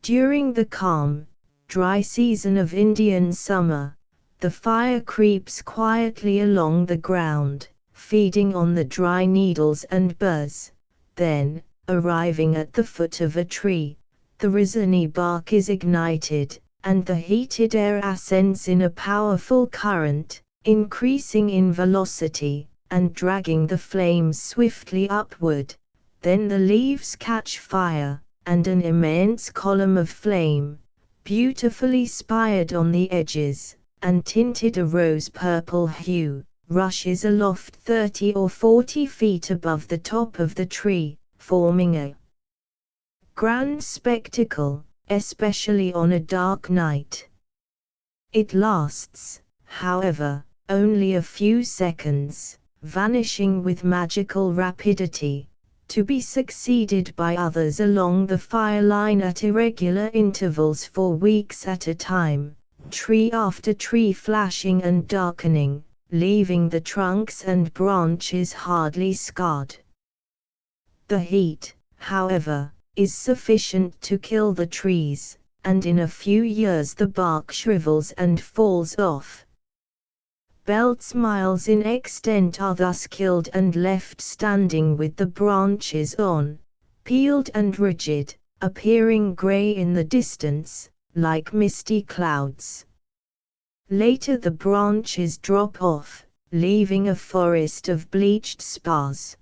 During the calm, dry season of Indian summer, the fire creeps quietly along the ground, feeding on the dry needles and burrs. Then, arriving at the foot of a tree, the resiny bark is ignited, and the heated air ascends in a powerful current, increasing in velocity, and dragging the flames swiftly upward. Then the leaves catch fire, and an immense column of flame, beautifully spired on the edges, and tinted a rose-purple hue, rushes aloft 30 or 40 feet above the top of the tree, forming a grand spectacle, especially on a dark night. It lasts, however, only a few seconds, vanishing with magical rapidity, to be succeeded by others along the fire line at irregular intervals for weeks at a time, tree after tree flashing and darkening, leaving the trunks and branches hardly scarred. The heat, however, is sufficient to kill the trees, and in a few years the bark shrivels and falls off. Belts miles in extent are thus killed and left standing with the branches on, peeled and rigid, appearing grey in the distance, like misty clouds. Later the branches drop off, leaving a forest of bleached spars.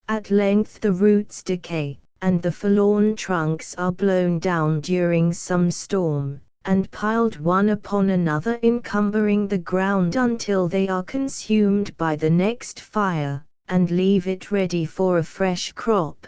At length the roots decay, and the forlorn trunks are blown down during some storm, and piled one upon another encumbering the ground until they are consumed by the next fire, and leave it ready for a fresh crop.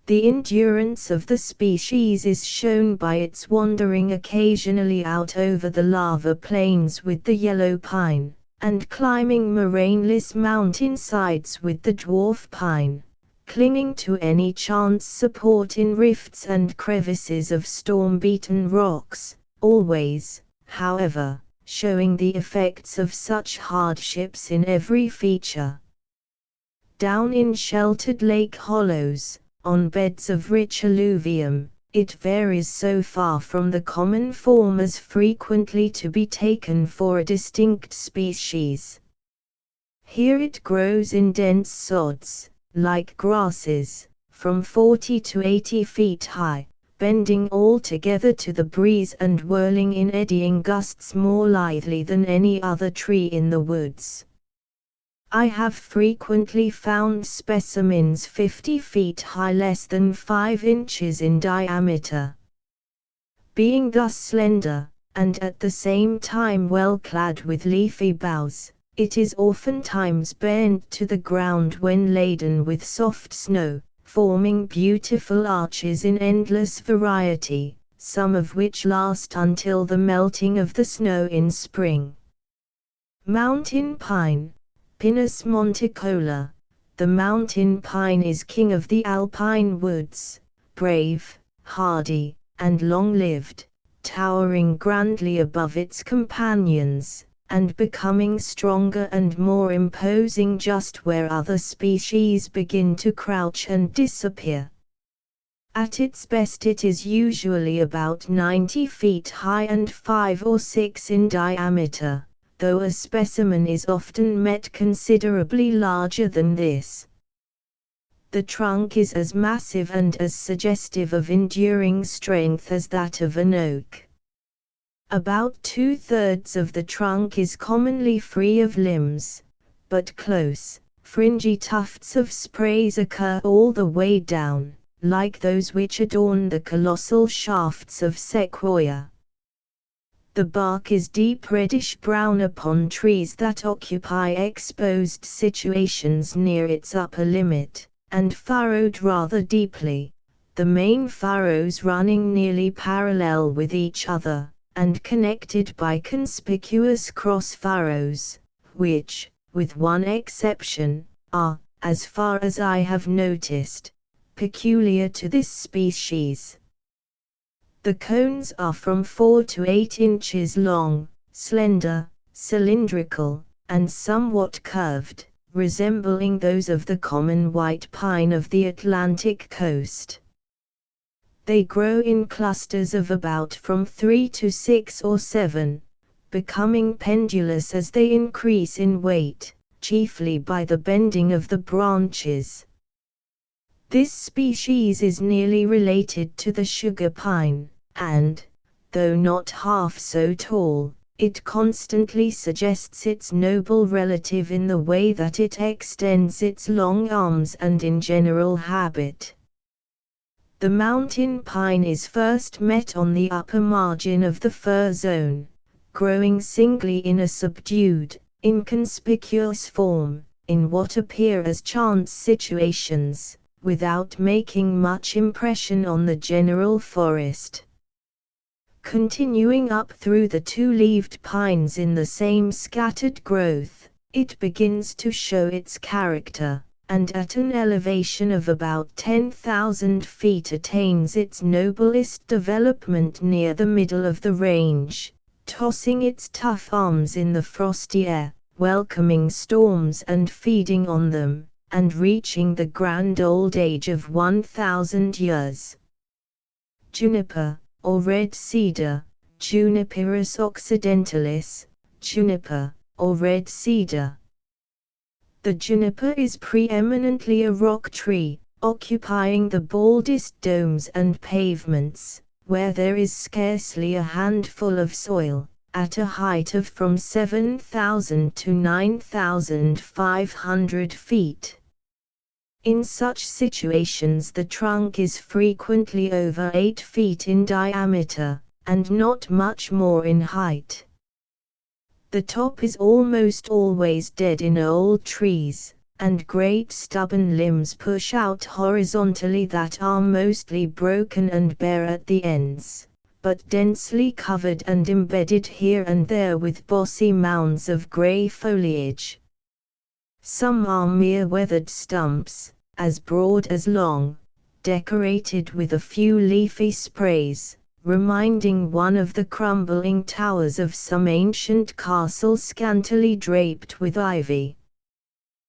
The endurance of the species is shown by its wandering occasionally out over the lava plains with the yellow pine, and climbing moraineless mountainsides with the dwarf pine, clinging to any chance support in rifts and crevices of storm-beaten rocks, always, however, showing the effects of such hardships in every feature. Down in sheltered lake hollows, on beds of rich alluvium, it varies so far from the common form as frequently to be taken for a distinct species. Here it grows in dense sods, like grasses, from 40 to 80 feet high, bending altogether to the breeze and whirling in eddying gusts more lithely than any other tree in the woods. I have frequently found specimens 50 feet high less than 5 inches in diameter. Being thus slender, and at the same time well clad with leafy boughs, it is oftentimes bent to the ground when laden with soft snow, forming beautiful arches in endless variety, some of which last until the melting of the snow in spring. Mountain pine, Pinus monticola. The mountain pine is king of the alpine woods, brave, hardy, and long-lived, towering grandly above its companions, and becoming stronger and more imposing just where other species begin to crouch and disappear. At its best it is usually about 90 feet high and 5 or 6 in diameter, though a specimen is often met considerably larger than this. The trunk is as massive and as suggestive of enduring strength as that of an oak. About 2/3 of the trunk is commonly free of limbs, but close, fringy tufts of sprays occur all the way down, like those which adorn the colossal shafts of sequoia. The bark is deep reddish-brown upon trees that occupy exposed situations near its upper limit, and furrowed rather deeply, the main furrows running nearly parallel with each other, and connected by conspicuous cross furrows, which, with one exception, are, as far as I have noticed, peculiar to this species. The cones are from 4 to 8 inches long, slender, cylindrical, and somewhat curved, resembling those of the common white pine of the Atlantic coast. They grow in clusters of about from 3 to 6 or 7, becoming pendulous as they increase in weight, chiefly by the bending of the branches. This species is nearly related to the sugar pine, and, though not half so tall, it constantly suggests its noble relative in the way that it extends its long arms and in general habit. The mountain pine is first met on the upper margin of the fir zone, growing singly in a subdued, inconspicuous form, in what appear as chance situations, without making much impression on the general forest. Continuing up through the two-leaved pines in the same scattered growth, it begins to show its character, and at an elevation of about 10,000 feet attains its noblest development near the middle of the range, tossing its tough arms in the frosty air, welcoming storms and feeding on them, and reaching the grand old age of 1,000 years. Juniper, or red cedar, Juniperus occidentalis, juniper, or red cedar. The juniper is preeminently a rock tree, occupying the baldest domes and pavements, where there is scarcely a handful of soil, at a height of from 7,000 to 9,500 feet. In such situations the trunk is frequently over 8 feet in diameter, and not much more in height. The top is almost always dead in old trees, and great stubborn limbs push out horizontally that are mostly broken and bare at the ends, but densely covered and embedded here and there with bossy mounds of gray foliage. Some are mere weathered stumps, as broad as long, decorated with a few leafy sprays, reminding one of the crumbling towers of some ancient castle scantily draped with ivy.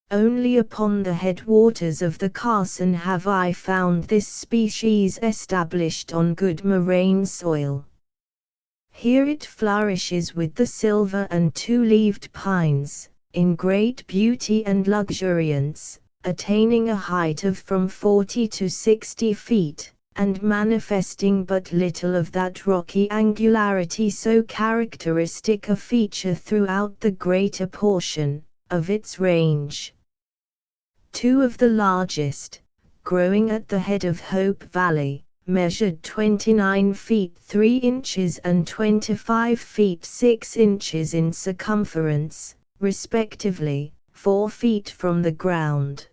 Only upon the headwaters of the Carson have I found this species established on good moraine soil. Here it flourishes with the silver and two-leaved pines, in great beauty and luxuriance, attaining a height of from 40 to 60 feet, and manifesting but little of that rocky angularity so characteristic a feature throughout the greater portion of its range. Two of the largest, growing at the head of Hope Valley, measured 29 feet 3 inches and 25 feet 6 inches in circumference, respectively, 4 feet from the ground.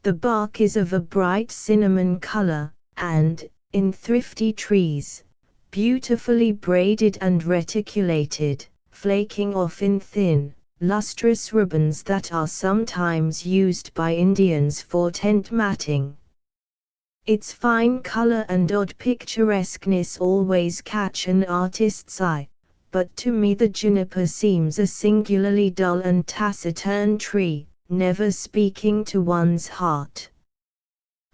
The bark is of a bright cinnamon color, and, in thrifty trees, beautifully braided and reticulated, flaking off in thin, lustrous ribbons that are sometimes used by Indians for tent matting. Its fine color and odd picturesqueness always catch an artist's eye, but to me the juniper seems a singularly dull and taciturn tree, never speaking to one's heart.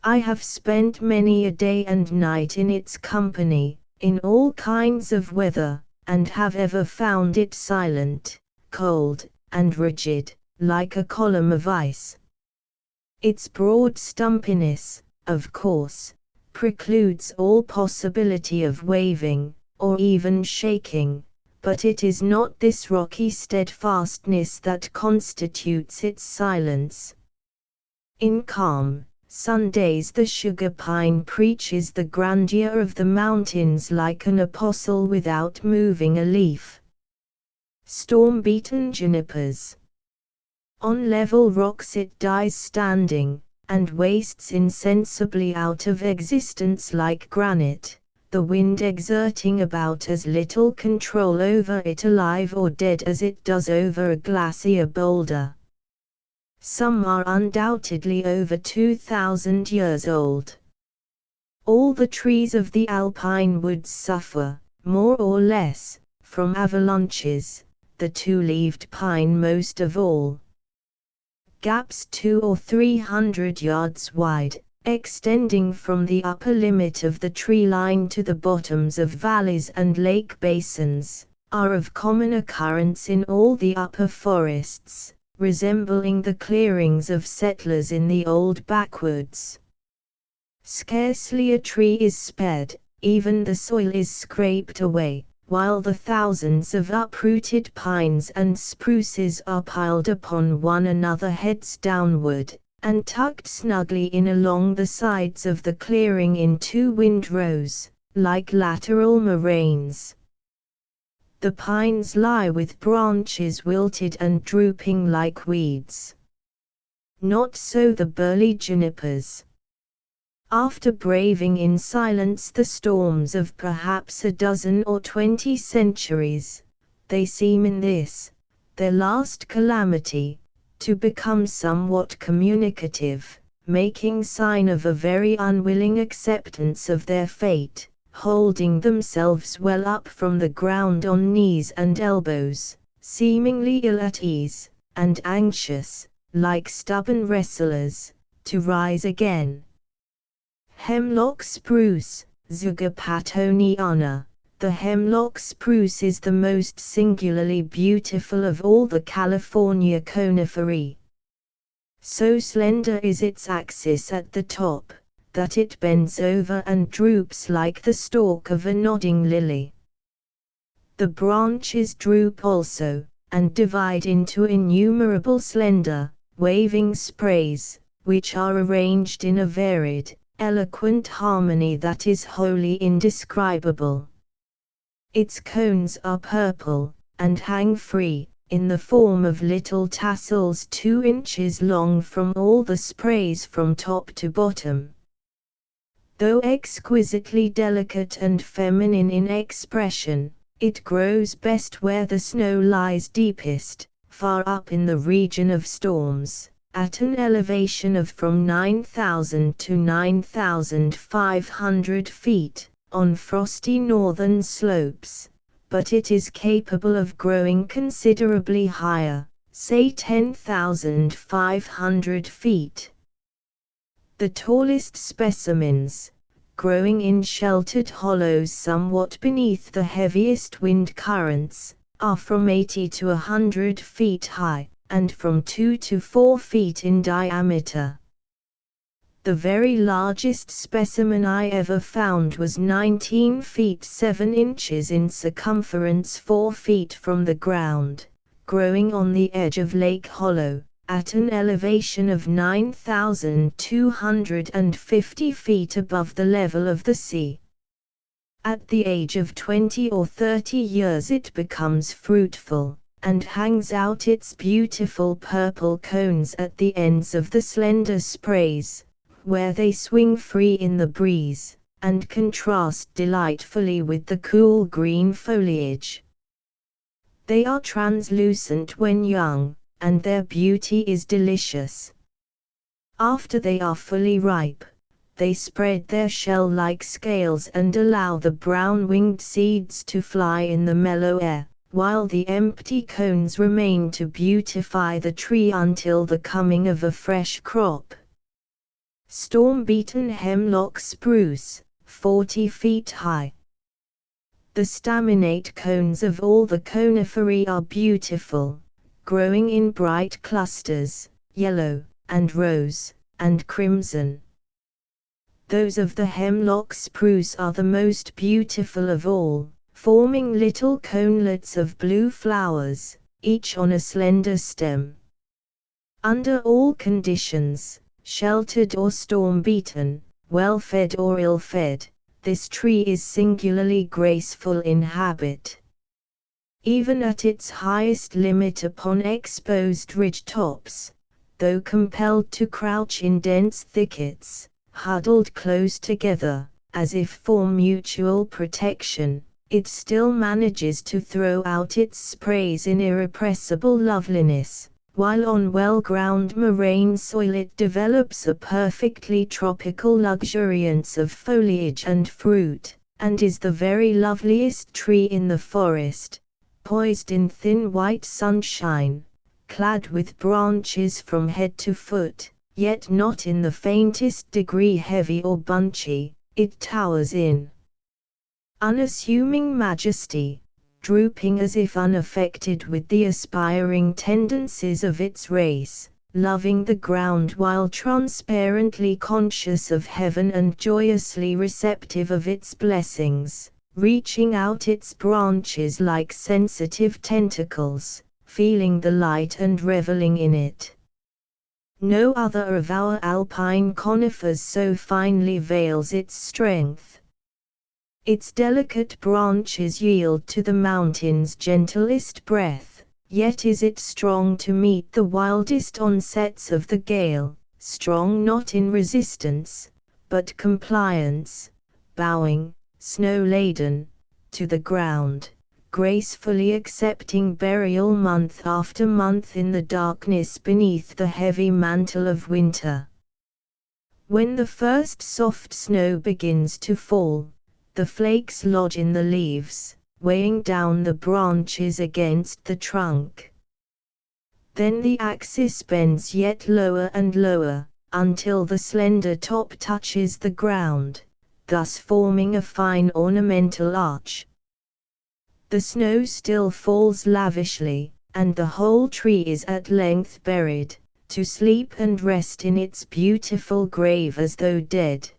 I have spent many a day and night in its company, in all kinds of weather, and have ever found it silent, cold, and rigid, like a column of ice. Its broad stumpiness, of course, precludes all possibility of waving, or even shaking, but it is not this rocky steadfastness that constitutes its silence. In calm, sun days the sugar pine preaches the grandeur of the mountains like an apostle without moving a leaf. Storm-beaten junipers. On level rocks it dies standing, and wastes insensibly out of existence like granite, the wind exerting about as little control over it alive or dead as it does over a glacier boulder. Some are undoubtedly over 2,000 years old. All the trees of the alpine woods suffer, more or less, from avalanches, the two-leaved pine most of all. Gaps 200 or 300 yards wide, extending from the upper limit of the tree line to the bottoms of valleys and lake basins, are of common occurrence in all the upper forests, resembling the clearings of settlers in the old backwoods. Scarcely a tree is spared, even the soil is scraped away, while the thousands of uprooted pines and spruces are piled upon one another heads downward, and tucked snugly in along the sides of the clearing in two windrows, like lateral moraines. The pines lie with branches wilted and drooping like weeds. Not so the burly junipers. After braving in silence the storms of perhaps a dozen or 20 centuries, they seem in this, their last calamity, to become somewhat communicative, making sign of a very unwilling acceptance of their fate, holding themselves well up from the ground on knees and elbows, seemingly ill at ease, and anxious, like stubborn wrestlers, to rise again. Hemlock spruce, Zuga pattoniana. The hemlock spruce is the most singularly beautiful of all the California coniferae. So slender is its axis at the top, that it bends over and droops like the stalk of a nodding lily. The branches droop also, and divide into innumerable slender, waving sprays, which are arranged in a varied, eloquent harmony that is wholly indescribable. Its cones are purple, and hang free, in the form of little tassels 2 inches long from all the sprays from top to bottom. Though exquisitely delicate and feminine in expression, it grows best where the snow lies deepest, far up in the region of storms, at an elevation of from 9,000 to 9,500 feet, on frosty northern slopes, but it is capable of growing considerably higher, say 10,500 feet. The tallest specimens, growing in sheltered hollows somewhat beneath the heaviest wind currents, are from 80 to 100 feet high, and from 2 to 4 feet in diameter. The very largest specimen I ever found was 19 feet 7 inches in circumference, 4 feet from the ground, growing on the edge of Lake Hollow, at an elevation of 9,250 feet above the level of the sea. At the age of 20 or 30 years it becomes fruitful, and hangs out its beautiful purple cones at the ends of the slender sprays, where they swing free in the breeze, and contrast delightfully with the cool green foliage. They are translucent when young, and their beauty is delicious. After they are fully ripe, they spread their shell-like scales and allow the brown-winged seeds to fly in the mellow air, while the empty cones remain to beautify the tree until the coming of a fresh crop. Storm-beaten hemlock spruce, 40 feet high. The staminate cones of all the coniferae are beautiful, growing in bright clusters, yellow, and rose, and crimson. Those of the hemlock spruce are the most beautiful of all, forming little conelets of blue flowers, each on a slender stem. Under all conditions, sheltered or storm-beaten, well-fed or ill-fed, this tree is singularly graceful in habit. Even at its highest limit upon exposed ridge tops, though compelled to crouch in dense thickets, huddled close together, as if for mutual protection, it still manages to throw out its sprays in irrepressible loveliness, while on well-ground moraine soil it develops a perfectly tropical luxuriance of foliage and fruit, and is the very loveliest tree in the forest, poised in thin white sunshine, clad with branches from head to foot, yet not in the faintest degree heavy or bunchy. It towers in unassuming majesty, drooping as if unaffected with the aspiring tendencies of its race, loving the ground while transparently conscious of heaven and joyously receptive of its blessings, reaching out its branches like sensitive tentacles, feeling the light and reveling in it. No other of our alpine conifers so finely veils its strength. Its delicate branches yield to the mountain's gentlest breath, yet is it strong to meet the wildest onsets of the gale, strong not in resistance, but compliance, bowing, snow-laden, to the ground, gracefully accepting burial month after month in the darkness beneath the heavy mantle of winter. When the first soft snow begins to fall, the flakes lodge in the leaves, weighing down the branches against the trunk. Then the axis bends yet lower and lower, until the slender top touches the ground, thus forming a fine ornamental arch. The snow still falls lavishly, and the whole tree is at length buried, to sleep and rest in its beautiful grave as though dead.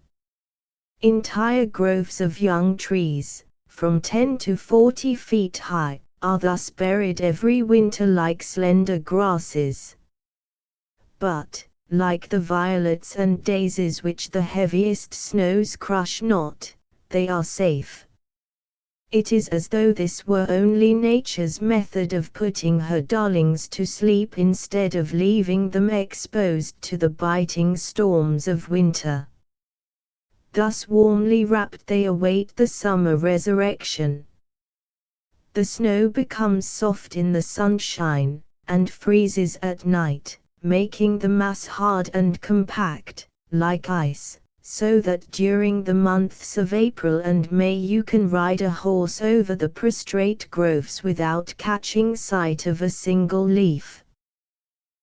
Entire groves of young trees, from 10 to 40 feet high, are thus buried every winter like slender grasses. But, like the violets and daisies which the heaviest snows crush not, they are safe. It is as though this were only nature's method of putting her darlings to sleep instead of leaving them exposed to the biting storms of winter. Thus warmly wrapped they await the summer resurrection. The snow becomes soft in the sunshine, and freezes at night, making the mass hard and compact, like ice, so that during the months of April and May you can ride a horse over the prostrate groves without catching sight of a single leaf.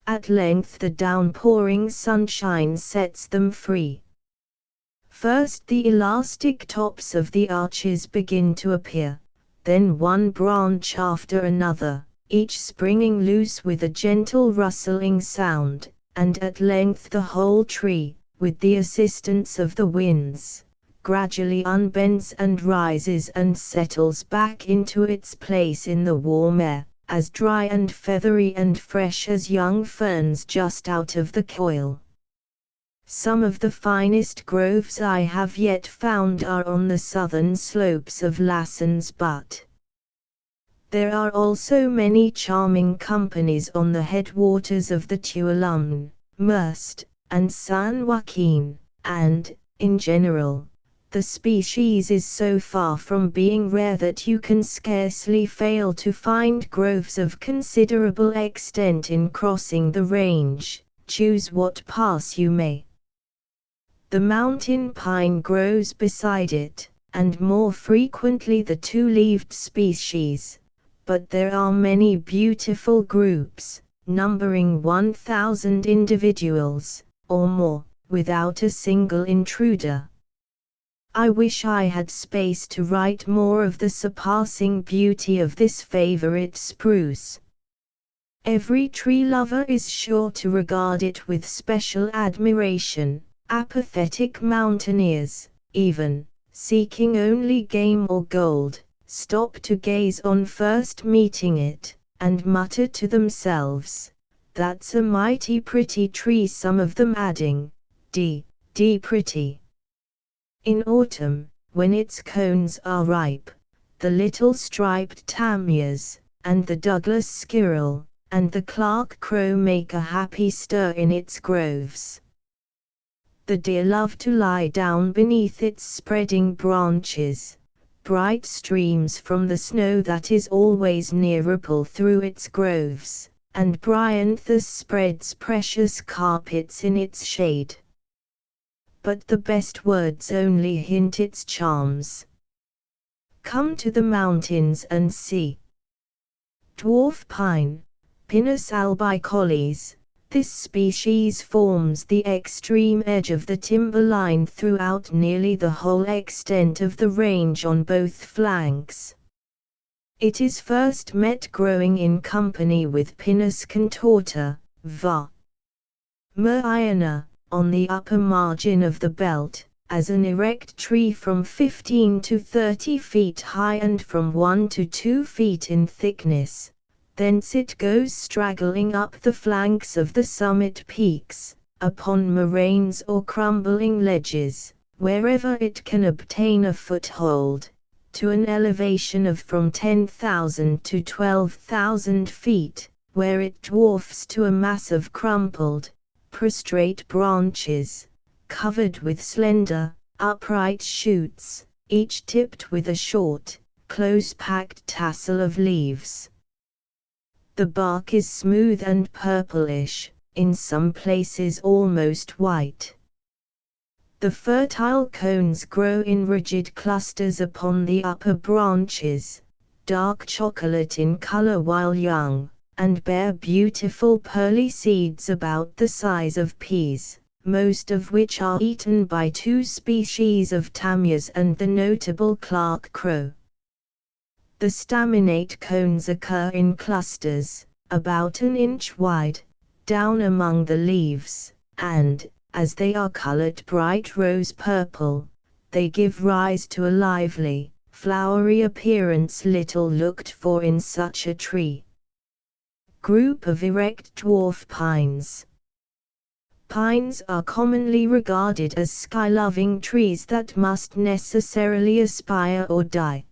At length the downpouring sunshine sets them free. First the elastic tops of the arches begin to appear, then one branch after another, each springing loose with a gentle rustling sound, and at length the whole tree, with the assistance of the winds, gradually unbends and rises and settles back into its place in the warm air, as dry and feathery and fresh as young ferns just out of the coil. Some of the finest groves I have yet found are on the southern slopes of Lassen's Butte. There are also many charming companies on the headwaters of the Tuolumne, Merced, and San Joaquin, and, in general, the species is so far from being rare that you can scarcely fail to find groves of considerable extent in crossing the range, choose what pass you may. The mountain pine grows beside it, and more frequently the two-leaved species, but there are many beautiful groups, numbering 1,000 individuals, or more, without a single intruder. I wish I had space to write more of the surpassing beauty of this favorite spruce. Every tree lover is sure to regard it with special admiration. Apathetic mountaineers, even, seeking only game or gold, stop to gaze on first meeting it, and mutter to themselves, "That's a mighty pretty tree," some of them adding, "D pretty." In autumn, when its cones are ripe, the little striped tamias, and the Douglas squirrel, and the Clark crow make a happy stir in its groves. The deer love to lie down beneath its spreading branches. Bright streams from the snow that is always near ripple through its groves, and bryanthus spreads precious carpets in its shade. But the best words only hint its charms. Come to the mountains and see. Dwarf pine, Pinus albicaulis. This species forms the extreme edge of the timber line throughout nearly the whole extent of the range on both flanks. It is first met growing in company with Pinus contorta, var. Muir, on the upper margin of the belt, as an erect tree from 15 to 30 feet high and from 1 to 2 feet in thickness. Thence it goes straggling up the flanks of the summit peaks, upon moraines or crumbling ledges, wherever it can obtain a foothold, to an elevation of from 10,000 to 12,000 feet, where it dwarfs to a mass of crumpled, prostrate branches, covered with slender, upright shoots, each tipped with a short, close-packed tassel of leaves. The bark is smooth and purplish, in some places almost white. The fertile cones grow in rigid clusters upon the upper branches, dark chocolate in color while young, and bear beautiful pearly seeds about the size of peas, most of which are eaten by two species of tamias and the notable Clark crow. The staminate cones occur in clusters, about an inch wide, down among the leaves, and, as they are colored bright rose purple, they give rise to a lively, flowery appearance little looked for in such a tree. Group of erect dwarf pines. Pines are commonly regarded as sky-loving trees that must necessarily aspire or die.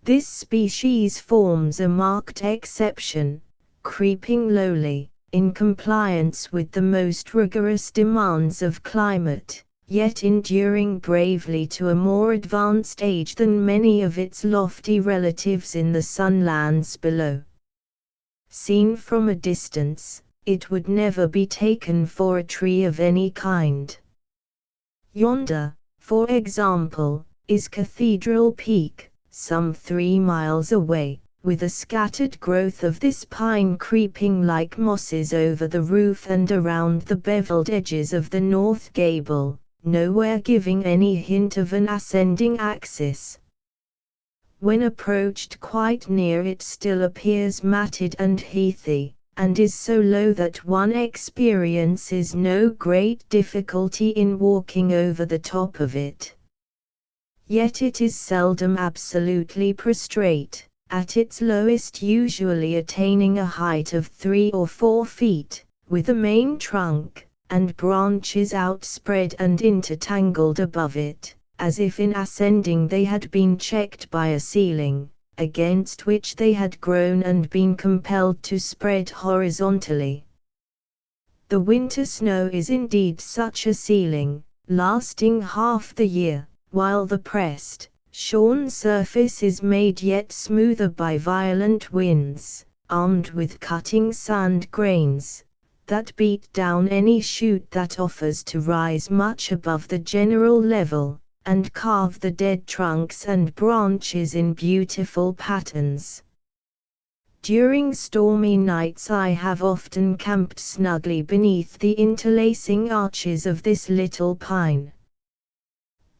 This species forms a marked exception, creeping lowly, in compliance with the most rigorous demands of climate, yet enduring bravely to a more advanced age than many of its lofty relatives in the sunlands below. Seen from a distance, it would never be taken for a tree of any kind. Yonder, for example, is Cathedral Peak, some 3 miles away, with a scattered growth of this pine creeping like mosses over the roof and around the beveled edges of the north gable, nowhere giving any hint of an ascending axis. When approached quite near it still appears matted and heathy, and is so low that one experiences no great difficulty in walking over the top of it. Yet it is seldom absolutely prostrate, at its lowest usually attaining a height of 3 or 4 feet, with a main trunk, and branches outspread and intertangled above it, as if in ascending they had been checked by a ceiling, against which they had grown and been compelled to spread horizontally. The winter snow is indeed such a ceiling, lasting half the year, while the pressed, shorn surface is made yet smoother by violent winds, armed with cutting sand grains, that beat down any shoot that offers to rise much above the general level, and carve the dead trunks and branches in beautiful patterns. During stormy nights I have often camped snugly beneath the interlacing arches of this little pine.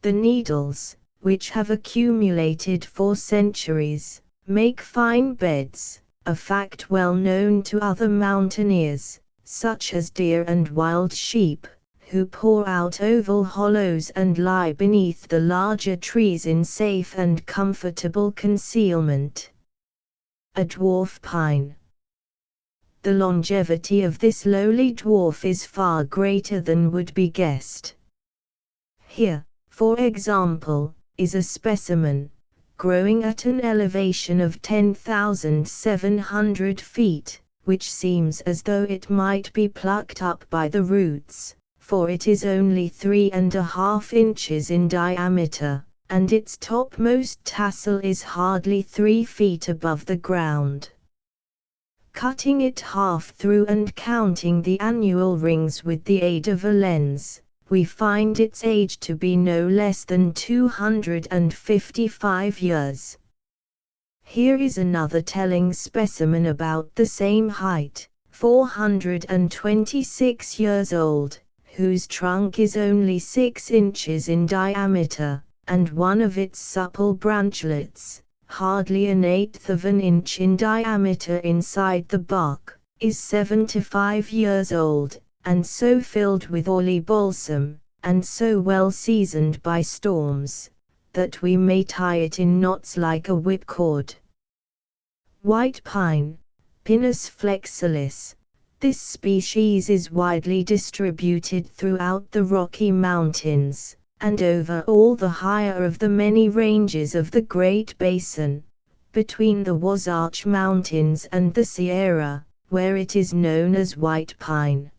The needles, which have accumulated for centuries, make fine beds, a fact well known to other mountaineers, such as deer and wild sheep, who pour out oval hollows and lie beneath the larger trees in safe and comfortable concealment. A dwarf pine. The longevity of this lowly dwarf is far greater than would be guessed. Here, for example, is a specimen, growing at an elevation of 10,700 feet, which seems as though it might be plucked up by the roots, for it is only 3.5 inches in diameter, and its topmost tassel is hardly 3 feet above the ground. Cutting it half through and counting the annual rings with the aid of a lens, we find its age to be no less than 255 years. Here is another telling specimen about the same height, 426 years old, whose trunk is only 6 inches in diameter, and one of its supple branchlets, hardly 1/8 of an inch in diameter inside the bark, is 75 years old, and so filled with oily balsam, and so well seasoned by storms, that we may tie it in knots like a whipcord. White pine, Pinus flexilis. This species is widely distributed throughout the Rocky Mountains, and over all the higher of the many ranges of the Great Basin, between the Wasatch Mountains and the Sierra, where it is known as white pine.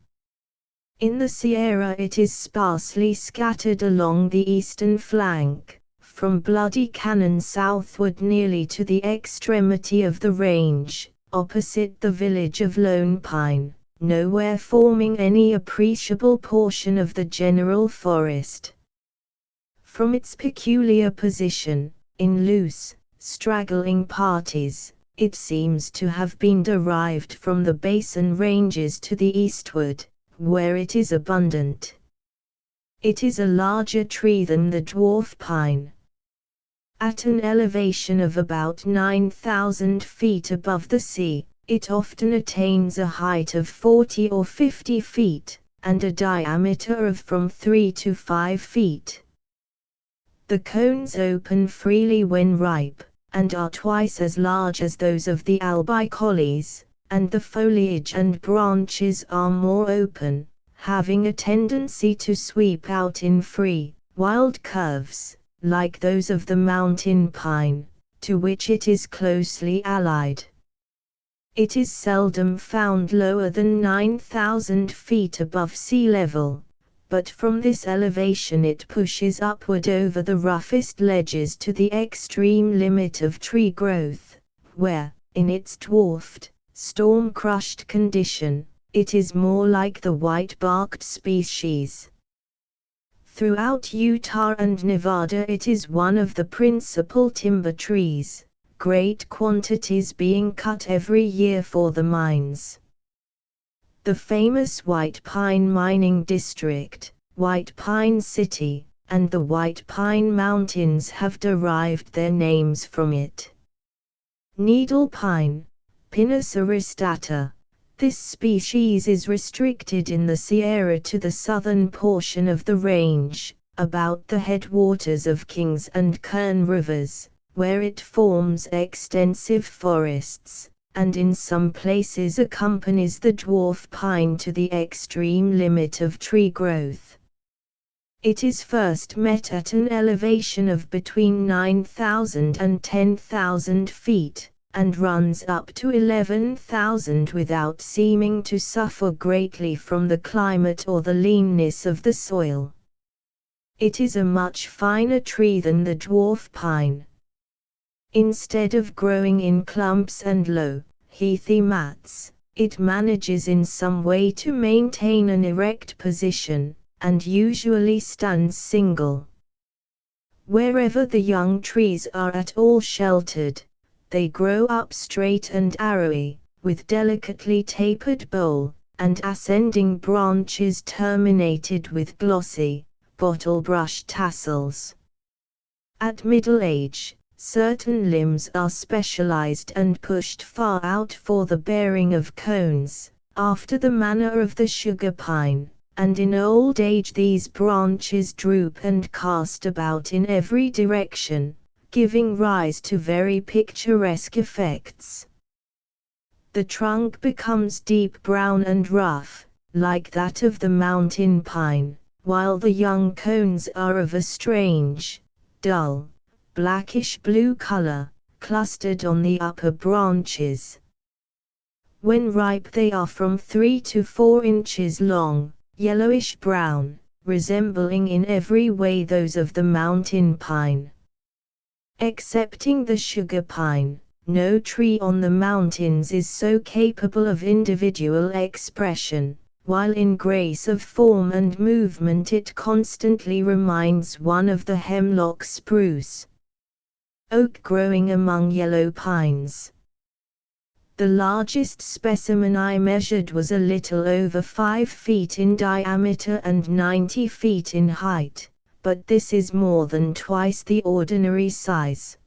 In the Sierra it is sparsely scattered along the eastern flank, from Bloody Canyon southward nearly to the extremity of the range, opposite the village of Lone Pine, nowhere forming any appreciable portion of the general forest. From its peculiar position, in loose, straggling parties, it seems to have been derived from the Basin ranges to the eastward, where it is abundant. It is a larger tree than the dwarf pine. At an elevation of about 9,000 feet above the sea, it often attains a height of 40 or 50 feet, and a diameter of from 3 to 5 feet. The cones open freely when ripe, and are twice as large as those of the albicollis, and the foliage and branches are more open, having a tendency to sweep out in free, wild curves, like those of the mountain pine, to which it is closely allied. It is seldom found lower than 9,000 feet above sea level, but from this elevation it pushes upward over the roughest ledges to the extreme limit of tree growth, where, in its dwarfed, storm-crushed condition, it is more like the white-barked species. Throughout Utah and Nevada it is one of the principal timber trees, great quantities being cut every year for the mines. The famous White Pine Mining District, White Pine City, and the White Pine Mountains have derived their names from it. Needle pine, Pinus aristata. This species is restricted in the Sierra to the southern portion of the range, about the headwaters of Kings and Kern rivers, where it forms extensive forests, and in some places accompanies the dwarf pine to the extreme limit of tree growth. It is first met at an elevation of between 9,000 and 10,000 feet, and runs up to 11,000 without seeming to suffer greatly from the climate or the leanness of the soil. It is a much finer tree than the dwarf pine. Instead of growing in clumps and low, heathy mats, it manages in some way to maintain an erect position, and usually stands single. Wherever the young trees are at all sheltered, they grow up straight and arrowy, with delicately tapered bole, and ascending branches terminated with glossy, bottle-brush tassels. At middle age, Certain limbs are specialized and pushed far out for the bearing of cones, after the manner of the sugar pine, and in old age these branches droop and cast about in every direction, giving rise to very picturesque effects. The trunk becomes deep brown and rough, like that of the mountain pine, while the young cones are of a strange, dull, blackish-blue color, clustered on the upper branches. When ripe they are from 3 to 4 inches long, yellowish-brown, resembling in every way those of the mountain pine. Excepting the sugar pine, no tree on the mountains is so capable of individual expression, while in grace of form and movement it constantly reminds one of the hemlock spruce, oak growing among yellow pines. The largest specimen I measured was a little over 5 feet in diameter and 90 feet in height, but this is more than twice the ordinary size.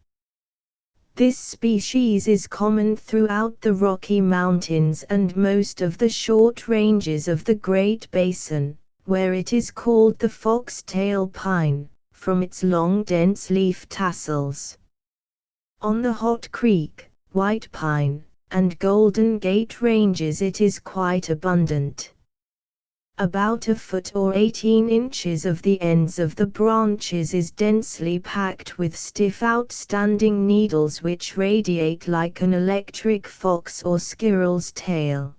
This species is common throughout the Rocky Mountains and most of the short ranges of the Great Basin, where it is called the foxtail pine, from its long dense leaf tassels. On the Hot Creek, White Pine, and Golden Gate ranges it is quite abundant. About a foot or 18 inches of the ends of the branches is densely packed with stiff outstanding needles which radiate like an electric fox or squirrel's tail.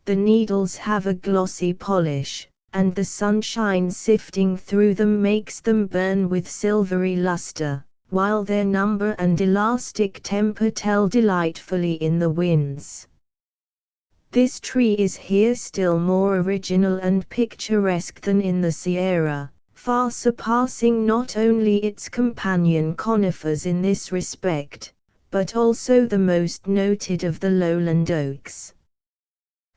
The needles have a glossy polish, and the sunshine sifting through them makes them burn with silvery luster, while their number and elastic temper tell delightfully in the winds. This tree is here still more original and picturesque than in the Sierra, far surpassing not only its companion conifers in this respect, but also the most noted of the lowland oaks.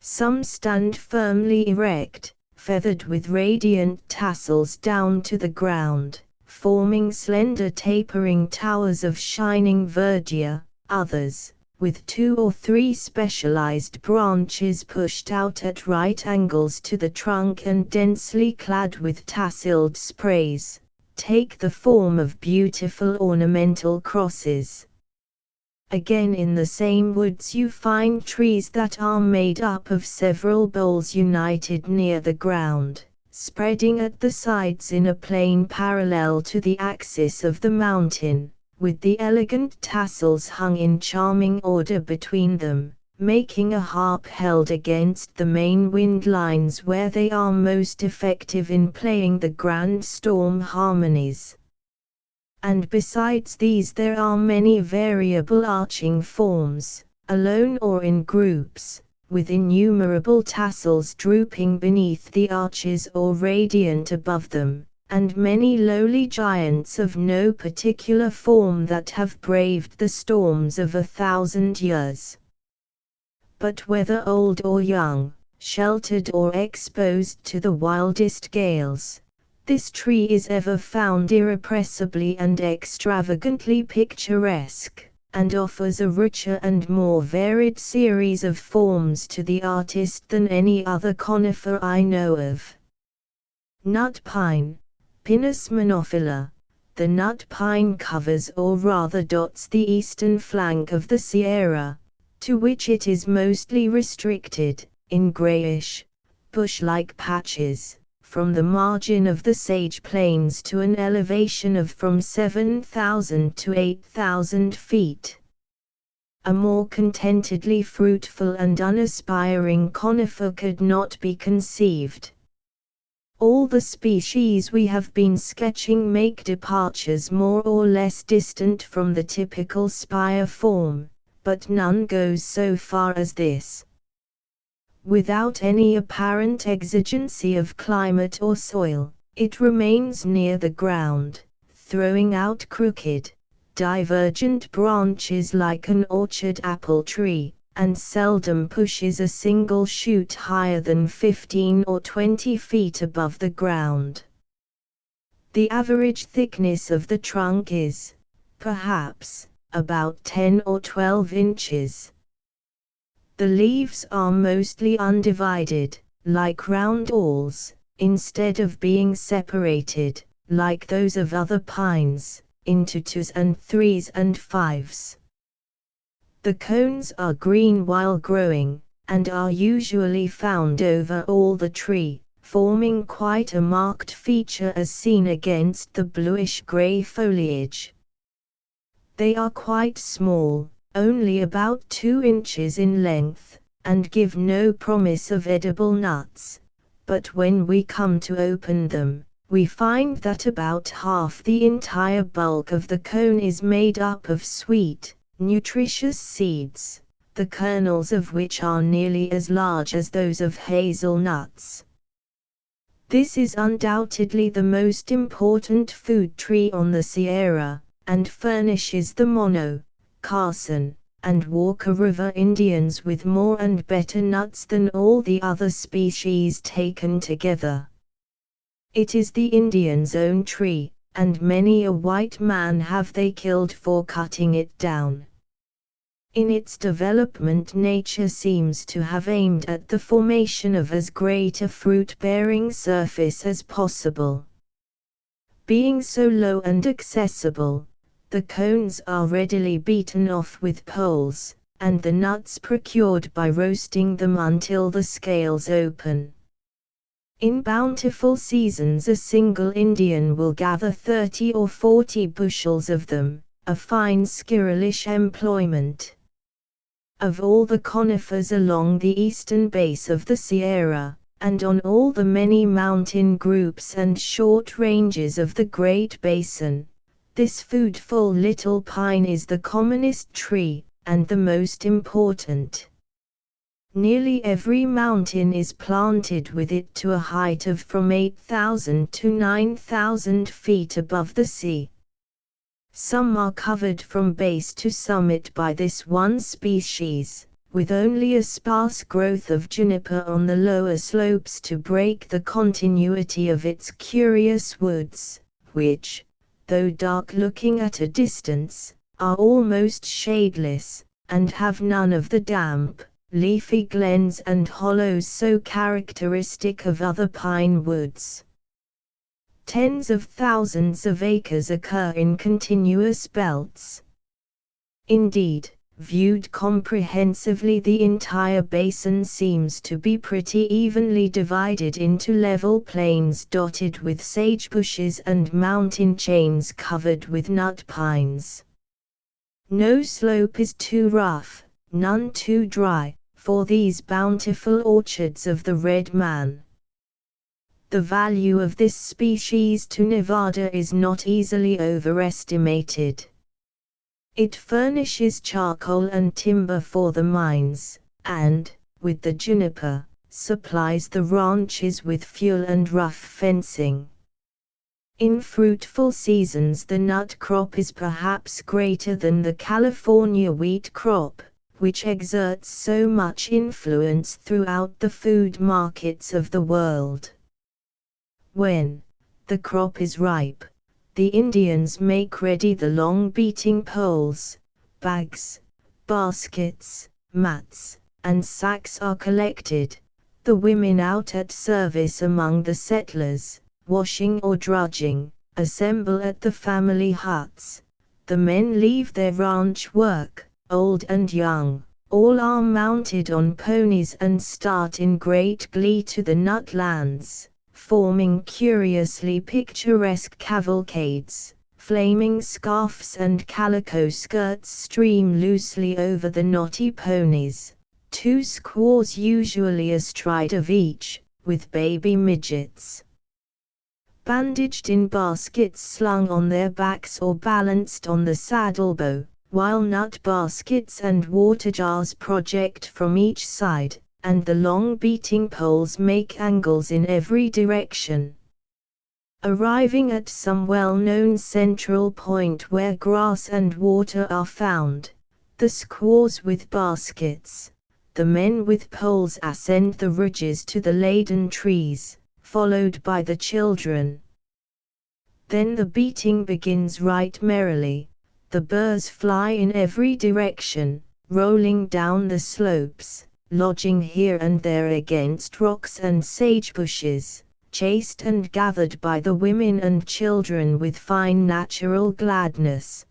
Some stand firmly erect, feathered with radiant tassels down to the ground, forming slender tapering towers of shining verdure. Others, with 2 or 3 specialized branches pushed out at right angles to the trunk and densely clad with tasseled sprays, take the form of beautiful ornamental crosses. Again, in the same woods you find trees that are made up of several boles united near the ground, spreading at the sides in a plane parallel to the axis of the mountain, with the elegant tassels hung in charming order between them, making a harp held against the main wind lines where they are most effective in playing the grand storm harmonies. And besides these there are many variable arching forms, alone or in groups, with innumerable tassels drooping beneath the arches or radiant above them, and many lowly giants of no particular form that have braved the storms of 1,000 years. But whether old or young, sheltered or exposed to the wildest gales, this tree is ever found irrepressibly and extravagantly picturesque, and offers a richer and more varied series of forms to the artist than any other conifer I know of. Nut pine, Pinus monophylla. The nut pine covers or rather dots the eastern flank of the Sierra, to which it is mostly restricted, in grayish, bush-like patches, from the margin of the Sage Plains to an elevation of from 7,000 to 8,000 feet. A more contentedly fruitful and unaspiring conifer could not be conceived. All the species we have been sketching make departures more or less distant from the typical spire form, but none goes so far as this. Without any apparent exigency of climate or soil, it remains near the ground, throwing out crooked, divergent branches like an orchard apple tree, and seldom pushes a single shoot higher than 15 or 20 feet above the ground. The average thickness of the trunk is perhaps, about 10 or 12 inches. The leaves are mostly undivided, like round awls, instead of being separated, like those of other pines, into 2s and 3s and 5s. The cones are green while growing, and are usually found over all the tree, forming quite a marked feature as seen against the bluish-gray foliage. They are quite small, only about 2 inches in length, and give no promise of edible nuts, but when we come to open them, we find that about half the entire bulk of the cone is made up of sweet, nutritious seeds, the kernels of which are nearly as large as those of hazelnuts. This is undoubtedly the most important food tree on the Sierra, and furnishes the Mono, Carson, and Walker River Indians with more and better nuts than all the other species taken together. It is the Indians' own tree, and many a white man have they killed for cutting it down. In its development, nature seems to have aimed at the formation of as great a fruit-bearing surface as possible. Being so low and accessible, the cones are readily beaten off with poles, and the nuts procured by roasting them until the scales open. In bountiful seasons a single Indian will gather 30 or 40 bushels of them, a fine scurrilous employment. Of all the conifers along the eastern base of the Sierra, and on all the many mountain groups and short ranges of the Great Basin, this foodful little pine is the commonest tree, and the most important. Nearly every mountain is planted with it to a height of from 8,000 to 9,000 feet above the sea. Some are covered from base to summit by this one species, with only a sparse growth of juniper on the lower slopes to break the continuity of its curious woods, which, though dark-looking at a distance, are almost shadeless, and have none of the damp, leafy glens and hollows so characteristic of other pine woods. Tens of thousands of acres occur in continuous belts. Indeed, viewed comprehensively, the entire basin seems to be pretty evenly divided into level plains dotted with sagebushes and mountain chains covered with nut pines. No slope is too rough, none too dry, for these bountiful orchards of the red man. The value of this species to Nevada is not easily overestimated. It furnishes charcoal and timber for the mines, and, with the juniper, supplies the ranches with fuel and rough fencing. In fruitful seasons the nut crop is perhaps greater than the California wheat crop, which exerts so much influence throughout the food markets of the world. When the crop is ripe, the Indians make ready the long beating poles, bags, baskets, mats, and sacks are collected, the women out at service among the settlers, washing or drudging, assemble at the family huts, the men leave their ranch work, old and young, all are mounted on ponies and start in great glee to the nut lands, forming curiously picturesque cavalcades. Flaming scarfs and calico skirts stream loosely over the knotty ponies, 2 squaws usually astride of each, with baby midgets bandaged in baskets slung on their backs or balanced on the saddlebow, while nut baskets and water jars project from each side, and the long beating poles make angles in every direction. Arriving at some well-known central point where grass and water are found, the squaws with baskets, the men with poles ascend the ridges to the laden trees, followed by the children. Then the beating begins right merrily, The burrs fly in every direction, rolling down the slopes, lodging here and there against rocks and sagebushes, chased and gathered by the women and children with fine natural gladness.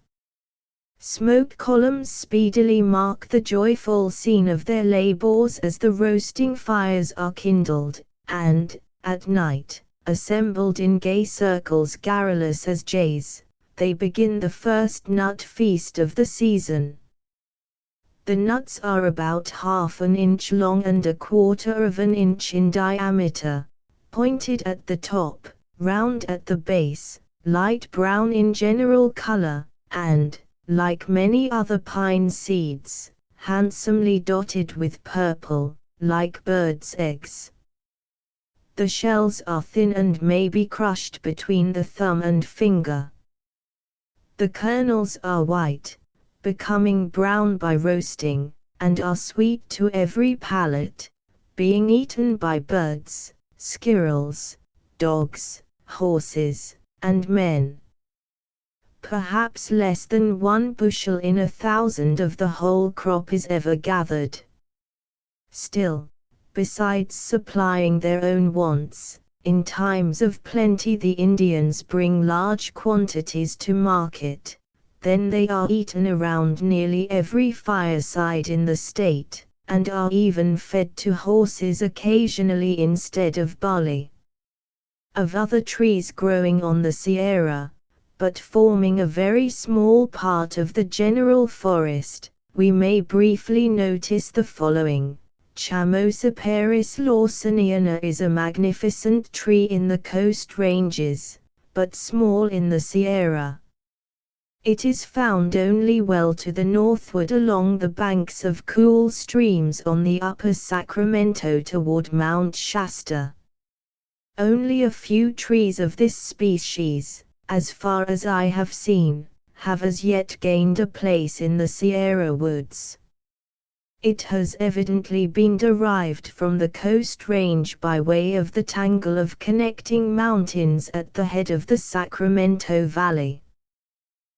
Smoke columns speedily mark the joyful scene of their labors as the roasting fires are kindled, and, at night, assembled in gay circles garrulous as jays, they begin the first nut feast of the season. The nuts are about half an inch long and a quarter of an inch in diameter, pointed at the top, round at the base, light brown in general color, and, like many other pine seeds, handsomely dotted with purple, like birds' eggs. The shells are thin and may be crushed between the thumb and finger. The kernels are white, becoming brown by roasting, and are sweet to every palate, being eaten by birds, squirrels, dogs, horses, and men. Perhaps less than 1 bushel in 1,000 of the whole crop is ever gathered. Still, besides supplying their own wants, in times of plenty the Indians bring large quantities to market, then they are eaten around nearly every fireside in the state, and are even fed to horses occasionally instead of barley. Of other trees growing on the Sierra, but forming a very small part of the general forest, we may briefly notice the following. Chamocyparis lawsoniana is a magnificent tree in the coast ranges, but small in the Sierra. It is found only well to the northward along the banks of cool streams on the upper Sacramento toward Mount Shasta. Only a few trees of this species, as far as I have seen, have as yet gained a place in the Sierra woods. It has evidently been derived from the Coast Range by way of the tangle of connecting mountains at the head of the Sacramento Valley.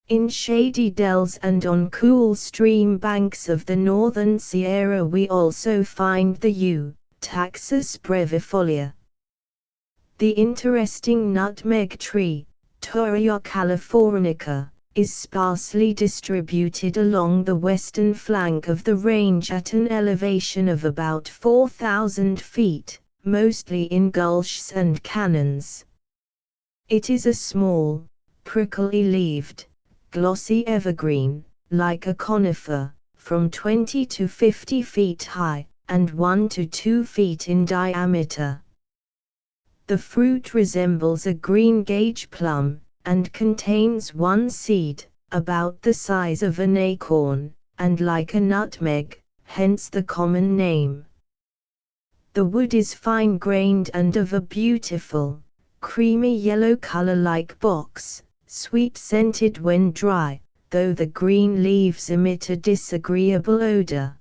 In shady dells and on cool stream banks of the northern Sierra we also find the yew, Taxus brevifolia. The interesting nutmeg tree, Torreya californica, is sparsely distributed along the western flank of the range at an elevation of about 4,000 feet, mostly in gulches and canyons. It is a small, prickly-leaved, glossy evergreen, like a conifer, from 20 to 50 feet high, and 1 to 2 feet in diameter. The fruit resembles a green gauge plum, and contains one seed, about the size of an acorn, and like a nutmeg, hence the common name. The wood is fine-grained and of a beautiful, creamy yellow color like box, sweet-scented when dry, though the green leaves emit a disagreeable odor.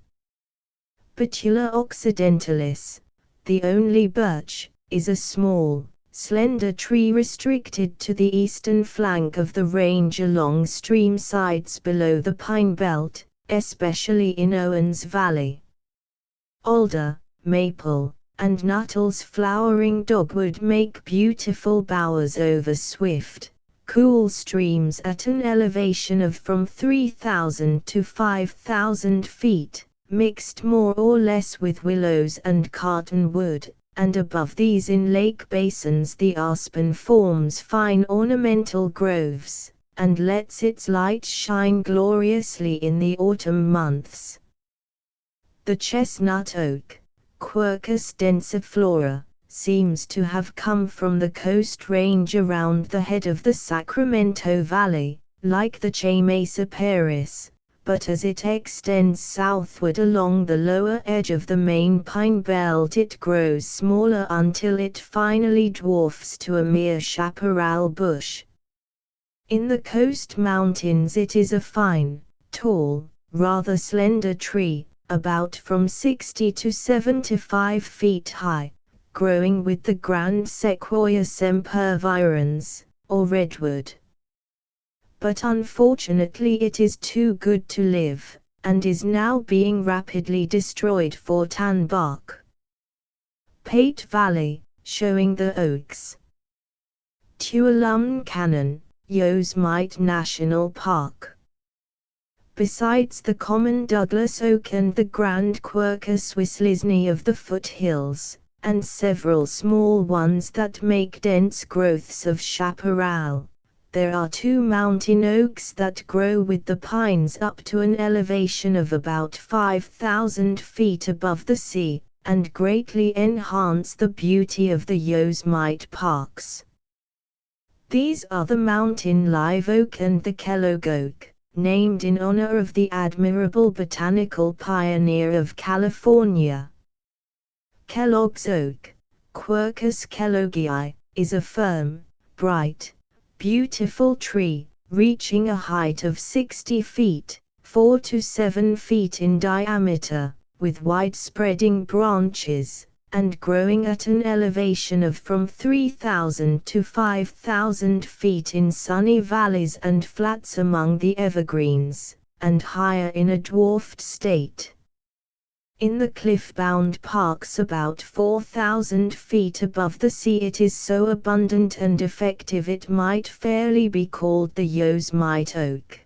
Betula occidentalis, the only birch, is a small, slender tree restricted to the eastern flank of the range along stream sides below the pine belt, especially in Owens Valley. Alder, maple, and Nuttall's flowering dogwood make beautiful bowers over swift, cool streams at an elevation of from 3,000 to 5,000 feet, mixed more or less with willows and cottonwood, and above these in lake basins the aspen forms fine ornamental groves, and lets its light shine gloriously in the autumn months. The chestnut oak, Quercus densiflora, seems to have come from the coast range around the head of the Sacramento Valley, like the Chamocyparis, but as it extends southward along the lower edge of the main pine belt it grows smaller until it finally dwarfs to a mere chaparral bush. In the coast mountains it is a fine, tall, rather slender tree, about from 60 to 75 feet high, growing with the grand Sequoia sempervirens, or redwood. but unfortunately it is too good to live, and is now being rapidly destroyed for tan bark. Pate Valley, showing the oaks. Tuolumne Canyon, Yosemite National Park. Besides the common Douglas oak and the grand Quercus swisslisney of the foothills, and several small ones that make dense growths of chaparral, there are 2 mountain oaks that grow with the pines up to an elevation of about 5,000 feet above the sea, and greatly enhance the beauty of the Yosemite parks. These are the mountain live oak and the Kellogg oak, named in honor of the admirable botanical pioneer of California. Kellogg's oak, Quercus kelloggii, is a firm, bright, beautiful tree, reaching a height of 60 feet, 4 to 7 feet in diameter, with wide-spreading branches, and growing at an elevation of from 3,000 to 5,000 feet in sunny valleys and flats among the evergreens, and higher in a dwarfed state. In the cliff-bound parks about 4,000 feet above the sea it is so abundant and effective it might fairly be called the Yosemite oak.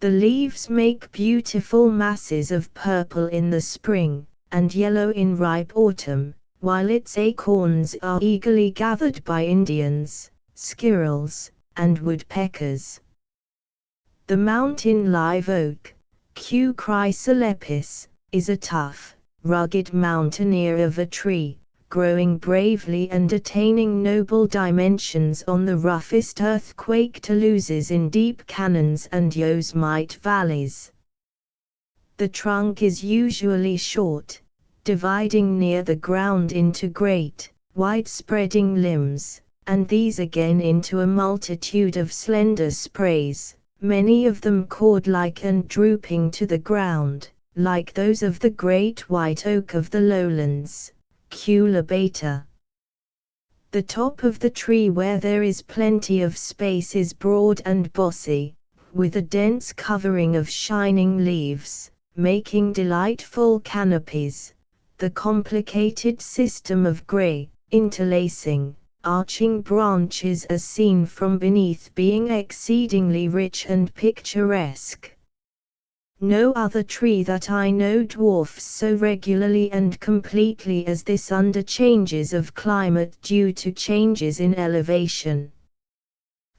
The leaves make beautiful masses of purple in the spring, and yellow in ripe autumn, while its acorns are eagerly gathered by Indians, squirrels, and woodpeckers. The mountain live oak, Q. chrysolepis, is a tough, rugged mountaineer of a tree, growing bravely and attaining noble dimensions on the roughest earthquake taluses in deep canyons and Yosemite valleys. The trunk is usually short, dividing near the ground into great, wide-spreading limbs, and these again into a multitude of slender sprays, many of them cord-like and drooping to the ground, like those of the great white oak of the lowlands, Q. lobata. The top of the tree where there is plenty of space is broad and bossy, with a dense covering of shining leaves, making delightful canopies, the complicated system of gray, interlacing, arching branches as seen from beneath being exceedingly rich and picturesque. No other tree that I know dwarfs so regularly and completely as this under changes of climate due to changes in elevation.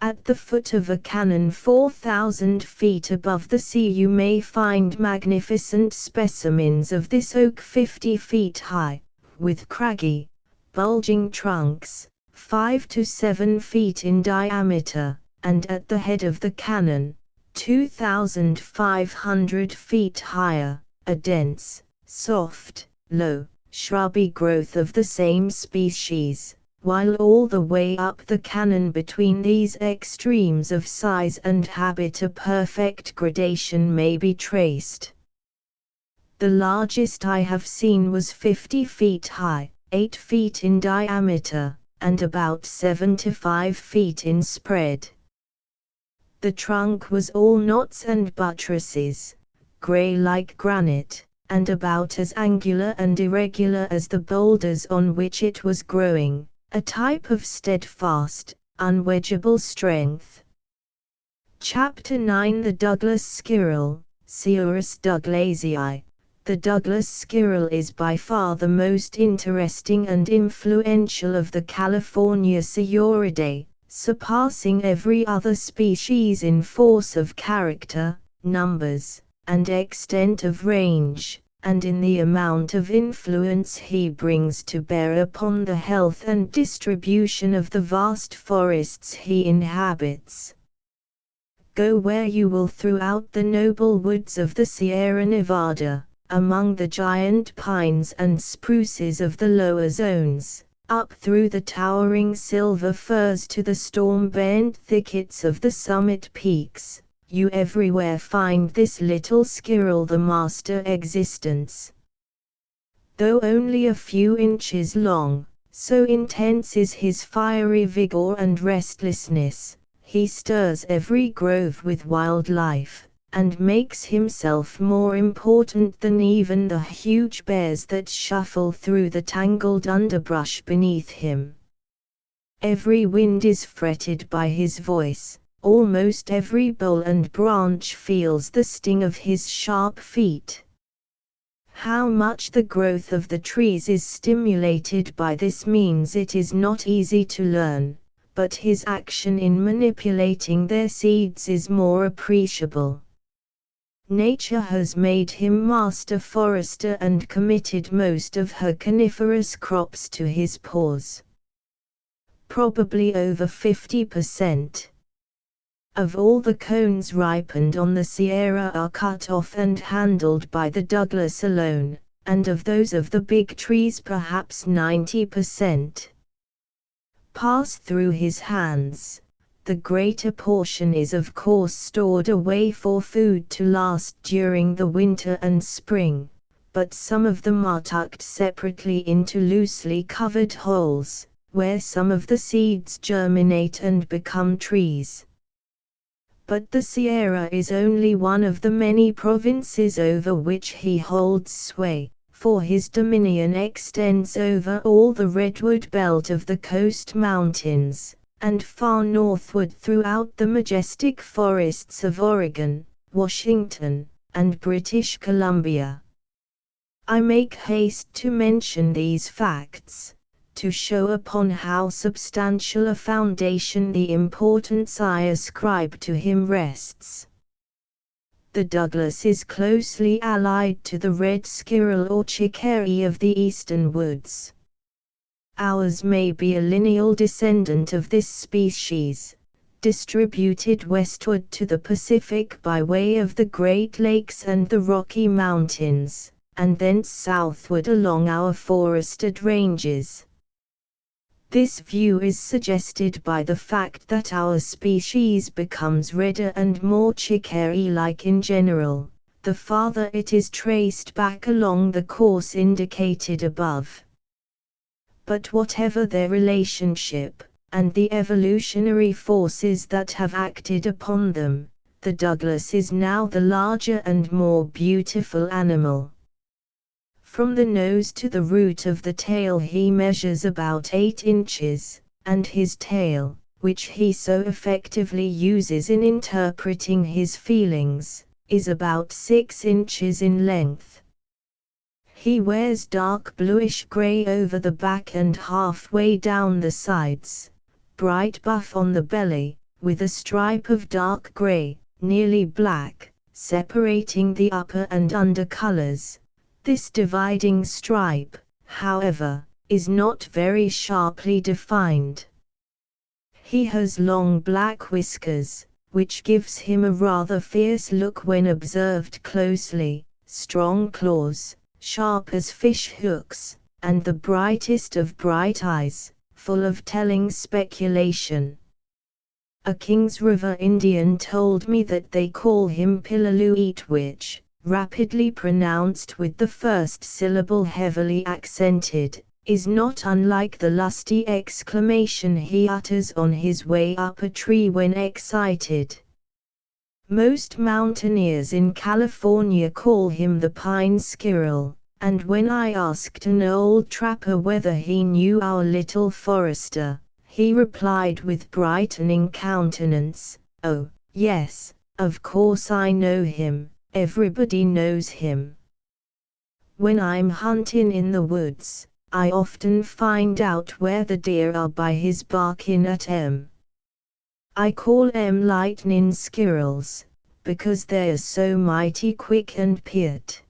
At the foot of a canyon 4,000 feet above the sea you may find magnificent specimens of this oak 50 feet high, with craggy, bulging trunks, 5 to 7 feet in diameter, and at the head of the canyon, 2,500 feet higher, a dense, soft, low, shrubby growth of the same species, while all the way up the canyon between these extremes of size and habit a perfect gradation may be traced. The largest I have seen was 50 feet high, 8 feet in diameter, and about 7 to 5 feet in spread. The trunk was all knots and buttresses, gray like granite, and about as angular and irregular as the boulders on which it was growing, a type of steadfast, unwedgeable strength. Chapter 9 The Douglas Squirrel, Sciurus douglasii. The Douglas squirrel is by far the most interesting and influential of the California Sciuridae, surpassing every other species in force of character, numbers, and extent of range, and in the amount of influence he brings to bear upon the health and distribution of the vast forests he inhabits. Go where you will throughout the noble woods of the Sierra Nevada, among the giant pines and spruces of the lower zones, up through the towering silver firs to the storm-bent thickets of the summit peaks, you everywhere find this little squirrel the master existence. Though only a few inches long, so intense is his fiery vigor and restlessness, he stirs every grove with wildlife, and makes himself more important than even the huge bears that shuffle through the tangled underbrush beneath him. Every wind is fretted by his voice, almost every bole and branch feels the sting of his sharp feet. How much the growth of the trees is stimulated by this means it is not easy to learn, but his action in manipulating their seeds is more appreciable. Nature has made him master forester and committed most of her coniferous crops to his paws. Probably over 50% of all the cones ripened on the Sierra are cut off and handled by the Douglas alone, and of those of the big trees perhaps 90% pass through his hands. The greater portion is of course stored away for food to last during the winter and spring, but some of them are tucked separately into loosely covered holes, where some of the seeds germinate and become trees. But the Sierra is only one of the many provinces over which he holds sway, for his dominion extends over all the redwood belt of the coast mountains, and far northward throughout the majestic forests of Oregon, Washington, and British Columbia. I make haste to mention these facts, to show upon how substantial a foundation the importance I ascribe to him rests. The Douglas is closely allied to the red squirrel or chickaree of the eastern woods. Ours may be a lineal descendant of this species, distributed westward to the Pacific by way of the Great Lakes and the Rocky Mountains, and thence southward along our forested ranges. This view is suggested by the fact that our species becomes redder and more chickaree-like in general, the farther it is traced back along the course indicated above. But whatever their relationship, and the evolutionary forces that have acted upon them, the Douglas is now the larger and more beautiful animal. From the nose to the root of the tail he measures about 8 inches, and his tail, which he so effectively uses in interpreting his feelings, is about 6 inches in length. He wears dark bluish-gray over the back and halfway down the sides, bright buff on the belly, with a stripe of dark gray, nearly black, separating the upper and under colors. This dividing stripe, however, is not very sharply defined. He has long black whiskers, which gives him a rather fierce look when observed closely, strong claws, sharp as fish hooks, and the brightest of bright eyes, full of telling speculation. A Kings River Indian told me that they call him Pillaluit, which, rapidly pronounced with the first syllable heavily accented, is not unlike the lusty exclamation he utters on his way up a tree when excited. Most mountaineers in California call him the pine squirrel, and when I asked an old trapper whether he knew our little forester, he replied with brightening countenance, "Oh, yes, of course I know him. Everybody knows him. When I'm hunting in the woods, I often find out where the deer are by his barking at 'em. I call 'em lightning squirrels, because they're so mighty quick and peart.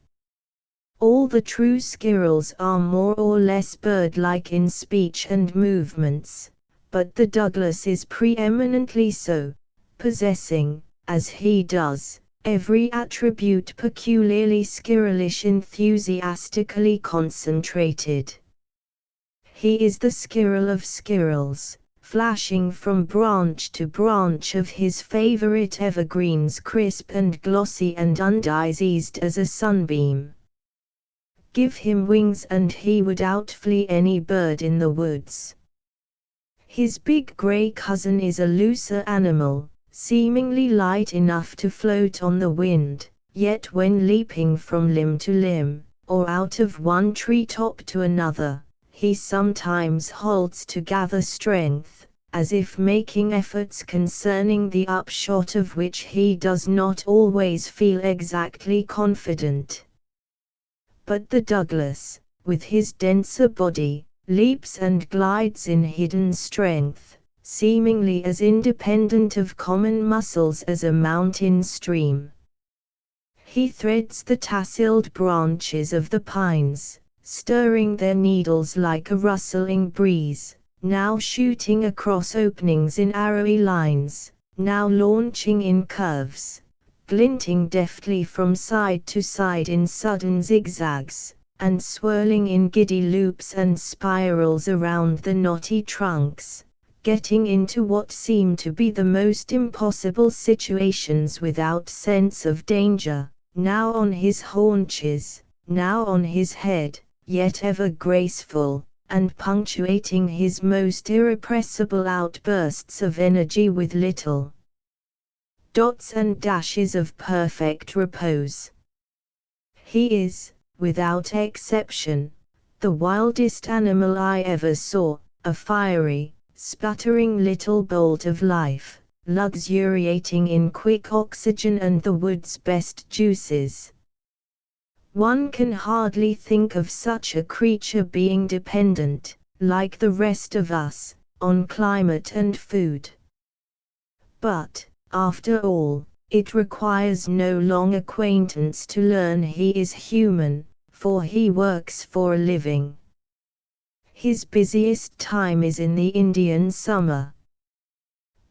All the true squirrels are more or less bird-like in speech and movements, but the Douglas is preeminently so, possessing, as he does, every attribute peculiarly squirrelish enthusiastically concentrated. He is the squirrel of squirrels, flashing from branch to branch of his favorite evergreens crisp and glossy and undiseased as a sunbeam. Give him wings and he would outflee any bird in the woods. His big grey cousin is a looser animal, seemingly light enough to float on the wind, yet when leaping from limb to limb, or out of one treetop to another, he sometimes halts to gather strength, as if making efforts concerning the upshot of which he does not always feel exactly confident. But the Douglas, with his denser body, leaps and glides in hidden strength, seemingly as independent of common muscles as a mountain stream. He threads the tasseled branches of the pines, stirring their needles like a rustling breeze, now shooting across openings in arrowy lines, now launching in curves, glinting deftly from side to side in sudden zigzags, and swirling in giddy loops and spirals around the knotty trunks, getting into what seem to be the most impossible situations without sense of danger, now on his haunches, now on his head, yet ever graceful, and punctuating his most irrepressible outbursts of energy with little dots and dashes of perfect repose. He is, without exception, the wildest animal I ever saw, a fiery, sputtering little bolt of life, luxuriating in quick oxygen and the wood's best juices. One can hardly think of such a creature being dependent, like the rest of us, on climate and food. But, after all, it requires no long acquaintance to learn he is human, for he works for a living. His busiest time is in the Indian summer.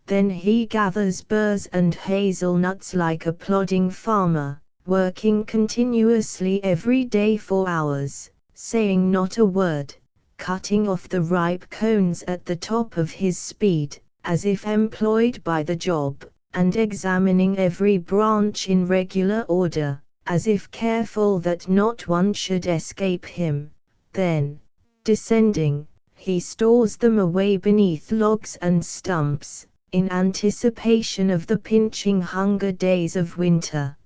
Then he gathers burrs and hazelnuts like a plodding farmer, working continuously every day for hours, saying not a word, cutting off the ripe cones at the top of his speed, as if employed by the job, and examining every branch in regular order, as if careful that not one should escape him. Then, descending, he stores them away beneath logs and stumps, in anticipation of the pinching hunger days of winter.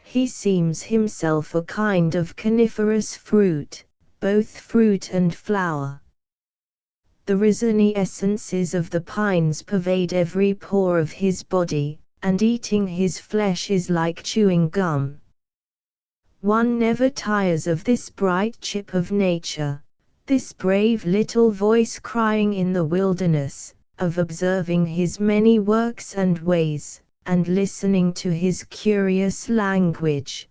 He seems himself a kind of coniferous fruit, both fruit and flower. The resiny essences of the pines pervade every pore of his body, and eating his flesh is like chewing gum. One never tires of this bright chip of nature, this brave little voice crying in the wilderness, of observing his many works and ways, and listening to his curious language.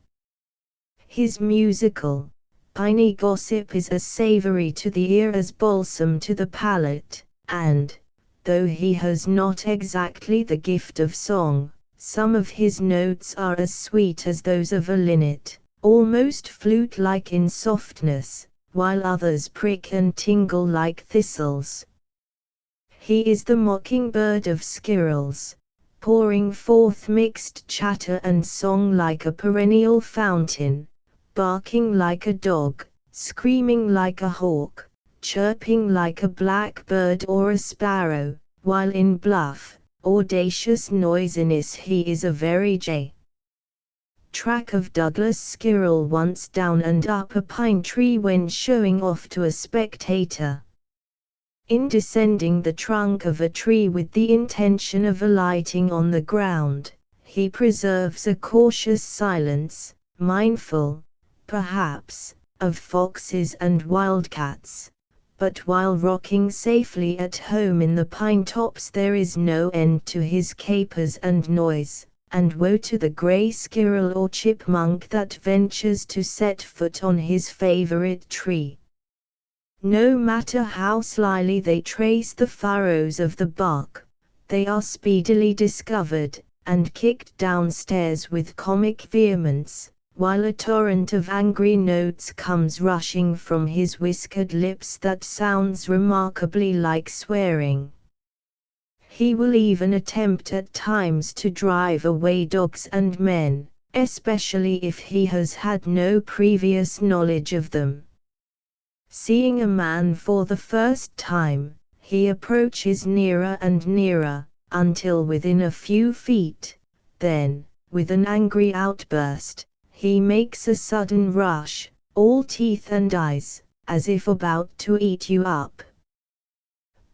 His musical, piney gossip is as savory to the ear as balsam to the palate, and, though he has not exactly the gift of song, some of his notes are as sweet as those of a linnet, almost flute-like in softness, while others prick and tingle like thistles. He is the mockingbird of squirrels, pouring forth mixed chatter and song like a perennial fountain, barking like a dog, screaming like a hawk, chirping like a blackbird or a sparrow, while in bluff, audacious noisiness he is a very jay. Track of Douglas squirrel once down and up a pine tree when showing off to a spectator. In descending the trunk of a tree with the intention of alighting on the ground, he preserves a cautious silence, mindful, perhaps, of foxes and wildcats, but while rocking safely at home in the pine tops there is no end to his capers and noise, and woe to the gray squirrel or chipmunk that ventures to set foot on his favorite tree. No matter how slyly they trace the furrows of the bark, they are speedily discovered, and kicked downstairs with comic vehemence, while a torrent of angry notes comes rushing from his whiskered lips that sounds remarkably like swearing. He will even attempt at times to drive away dogs and men, especially if he has had no previous knowledge of them. Seeing a man for the first time, he approaches nearer and nearer, until within a few feet. Then, with an angry outburst, he makes a sudden rush, all teeth and eyes, as if about to eat you up.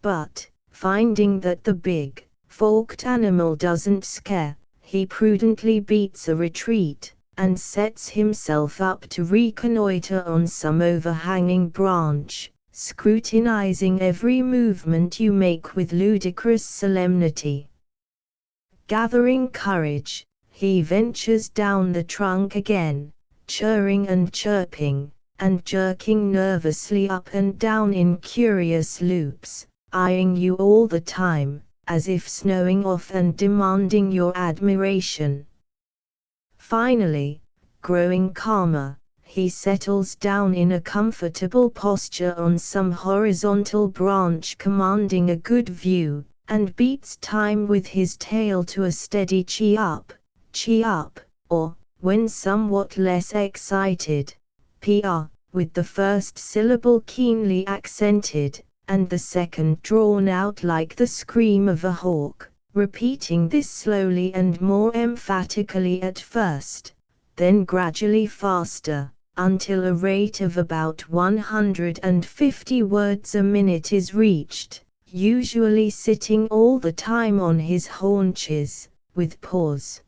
But, finding that the big, forked animal doesn't scare, he prudently beats a retreat, and sets himself up to reconnoiter on some overhanging branch, scrutinizing every movement you make with ludicrous solemnity. Gathering courage, he ventures down the trunk again, churring and chirping, and jerking nervously up and down in curious loops, eyeing you all the time, as if snowing off and demanding your admiration. Finally, growing calmer, he settles down in a comfortable posture on some horizontal branch commanding a good view, and beats time with his tail to a steady chee-up, or, when somewhat less excited, pee-ah, with the first syllable keenly accented, and the second drawn out like the scream of a hawk, repeating this slowly and more emphatically at first, then gradually faster, until a rate of about 150 words a minute is reached, usually sitting all the time on his haunches, with paws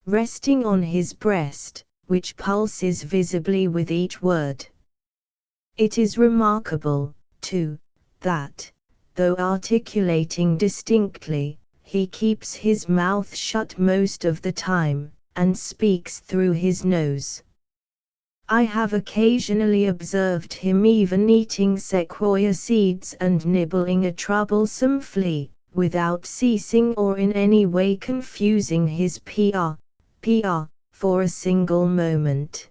resting on his breast, which pulses visibly with each word. It is remarkable, too, that, though articulating distinctly, he keeps his mouth shut most of the time, and speaks through his nose. I have occasionally observed him even eating sequoia seeds and nibbling a troublesome flea, without ceasing or in any way confusing his pee-ah, for a single moment.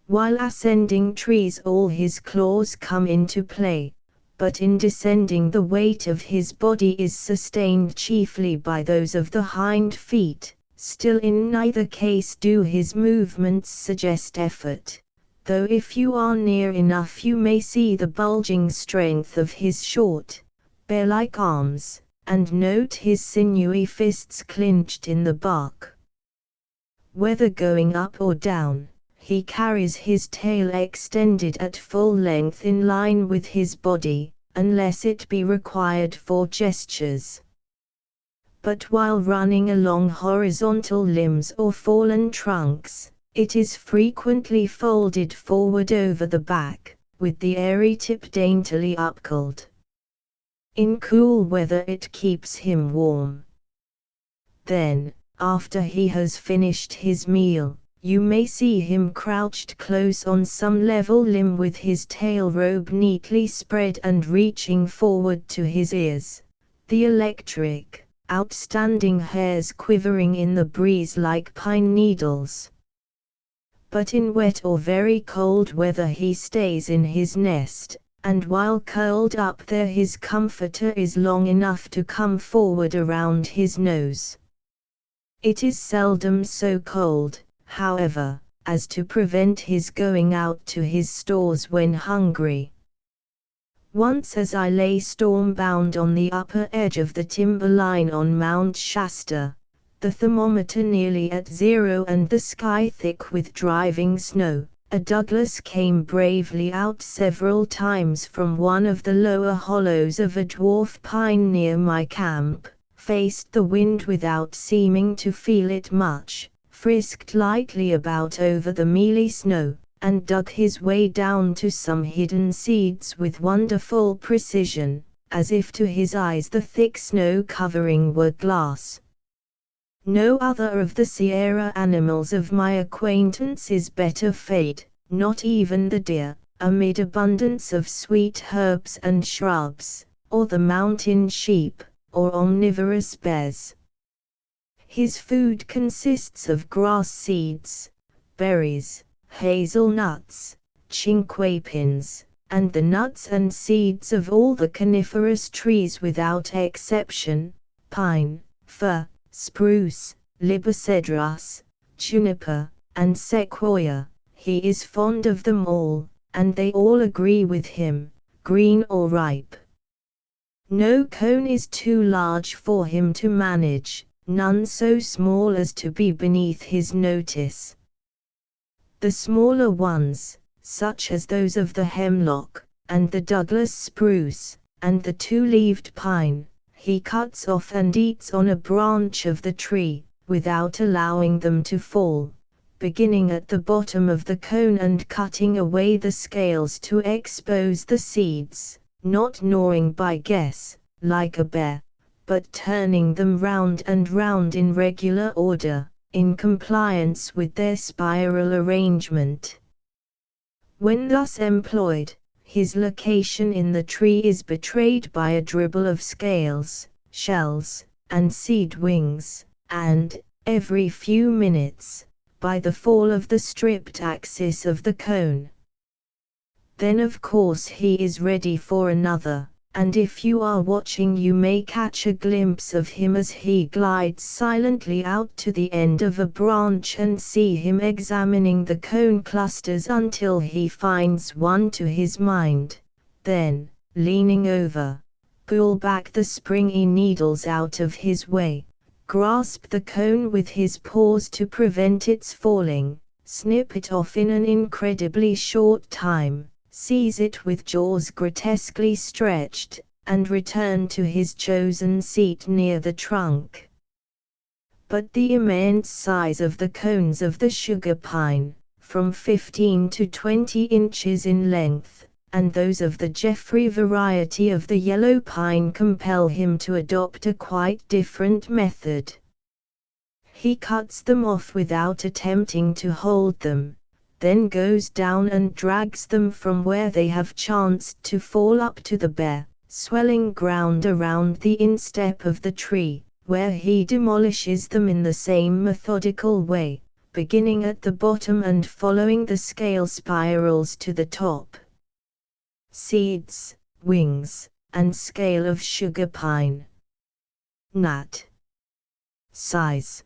While ascending trees all his claws come into play, but in descending the weight of his body is sustained chiefly by those of the hind feet. Still in neither case do his movements suggest effort, though if you are near enough you may see the bulging strength of his short, bear-like arms, and note his sinewy fists clenched in the bark. Whether going up or down, he carries his tail extended at full length in line with his body, unless it be required for gestures. But while running along horizontal limbs or fallen trunks, it is frequently folded forward over the back, with the airy tip daintily upcurled. In cool weather it keeps him warm. Then, after he has finished his meal, you may see him crouched close on some level limb with his tail robe neatly spread and reaching forward to his ears, the electric, outstanding hairs quivering in the breeze like pine needles. But in wet or very cold weather he stays in his nest, and while curled up there his comforter is long enough to come forward around his nose. It is seldom so cold, however, as to prevent his going out to his stores when hungry. Once as I lay storm-bound on the upper edge of the timberline on Mount Shasta, the thermometer nearly at zero and the sky thick with driving snow, a Douglas came bravely out several times from one of the lower hollows of a dwarf pine near my camp, faced the wind without seeming to feel it much, frisked lightly about over the mealy snow, and dug his way down to some hidden seeds with wonderful precision, as if to his eyes the thick snow covering were glass. No other of the Sierra animals of my acquaintance is better fed, not even the deer, amid abundance of sweet herbs and shrubs, or the mountain sheep, or omnivorous bears. His food consists of grass seeds, berries, hazelnuts, chinquapins, and the nuts and seeds of all the coniferous trees without exception, pine, fir, spruce, libocedrus, juniper, and sequoia. He is fond of them all, and they all agree with him, green or ripe. No cone is too large for him to manage, none so small as to be beneath his notice. The smaller ones, such as those of the hemlock, and the Douglas spruce, and the two-leaved pine, he cuts off and eats on a branch of the tree, without allowing them to fall, beginning at the bottom of the cone and cutting away the scales to expose the seeds, not gnawing by guess, like a bear, but turning them round and round in regular order, in compliance with their spiral arrangement. When thus employed, his location in the tree is betrayed by a dribble of scales, shells, and seed wings, and, every few minutes, by the fall of the stripped axis of the cone. Then of course he is ready for another, and if you are watching you may catch a glimpse of him as he glides silently out to the end of a branch and see him examining the cone clusters until he finds one to his mind, then, leaning over, pull back the springy needles out of his way, grasp the cone with his paws to prevent its falling, snip it off in an incredibly short time, seize it with jaws grotesquely stretched, and return to his chosen seat near the trunk. But the immense size of the cones of the sugar pine, from 15 to 20 inches in length, and those of the Jeffrey variety of the yellow pine compel him to adopt a quite different method. He cuts them off without attempting to hold them, then goes down and drags them from where they have chanced to fall up to the bare, swelling ground around the instep of the tree, where he demolishes them in the same methodical way, beginning at the bottom and following the scale spirals to the top. Seeds, wings, and scale of sugar pine. Nut. Size.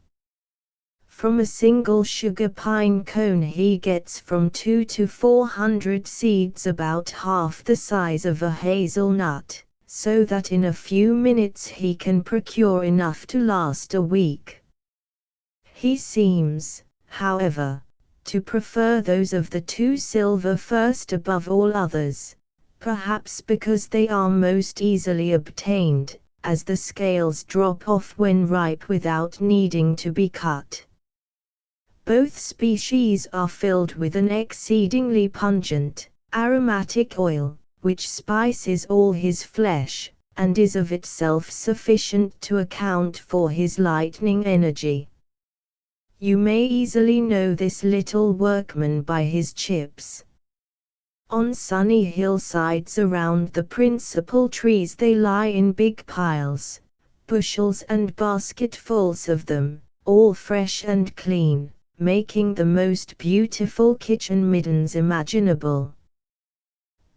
From a single sugar pine cone he gets from 2 to 400 seeds, about half the size of a hazelnut, so that in a few minutes he can procure enough to last a week. He seems, however, to prefer those of the two silver first above all others, perhaps because they are most easily obtained, as the scales drop off when ripe without needing to be cut. Both species are filled with an exceedingly pungent, aromatic oil, which spices all his flesh, and is of itself sufficient to account for his lightning energy. You may easily know this little workman by his chips. On sunny hillsides around the principal trees they lie in big piles, bushels and basketfuls of them, all fresh and clean, making the most beautiful kitchen middens imaginable.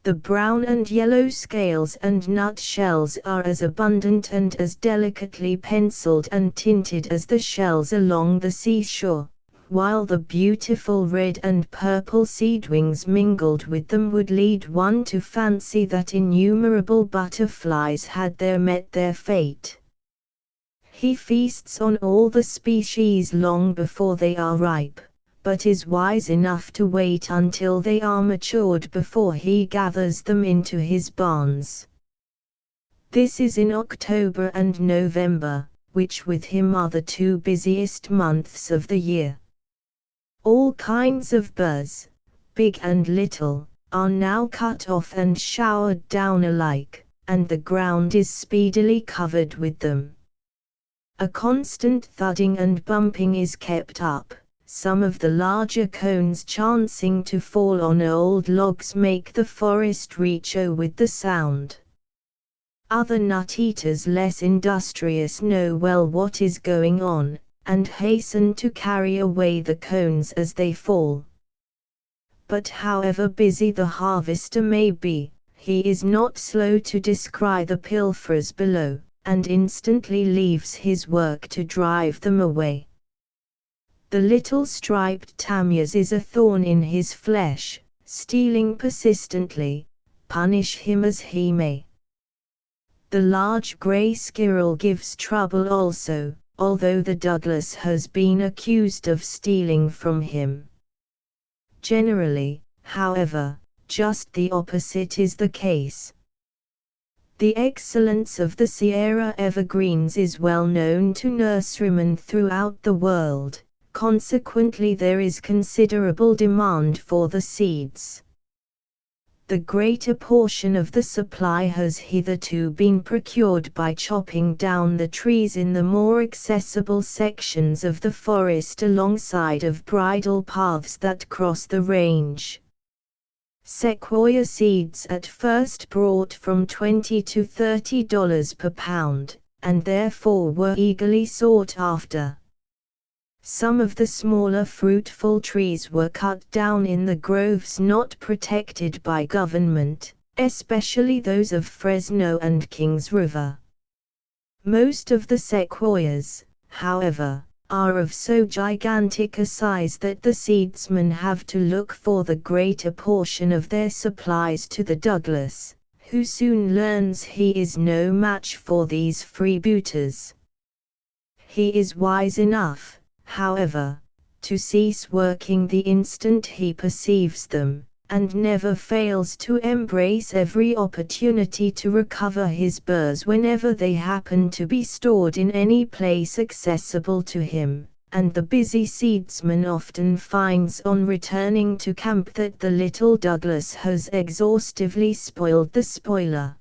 The brown and yellow scales and nut shells are as abundant and as delicately penciled and tinted as the shells along the seashore, while the beautiful red and purple seedwings mingled with them would lead one to fancy that innumerable butterflies had there met their fate. He feasts on all the species long before they are ripe, but is wise enough to wait until they are matured before he gathers them into his barns. This is in October and November, which with him are the two busiest months of the year. All kinds of burrs, big and little, are now cut off and showered down alike, and the ground is speedily covered with them. A constant thudding and bumping is kept up. Some of the larger cones chancing to fall on old logs make the forest re-echo with the sound. Other nut-eaters less industrious know well what is going on, and hasten to carry away the cones as they fall. But however busy the harvester may be, he is not slow to descry the pilferers below, and instantly leaves his work to drive them away. The little striped tamias is a thorn in his flesh, stealing persistently, punish him as he may. The large gray squirrel gives trouble also, although the Douglas has been accused of stealing from him. Generally, however, just the opposite is the case. The excellence of the Sierra evergreens is well known to nurserymen throughout the world, consequently there is considerable demand for the seeds. The greater portion of the supply has hitherto been procured by chopping down the trees in the more accessible sections of the forest alongside of bridle paths that cross the range. Sequoia seeds at first brought from $20 to $30 per pound, and therefore were eagerly sought after. Some of the smaller fruitful trees were cut down in the groves not protected by government, especially those of Fresno and Kings River. Most of the sequoias, however, are of so gigantic a size that the seedsmen have to look for the greater portion of their supplies to the Douglas, who soon learns he is no match for these freebooters. He is wise enough, however, to cease working the instant he perceives them, and never fails to embrace every opportunity to recover his burrs whenever they happen to be stored in any place accessible to him, and the busy seedsman often finds on returning to camp that the little Douglas has exhaustively spoiled the spoiler.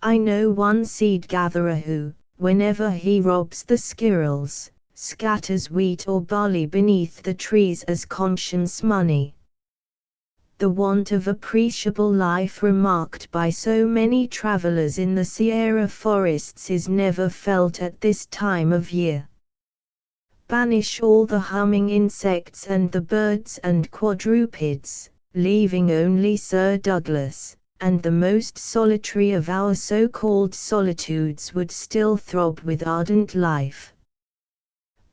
I know one seed gatherer who, whenever he robs the squirrels, scatters wheat or barley beneath the trees as conscience money. The want of appreciable life remarked by so many travelers in the Sierra forests is never felt at this time of year. Banish all the humming insects and the birds and quadrupeds, leaving only Sir Douglas, and the most solitary of our so-called solitudes would still throb with ardent life.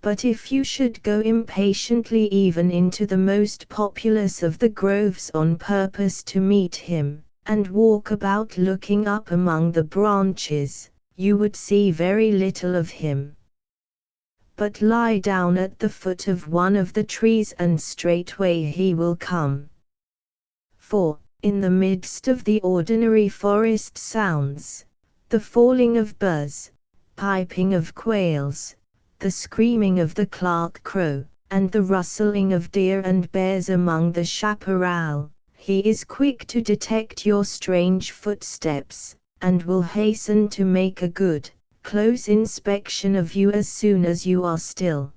But if you should go impatiently even into the most populous of the groves on purpose to meet him, and walk about looking up among the branches, you would see very little of him. But lie down at the foot of one of the trees and straightway he will come. For, in the midst of the ordinary forest sounds, the falling of burrs, piping of quails, the screaming of the Clark crow, and the rustling of deer and bears among the chaparral, he is quick to detect your strange footsteps, and will hasten to make a good, close inspection of you as soon as you are still.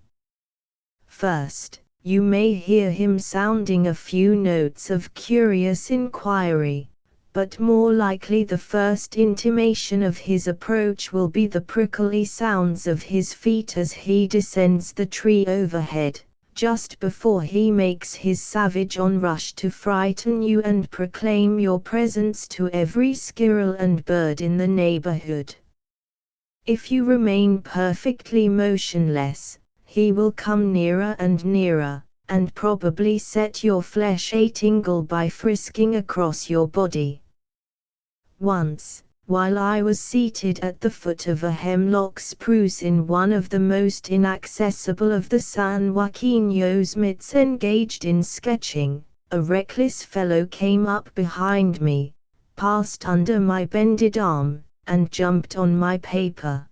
First, you may hear him sounding a few notes of curious inquiry, but more likely the first intimation of his approach will be the prickly sounds of his feet as he descends the tree overhead, just before he makes his savage onrush to frighten you and proclaim your presence to every squirrel and bird in the neighborhood. If you remain perfectly motionless, he will come nearer and nearer, and probably set your flesh a tingle by frisking across your body. Once, while I was seated at the foot of a hemlock spruce in one of the most inaccessible of the San Joaquin Yosemite's engaged in sketching, a reckless fellow came up behind me, passed under my bended arm, and jumped on my paper.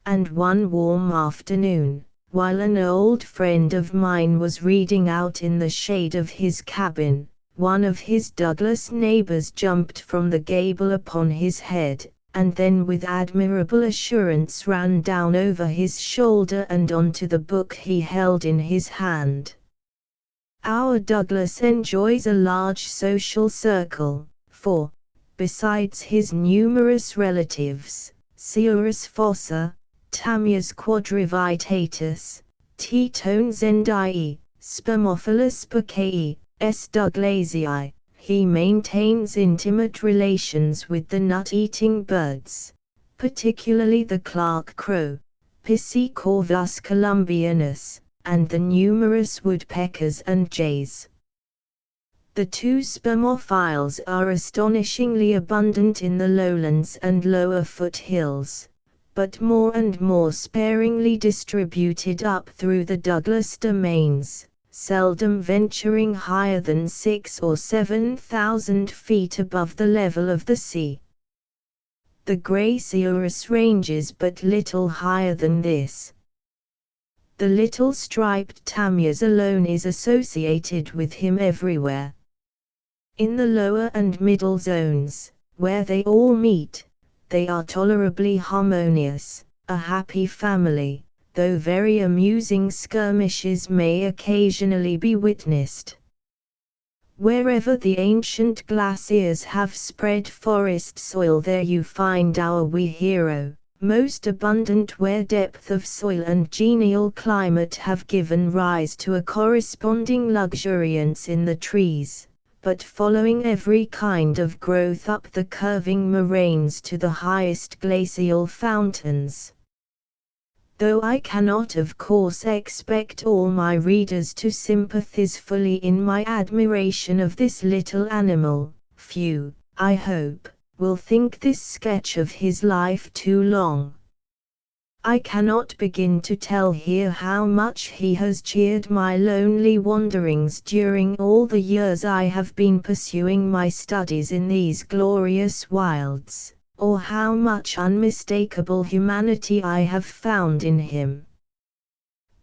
And one warm afternoon, while an old friend of mine was reading out in the shade of his cabin, one of his Douglas neighbors jumped from the gable upon his head, and then with admirable assurance ran down over his shoulder and onto the book he held in his hand. Our Douglas enjoys a large social circle, for, besides his numerous relatives, Sciurus fossa, Tamias quadrivitatus, Tetone zendii, Spermophilus bucaei, S. douglasii, he maintains intimate relations with the nut-eating birds, particularly the Clark crow, Piscicorvus columbianus, and the numerous woodpeckers and jays. The two spermophiles are astonishingly abundant in the lowlands and lower foothills, but more and more sparingly distributed up through the Douglas domains, seldom venturing higher than 6,000 or 7,000 feet above the level of the sea. The Graciorus ranges but little higher than this. The little striped tamias alone is associated with him everywhere. In the lower and middle zones, where they all meet, they are tolerably harmonious, a happy family, though very amusing skirmishes may occasionally be witnessed. Wherever the ancient glaciers have spread forest soil, there you find our wee hero, most abundant where depth of soil and genial climate have given rise to a corresponding luxuriance in the trees, but following every kind of growth up the curving moraines to the highest glacial fountains. Though I cannot of course expect all my readers to sympathize fully in my admiration of this little animal, few, I hope, will think this sketch of his life too long. I cannot begin to tell here how much he has cheered my lonely wanderings during all the years I have been pursuing my studies in these glorious wilds, or how much unmistakable humanity I have found in him.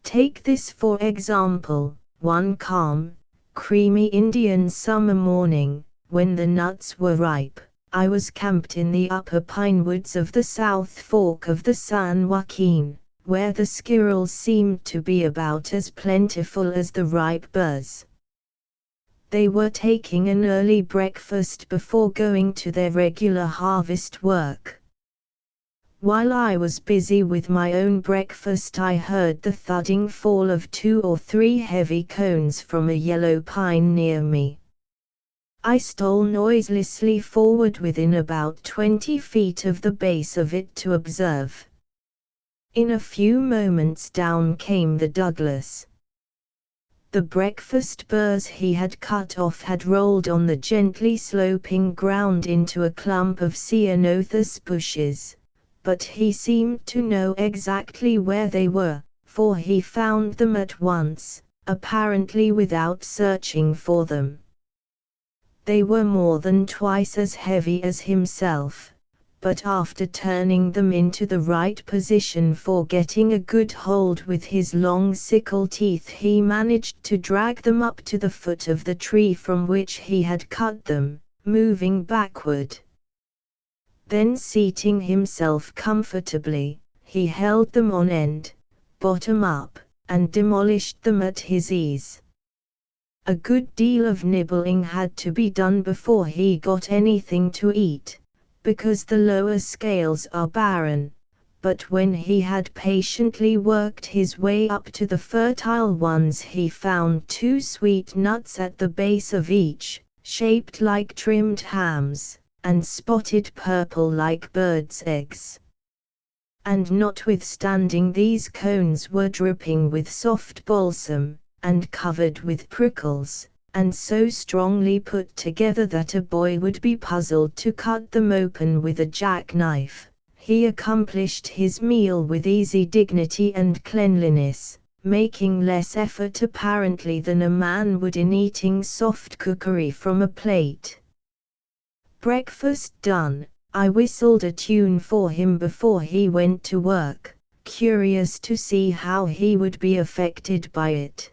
Take this for example, one calm, creamy Indian summer morning, when the nuts were ripe. I was camped in the upper pine woods of the South Fork of the San Joaquin, where the squirrels seemed to be about as plentiful as the ripe burrs. They were taking an early breakfast before going to their regular harvest work. While I was busy with my own breakfast, I heard the thudding fall of 2 or 3 heavy cones from a yellow pine near me. I stole noiselessly forward within about 20 feet of the base of it to observe. In a few moments down came the Douglas. The breakfast burrs he had cut off had rolled on the gently sloping ground into a clump of ceanothus bushes, but he seemed to know exactly where they were, for he found them at once, apparently without searching for them. They were more than twice as heavy as himself, but after turning them into the right position for getting a good hold with his long sickle teeth, he managed to drag them up to the foot of the tree from which he had cut them, moving backward. Then seating himself comfortably, he held them on end, bottom up, and demolished them at his ease. A good deal of nibbling had to be done before he got anything to eat, because the lower scales are barren, but when he had patiently worked his way up to the fertile ones, he found 2 sweet nuts at the base of each, shaped like trimmed hams, and spotted purple like birds' eggs. And notwithstanding these cones were dripping with soft balsam, and covered with prickles, and so strongly put together that a boy would be puzzled to cut them open with a jackknife, he accomplished his meal with easy dignity and cleanliness, making less effort apparently than a man would in eating soft cookery from a plate. Breakfast done, I whistled a tune for him before he went to work, curious to see how he would be affected by it.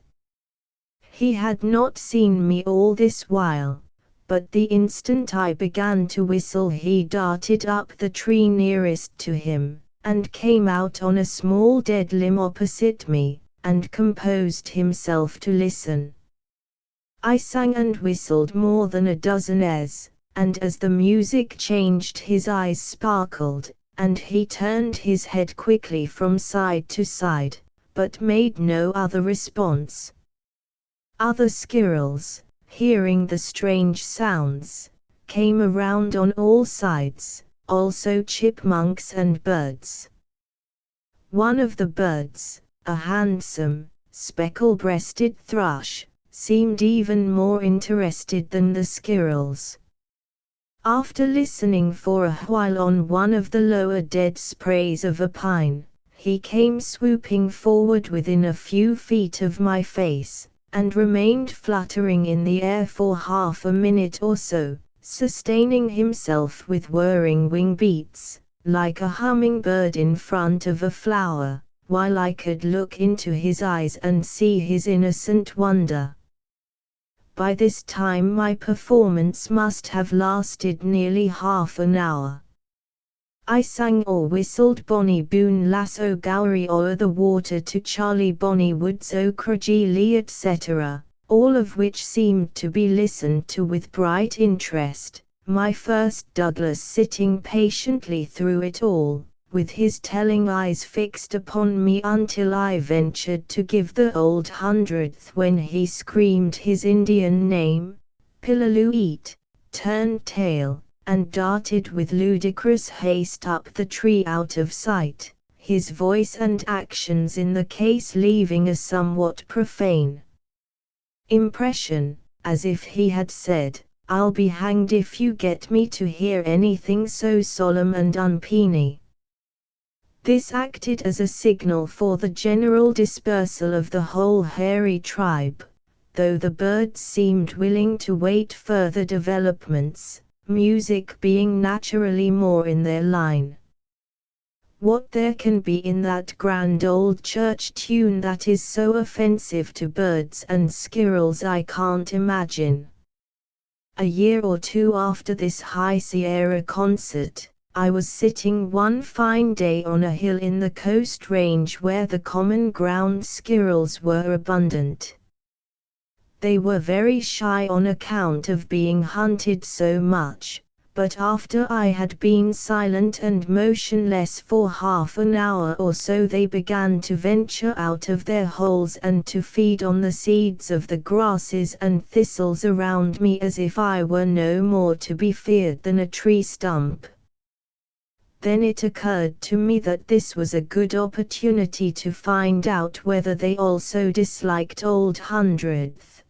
He had not seen me all this while, but the instant I began to whistle he darted up the tree nearest to him, and came out on a small dead limb opposite me, and composed himself to listen. I sang and whistled more than a dozen airs, and as the music changed his eyes sparkled, and he turned his head quickly from side to side, but made no other response. Other squirrels, hearing the strange sounds, came around on all sides, also chipmunks and birds. One of the birds, a handsome, speckle-breasted thrush, seemed even more interested than the squirrels. After listening for a while on one of the lower dead sprays of a pine, he came swooping forward within a few feet of my face, and remained fluttering in the air for half a minute or so, sustaining himself with whirring wing beats, like a hummingbird in front of a flower, while I could look into his eyes and see his innocent wonder. By this time my performance must have lasted nearly half an hour. I sang or whistled Bonnie Boon Lasso Gowrie o'er the water to Charlie Bonnie Woods Lee etc., all of which seemed to be listened to with bright interest, my first Douglas sitting patiently through it all, with his telling eyes fixed upon me until I ventured to give the old 100th when he screamed his Indian name, Pillalueet, turned tail, and darted with ludicrous haste up the tree out of sight, his voice and actions in the case leaving a somewhat profane impression, as if he had said, "I'll be hanged if you get me to hear anything so solemn and unpeeny." This acted as a signal for the general dispersal of the whole hairy tribe, though the birds seemed willing to wait further developments, music being naturally more in their line. What there can be in that grand old church tune that is so offensive to birds and squirrels I can't imagine. A year or two after this High Sierra concert, I was sitting one fine day on a hill in the Coast Range where the common ground squirrels were abundant. They were very shy on account of being hunted so much, but after I had been silent and motionless for half an hour or so they began to venture out of their holes and to feed on the seeds of the grasses and thistles around me as if I were no more to be feared than a tree stump. Then it occurred to me that this was a good opportunity to find out whether they also disliked Old 100th.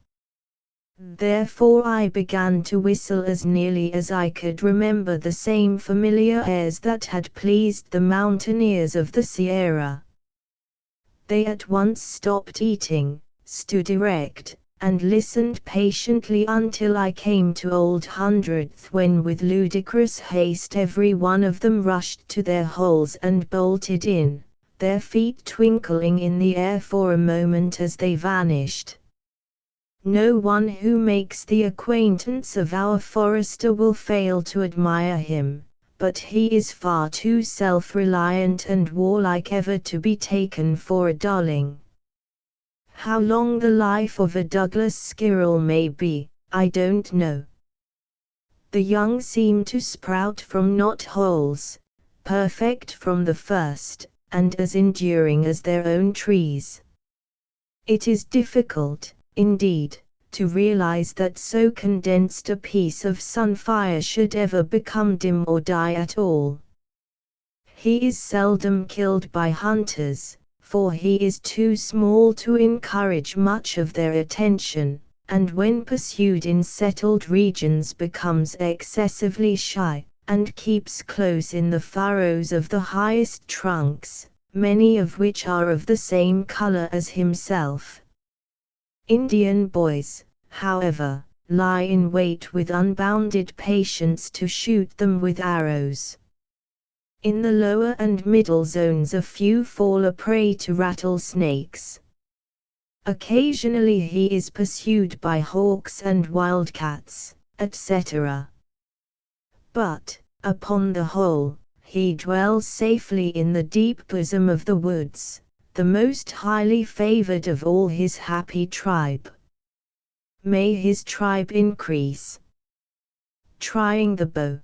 Therefore I began to whistle as nearly as I could remember the same familiar airs that had pleased the mountaineers of the Sierra. They at once stopped eating, stood erect, and listened patiently until I came to Old 100th when with ludicrous haste every one of them rushed to their holes and bolted in, their feet twinkling in the air for a moment as they vanished. No one who makes the acquaintance of our forester will fail to admire him, but he is far too self-reliant and warlike ever to be taken for a darling. How long the life of a Douglas squirrel may be, I don't know. The young seem to sprout from knot holes, perfect from the first, and as enduring as their own trees. It is difficult, indeed, to realize that so condensed a piece of sunfire should ever become dim or die at all. He is seldom killed by hunters, for he is too small to encourage much of their attention, and when pursued in settled regions becomes excessively shy, and keeps close in the furrows of the highest trunks, many of which are of the same color as himself. Indian boys, however, lie in wait with unbounded patience to shoot them with arrows. In the lower and middle zones a few fall a prey to rattlesnakes. Occasionally he is pursued by hawks and wildcats, etc. But, upon the whole, he dwells safely in the deep bosom of the woods, the most highly favored of all his happy tribe. May his tribe increase. Trying the bow.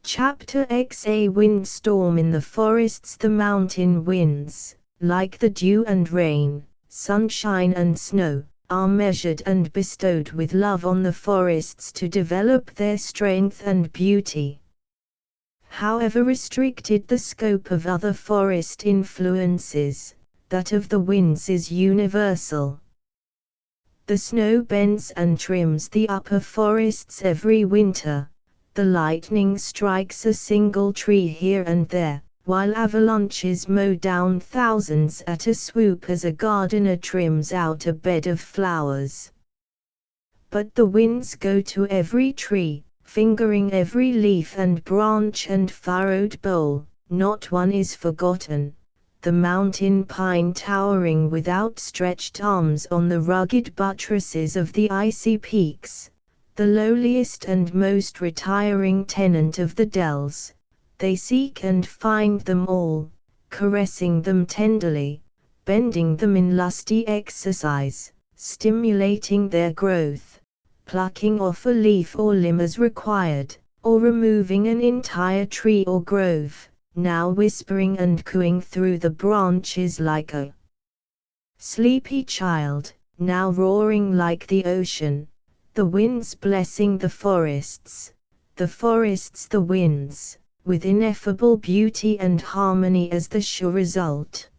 Chapter X. A windstorm in the forests. The mountain winds, like the dew and rain, sunshine and snow, are measured and bestowed with love on the forests to develop their strength and beauty. However restricted the scope of other forest influences, that of the winds is universal. The snow bends and trims the upper forests every winter. The lightning strikes a single tree here and there, while avalanches mow down thousands at a swoop as a gardener trims out a bed of flowers. But the winds go to every tree, fingering every leaf and branch and furrowed bole. Not one is forgotten. The mountain pine towering with outstretched arms on the rugged buttresses of the icy peaks, the lowliest and most retiring tenant of the dells. They seek and find them all, caressing them tenderly, bending them in lusty exercise, stimulating their growth, plucking off a leaf or limb as required, or removing an entire tree or grove, now whispering and cooing through the branches like a sleepy child, now roaring like the ocean, the winds blessing the forests the winds, with ineffable beauty and harmony as the sure result.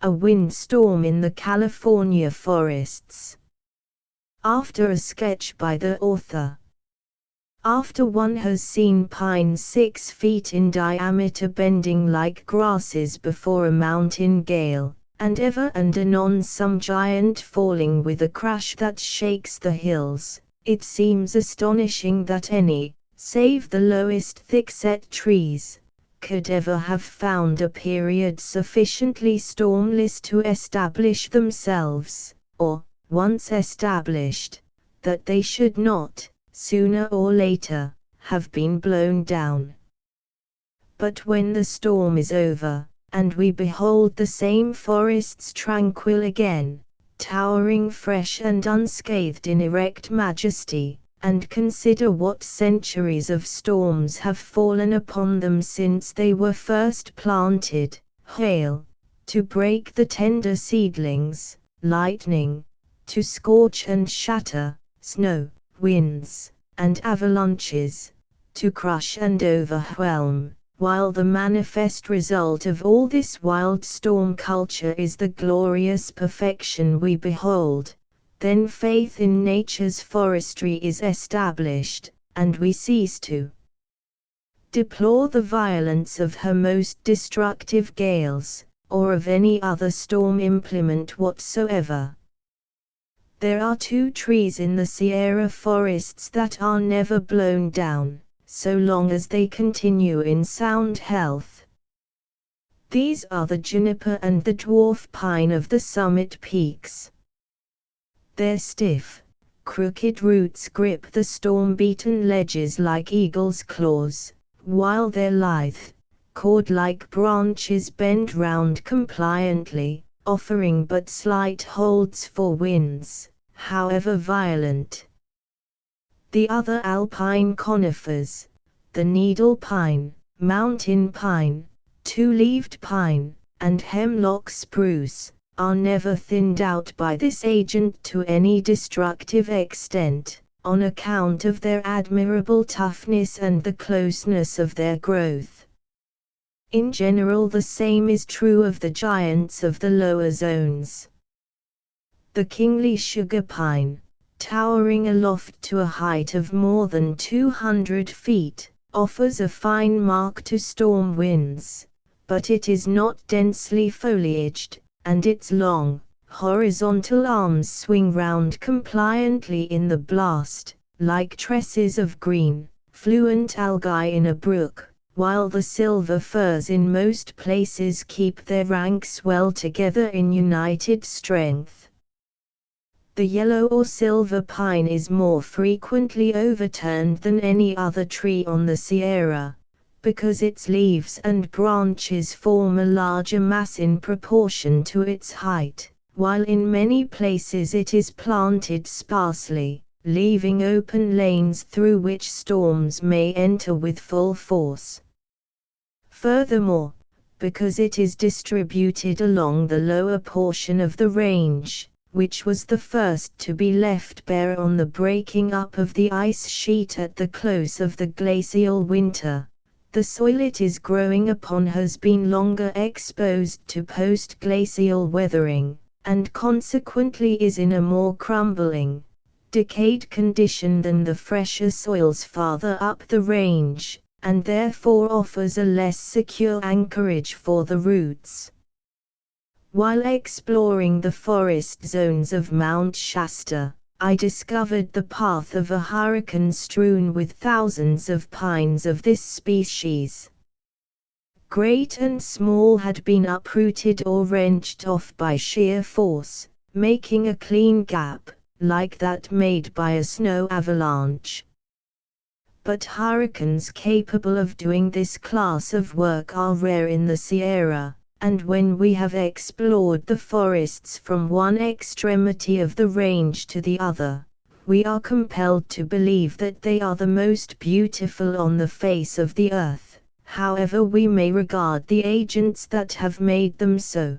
A windstorm in the California forests. After a sketch by the author. After one has seen pines 6 feet in diameter bending like grasses before a mountain gale, and ever and anon some giant falling with a crash that shakes the hills, it seems astonishing that any, save the lowest thick-set trees, could ever have found a period sufficiently stormless to establish themselves, or, once established, that they should not, sooner or later, have been blown down. But when the storm is over, and we behold the same forests tranquil again, towering fresh and unscathed in erect majesty, and consider what centuries of storms have fallen upon them since they were first planted, hail, to break the tender seedlings, lightning, to scorch and shatter, snow, winds, and avalanches, to crush and overwhelm, while the manifest result of all this wild storm culture is the glorious perfection we behold, then faith in nature's forestry is established, and we cease to deplore the violence of her most destructive gales, or of any other storm implement whatsoever. There are 2 trees in the Sierra forests that are never blown down, so long as they continue in sound health. These are the juniper and the dwarf pine of the summit peaks. Their stiff, crooked roots grip the storm-beaten ledges like eagle's claws, while their lithe, cord-like branches bend round compliantly, offering but slight holds for winds, however violent. The other alpine conifers, the needle pine, mountain pine, 2-leaved pine, and hemlock spruce, are never thinned out by this agent to any destructive extent, on account of their admirable toughness and the closeness of their growth. In general, the same is true of the giants of the lower zones. The kingly sugar pine, towering aloft to a height of more than 200 feet, offers a fine mark to storm winds, but it is not densely foliaged, and its long, horizontal arms swing round compliantly in the blast, like tresses of green, fluent algae in a brook, while the silver firs in most places keep their ranks well together in united strength. The yellow or silver pine is more frequently overturned than any other tree on the Sierra, because its leaves and branches form a larger mass in proportion to its height, while in many places it is planted sparsely, leaving open lanes through which storms may enter with full force. Furthermore, because it is distributed along the lower portion of the range, which was the first to be left bare on the breaking up of the ice sheet at the close of the glacial winter, the soil it is growing upon has been longer exposed to post-glacial weathering, and consequently is in a more crumbling, decayed condition than the fresher soils farther up the range, and therefore offers a less secure anchorage for the roots. While exploring the forest zones of Mount Shasta, I discovered the path of a hurricane strewn with thousands of pines of this species. Great and small had been uprooted or wrenched off by sheer force, making a clean gap, like that made by a snow avalanche. But hurricanes capable of doing this class of work are rare in the Sierra, and when we have explored the forests from one extremity of the range to the other, we are compelled to believe that they are the most beautiful on the face of the earth, however we may regard the agents that have made them so.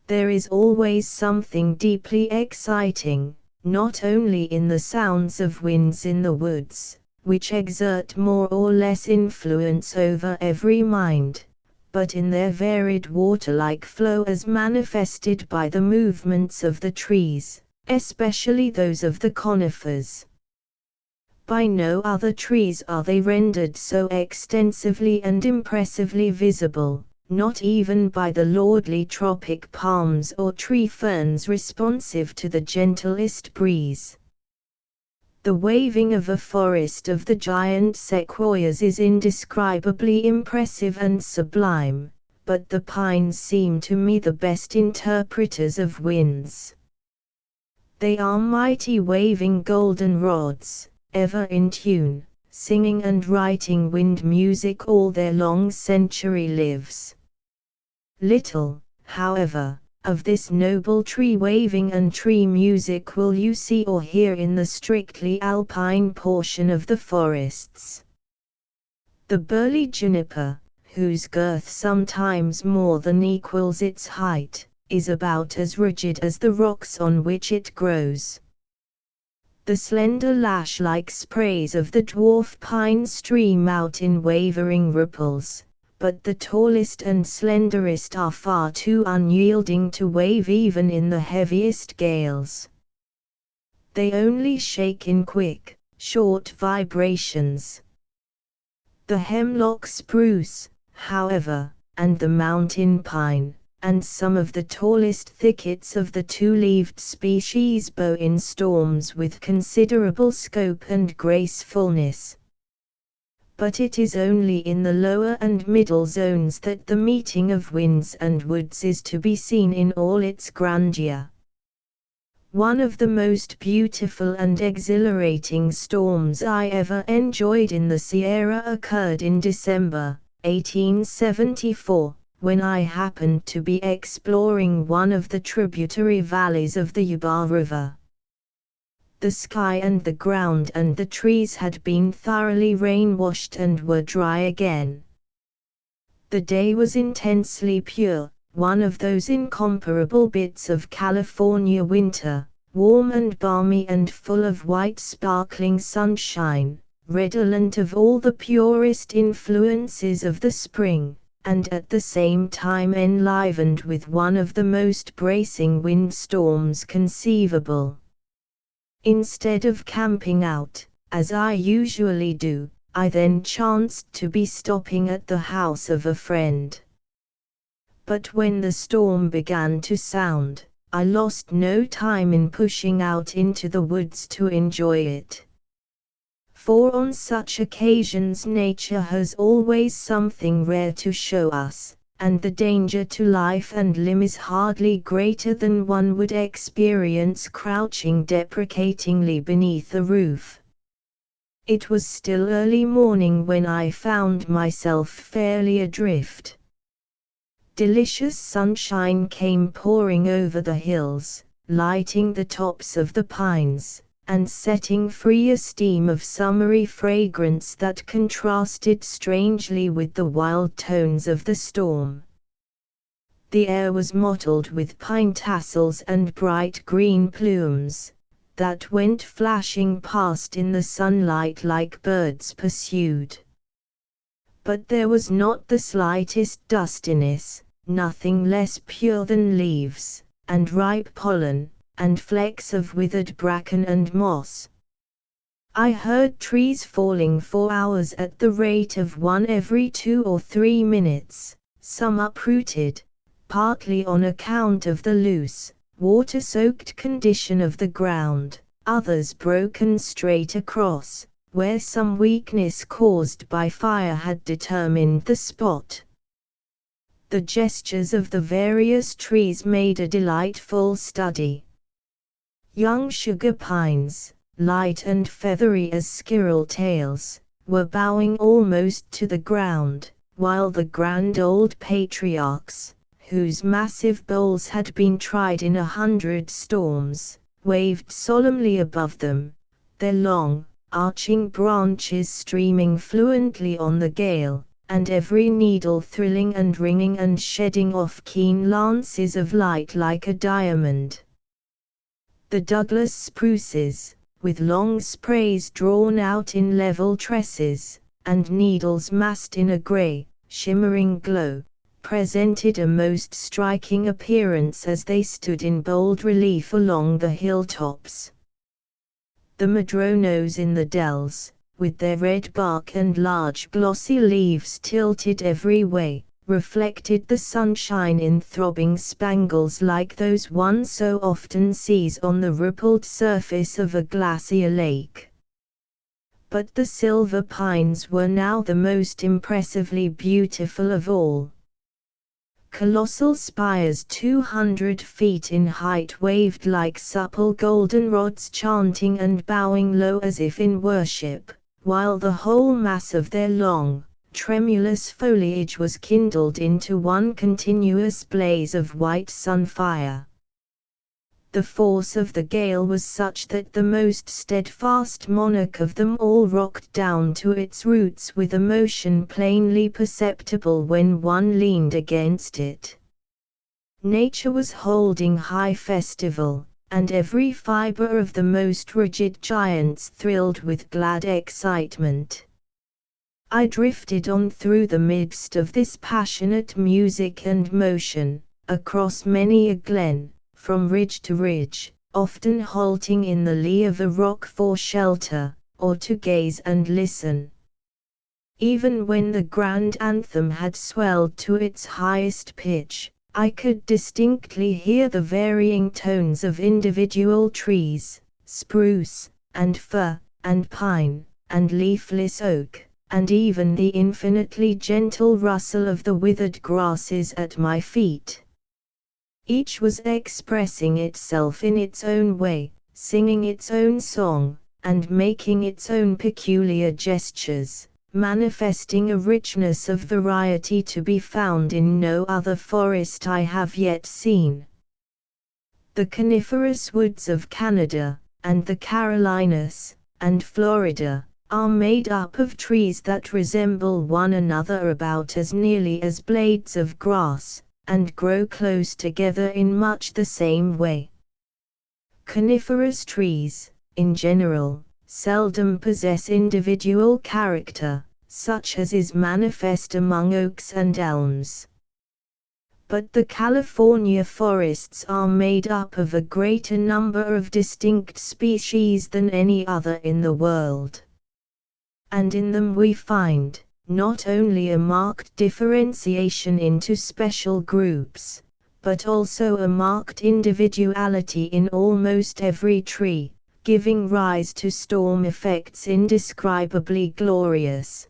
There is always something deeply exciting, not only in the sounds of winds in the woods, which exert more or less influence over every mind, but in their varied water-like flow as manifested by the movements of the trees, especially those of the conifers. By no other trees are they rendered so extensively and impressively visible, not even by the lordly tropic palms or tree ferns responsive to the gentlest breeze. The waving of a forest of the giant sequoias is indescribably impressive and sublime, but the pines seem to me the best interpreters of winds. They are mighty waving golden rods, ever in tune, singing and writing wind music all their long century lives. Little, however, of this noble tree waving and tree music will you see or hear in the strictly alpine portion of the forests. The burly juniper, whose girth sometimes more than equals its height, is about as rigid as the rocks on which it grows. The slender lash-like sprays of the dwarf pine stream out in wavering ripples, but the tallest and slenderest are far too unyielding to wave even in the heaviest gales. They only shake in quick, short vibrations. The hemlock spruce, however, and the mountain pine, and some of the tallest thickets of the two-leaved species bow in storms with considerable scope and gracefulness. But it is only in the lower and middle zones that the meeting of winds and woods is to be seen in all its grandeur. One of the most beautiful and exhilarating storms I ever enjoyed in the Sierra occurred in December, 1874, when I happened to be exploring one of the tributary valleys of the Yuba River. The sky and the ground and the trees had been thoroughly rain-washed and were dry again. The day was intensely pure, one of those incomparable bits of California winter, warm and balmy and full of white sparkling sunshine, redolent of all the purest influences of the spring, and at the same time enlivened with one of the most bracing windstorms conceivable. Instead of camping out, as I usually do, I then chanced to be stopping at the house of a friend. But when the storm began to sound, I lost no time in pushing out into the woods to enjoy it. For on such occasions nature has always something rare to show us, and the danger to life and limb is hardly greater than one would experience crouching deprecatingly beneath a roof. It was still early morning when I found myself fairly adrift. Delicious sunshine came pouring over the hills, lighting the tops of the pines, and setting free a steam of summery fragrance that contrasted strangely with the wild tones of the storm. The air was mottled with pine tassels and bright green plumes, that went flashing past in the sunlight like birds pursued. But there was not the slightest dustiness, nothing less pure than leaves, and ripe pollen, and flecks of withered bracken and moss. I heard trees falling for hours at the rate of one every 2 or 3 minutes, some uprooted, partly on account of the loose, water-soaked condition of the ground, others broken straight across, where some weakness caused by fire had determined the spot. The gestures of the various trees made a delightful study. Young sugar pines, light and feathery as squirrel tails, were bowing almost to the ground, while the grand old patriarchs, whose massive boles had been tried in 100 storms, waved solemnly above them, their long, arching branches streaming fluently on the gale, and every needle thrilling and ringing and shedding off keen lances of light like a diamond. The Douglas spruces, with long sprays drawn out in level tresses, and needles massed in a grey, shimmering glow, presented a most striking appearance as they stood in bold relief along the hilltops. The madronos in the dells, with their red bark and large glossy leaves tilted every way, reflected the sunshine in throbbing spangles like those one so often sees on the rippled surface of a glacier lake. But the silver pines were now the most impressively beautiful of all. Colossal spires 200 feet in height waved like supple goldenrods, chanting and bowing low as if in worship, while the whole mass of their long, tremulous foliage was kindled into one continuous blaze of white sunfire. The force of the gale was such that the most steadfast monarch of them all rocked down to its roots with a motion plainly perceptible when one leaned against it. Nature was holding high festival, and every fiber of the most rigid giants thrilled with glad excitement. I drifted on through the midst of this passionate music and motion, across many a glen, from ridge to ridge, often halting in the lee of a rock for shelter, or to gaze and listen. Even when the grand anthem had swelled to its highest pitch, I could distinctly hear the varying tones of individual trees, spruce, and fir, and pine, and leafless oak, and even the infinitely gentle rustle of the withered grasses at my feet. Each was expressing itself in its own way, singing its own song, and making its own peculiar gestures, manifesting a richness of variety to be found in no other forest I have yet seen. The coniferous woods of Canada, and the Carolinas, and Florida, are made up of trees that resemble one another about as nearly as blades of grass, and grow close together in much the same way. Coniferous trees, in general, seldom possess individual character, such as is manifest among oaks and elms. But the California forests are made up of a greater number of distinct species than any other in the world. And in them we find, not only a marked differentiation into special groups, but also a marked individuality in almost every tree, giving rise to storm effects indescribably glorious.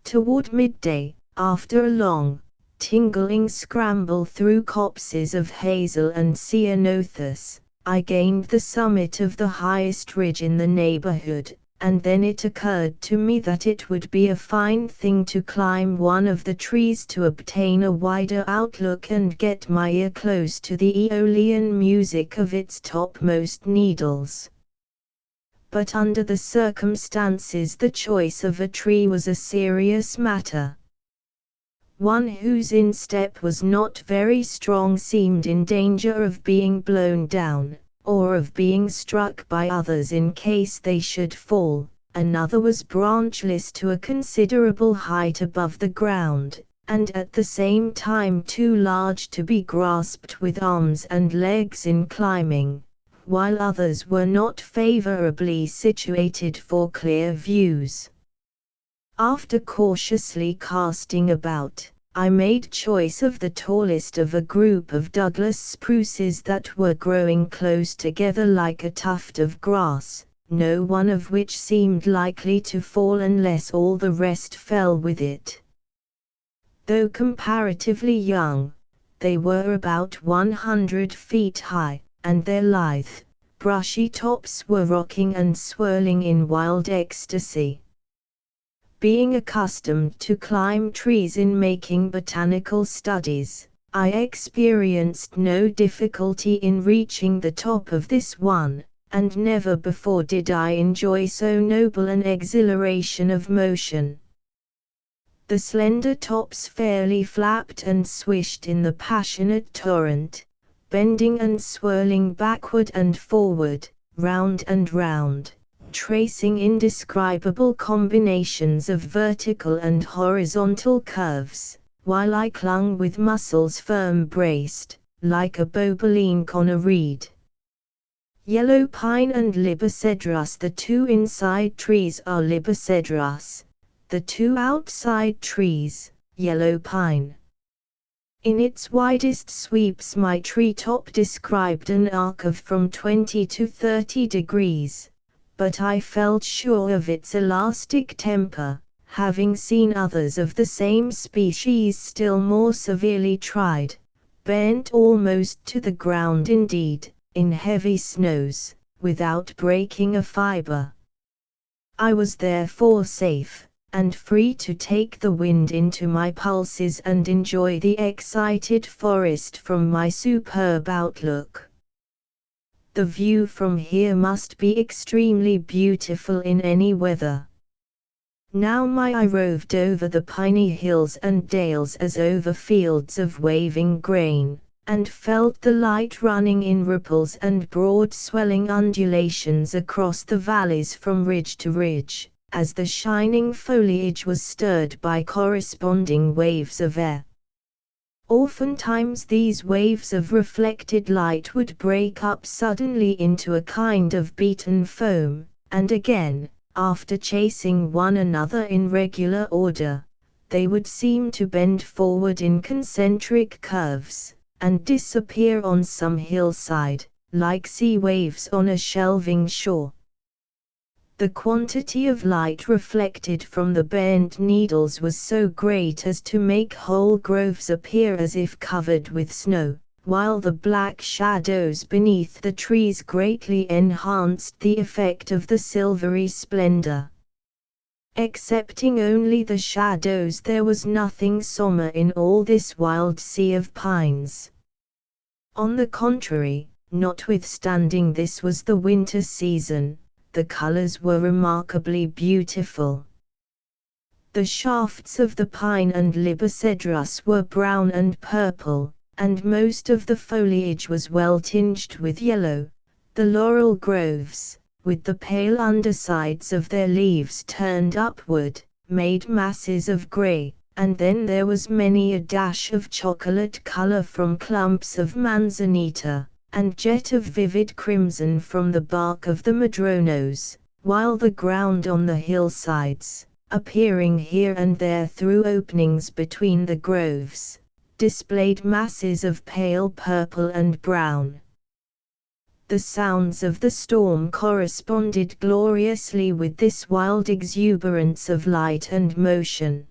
Toward midday, after a long, tingling scramble through copses of hazel and ceanothus, I gained the summit of the highest ridge in the neighborhood, and then it occurred to me that it would be a fine thing to climb one of the trees to obtain a wider outlook and get my ear close to the aeolian music of its topmost needles. But under the circumstances the choice of a tree was a serious matter. One whose instep was not very strong seemed in danger of being blown down, or of being struck by others in case they should fall. Another was branchless to a considerable height above the ground, and at the same time too large to be grasped with arms and legs in climbing, while others were not favorably situated for clear views. After cautiously casting about, I made choice of the tallest of a group of Douglas spruces that were growing close together like a tuft of grass, no one of which seemed likely to fall unless all the rest fell with it. Though comparatively young, they were about 100 feet high, and their lithe, brushy tops were rocking and swirling in wild ecstasy. Being accustomed to climb trees in making botanical studies, I experienced no difficulty in reaching the top of this one, and never before did I enjoy so noble an exhilaration of motion. The slender tops fairly flapped and swished in the passionate torrent, bending and swirling backward and forward, round and round, tracing indescribable combinations of vertical and horizontal curves, while I clung with muscles firm braced, like a bobolink on a reed. Yellow pine and libocedrus. The two inside trees are libocedrus, the two outside trees, yellow pine. In its widest sweeps my treetop described an arc of from 20 to 30 degrees, but I felt sure of its elastic temper, having seen others of the same species still more severely tried, bent almost to the ground indeed, in heavy snows, without breaking a fiber. I was therefore safe, and free to take the wind into my pulses and enjoy the excited forest from my superb outlook. The view from here must be extremely beautiful in any weather. Now my eye roved over the piney hills and dales as over fields of waving grain, and felt the light running in ripples and broad swelling undulations across the valleys from ridge to ridge, as the shining foliage was stirred by corresponding waves of air. Oftentimes these waves of reflected light would break up suddenly into a kind of beaten foam, and again, after chasing one another in regular order, they would seem to bend forward in concentric curves, and disappear on some hillside, like sea waves on a shelving shore. The quantity of light reflected from the bent needles was so great as to make whole groves appear as if covered with snow, while the black shadows beneath the trees greatly enhanced the effect of the silvery splendor. Excepting only the shadows, there was nothing somber in all this wild sea of pines. On the contrary, notwithstanding this was the winter season, the colors were remarkably beautiful. The shafts of the pine and libocedrus were brown and purple, and most of the foliage was well tinged with yellow. The laurel groves, with the pale undersides of their leaves turned upward, made masses of gray, and then there was many a dash of chocolate color from clumps of manzanita, and jet of vivid crimson from the bark of the madronos, while the ground on the hillsides, appearing here and there through openings between the groves, displayed masses of pale purple and brown. The sounds of the storm corresponded gloriously with this wild exuberance of light and motion.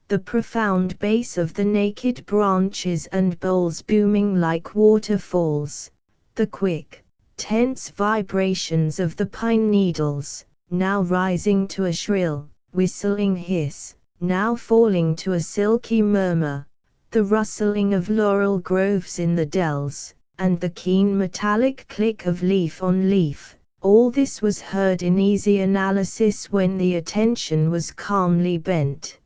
The profound bass of the naked branches and boles booming like waterfalls, the quick, tense vibrations of the pine needles, now rising to a shrill, whistling hiss, now falling to a silky murmur, the rustling of laurel groves in the dells, and the keen metallic click of leaf on leaf, all this was heard in easy analysis when the attention was calmly bent.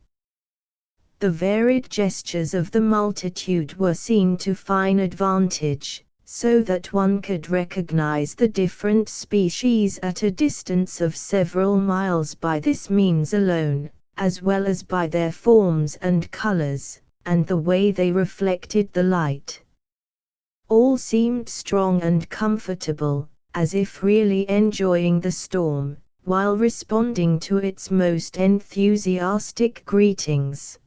The varied gestures of the multitude were seen to fine advantage, so that one could recognize the different species at a distance of several miles by this means alone, as well as by their forms and colors, and the way they reflected the light. All seemed strong and comfortable, as if really enjoying the storm, while responding to its most enthusiastic greetings.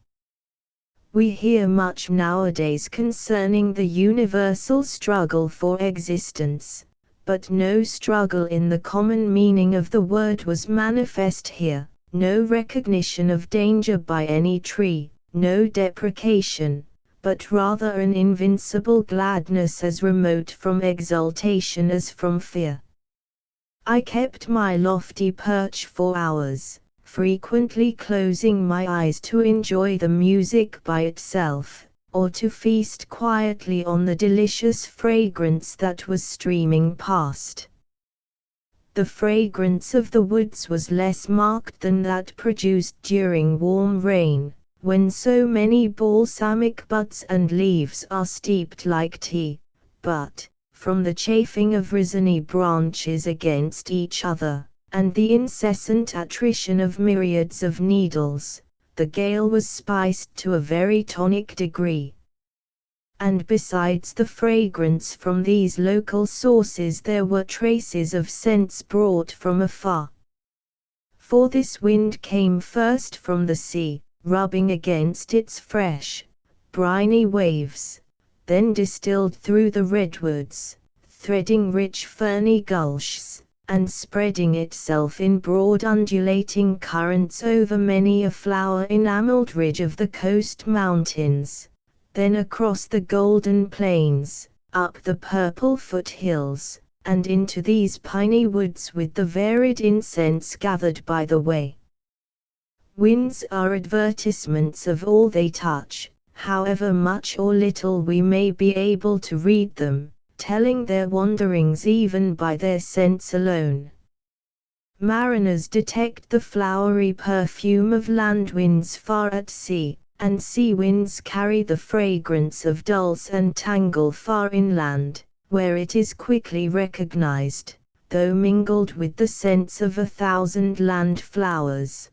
We hear much nowadays concerning the universal struggle for existence, but no struggle in the common meaning of the word was manifest here, no recognition of danger by any tree, no deprecation, but rather an invincible gladness as remote from exultation as from fear. I kept my lofty perch for hours, frequently closing my eyes to enjoy the music by itself, or to feast quietly on the delicious fragrance that was streaming past. The fragrance of the woods was less marked than that produced during warm rain, when so many balsamic buds and leaves are steeped like tea, but, from the chafing of resiny branches against each other, and the incessant attrition of myriads of needles, the gale was spiced to a very tonic degree. And besides the fragrance from these local sources there were traces of scents brought from afar. For this wind came first from the sea, rubbing against its fresh, briny waves, then distilled through the redwoods, threading rich ferny gulches, and spreading itself in broad undulating currents over many a flower-enameled ridge of the coast mountains, then across the golden plains, up the purple foothills, and into these piney woods with the varied incense gathered by the way. Winds are advertisements of all they touch, however much or little we may be able to read them, telling their wanderings even by their scents alone. Mariners detect the flowery perfume of land winds far at sea, and sea winds carry the fragrance of dulse and tangle far inland, where it is quickly recognized, though mingled with the scents of 1,000 land flowers.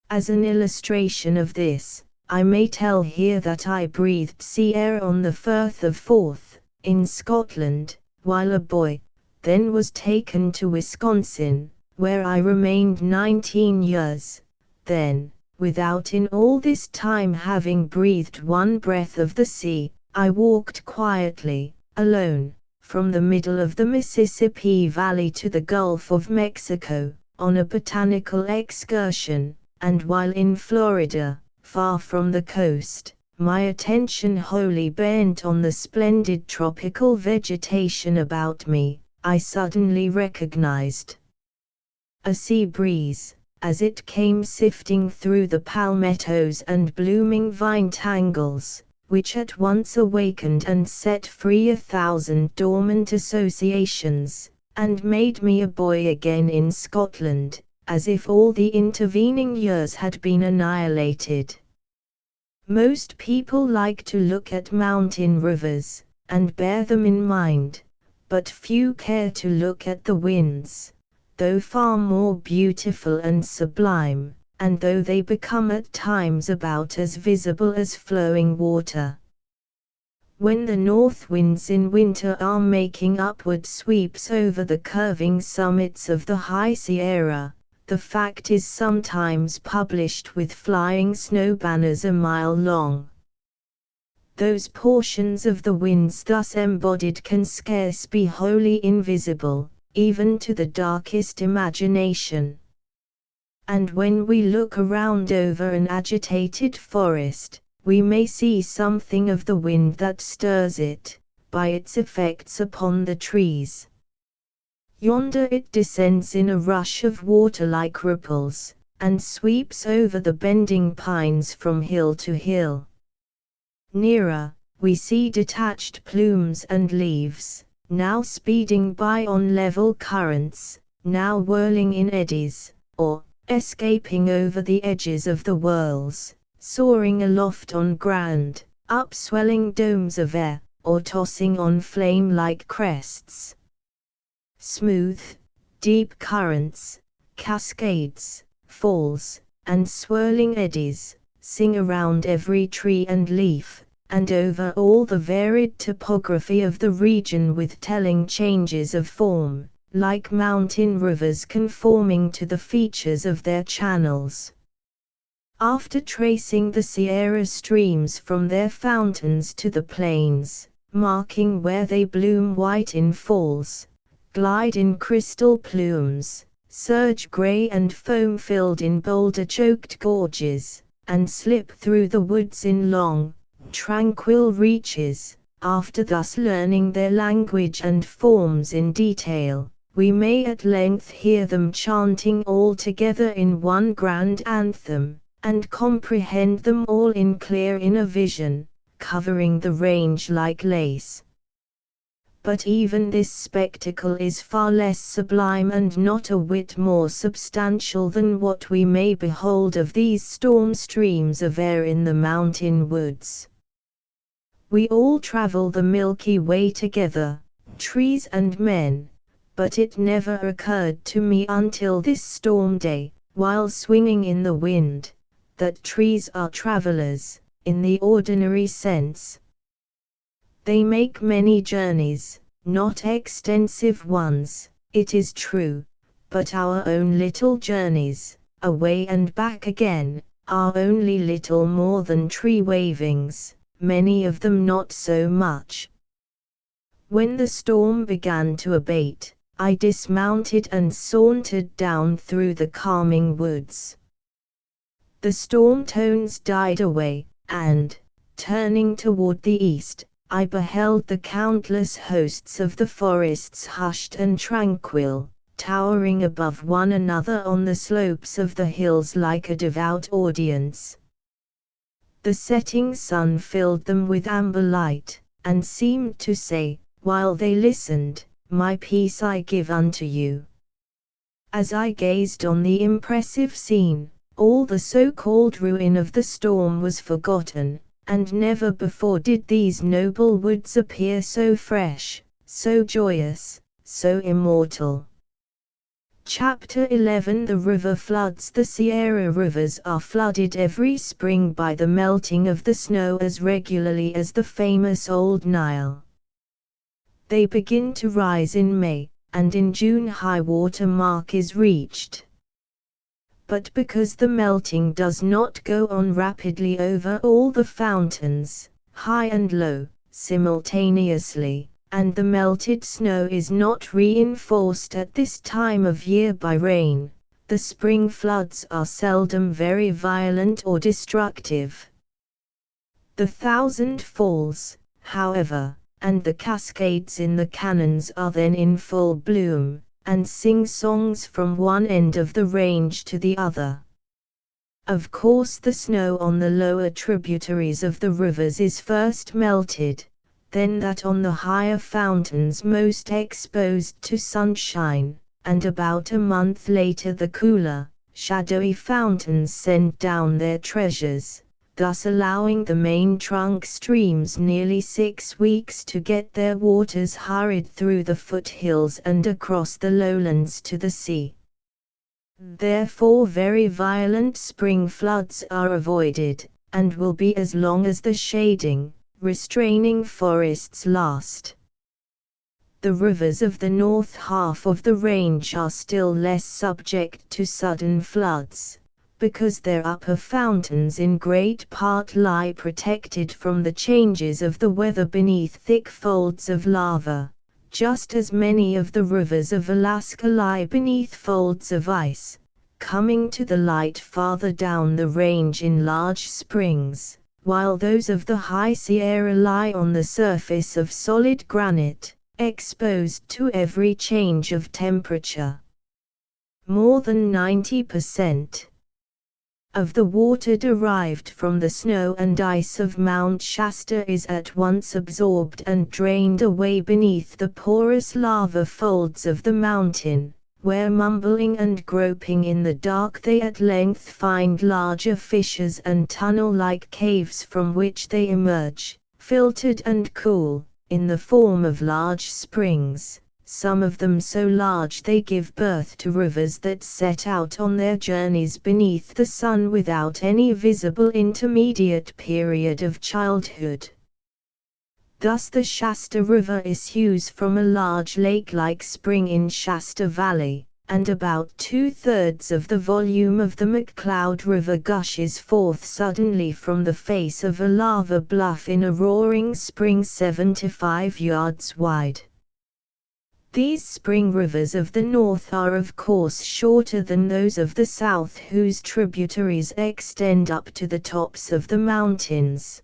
As an illustration of this, I may tell here that I breathed sea air on the Firth of Forth, in Scotland, while a boy, then was taken to Wisconsin, where I remained 19 years, then, without in all this time having breathed one breath of the sea, I walked quietly, alone, from the middle of the Mississippi Valley to the Gulf of Mexico, on a botanical excursion, and while in Florida, far from the coast, my attention wholly bent on the splendid tropical vegetation about me, I suddenly recognized a sea breeze, as it came sifting through the palmettos and blooming vine tangles, which at once awakened and set free 1,000 dormant associations, and made me a boy again in Scotland, as if all the intervening years had been annihilated. Most people like to look at mountain rivers, and bear them in mind, but few care to look at the winds, though far more beautiful and sublime, and though they become at times about as visible as flowing water. When the north winds in winter are making upward sweeps over the curving summits of the High Sierra, the fact is sometimes published with flying snow banners a mile long. Those portions of the winds thus embodied can scarce be wholly invisible, even to the darkest imagination. And when we look around over an agitated forest, we may see something of the wind that stirs it, by its effects upon the trees. Yonder it descends in a rush of water like ripples, and sweeps over the bending pines from hill to hill. Nearer, we see detached plumes and leaves, now speeding by on level currents, now whirling in eddies, or, escaping over the edges of the whirls, soaring aloft on grand, upswelling domes of air, or tossing on flame-like crests. Smooth, deep currents, cascades, falls, and swirling eddies, sing around every tree and leaf, and over all the varied topography of the region with telling changes of form, like mountain rivers conforming to the features of their channels. After tracing the Sierra streams from their fountains to the plains, marking where they bloom white in falls, glide in crystal plumes, surge gray and foam-filled in boulder-choked gorges, and slip through the woods in long, tranquil reaches, after thus learning their language and forms in detail, we may at length hear them chanting all together in one grand anthem, and comprehend them all in clear inner vision, covering the range like lace. But even this spectacle is far less sublime and not a whit more substantial than what we may behold of these storm streams of air in the mountain woods. We all travel the Milky Way together, trees and men, but it never occurred to me until this storm day, while swinging in the wind, that trees are travelers, in the ordinary sense. They make many journeys, not extensive ones, it is true, but our own little journeys, away and back again, are only little more than tree wavings, many of them not so much. When the storm began to abate, I dismounted and sauntered down through the calming woods. The storm tones died away, and, turning toward the east, I beheld the countless hosts of the forests hushed and tranquil, towering above one another on the slopes of the hills like a devout audience. The setting sun filled them with amber light, and seemed to say, while they listened, "My peace I give unto you." As I gazed on the impressive scene, all the so-called ruin of the storm was forgotten, and never before did these noble woods appear so fresh, so joyous, so immortal. Chapter 11 The river floods. The Sierra rivers are flooded every spring by the melting of the snow as regularly as the famous old Nile. They begin to rise in May, and in June high water mark is reached. But because the melting does not go on rapidly over all the fountains, high and low, simultaneously, and the melted snow is not reinforced at this time of year by rain, the spring floods are seldom very violent or destructive. The thousand falls, however, and the cascades in the canyons are then in full bloom, and sing songs from one end of the range to the other. Of course the snow on the lower tributaries of the rivers is first melted, then that on the higher fountains most exposed to sunshine, and about a month later the cooler, shadowy fountains send down their treasures, thus allowing the main trunk streams nearly 6 weeks to get their waters hurried through the foothills and across the lowlands to the sea. Therefore very violent spring floods are avoided, and will be as long as the shading, restraining forests last. The rivers of the north half of the range are still less subject to sudden floods, because their upper fountains in great part lie protected from the changes of the weather beneath thick folds of lava, just as many of the rivers of Alaska lie beneath folds of ice, coming to the light farther down the range in large springs, while those of the High Sierra lie on the surface of solid granite, exposed to every change of temperature. More than 90% of the water derived from the snow and ice of Mount Shasta is at once absorbed and drained away beneath the porous lava folds of the mountain, where mumbling and groping in the dark they at length find larger fissures and tunnel-like caves from which they emerge, filtered and cool, in the form of large springs, some of them so large they give birth to rivers that set out on their journeys beneath the sun without any visible intermediate period of childhood. Thus the Shasta River issues from a large lake-like spring in Shasta Valley, and about 2/3 of the volume of the McCloud River gushes forth suddenly from the face of a lava bluff in a roaring spring 75 yards wide. These spring rivers of the north are of course shorter than those of the south, whose tributaries extend up to the tops of the mountains.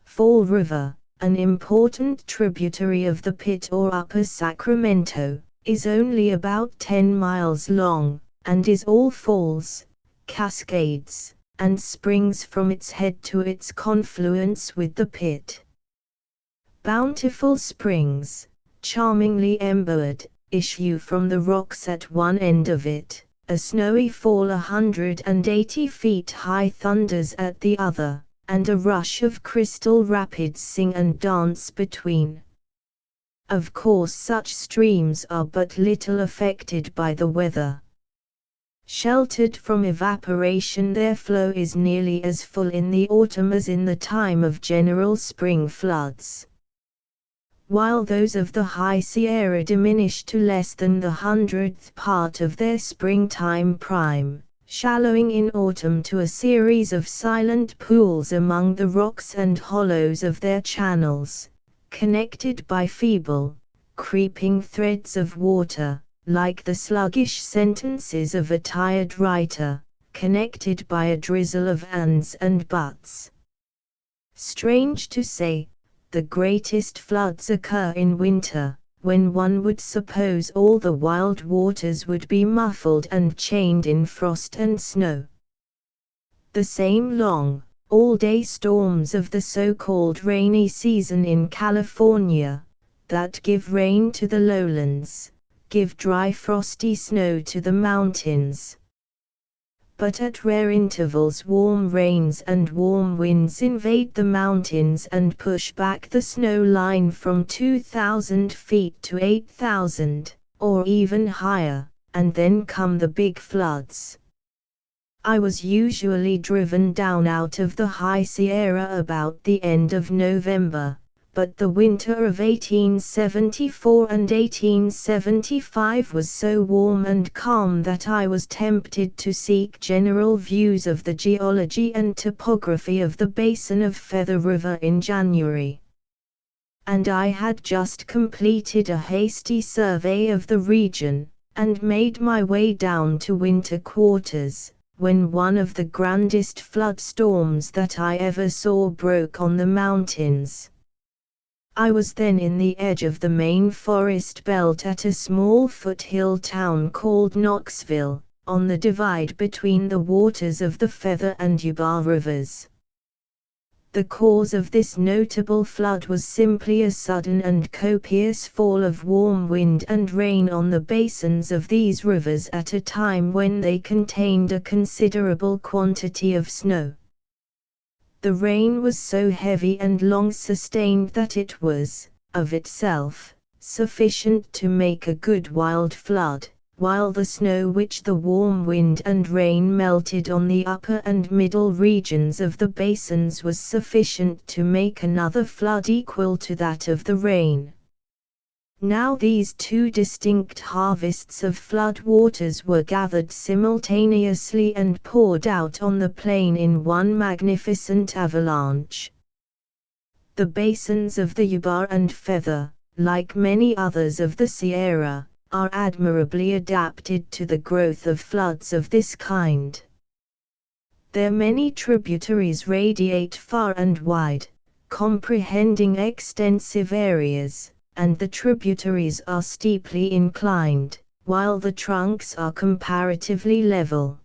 Fall River, an important tributary of the Pitt or Upper Sacramento, is only about 10 miles long, and is all falls, cascades, and springs from its head to its confluence with the Pitt. Bountiful springs, charmingly embowered, issue from the rocks at one end of it, a snowy fall 180 feet high thunders at the other, and a rush of crystal rapids sing and dance between. Of course such streams are but little affected by the weather. Sheltered from evaporation, their flow is nearly as full in the autumn as in the time of general spring floods. While those of the High Sierra diminish to less than the 100th part of their springtime prime, shallowing in autumn to a series of silent pools among the rocks and hollows of their channels, connected by feeble, creeping threads of water, like the sluggish sentences of a tired writer, connected by a drizzle of ands and buts. Strange to say, the greatest floods occur in winter, when one would suppose all the wild waters would be muffled and chained in frost and snow. The same long, all-day storms of the so-called rainy season in California, that give rain to the lowlands, give dry frosty snow to the mountains. But at rare intervals warm rains and warm winds invade the mountains and push back the snow line from 2,000 feet to 8,000, or even higher, and then come the big floods. I was usually driven down out of the High Sierra about the end of November, but the winter of 1874 and 1875 was so warm and calm that I was tempted to seek general views of the geology and topography of the basin of Feather River in January. And I had just completed a hasty survey of the region, and made my way down to winter quarters, when one of the grandest flood storms that I ever saw broke on the mountains. I was then in the edge of the main forest belt at a small foothill town called Knoxville, on the divide between the waters of the Feather and Yuba rivers. The cause of this notable flood was simply a sudden and copious fall of warm wind and rain on the basins of these rivers at a time when they contained a considerable quantity of snow. The rain was so heavy and long sustained that it was, of itself, sufficient to make a good wild flood, while the snow which the warm wind and rain melted on the upper and middle regions of the basins was sufficient to make another flood equal to that of the rain. Now these two distinct harvests of flood waters were gathered simultaneously and poured out on the plain in one magnificent avalanche. The basins of the Yuba and Feather, like many others of the Sierra, are admirably adapted to the growth of floods of this kind. Their many tributaries radiate far and wide, comprehending extensive areas, and the tributaries are steeply inclined, while the trunks are comparatively level.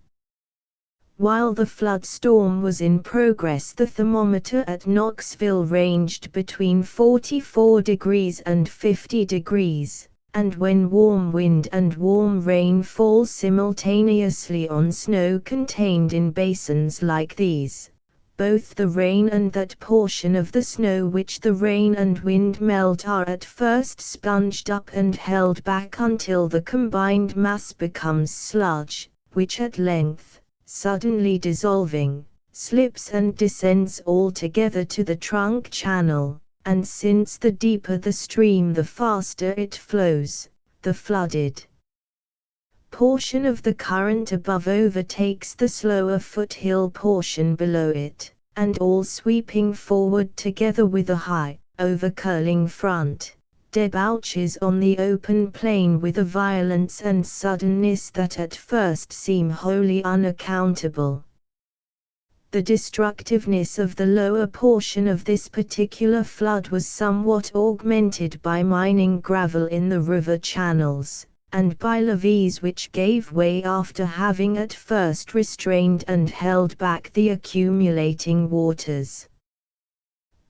While the flood storm was in progress, the thermometer at Knoxville ranged between 44 degrees and 50 degrees, and when warm wind and warm rain fall simultaneously on snow contained in basins like these, both the rain and that portion of the snow which the rain and wind melt are at first sponged up and held back until the combined mass becomes sludge, which at length, suddenly dissolving, slips and descends altogether to the trunk channel, and since the deeper the stream the faster it flows, the flooded portion of the current above overtakes the slower foothill portion below it, and all sweeping forward together with a high, over-curling front, debouches on the open plain with a violence and suddenness that at first seem wholly unaccountable. The destructiveness of the lower portion of this particular flood was somewhat augmented by mining gravel in the river channels, and by levees which gave way after having at first restrained and held back the accumulating waters.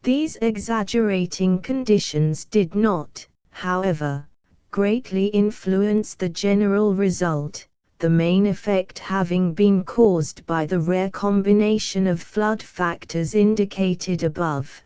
These exaggerating conditions did not, however, greatly influence the general result, the main effect having been caused by the rare combination of flood factors indicated above.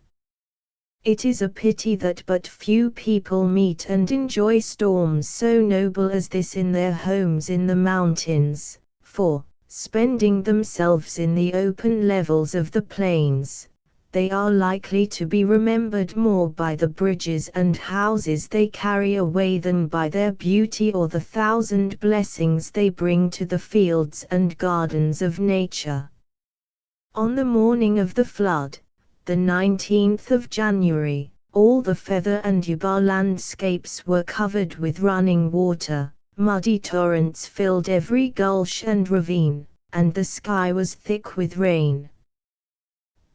It is a pity that but few people meet and enjoy storms so noble as this in their homes in the mountains, for, spending themselves in the open levels of the plains, they are likely to be remembered more by the bridges and houses they carry away than by their beauty or the thousand blessings they bring to the fields and gardens of nature. On the morning of the flood, the 19th of January, all the Feather and Yuba landscapes were covered with running water, muddy torrents filled every gulch and ravine, and the sky was thick with rain.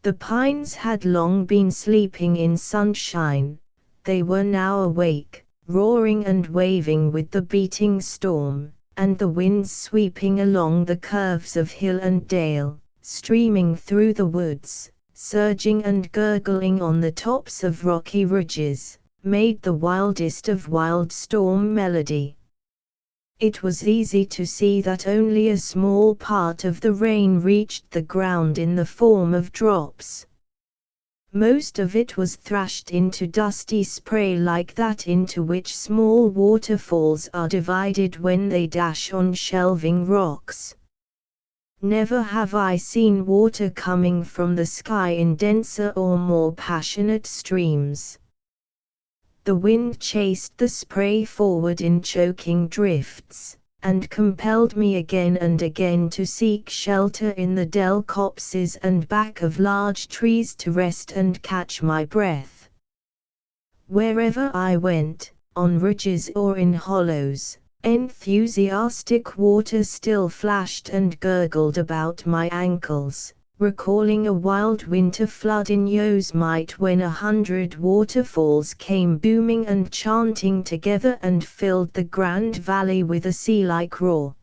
The pines had long been sleeping in sunshine, they were now awake, roaring and waving with the beating storm, and the winds sweeping along the curves of hill and dale, streaming through the woods, surging and gurgling on the tops of rocky ridges, made the wildest of wild storm melody. It was easy to see that only a small part of the rain reached the ground in the form of drops. Most of it was thrashed into dusty spray like that into which small waterfalls are divided when they dash on shelving rocks. Never have I seen water coming from the sky in denser or more passionate streams. The wind chased the spray forward in choking drifts, and compelled me again and again to seek shelter in the dell copses and back of large trees to rest and catch my breath. Wherever I went, on ridges or in hollows, enthusiastic water still flashed and gurgled about my ankles, recalling a wild winter flood in Yosemite when 100 waterfalls came booming and chanting together and filled the Grand Valley with a sea-like roar.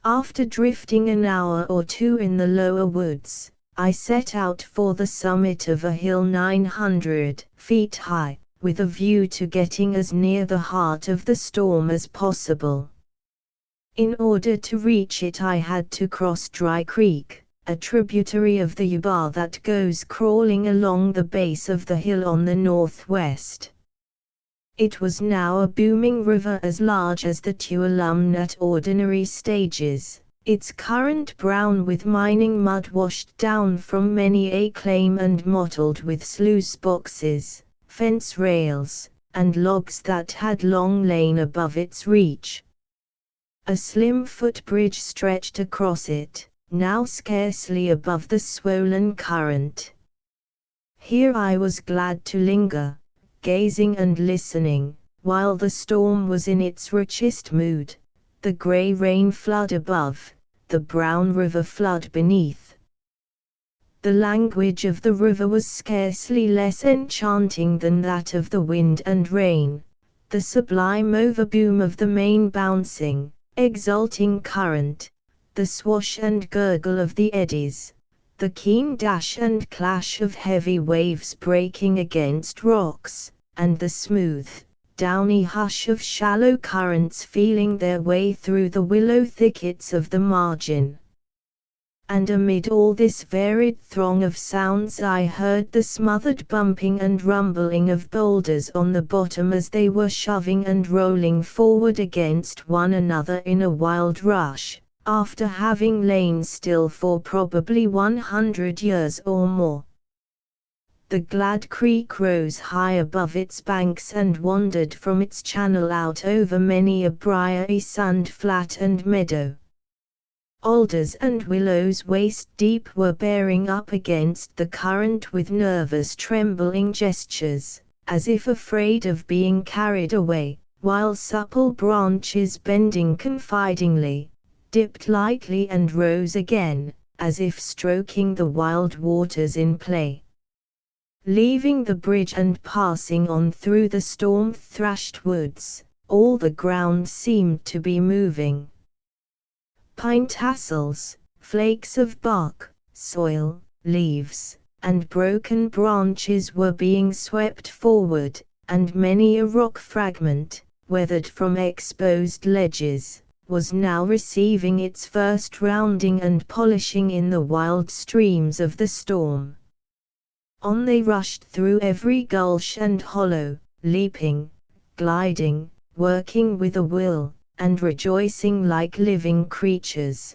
After drifting an hour or two in the lower woods, I set out for the summit of a hill 900 feet high, with a view to getting as near the heart of the storm as possible. In order to reach it I had to cross Dry Creek, a tributary of the Yuba that goes crawling along the base of the hill on the northwest. It was now a booming river as large as the Tuolumne at ordinary stages, its current brown with mining mud washed down from many a claim and mottled with sluice boxes, fence rails, and logs that had long lain above its reach. A slim footbridge stretched across it, now scarcely above the swollen current. Here I was glad to linger, gazing and listening, while the storm was in its richest mood, the grey rain flood above, the brown river flood beneath. The language of the river was scarcely less enchanting than that of the wind and rain, the sublime overboom of the main bouncing, exulting current, the swash and gurgle of the eddies, the keen dash and clash of heavy waves breaking against rocks, and the smooth, downy hush of shallow currents feeling their way through the willow thickets of the margin. and amid all this varied throng of sounds I heard the smothered bumping and rumbling of boulders on the bottom as they were shoving and rolling forward against one another in a wild rush, after having lain still for probably 100 years or more. The glad creek rose high above its banks and wandered from its channel out over many a briery sand flat and meadow. Alders and willows waist-deep were bearing up against the current with nervous trembling gestures, as if afraid of being carried away, while supple branches bending confidingly, dipped lightly and rose again, as if stroking the wild waters in play. Leaving the bridge and passing on through the storm-thrashed woods, all the ground seemed to be moving. Pine tassels, flakes of bark, soil, leaves, and broken branches were being swept forward, and many a rock fragment, weathered from exposed ledges, was now receiving its first rounding and polishing in the wild streams of the storm. On they rushed through every gulch and hollow, leaping, gliding, working with a will, and rejoicing like living creatures.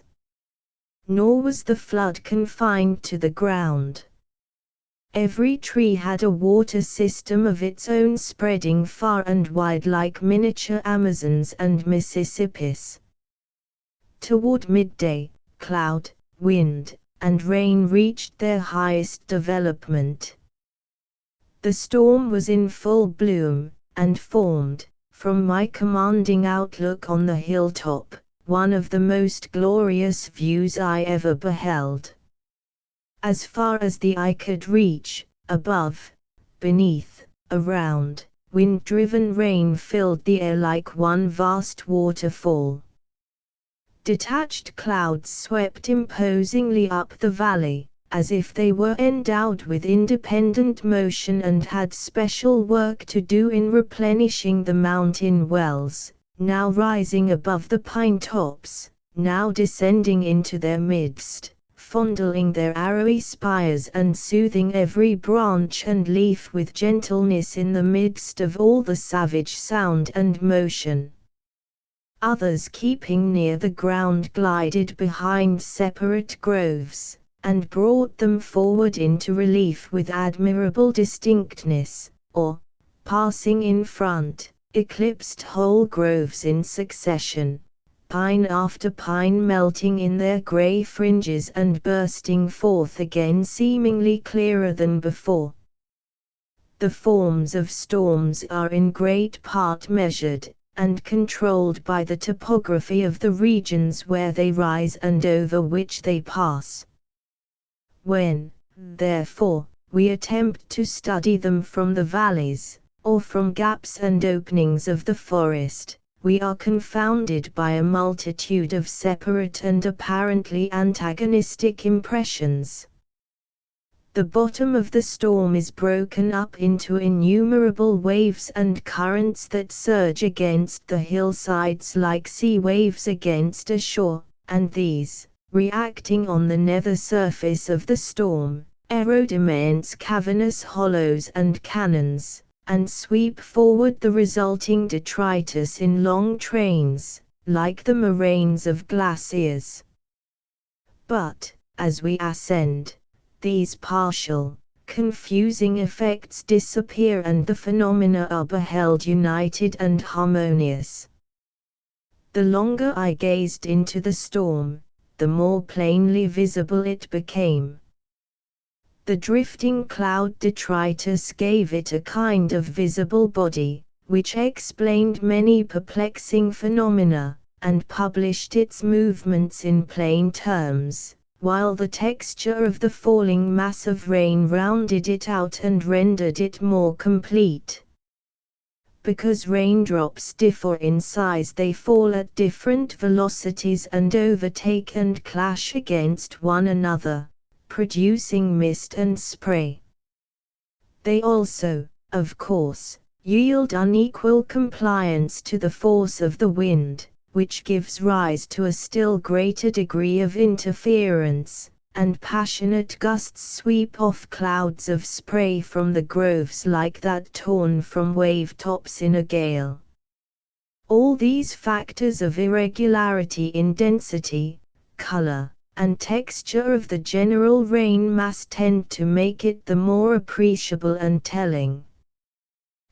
Nor was the flood confined to the ground. Every tree had a water system of its own spreading far and wide like miniature Amazons and Mississippis. Toward midday, cloud, wind, and rain reached their highest development. The storm was in full bloom, and formed, from my commanding outlook on the hilltop, one of the most glorious views I ever beheld. As far as the eye could reach, above, beneath, around, wind-driven rain filled the air like one vast waterfall. Detached clouds swept imposingly up the valley, as if they were endowed with independent motion and had special work to do in replenishing the mountain wells, now rising above the pine tops, now descending into their midst, fondling their arrowy spires and soothing every branch and leaf with gentleness in the midst of all the savage sound and motion. Others keeping near the ground glided behind separate groves, and brought them forward into relief with admirable distinctness, or, passing in front, eclipsed whole groves in succession, pine after pine melting in their grey fringes and bursting forth again seemingly clearer than before. The forms of storms are in great part measured and controlled by the topography of the regions where they rise and over which they pass. When, therefore, we attempt to study them from the valleys, or from gaps and openings of the forest, we are confounded by a multitude of separate and apparently antagonistic impressions. The bottom of the storm is broken up into innumerable waves and currents that surge against the hillsides like sea waves against a shore, and these, reacting on the nether surface of the storm, erode immense cavernous hollows and canyons, and sweep forward the resulting detritus in long trains, like the moraines of glaciers. But, as we ascend, these partial, confusing effects disappear and the phenomena are beheld united and harmonious. The longer I gazed into the storm, the more plainly visible it became. The drifting cloud detritus gave it a kind of visible body, which explained many perplexing phenomena, and published its movements in plain terms, while the texture of the falling mass of rain rounded it out and rendered it more complete. Because raindrops differ in size, they fall at different velocities and overtake and clash against one another, producing mist and spray. They also, of course, yield unequal compliance to the force of the wind, which gives rise to a still greater degree of interference, and passionate gusts sweep off clouds of spray from the groves like that torn from wave-tops in a gale. All these factors of irregularity in density, color, and texture of the general rain mass tend to make it the more appreciable and telling.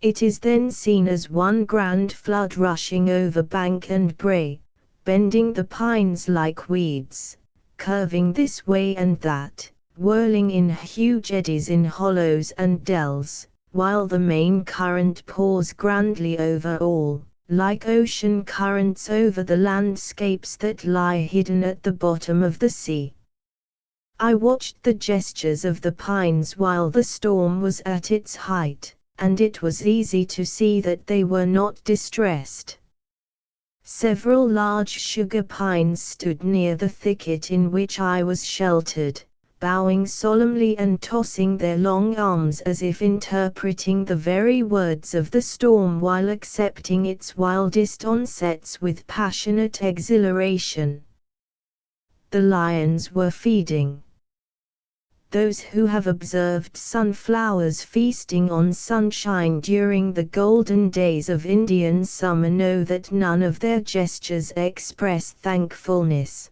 It is then seen as one grand flood rushing over bank and brae, bending the pines like weeds, curving this way and that, whirling in huge eddies in hollows and dells, while the main current pours grandly over all, like ocean currents over the landscapes that lie hidden at the bottom of the sea. I watched the gestures of the pines while the storm was at its height, and it was easy to see that they were not distressed. Several large sugar pines stood near the thicket in which I was sheltered, bowing solemnly and tossing their long arms as if interpreting the very words of the storm while accepting its wildest onsets with passionate exhilaration. The lions were feeding. Those who have observed sunflowers feasting on sunshine during the golden days of Indian summer know that none of their gestures express thankfulness.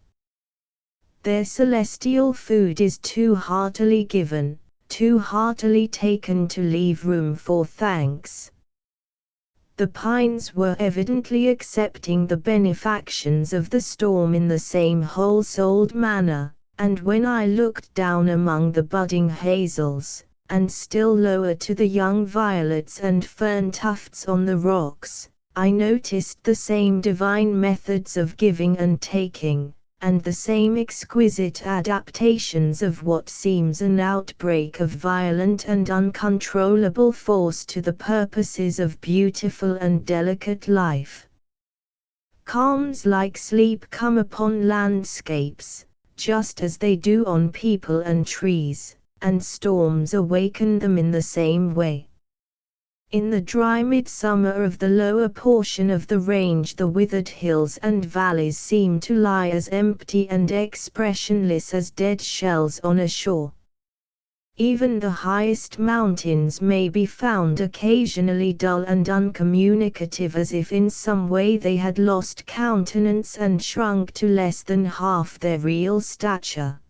Their celestial food is too heartily given, too heartily taken to leave room for thanks. The pines were evidently accepting the benefactions of the storm in the same whole-souled manner, and when I looked down among the budding hazels, and still lower to the young violets and fern tufts on the rocks, I noticed the same divine methods of giving and taking, and the same exquisite adaptations of what seems an outbreak of violent and uncontrollable force to the purposes of beautiful and delicate life. Calms like sleep come upon landscapes, just as they do on people and trees, and storms awaken them in the same way. In the dry midsummer of the lower portion of the range, the withered hills and valleys seem to lie as empty and expressionless as dead shells on a shore. Even the highest mountains may be found occasionally dull and uncommunicative, as if in some way they had lost countenance and shrunk to less than half their real stature.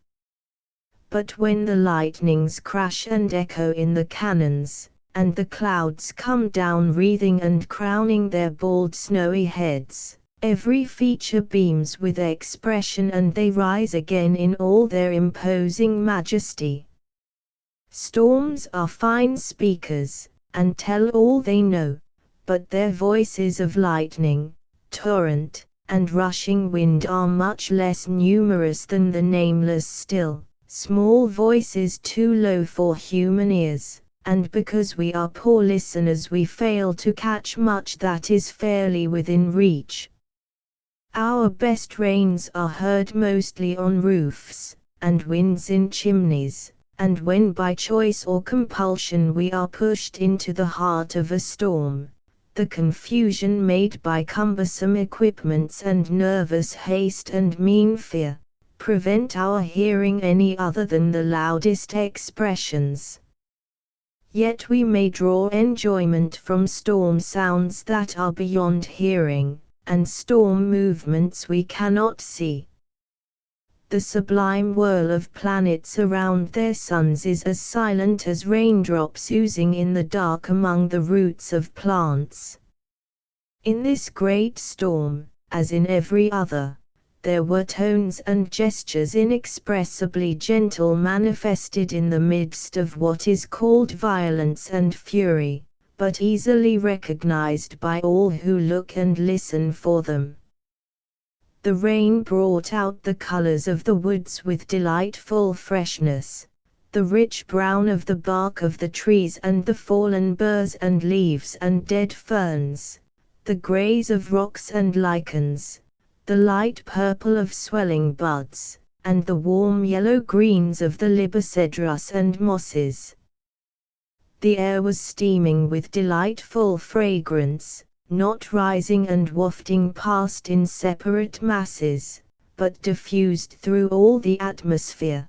But when the lightnings crash and echo in the canyons, and the clouds come down wreathing and crowning their bald snowy heads, every feature beams with expression and they rise again in all their imposing majesty. Storms are fine speakers, and tell all they know, but their voices of lightning, torrent, and rushing wind are much less numerous than the nameless still, small voices too low for human ears, and because we are poor listeners we fail to catch much that is fairly within reach. Our best rains are heard mostly on roofs, and winds in chimneys, and when by choice or compulsion we are pushed into the heart of a storm, the confusion made by cumbersome equipments and nervous haste and mean fear, prevent our hearing any other than the loudest expressions. Yet we may draw enjoyment from storm sounds that are beyond hearing, and storm movements we cannot see. The sublime whirl of planets around their suns is as silent as raindrops oozing in the dark among the roots of plants. In this great storm, as in every other, there were tones and gestures inexpressibly gentle manifested in the midst of what is called violence and fury, but easily recognized by all who look and listen for them. The rain brought out the colors of the woods with delightful freshness, the rich brown of the bark of the trees and the fallen burrs and leaves and dead ferns, the grays of rocks and lichens, the light purple of swelling buds, and the warm yellow greens of the libocedrus and mosses. The air was steaming with delightful fragrance, not rising and wafting past in separate masses, but diffused through all the atmosphere.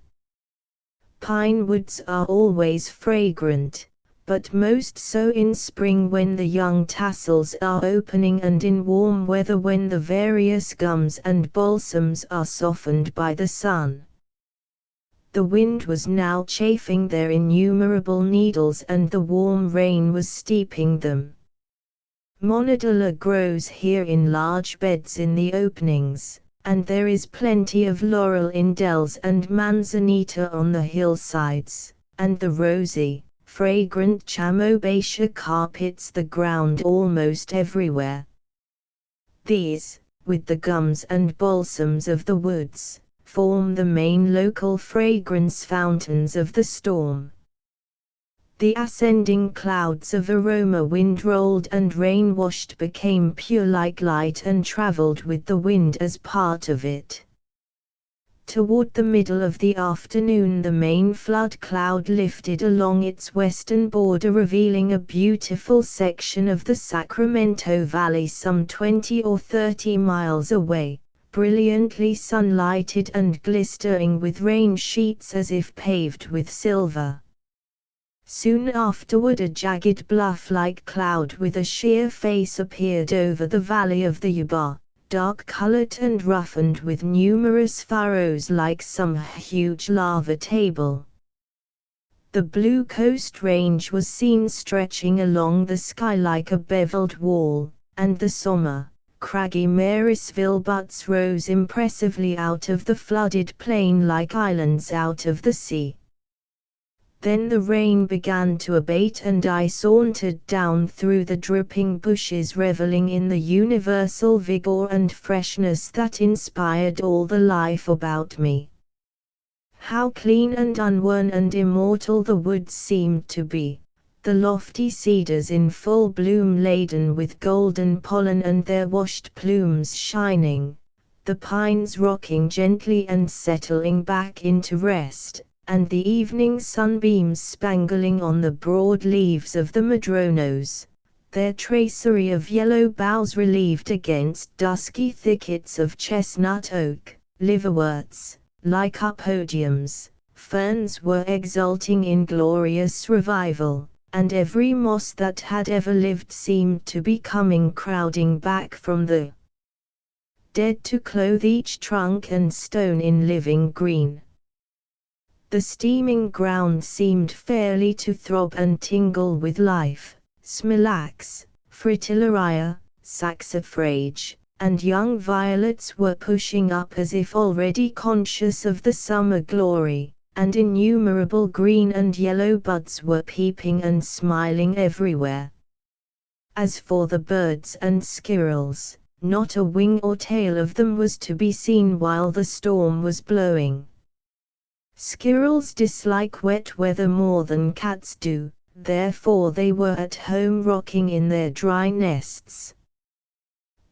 Pine woods are always fragrant, but most so in spring when the young tassels are opening and in warm weather when the various gums and balsams are softened by the sun. The wind was now chafing their innumerable needles and the warm rain was steeping them. Monodula grows here in large beds in the openings, and there is plenty of laurel in dells and manzanita on the hillsides, and the rosy, fragrant chamoebatia carpets the ground almost everywhere. These, with the gums and balsams of the woods, form the main local fragrance fountains of the storm. The ascending clouds of aroma wind-rolled and rain-washed became pure like light and traveled with the wind as part of it. Toward the middle of the afternoon the main flood cloud lifted along its western border revealing a beautiful section of the Sacramento Valley some 20 or 30 miles away, brilliantly sunlighted and glistering with rain sheets as if paved with silver. Soon afterward a jagged bluff-like cloud with a sheer face appeared over the valley of the Yuba, dark-colored and roughened with numerous furrows like some huge lava table. The Blue Coast Range was seen stretching along the sky like a beveled wall, and the somber, craggy Marysville Buttes rose impressively out of the flooded plain like islands out of the sea. Then the rain began to abate and I sauntered down through the dripping bushes reveling in the universal vigor and freshness that inspired all the life about me. How clean and unworn and immortal the woods seemed to be, the lofty cedars in full bloom laden with golden pollen and their washed plumes shining, the pines rocking gently and settling back into rest, and the evening sunbeams spangling on the broad leaves of the madronos, their tracery of yellow boughs relieved against dusky thickets of chestnut oak, liverworts, lycopodiums, ferns were exulting in glorious revival, and every moss that had ever lived seemed to be coming crowding back from the dead to clothe each trunk and stone in living green. The steaming ground seemed fairly to throb and tingle with life. Smilax, fritillaria, saxifrage, and young violets were pushing up as if already conscious of the summer glory, and innumerable green and yellow buds were peeping and smiling everywhere. As for the birds and squirrels, not a wing or tail of them was to be seen while the storm was blowing. Squirrels dislike wet weather more than cats do, therefore they were at home rocking in their dry nests.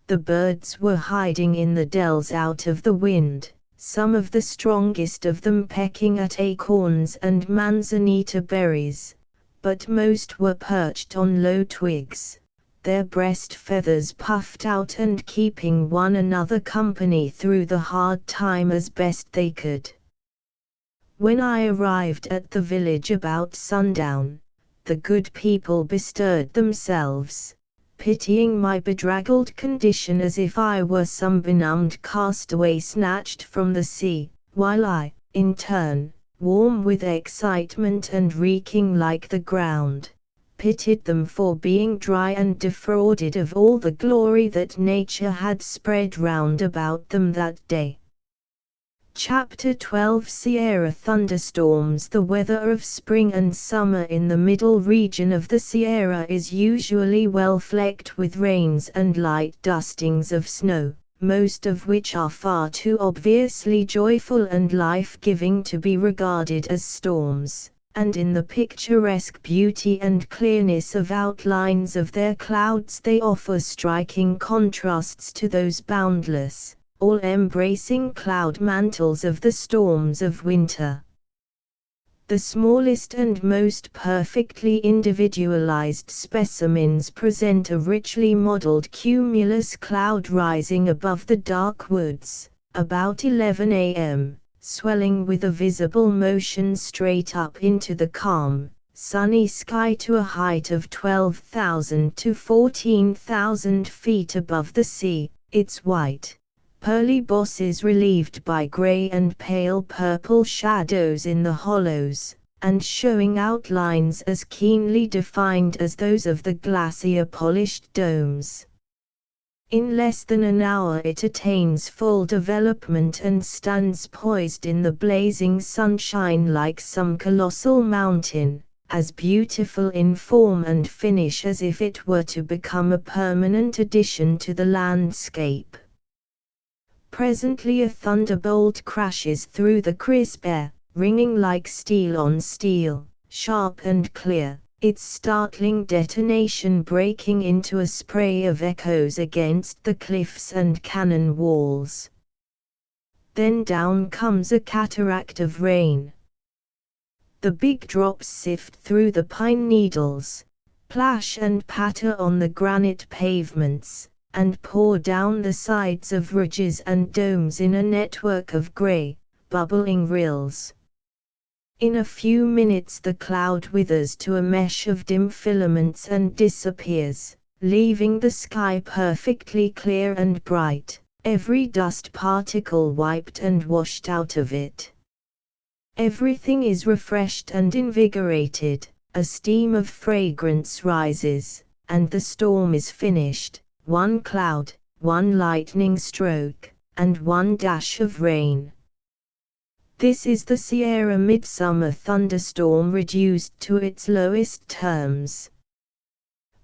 The birds were hiding in the dells out of the wind, some of the strongest of them pecking at acorns and manzanita berries, but most were perched on low twigs, their breast feathers puffed out and keeping one another company through the hard time as best they could. When I arrived at the village about sundown, the good people bestirred themselves, pitying my bedraggled condition as if I were some benumbed castaway snatched from the sea, while I, in turn, warm with excitement and reeking like the ground, pitied them for being dry and defrauded of all the glory that nature had spread round about them that day. Chapter 12 Sierra Thunderstorms. The weather of spring and summer in the middle region of the Sierra is usually well flecked with rains and light dustings of snow, most of which are far too obviously joyful and life-giving to be regarded as storms, and in the picturesque beauty and clearness of outlines of their clouds they offer striking contrasts to those boundless, all-embracing cloud mantles of the storms of winter. The smallest and most perfectly individualized specimens present a richly modeled cumulus cloud rising above the dark woods, about 11 a.m., swelling with a visible motion straight up into the calm, sunny sky to a height of 12,000 to 14,000 feet above the sea, its white, pearly bosses relieved by gray and pale purple shadows in the hollows, and showing outlines as keenly defined as those of the glacier-polished domes. In less than an hour it attains full development and stands poised in the blazing sunshine like some colossal mountain, as beautiful in form and finish as if it were to become a permanent addition to the landscape. Presently a thunderbolt crashes through the crisp air, ringing like steel on steel, sharp and clear, its startling detonation breaking into a spray of echoes against the cliffs and canyon walls. Then down comes a cataract of rain. The big drops sift through the pine needles, plash and patter on the granite pavements, and pour down the sides of ridges and domes in a network of gray, bubbling rills. In a few minutes the cloud withers to a mesh of dim filaments and disappears, leaving the sky perfectly clear and bright, every dust particle wiped and washed out of it. Everything is refreshed and invigorated, a steam of fragrance rises, and the storm is finished. One cloud, one lightning stroke, and one dash of rain. This is the Sierra midsummer thunderstorm reduced to its lowest terms.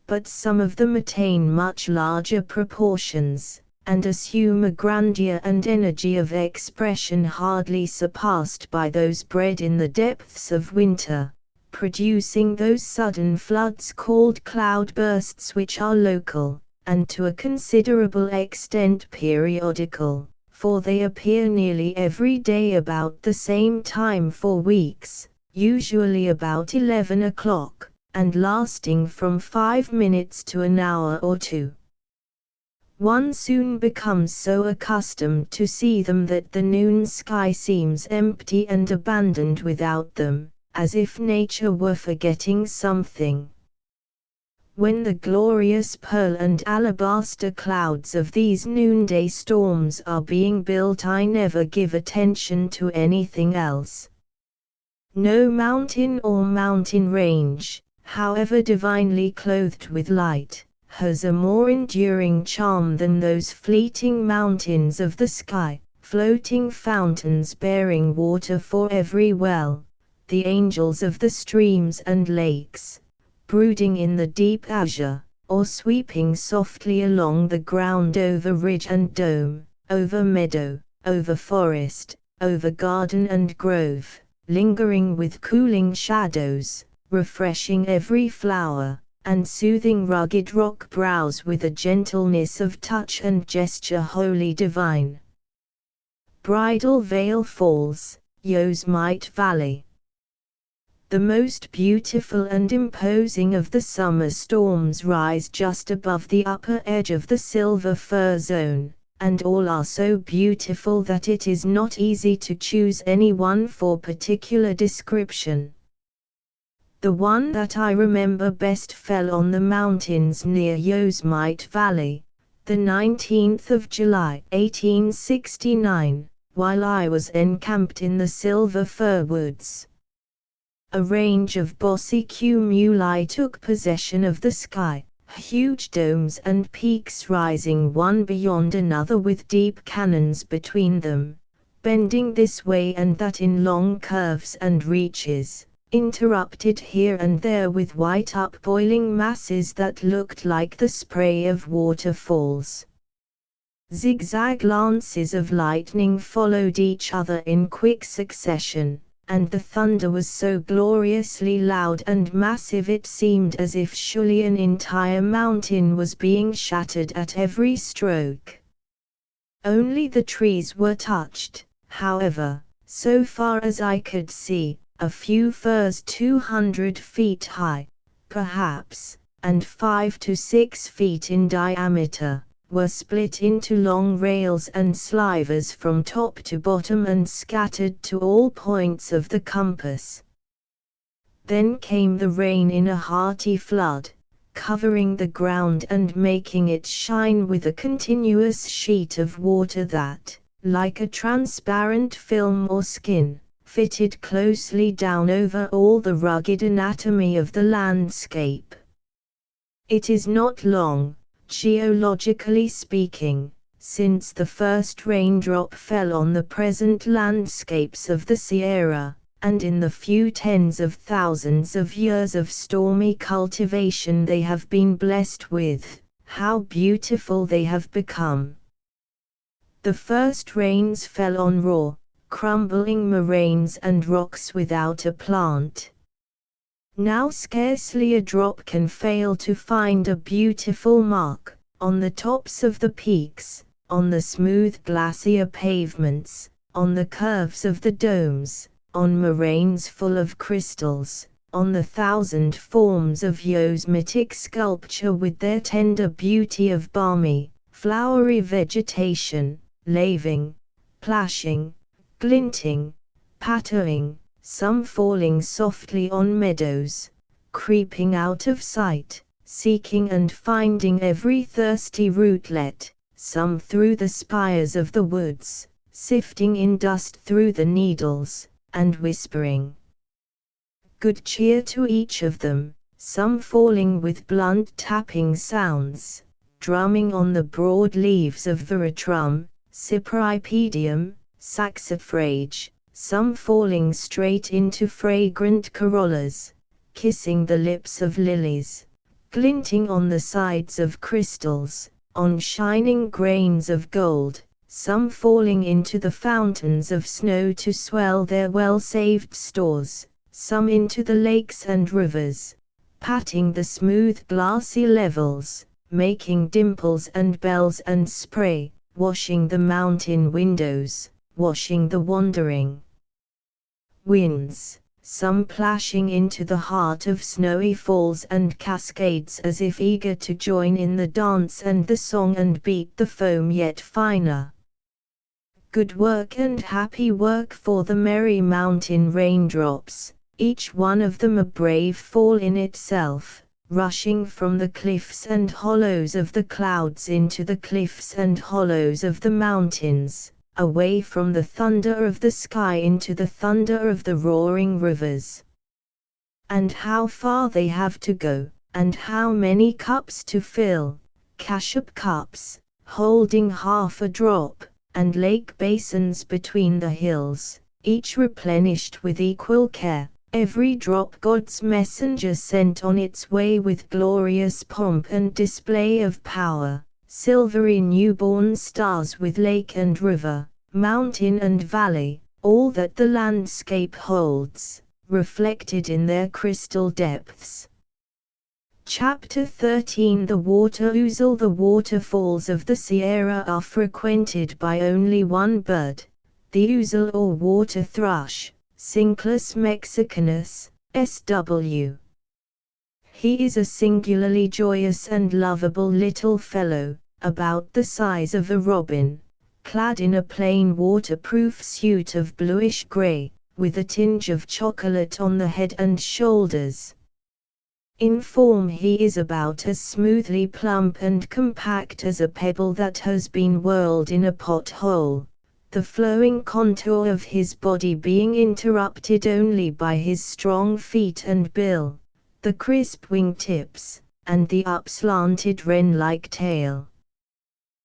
But some of them attain much larger proportions, and assume a grandeur and energy of expression hardly surpassed by those bred in the depths of winter, producing those sudden floods called cloudbursts which are local, and to a considerable extent periodical, for they appear nearly every day about the same time for weeks, usually about 11 o'clock, and lasting from 5 minutes to an hour or two. One soon becomes so accustomed to see them that the noon sky seems empty and abandoned without them, as if nature were forgetting something. When the glorious pearl and alabaster clouds of these noonday storms are being built, I never give attention to anything else. No mountain or mountain range, however divinely clothed with light, has a more enduring charm than those fleeting mountains of the sky, floating fountains bearing water for every well, the angels of the streams and lakes, brooding in the deep azure, or sweeping softly along the ground over ridge and dome, over meadow, over forest, over garden and grove, lingering with cooling shadows, refreshing every flower, and soothing rugged rock brows with a gentleness of touch and gesture wholly divine. Bridal Veil Falls, Yosemite Valley. The most beautiful and imposing of the summer storms rise just above the upper edge of the silver fir zone, and all are so beautiful that it is not easy to choose any one for particular description. The one that I remember best fell on the mountains near Yosemite Valley, the 19th of July, 1869, while I was encamped in the silver fir woods. A range of bossy cumuli took possession of the sky, huge domes and peaks rising one beyond another with deep canyons between them, bending this way and that in long curves and reaches, interrupted here and there with white upboiling masses that looked like the spray of waterfalls. Zigzag lances of lightning followed each other in quick succession, and the thunder was so gloriously loud and massive it seemed as if surely an entire mountain was being shattered at every stroke. Only the trees were touched, however, so far as I could see, a few firs 200 feet high, perhaps, and 5 to 6 feet in diameter, were split into long rails and slivers from top to bottom and scattered to all points of the compass. Then came the rain in a hearty flood, covering the ground and making it shine with a continuous sheet of water that, like a transparent film or skin, fitted closely down over all the rugged anatomy of the landscape. It is not long, geologically speaking, since the first raindrop fell on the present landscapes of the Sierra, and in the few tens of thousands of years of stormy cultivation they have been blessed with, how beautiful they have become. The first rains fell on raw, crumbling moraines and rocks without a plant. Now scarcely a drop can fail to find a beautiful mark, on the tops of the peaks, on the smooth glacier pavements, on the curves of the domes, on moraines full of crystals, on the thousand forms of geosmitic sculpture with their tender beauty of balmy, flowery vegetation, laving, plashing, glinting, pattering, some falling softly on meadows, creeping out of sight, seeking and finding every thirsty rootlet, some through the spires of the woods, sifting in dust through the needles, and whispering good cheer to each of them, some falling with blunt tapping sounds, drumming on the broad leaves of veratrum, cypripedium, saxifrage, some falling straight into fragrant corollas, kissing the lips of lilies, glinting on the sides of crystals, on shining grains of gold, some falling into the fountains of snow to swell their well-saved stores, some into the lakes and rivers, patting the smooth glassy levels, making dimples and bells and spray, washing the mountain windows, washing the wandering winds, some plashing into the heart of snowy falls and cascades as if eager to join in the dance and the song and beat the foam yet finer. Good work and happy work for the merry mountain raindrops, each one of them a brave fall in itself, rushing from the cliffs and hollows of the clouds into the cliffs and hollows of the mountains, away from the thunder of the sky into the thunder of the roaring rivers. And how far they have to go, and how many cups to fill, cashup cups, holding half a drop, and lake basins between the hills, each replenished with equal care, every drop God's messenger sent on its way with glorious pomp and display of power, silvery newborn stars with lake and river, mountain and valley, all that the landscape holds, reflected in their crystal depths. Chapter 13 The water ouzel. The waterfalls of the Sierra are frequented by only one bird, the ouzel or water thrush, Cinclus mexicanus, SW. He is a singularly joyous and lovable little fellow, about the size of a robin, clad in a plain waterproof suit of bluish gray, with a tinge of chocolate on the head and shoulders. In form he is about as smoothly plump and compact as a pebble that has been whirled in a pot-hole, the flowing contour of his body being interrupted only by his strong feet and bill, the crisp wing-tips, and the upslanted wren-like tail.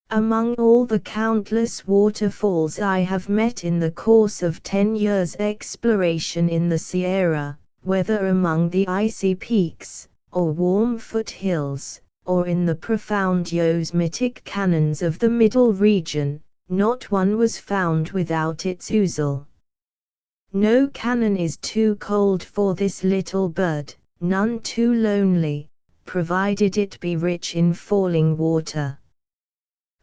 Among all the countless waterfalls I have met in the course of 10 years' exploration in the Sierra, whether among the icy peaks, or warm foothills, or in the profound geosmitic canons of the middle region, not one was found without its ouzel. No canon is too cold for this little bird, none too lonely, provided it be rich in falling water.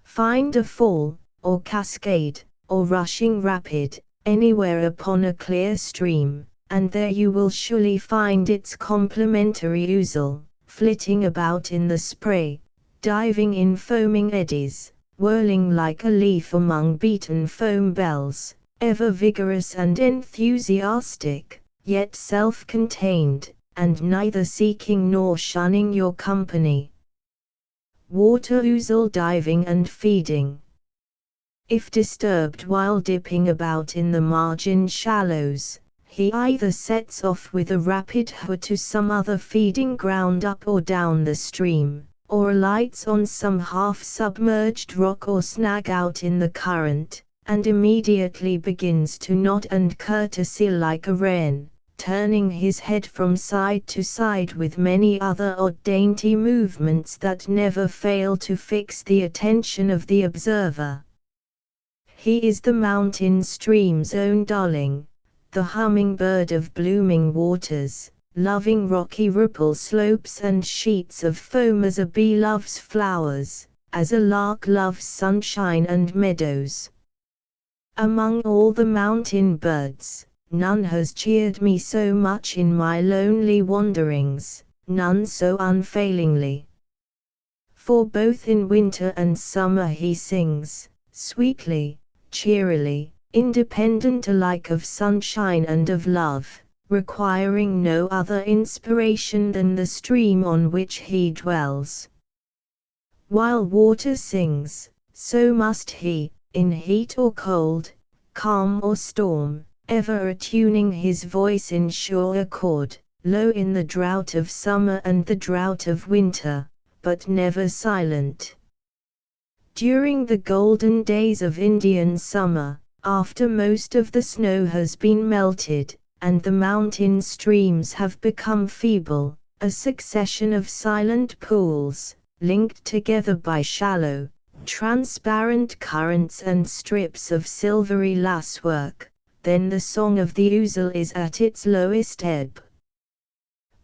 Find a fall, or cascade, or rushing rapid, anywhere upon a clear stream, and there you will surely find its complementary ouzel, flitting about in the spray, diving in foaming eddies, whirling like a leaf among beaten foam bells, ever vigorous and enthusiastic, yet self-contained, and neither seeking nor shunning your company. Water ouzel diving and feeding. If disturbed while dipping about in the margin shallows, he either sets off with a rapid hoo to some other feeding ground up or down the stream, or alights on some half-submerged rock or snag out in the current, and immediately begins to nod and courtesy like a wren, turning his head from side to side with many other odd dainty movements that never fail to fix the attention of the observer. He is the mountain stream's own darling, the hummingbird of blooming waters, loving rocky ripple slopes and sheets of foam as a bee loves flowers, as a lark loves sunshine and meadows. Among all the mountain birds, none has cheered me so much in my lonely wanderings, none so unfailingly. For both in winter and summer he sings, sweetly, cheerily, independent alike of sunshine and of love, requiring no other inspiration than the stream on which he dwells. While water sings, so must he, in heat or cold, calm or storm, ever attuning his voice in sure accord, low in the drought of summer and the drought of winter, but never silent. During the golden days of Indian summer, after most of the snow has been melted, and the mountain streams have become feeble, a succession of silent pools, linked together by shallow, transparent currents and strips of silvery lacework, then the song of the ouzel is at its lowest ebb.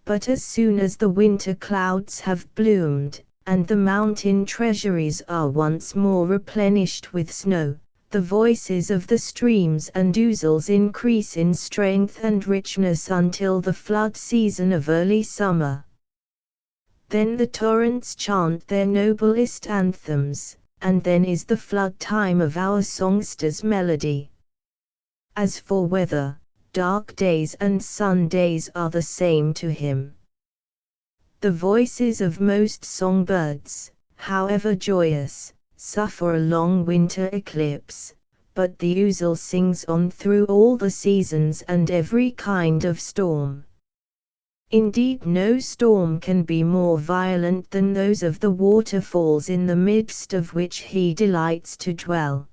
But as soon as the winter clouds have bloomed, and the mountain treasuries are once more replenished with snow, the voices of the streams and ouzels increase in strength and richness until the flood season of early summer. Then the torrents chant their noblest anthems, and then is the flood time of our songster's melody. As for weather, dark days and sun days are the same to him. The voices of most songbirds, however joyous, suffer a long winter eclipse, but the ouzel sings on through all the seasons and every kind of storm. Indeed, no storm can be more violent than those of the waterfalls in the midst of which he delights to dwell.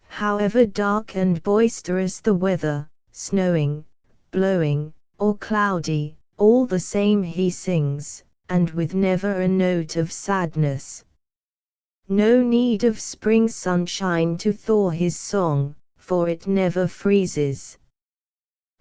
However dark and boisterous the weather, snowing, blowing, or cloudy, all the same he sings, and with never a note of sadness. No need of spring sunshine to thaw his song, for it never freezes.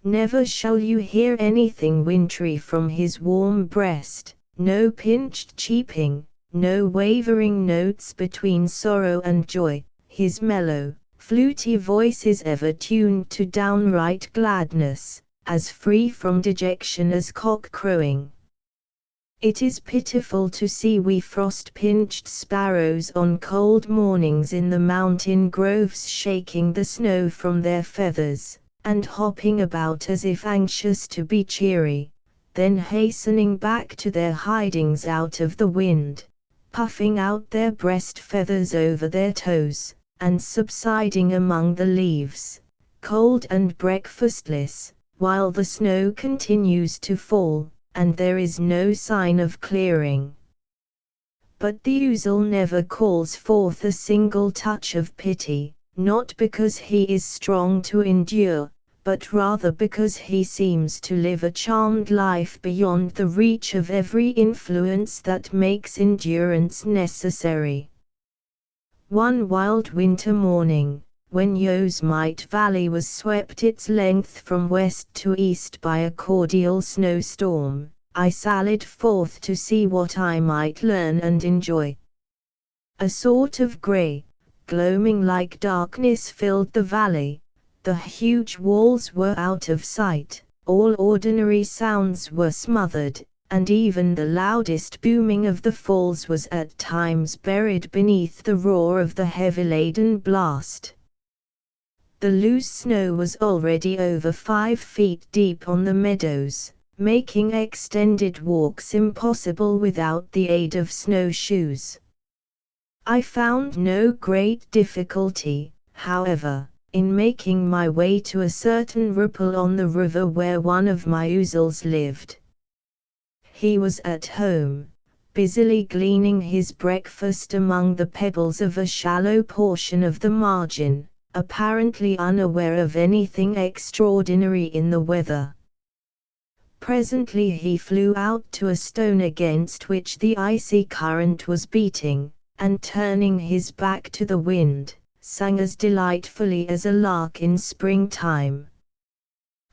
Never shall you hear anything wintry from his warm breast, no pinched cheeping, no wavering notes between sorrow and joy. His mellow, fluty voice is ever tuned to downright gladness, as free from dejection as cock crowing. It is pitiful to see we frost-pinched sparrows on cold mornings in the mountain groves shaking the snow from their feathers, and hopping about as if anxious to be cheery, then hastening back to their hidings out of the wind, puffing out their breast feathers over their toes, and subsiding among the leaves, cold and breakfastless, while the snow continues to fall, and there is no sign of clearing. But the ouzel never calls forth a single touch of pity, not because he is strong to endure, but rather because he seems to live a charmed life beyond the reach of every influence that makes endurance necessary. One wild winter morning, when Yosemite Valley was swept its length from west to east by a cordial snowstorm, I sallied forth to see what I might learn and enjoy. A sort of grey, gloaming like darkness filled the valley, the huge walls were out of sight, all ordinary sounds were smothered, and even the loudest booming of the falls was at times buried beneath the roar of the heavy-laden blast. The loose snow was already over 5 feet deep on the meadows, making extended walks impossible without the aid of snowshoes. I found no great difficulty, however, in making my way to a certain ripple on the river where one of my ouzels lived. He was at home, busily gleaning his breakfast among the pebbles of a shallow portion of the margin, apparently unaware of anything extraordinary in the weather. Presently he flew out to a stone against which the icy current was beating, and turning his back to the wind, sang as delightfully as a lark in springtime.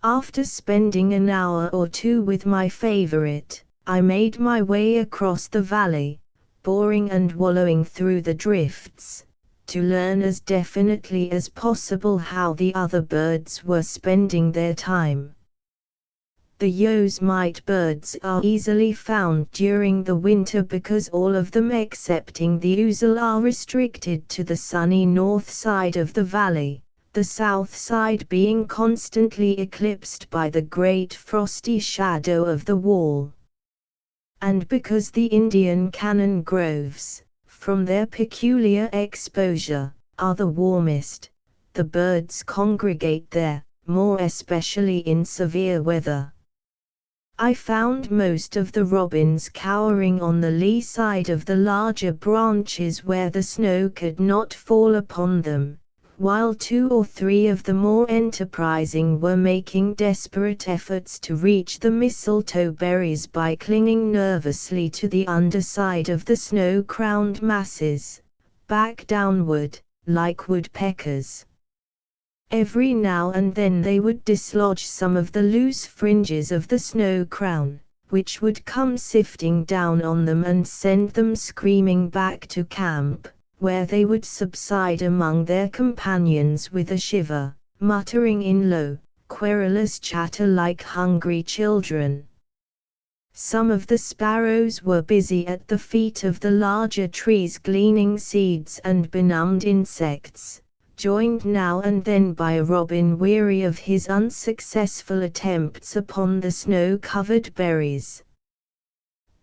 After spending an hour or two with my favorite, I made my way across the valley, boring and wallowing through the drifts, to learn as definitely as possible how the other birds were spending their time. The Yosemite birds are easily found during the winter because all of them excepting the ouzel are restricted to the sunny north side of the valley, the south side being constantly eclipsed by the great frosty shadow of the wall. And because the Indian canon groves, from their peculiar exposure, are the warmest, the birds congregate there, more especially in severe weather. I found most of the robins cowering on the lee side of the larger branches where the snow could not fall upon them, while 2 or 3 of the more enterprising were making desperate efforts to reach the mistletoe berries by clinging nervously to the underside of the snow-crowned masses, back downward, like woodpeckers. Every now and then they would dislodge some of the loose fringes of the snow crown, which would come sifting down on them and send them screaming back to camp, where they would subside among their companions with a shiver, muttering in low, querulous chatter like hungry children. Some of the sparrows were busy at the feet of the larger trees gleaning seeds and benumbed insects, joined now and then by a robin weary of his unsuccessful attempts upon the snow-covered berries.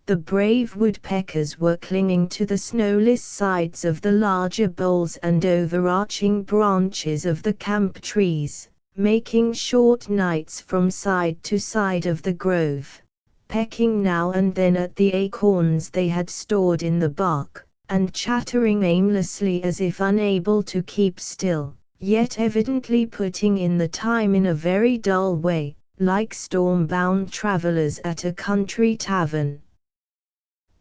The brave woodpeckers were clinging to the snowless sides of the larger boles and overarching branches of the camp trees, making short nights from side to side of the grove, pecking now and then at the acorns they had stored in the bark, and chattering aimlessly as if unable to keep still, yet evidently putting in the time in a very dull way, like storm-bound travelers at a country tavern.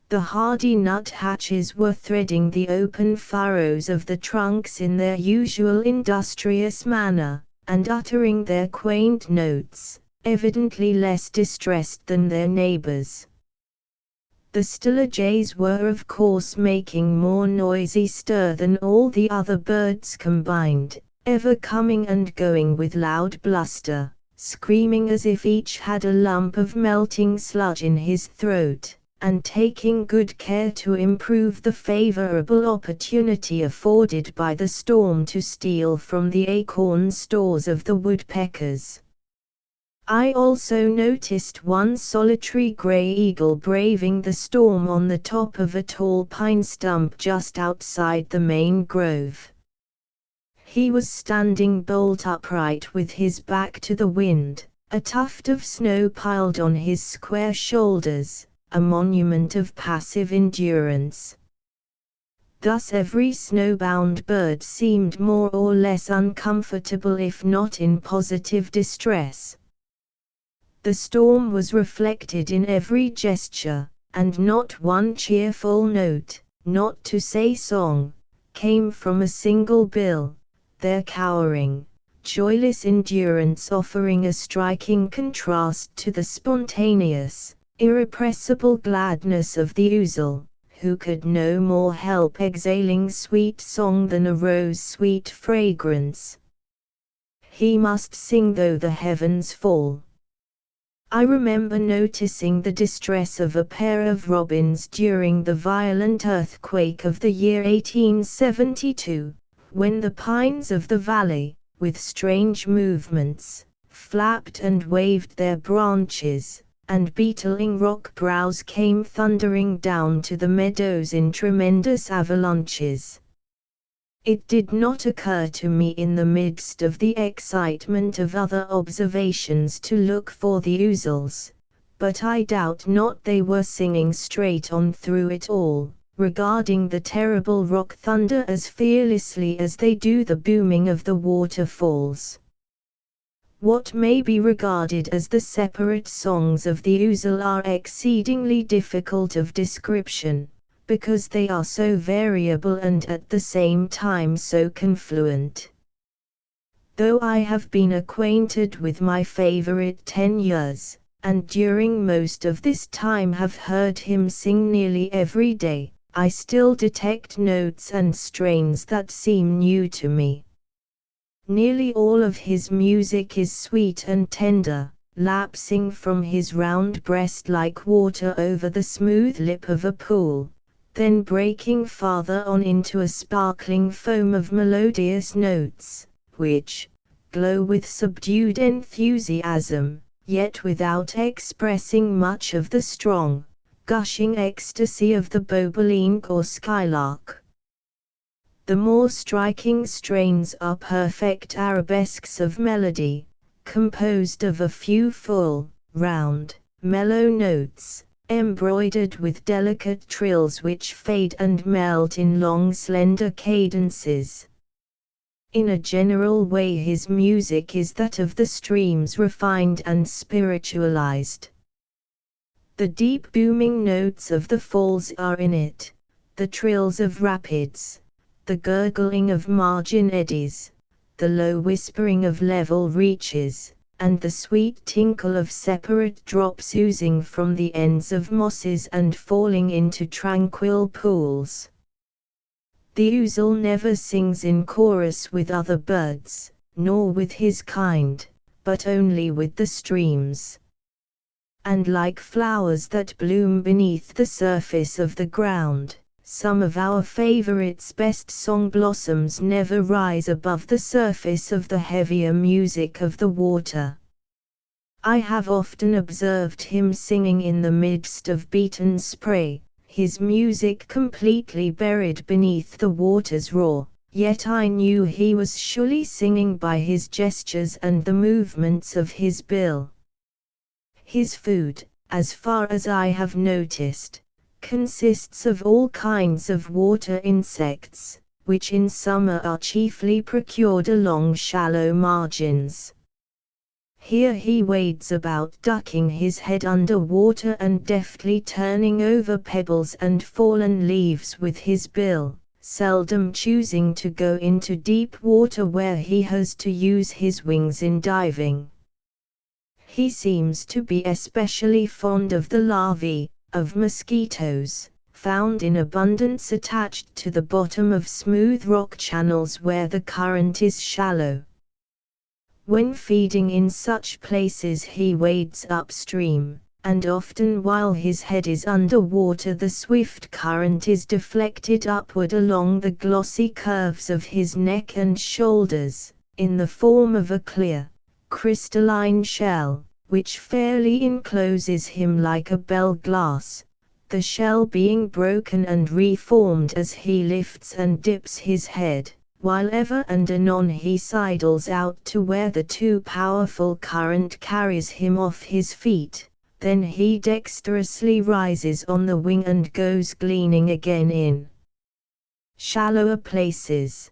The hardy nuthatches were threading the open furrows of the trunks in their usual industrious manner, and uttering their quaint notes, evidently less distressed than their neighbors. The stiller jays were of course making more noisy stir than all the other birds combined, ever coming and going with loud bluster, screaming as if each had a lump of melting sludge in his throat, and taking good care to improve the favorable opportunity afforded by the storm to steal from the acorn stores of the woodpeckers. I also noticed one solitary gray eagle braving the storm on the top of a tall pine stump just outside the main grove. He was standing bolt upright with his back to the wind, a tuft of snow piled on his square shoulders, a monument of passive endurance. Thus every snowbound bird seemed more or less uncomfortable if not in positive distress. The storm was reflected in every gesture, and not one cheerful note, not to say song, came from a single bill, their cowering, joyless endurance offering a striking contrast to the spontaneous, irrepressible gladness of the ouzel, who could no more help exhaling sweet song than a rose's sweet fragrance. He must sing though the heavens fall. I remember noticing the distress of a pair of robins during the violent earthquake of the year 1872, when the pines of the valley, with strange movements, flapped and waved their branches, and beetling rock brows came thundering down to the meadows in tremendous avalanches. It did not occur to me in the midst of the excitement of other observations to look for the ouzels, but I doubt not they were singing straight on through it all, regarding the terrible rock thunder as fearlessly as they do the booming of the waterfalls. What may be regarded as the separate songs of the ouzel are exceedingly difficult of description, because they are so variable and at the same time so confluent. Though I have been acquainted with my favorite 10 years, and during most of this time have heard him sing nearly every day, I still detect notes and strains that seem new to me. Nearly all of his music is sweet and tender, lapsing from his round breast like water over the smooth lip of a pool, then breaking farther on into a sparkling foam of melodious notes, which glow with subdued enthusiasm, yet without expressing much of the strong, gushing ecstasy of the bobolink or skylark. The more striking strains are perfect arabesques of melody, composed of a few full, round, mellow notes, embroidered with delicate trills which fade and melt in long slender cadences. In a general way his music is that of the streams refined and spiritualized. The deep booming notes of the falls are in it, the trills of rapids, the gurgling of margin eddies, the low whispering of level reaches, and the sweet tinkle of separate drops oozing from the ends of mosses and falling into tranquil pools. The ouzel never sings in chorus with other birds, nor with his kind, but only with the streams. And like flowers that bloom beneath the surface of the ground, some of our favorites' best song blossoms never rise above the surface of the heavier music of the water. I have often observed him singing in the midst of beaten spray, his music completely buried beneath the water's roar, yet I knew he was surely singing by his gestures and the movements of his bill. His food, as far as I have noticed, consists of all kinds of water insects, which in summer are chiefly procured along shallow margins. Here he wades about, ducking his head under water and deftly turning over pebbles and fallen leaves with his bill, seldom choosing to go into deep water where he has to use his wings in diving. He seems to be especially fond of the larvae of mosquitoes, found in abundance attached to the bottom of smooth rock channels where the current is shallow. When feeding in such places he wades upstream, and often while his head is under water the swift current is deflected upward along the glossy curves of his neck and shoulders, in the form of a clear, crystalline shell, which fairly encloses him like a bell glass, the shell being broken and reformed as he lifts and dips his head, while ever and anon he sidles out to where the too powerful current carries him off his feet, then he dexterously rises on the wing and goes gleaning again in shallower places.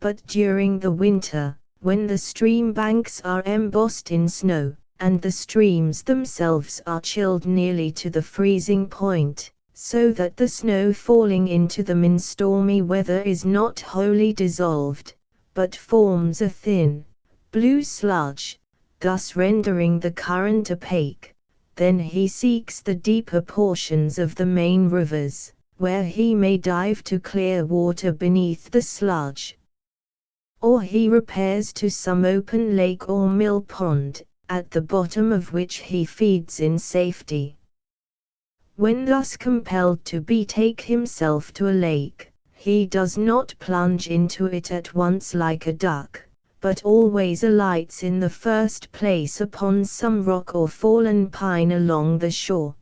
But during the winter, when the stream banks are embossed in snow, and the streams themselves are chilled nearly to the freezing point, so that the snow falling into them in stormy weather is not wholly dissolved, but forms a thin, blue sludge, thus rendering the current opaque, then he seeks the deeper portions of the main rivers, where he may dive to clear water beneath the sludge. Or he repairs to some open lake or mill pond, at the bottom of which he feeds in safety. When thus compelled to betake himself to a lake, he does not plunge into it at once like a duck, but always alights in the first place upon some rock or fallen pine along the shore.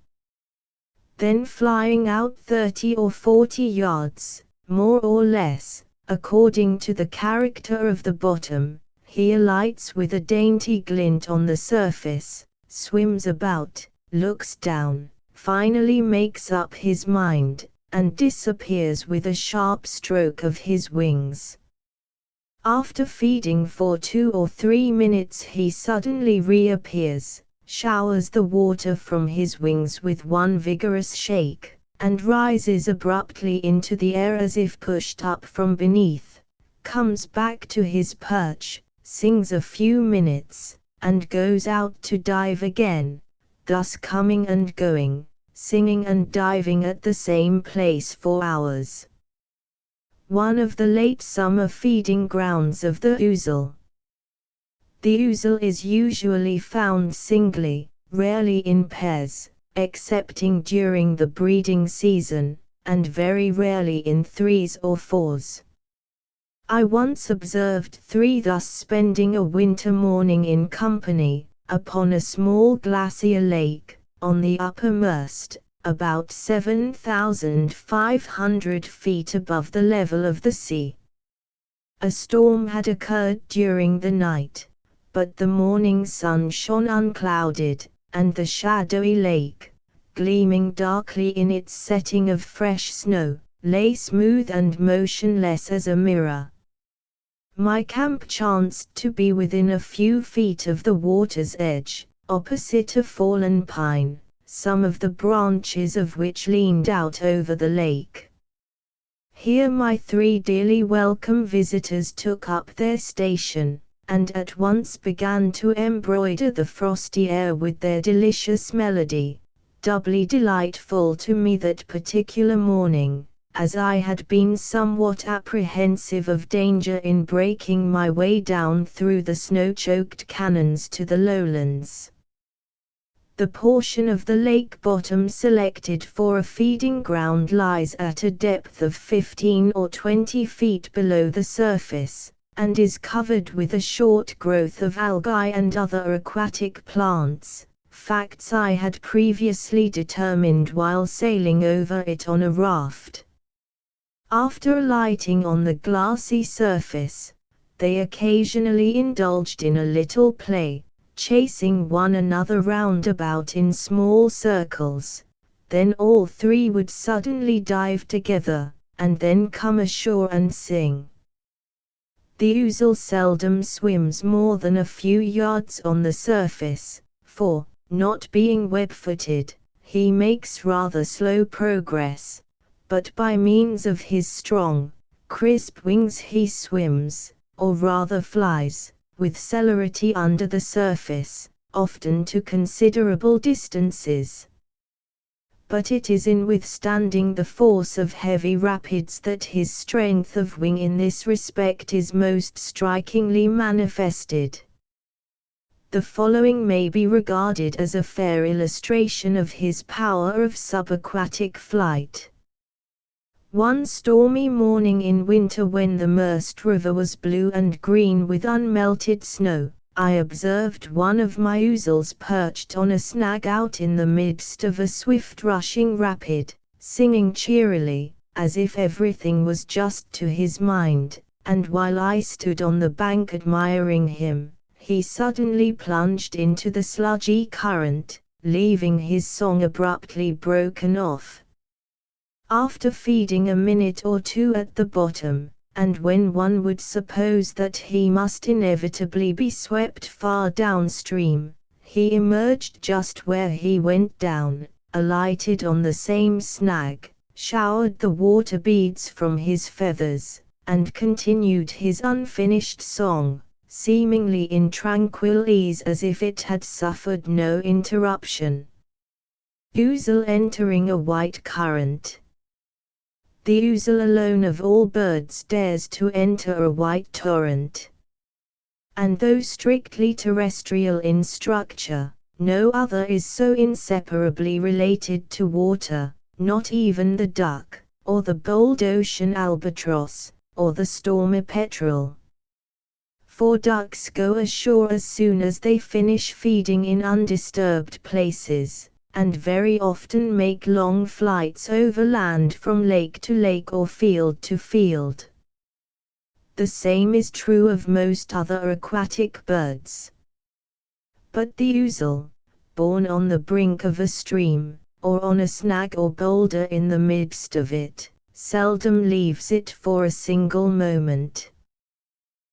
Then flying out 30 or 40 yards, more or less, according to the character of the bottom, he alights with a dainty glint on the surface, swims about, looks down, finally makes up his mind, and disappears with a sharp stroke of his wings. After feeding for 2 or 3 minutes he suddenly reappears, showers the water from his wings with one vigorous shake, and rises abruptly into the air as if pushed up from beneath, comes back to his perch, sings a few minutes, and goes out to dive again, thus coming and going, singing and diving at the same place for hours. One of the late summer feeding grounds of the ouzel. The ouzel is usually found singly, rarely in pairs, excepting during the breeding season, and very rarely in threes or fours. I once observed 3 thus spending a winter morning in company, upon a small glacier lake, on the upper Merced, about 7,500 feet above the level of the sea. A storm had occurred during the night, but the morning sun shone unclouded, and the shadowy lake, gleaming darkly in its setting of fresh snow, lay smooth and motionless as a mirror. My camp chanced to be within a few feet of the water's edge, opposite a fallen pine, some of the branches of which leaned out over the lake. Here my 3 dearly welcome visitors took up their station, and at once began to embroider the frosty air with their delicious melody, doubly delightful to me that particular morning, as I had been somewhat apprehensive of danger in breaking my way down through the snow-choked canons to the lowlands. The portion of the lake bottom selected for a feeding ground lies at a depth of 15 or 20 feet below the surface, and is covered with a short growth of algae and other aquatic plants, facts I had previously determined while sailing over it on a raft. After alighting on the glassy surface, they occasionally indulged in a little play, chasing one another round about in small circles. Then all 3 would suddenly dive together, and then come ashore and sing. The ouzel seldom swims more than a few yards on the surface, for, not being web-footed, he makes rather slow progress, but by means of his strong, crisp wings he swims, or rather flies, with celerity under the surface, often to considerable distances. But it is in withstanding the force of heavy rapids that his strength of wing in this respect is most strikingly manifested. The following may be regarded as a fair illustration of his power of subaquatic flight. One stormy morning in winter when the Merced River was blue and green with unmelted snow, I observed one of my ouzels perched on a snag out in the midst of a swift rushing rapid, singing cheerily, as if everything was just to his mind, and while I stood on the bank admiring him, he suddenly plunged into the sludgy current, leaving his song abruptly broken off. After feeding a minute or 2 at the bottom, and when one would suppose that he must inevitably be swept far downstream, he emerged just where he went down, alighted on the same snag, showered the water beads from his feathers, and continued his unfinished song, seemingly in tranquil ease as if it had suffered no interruption. Ouzel entering a white current. The ouzel alone of all birds dares to enter a white torrent. and though strictly terrestrial in structure, no other is so inseparably related to water, not even the duck, or the bold ocean albatross, or the stormy petrel. For ducks go ashore as soon as they finish feeding in undisturbed places, and very often make long flights over land from lake to lake or field to field. The same is true of most other aquatic birds. But the ouzel, born on the brink of a stream, or on a snag or boulder in the midst of it, seldom leaves it for a single moment.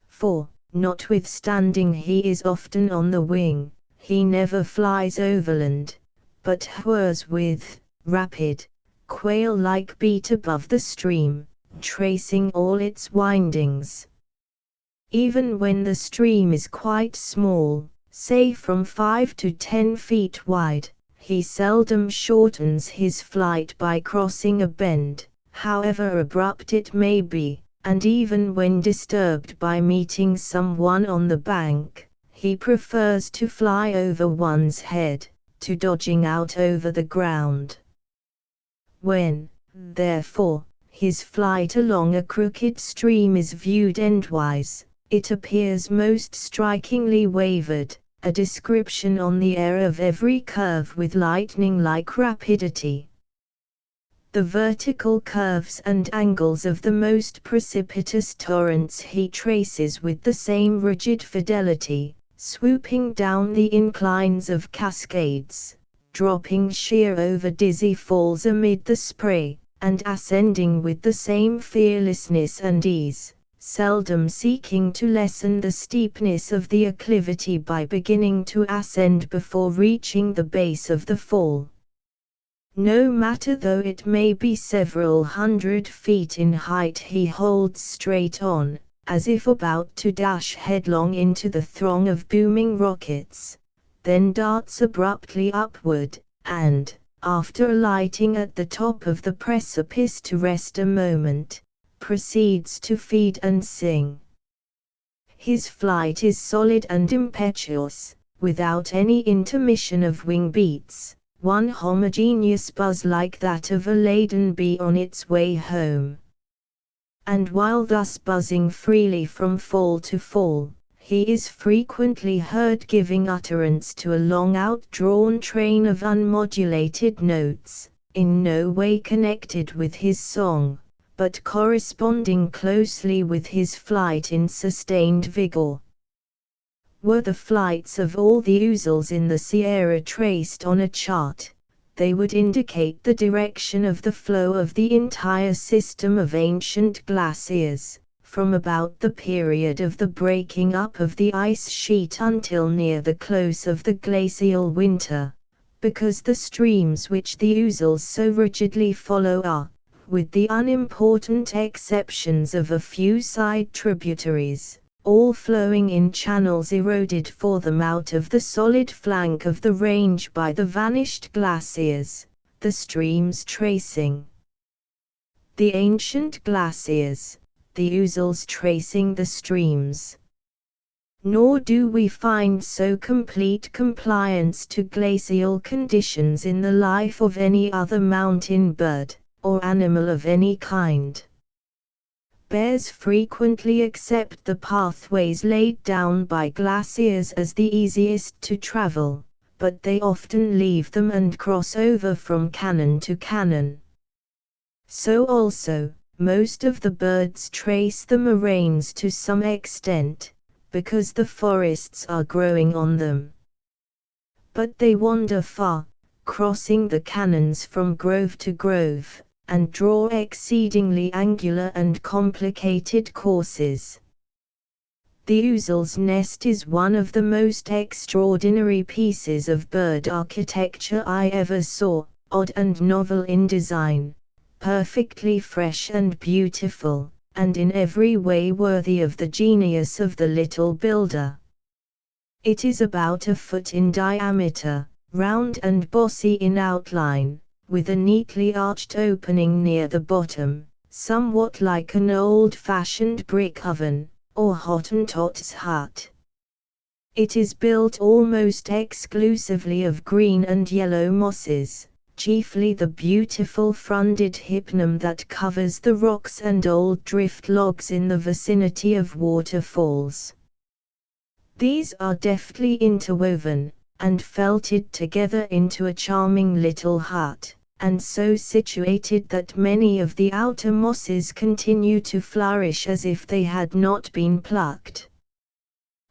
For, notwithstanding he is often on the wing, he never flies overland, but hovers with rapid, quail-like beat above the stream, tracing all its windings. Even when the stream is quite small, say from 5 to 10 feet wide, he seldom shortens his flight by crossing a bend, however abrupt it may be, and even when disturbed by meeting someone on the bank, he prefers to fly over one's head, to dodging out over the ground. When, therefore, his flight along a crooked stream is viewed endwise, it appears most strikingly wavered, a description on the air of every curve with lightning-like rapidity. The vertical curves and angles of the most precipitous torrents he traces with the same rigid fidelity, swooping down the inclines of cascades, dropping sheer over dizzy falls amid the spray, and ascending with the same fearlessness and ease, seldom seeking to lessen the steepness of the acclivity by beginning to ascend before reaching the base of the fall. No matter though it may be several hundred feet in height, he holds straight on, as if about to dash headlong into the throng of booming rockets, then darts abruptly upward, and, after alighting at the top of the precipice to rest a moment, proceeds to feed and sing. His flight is solid and impetuous, without any intermission of wing beats, one homogeneous buzz like that of a laden bee on its way home. And while thus buzzing freely from fall to fall, he is frequently heard giving utterance to a long outdrawn train of unmodulated notes, in no way connected with his song, but corresponding closely with his flight in sustained vigor. Were the flights of all the ouzels in the Sierra traced on a chart, they would indicate the direction of the flow of the entire system of ancient glaciers, from about the period of the breaking up of the ice sheet until near the close of the glacial winter, because the streams which the ouzels so rigidly follow are, with the unimportant exceptions of a few side tributaries, all flowing in channels eroded for them out of the solid flank of the range by the vanished glaciers, the streams tracing the ancient glaciers, the ouzels tracing the streams. Nor do we find so complete compliance to glacial conditions in the life of any other mountain bird, or animal of any kind. Bears frequently accept the pathways laid down by glaciers as the easiest to travel, but they often leave them and cross over from canon to canon. So also, most of the birds trace the moraines to some extent, because the forests are growing on them. But they wander far, crossing the canons from grove to grove, and draw exceedingly angular and complicated courses. The ouzel's nest is one of the most extraordinary pieces of bird architecture I ever saw, odd and novel in design, perfectly fresh and beautiful, and in every way worthy of the genius of the little builder. It is about a foot in diameter, round and bossy in outline, with a neatly arched opening near the bottom, somewhat like an old-fashioned brick oven, or Hottentot's hut. It is built almost exclusively of green and yellow mosses, chiefly the beautiful fronded hypnum that covers the rocks and old drift logs in the vicinity of waterfalls. These are deftly interwoven, and felted together into a charming little hut, and so situated that many of the outer mosses continue to flourish as if they had not been plucked.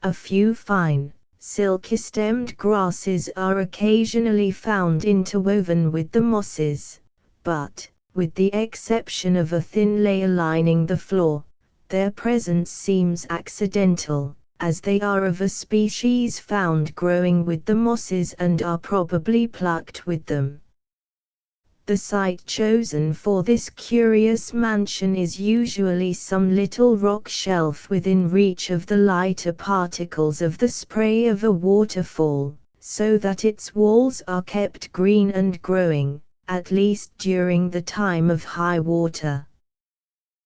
A few fine, silky-stemmed grasses are occasionally found interwoven with the mosses, but, with the exception of a thin layer lining the floor, their presence seems accidental, as they are of a species found growing with the mosses and are probably plucked with them. The site chosen for this curious mansion is usually some little rock shelf within reach of the lighter particles of the spray of a waterfall, so that its walls are kept green and growing, at least during the time of high water.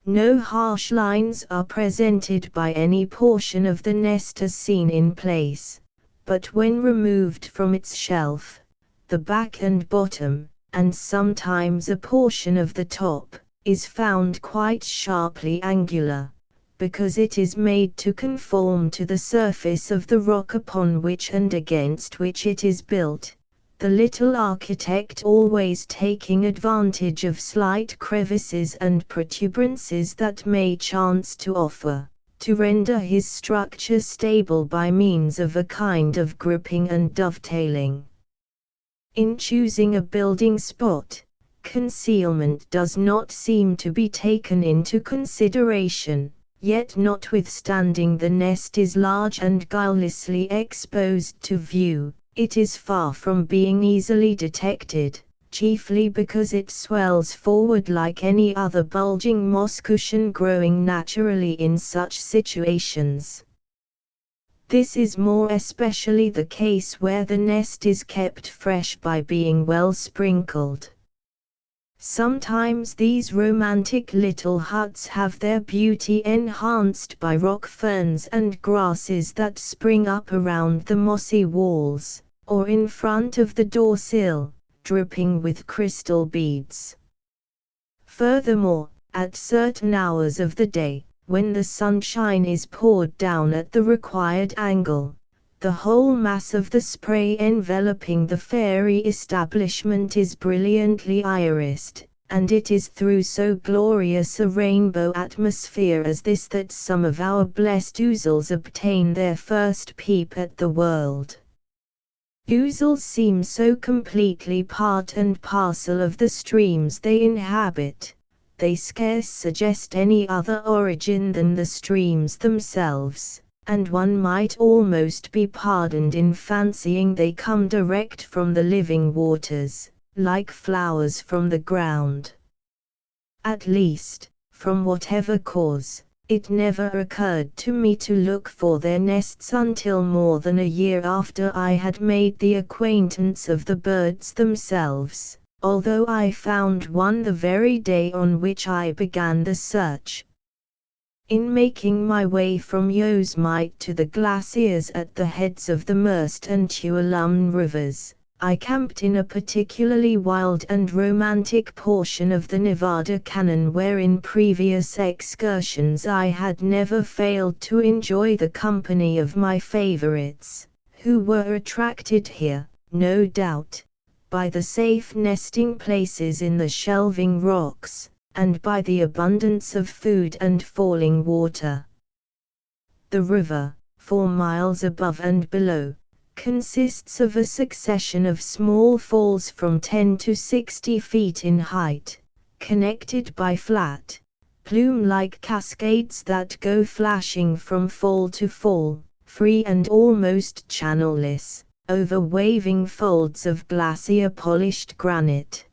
No harsh lines are presented by any portion of the nest as seen in place, but when removed from its shelf, the back and bottom, and sometimes a portion of the top, is found quite sharply angular, because it is made to conform to the surface of the rock upon which and against which it is built, the little architect always taking advantage of slight crevices and protuberances that may chance to offer, to render his structure stable by means of a kind of gripping and dovetailing. In choosing a building spot, concealment does not seem to be taken into consideration, yet notwithstanding the nest is large and guilelessly exposed to view, it is far from being easily detected, chiefly because it swells forward like any other bulging moss cushion growing naturally in such situations. This is more especially the case where the nest is kept fresh by being well sprinkled. Sometimes these romantic little huts have their beauty enhanced by rock ferns and grasses that spring up around the mossy walls, or in front of the door sill, dripping with crystal beads. Furthermore, at certain hours of the day, when the sunshine is poured down at the required angle, the whole mass of the spray enveloping the fairy establishment is brilliantly irised, and it is through so glorious a rainbow atmosphere as this that some of our blessed ouzels obtain their first peep at the world. Ouzels seem so completely part and parcel of the streams they inhabit. They scarce suggest any other origin than the streams themselves, and one might almost be pardoned in fancying they come direct from the living waters, like flowers from the ground. At least, from whatever cause, it never occurred to me to look for their nests until more than a year after I had made the acquaintance of the birds themselves, although I found one the very day on which I began the search. In making my way from Yosemite to the glaciers at the heads of the Merced and Tuolumne rivers, I camped in a particularly wild and romantic portion of the Nevada Cañon where in previous excursions I had never failed to enjoy the company of my favorites, who were attracted here, no doubt, by the safe nesting places in the shelving rocks, and by the abundance of food and falling water. The river, 4 miles above and below, consists of a succession of small falls from 10 to 60 feet in height, connected by flat, plume-like cascades that go flashing from fall to fall, free and almost channelless, over waving folds of glacier-polished granite.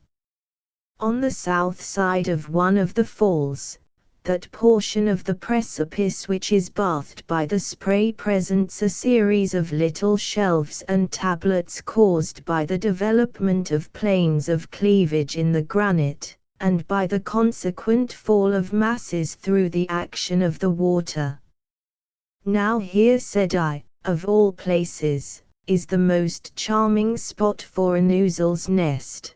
On the south side of one of the falls, that portion of the precipice which is bathed by the spray presents a series of little shelves and tablets caused by the development of planes of cleavage in the granite, and by the consequent fall of masses through the action of the water. Now here, said I, of all places, is the most charming spot for an ouzel's nest.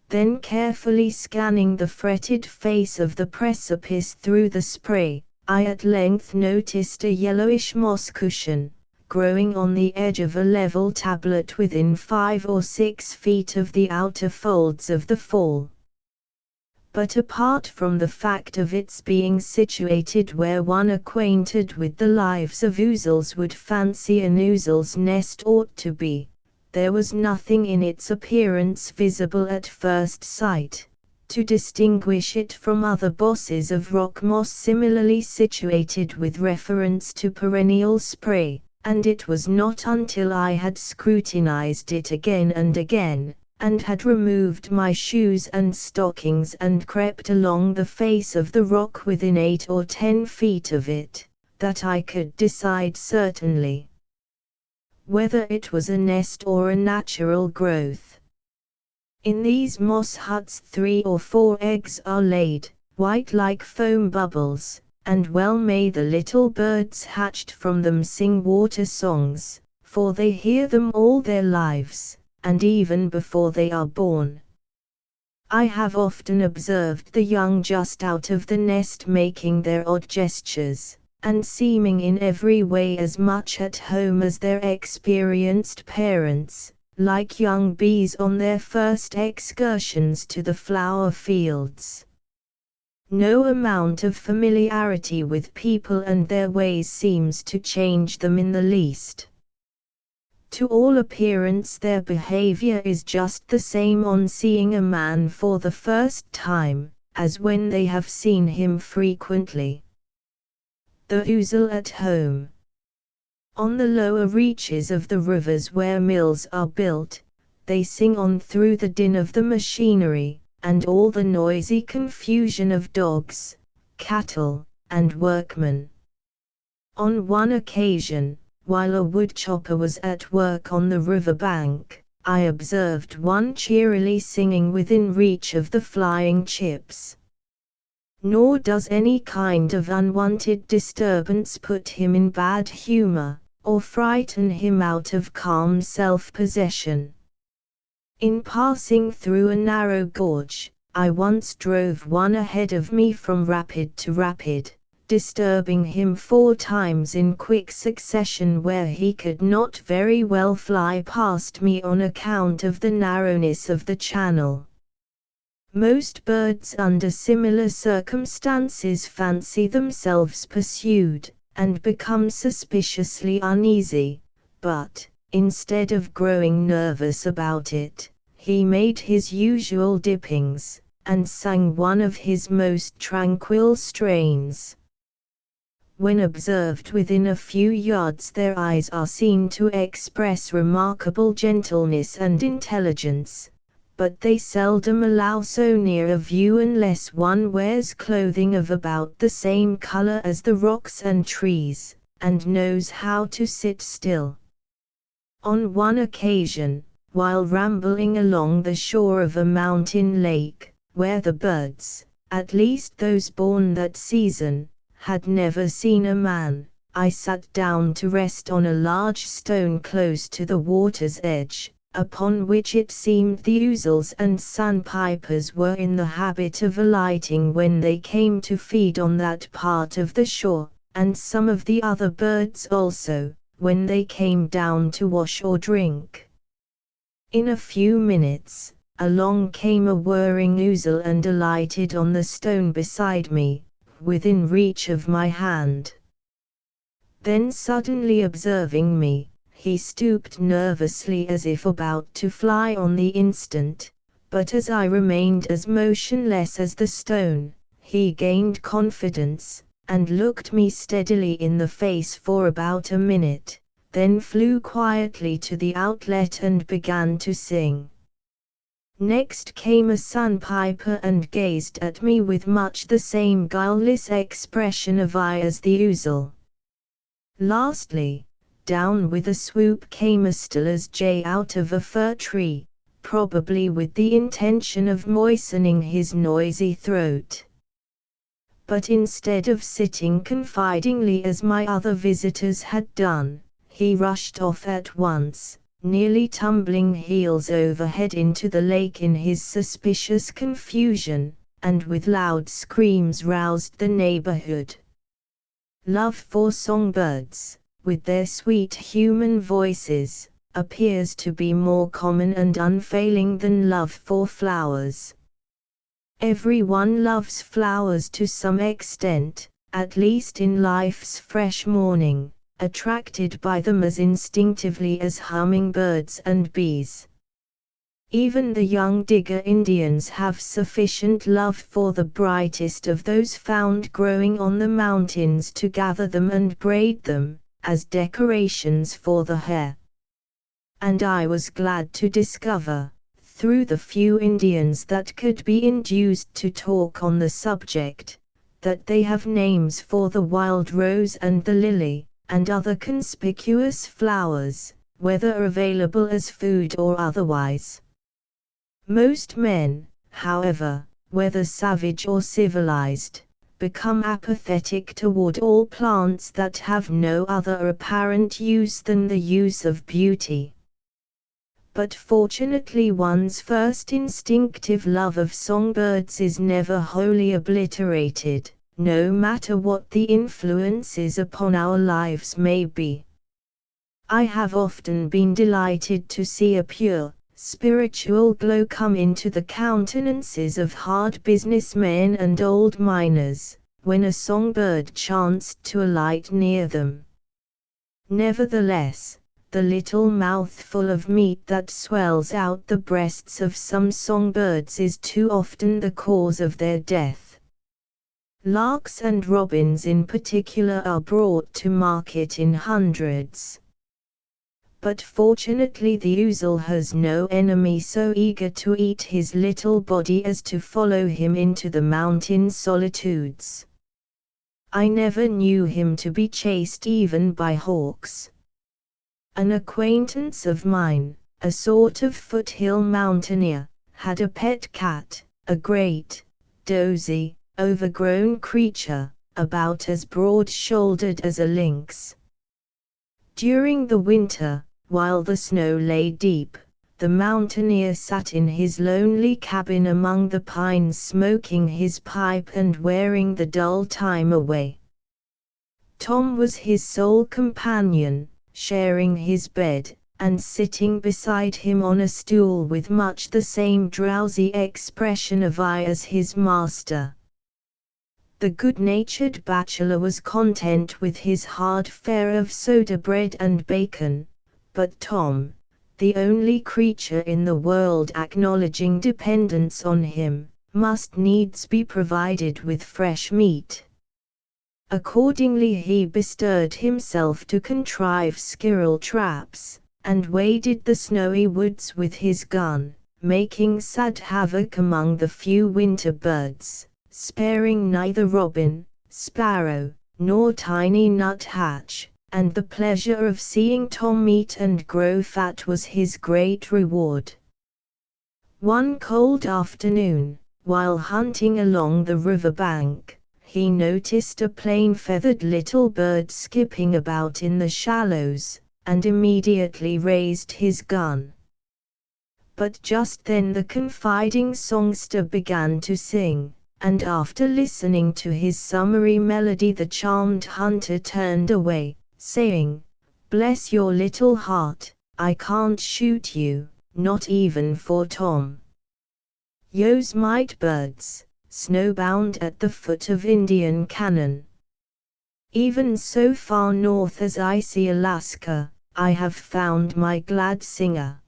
Then carefully scanning the fretted face of the precipice through the spray, I at length noticed a yellowish moss cushion, growing on the edge of a level tablet within 5 or 6 feet of the outer folds of the fall. But apart from the fact of its being situated where one acquainted with the lives of ouzels would fancy an ouzel's nest ought to be, there was nothing in its appearance visible at first sight, to distinguish it from other bosses of rock moss similarly situated with reference to perennial spray, and it was not until I had scrutinized it again and again, and had removed my shoes and stockings and crept along the face of the rock within 8 or 10 feet of it, that I could decide certainly whether it was a nest or a natural growth. In these moss huts 3 or 4 eggs are laid, white like foam bubbles, and well may the little birds hatched from them sing water songs, for they hear them all their lives, and even before they are born. I have often observed the young just out of the nest making their odd gestures, and seeming in every way as much at home as their experienced parents, like young bees on their first excursions to the flower fields. No amount of familiarity with people and their ways seems to change them in the least. To all appearance their behavior is just the same on seeing a man for the first time, as when they have seen him frequently. The ouzel at home. On the lower reaches of the rivers where mills are built, they sing on through the din of the machinery, and all the noisy confusion of dogs, cattle, and workmen. On one occasion, while a woodchopper was at work on the river bank, I observed one cheerily singing within reach of the flying chips. Nor does any kind of unwanted disturbance put him in bad humor, or frighten him out of calm self-possession. In passing through a narrow gorge, I once drove one ahead of me from rapid to rapid, disturbing him 4 times in quick succession where he could not very well fly past me on account of the narrowness of the channel. Most birds under similar circumstances fancy themselves pursued, and become suspiciously uneasy, but, instead of growing nervous about it, he made his usual dippings, and sang one of his most tranquil strains. When observed within a few yards their eyes are seen to express remarkable gentleness and intelligence, but they seldom allow so near a view unless one wears clothing of about the same color as the rocks and trees, and knows how to sit still. On one occasion, while rambling along the shore of a mountain lake, where the birds, at least those born that season, had never seen a man, I sat down to rest on a large stone close to the water's edge, upon which it seemed the ouzels and sandpipers were in the habit of alighting when they came to feed on that part of the shore, and some of the other birds also, when they came down to wash or drink. In a few minutes, along came a whirring ouzel and alighted on the stone beside me, within reach of my hand. Then suddenly observing me, he stooped nervously as if about to fly on the instant, but as I remained as motionless as the stone, he gained confidence, and looked me steadily in the face for about a minute, then flew quietly to the outlet and began to sing. Next came a sandpiper and gazed at me with much the same guileless expression of eye as the ouzel. Lastly, down with a swoop came a Stiller's jay out of a fir tree, probably with the intention of moistening his noisy throat. But instead of sitting confidingly as my other visitors had done, he rushed off at once, nearly tumbling heels over head into the lake in his suspicious confusion, and with loud screams roused the neighborhood. Love for songbirds, with their sweet human voices, appears to be more common and unfailing than love for flowers. Everyone loves flowers to some extent, at least in life's fresh morning, attracted by them as instinctively as hummingbirds and bees. Even the young digger Indians have sufficient love for the brightest of those found growing on the mountains to gather them and braid them, as decorations for the hair. And I was glad to discover, through the few Indians that could be induced to talk on the subject, that they have names for the wild rose and the lily, and other conspicuous flowers, whether available as food or otherwise. Most men, however, whether savage or civilized, become apathetic toward all plants that have no other apparent use than the use of beauty. But fortunately one's first instinctive love of songbirds is never wholly obliterated, no matter what the influences upon our lives may be. I have often been delighted to see a pure, spiritual glow come into the countenances of hard businessmen and old miners, when a songbird chanced to alight near them. Nevertheless, the little mouthful of meat that swells out the breasts of some songbirds is too often the cause of their death. Larks and robins in particular are brought to market in hundreds. But fortunately the ouzel has no enemy so eager to eat his little body as to follow him into the mountain solitudes. I never knew him to be chased even by hawks. An acquaintance of mine, a sort of foothill mountaineer, had a pet cat, a great, dozy, overgrown creature, about as broad-shouldered as a lynx. During the winter, while the snow lay deep, the mountaineer sat in his lonely cabin among the pines smoking his pipe and wearing the dull time away. Tom was his sole companion, sharing his bed, and sitting beside him on a stool with much the same drowsy expression of eye as his master. The good-natured bachelor was content with his hard fare of soda bread and bacon, but Tom, the only creature in the world acknowledging dependence on him, must needs be provided with fresh meat. Accordingly he bestirred himself to contrive squirrel traps, and waded the snowy woods with his gun, making sad havoc among the few winter birds, sparing neither robin, sparrow, nor tiny nuthatch, and the pleasure of seeing Tom eat and grow fat was his great reward. One cold afternoon, while hunting along the river bank, he noticed a plain-feathered little bird skipping about in the shallows, and immediately raised his gun. But just then the confiding songster began to sing, and after listening to his summery melody the charmed hunter turned away, saying, "Bless your little heart, I can't shoot you, not even for Tom. Yosemite birds, snowbound at the foot of Indian Canyon. Even so far north as icy Alaska, I have found my glad singer."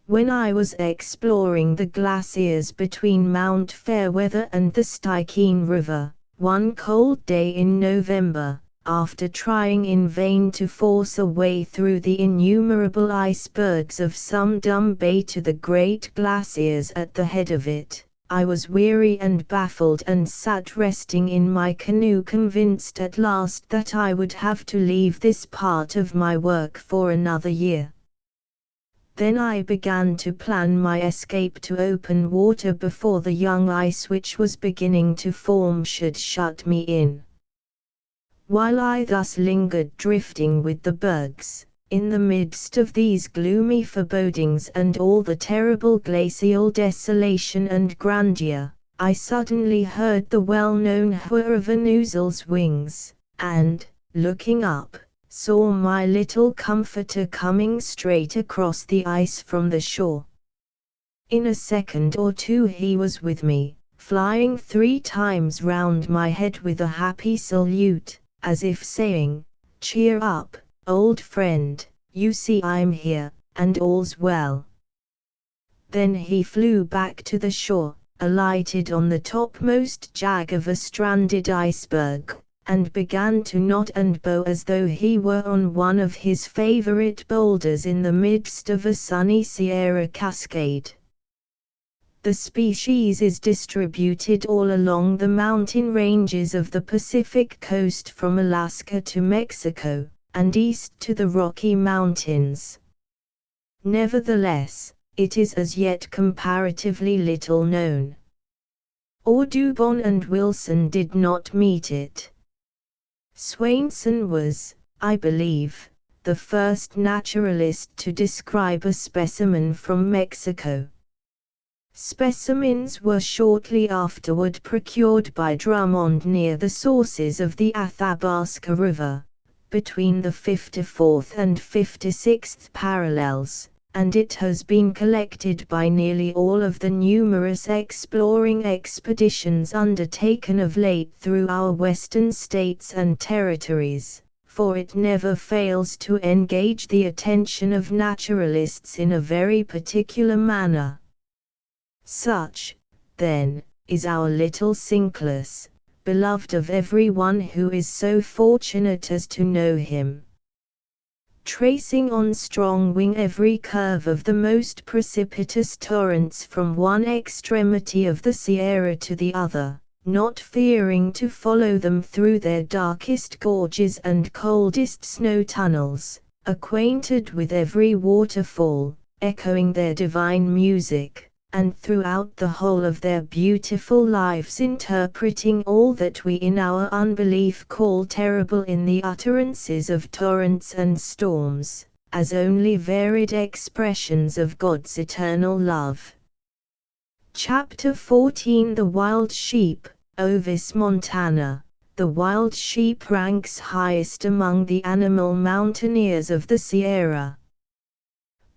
When I was exploring the glaciers between Mount Fairweather and the Stikine River, one cold day in November, after trying in vain to force a way through the innumerable icebergs of some dumb bay to the great glaciers at the head of it, I was weary and baffled and sat resting in my canoe convinced at last that I would have to leave this part of my work for another year. Then I began to plan my escape to open water before the young ice which was beginning to form should shut me in. While I thus lingered drifting with the bergs, in the midst of these gloomy forebodings and all the terrible glacial desolation and grandeur, I suddenly heard the well-known whir of an ouzel's wings, and, looking up, saw my little comforter coming straight across the ice from the shore. In a second or two he was with me, flying 3 times round my head with a happy salute, as if saying, "Cheer up, old friend, you see I'm here, and all's well." Then he flew back to the shore, alighted on the topmost jag of a stranded iceberg, and began to knot and bow as though he were on one of his favorite boulders in the midst of a sunny Sierra cascade. The species is distributed all along the mountain ranges of the Pacific coast from Alaska to Mexico, and east to the Rocky Mountains. Nevertheless, it is as yet comparatively little known. Audubon and Wilson did not meet it. Swainson was, I believe, the first naturalist to describe a specimen from Mexico. Specimens were shortly afterward procured by Drummond near the sources of the Athabasca River, between the 54th and 56th parallels, and it has been collected by nearly all of the numerous exploring expeditions undertaken of late through our western states and territories, for it never fails to engage the attention of naturalists in a very particular manner. Such, then, is our little Cinclus, beloved of every one who is so fortunate as to know him. Tracing on strong wing every curve of the most precipitous torrents from one extremity of the Sierra to the other, not fearing to follow them through their darkest gorges and coldest snow tunnels, acquainted with every waterfall, echoing their divine music, and throughout the whole of their beautiful lives interpreting all that we in our unbelief call terrible in the utterances of torrents and storms, as only varied expressions of God's eternal love. Chapter 14 The Wild Sheep, Ovis montana. The wild sheep ranks highest among the animal mountaineers of the Sierra.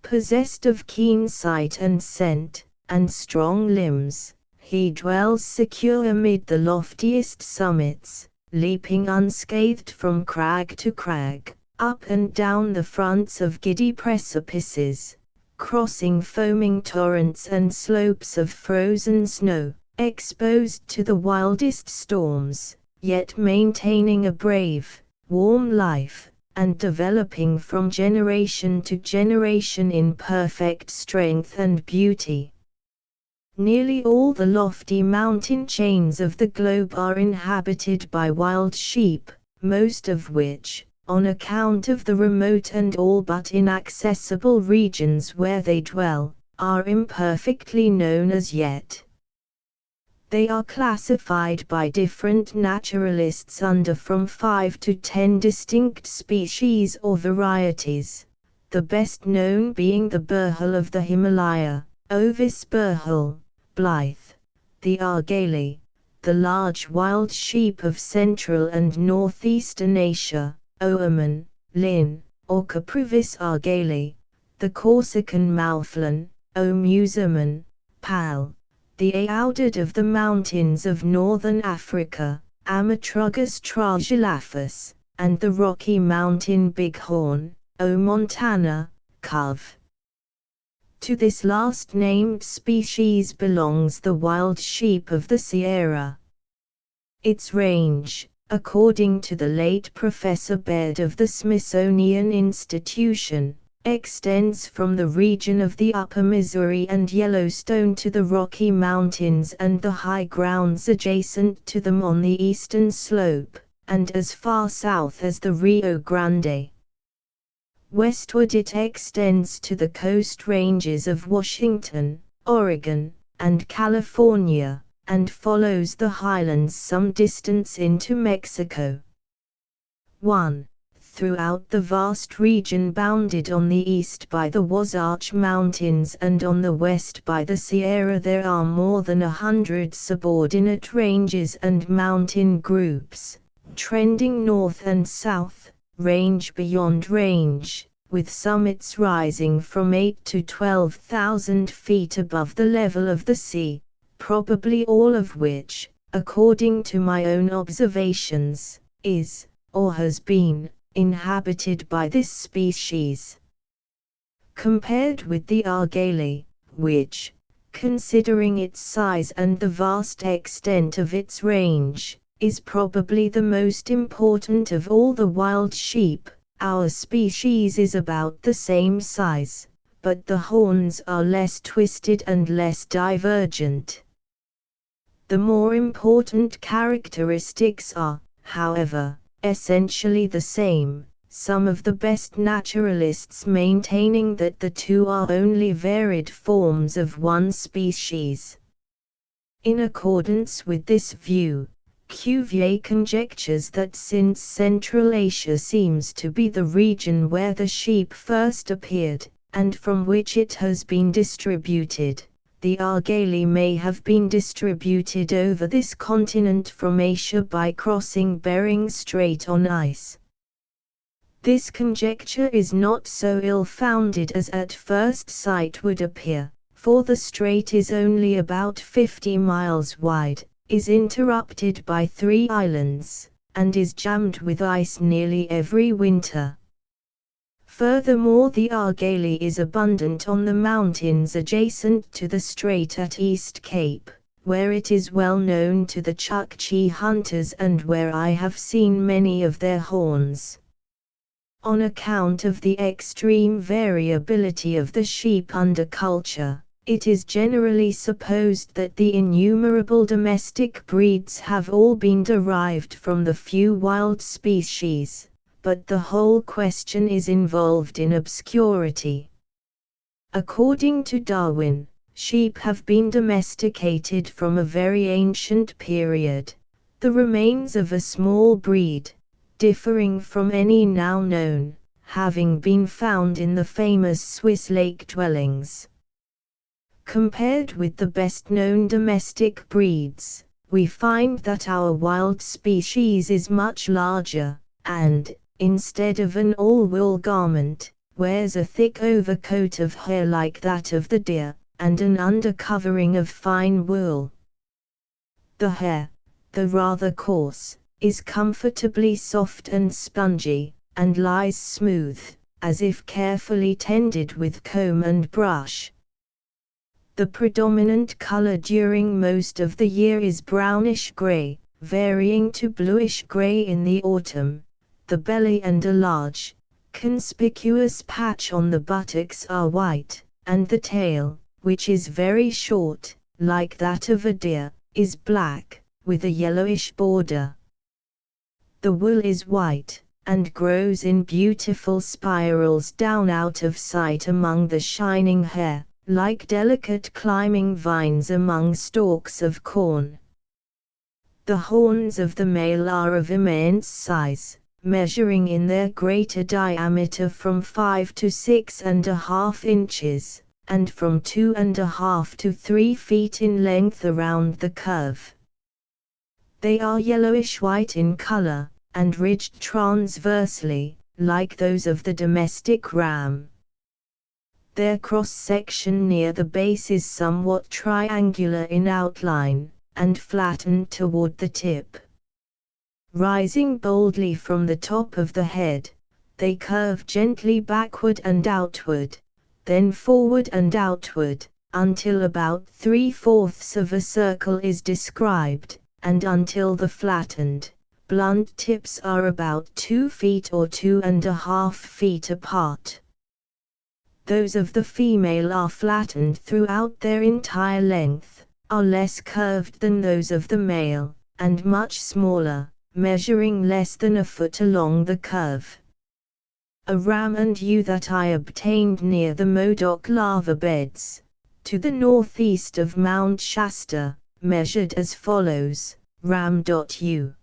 Possessed of keen sight and scent, and strong limbs, he dwells secure amid the loftiest summits, leaping unscathed from crag to crag, up and down the fronts of giddy precipices, crossing foaming torrents and slopes of frozen snow, exposed to the wildest storms, yet maintaining a brave, warm life, and developing from generation to generation in perfect strength and beauty. Nearly all the lofty mountain chains of the globe are inhabited by wild sheep, most of which, on account of the remote and all but inaccessible regions where they dwell, are imperfectly known as yet. They are classified by different naturalists under from 5 to 10 distinct species or varieties, the best known being the burhul of the Himalaya, Ovis burhul, Blythe, the argali, the large wild sheep of Central and Northeastern Asia, Oaman, Lin, or Caprivis argali, the Corsican mouflon, O musaman, Pal, the aoudad of the mountains of northern Africa, Amatrugus tragelaphus, and the Rocky Mountain bighorn, O montana, Cove. To this last named species belongs the wild sheep of the Sierra. Its range, according to the late Professor Baird of the Smithsonian Institution, extends from the region of the Upper Missouri and Yellowstone to the Rocky Mountains and the high grounds adjacent to them on the eastern slope, and as far south as the Rio Grande. Westward it extends to the coast ranges of Washington, Oregon, and California, and follows the highlands some distance into Mexico. 1. Throughout the vast region bounded on the east by the Wasatch Mountains and on the west by the Sierra, there are more than 100 subordinate ranges and mountain groups, trending north and south, range beyond range, with summits rising from 8 to 12,000 feet above the level of the sea, probably all of which, according to my own observations, is, or has been, inhabited by this species. Compared with the argali, which, considering its size and the vast extent of its range, is probably the most important of all the wild sheep, our species is about the same size, but the horns are less twisted and less divergent. The more important characteristics are, however, essentially the same, some of the best naturalists maintaining that the two are only varied forms of one species. In accordance with this view, Cuvier conjectures that since Central Asia seems to be the region where the sheep first appeared, and from which it has been distributed, the argali may have been distributed over this continent from Asia by crossing Bering Strait on ice. This conjecture is not so ill-founded as at first sight would appear, for the strait is only about 50 miles wide, is interrupted by 3 islands, and is jammed with ice nearly every winter. Furthermore, the argali is abundant on the mountains adjacent to the strait at East Cape, where it is well known to the Chukchi hunters and where I have seen many of their horns. On account of the extreme variability of the sheep under culture, it is generally supposed that the innumerable domestic breeds have all been derived from the few wild species, but the whole question is involved in obscurity. According to Darwin, sheep have been domesticated from a very ancient period, the remains of a small breed, differing from any now known, having been found in the famous Swiss lake dwellings. Compared with the best-known domestic breeds, we find that our wild species is much larger, and, instead of an all-wool garment, wears a thick overcoat of hair like that of the deer, and an undercovering of fine wool. The hair, though rather coarse, is comfortably soft and spongy, and lies smooth, as if carefully tended with comb and brush. The predominant color during most of the year is brownish-gray, varying to bluish-gray in the autumn. The belly and a large, conspicuous patch on the buttocks are white, and the tail, which is very short, like that of a deer, is black, with a yellowish border. The wool is white, and grows in beautiful spirals down out of sight among the shining hair, like delicate climbing vines among stalks of corn. The horns of the male are of immense size, measuring in their greater diameter from 5 to 6.5 inches, and from 2.5 to 3 feet in length around the curve. They are yellowish-white in color, and ridged transversely, like those of the domestic ram. Their cross-section near the base is somewhat triangular in outline, and flattened toward the tip. Rising boldly from the top of the head, they curve gently backward and outward, then forward and outward, until about 3/4 of a circle is described, and until the flattened, blunt tips are about 2 feet or 2.5 feet apart. Those of the female are flattened throughout their entire length, are less curved than those of the male, and much smaller, measuring less than a foot along the curve. A ram and ewe that I obtained near the Modoc lava beds, to the northeast of Mount Shasta, measured as follows: ram.u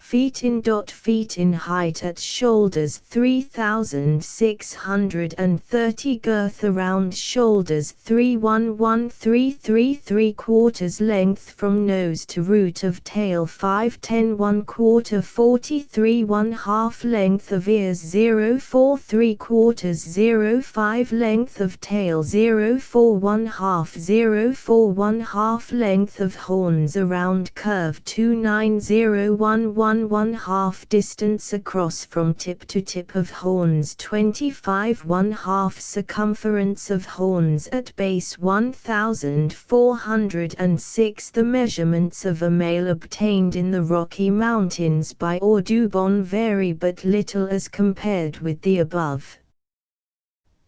feet in height at shoulders 3,630 girth around shoulders 31133 3/4 length from nose to root of tail 510 1/4 43 1/2 length of ears 04 3/4 05 length of tail 04 1/2 04 1/2 length of horns around curve 29011 1/2 distance across from tip to tip of horns 25 1/2 circumference of horns at base 1406. The measurements of a male obtained in the Rocky Mountains by Audubon vary but little as compared with the above.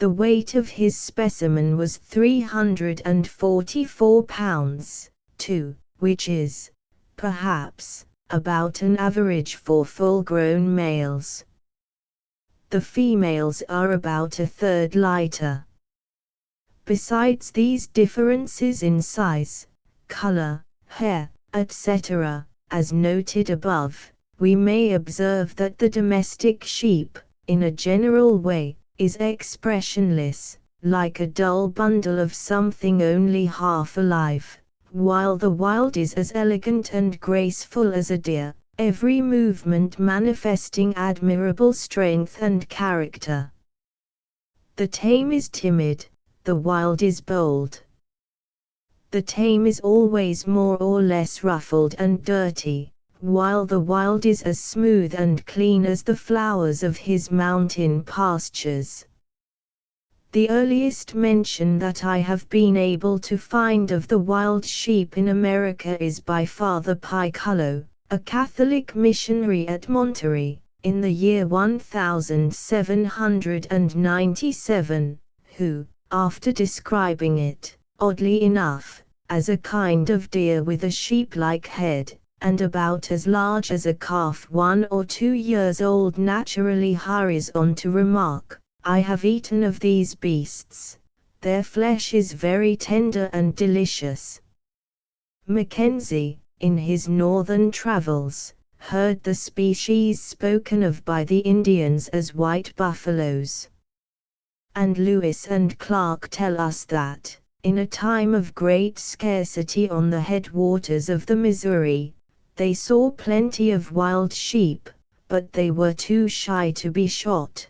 The weight of his specimen was 344 pounds, which is, perhaps, about an average for full-grown males. The females are about a third lighter. Besides these differences in size, color, hair, etc., as noted above, we may observe that the domestic sheep, in a general way, is expressionless, like a dull bundle of something only half alive, while the wild is as elegant and graceful as a deer, every movement manifesting admirable strength and character. The tame is timid, the wild is bold. The tame is always more or less ruffled and dirty, while the wild is as smooth and clean as the flowers of his mountain pastures. The earliest mention that I have been able to find of the wild sheep in America is by Father Piccolo, a Catholic missionary at Monterey, in the year 1797, who, after describing it, oddly enough, as a kind of deer with a sheep-like head, and about as large as a calf 1 or 2 years old, naturally hurries on to remark, "I have eaten of these beasts. Their flesh is very tender and delicious." Mackenzie, in his Northern Travels, heard the species spoken of by the Indians as white buffaloes. And Lewis and Clark tell us that, in a time of great scarcity on the headwaters of the Missouri, they saw plenty of wild sheep, but they were too shy to be shot.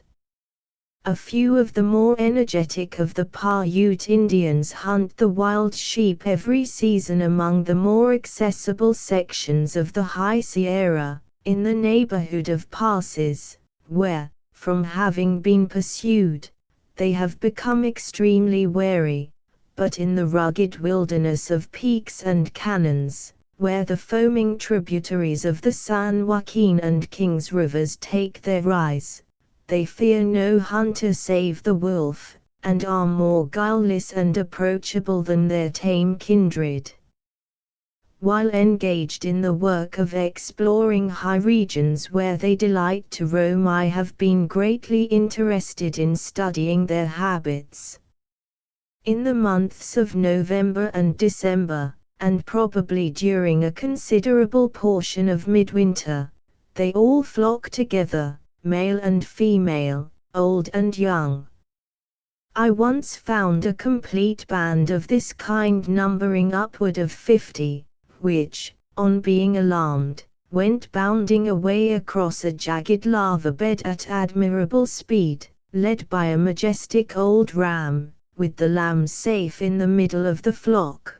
A few of the more energetic of the Paiute Indians hunt the wild sheep every season among the more accessible sections of the High Sierra, in the neighborhood of passes, where, from having been pursued, they have become extremely wary, but in the rugged wilderness of peaks and canyons, where the foaming tributaries of the San Joaquin and Kings rivers take their rise, they fear no hunter save the wolf, and are more guileless and approachable than their tame kindred. While engaged in the work of exploring high regions where they delight to roam, I have been greatly interested in studying their habits. In the months of November and December, and probably during a considerable portion of midwinter, they all flock together, male and female, old and young. I once found a complete band of this kind numbering upward of 50, which, on being alarmed, went bounding away across a jagged lava bed at admirable speed, led by a majestic old ram, with the lambs safe in the middle of the flock.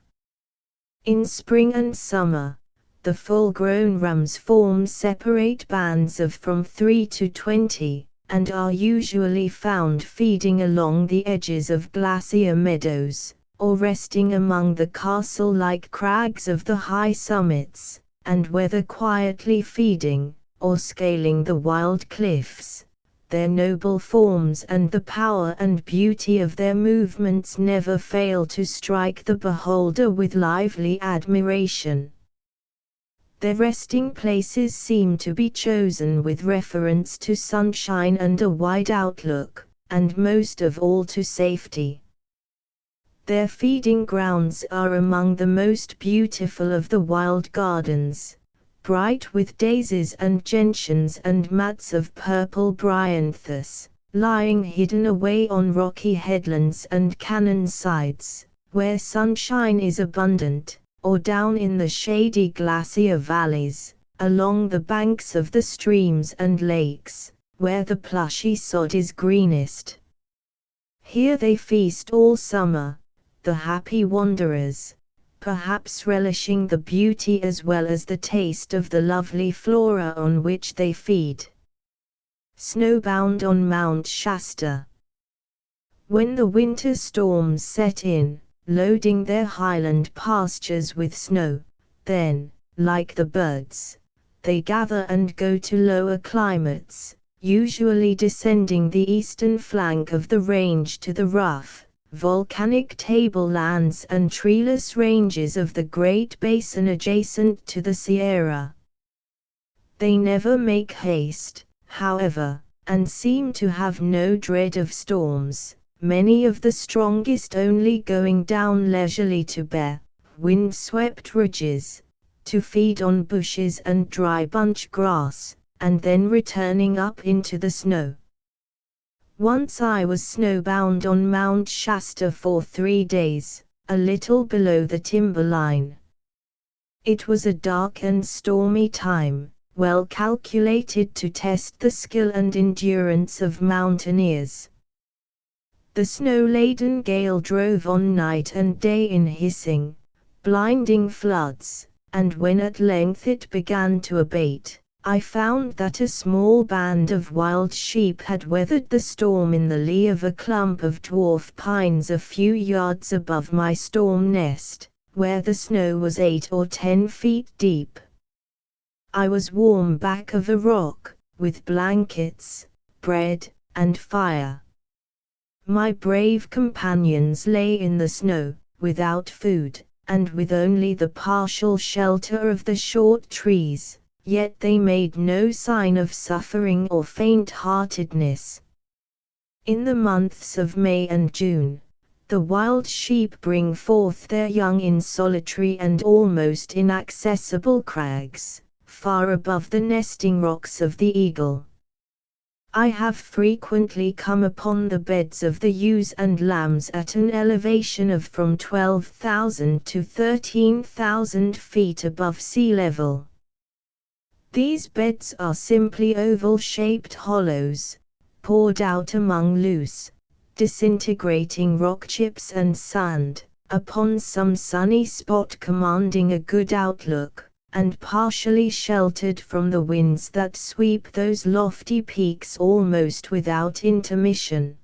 In spring and summer, the full-grown rams form separate bands of from 3 to 20, and are usually found feeding along the edges of glacier meadows, or resting among the castle-like crags of the high summits, and whether quietly feeding, or scaling the wild cliffs, their noble forms and the power and beauty of their movements never fail to strike the beholder with lively admiration. Their resting places seem to be chosen with reference to sunshine and a wide outlook, and most of all to safety. Their feeding grounds are among the most beautiful of the wild gardens. bright with daisies and gentians and mats of purple bryanthus, lying hidden away on rocky headlands and canon sides, where sunshine is abundant, or down in the shady glacier valleys, along the banks of the streams and lakes, where the plushy sod is greenest. Here they feast all summer, the happy wanderers, perhaps relishing the beauty as well as the taste of the lovely flora on which they feed. Snowbound on Mount Shasta. When the winter storms set in, loading their highland pastures with snow, then, like the birds, they gather and go to lower climates, usually descending the eastern flank of the range to the rough, volcanic tablelands and treeless ranges of the Great Basin adjacent to the Sierra. They never make haste, however, and seem to have no dread of storms, many of the strongest only going down leisurely to bare, wind-swept ridges, to feed on bushes and dry bunch grass, and then returning up into the snow. Once I was snowbound on Mount Shasta for 3 days, a little below the timberline. It was a dark and stormy time, well calculated to test the skill and endurance of mountaineers. The snow-laden gale drove on night and day in hissing, blinding floods, and when at length it began to abate, I found that a small band of wild sheep had weathered the storm in the lee of a clump of dwarf pines a few yards above my storm nest, where the snow was 8 or 10 feet deep. I was warm back of a rock, with blankets, bread, and fire. My brave companions lay in the snow, without food, and with only the partial shelter of the short trees. Yet they made no sign of suffering or faint-heartedness. In the months of May and June, the wild sheep bring forth their young in solitary and almost inaccessible crags, far above the nesting rocks of the eagle. I have frequently come upon the beds of the ewes and lambs at an elevation of from 12,000 to 13,000 feet above sea level. These beds are simply oval-shaped hollows, poured out among loose, disintegrating rock chips and sand, upon some sunny spot commanding a good outlook, and partially sheltered from the winds that sweep those lofty peaks almost without intermission.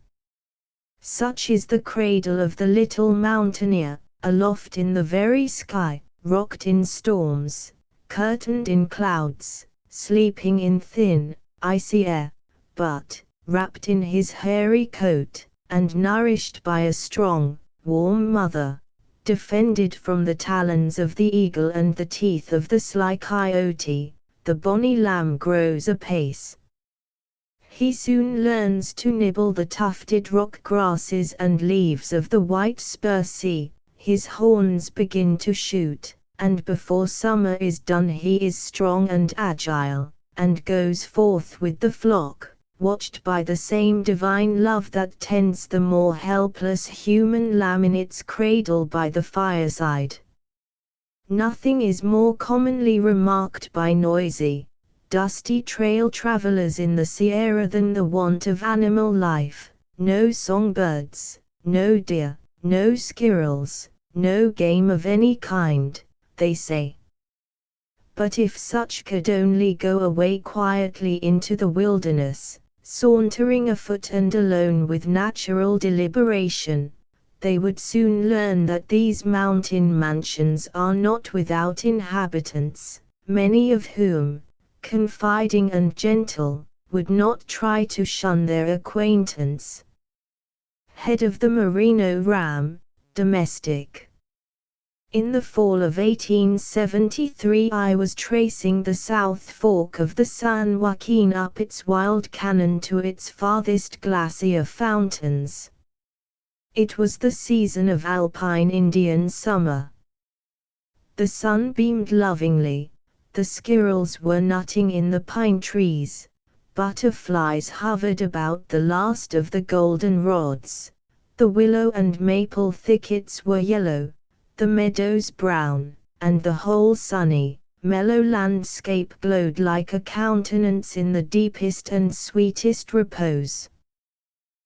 Such is the cradle of the little mountaineer, aloft in the very sky, rocked in storms, curtained in clouds, sleeping in thin, icy air, but, wrapped in his hairy coat, and nourished by a strong, warm mother, defended from the talons of the eagle and the teeth of the sly coyote, the bonny lamb grows apace. He soon learns to nibble the tufted rock grasses and leaves of the white spur sea, his horns begin to shoot, and before summer is done he is strong and agile, and goes forth with the flock, watched by the same divine love that tends the more helpless human lamb in its cradle by the fireside. Nothing is more commonly remarked by noisy, dusty trail travelers in the Sierra than the want of animal life. No songbirds, no deer, no squirrels, no game of any kind, they say. But if such could only go away quietly into the wilderness, sauntering afoot and alone with natural deliberation, they would soon learn that these mountain mansions are not without inhabitants, many of whom, confiding and gentle, would not try to shun their acquaintance. Head of the merino ram, domestic. In the fall of 1873 I was tracing the South Fork of the San Joaquin up its wild canon to its farthest glacier fountains. It was the season of alpine Indian summer. The sun beamed lovingly, The squirrels were nutting in the pine trees. Butterflies hovered about the last of the goldenrods. The willow and maple thickets were yellow, the meadows brown, and the whole sunny, mellow landscape glowed like a countenance in the deepest and sweetest repose.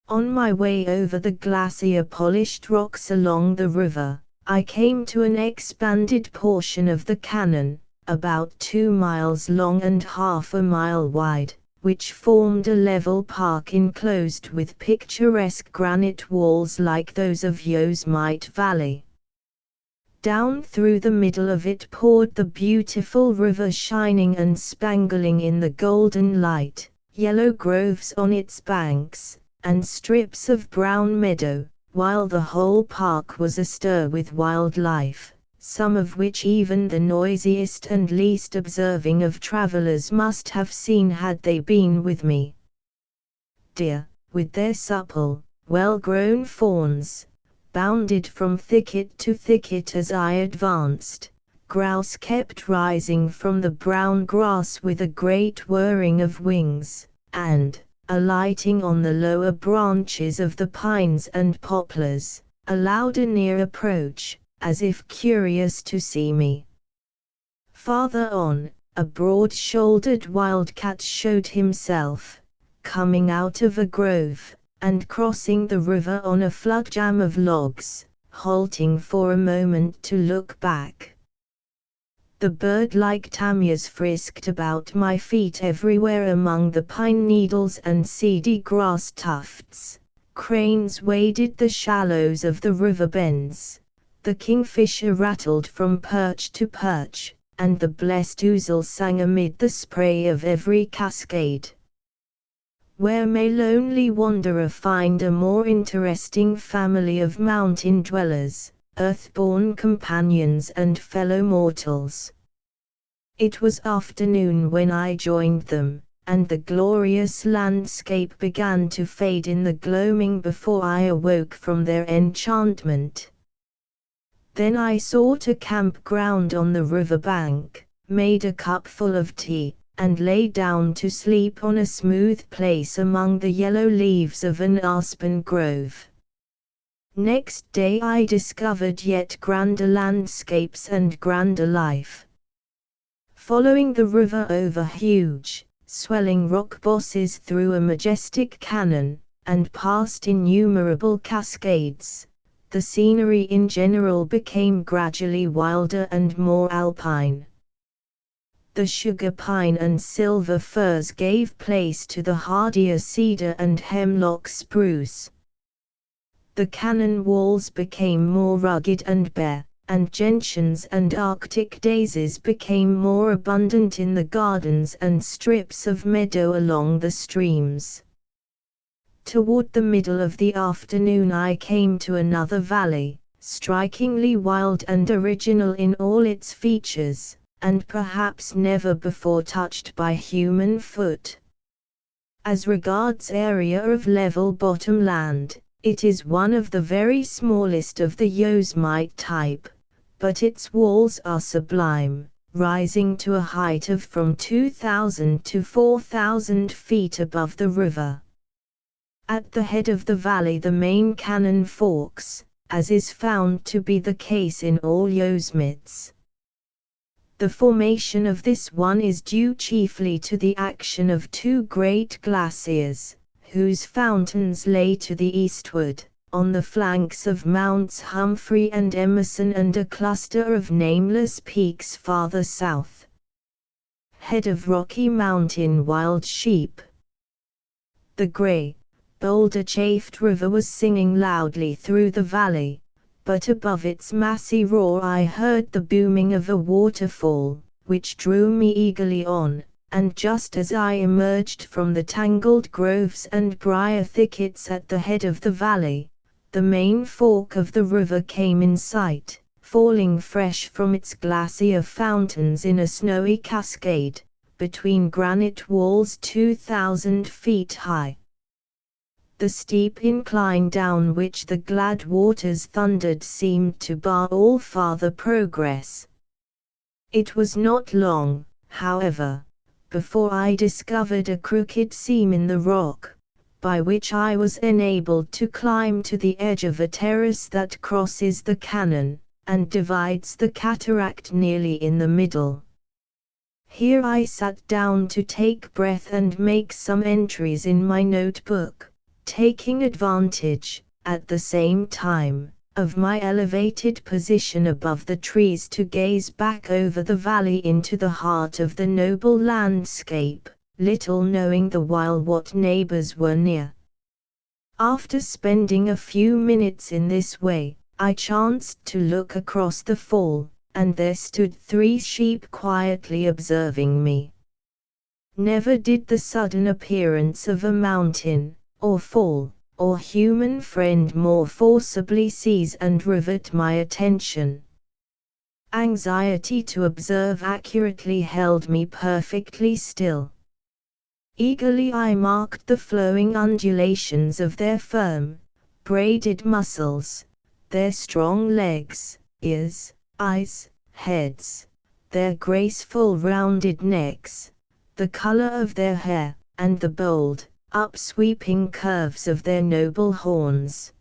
On my way over the glacier-polished rocks along the river, I came to an expanded portion of the canon, about 2 miles long and half a mile wide, which formed a level park enclosed with picturesque granite walls like those of Yosemite Valley. Down through the middle of it poured the beautiful river, shining and spangling in the golden light, yellow groves on its banks, and strips of brown meadow, while the whole park was astir with wildlife, some of which even the noisiest and least observing of travelers must have seen had they been with me. Deer, with their supple, well-grown fawns, bounded from thicket to thicket as I advanced. Grouse kept rising from the brown grass with a great whirring of wings, and, alighting on the lower branches of the pines and poplars, allowed a near approach, as if curious to see me. Farther on, a broad-shouldered wildcat showed himself, coming out of a grove, and crossing the river on a flood jam of logs, halting for a moment to look back. The bird-like tamias frisked about my feet everywhere among the pine needles and seedy grass tufts. Cranes waded the shallows of the river bends. The kingfisher rattled from perch to perch, and the blessed ouzel sang amid the spray of every cascade. Where may lonely wanderer find a more interesting family of mountain dwellers, earth-born companions and fellow mortals? It was afternoon when I joined them, and the glorious landscape began to fade in the gloaming before I awoke from their enchantment. Then I sought a campground on the river bank, made a cupful of tea, and lay down to sleep on a smooth place among the yellow leaves of an aspen grove. Next day I discovered yet grander landscapes and grander life. Following the river over huge, swelling rock bosses through a majestic canon, and past innumerable cascades, the scenery in general became gradually wilder and more alpine. The sugar pine and silver firs gave place to the hardier cedar and hemlock spruce. The canon walls became more rugged and bare, and gentians and Arctic daisies became more abundant in the gardens and strips of meadow along the streams. Toward the middle of the afternoon I came to another valley, strikingly wild and original in all its features, and perhaps never before touched by human foot. As regards area of level bottom land, it is one of the very smallest of the Yosemite type, but its walls are sublime, rising to a height of from 2,000 to 4,000 feet above the river. At the head of the valley the main canon forks, as is found to be the case in all Yosemites. The formation of this one is due chiefly to the action of two great glaciers, whose fountains lay to the eastward, on the flanks of Mounts Humphrey and Emerson, and a cluster of nameless peaks farther south. Head of Rocky Mountain Wild Sheep. The gray, boulder-chafed river was singing loudly through the valley, but above its massy roar I heard the booming of a waterfall, which drew me eagerly on, and just as I emerged from the tangled groves and briar thickets at the head of the valley, the main fork of the river came in sight, falling fresh from its glacier fountains in a snowy cascade, between granite walls 2,000 feet high. The steep incline down which the glad waters thundered seemed to bar all farther progress. It was not long, however, before I discovered a crooked seam in the rock, by which I was enabled to climb to the edge of a terrace that crosses the canon, and divides the cataract nearly in the middle. Here I sat down to take breath and make some entries in my notebook, taking advantage, at the same time, of my elevated position above the trees to gaze back over the valley into the heart of the noble landscape, little knowing the while what neighbors were near. After spending a few minutes in this way, I chanced to look across the fall, and there stood 3 sheep quietly observing me. Never did the sudden appearance of a mountain, or fall, or human friend more forcibly seize and rivet my attention. Anxiety to observe accurately held me perfectly still. Eagerly I marked the flowing undulations of their firm, braided muscles, their strong legs, ears, eyes, heads, their graceful rounded necks, the color of their hair, and the bold, upsweeping curves of their noble horns.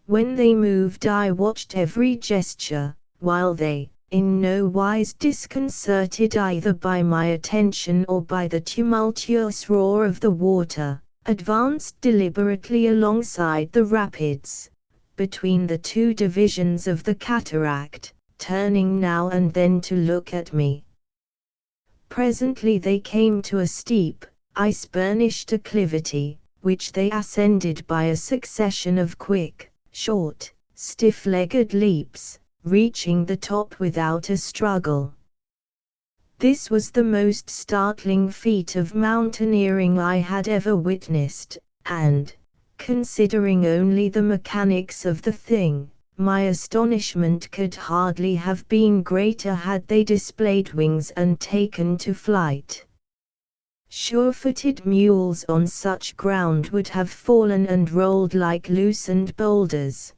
When they moved I watched every gesture, while they, in no wise disconcerted either by my attention or by the tumultuous roar of the water, advanced deliberately alongside the rapids, between the 2 divisions of the cataract, turning now and then to look at me. Presently they came to a steep, ice-burnished acclivity, which they ascended by a succession of quick, short, stiff-legged leaps, reaching the top without a struggle. This was the most startling feat of mountaineering I had ever witnessed, and, considering only the mechanics of the thing, my astonishment could hardly have been greater had they displayed wings and taken to flight. Sure-footed mules on such ground would have fallen and rolled like loosened boulders.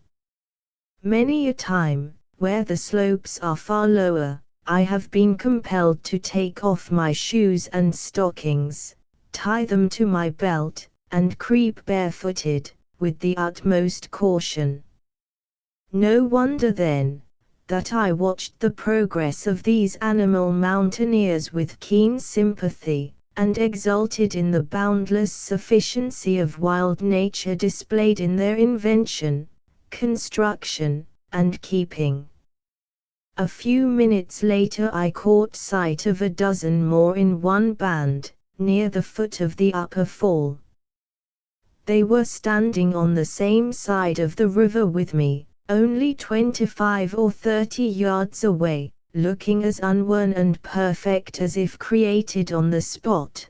Many a time, where the slopes are far lower, I have been compelled to take off my shoes and stockings, tie them to my belt, and creep barefooted, with the utmost caution. No wonder then, that I watched the progress of these animal mountaineers with keen sympathy, and exulted in the boundless sufficiency of wild nature displayed in their invention, construction, and keeping. A few minutes later I caught sight of a dozen more in one band, near the foot of the upper fall. They were standing on the same side of the river with me, only 25 or 30 yards away, looking as unworn and perfect as if created on the spot.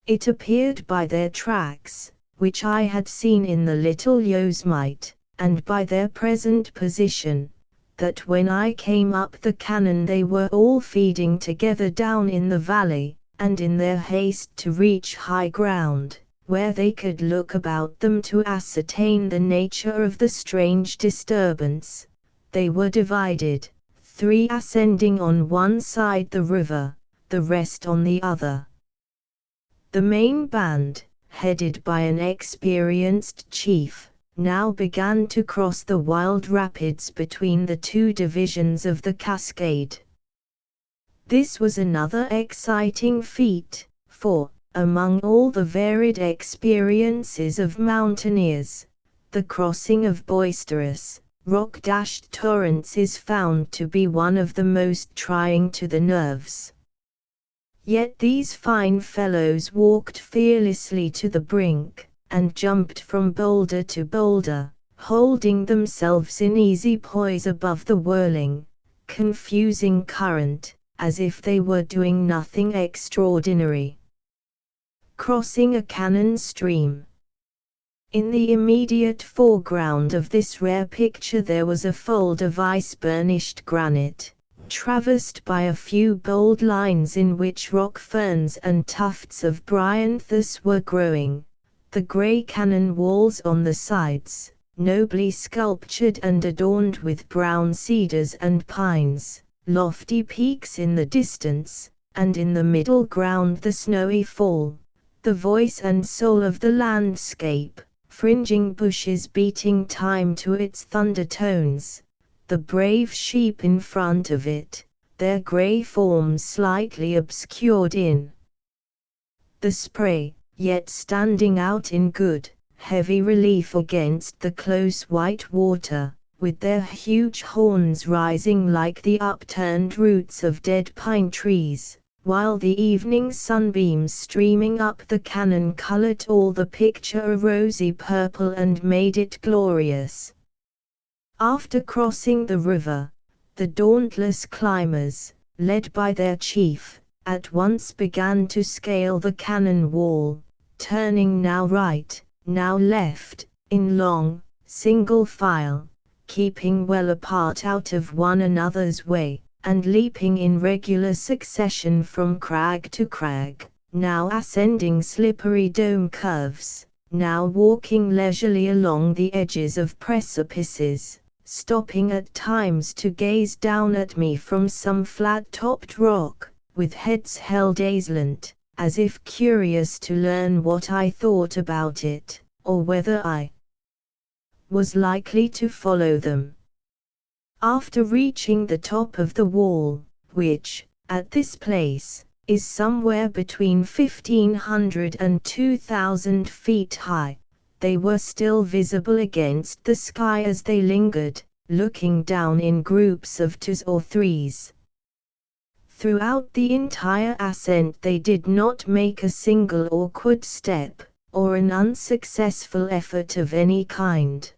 It appeared by their tracks, which I had seen in the Little Yosemite, and by their present position, that when I came up the canon they were all feeding together down in the valley, and in their haste to reach high ground, where they could look about them to ascertain the nature of the strange disturbance, they were divided, 3 ascending on one side the river, the rest on the other. The main band, headed by an experienced chief, now began to cross the wild rapids between the 2 divisions of the cascade. This was another exciting feat, for, among all the varied experiences of mountaineers, the crossing of boisterous, rock-dashed torrents is found to be one of the most trying to the nerves. Yet these fine fellows walked fearlessly to the brink, and jumped from boulder to boulder, holding themselves in easy poise above the whirling, confusing current, as if they were doing nothing extraordinary. Crossing a canon stream. In the immediate foreground of this rare picture there was a fold of ice-burnished granite, traversed by a few bold lines in which rock ferns and tufts of bryanthus were growing. The grey canon walls on the sides, nobly sculptured and adorned with brown cedars and pines, lofty peaks in the distance, and in the middle ground the snowy fall, the voice and soul of the landscape, fringing bushes beating time to its thunder tones, the brave sheep in front of it, their grey forms slightly obscured in the spray, yet standing out in good, heavy relief against the close white water, with their huge horns rising like the upturned roots of dead pine trees, while the evening sunbeams streaming up the canon colored all the picture a rosy purple and made it glorious. After crossing the river, the dauntless climbers, led by their chief, at once began to scale the canon wall, turning now right, now left, in long, single file, keeping well apart out of one another's way, and leaping in regular succession from crag to crag, now ascending slippery dome curves, now walking leisurely along the edges of precipices, stopping at times to gaze down at me from some flat-topped rock, with heads held aslant, as if curious to learn what I thought about it, or whether I was likely to follow them. After reaching the top of the wall, which, at this place, is somewhere between 1,500 and 2,000 feet high, they were still visible against the sky as they lingered, looking down in groups of twos or threes. Throughout the entire ascent they did not make a single awkward step, or an unsuccessful effort of any kind.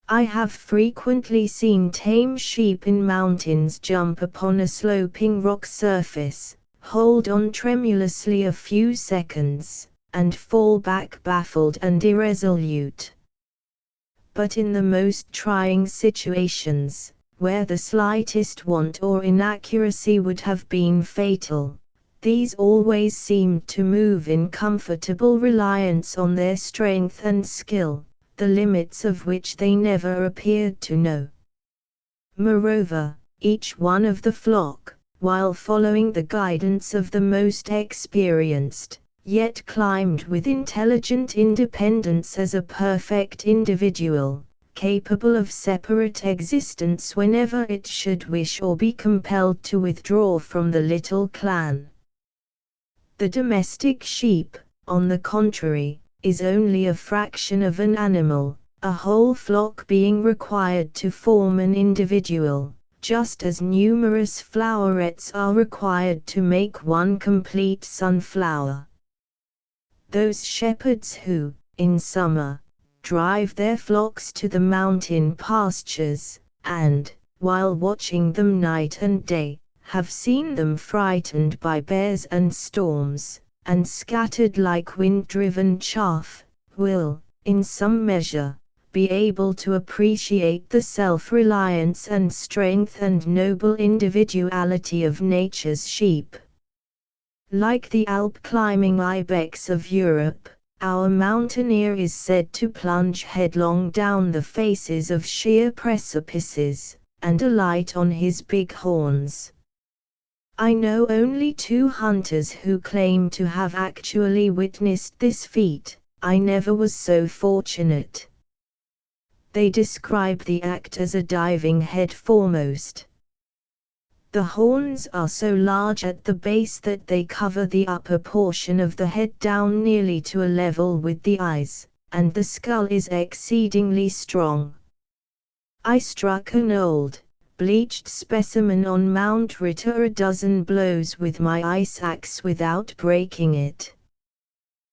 I have frequently seen tame sheep in mountains jump upon a sloping rock surface, hold on tremulously a few seconds, and fall back baffled and irresolute. But in the most trying situations, where the slightest want or inaccuracy would have been fatal, these always seemed to move in comfortable reliance on their strength and skill, the limits of which they never appeared to know. Moreover, each one of the flock, while following the guidance of the most experienced, yet climbed with intelligent independence as a perfect individual, capable of separate existence whenever it should wish or be compelled to withdraw from the little clan. The domestic sheep, on the contrary, is only a fraction of an animal, a whole flock being required to form an individual, just as numerous flowerets are required to make one complete sunflower. Those shepherds who, in summer, drive their flocks to the mountain pastures, and, while watching them night and day, have seen them frightened by bears and storms, and scattered like wind-driven chaff, will, in some measure, be able to appreciate the self-reliance and strength and noble individuality of nature's sheep. Like the Alp-climbing ibex of Europe, our mountaineer is said to plunge headlong down the faces of sheer precipices, and alight on his big horns. I know only 2 hunters who claim to have actually witnessed this feat. I never was so fortunate. They describe the act as a diving head foremost. The horns are so large at the base that they cover the upper portion of the head down nearly to a level with the eyes, and the skull is exceedingly strong. I struck an old, bleached specimen on Mount Ritter a dozen blows with my ice axe without breaking it.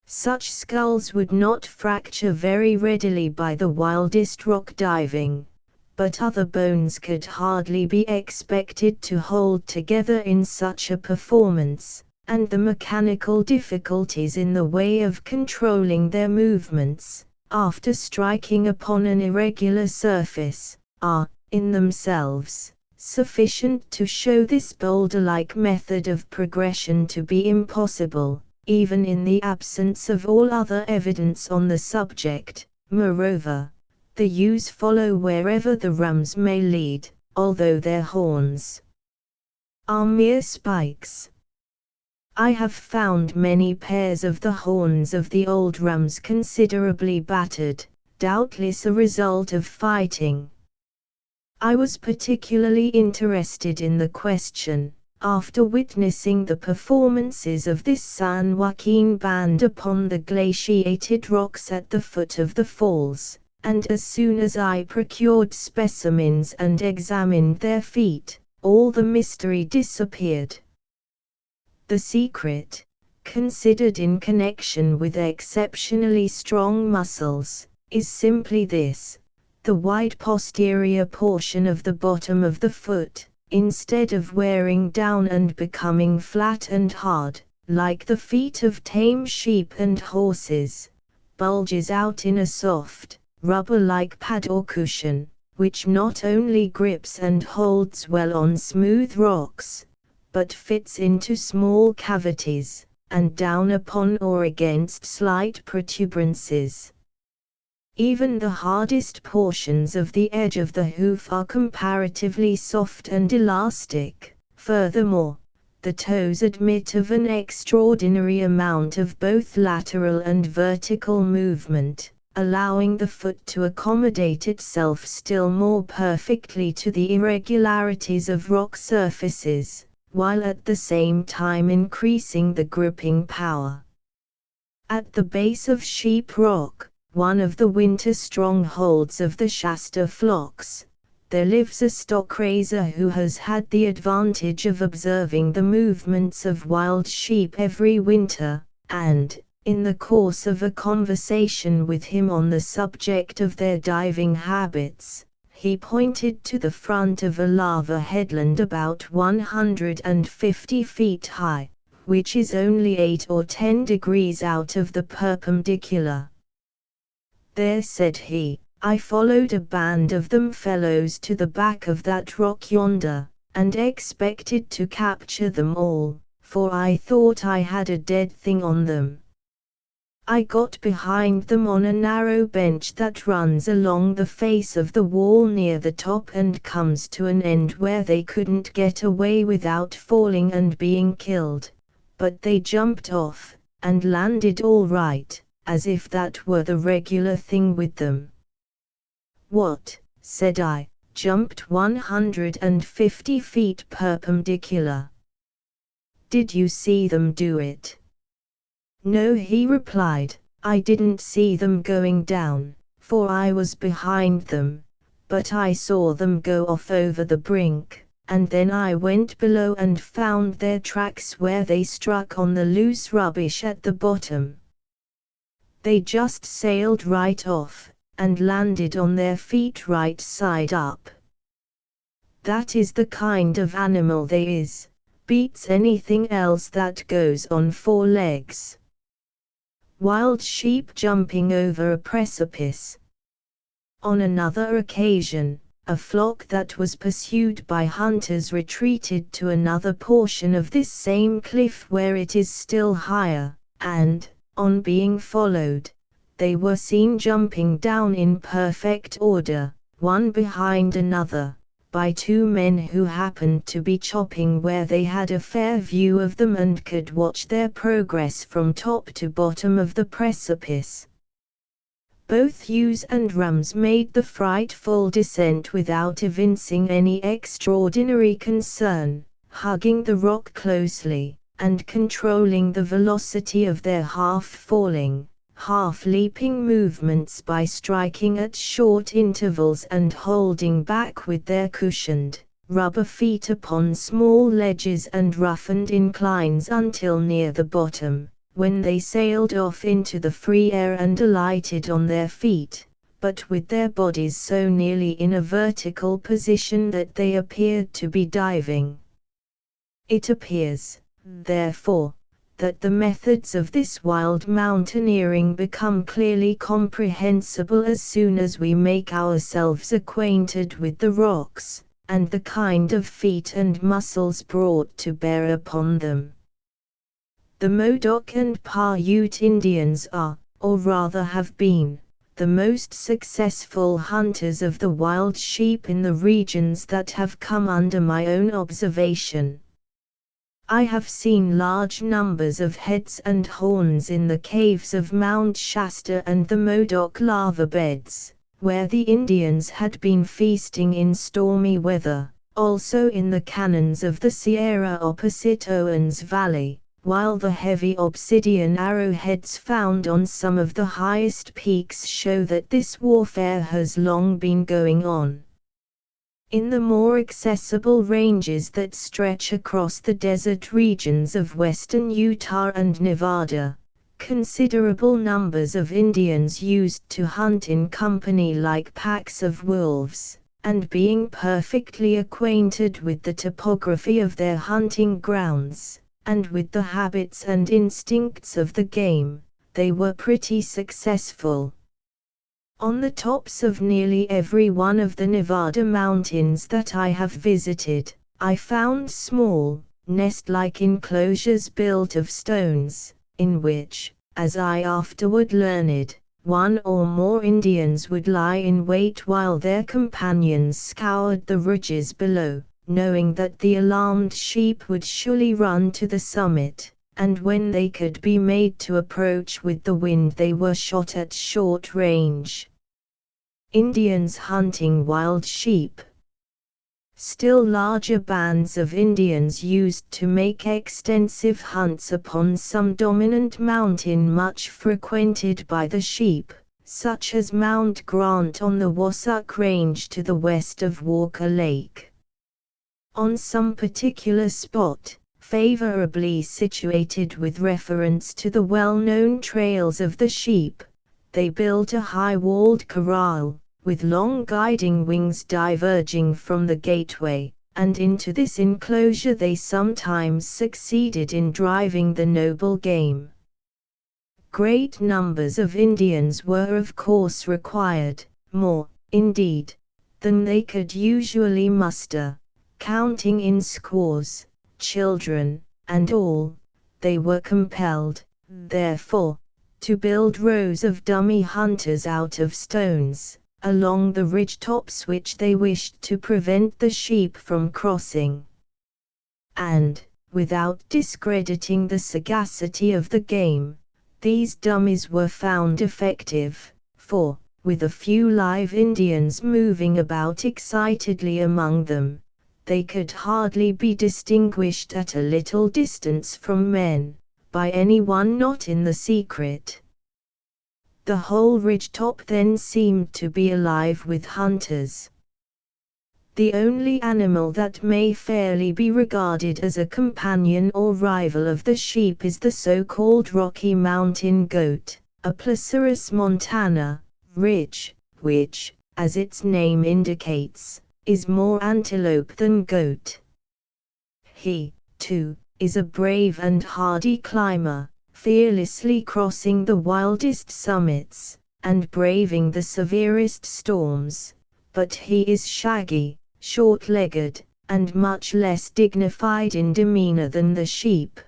Such skulls would not fracture very readily by the wildest rock diving, but other bones could hardly be expected to hold together in such a performance, and the mechanical difficulties in the way of controlling their movements, after striking upon an irregular surface, are, in themselves, sufficient to show this boulder-like method of progression to be impossible, even in the absence of all other evidence on the subject. Moreover, the ewes follow wherever the rams may lead, although their horns are mere spikes. I have found many pairs of the horns of the old rams considerably battered, doubtless a result of fighting. I was particularly interested in the question, after witnessing the performances of this San Joaquin band upon the glaciated rocks at the foot of the falls, and as soon as I procured specimens and examined their feet, all the mystery disappeared. The secret, considered in connection with exceptionally strong muscles, is simply this: the wide posterior portion of the bottom of the foot, instead of wearing down and becoming flat and hard, like the feet of tame sheep and horses, bulges out in a soft, rubber-like pad or cushion, which not only grips and holds well on smooth rocks, but fits into small cavities, and down upon or against slight protuberances. Even the hardest portions of the edge of the hoof are comparatively soft and elastic. Furthermore, the toes admit of an extraordinary amount of both lateral and vertical movement, allowing the foot to accommodate itself still more perfectly to the irregularities of rock surfaces, while at the same time increasing the gripping power. At the base of Sheep Rock, one of the winter strongholds of the Shasta flocks, there lives a stock raiser who has had the advantage of observing the movements of wild sheep every winter, and, in the course of a conversation with him on the subject of their diving habits, he pointed to the front of a lava headland about 150 feet high, which is only 8 or 10 degrees out of the perpendicular. There, said he, I followed a band of them fellows to the back of that rock yonder, and expected to capture them all, for I thought I had a dead thing on them. I got behind them on a narrow bench that runs along the face of the wall near the top and comes to an end where they couldn't get away without falling and being killed, but they jumped off, and landed all right, as if that were the regular thing with them. What, said I, jumped 150 feet perpendicular? Did you see them do it? No, he replied, I didn't see them going down, for I was behind them, but I saw them go off over the brink, and then I went below and found their tracks where they struck on the loose rubbish at the bottom. They just sailed right off, and landed on their feet right side up. That is the kind of animal they is, beats anything else that goes on 4 legs. Wild sheep jumping over a precipice. On another occasion, a flock that was pursued by hunters retreated to another portion of this same cliff where it is still higher, and, on being followed, they were seen jumping down in perfect order, one behind another, by 2 men who happened to be chopping where they had a fair view of them and could watch their progress from top to bottom of the precipice. Both ewes and rams made the frightful descent without evincing any extraordinary concern, hugging the rock closely, and controlling the velocity of their half-falling, half-leaping movements by striking at short intervals and holding back with their cushioned, rubber feet upon small ledges and roughened inclines until near the bottom, when they sailed off into the free air and alighted on their feet, but with their bodies so nearly in a vertical position that they appeared to be diving. It appears, therefore, that the methods of this wild mountaineering become clearly comprehensible as soon as we make ourselves acquainted with the rocks, and the kind of feet and muscles brought to bear upon them. The Modoc and Paiute Indians are, or rather have been, the most successful hunters of the wild sheep in the regions that have come under my own observation. I have seen large numbers of heads and horns in the caves of Mount Shasta and the Modoc lava beds, where the Indians had been feasting in stormy weather, also in the canyons of the Sierra opposite Owens Valley, while the heavy obsidian arrowheads found on some of the highest peaks show that this warfare has long been going on. In the more accessible ranges that stretch across the desert regions of western Utah and Nevada, considerable numbers of Indians used to hunt in company like packs of wolves, and being perfectly acquainted with the topography of their hunting grounds, and with the habits and instincts of the game, they were pretty successful. On the tops of nearly every one of the Nevada mountains that I have visited, I found small, nest-like enclosures built of stones, in which, as I afterward learned, one or more Indians would lie in wait while their companions scoured the ridges below, knowing that the alarmed sheep would surely run to the summit, and when they could be made to approach with the wind they were shot at short range. Indians hunting wild sheep. Still larger bands of Indians used to make extensive hunts upon some dominant mountain much frequented by the sheep, such as Mount Grant on the Wasatch Range to the west of Walker Lake. On some particular spot, favorably situated with reference to the well-known trails of the sheep, they built a high-walled corral, with long guiding wings diverging from the gateway, and into this enclosure they sometimes succeeded in driving the noble game. Great numbers of Indians were of course required, more, indeed, than they could usually muster, counting in squaws, children, and all. They were compelled, therefore, to build rows of dummy hunters out of stones, along the ridge-tops which they wished to prevent the sheep from crossing. And, without discrediting the sagacity of the game, these dummies were found effective, for, with a few live Indians moving about excitedly among them, they could hardly be distinguished at a little distance from men, by anyone not in the secret. The whole ridge-top then seemed to be alive with hunters. The only animal that may fairly be regarded as a companion or rival of the sheep is the so-called Rocky Mountain goat, a Placerus montana, which, as its name indicates, is more antelope than goat. He, too, is a brave and hardy climber, fearlessly crossing the wildest summits, and braving the severest storms, but he is shaggy, short-legged, and much less dignified in demeanor than the sheep.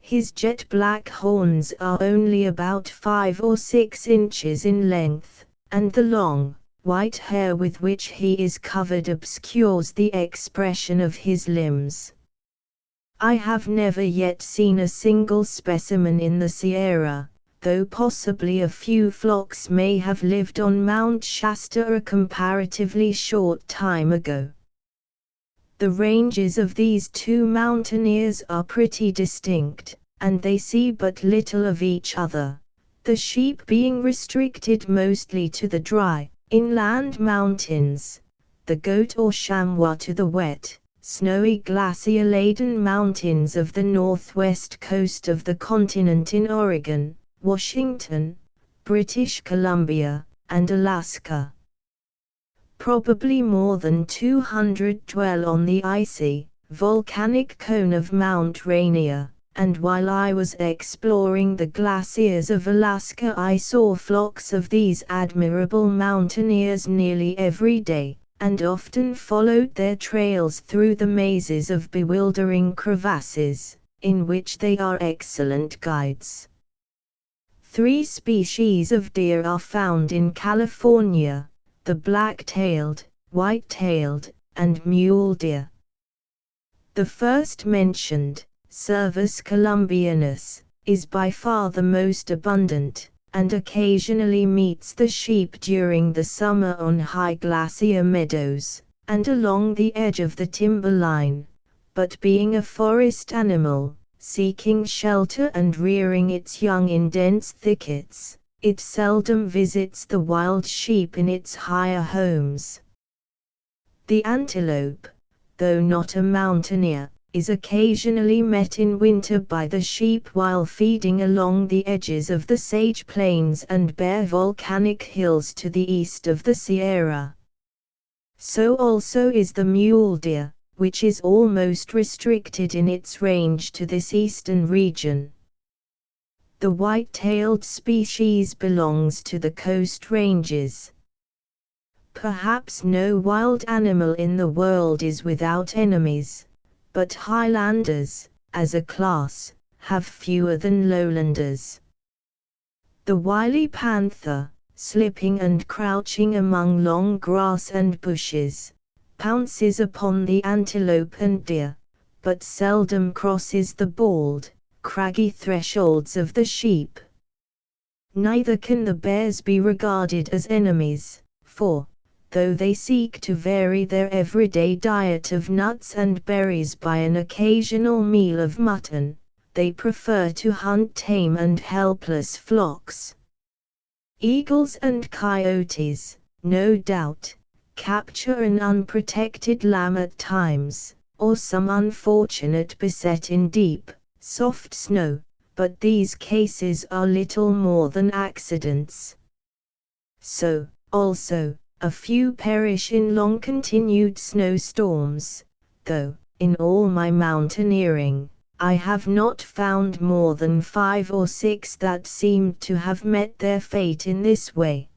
His jet-black horns are only about 5 or 6 inches in length, and the long, white hair with which he is covered obscures the expression of his limbs. I have never yet seen a single specimen in the Sierra, though possibly a few flocks may have lived on Mount Shasta a comparatively short time ago. The ranges of these two mountaineers are pretty distinct, and they see but little of each other, the sheep being restricted mostly to the dry, inland mountains, the goat or chamois to the wet, snowy glacier-laden mountains of the northwest coast of the continent in Oregon, Washington, British Columbia, and Alaska. Probably more than 200 dwell on the icy, volcanic cone of Mount Rainier, and while I was exploring the glaciers of Alaska I saw flocks of these admirable mountaineers nearly every day, and often followed their trails through the mazes of bewildering crevasses, in which they are excellent guides. 3 species of deer are found in California: the black-tailed, white-tailed, and mule deer. The first mentioned, Cervus columbianus, is by far the most abundant, and occasionally meets the sheep during the summer on high glacier meadows, and along the edge of the timberline, but being a forest animal, seeking shelter and rearing its young in dense thickets, it seldom visits the wild sheep in its higher homes. The antelope, though not a mountaineer, is occasionally met in winter by the sheep while feeding along the edges of the sage plains and bare volcanic hills to the east of the Sierra. So also is the mule deer, which is almost restricted in its range to this eastern region. The white-tailed species belongs to the coast ranges. Perhaps no wild animal in the world is without enemies, but highlanders, as a class, have fewer than lowlanders. The wily panther, slipping and crouching among long grass and bushes, pounces upon the antelope and deer, but seldom crosses the bald, craggy thresholds of the sheep. Neither can the bears be regarded as enemies, for, though they seek to vary their everyday diet of nuts and berries by an occasional meal of mutton, they prefer to hunt tame and helpless flocks. Eagles and coyotes, no doubt, capture an unprotected lamb at times, or some unfortunate beset in deep, soft snow, but these cases are little more than accidents. So, also, a few perish in long-continued snowstorms, though, in all my mountaineering, I have not found more than 5 or 6 that seemed to have met their fate in this way.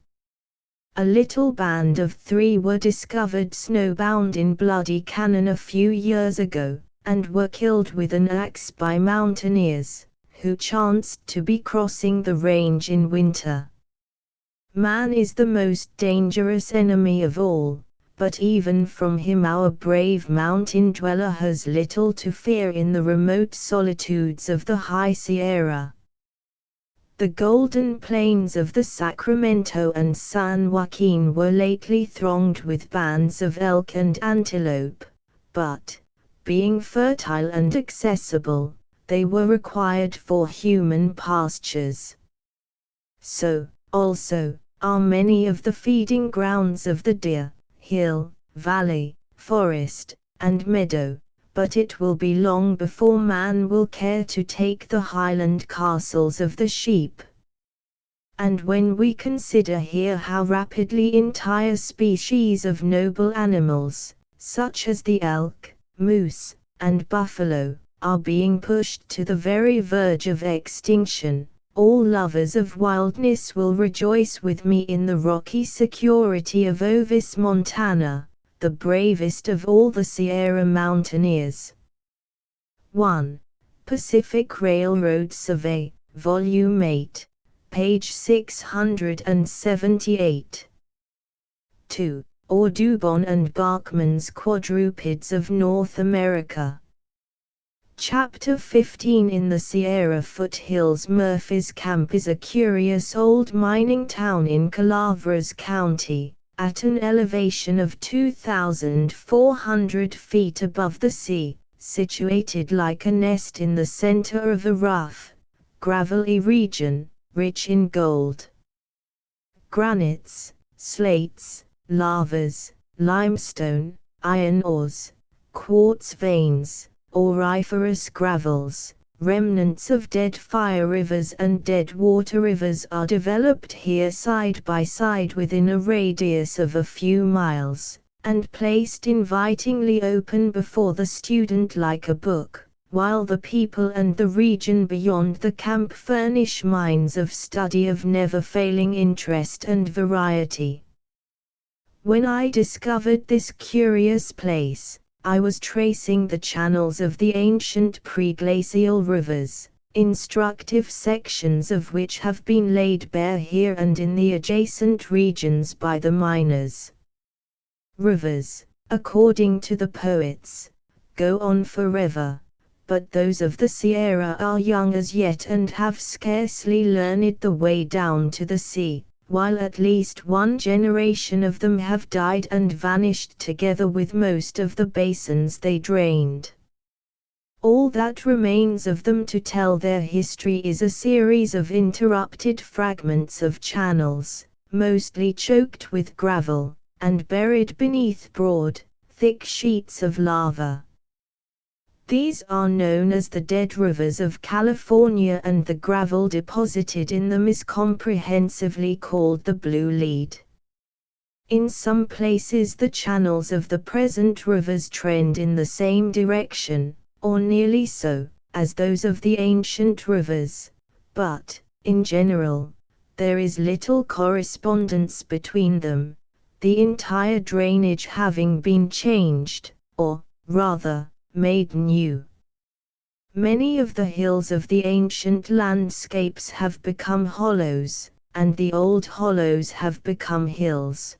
A little band of 3 were discovered snowbound in Bloody Canyon a few years ago, and were killed with an axe by mountaineers, who chanced to be crossing the range in winter. Man is the most dangerous enemy of all, but even from him our brave mountain dweller has little to fear in the remote solitudes of the High Sierra. The golden plains of the Sacramento and San Joaquin were lately thronged with bands of elk and antelope, but, being fertile and accessible, they were required for human pastures. So, also, are many of the feeding grounds of the deer, hill, valley, forest, and meadow, but it will be long before man will care to take the highland castles of the sheep. And when we consider here how rapidly entire species of noble animals, such as the elk, moose, and buffalo, are being pushed to the very verge of extinction, all lovers of wildness will rejoice with me in the rocky security of Ovis Montana, the bravest of all the Sierra mountaineers. 1. Pacific Railroad Survey, Volume 8, page 678. 2. Audubon and Bachman's Quadrupeds of North America. Chapter 15. In the Sierra foothills, Murphy's Camp is a curious old mining town in Calavras County, at an elevation of 2,400 feet above the sea, situated like a nest in the center of a rough, gravelly region, rich in gold. Granites, slates, lavas, limestone, iron ores, quartz veins, auriferous gravels, remnants of dead fire rivers and dead water rivers are developed here side by side within a radius of a few miles, and placed invitingly open before the student like a book, while the people and the region beyond the camp furnish mines of study of never-failing interest and variety. When I discovered this curious place, I was tracing the channels of the ancient pre-glacial rivers, instructive sections of which have been laid bare here and in the adjacent regions by the miners. Rivers, according to the poets, go on forever, but those of the Sierra are young as yet and have scarcely learned the way down to the sea, while at least one generation of them have died and vanished together with most of the basins they drained. All that remains of them to tell their history is a series of interrupted fragments of channels, mostly choked with gravel, and buried beneath broad, thick sheets of lava. These are known as the dead rivers of California, and the gravel deposited in them is comprehensively called the Blue Lead. In some places the channels of the present rivers trend in the same direction, or nearly so, as those of the ancient rivers, but, in general, there is little correspondence between them, the entire drainage having been changed, or, rather, made new. Many of the hills of the ancient landscapes have become hollows, and the old hollows have become hills.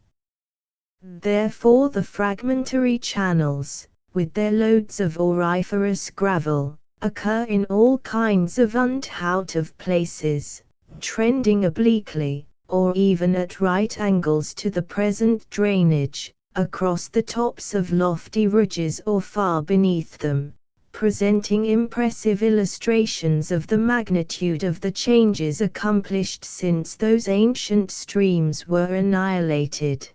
Therefore the fragmentary channels, with their loads of auriferous gravel, occur in all kinds of out-of places, trending obliquely, or even at right angles to the present drainage, across the tops of lofty ridges or far beneath them, presenting impressive illustrations of the magnitude of the changes accomplished since those ancient streams were annihilated.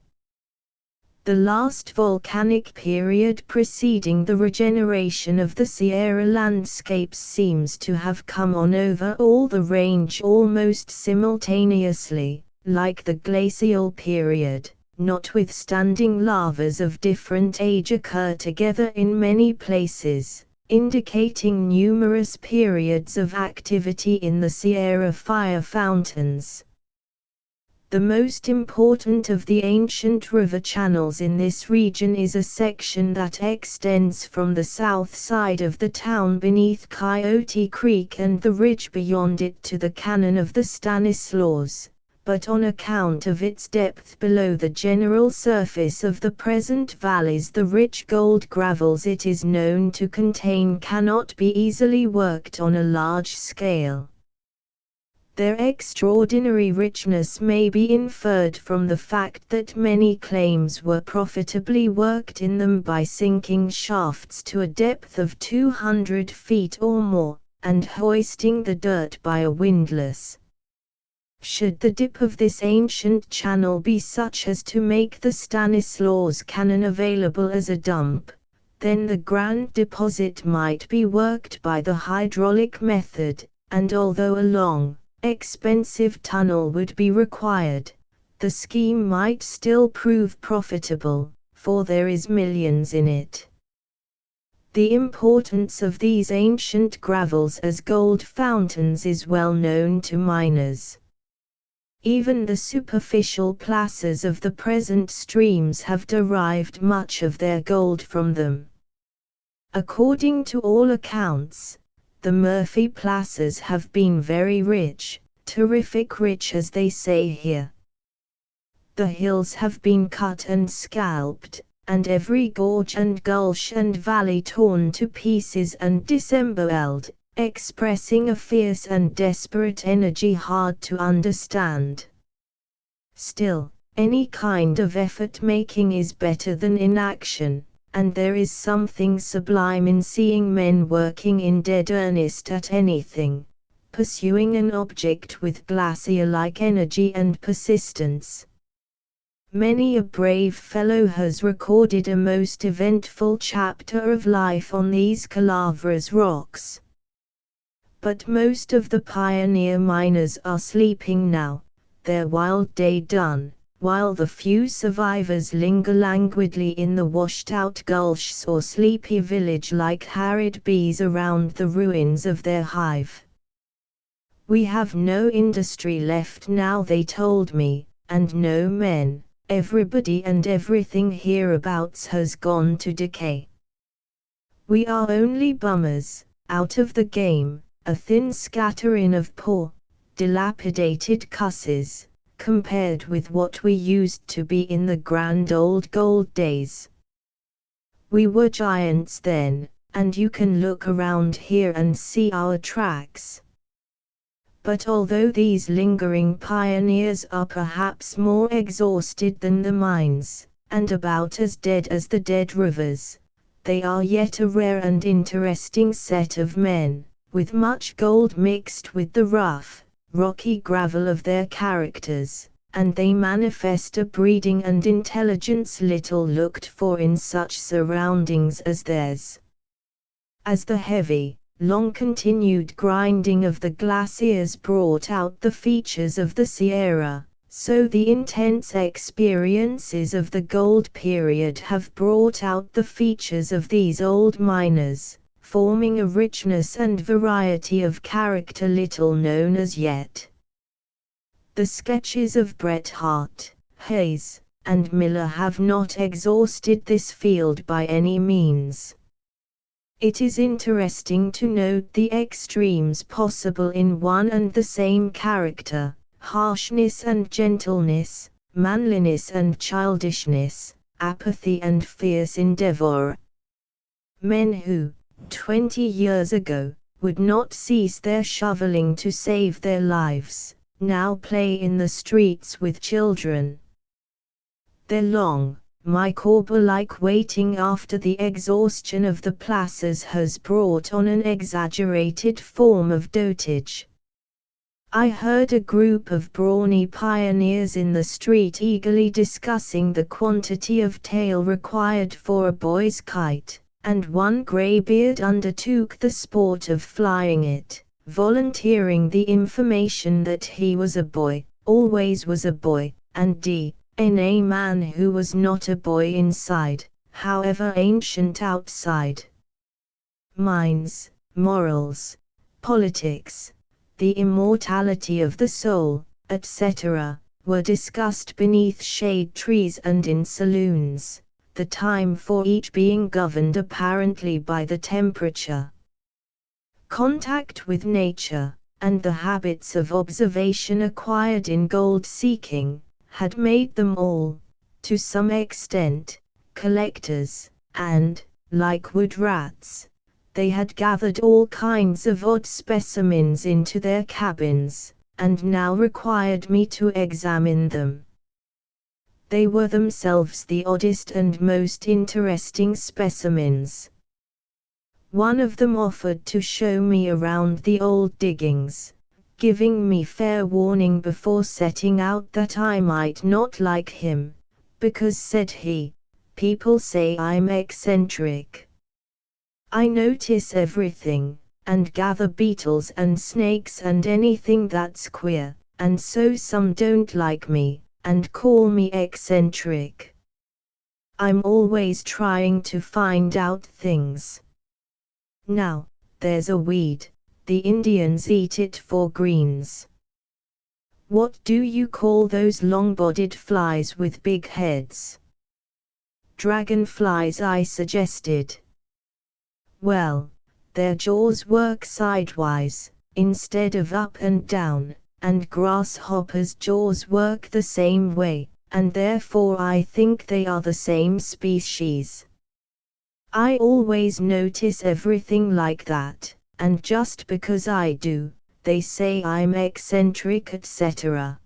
The last volcanic period preceding the regeneration of the Sierra landscapes seems to have come on over all the range almost simultaneously, like the glacial period, notwithstanding lavas of different age occur together in many places, indicating numerous periods of activity in the Sierra fire fountains. The most important of the ancient river channels in this region is a section that extends from the south side of the town beneath Coyote Creek and the ridge beyond it to the canon of the Stanislaus, but on account of its depth below the general surface of the present valleys, the rich gold gravels it is known to contain cannot be easily worked on a large scale. Their extraordinary richness may be inferred from the fact that many claims were profitably worked in them by sinking shafts to a depth of 200 feet or more, and hoisting the dirt by a windlass. Should the dip of this ancient channel be such as to make the Stanislaus Canon available as a dump, then the grand deposit might be worked by the hydraulic method, and although a long, expensive tunnel would be required, the scheme might still prove profitable, for there is millions in it. The importance of these ancient gravels as gold fountains is well known to miners. Even the superficial placers of the present streams have derived much of their gold from them. According to all accounts, the Murphy placers have been very rich, terrific rich as they say here. The hills have been cut and scalped, and every gorge and gulch and valley torn to pieces and disemboweled, expressing a fierce and desperate energy hard to understand. Still, any kind of effort-making is better than inaction, and there is something sublime in seeing men working in dead earnest at anything, pursuing an object with glacier-like energy and persistence. Many a brave fellow has recorded a most eventful chapter of life on these calaveras rocks. But most of the pioneer miners are sleeping now, their wild day done, while the few survivors linger languidly in the washed-out gulches or sleepy village like harried bees around the ruins of their hive. We have no industry left now, they told me, and no men. Everybody and everything hereabouts has gone to decay. We are only bummers, out of the game, a thin scattering of poor, dilapidated cusses, compared with what we used to be in the grand old gold days. We were giants then, and you can look around here and see our tracks. But although these lingering pioneers are perhaps more exhausted than the mines, and about as dead as the dead rivers, they are yet a rare and interesting set of men, with much gold mixed with the rough, rocky gravel of their characters, and they manifest a breeding and intelligence little looked for in such surroundings as theirs. As the heavy, long-continued grinding of the glaciers brought out the features of the Sierra, so the intense experiences of the gold period have brought out the features of these old miners, forming a richness and variety of character little known as yet. The sketches of Bret Harte, Hayes, and Miller have not exhausted this field by any means. It is interesting to note the extremes possible in one and the same character, harshness and gentleness, manliness and childishness, apathy and fierce endeavor. Men who, 20 years ago, would not cease their shoveling to save their lives, now play in the streets with children. Their long, Micawber-like waiting after the exhaustion of the plazas has brought on an exaggerated form of dotage. I heard a group of brawny pioneers in the street eagerly discussing the quantity of tail required for a boy's kite, and one greybeard undertook the sport of flying it, volunteering the information that he was a boy, always was a boy, and in a man who was not a boy inside, however ancient outside. Minds, morals, politics, the immortality of the soul, etc., were discussed beneath shade trees and in saloons, the time for each being governed apparently by the temperature. Contact with nature, and the habits of observation acquired in gold seeking, had made them all, to some extent, collectors, and, like wood rats, they had gathered all kinds of odd specimens into their cabins, and now required me to examine them. They were themselves the oddest and most interesting specimens. One of them offered to show me around the old diggings, giving me fair warning before setting out that I might not like him, because, said he, people say I'm eccentric. I notice everything, and gather beetles and snakes and anything that's queer, and so some don't like me, and call me eccentric. I'm always trying to find out things. Now, there's a weed. The Indians eat it for greens. What do you call those long-bodied flies with big heads? Dragonflies, I suggested. Well, their jaws work sidewise, instead of up and down, and grasshoppers' jaws work the same way, and therefore I think they are the same species. I always notice everything like that. And just because I do, they say I'm eccentric, etc.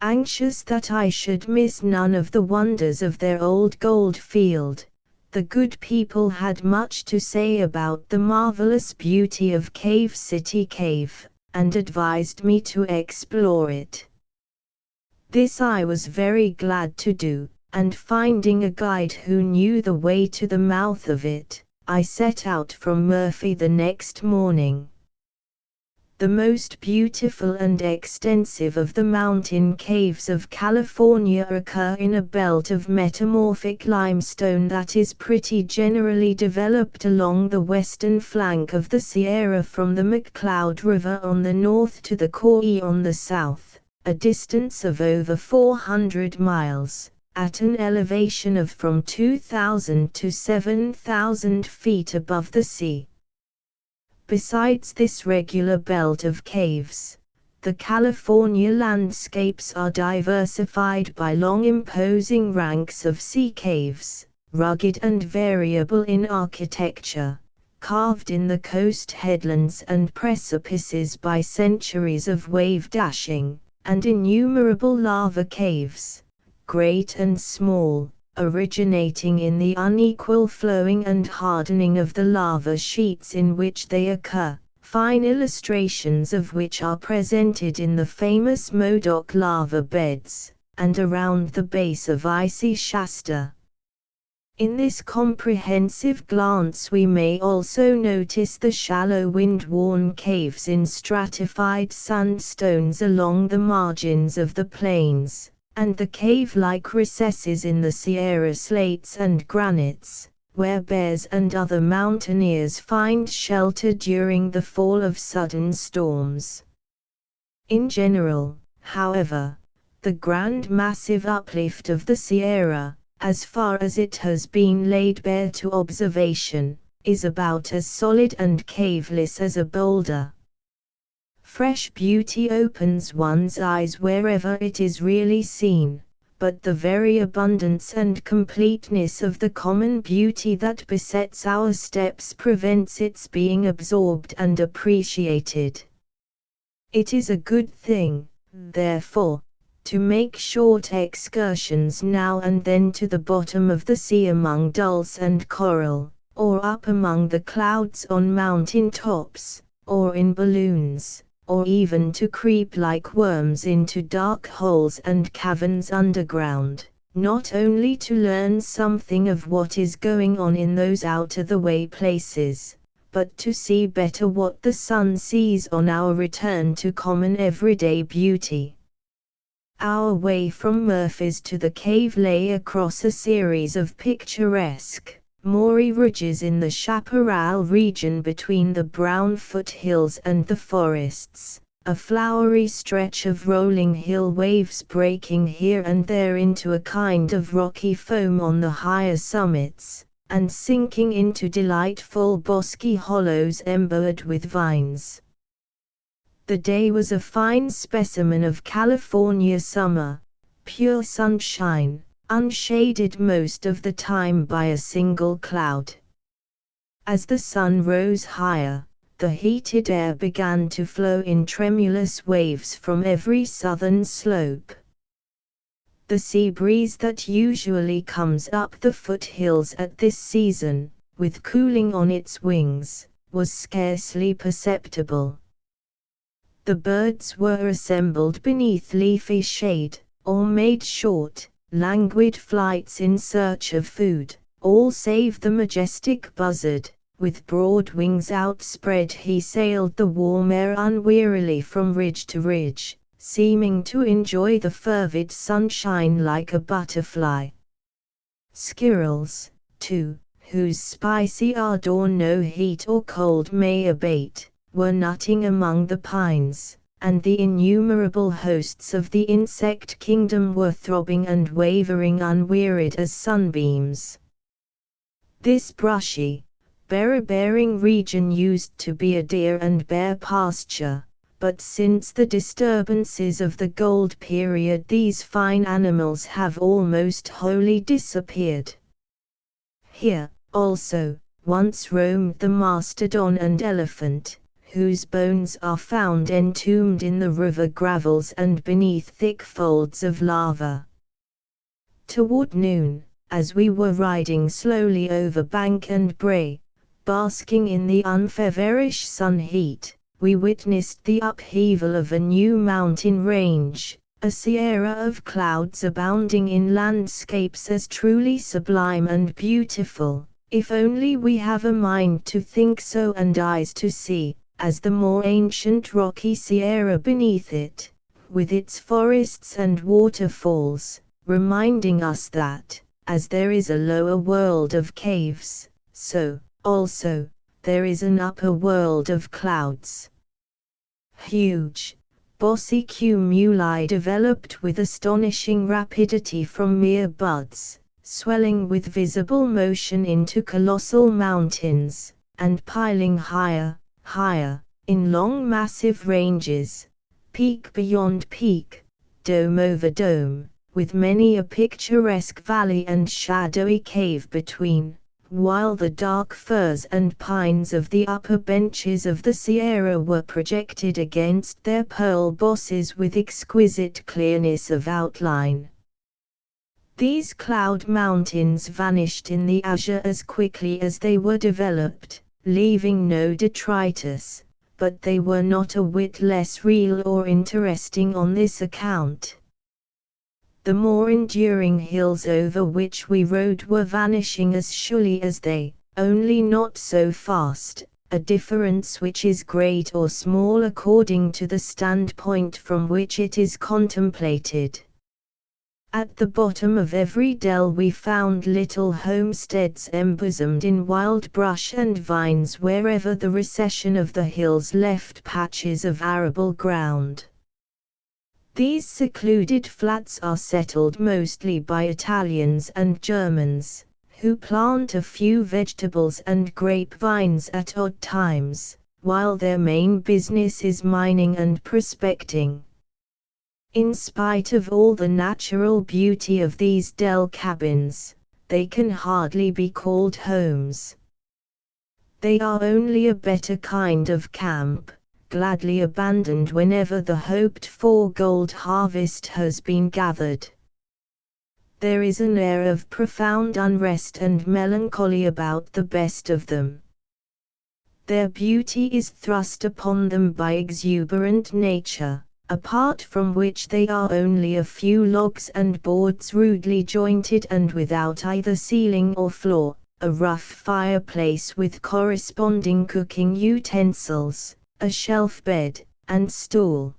Anxious that I should miss none of the wonders of their old gold field, the good people had much to say about the marvelous beauty of Cave City Cave, and advised me to explore it. This I was very glad to do, and finding a guide who knew the way to the mouth of it, I set out from Murphy the next morning. The most beautiful and extensive of the mountain caves of California occur in a belt of metamorphic limestone that is pretty generally developed along the western flank of the Sierra from the McCloud River on the north to the Kauai on the south, a distance of over 400 miles. At an elevation of from 2,000 to 7,000 feet above the sea. Besides this regular belt of caves, the California landscapes are diversified by long imposing ranks of sea caves, rugged and variable in architecture, carved in the coast headlands and precipices by centuries of wave dashing, and innumerable lava caves, great and small, originating in the unequal flowing and hardening of the lava sheets in which they occur, fine illustrations of which are presented in the famous Modoc lava beds, and around the base of icy Shasta. In this comprehensive glance we may also notice the shallow wind-worn caves in stratified sandstones along the margins of the plains, and the cave-like recesses in the Sierra slates and granites, where bears and other mountaineers find shelter during the fall of sudden storms. In general, however, the grand massive uplift of the Sierra, as far as it has been laid bare to observation, is about as solid and caveless as a boulder. Fresh beauty opens one's eyes wherever it is really seen, but the very abundance and completeness of the common beauty that besets our steps prevents its being absorbed and appreciated. It is a good thing, therefore, to make short excursions now and then to the bottom of the sea among dulse and coral, or up among the clouds on mountain tops, or in balloons, or even to creep like worms into dark holes and caverns underground, not only to learn something of what is going on in those out-of-the-way places, but to see better what the sun sees on our return to common everyday beauty. Our way from Murphy's to the cave lay across a series of picturesque, moory ridges in the chaparral region between the brown foothills and the forests, a flowery stretch of rolling hill waves breaking here and there into a kind of rocky foam on the higher summits, and sinking into delightful bosky hollows embowered with vines. The day was a fine specimen of California summer, pure sunshine, unshaded most of the time by a single cloud. As the sun rose higher, the heated air began to flow in tremulous waves from every southern slope. The sea breeze that usually comes up the foothills at this season, with cooling on its wings, was scarcely perceptible. The birds were assembled beneath leafy shade, or made short, languid flights in search of food, all save the majestic buzzard. With broad wings outspread he sailed the warm air unwearily from ridge to ridge, seeming to enjoy the fervid sunshine like a butterfly. Squirrels, too, whose spicy ardor no heat or cold may abate, were nutting among the pines, and the innumerable hosts of the insect kingdom were throbbing and wavering unwearied as sunbeams. This brushy, berry-bearing region used to be a deer and bear pasture, but since the disturbances of the gold period these fine animals have almost wholly disappeared. Here, also, once roamed the mastodon and elephant, whose bones are found entombed in the river gravels and beneath thick folds of lava. Toward noon, as we were riding slowly over bank and brae, basking in the unfeverish sun heat, we witnessed the upheaval of a new mountain range, a sierra of clouds abounding in landscapes as truly sublime and beautiful, if only we have a mind to think so and eyes to see, as the more ancient rocky Sierra beneath it, with its forests and waterfalls, reminding us that, as there is a lower world of caves, so, also, there is an upper world of clouds. Huge, bossy cumuli developed with astonishing rapidity from mere buds, swelling with visible motion into colossal mountains, and piling higher, in long massive ranges, peak beyond peak, dome over dome, with many a picturesque valley and shadowy cave between, while the dark firs and pines of the upper benches of the Sierra were projected against their pearl bosses with exquisite clearness of outline. These cloud mountains vanished in the azure as quickly as they were developed, leaving no detritus, but they were not a whit less real or interesting on this account. The more enduring hills over which we rode were vanishing as surely as they, only not so fast, a difference which is great or small according to the standpoint from which it is contemplated. At the bottom of every dell we found little homesteads embosomed in wild brush and vines wherever the recession of the hills left patches of arable ground. These secluded flats are settled mostly by Italians and Germans, who plant a few vegetables and grapevines at odd times, while their main business is mining and prospecting. In spite of all the natural beauty of these dell cabins, they can hardly be called homes. They are only a better kind of camp, gladly abandoned whenever the hoped-for gold harvest has been gathered. There is an air of profound unrest and melancholy about the best of them. Their beauty is thrust upon them by exuberant nature, apart from which they are only a few logs and boards rudely jointed and without either ceiling or floor, a rough fireplace with corresponding cooking utensils, a shelf bed, and stool.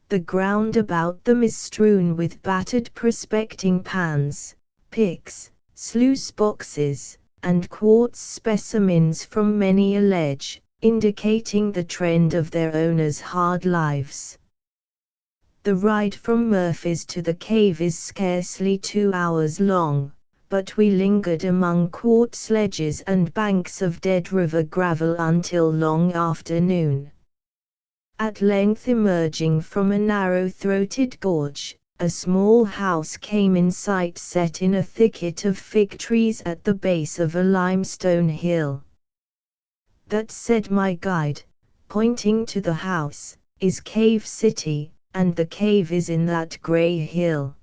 The ground about them is strewn with battered prospecting pans, picks, sluice boxes, and quartz specimens from many a ledge, indicating the trend of their owners' hard lives. The ride from Murphy's to the cave is scarcely 2 hours long, but we lingered among quartz ledges and banks of dead river gravel until long afternoon. At length, emerging from a narrow-throated gorge, a small house came in sight set in a thicket of fig trees at the base of a limestone hill. "That," said my guide, pointing to the house, "is Cave City, and the cave is in that grey hill."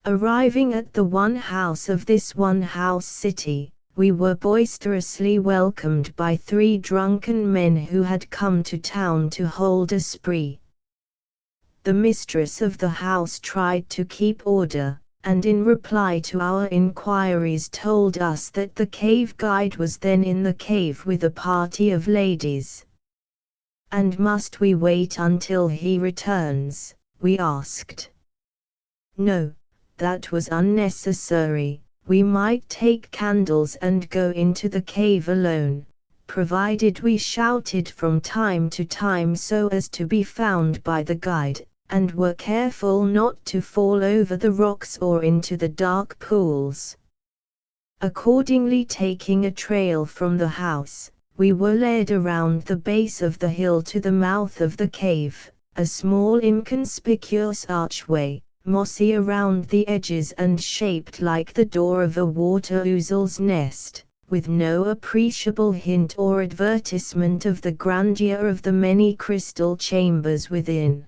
Arriving at the one house of this one-house city, we were boisterously welcomed by 3 drunken men who had come to town to hold a spree. The mistress of the house tried to keep order, and in reply to our inquiries told us that the cave guide was then in the cave with a party of ladies. "And must we wait until he returns?" we asked. "No, that was unnecessary. We might take candles and go into the cave alone, provided we shouted from time to time so as to be found by the guide, and were careful not to fall over the rocks or into the dark pools." Accordingly, taking a trail from the house, we were led around the base of the hill to the mouth of the cave, a small inconspicuous archway, mossy around the edges and shaped like the door of a water ouzel's nest, with no appreciable hint or advertisement of the grandeur of the many crystal chambers within.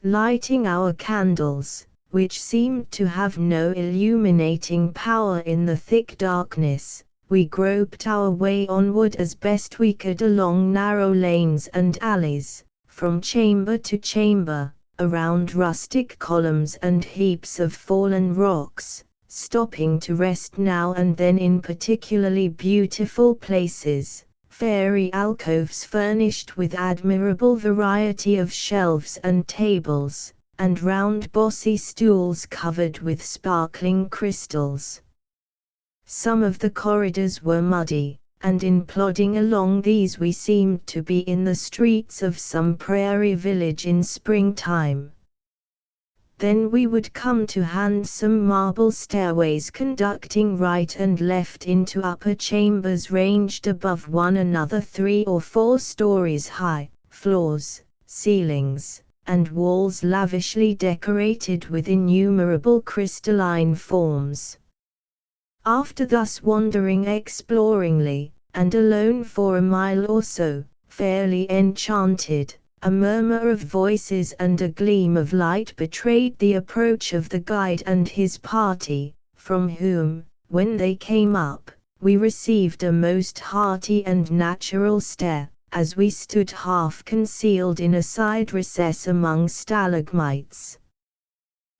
Lighting our candles, which seemed to have no illuminating power in the thick darkness, we groped our way onward as best we could along narrow lanes and alleys, from chamber to chamber, around rustic columns and heaps of fallen rocks, stopping to rest now and then in particularly beautiful places, fairy alcoves furnished with admirable variety of shelves and tables, and round bossy stools covered with sparkling crystals. Some of the corridors were muddy, and in plodding along these we seemed to be in the streets of some prairie village in springtime. Then we would come to handsome marble stairways conducting right and left into upper chambers ranged above one another 3 or 4 stories high, floors, ceilings, and walls lavishly decorated with innumerable crystalline forms. After thus wandering exploringly, and alone for a mile or so, fairly enchanted, a murmur of voices and a gleam of light betrayed the approach of the guide and his party, from whom, when they came up, we received a most hearty and natural stare, as we stood half concealed in a side recess among stalagmites.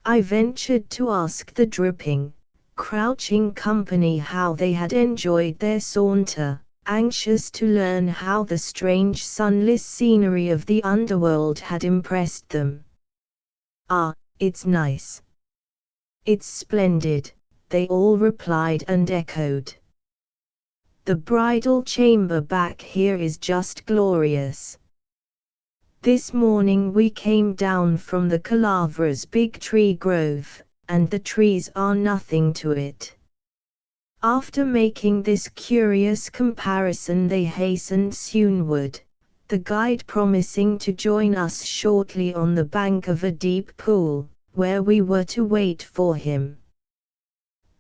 I ventured to ask the dripping, crouching company how they had enjoyed their saunter, anxious to learn how the strange sunless scenery of the underworld had impressed them. "Ah, it's nice. It's splendid," they all replied and echoed. "The bridal chamber back here is just glorious. This morning we came down from the Calavera's big tree grove, and the trees are nothing to it." After making this curious comparison they hastened Sunward, the guide promising to join us shortly on the bank of a deep pool, where we were to wait for him.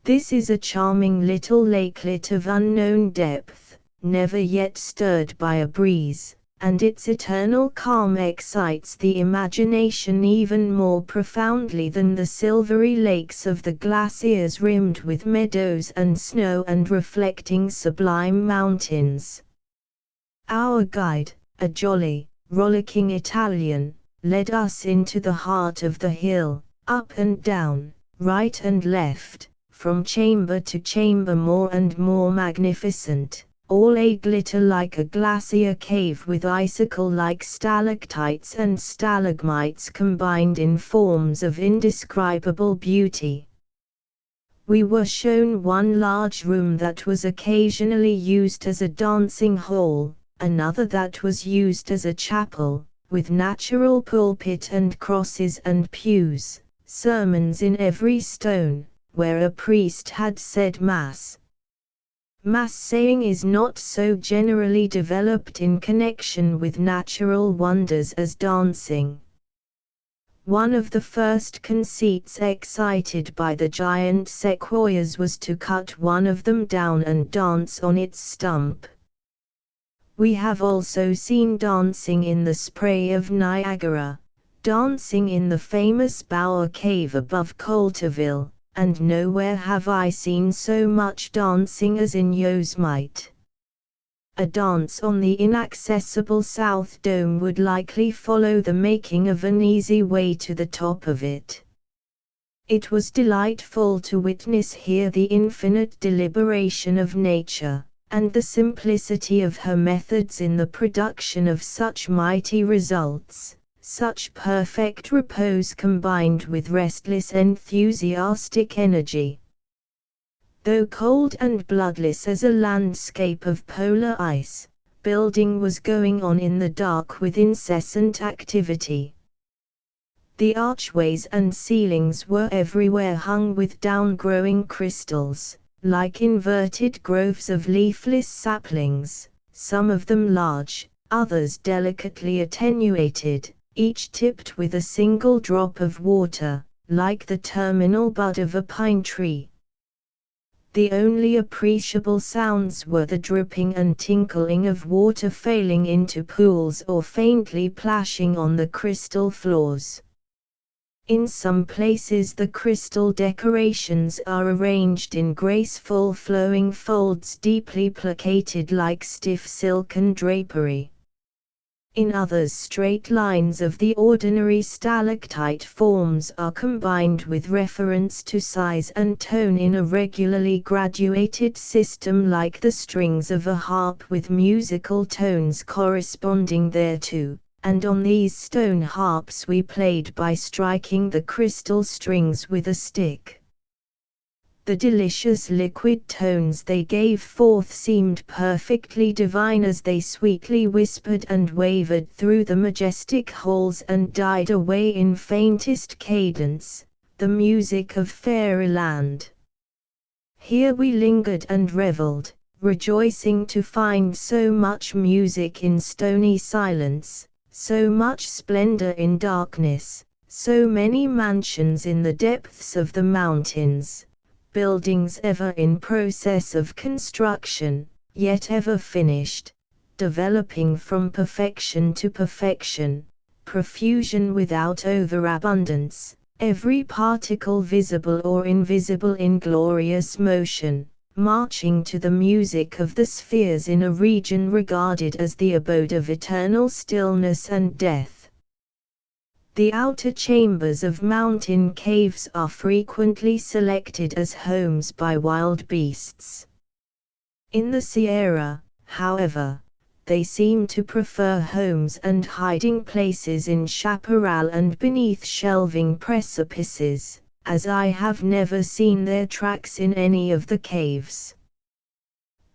This is a charming little lakelet of unknown depth, never yet stirred by a breeze, and its eternal calm excites the imagination even more profoundly than the silvery lakes of the glaciers rimmed with meadows and snow and reflecting sublime mountains. Our guide, a jolly, rollicking Italian, led us into the heart of the hill, up and down, right and left, from chamber to chamber more and more magnificent, all a-glitter like a glacier cave with icicle-like stalactites and stalagmites combined in forms of indescribable beauty. We were shown one large room that was occasionally used as a dancing hall, another that was used as a chapel, with natural pulpit and crosses and pews, sermons in every stone, where a priest had said Mass. Mass saying is not so generally developed in connection with natural wonders as dancing. One of the first conceits excited by the giant sequoias was to cut one of them down and dance on its stump. We have also seen dancing in the spray of Niagara, dancing in the famous Bower Cave above Coulterville, and nowhere have I seen so much dancing as in Yosemite. A dance on the inaccessible South Dome would likely follow the making of an easy way to the top of it. It was delightful to witness here the infinite deliberation of nature, and the simplicity of her methods in the production of such mighty results. Such perfect repose combined with restless enthusiastic energy. Though cold and bloodless as a landscape of polar ice, building was going on in the dark with incessant activity. The archways and ceilings were everywhere hung with down-growing crystals, like inverted groves of leafless saplings, some of them large, others delicately attenuated, each tipped with a single drop of water, like the terminal bud of a pine tree. The only appreciable sounds were the dripping and tinkling of water failing into pools or faintly plashing on the crystal floors. In some places the crystal decorations are arranged in graceful flowing folds deeply placated like stiff silken drapery. In others straight lines of the ordinary stalactite forms are combined with reference to size and tone in a regularly graduated system like the strings of a harp with musical tones corresponding thereto, and on these stone harps we played by striking the crystal strings with a stick. The delicious liquid tones they gave forth seemed perfectly divine as they sweetly whispered and wavered through the majestic halls and died away in faintest cadence, the music of fairyland. Here we lingered and revelled, rejoicing to find so much music in stony silence, so much splendor in darkness, so many mansions in the depths of the mountains, buildings ever in process of construction, yet ever finished, developing from perfection to perfection, profusion without overabundance, every particle visible or invisible in glorious motion, marching to the music of the spheres in a region regarded as the abode of eternal stillness and death. The outer chambers of mountain caves are frequently selected as homes by wild beasts. In the Sierra, however, they seem to prefer homes and hiding places in chaparral and beneath shelving precipices, as I have never seen their tracks in any of the caves.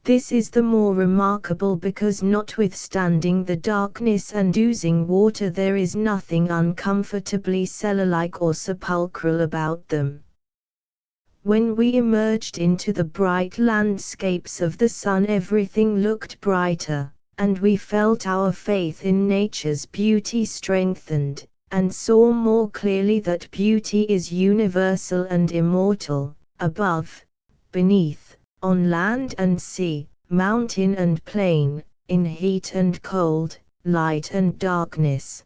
This is the more remarkable because notwithstanding the darkness and oozing water there is nothing uncomfortably cellar-like or sepulchral about them. When we emerged into the bright landscapes of the sun everything looked brighter, and we felt our faith in nature's beauty strengthened, and saw more clearly that beauty is universal and immortal, above, beneath, on land and sea, mountain and plain, in heat and cold, light and darkness.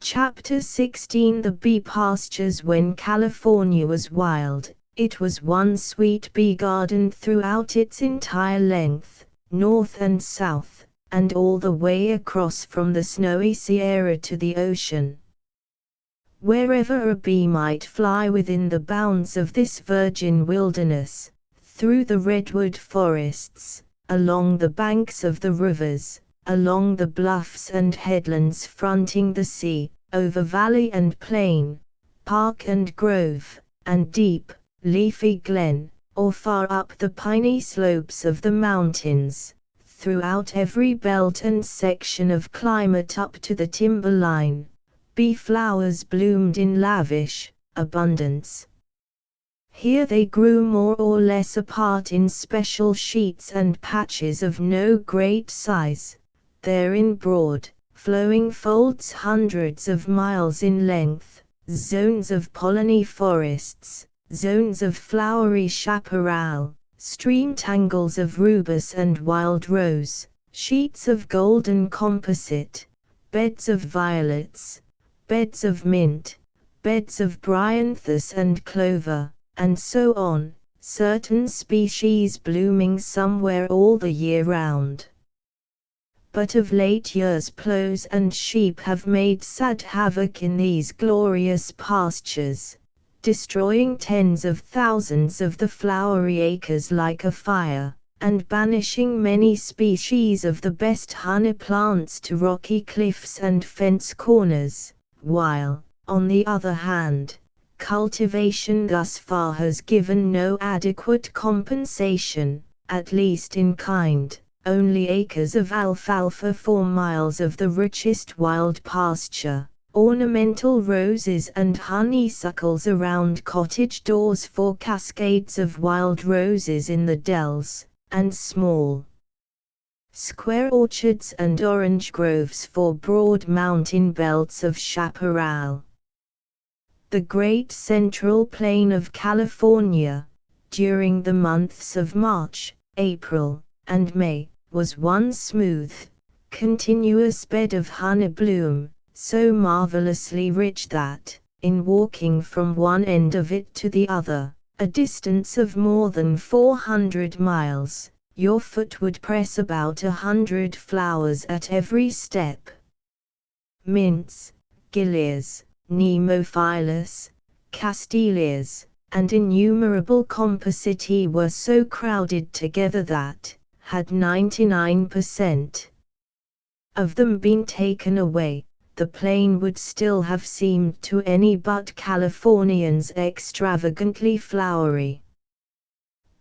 Chapter 16 The Bee Pastures. When California was wild, it was one sweet bee garden throughout its entire length, north and south, and all the way across from the snowy Sierra to the ocean. Wherever a bee might fly within the bounds of this virgin wilderness, through the redwood forests, along the banks of the rivers, along the bluffs and headlands fronting the sea, over valley and plain, park and grove, and deep, leafy glen, or far up the piney slopes of the mountains, throughout every belt and section of climate up to the timberline, bee flowers bloomed in lavish abundance. Here they grew more or less apart in special sheets and patches of no great size, there in broad, flowing folds hundreds of miles in length, zones of polleny forests, zones of flowery chaparral, stream tangles of rubus and wild rose, sheets of golden composite, beds of violets, beds of mint, beds of bryanthus and clover, and so on, certain species blooming somewhere all the year round. But of late years plows and sheep have made sad havoc in these glorious pastures, destroying tens of thousands of the flowery acres like a fire, and banishing many species of the best honey plants to rocky cliffs and fence corners, while, on the other hand, cultivation thus far has given no adequate compensation, at least in kind. Only acres of alfalfa 4 miles of the richest wild pasture, ornamental roses and honeysuckles around cottage doors for cascades of wild roses in the dells, and small square orchards and orange groves for broad mountain belts of chaparral. The great central plain of California, during the months of March, April, and May, was one smooth, continuous bed of honey bloom, so marvelously rich that, in walking from one end of it to the other, a distance of more than 400 miles, your foot would press about 100 flowers at every step. Mints, gilias, Nemophilus, Castilias, and innumerable compositae were so crowded together that, had 99% of them been taken away, the plain would still have seemed to any but Californians extravagantly flowery.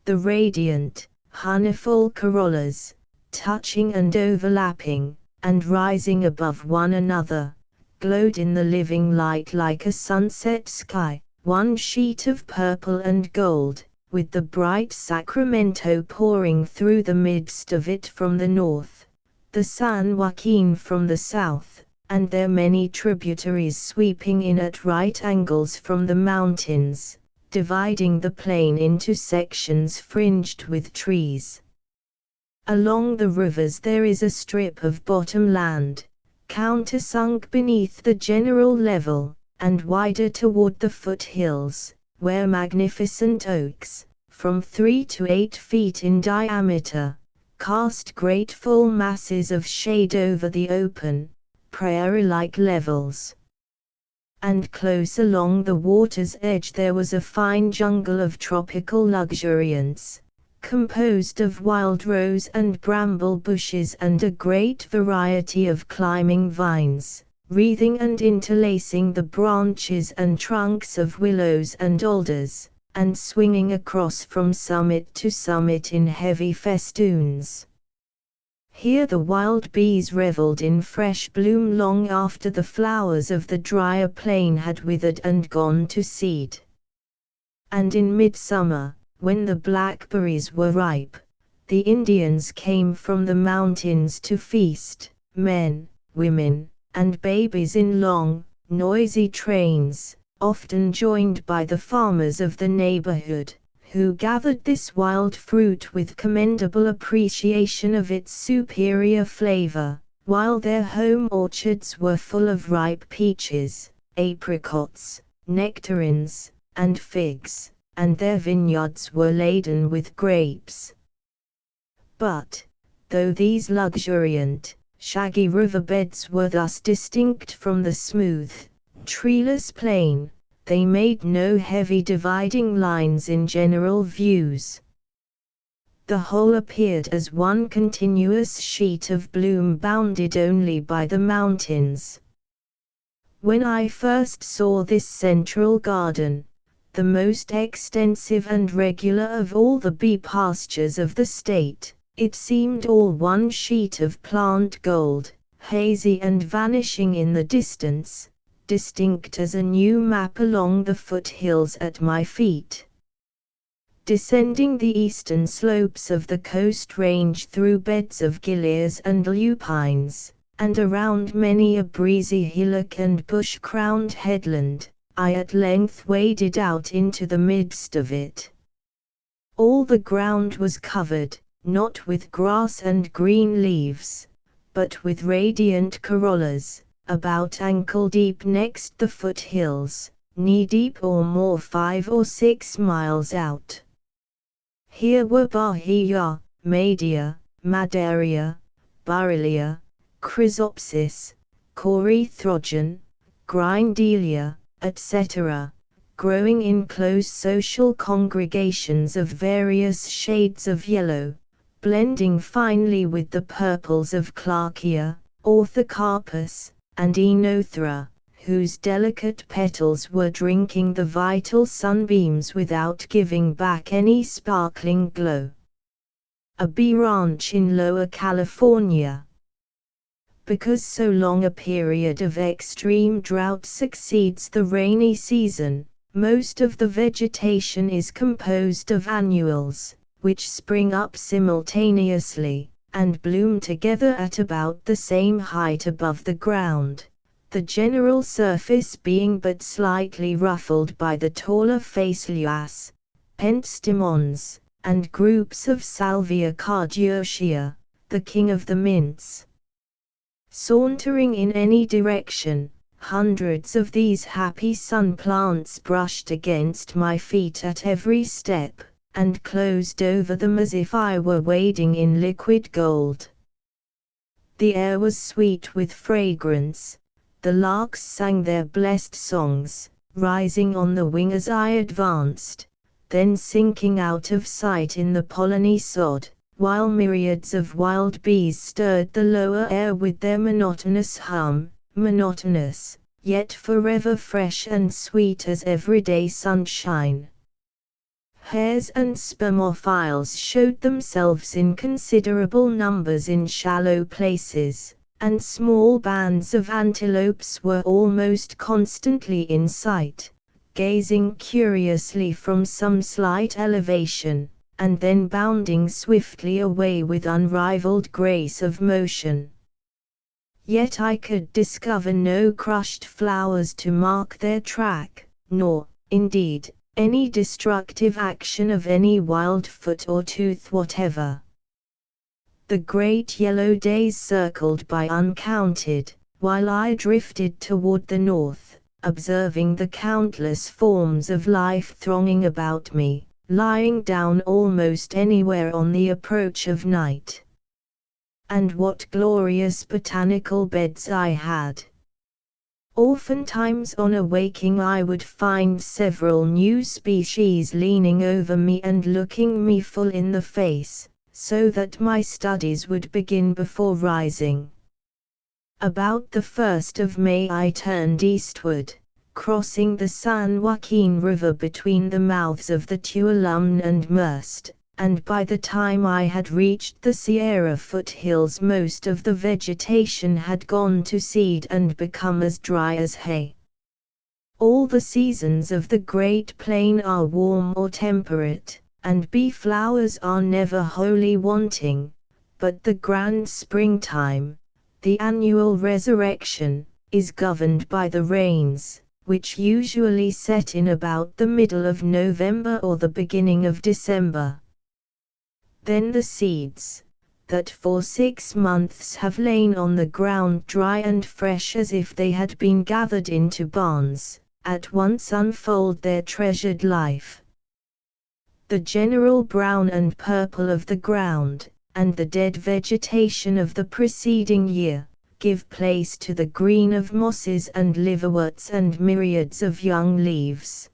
The radiant, honeyful corollas, touching and overlapping, and rising above one another, glowed in the living light like a sunset sky, one sheet of purple and gold, with the bright Sacramento pouring through the midst of it from the north, the San Joaquin from the south, and their many tributaries sweeping in at right angles from the mountains, dividing the plain into sections fringed with trees. Along the rivers there is a strip of bottom land, countersunk beneath the general level, and wider toward the foothills, where magnificent oaks, from 3 to 8 feet in diameter, cast grateful masses of shade over the open, prairie-like levels. And close along the water's edge there was a fine jungle of tropical luxuriance, composed of wild rose and bramble bushes and a great variety of climbing vines, wreathing and interlacing the branches and trunks of willows and alders, and swinging across from summit to summit in heavy festoons. Here the wild bees reveled in fresh bloom long after the flowers of the drier plain had withered and gone to seed. And in midsummer, when the blackberries were ripe, the Indians came from the mountains to feast, men, women, and babies in long, noisy trains, often joined by the farmers of the neighborhood, who gathered this wild fruit with commendable appreciation of its superior flavor, while their home orchards were full of ripe peaches, apricots, nectarines, and figs, and their vineyards were laden with grapes. But, though these luxuriant, shaggy riverbeds were thus distinct from the smooth, treeless plain, they made no heavy dividing lines in general views. The whole appeared as one continuous sheet of bloom bounded only by the mountains. When I first saw this central garden, the most extensive and regular of all the bee pastures of the state, it seemed all one sheet of plant gold, hazy and vanishing in the distance, distinct as a new map along the foothills at my feet. Descending the eastern slopes of the coast range through beds of gillias and lupines, and around many a breezy hillock and bush-crowned headland, I at length waded out into the midst of it. All the ground was covered, not with grass and green leaves, but with radiant corollas, about ankle-deep next the foothills, knee-deep or more 5 or 6 miles out. Here were Bahia, Madia, Madaria, Burrelia, Chrysopsis, Corythrogen, Grindelia, etc., growing in close social congregations of various shades of yellow, blending finely with the purples of Clarkia, Orthocarpus, and Enothera, whose delicate petals were drinking the vital sunbeams without giving back any sparkling glow. A bee ranch in Lower California. Because so long a period of extreme drought succeeds the rainy season, most of the vegetation is composed of annuals, which spring up simultaneously, and bloom together at about the same height above the ground, the general surface being but slightly ruffled by the taller Phaceluas, pentstemons, and groups of Salvia cardiosia, the king of the mints. Sauntering in any direction, hundreds of these happy sun plants brushed against my feet at every step, and closed over them as if I were wading in liquid gold. The air was sweet with fragrance, the larks sang their blessed songs, rising on the wing as I advanced, then sinking out of sight in the polleny sod, while myriads of wild bees stirred the lower air with their monotonous hum, monotonous, yet forever fresh and sweet as everyday sunshine. Hares and spermophiles showed themselves in considerable numbers in shallow places, and small bands of antelopes were almost constantly in sight, gazing curiously from some slight elevation, and then bounding swiftly away with unrivaled grace of motion. Yet I could discover no crushed flowers to mark their track, nor, indeed, any destructive action of any wild foot or tooth whatever. The great yellow days circled by uncounted, while I drifted toward the north, observing the countless forms of life thronging about me, lying down almost anywhere on the approach of night. And what glorious botanical beds I had! Oftentimes on awaking I would find several new species leaning over me and looking me full in the face, so that my studies would begin before rising. About the 1st of May I turned eastward, crossing the San Joaquin River between the mouths of the Tuolumne and Merced, and by the time I had reached the Sierra foothills most of the vegetation had gone to seed and become as dry as hay. All the seasons of the Great Plain are warm or temperate, and bee flowers are never wholly wanting, but the grand springtime, the annual resurrection, is governed by the rains, which usually set in about the middle of November or the beginning of December. Then the seeds, that for 6 months have lain on the ground dry and fresh as if they had been gathered into barns, at once unfold their treasured life. The general brown and purple of the ground, and the dead vegetation of the preceding year, give place to the green of mosses and liverworts and myriads of young leaves.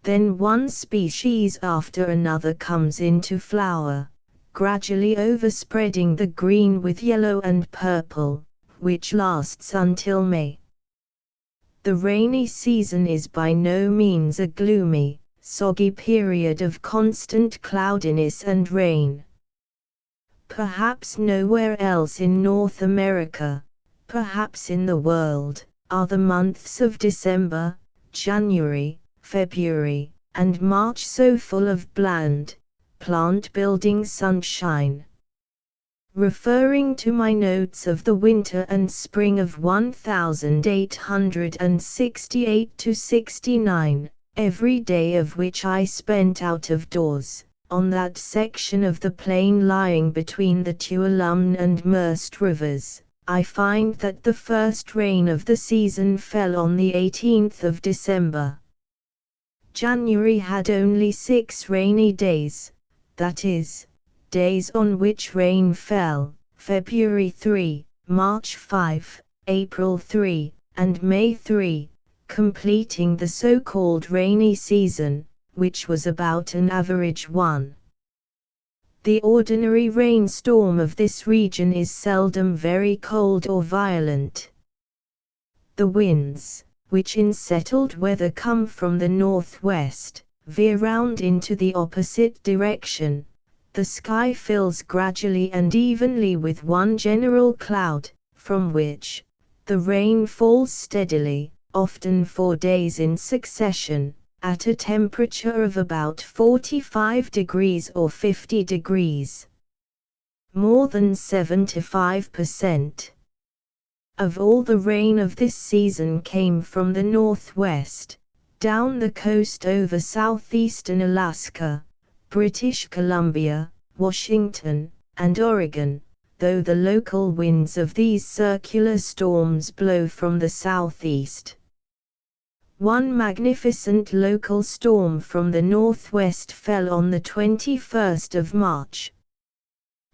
Then one species after another comes into flower, gradually overspreading the green with yellow and purple, which lasts until May. The rainy season is by no means a gloomy, soggy period of constant cloudiness and rain. Perhaps nowhere else in North America, perhaps in the world, are the months of December, January, February, and March so full of bland, plant-building sunshine. Referring to my notes of the winter and spring of 1868–69, every day of which I spent out of doors, on that section of the plain lying between the Tuolumne and Merced rivers, I find that the first rain of the season fell on the 18th of December. January had only 6 rainy days, that is, days on which rain fell, February 3, March 5, April 3, and May 3, completing the so-called rainy season, which was about an average one. The ordinary rainstorm of this region is seldom very cold or violent. The winds, which in settled weather come from the northwest, veer round into the opposite direction. The sky fills gradually and evenly with one general cloud, from which the rain falls steadily, often for days in succession, at a temperature of about 45 degrees or 50 degrees. More than 75% of all the rain of this season came from the northwest, down the coast over southeastern Alaska, British Columbia, Washington, and Oregon, though the local winds of these circular storms blow from the southeast. One magnificent local storm from the northwest fell on the 21st of March.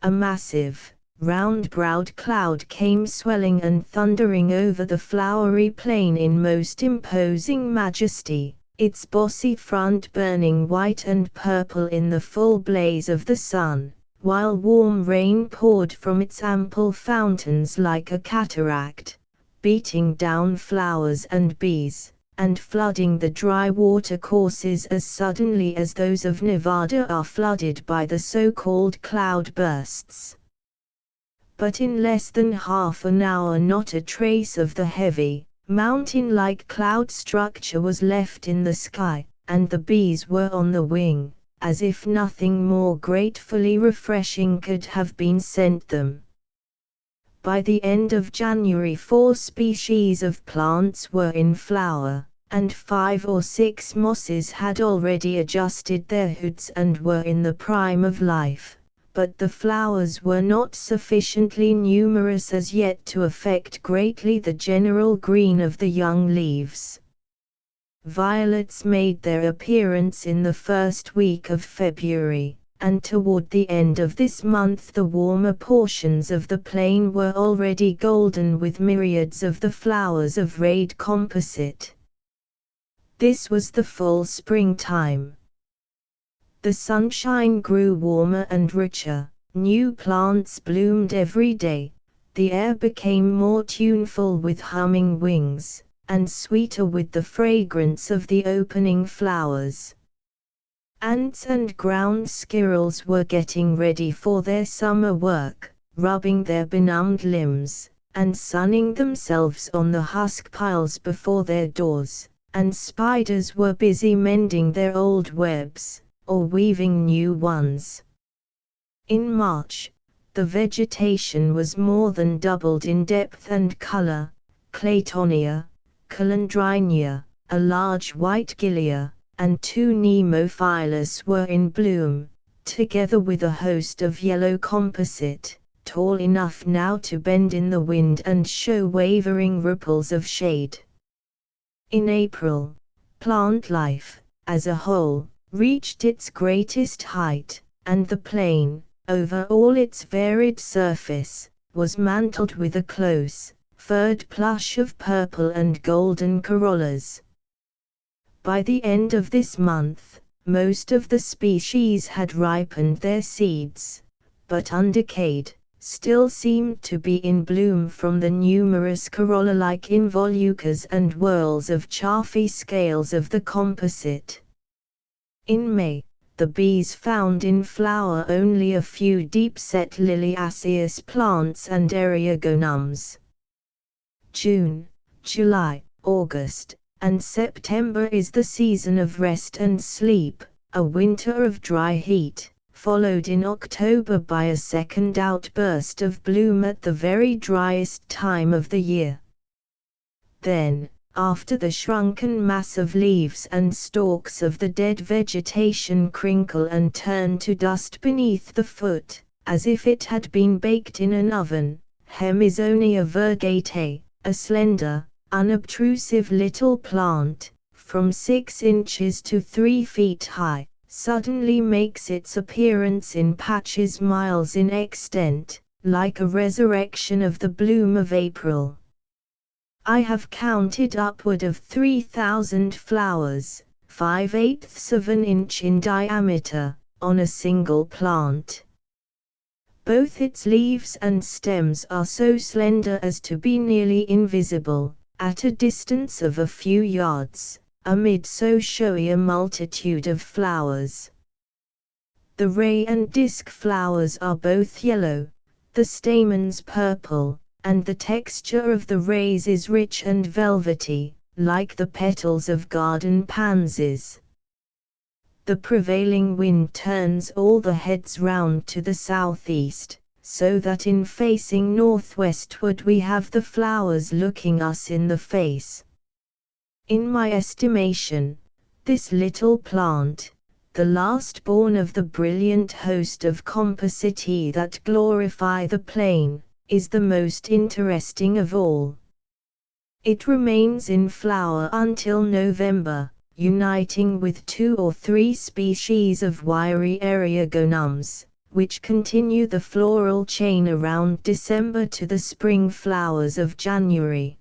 A massive, round-browed cloud came swelling and thundering over the flowery plain in most imposing majesty, its bossy front burning white and purple in the full blaze of the sun, while warm rain poured from its ample fountains like a cataract, beating down flowers and bees, and flooding the dry watercourses as suddenly as those of Nevada are flooded by the so-called cloud bursts. But in less than half an hour not a trace of the heavy, mountain-like cloud structure was left in the sky, and the bees were on the wing, as if nothing more gratefully refreshing could have been sent them. By the end of January 4 species of plants were in flower, and 5 or 6 mosses had already adjusted their hoods and were in the prime of life, but the flowers were not sufficiently numerous as yet to affect greatly the general green of the young leaves. Violets made their appearance in the first week of February, and toward the end of this month the warmer portions of the plain were already golden with myriads of the flowers of rayed composite. This was the full springtime. The sunshine grew warmer and richer, new plants bloomed every day, the air became more tuneful with humming wings, and sweeter with the fragrance of the opening flowers. Ants and ground squirrels were getting ready for their summer work, rubbing their benumbed limbs, and sunning themselves on the husk piles before their doors, and spiders were busy mending their old webs, or weaving new ones. In March, the vegetation was more than doubled in depth and color. Claytonia, Calandrinia, a large white gilia, and 2 Nemophilus were in bloom, together with a host of yellow composite, tall enough now to bend in the wind and show wavering ripples of shade. In April, plant life, as a whole, reached its greatest height, and the plain, over all its varied surface, was mantled with a close, furred plush of purple and golden corollas. By the end of this month, most of the species had ripened their seeds, but undecayed, still seemed to be in bloom from the numerous corolla-like involucres and whorls of chaffy scales of the composite. In May, the bees found in flower only a few deep-set liliaceous plants and eriogonums. June, July, August, and September is the season of rest and sleep, a winter of dry heat, followed in October by a second outburst of bloom at the very driest time of the year. Then, after the shrunken mass of leaves and stalks of the dead vegetation crinkle and turn to dust beneath the foot, as if it had been baked in an oven, Hemizonia virgate, a slender, unobtrusive little plant, from 6 inches to 3 feet high, suddenly makes its appearance in patches miles in extent, like a resurrection of the bloom of April. I have counted upward of 3,000 flowers, 5/8 of an inch in diameter, on a single plant. Both its leaves and stems are so slender as to be nearly invisible, at a distance of a few yards, amid so showy a multitude of flowers. The ray and disc flowers are both yellow, the stamens purple, and the texture of the rays is rich and velvety, like the petals of garden pansies. The prevailing wind turns all the heads round to the southeast, so that in facing northwestward we have the flowers looking us in the face. In my estimation, this little plant, the last born of the brilliant host of compositae that glorify the plain, is the most interesting of all. It remains in flower until November, uniting with 2 or 3 species of wiry eriogonums, which continue the floral chain around December to the spring flowers of January.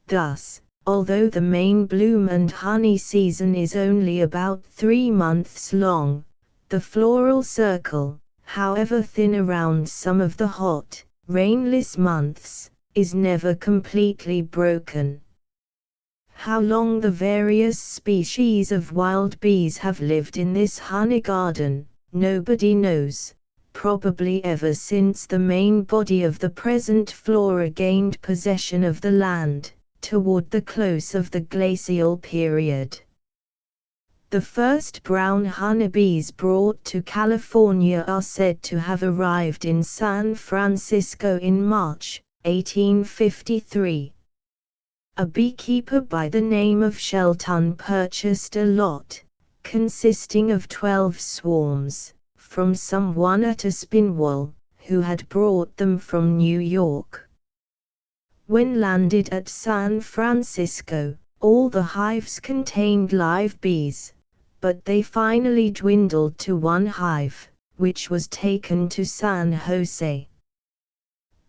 Thus, although the main bloom and honey season is only about 3 months long, the floral circle, however thin around some of the hot, rainless months, is never completely broken. How long the various species of wild bees have lived in this honey garden, nobody knows, probably ever since the main body of the present flora gained possession of the land, toward the close of the glacial period. The first brown honeybees brought to California are said to have arrived in San Francisco in March 1853. A beekeeper by the name of Shelton purchased a lot, consisting of 12 swarms, from someone at a spinwheel, who had brought them from New York. When landed at San Francisco, all the hives contained live bees, but they finally dwindled to one hive, which was taken to San Jose.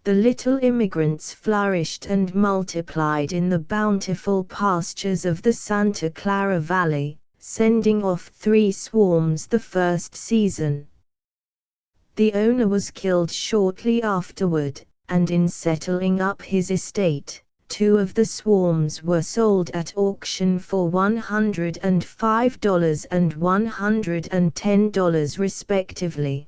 The little immigrants flourished and multiplied in the bountiful pastures of the Santa Clara Valley, sending off 3 swarms the first season. The owner was killed shortly afterward, and in settling up his estate, 2 of the swarms were sold at auction for $105 and $110 respectively.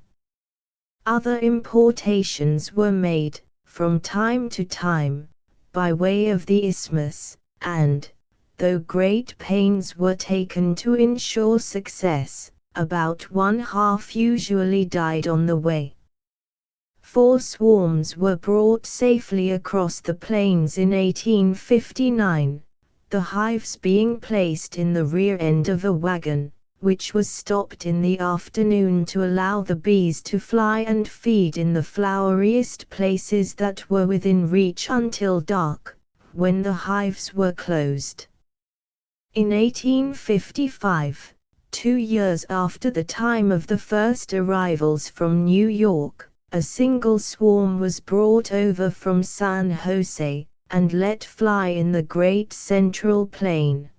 Other importations were made, from time to time, by way of the isthmus, and, though great pains were taken to ensure success, about one half usually died on the way. 4 swarms were brought safely across the plains in 1859, the hives being placed in the rear end of a wagon, which was stopped in the afternoon to allow the bees to fly and feed in the floweriest places that were within reach until dark, when the hives were closed. In 1855, 2 years after the time of the first arrivals from New York, a single swarm was brought over from San Jose, and let fly in the Great Central Plain.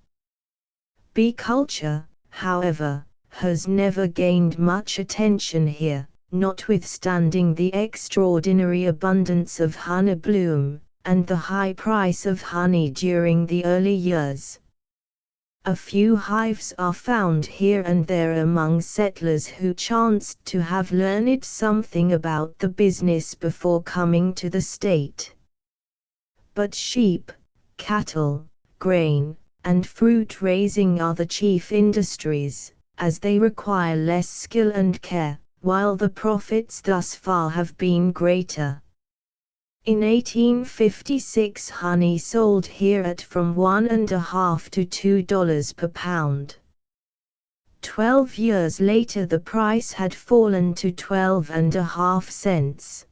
Bee culture, however, has never gained much attention here, notwithstanding the extraordinary abundance of honey bloom, and the high price of honey during the early years. A few hives are found here and there among settlers who chanced to have learned something about the business before coming to the state. But sheep, cattle, grain, and fruit raising are the chief industries, as they require less skill and care, while the profits thus far have been greater. In 1856 honey sold here at from $1.50 to $2 per pound. 12 years later the price had fallen to 12.5 cents.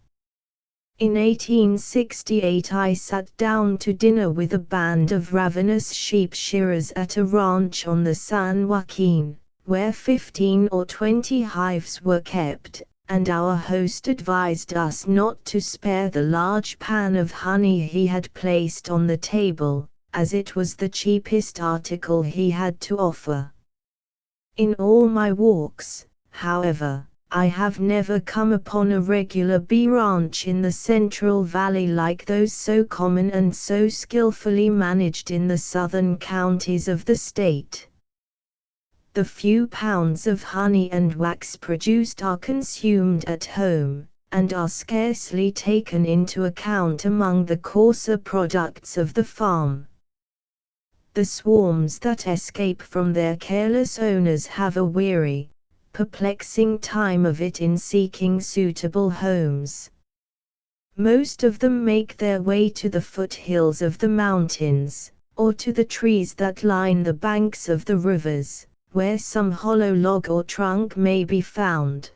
In 1868 I sat down to dinner with a band of ravenous sheep shearers at a ranch on the San Joaquin, where 15 or 20 hives were kept, and our host advised us not to spare the large pan of honey he had placed on the table, as it was the cheapest article he had to offer. In all my walks, however, I have never come upon a regular bee ranch in the Central Valley like those so common and so skillfully managed in the southern counties of the state. The few pounds of honey and wax produced are consumed at home, and are scarcely taken into account among the coarser products of the farm. The swarms that escape from their careless owners have a weary, perplexing time of it in seeking suitable homes. Most of them make their way to the foothills of the mountains, or to the trees that line the banks of the rivers, where some hollow log or trunk may be found.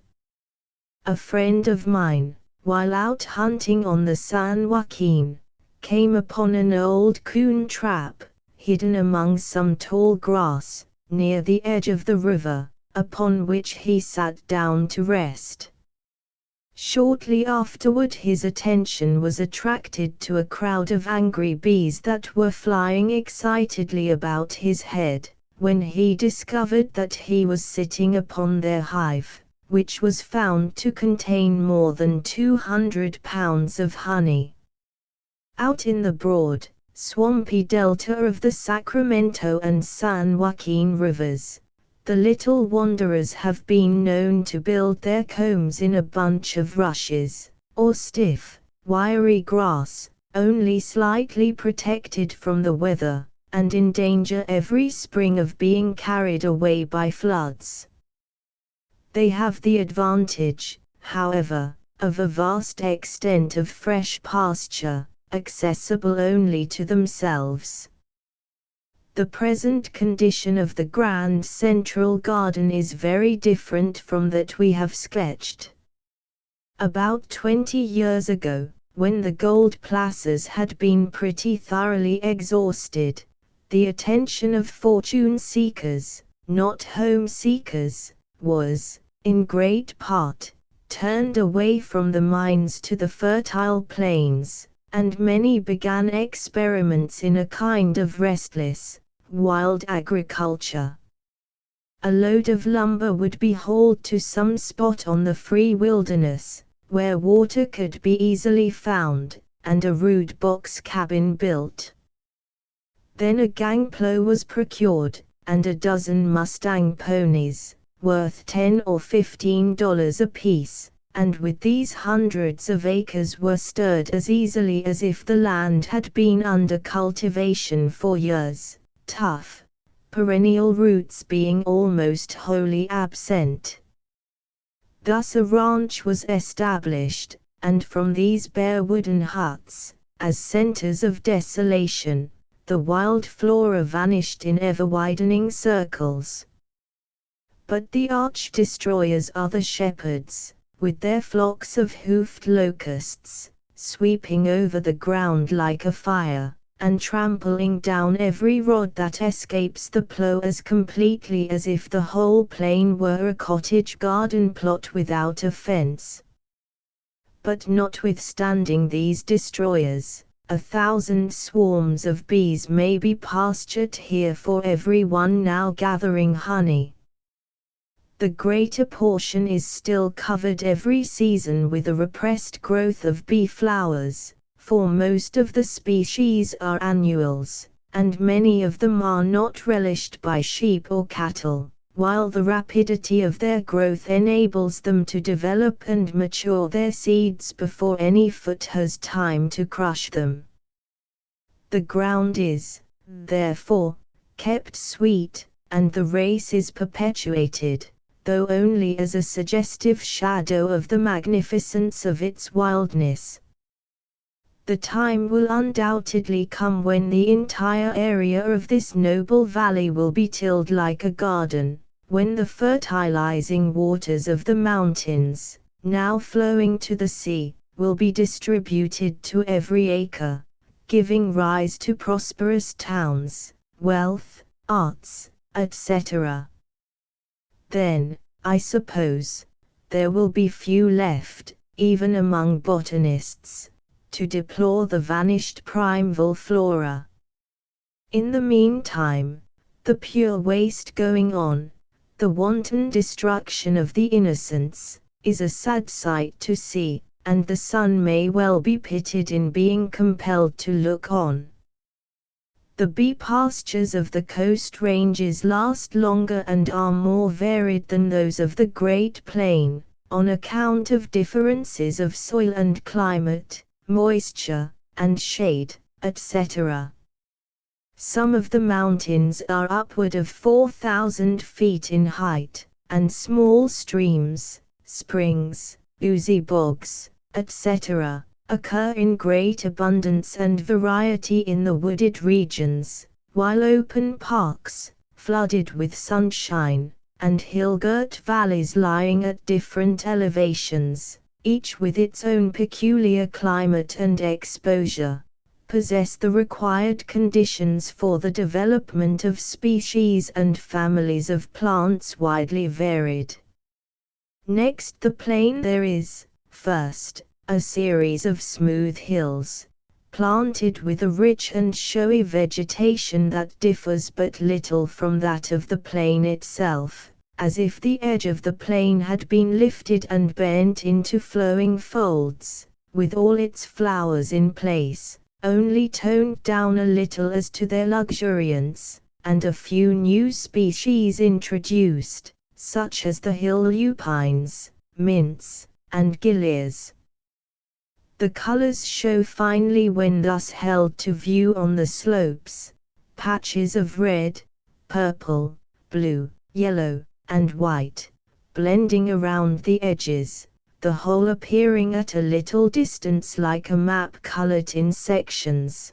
A friend of mine, while out hunting on the San Joaquin, came upon an old coon trap, hidden among some tall grass, near the edge of the river, upon which he sat down to rest. Shortly afterward his attention was attracted to a crowd of angry bees that were flying excitedly about his head, when he discovered that he was sitting upon their hive, which was found to contain more than 200 pounds of honey. Out in the broad, swampy delta of the Sacramento and San Joaquin rivers, the little wanderers have been known to build their combs in a bunch of rushes, or stiff, wiry grass, only slightly protected from the weather, and in danger every spring of being carried away by floods. They have the advantage, however, of a vast extent of fresh pasture, accessible only to themselves. The present condition of the Grand Central Garden is very different from that we have sketched. About 20 years ago, when the gold plazas had been pretty thoroughly exhausted, the attention of fortune seekers, not home seekers, was, in great part, turned away from the mines to the fertile plains, and many began experiments in a kind of restless, wild agriculture. A load of lumber would be hauled to some spot on the free wilderness, where water could be easily found, and a rude box cabin built. Then a gangplow was procured, and a dozen Mustang ponies, worth $10 or $15 apiece, and with these hundreds of acres were stirred as easily as if the land had been under cultivation for years, tough, perennial roots being almost wholly absent. Thus a ranch was established, and from these bare wooden huts, as centers of desolation, the wild flora vanished in ever-widening circles. But the arch-destroyers are the shepherds, with their flocks of hoofed locusts, sweeping over the ground like a fire, and trampling down every rod that escapes the plough as completely as if the whole plain were a cottage garden plot without a fence. But notwithstanding these destroyers, 1,000 swarms of bees may be pastured here for every one now gathering honey. The greater portion is still covered every season with a repressed growth of bee flowers, for most of the species are annuals, and many of them are not relished by sheep or cattle, while the rapidity of their growth enables them to develop and mature their seeds before any foot has time to crush them. The ground is, therefore, kept sweet, and the race is perpetuated, though only as a suggestive shadow of the magnificence of its wildness. The time will undoubtedly come when the entire area of this noble valley will be tilled like a garden, when the fertilizing waters of the mountains, now flowing to the sea, will be distributed to every acre, giving rise to prosperous towns, wealth, arts, etc. Then, I suppose, there will be few left, even among botanists, to deplore the vanished primeval flora. In the meantime, the pure waste going on, the wanton destruction of the innocents, is a sad sight to see, and the sun may well be pitied in being compelled to look on. The bee pastures of the coast ranges last longer and are more varied than those of the Great Plain, on account of differences of soil and climate, moisture, and shade, etc. Some of the mountains are upward of 4,000 feet in height, and small streams, springs, oozy bogs, etc., occur in great abundance and variety in the wooded regions, while open parks, flooded with sunshine, and hill-girt valleys lying at different elevations, each with its own peculiar climate and exposure, possess the required conditions for the development of species and families of plants widely varied. Next the plain there is, first, a series of smooth hills, planted with a rich and showy vegetation that differs but little from that of the plain itself, as if the edge of the plain had been lifted and bent into flowing folds, with all its flowers in place, only toned down a little as to their luxuriance, and a few new species introduced, such as the hill lupines, mints, and gilias. The colors show finely when thus held to view on the slopes, patches of red, purple, blue, yellow, and white, blending around the edges, the whole appearing at a little distance like a map colored in sections.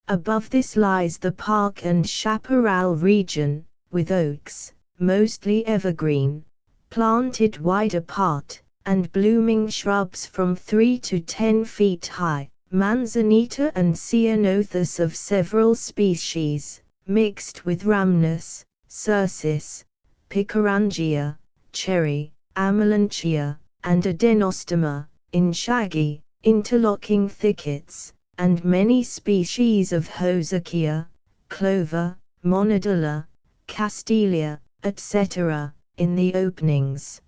Above this lies the park and chaparral region, with oaks, mostly evergreen, planted wide apart, and blooming shrubs from 3 to 10 feet high, manzanita and ceanothus of several species, mixed with rhamnus, cercis, picarangia, cherry, amelanchia, and adenostoma, in shaggy, interlocking thickets, and many species of Hosakia, clover, monodilla, castelia, etc., in the openings.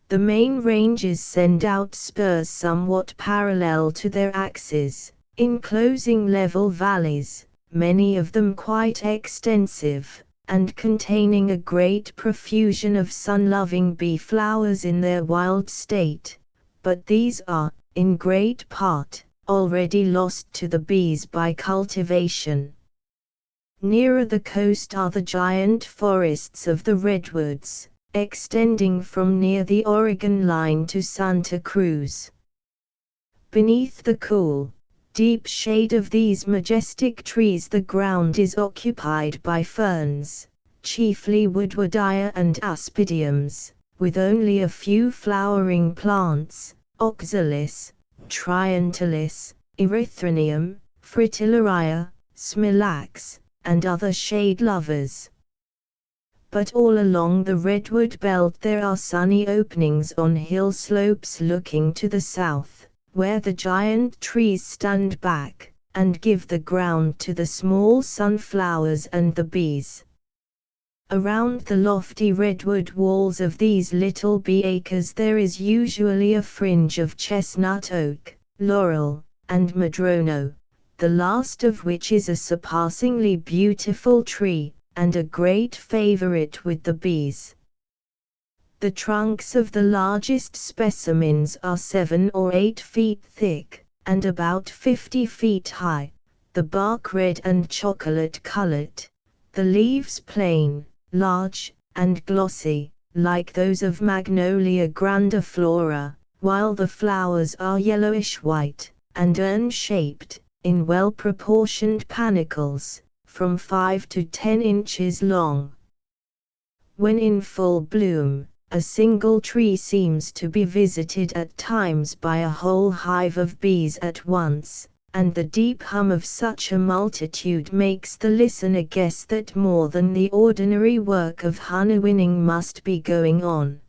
The main ranges send out spurs somewhat parallel to their axes, enclosing level valleys, many of them quite extensive, and containing a great profusion of sun-loving bee flowers in their wild state, but these are, in great part, already lost to the bees by cultivation. Nearer the coast are the giant forests of the redwoods, extending from near the Oregon line to Santa Cruz. Beneath the cool, deep shade of these majestic trees the ground is occupied by ferns, chiefly woodwardia and aspidiums, with only a few flowering plants, oxalis, trientalis, erythrinium, fritillaria, smilax, and other shade lovers. But all along the redwood belt there are sunny openings on hill slopes looking to the south, where the giant trees stand back, and give the ground to the small sunflowers and the bees. Around the lofty redwood walls of these little bee acres there is usually a fringe of chestnut oak, laurel, and madrono, the last of which is a surpassingly beautiful tree, and a great favorite with the bees. The trunks of the largest specimens are 7 or 8 feet thick, and about 50 feet high, the bark red and chocolate-colored, the leaves plain, large, and glossy, like those of Magnolia grandiflora, while the flowers are yellowish-white, and urn-shaped, in well-proportioned panicles, from 5 to 10 inches long. When in full bloom, a single tree seems to be visited at times by a whole hive of bees at once, and the deep hum of such a multitude makes the listener guess that more than the ordinary work of honey-winning must be going on.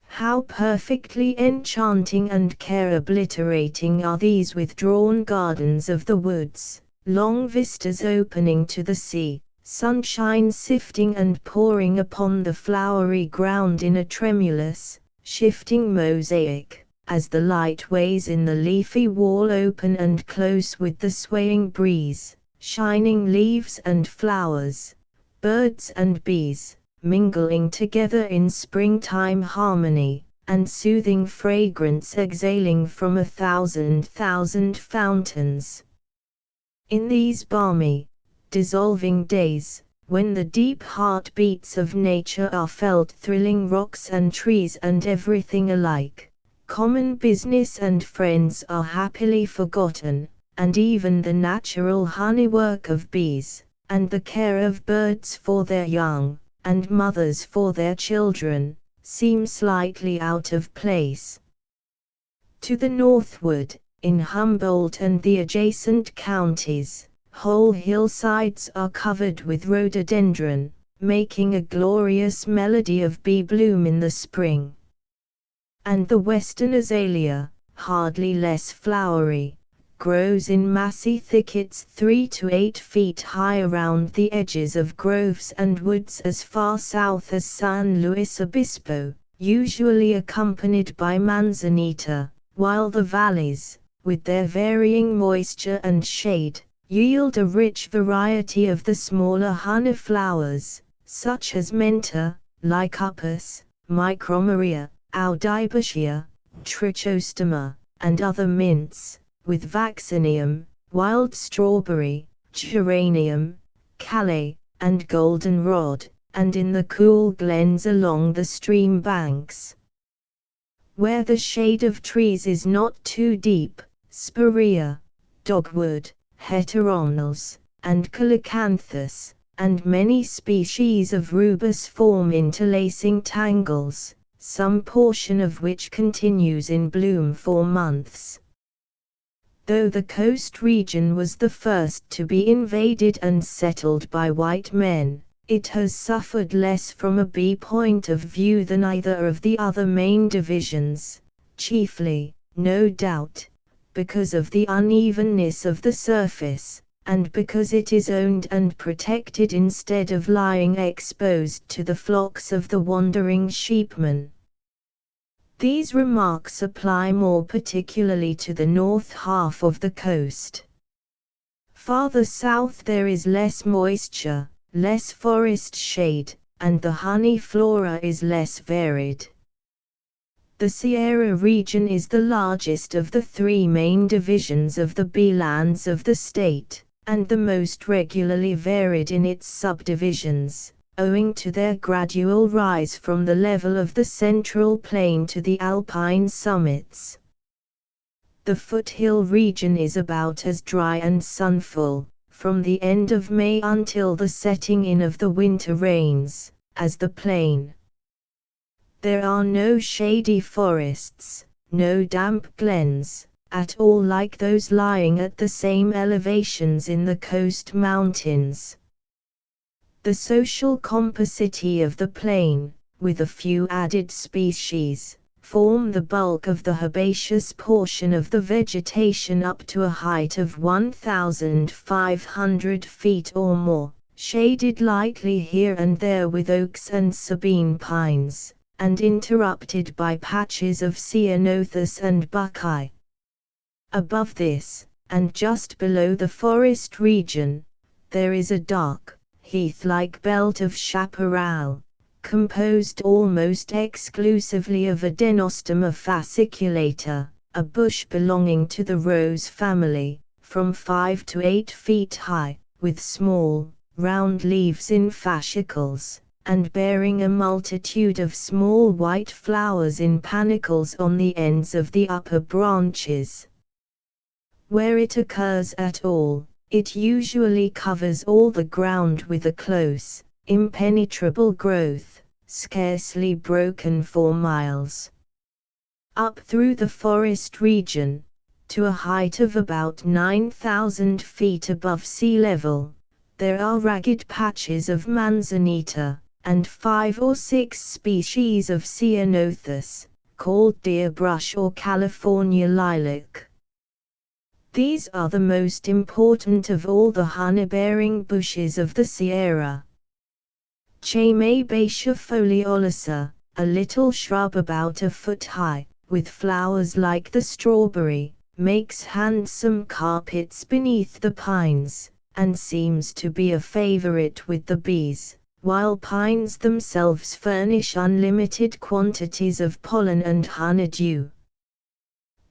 How perfectly enchanting and care-obliterating are these withdrawn gardens of the woods, long vistas opening to the sea, sunshine sifting and pouring upon the flowery ground in a tremulous, shifting mosaic, as the light weighs in the leafy wall open and close with the swaying breeze, shining leaves and flowers, birds and bees, mingling together in springtime harmony, and soothing fragrance exhaling from 1,000 fountains. In these balmy, dissolving days, when the deep heartbeats of nature are felt thrilling rocks and trees and everything alike, common business and friends are happily forgotten, and even the natural honeywork of bees, and the care of birds for their young, and mothers for their children, seem slightly out of place. To the northward, in Humboldt and the adjacent counties, whole hillsides are covered with rhododendron, making a glorious melody of bee bloom in the spring. And the western azalea, hardly less flowery, grows in massy thickets 3 to 8 feet high around the edges of groves and woods as far south as San Luis Obispo, usually accompanied by manzanita, while the valleys, with their varying moisture and shade, yield a rich variety of the smaller honey flowers, such as mentha, lycopus, micromeria, audibacia, trichostoma, and other mints, with vaccinium, wild strawberry, geranium, calais, and goldenrod, and in the cool glens along the stream banks. Where the shade of trees is not too deep, spirea, dogwood, heteronals, and calycanthus, and many species of rubus form interlacing tangles, some portion of which continues in bloom for months. Though the coast region was the first to be invaded and settled by white men, it has suffered less from a bee point of view than either of the other main divisions, chiefly, no doubt, because of the unevenness of the surface, and because it is owned and protected instead of lying exposed to the flocks of the wandering sheepmen. These remarks apply more particularly to the north half of the coast. Farther south there is less moisture, less forest shade, and the honey flora is less varied. The Sierra region is the largest of the three main divisions of the beelands of the state, and the most regularly varied in its subdivisions, owing to their gradual rise from the level of the central plain to the alpine summits. The foothill region is about as dry and sunful, from the end of May until the setting in of the winter rains, as the plain. There are no shady forests, no damp glens, at all like those lying at the same elevations in the coast mountains. The social composite of the plain, with a few added species, form the bulk of the herbaceous portion of the vegetation up to a height of 1,500 feet or more, shaded lightly here and there with oaks and sabine pines, and interrupted by patches of ceanothus and buckeye. Above this, and just below the forest region, there is a dark, heath-like belt of chaparral, composed almost exclusively of Adenostoma fasciculata, a bush belonging to the rose family, from 5 to 8 feet high, with small, round leaves in fascicles, and bearing a multitude of small white flowers in panicles on the ends of the upper branches. Where it occurs at all, it usually covers all the ground with a close, impenetrable growth, scarcely broken for miles. Up through the forest region, to a height of about 9,000 feet above sea level, there are ragged patches of manzanita, and 5 or 6 species of ceanothus, called deerbrush or California lilac. These are the most important of all the honey-bearing bushes of the Sierra. Chamaebatia foliolosa, a little shrub about a foot high, with flowers like the strawberry, makes handsome carpets beneath the pines, and seems to be a favorite with the bees, while pines themselves furnish unlimited quantities of pollen and honeydew.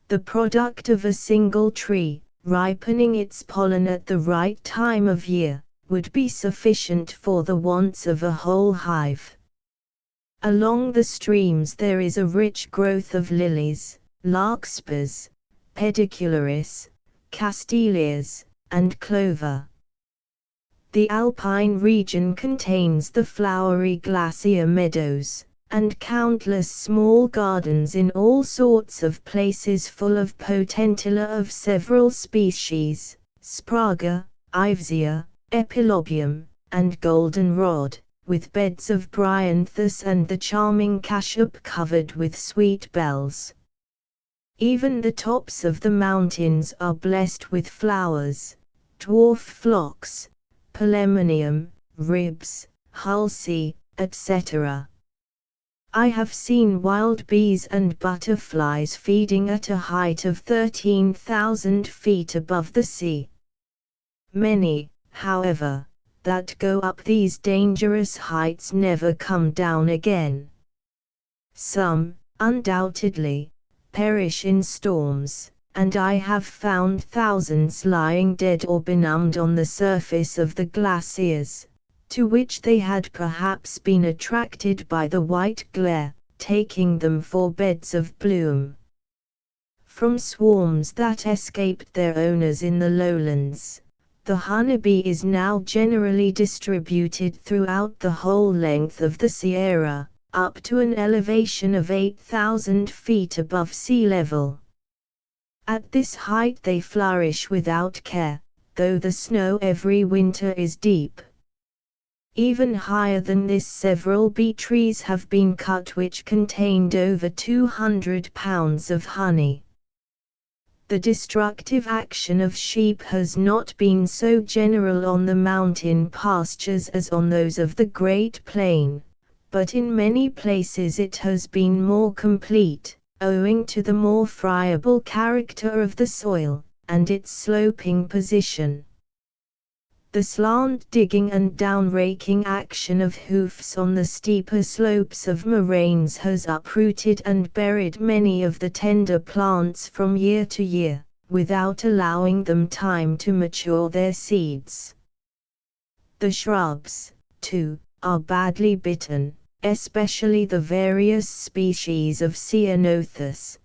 The product of a single tree, ripening its pollen at the right time of year, would be sufficient for the wants of a whole hive. Along the streams there is a rich growth of lilies, larkspurs, pedicularis, castilleias, and clover. The alpine region contains the flowery glacier meadows, and countless small gardens in all sorts of places full of potentilla of several species, spraga, ivesea, epilobium, and goldenrod, with beds of bryanthus and the charming cassiope covered with sweet bells. Even the tops of the mountains are blessed with flowers, dwarf phlox, pelemonium, ribs, hulsey, etc. I have seen wild bees and butterflies feeding at a height of 13,000 feet above the sea. Many, however, that go up these dangerous heights never come down again. Some, undoubtedly, perish in storms, and I have found thousands lying dead or benumbed on the surface of the glaciers, to which they had perhaps been attracted by the white glare, taking them for beds of bloom. From swarms that escaped their owners in the lowlands, the honeybee is now generally distributed throughout the whole length of the Sierra, up to an elevation of 8,000 feet above sea level. At this height they flourish without care, though the snow every winter is deep. Even higher than this several bee trees have been cut which contained over 200 pounds of honey. The destructive action of sheep has not been so general on the mountain pastures as on those of the Great Plain, but in many places it has been more complete, owing to the more friable character of the soil, and its sloping position. The slant digging and down-raking action of hoofs on the steeper slopes of moraines has uprooted and buried many of the tender plants from year to year, without allowing them time to mature their seeds. The shrubs, too, are badly bitten, especially the various species of Ceanothus.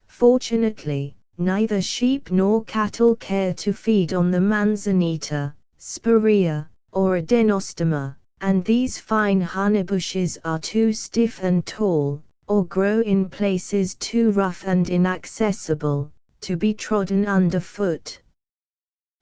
Fortunately, neither sheep nor cattle care to feed on the manzanita, spirea, or adenostoma, and these fine honeybushes are too stiff and tall, or grow in places too rough and inaccessible, to be trodden underfoot.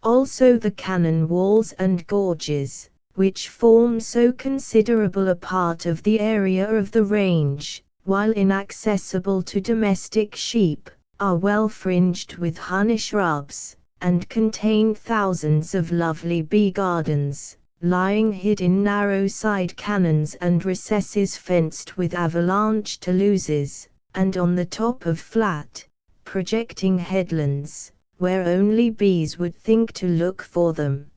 Also the canon walls and gorges, which form so considerable a part of the area of the range, while inaccessible to domestic sheep, are well fringed with honey shrubs, and contain thousands of lovely bee gardens, lying hid in narrow side canons and recesses fenced with avalanche taluses, and on the top of flat, projecting headlands, where only bees would think to look for them.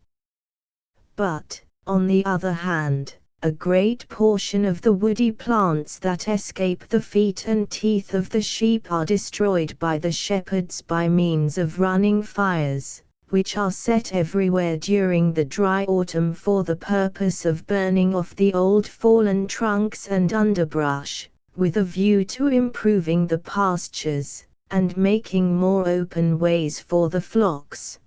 But, on the other hand, a great portion of the woody plants that escape the feet and teeth of the sheep are destroyed by the shepherds by means of running fires, which are set everywhere during the dry autumn for the purpose of burning off the old fallen trunks and underbrush, with a view to improving the pastures, and making more open ways for the flocks.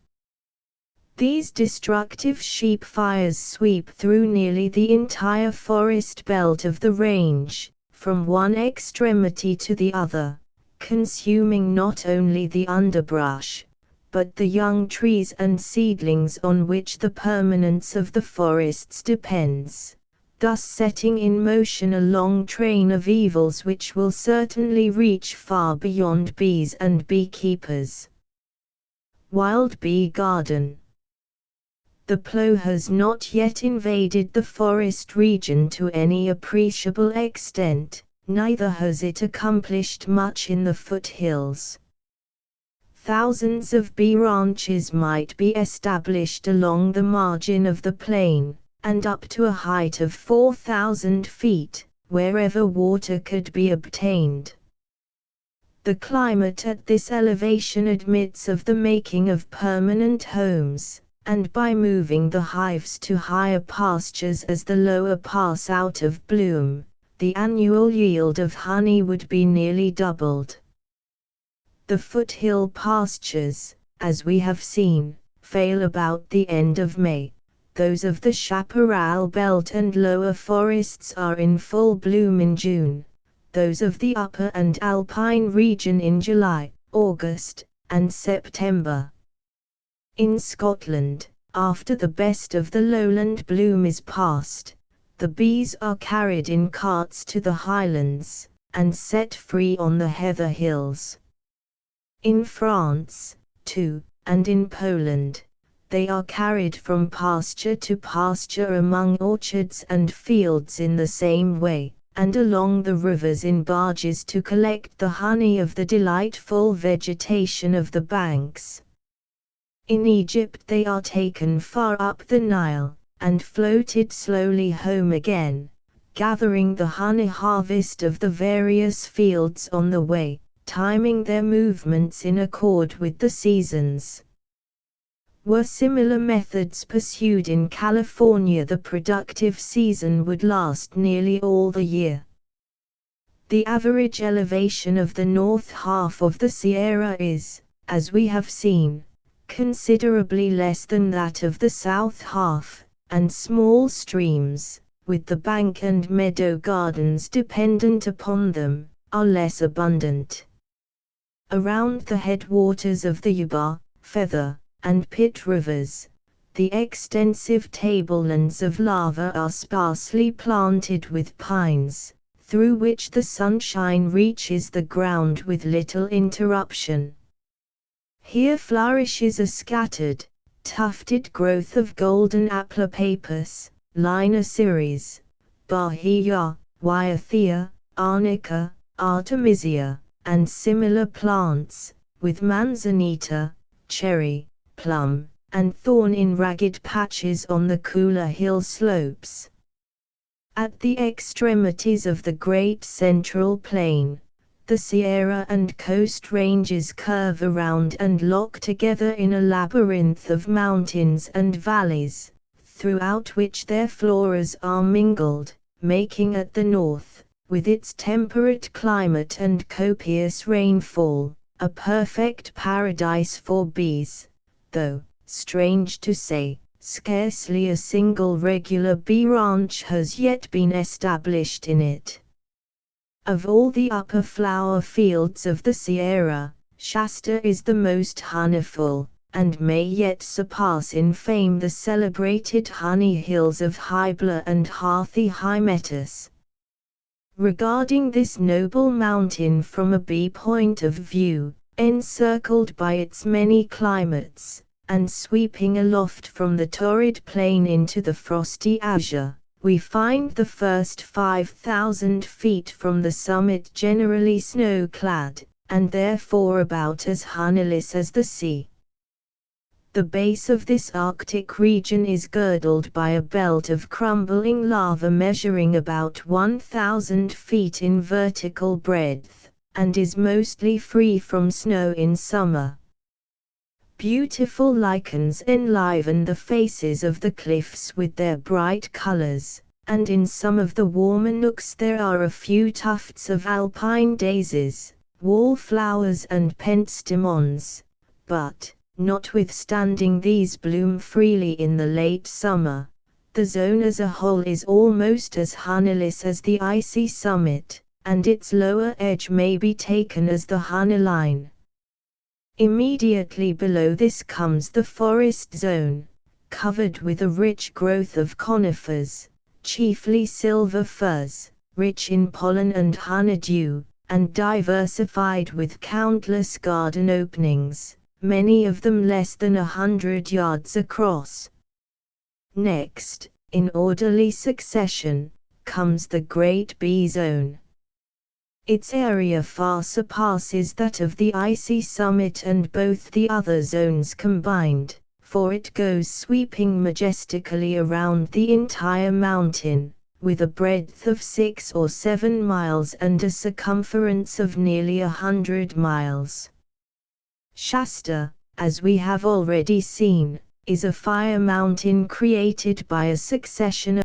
These destructive sheep fires sweep through nearly the entire forest belt of the range, from one extremity to the other, consuming not only the underbrush, but the young trees and seedlings on which the permanence of the forests depends, thus setting in motion a long train of evils which will certainly reach far beyond bees and beekeepers. Wild bee garden. The plough has not yet invaded the forest region to any appreciable extent, neither has it accomplished much in the foothills. Thousands of bee ranches might be established along the margin of the plain, and up to a height of 4,000 feet, wherever water could be obtained. The climate at this elevation admits of the making of permanent homes, and by moving the hives to higher pastures as the lower pass out of bloom, the annual yield of honey would be nearly doubled. The foothill pastures, as we have seen, fail about the end of May. Those of the chaparral belt and lower forests are in full bloom in June, those of the upper and alpine region in July, August, and September. In Scotland, after the best of the lowland bloom is past, the bees are carried in carts to the highlands, and set free on the heather hills. In France, too, and in Poland, they are carried from pasture to pasture among orchards and fields in the same way, and along the rivers in barges to collect the honey of the delightful vegetation of the banks. In Egypt they are taken far up the Nile, and floated slowly home again, gathering the honey harvest of the various fields on the way, timing their movements in accord with the seasons. Were similar methods pursued in California, the productive season would last nearly all the year. The average elevation of the north half of the Sierra is, as we have seen, considerably less than that of the south half, and small streams, with the bank and meadow gardens dependent upon them, are less abundant. Around the headwaters of the Yuba, Feather, and Pitt rivers, the extensive tablelands of lava are sparsely planted with pines, through which the sunshine reaches the ground with little interruption. Here flourishes a scattered, tufted growth of golden Aplopappus, Linoceres, Bahia, Wyathea, Arnica, Artemisia, and similar plants, with manzanita, cherry, plum, and thorn in ragged patches on the cooler hill slopes. At the extremities of the Great Central Plain, the Sierra and Coast Ranges curve around and lock together in a labyrinth of mountains and valleys, throughout which their floras are mingled, making at the north, with its temperate climate and copious rainfall, a perfect paradise for bees, though, strange to say, scarcely a single regular bee ranch has yet been established in it. Of all the upper flower fields of the Sierra, Shasta is the most honeyful, and may yet surpass in fame the celebrated honey hills of Hybla and Harthy Hymettus. Regarding this noble mountain from a bee point of view, encircled by its many climates, and sweeping aloft from the torrid plain into the frosty azure, we find the first 5,000 feet from the summit generally snow-clad, and therefore about as honeyless as the sea. The base of this Arctic region is girdled by a belt of crumbling lava measuring about 1,000 feet in vertical breadth, and is mostly free from snow in summer. Beautiful lichens enliven the faces of the cliffs with their bright colors, and in some of the warmer nooks there are a few tufts of alpine daisies, wallflowers and pentstemons, but, notwithstanding these bloom freely in the late summer, the zone as a whole is almost as honeyless as the icy summit, and its lower edge may be taken as the honey line. Immediately below this comes the forest zone, covered with a rich growth of conifers, chiefly silver firs, rich in pollen and honeydew, and diversified with countless garden openings, many of them less than 100 yards across. Next, in orderly succession, comes the Great Bee Zone. Its area far surpasses that of the icy summit and both the other zones combined, for it goes sweeping majestically around the entire mountain, with a breadth of 6 or 7 miles and a circumference of nearly 100 miles. Shasta, as we have already seen, is a fire mountain created by a succession of